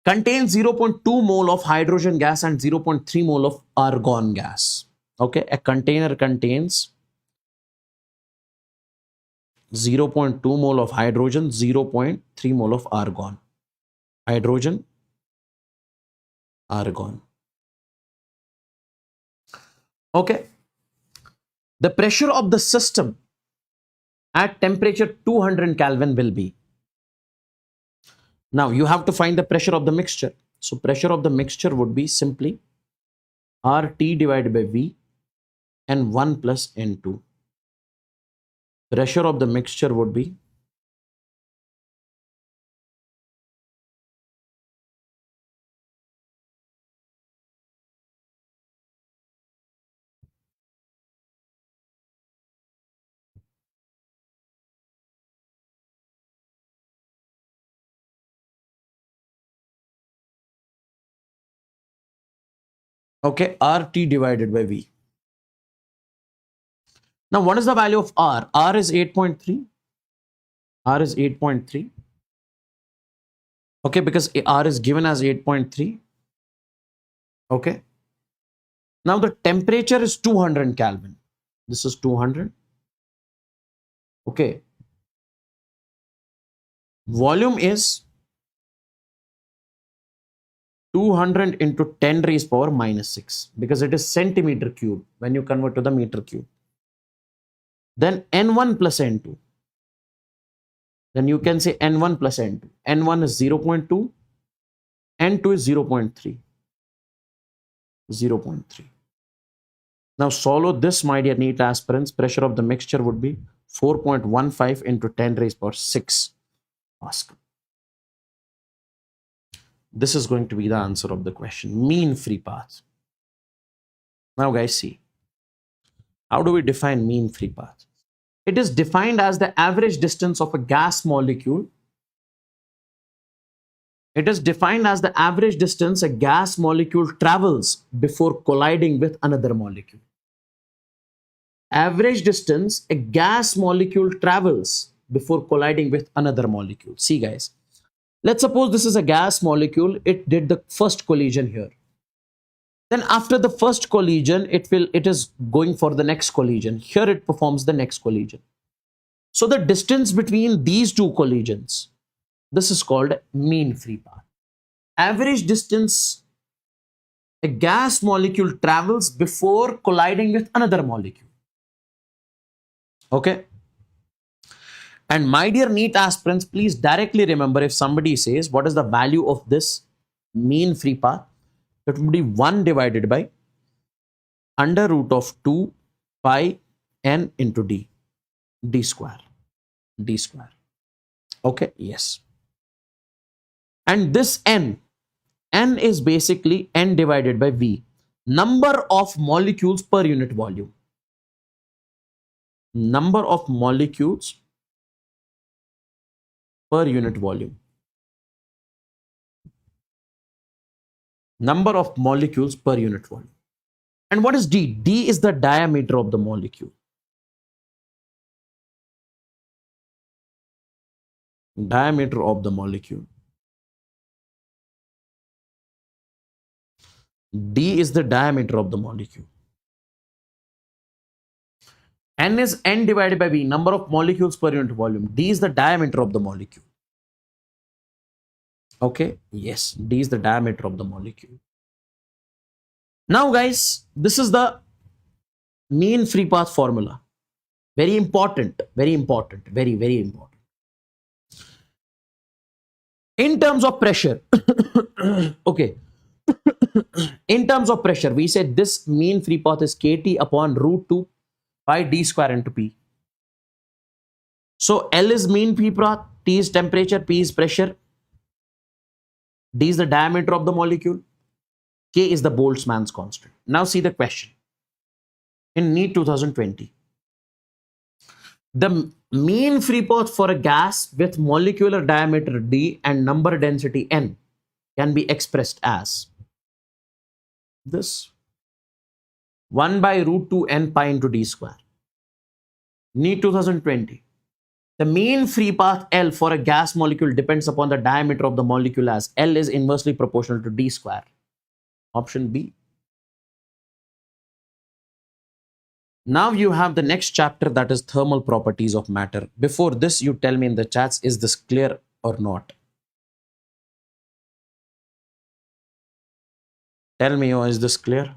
Contains 0.2 mole of hydrogen gas and 0.3 mole of argon gas. Okay, a container contains 0.2 mole of hydrogen, 0.3 mole of argon. Hydrogen, argon. Okay. The pressure of the system at temperature 200 Kelvin will be. Now you have to find the pressure of the mixture. So pressure of the mixture would be simply RT divided by V N1 plus N2. Pressure of the mixture would be okay, RT divided by V. Now what is the value of R? R is 8.3. R is 8.3. Okay, because R is given as 8.3. Okay. Now the temperature is 200 Kelvin. This is 200. Okay. Volume is 200 into 10 raised power minus 6 because it is centimeter cube when you convert to the meter cube. Then N1 plus N2. Then you can say N1 plus N2. N1 is 0.2. N2 is 0.3. 0.3. Now solve this, my dear NEET aspirants. Pressure of the mixture would be 4.15 into 10 raised power 6 Pascal. This is going to be the answer of the question. Mean free path. Now guys, see. How do we define mean free path? It is defined as the average distance of a gas molecule. It is defined as the average distance a gas molecule travels before colliding with another molecule. Average distance a gas molecule travels before colliding with another molecule. See guys, let's suppose this is a gas molecule. It did the first collision here. Then after the first collision, it is going for the next collision. Here it performs the next collision. So the distance between these two collisions, this is called mean free path. Average distance a gas molecule travels before colliding with another molecule. Okay. And my dear NEET aspirants, please directly remember, if somebody says what is the value of this mean free path, it would be 1 divided by under root of 2 pi n into d square. Okay, yes. And this n is basically n divided by v, number of molecules per unit volume. Number of molecules per unit volume. Number of molecules per unit volume. And what is d? D is the diameter of the molecule. Diameter of the molecule. D is the diameter of the molecule. N is n divided by v, number of molecules per unit volume. D is the diameter of the molecule. Okay, yes, D is the diameter of the molecule. Now guys, this is the mean free path formula. Very important, very important, very, very important. In terms of pressure, okay, in terms of pressure, we said this mean free path is kT upon root 2 pi d square into P. So L is mean free path, T is temperature, P is pressure, D is the diameter of the molecule, K is the Boltzmann's constant. Now see the question. In NEET 2020, the mean free path for a gas with molecular diameter d and number density n can be expressed as this. 1 by root 2 n pi into d square. NEET 2020. The mean free path L for a gas molecule depends upon the diameter of the molecule as L is inversely proportional to d square. Option B. Now you have the next chapter, that is thermal properties of matter. Before this, you tell me in the chats, is this clear or not? Tell me, is this clear?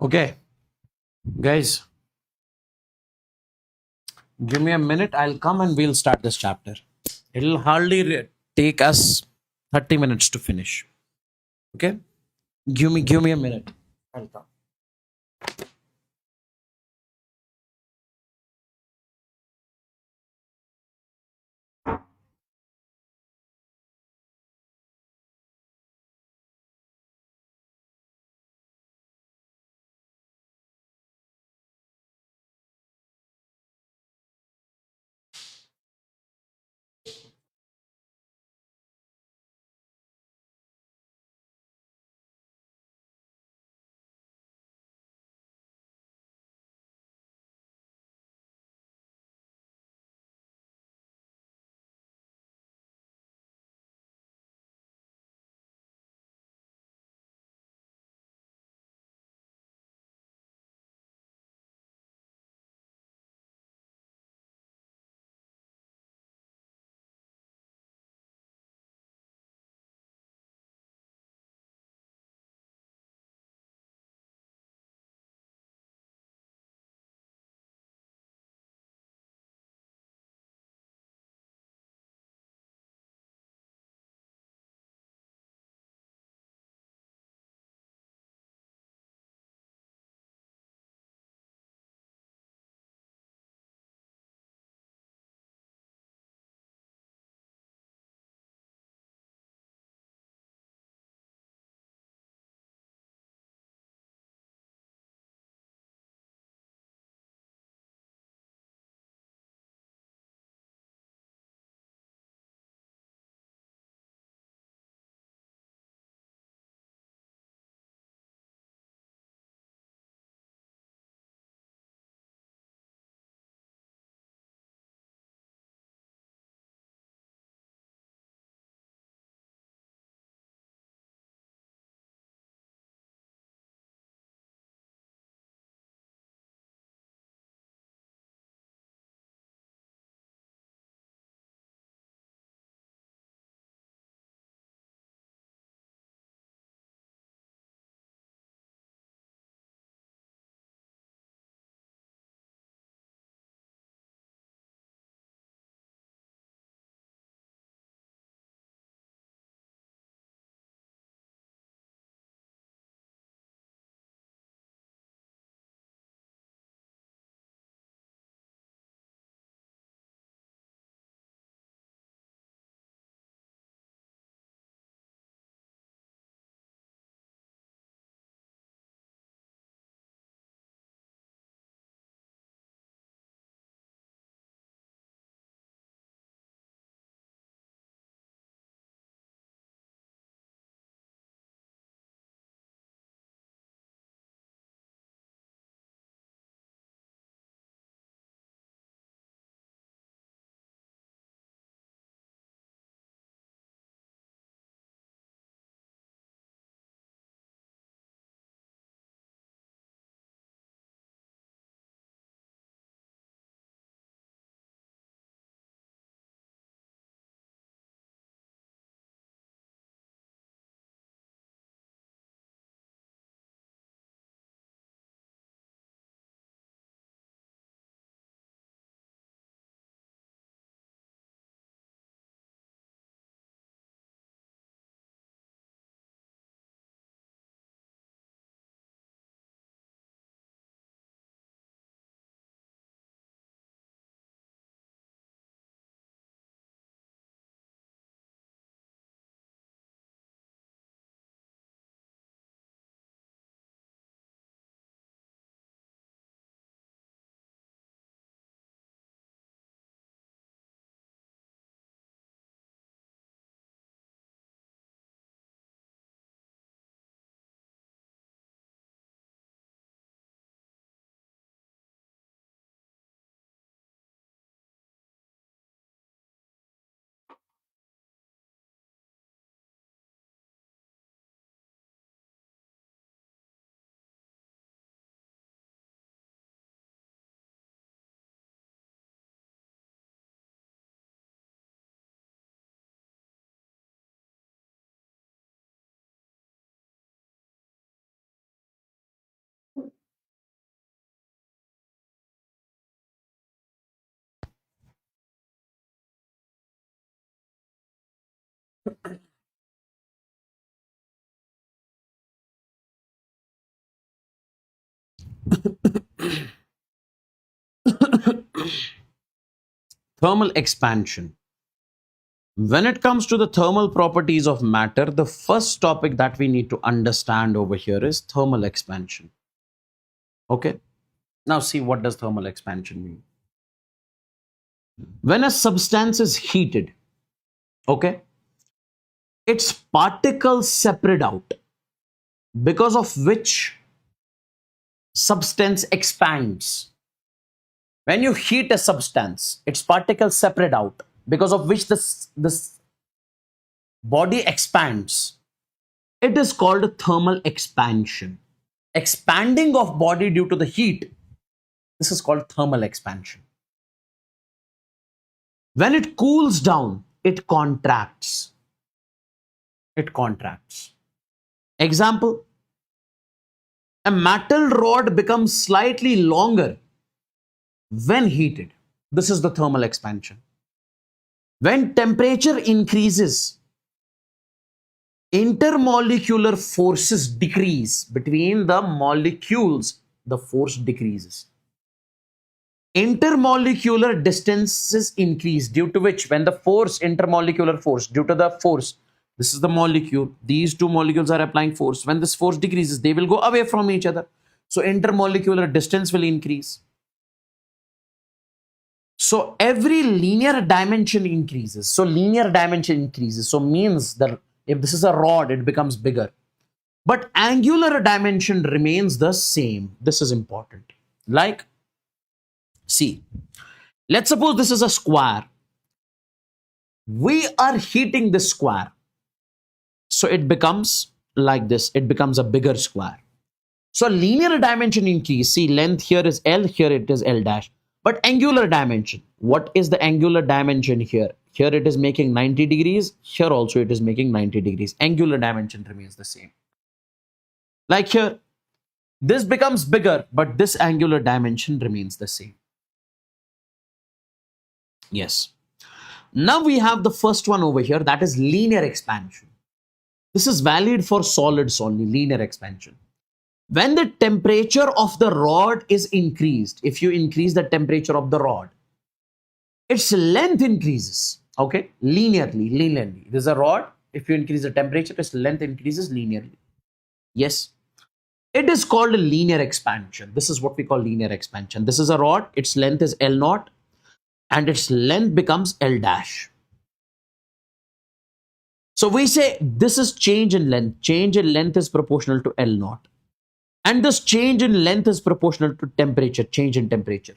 Okay, guys, give me a minute. I'll come and we'll start this chapter. It'll hardly take us 30 minutes to finish. Okay, give me a minute. I'll come. Thermal expansion. When it comes to the thermal properties of matter, the first topic that we need to understand over here is thermal expansion. Okay. Now see, what does thermal expansion mean? When a substance is heated, okay, its particles separate out, because of which substance expands. When you heat a substance, its particles separate out, because of which this body expands. It is called thermal expansion. Expanding of body due to the heat, this is called thermal expansion. When it cools down, it contracts. It contracts. Example, a metal rod becomes slightly longer when heated. This is the thermal expansion. When temperature increases, intermolecular forces decrease between the molecules, the force decreases. Intermolecular distances increase, due to which, when the force, intermolecular force, due to the force, this is the molecule, these two molecules are applying force. When this force decreases, they will go away from each other. So intermolecular distance will increase. So every linear dimension increases. So linear dimension increases. So means that if this is a rod, it becomes bigger. But angular dimension remains the same. This is important. Like, see, let's suppose this is a square. We are heating this square. So it becomes like this. It becomes a bigger square. So linear dimension increase. See, length here is L, here it is L dash. But angular dimension, what is the angular dimension here? Here it is making 90 degrees. Here also it is making 90 degrees. Angular dimension remains the same. Like here, this becomes bigger, but this angular dimension remains the same. Yes. Now we have the first one over here, that is linear expansion. This is valid for solids only, linear expansion. When the temperature of the rod is increased, if you increase the temperature of the rod, its length increases, okay, linearly. There's a rod, if you increase the temperature, its length increases linearly. Yes. It is called a linear expansion. This is what we call linear expansion. This is a rod, its length is L naught, and its length becomes L dash. So we say this is change in length. Change in length is proportional to L naught. And this change in length is proportional to temperature, change in temperature.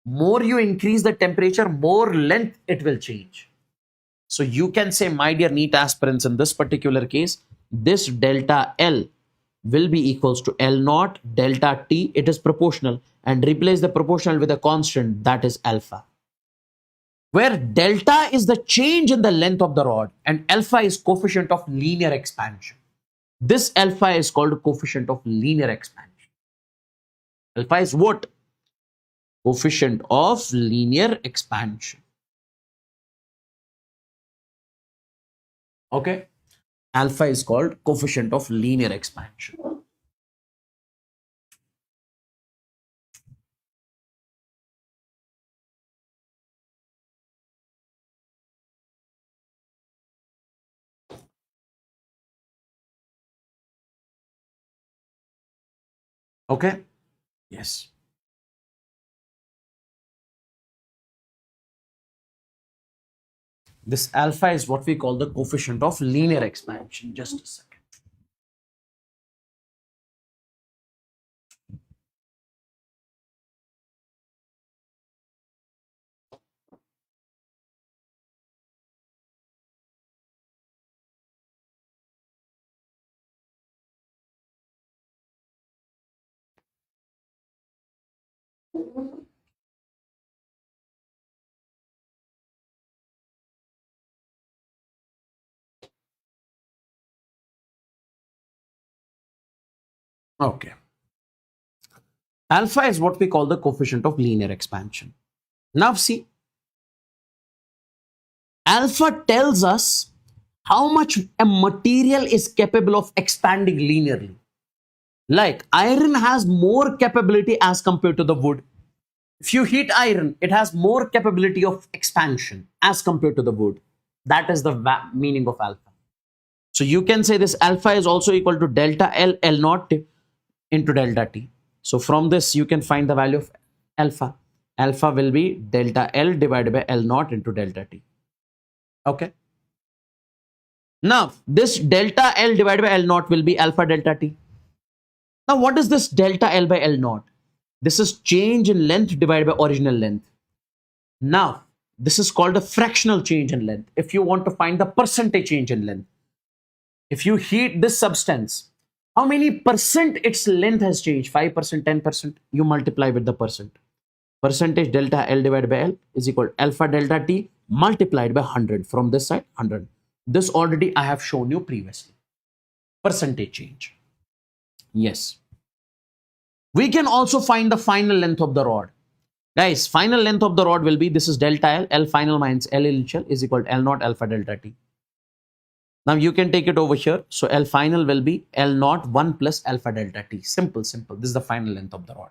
More you increase the temperature, more length it will change. So you can say, my dear NEET aspirants, in this particular case, this delta L will be equals to L naught, delta T, it is proportional, and replace the proportional with a constant, that is alpha. Where delta is the change in the length of the rod and alpha is coefficient of linear expansion. This alpha is called coefficient of linear expansion. Alpha is what? Coefficient of linear expansion. Okay. Alpha is called coefficient of linear expansion. Okay. Yes. This alpha is what we call the coefficient of linear expansion. Just a second. Okay. Alpha is what we call the coefficient of linear expansion. Now see, alpha tells us how much a material is capable of expanding linearly. Like iron has more capability as compared to the wood. If you heat iron, it has more capability of expansion as compared to the wood. That is the meaning of alpha. So you can say this alpha is also equal to delta L, L naught into delta T. So from this, you can find the value of alpha. Alpha will be delta L divided by L naught into delta T. Okay. Now, this delta L divided by L naught will be alpha delta T. Now, what is this delta L by L naught? This is change in length divided by original length. Now, this is called a fractional change in length. If you want to find the percentage change in length, if you heat this substance, how many percent its length has changed? 5%, 10%. You multiply with the percent. Percentage delta L divided by L is equal to alpha delta T multiplied by 100. From this side, 100. This already I have shown you previously. Percentage change. Yes. We can also find the final length of the rod. Guys, final length of the rod will be, this is delta L, L final minus L initial is equal to L naught alpha delta T. Now you can take it over here. So L final will be L naught 1 plus alpha delta T. Simple, simple. This is the final length of the rod.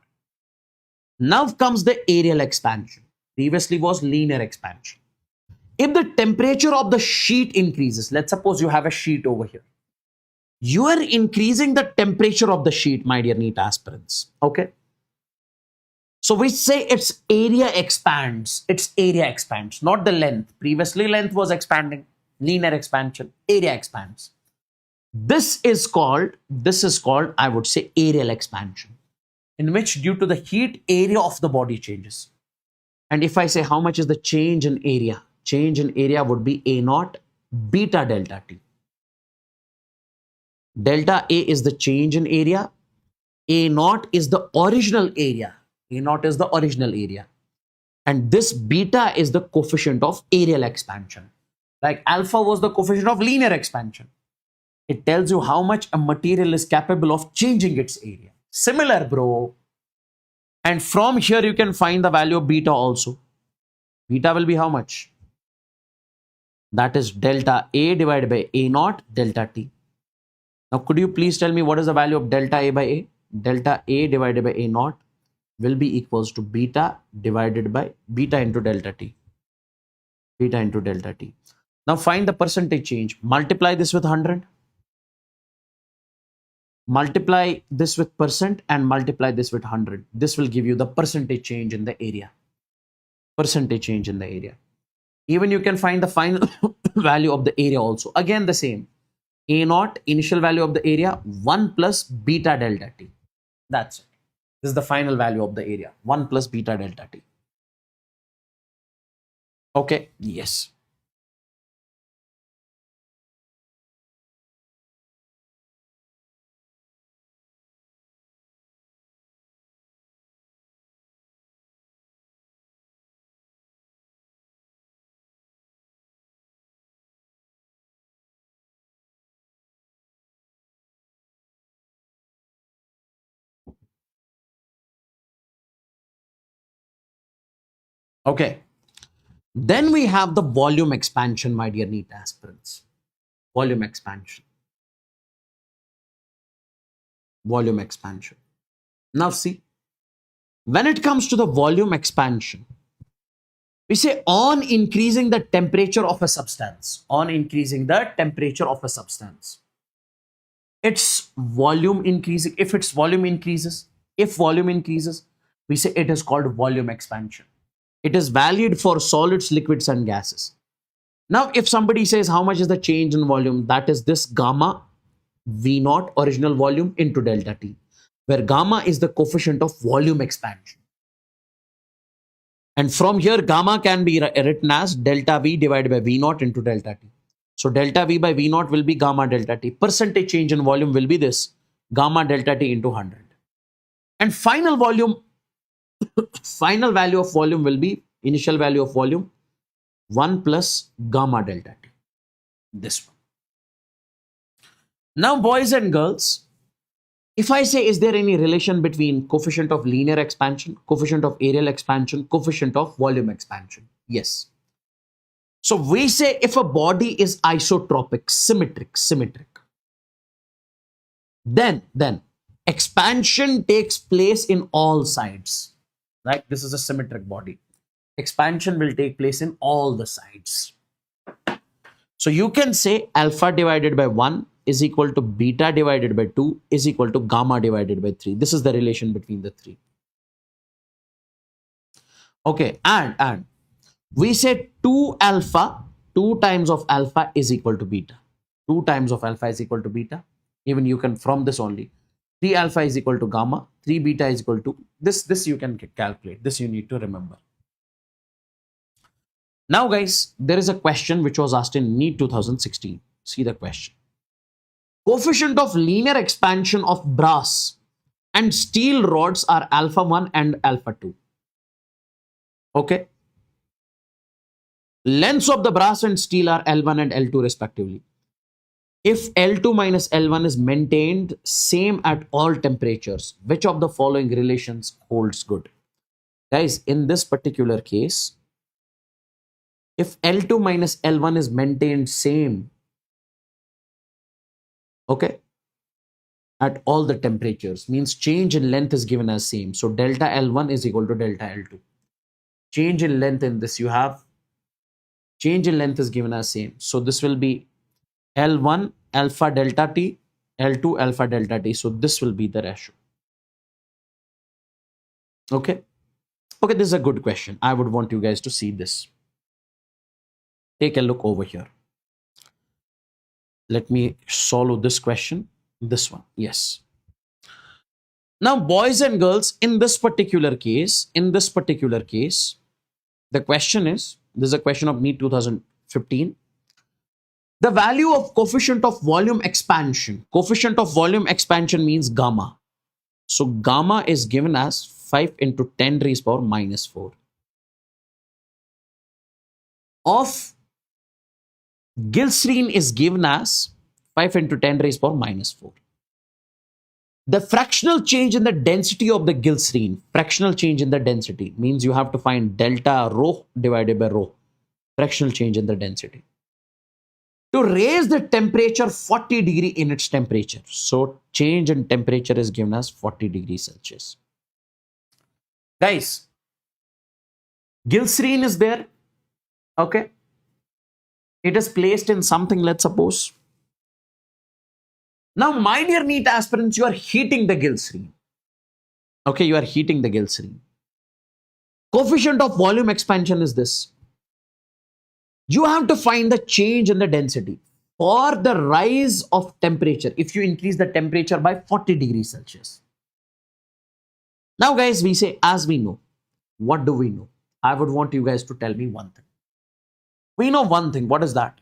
Now comes the areal expansion. Previously was linear expansion. If the temperature of the sheet increases, let's suppose you have a sheet over here. You are increasing the temperature of the sheet, my dear NEET aspirants. Okay. So we say its area expands. Its area expands, not the length. Previously length was expanding. Linear expansion. Area expands. This is called, I would say, areal expansion, in which due to the heat, area of the body changes. And if I say how much is the change in area? Change in area would be A naught beta delta T. Delta A is the change in area. A naught is the original area. A naught is the original area. And this beta is the coefficient of areal expansion. Like alpha was the coefficient of linear expansion. It tells you how much a material is capable of changing its area. Similar, bro. And from here you can find the value of beta also. Beta will be how much? That is delta A divided by A naught delta T. Now, could you please tell me what is the value of delta A by A? Delta A divided by A naught will be equals to beta divided by beta into delta T. Beta into delta T. Now, find the percentage change. Multiply this with 100. Multiply this with percent and multiply this with 100. This will give you the percentage change in the area. Percentage change in the area. Even you can find the final value of the area also. Again, the same. A naught, initial value of the area, 1 plus beta delta T. That's it. This is the final value of the area, 1 plus beta delta T. Okay, yes. Okay. Then we have the volume expansion, my dear NEET aspirants. Volume expansion. Volume expansion. Now see, when it comes to the volume expansion, we say on increasing the temperature of a substance, its volume increasing. If its volume increases, we say it is called volume expansion. It is valid for solids, liquids, and gases. Now, if somebody says how much is the change in volume, that is this gamma V naught original volume into delta T, where gamma is the coefficient of volume expansion. And from here, gamma can be written as delta V divided by V naught into delta T. So delta V by V naught will be gamma delta T. Percentage change in volume will be this, gamma delta T into 100. And final volume, final value of volume will be initial value of volume 1 plus gamma delta T. This one. Now, boys and girls, if I say, is there any relation between coefficient of linear expansion, coefficient of areal expansion, coefficient of volume expansion? Yes. So we say if a body is isotropic, symmetric, then expansion takes place in all sides. Right? This is a symmetric body. Expansion will take place in all the sides. So you can say alpha divided by 1 is equal to beta divided by 2 is equal to gamma divided by 3. This is the relation between the three. Okay, and we say 2 alpha, 2 times of alpha is equal to beta. 2 times of alpha is equal to beta. Even you can from this only. 3 alpha is equal to gamma, 3 beta is equal to this you can calculate. This you need to remember. Now guys, there is a question which was asked in NEET 2016. See the question. Coefficient of linear expansion of brass and steel rods are alpha 1 and alpha 2. Okay. Lengths of the brass and steel are L1 and L2 respectively. If L2 minus L1 is maintained same at all temperatures, which of the following relations holds good? Guys, in this particular case, if L2 minus L1 is maintained same, okay, at all the temperatures, means change in length is given as same. So delta L1 is equal to delta L2. Change in length in this you have, change in length is given as same. So this will be L1 alpha delta T, L2 alpha delta T. So this will be the ratio. Okay. Okay, this is a good question. I would want you guys to see this. Take a look over here. Let me solve this question. This one. Yes. Now, boys and girls, in this particular case, the question is, this is a question of NEET 2015. The value of coefficient of volume expansion. Coefficient of volume expansion means gamma. So gamma is given as 5 into 10 raised power minus 4 of glycerine is given as 5 into 10 raised power minus 4. The fractional change in the density of the glycerine, fractional change in the density means you have to find delta rho divided by rho, fractional change in the density. To raise the temperature 40 degree in its temperature. So change in temperature is given as 40 degrees Celsius. Guys, glycerine is there. Okay. It is placed in something, let's suppose. Now, my dear NEET aspirants, you are heating the glycerine. Okay, you are heating the glycerine. Coefficient of volume expansion is this. You have to find the change in the density for the rise of temperature if you increase the temperature by 40 degrees Celsius. Now, guys, we say, as we know, what do we know? I would want you guys to tell me one thing. We know one thing. What is that?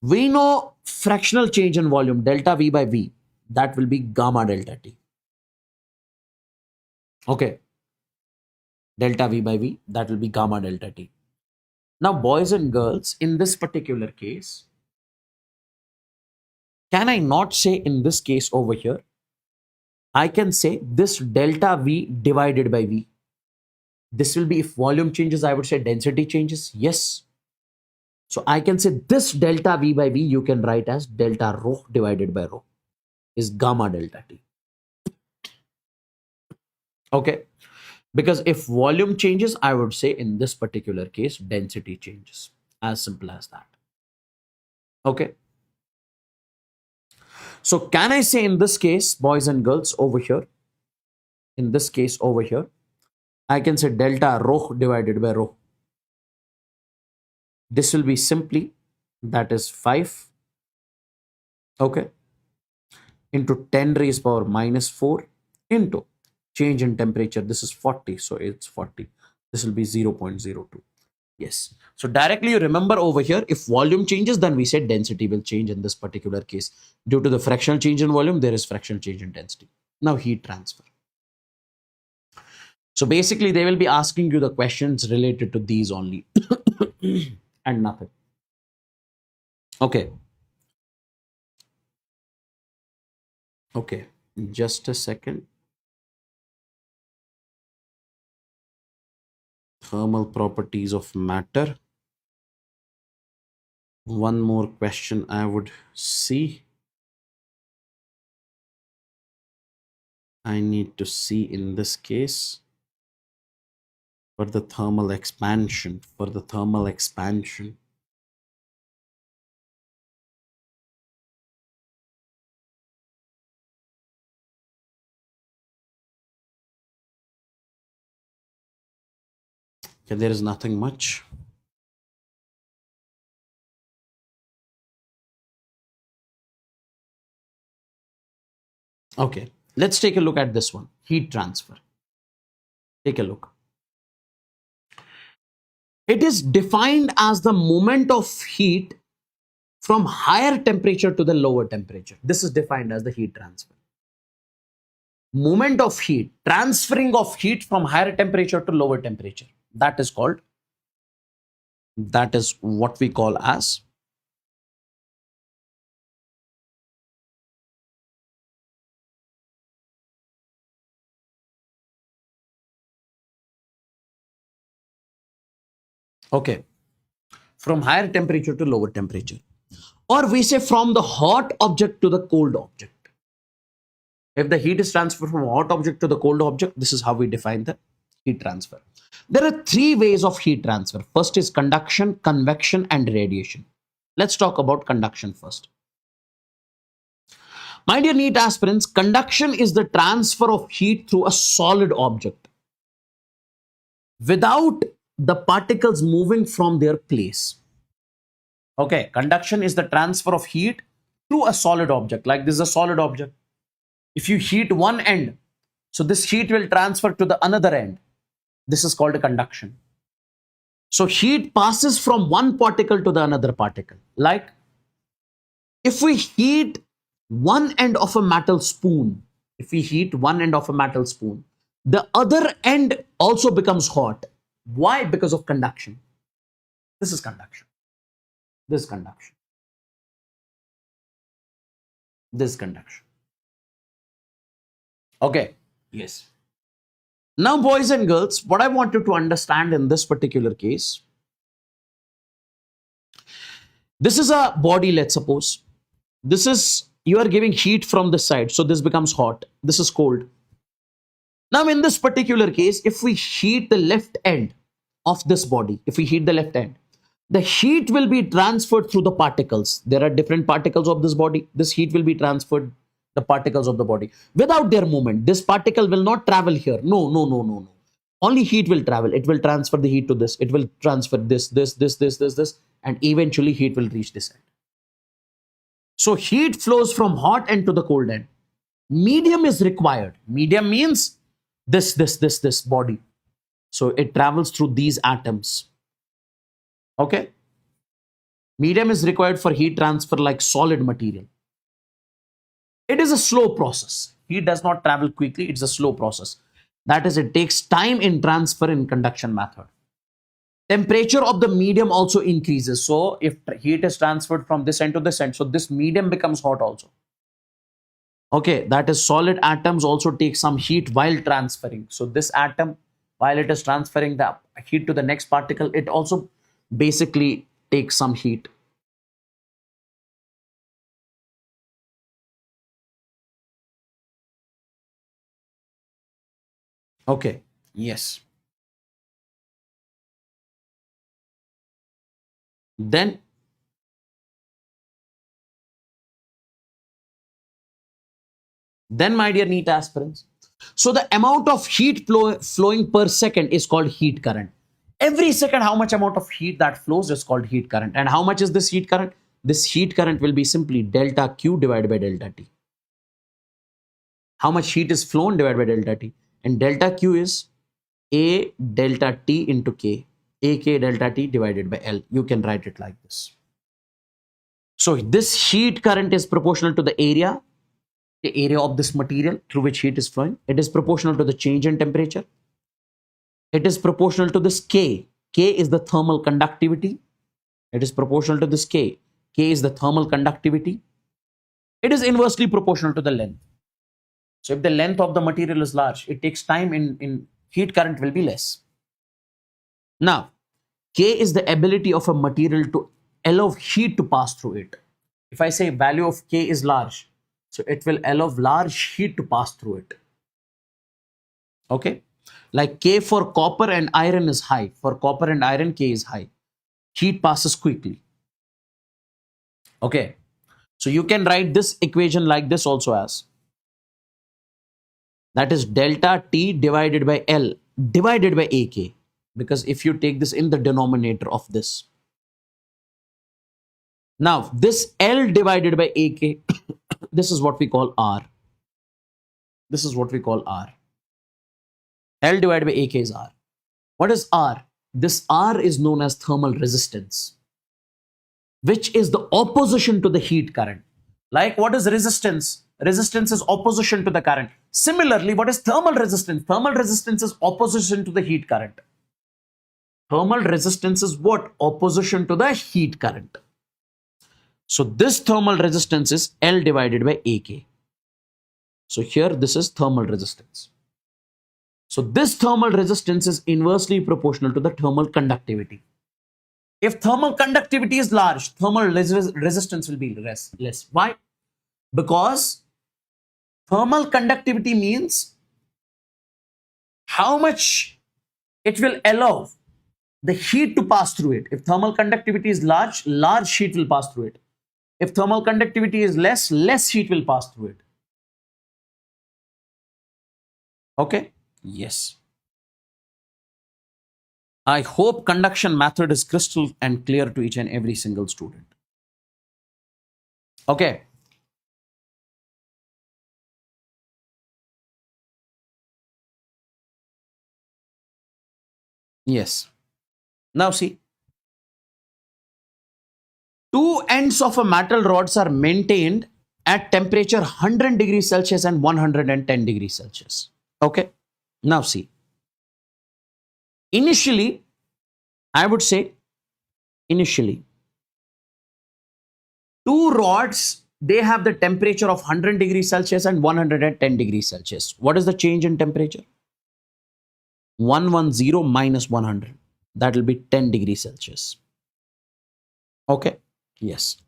We know fractional change in volume, delta V by V. That will be gamma delta T. Okay. Delta V by V, that will be gamma delta T. Now, boys and girls, in this particular case, can I not say in this case over here, I can say this delta V divided by V. This will be, if volume changes, I would say density changes. Yes. So I can say this delta V by V, you can write as delta rho divided by rho is gamma delta T. Okay. Because if volume changes, I would say in this particular case, density changes. As simple as that. Okay. So can I say in this case, boys and girls over here, in this case over here, I can say delta rho divided by rho. This will be simply, that is 5, okay, into 10 raised power minus 4 into change in temperature. This is 40, so it's 40. This will be 0.02. Yes. So directly you remember over here, if volume changes, then we said density will change in this particular case. Due to the fractional change in volume, there is fractional change in density. Now heat transfer. So basically they will be asking you the questions related to these only and nothing. Okay. Okay. Just a second. Thermal properties of matter. one more question I would see. I need to see in this case for the thermal expansion. Okay, there is nothing much. Okay, let's take a look at this one. Heat transfer. Take a look. It is defined as the movement of heat from higher temperature to the lower temperature. This is defined as the heat transfer. Movement of heat, transferring of heat from higher temperature to lower temperature. That is what we call as okay, from higher temperature to lower temperature, or we say from the hot object to the cold object. If the heat is transferred from hot object to the cold object, this is how we define the heat transfer. There are three ways of heat transfer. First is conduction, convection, and radiation. Let's talk about conduction first. My dear NEET aspirants, conduction is the transfer of heat through a solid object without the particles moving from their place. Okay, conduction is the transfer of heat through a solid object. Like this is a solid object. If you heat one end, so this heat will transfer to the another end. This is called a conduction. So heat passes from one particle to the another particle. Like if we heat one end of a metal spoon, the other end also becomes hot. Why? Because of conduction. This is conduction. This conduction. This conduction. Okay. Yes. Now, boys and girls, what I want you to understand in this particular case, this is a body, let's suppose. This is, you are giving heat from this side. So this becomes hot. This is cold. Now, in this particular case, if we heat the left end of this body, the heat will be transferred through the particles. There are different particles of this body. This heat will be transferred, the particles of the body, without their movement. This particle will not travel here. No. Only heat will travel. It will transfer the heat to this. It will transfer this, and eventually heat will reach this end. So heat flows from hot end to the cold end. Medium is required. Medium means this body. So it travels through these atoms. Okay. Medium is required for heat transfer like solid material. It is a slow process. Heat does not travel quickly. It's a slow process. That is, it takes time in transfer in conduction method. Temperature of the medium also increases. So if heat is transferred from this end to this end, so this medium becomes hot also. Okay, that is solid atoms also take some heat while transferring. So this atom, while it is transferring the heat to the next particle, it also basically takes some heat. Okay, yes. Then my dear NEET aspirants, so the amount of heat flowing per second is called heat current. Every second, how much amount of heat that flows is called heat current. And how much is this heat current? This heat current will be simply delta Q divided by delta T. How much heat is flown divided by delta T. And delta Q is A delta T into K. AK delta T divided by L. You can write it like this. So this heat current is proportional to the area of this material through which heat is flowing. It is proportional to the change in temperature. It is proportional to this K. K is the thermal conductivity. It is proportional to this K. K is the thermal conductivity. It is inversely proportional to the length. So if the length of the material is large, it takes time in heat current will be less. Now, K is the ability of a material to allow heat to pass through it. If I say value of K is large, so it will allow large heat to pass through it. Okay. Like K for copper and iron is high. For copper and iron, K is high. Heat passes quickly. Okay. So you can write this equation like this also as, that is delta T divided by L divided by AK. Because if you take this in the denominator of this. Now, this L divided by AK, this is what we call R. This is what we call R. L divided by AK is R. What is R? This R is known as thermal resistance, which is the opposition to the heat current. Like, what is resistance? Resistance is opposition to the current. Similarly, what is thermal resistance? Thermal resistance is opposition to the heat current. Thermal resistance is what? Opposition to the heat current. So this thermal resistance is L divided by AK. So here this is thermal resistance. So this thermal resistance is inversely proportional to the thermal conductivity. If thermal conductivity is large, thermal resistance will be less. Why? Because thermal conductivity means how much it will allow the heat to pass through it. If thermal conductivity is large, large heat will pass through it. If thermal conductivity is less, less heat will pass through it. Okay? Yes. I hope conduction method is crystal and clear to each and every single student. Okay. Yes. Now see. Two ends of a metal rods are maintained at temperature 100 degrees Celsius and 110 degrees Celsius. Okay. Now see. Initially, I would say, initially, two rods, they have the temperature of 100 degrees Celsius and 110 degrees Celsius. What is the change in temperature? 110 minus 100. That will be 10 degrees Celsius. Okay. Yes.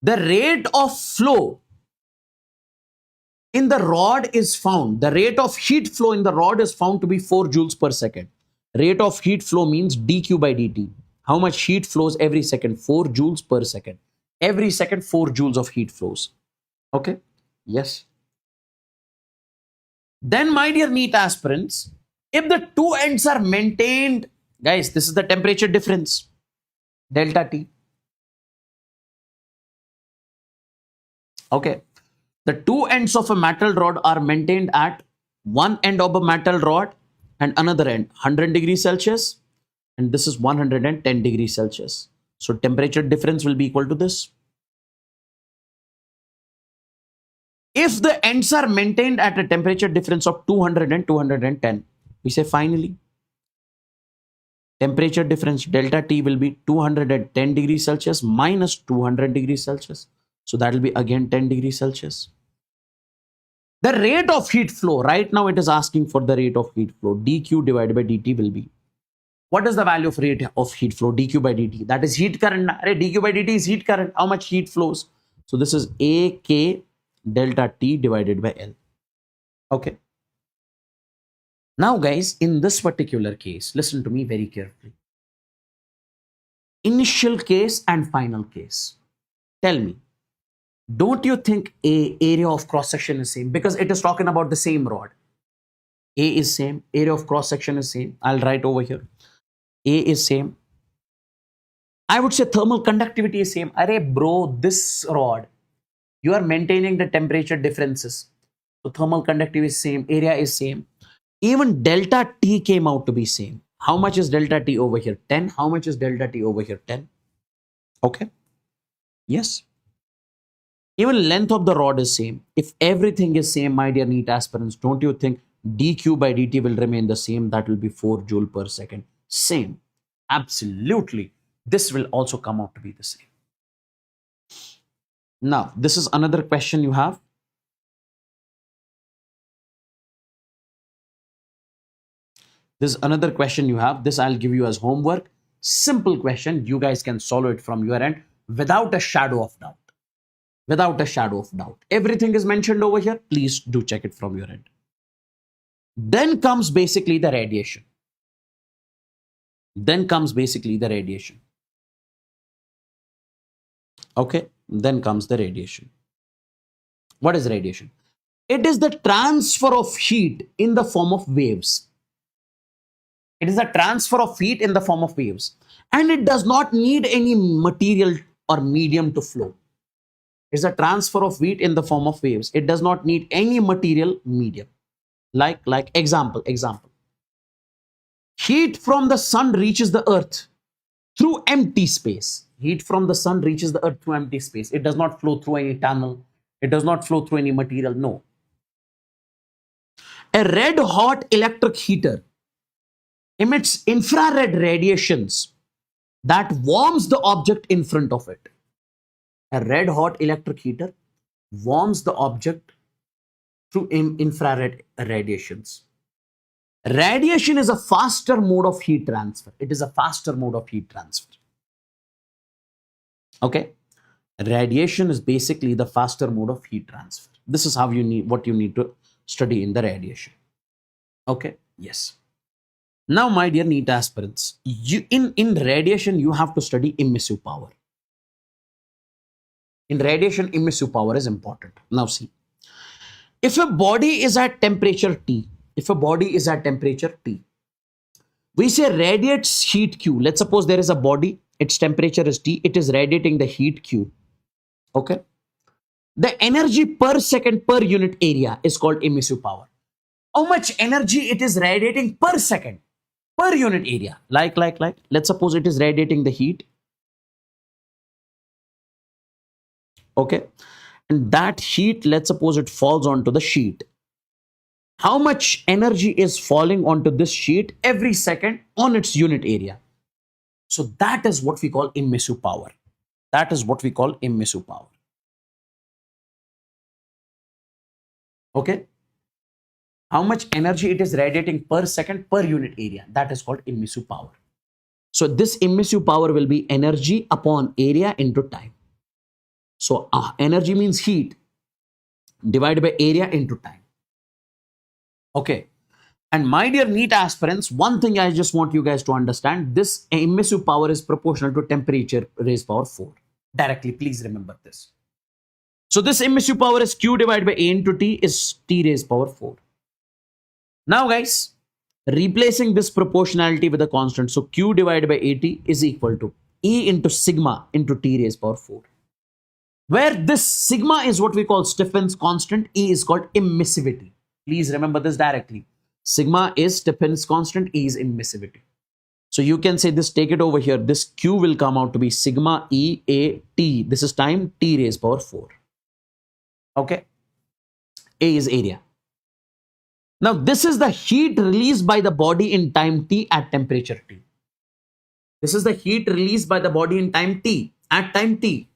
The rate of flow in the rod is found. The rate of heat flow in the rod is found to be 4 joules per second. Rate of heat flow means dq by dt. How much heat flows every second? 4 joules per second. Every second, 4 joules of heat flows. Okay. Yes. Then, my dear NEET aspirants, if the two ends are maintained, guys, this is the temperature difference, delta T. Okay. The two ends of a metal rod are maintained at one end of a metal rod and another end 100 degrees Celsius, and this is 110 degrees Celsius. So temperature difference will be equal to this. If the ends are maintained at a temperature difference of 200 and 210, we say finally temperature difference delta T will be 210 degrees Celsius minus 200 degrees Celsius. So that will be again 10 degrees Celsius. The rate of heat flow, right now it is asking for the rate of heat flow. dq divided by dt will be, what is the value of rate of heat flow? dq by dt. That is heat current. dq by dt is heat current. How much heat flows? So this is AK delta T divided by L. Okay. Now guys, in this particular case, listen to me very carefully. Initial case and final case. Tell me, don't you think A, area of cross section is same? Because it is talking about the same rod. A is same, area of cross section is same. I'll write over here. A is same. I would say thermal conductivity is same. Array bro, this rod, you are maintaining the temperature differences. So thermal conductivity is same, area is same. Even delta T came out to be same. How much is delta T over here? 10. How much is delta T over here? 10. Okay. Yes. Even length of the rod is same. If everything is same, my dear NEET aspirants, don't you think dq by dt will remain the same? That will be 4 joule per second. Same. Absolutely. This will also come out to be the same. Now, this is another question you have. This is another question you have. This I'll give you as homework. Simple question. You guys can solve it from your end without a shadow of doubt. Without a shadow of doubt. Everything is mentioned over here. Please do check it from your end. Then comes basically the radiation. Okay. Then comes the radiation. What is radiation? It is the transfer of heat in the form of waves. It is a transfer of heat in the form of waves. And it does not need any material or medium to flow. It's a transfer of heat in the form of waves. It does not need any material medium. Like example. Heat from the sun reaches the earth through empty space. Heat from the sun reaches the earth through empty space. It does not flow through any tunnel. It does not flow through any material. No. A red hot electric heater emits infrared radiations that warms the object in front of it. A red hot electric heater warms the object through infrared radiations. Radiation is a faster mode of heat transfer. It is a faster mode of heat transfer. Okay. Radiation is basically the faster mode of heat transfer. This is how what you need to study in the radiation. Okay. Yes. Now, my dear NEET aspirants, in radiation, you have to study emissive power. In radiation, emissive power is important. Now see, if a body is at temperature T, we say radiates heat Q. Let's suppose there is a body, its temperature is T, it is radiating the heat Q. Okay. The energy per second per unit area is called emissive power. How much energy it is radiating per second per unit area? Like, let's suppose it is radiating the heat. Okay. And that heat, let's suppose it falls onto the sheet. How much energy is falling onto this sheet every second on its unit area? So that is what we call emissive power. That is what we call emissive power. Okay. How much energy it is radiating per second per unit area? That is called emissive power. So this emissive power will be energy upon area into time. So energy means heat divided by area into time. Okay. And my dear NEET aspirants, one thing I just want you guys to understand, this emissive power is proportional to temperature raised power 4. Directly, please remember this. So this emissive power is Q divided by A into T is T raised power 4. Now guys, replacing this proportionality with a constant. So Q divided by AT is equal to E into sigma into T raised power 4. Where this sigma is what we call Stephen's constant, E is called emissivity. Please remember this directly. Sigma is Stephen's constant, E is emissivity. So you can say this, take it over here. This Q will come out to be sigma E A T. This is time, T raised power 4. Okay. A is area. Now this is the heat released by the body in time T at temperature T. This is the heat released by the body in time T at time T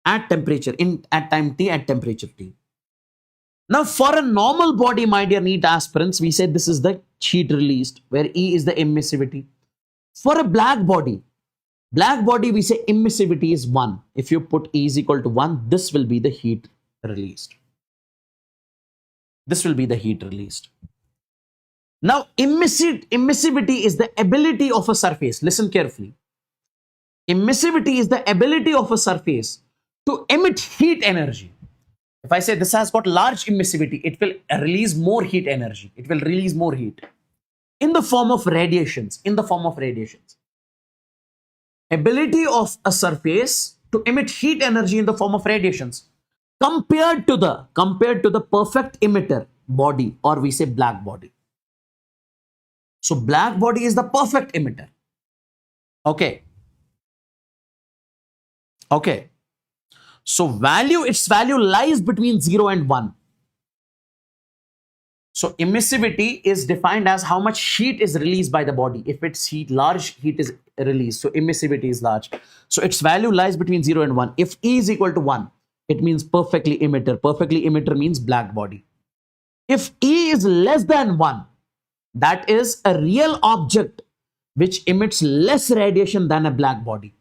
at temperature at time T at temperature T. Now for a normal body, my dear NEET aspirants, we said this is the heat released where E is the emissivity. For a black body we say emissivity is 1. If you put E is equal to 1, this will be the heat released. This will be the heat released. Now emissivity is the ability of a surface. Listen carefully. Emissivity is the ability of a surface to emit heat energy. If I say this has got large emissivity, it will release more heat energy. It will release more heat in the form of radiations. Ability of a surface to emit heat energy in the form of radiations compared to the perfect emitter body, or we say black body. So black body is the perfect emitter. Okay. Okay. So its value lies between 0 and 1. So emissivity is defined as how much heat is released by the body. If it's large heat is released, so emissivity is large. So its value lies between 0 and 1. If E is equal to 1, it means perfectly emitter. Perfectly emitter means black body. If E is less than 1, that is a real object which emits less radiation than a black body.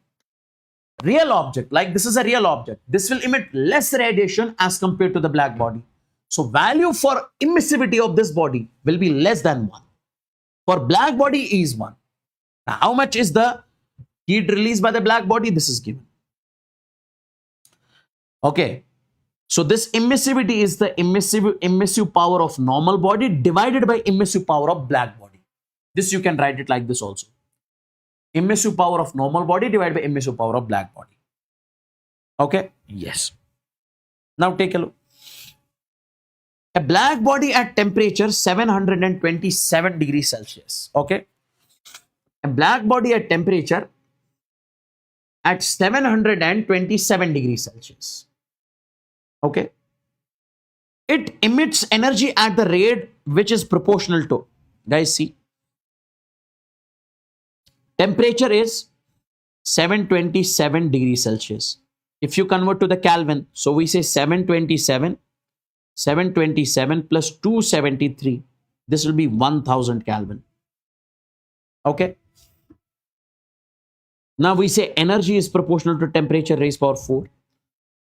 Real object, like this is a real object, this will emit less radiation as compared to the black body. So value for emissivity of this body will be less than 1. For black body is 1. Now, how much is the heat released by the black body? This is given. Okay. So this emissivity is the emissive power of normal body divided by emissive power of black body. This you can write it like this also. Emissive power of normal body divided by emissive power of black body. Okay? Yes. Now take a look. A black body at temperature 727 degrees Celsius. Okay? A black body at temperature at 727 degrees Celsius. Okay? It emits energy at the rate which is proportional to, guys, see, temperature is 727 degrees Celsius. If you convert to the Kelvin, so we say 727 plus 273, this will be 1000 Kelvin. Okay. Now we say energy is proportional to temperature raised power 4.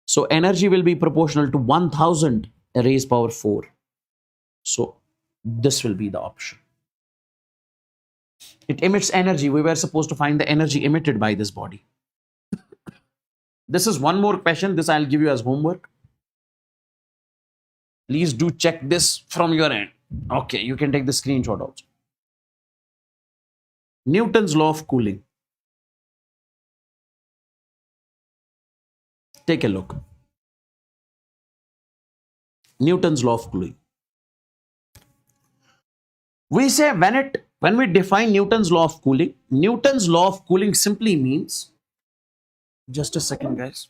So energy will be proportional to 1000 raised power 4. So this will be the option. It emits energy. We were supposed to find the energy emitted by this body. This is one more question. This I'll give you as homework. Please do check this from your end. Okay, you can take the screenshot also. Newton's law of cooling. Take a look. Newton's law of cooling. We say when we define Newton's law of cooling simply means, just a second, guys.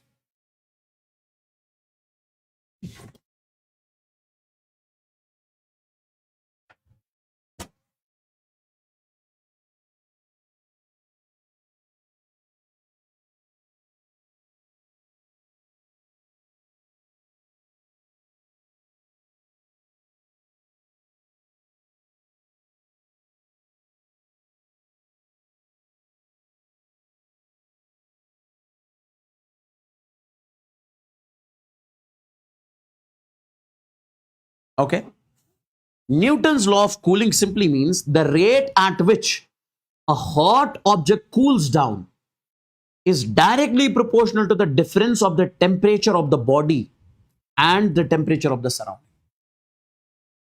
Okay. Newton's law of cooling simply means the rate at which a hot object cools down is directly proportional to the difference of the temperature of the body and the temperature of the surrounding.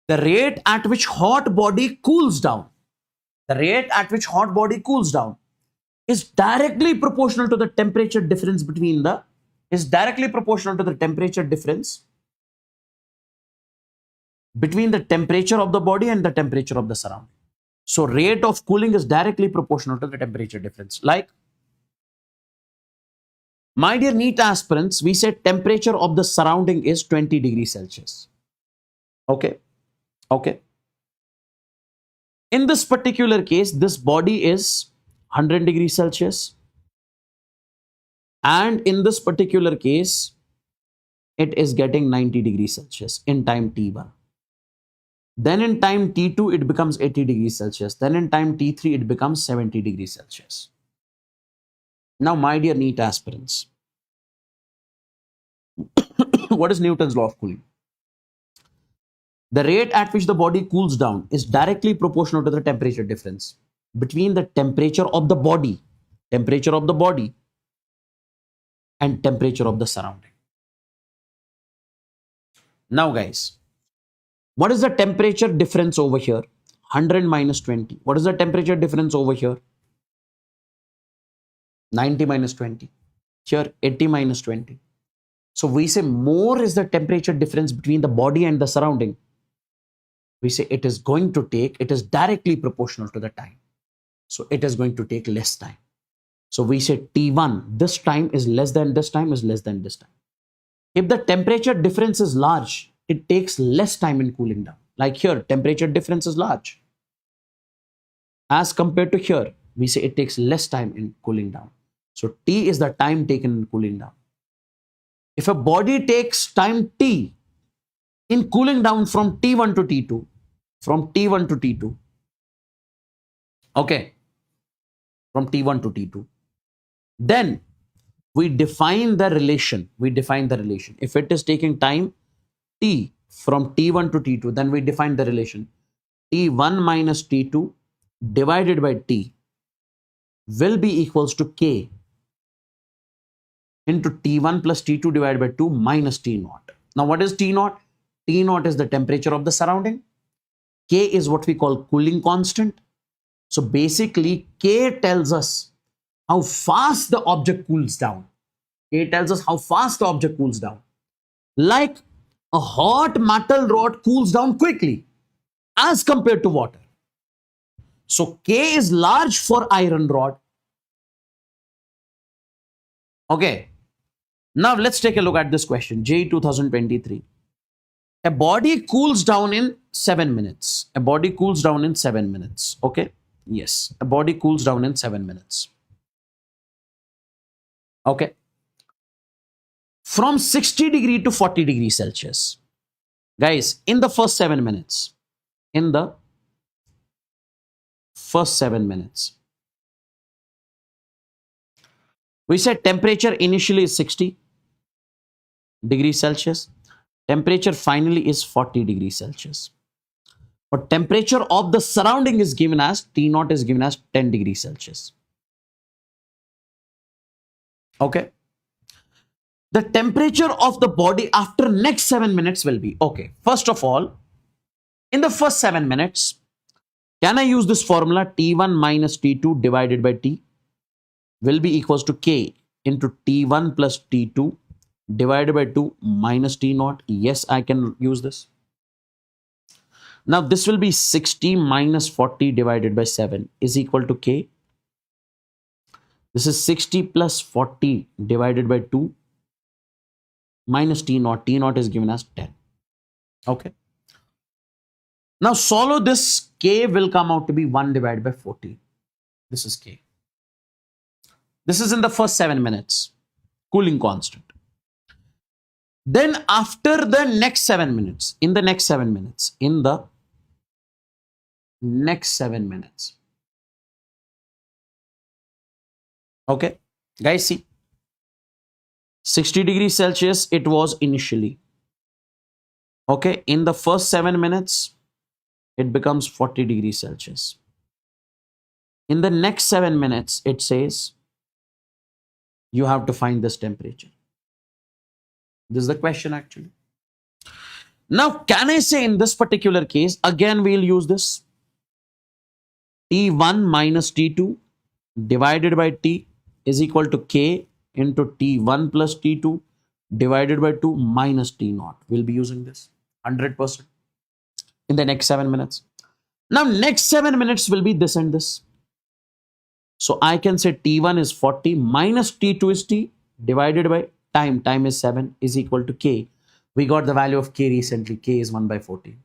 The rate at which hot body cools down, is directly proportional to the temperature difference between the, between the temperature of the body and the temperature of the surrounding. So rate of cooling is directly proportional to the temperature difference. Like, my dear NEET aspirants, we said temperature of the surrounding is 20 degrees Celsius. Okay. Okay. In this particular case, this body is 100 degrees Celsius. And in this particular case, it is getting 90 degrees Celsius in time T1. Then in time T2, it becomes 80 degrees Celsius. Then in time T3, it becomes 70 degrees Celsius. Now, my dear NEET aspirants, what is Newton's law of cooling? The rate at which the body cools down is directly proportional to the temperature difference between the temperature of the body and temperature of the surrounding. Now, guys, what is the temperature difference over here? 100 minus 20. What is the temperature difference over here? 90 minus 20. Here, 80 minus 20. So we say more is the temperature difference between the body and the surrounding. We say it is directly proportional to the time. So it is going to take less time. So we say T1, this time is less than this time is less than this time. If the temperature difference is large, it takes less time in cooling down. Like here, temperature difference is large. As compared to here, we say it takes less time in cooling down. So T is the time taken in cooling down. If a body takes time T in cooling down from T1 to T2, okay, from T1 to T2. Then we define the relation. If it is taking time T from T1 to T2, then we define the relation. T1 minus T2 divided by T will be equals to K into T1 plus T2 divided by 2 minus T naught. Now, what is T naught? T naught is the temperature of the surrounding. K is what we call cooling constant. So basically, K tells us how fast the object cools down. K tells us how fast the object cools down. Like a hot metal rod cools down quickly as compared to water. So K is large for iron rod. Okay. Now let's take a look at this question. JEE 2023. A body cools down in 7 minutes. A body cools down in 7 minutes. Okay. Yes. A body cools down in 7 minutes. Okay. From 60 degree to 40 degrees Celsius. Guys, in the first 7 minutes. We said temperature initially is 60 degrees Celsius. Temperature finally is 40 degrees Celsius. But temperature of the surrounding is given as T naught is given as 10 degrees Celsius. Okay. The temperature of the body after next 7 minutes will be, okay, first of all, in the first 7 minutes, can I use this formula T1 minus T2 divided by T will be equals to K into T1 plus T2 divided by 2 minus T naught. Yes, I can use this. Now this will be 60 minus 40 divided by 7 is equal to K. This is 60 plus 40 divided by 2 minus T naught. T naught is given as 10. Okay. Now solve this. K will come out to be 1 divided by 40. This is K. This is in the first 7 minutes. Cooling constant. Then after the next 7 minutes, in the next 7 minutes, okay, guys, see, 60 degrees Celsius it was initially. Okay, in the first 7 minutes, it becomes 40 degrees Celsius. In the next 7 minutes, it says you have to find this temperature. This is the question actually. Now, can I say in this particular case, again, we'll use this T1 minus T2 divided by T is equal to K into T1 plus T2 divided by 2 minus T naught. We'll be using this 100% in the next 7 minutes. Now, next 7 minutes will be this and this. So I can say T1 is 40 minus T2 is T divided by time. Time is 7 is equal to K. We got the value of K recently. K is 1 by 40.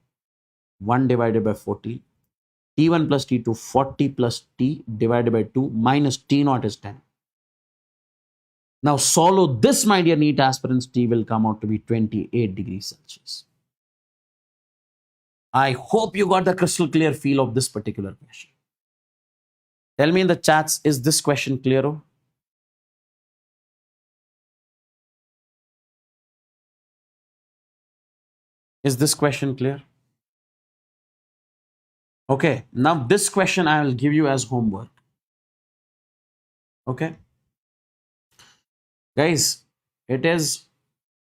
1 divided by 40. T1 plus T2, 40 plus T divided by 2 minus T naught is 10. Now solve this, my dear NEET aspirants. T will come out to be 28 degrees Celsius. I hope you got the crystal clear feel of this particular question. Tell me in the chats, is this question clear? Is this question clear? Okay, now this question I will give you as homework. Okay. Guys, it is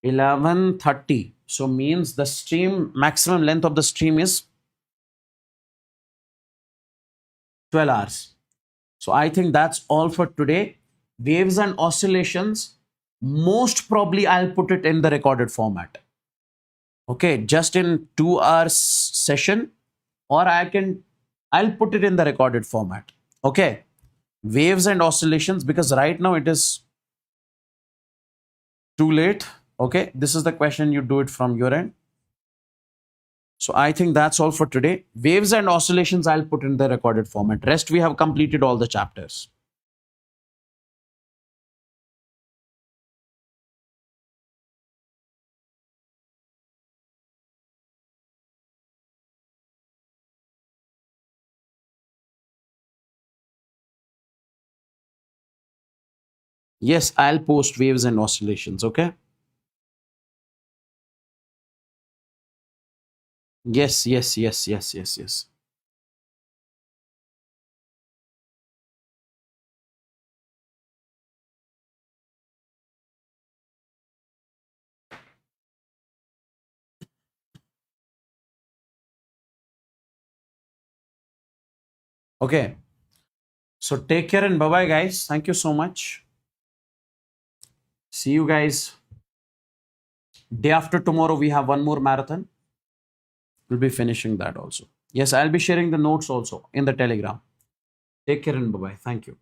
11:30. So means the stream, maximum length of the stream is 12 hours. So I think that's all for today. Waves and oscillations, most probably I'll put it in the recorded format. Okay, just in 2 hours session, or I'll put it in the recorded format. Okay, waves and oscillations, because right now it is too late. Okay, this is the question, you do it from your end. So I think that's all for today. Waves and oscillations I'll put in the recorded format. Rest we have completed all the chapters. Yes, I'll post waves and oscillations. Okay. Yes, yes, yes, yes, yes, yes. Okay. So take care and bye bye, guys. Thank you so much. See you guys. Day after tomorrow, we have one more marathon. We'll be finishing that also. Yes, I'll be sharing the notes also in the Telegram. Take care and bye bye. Thank you.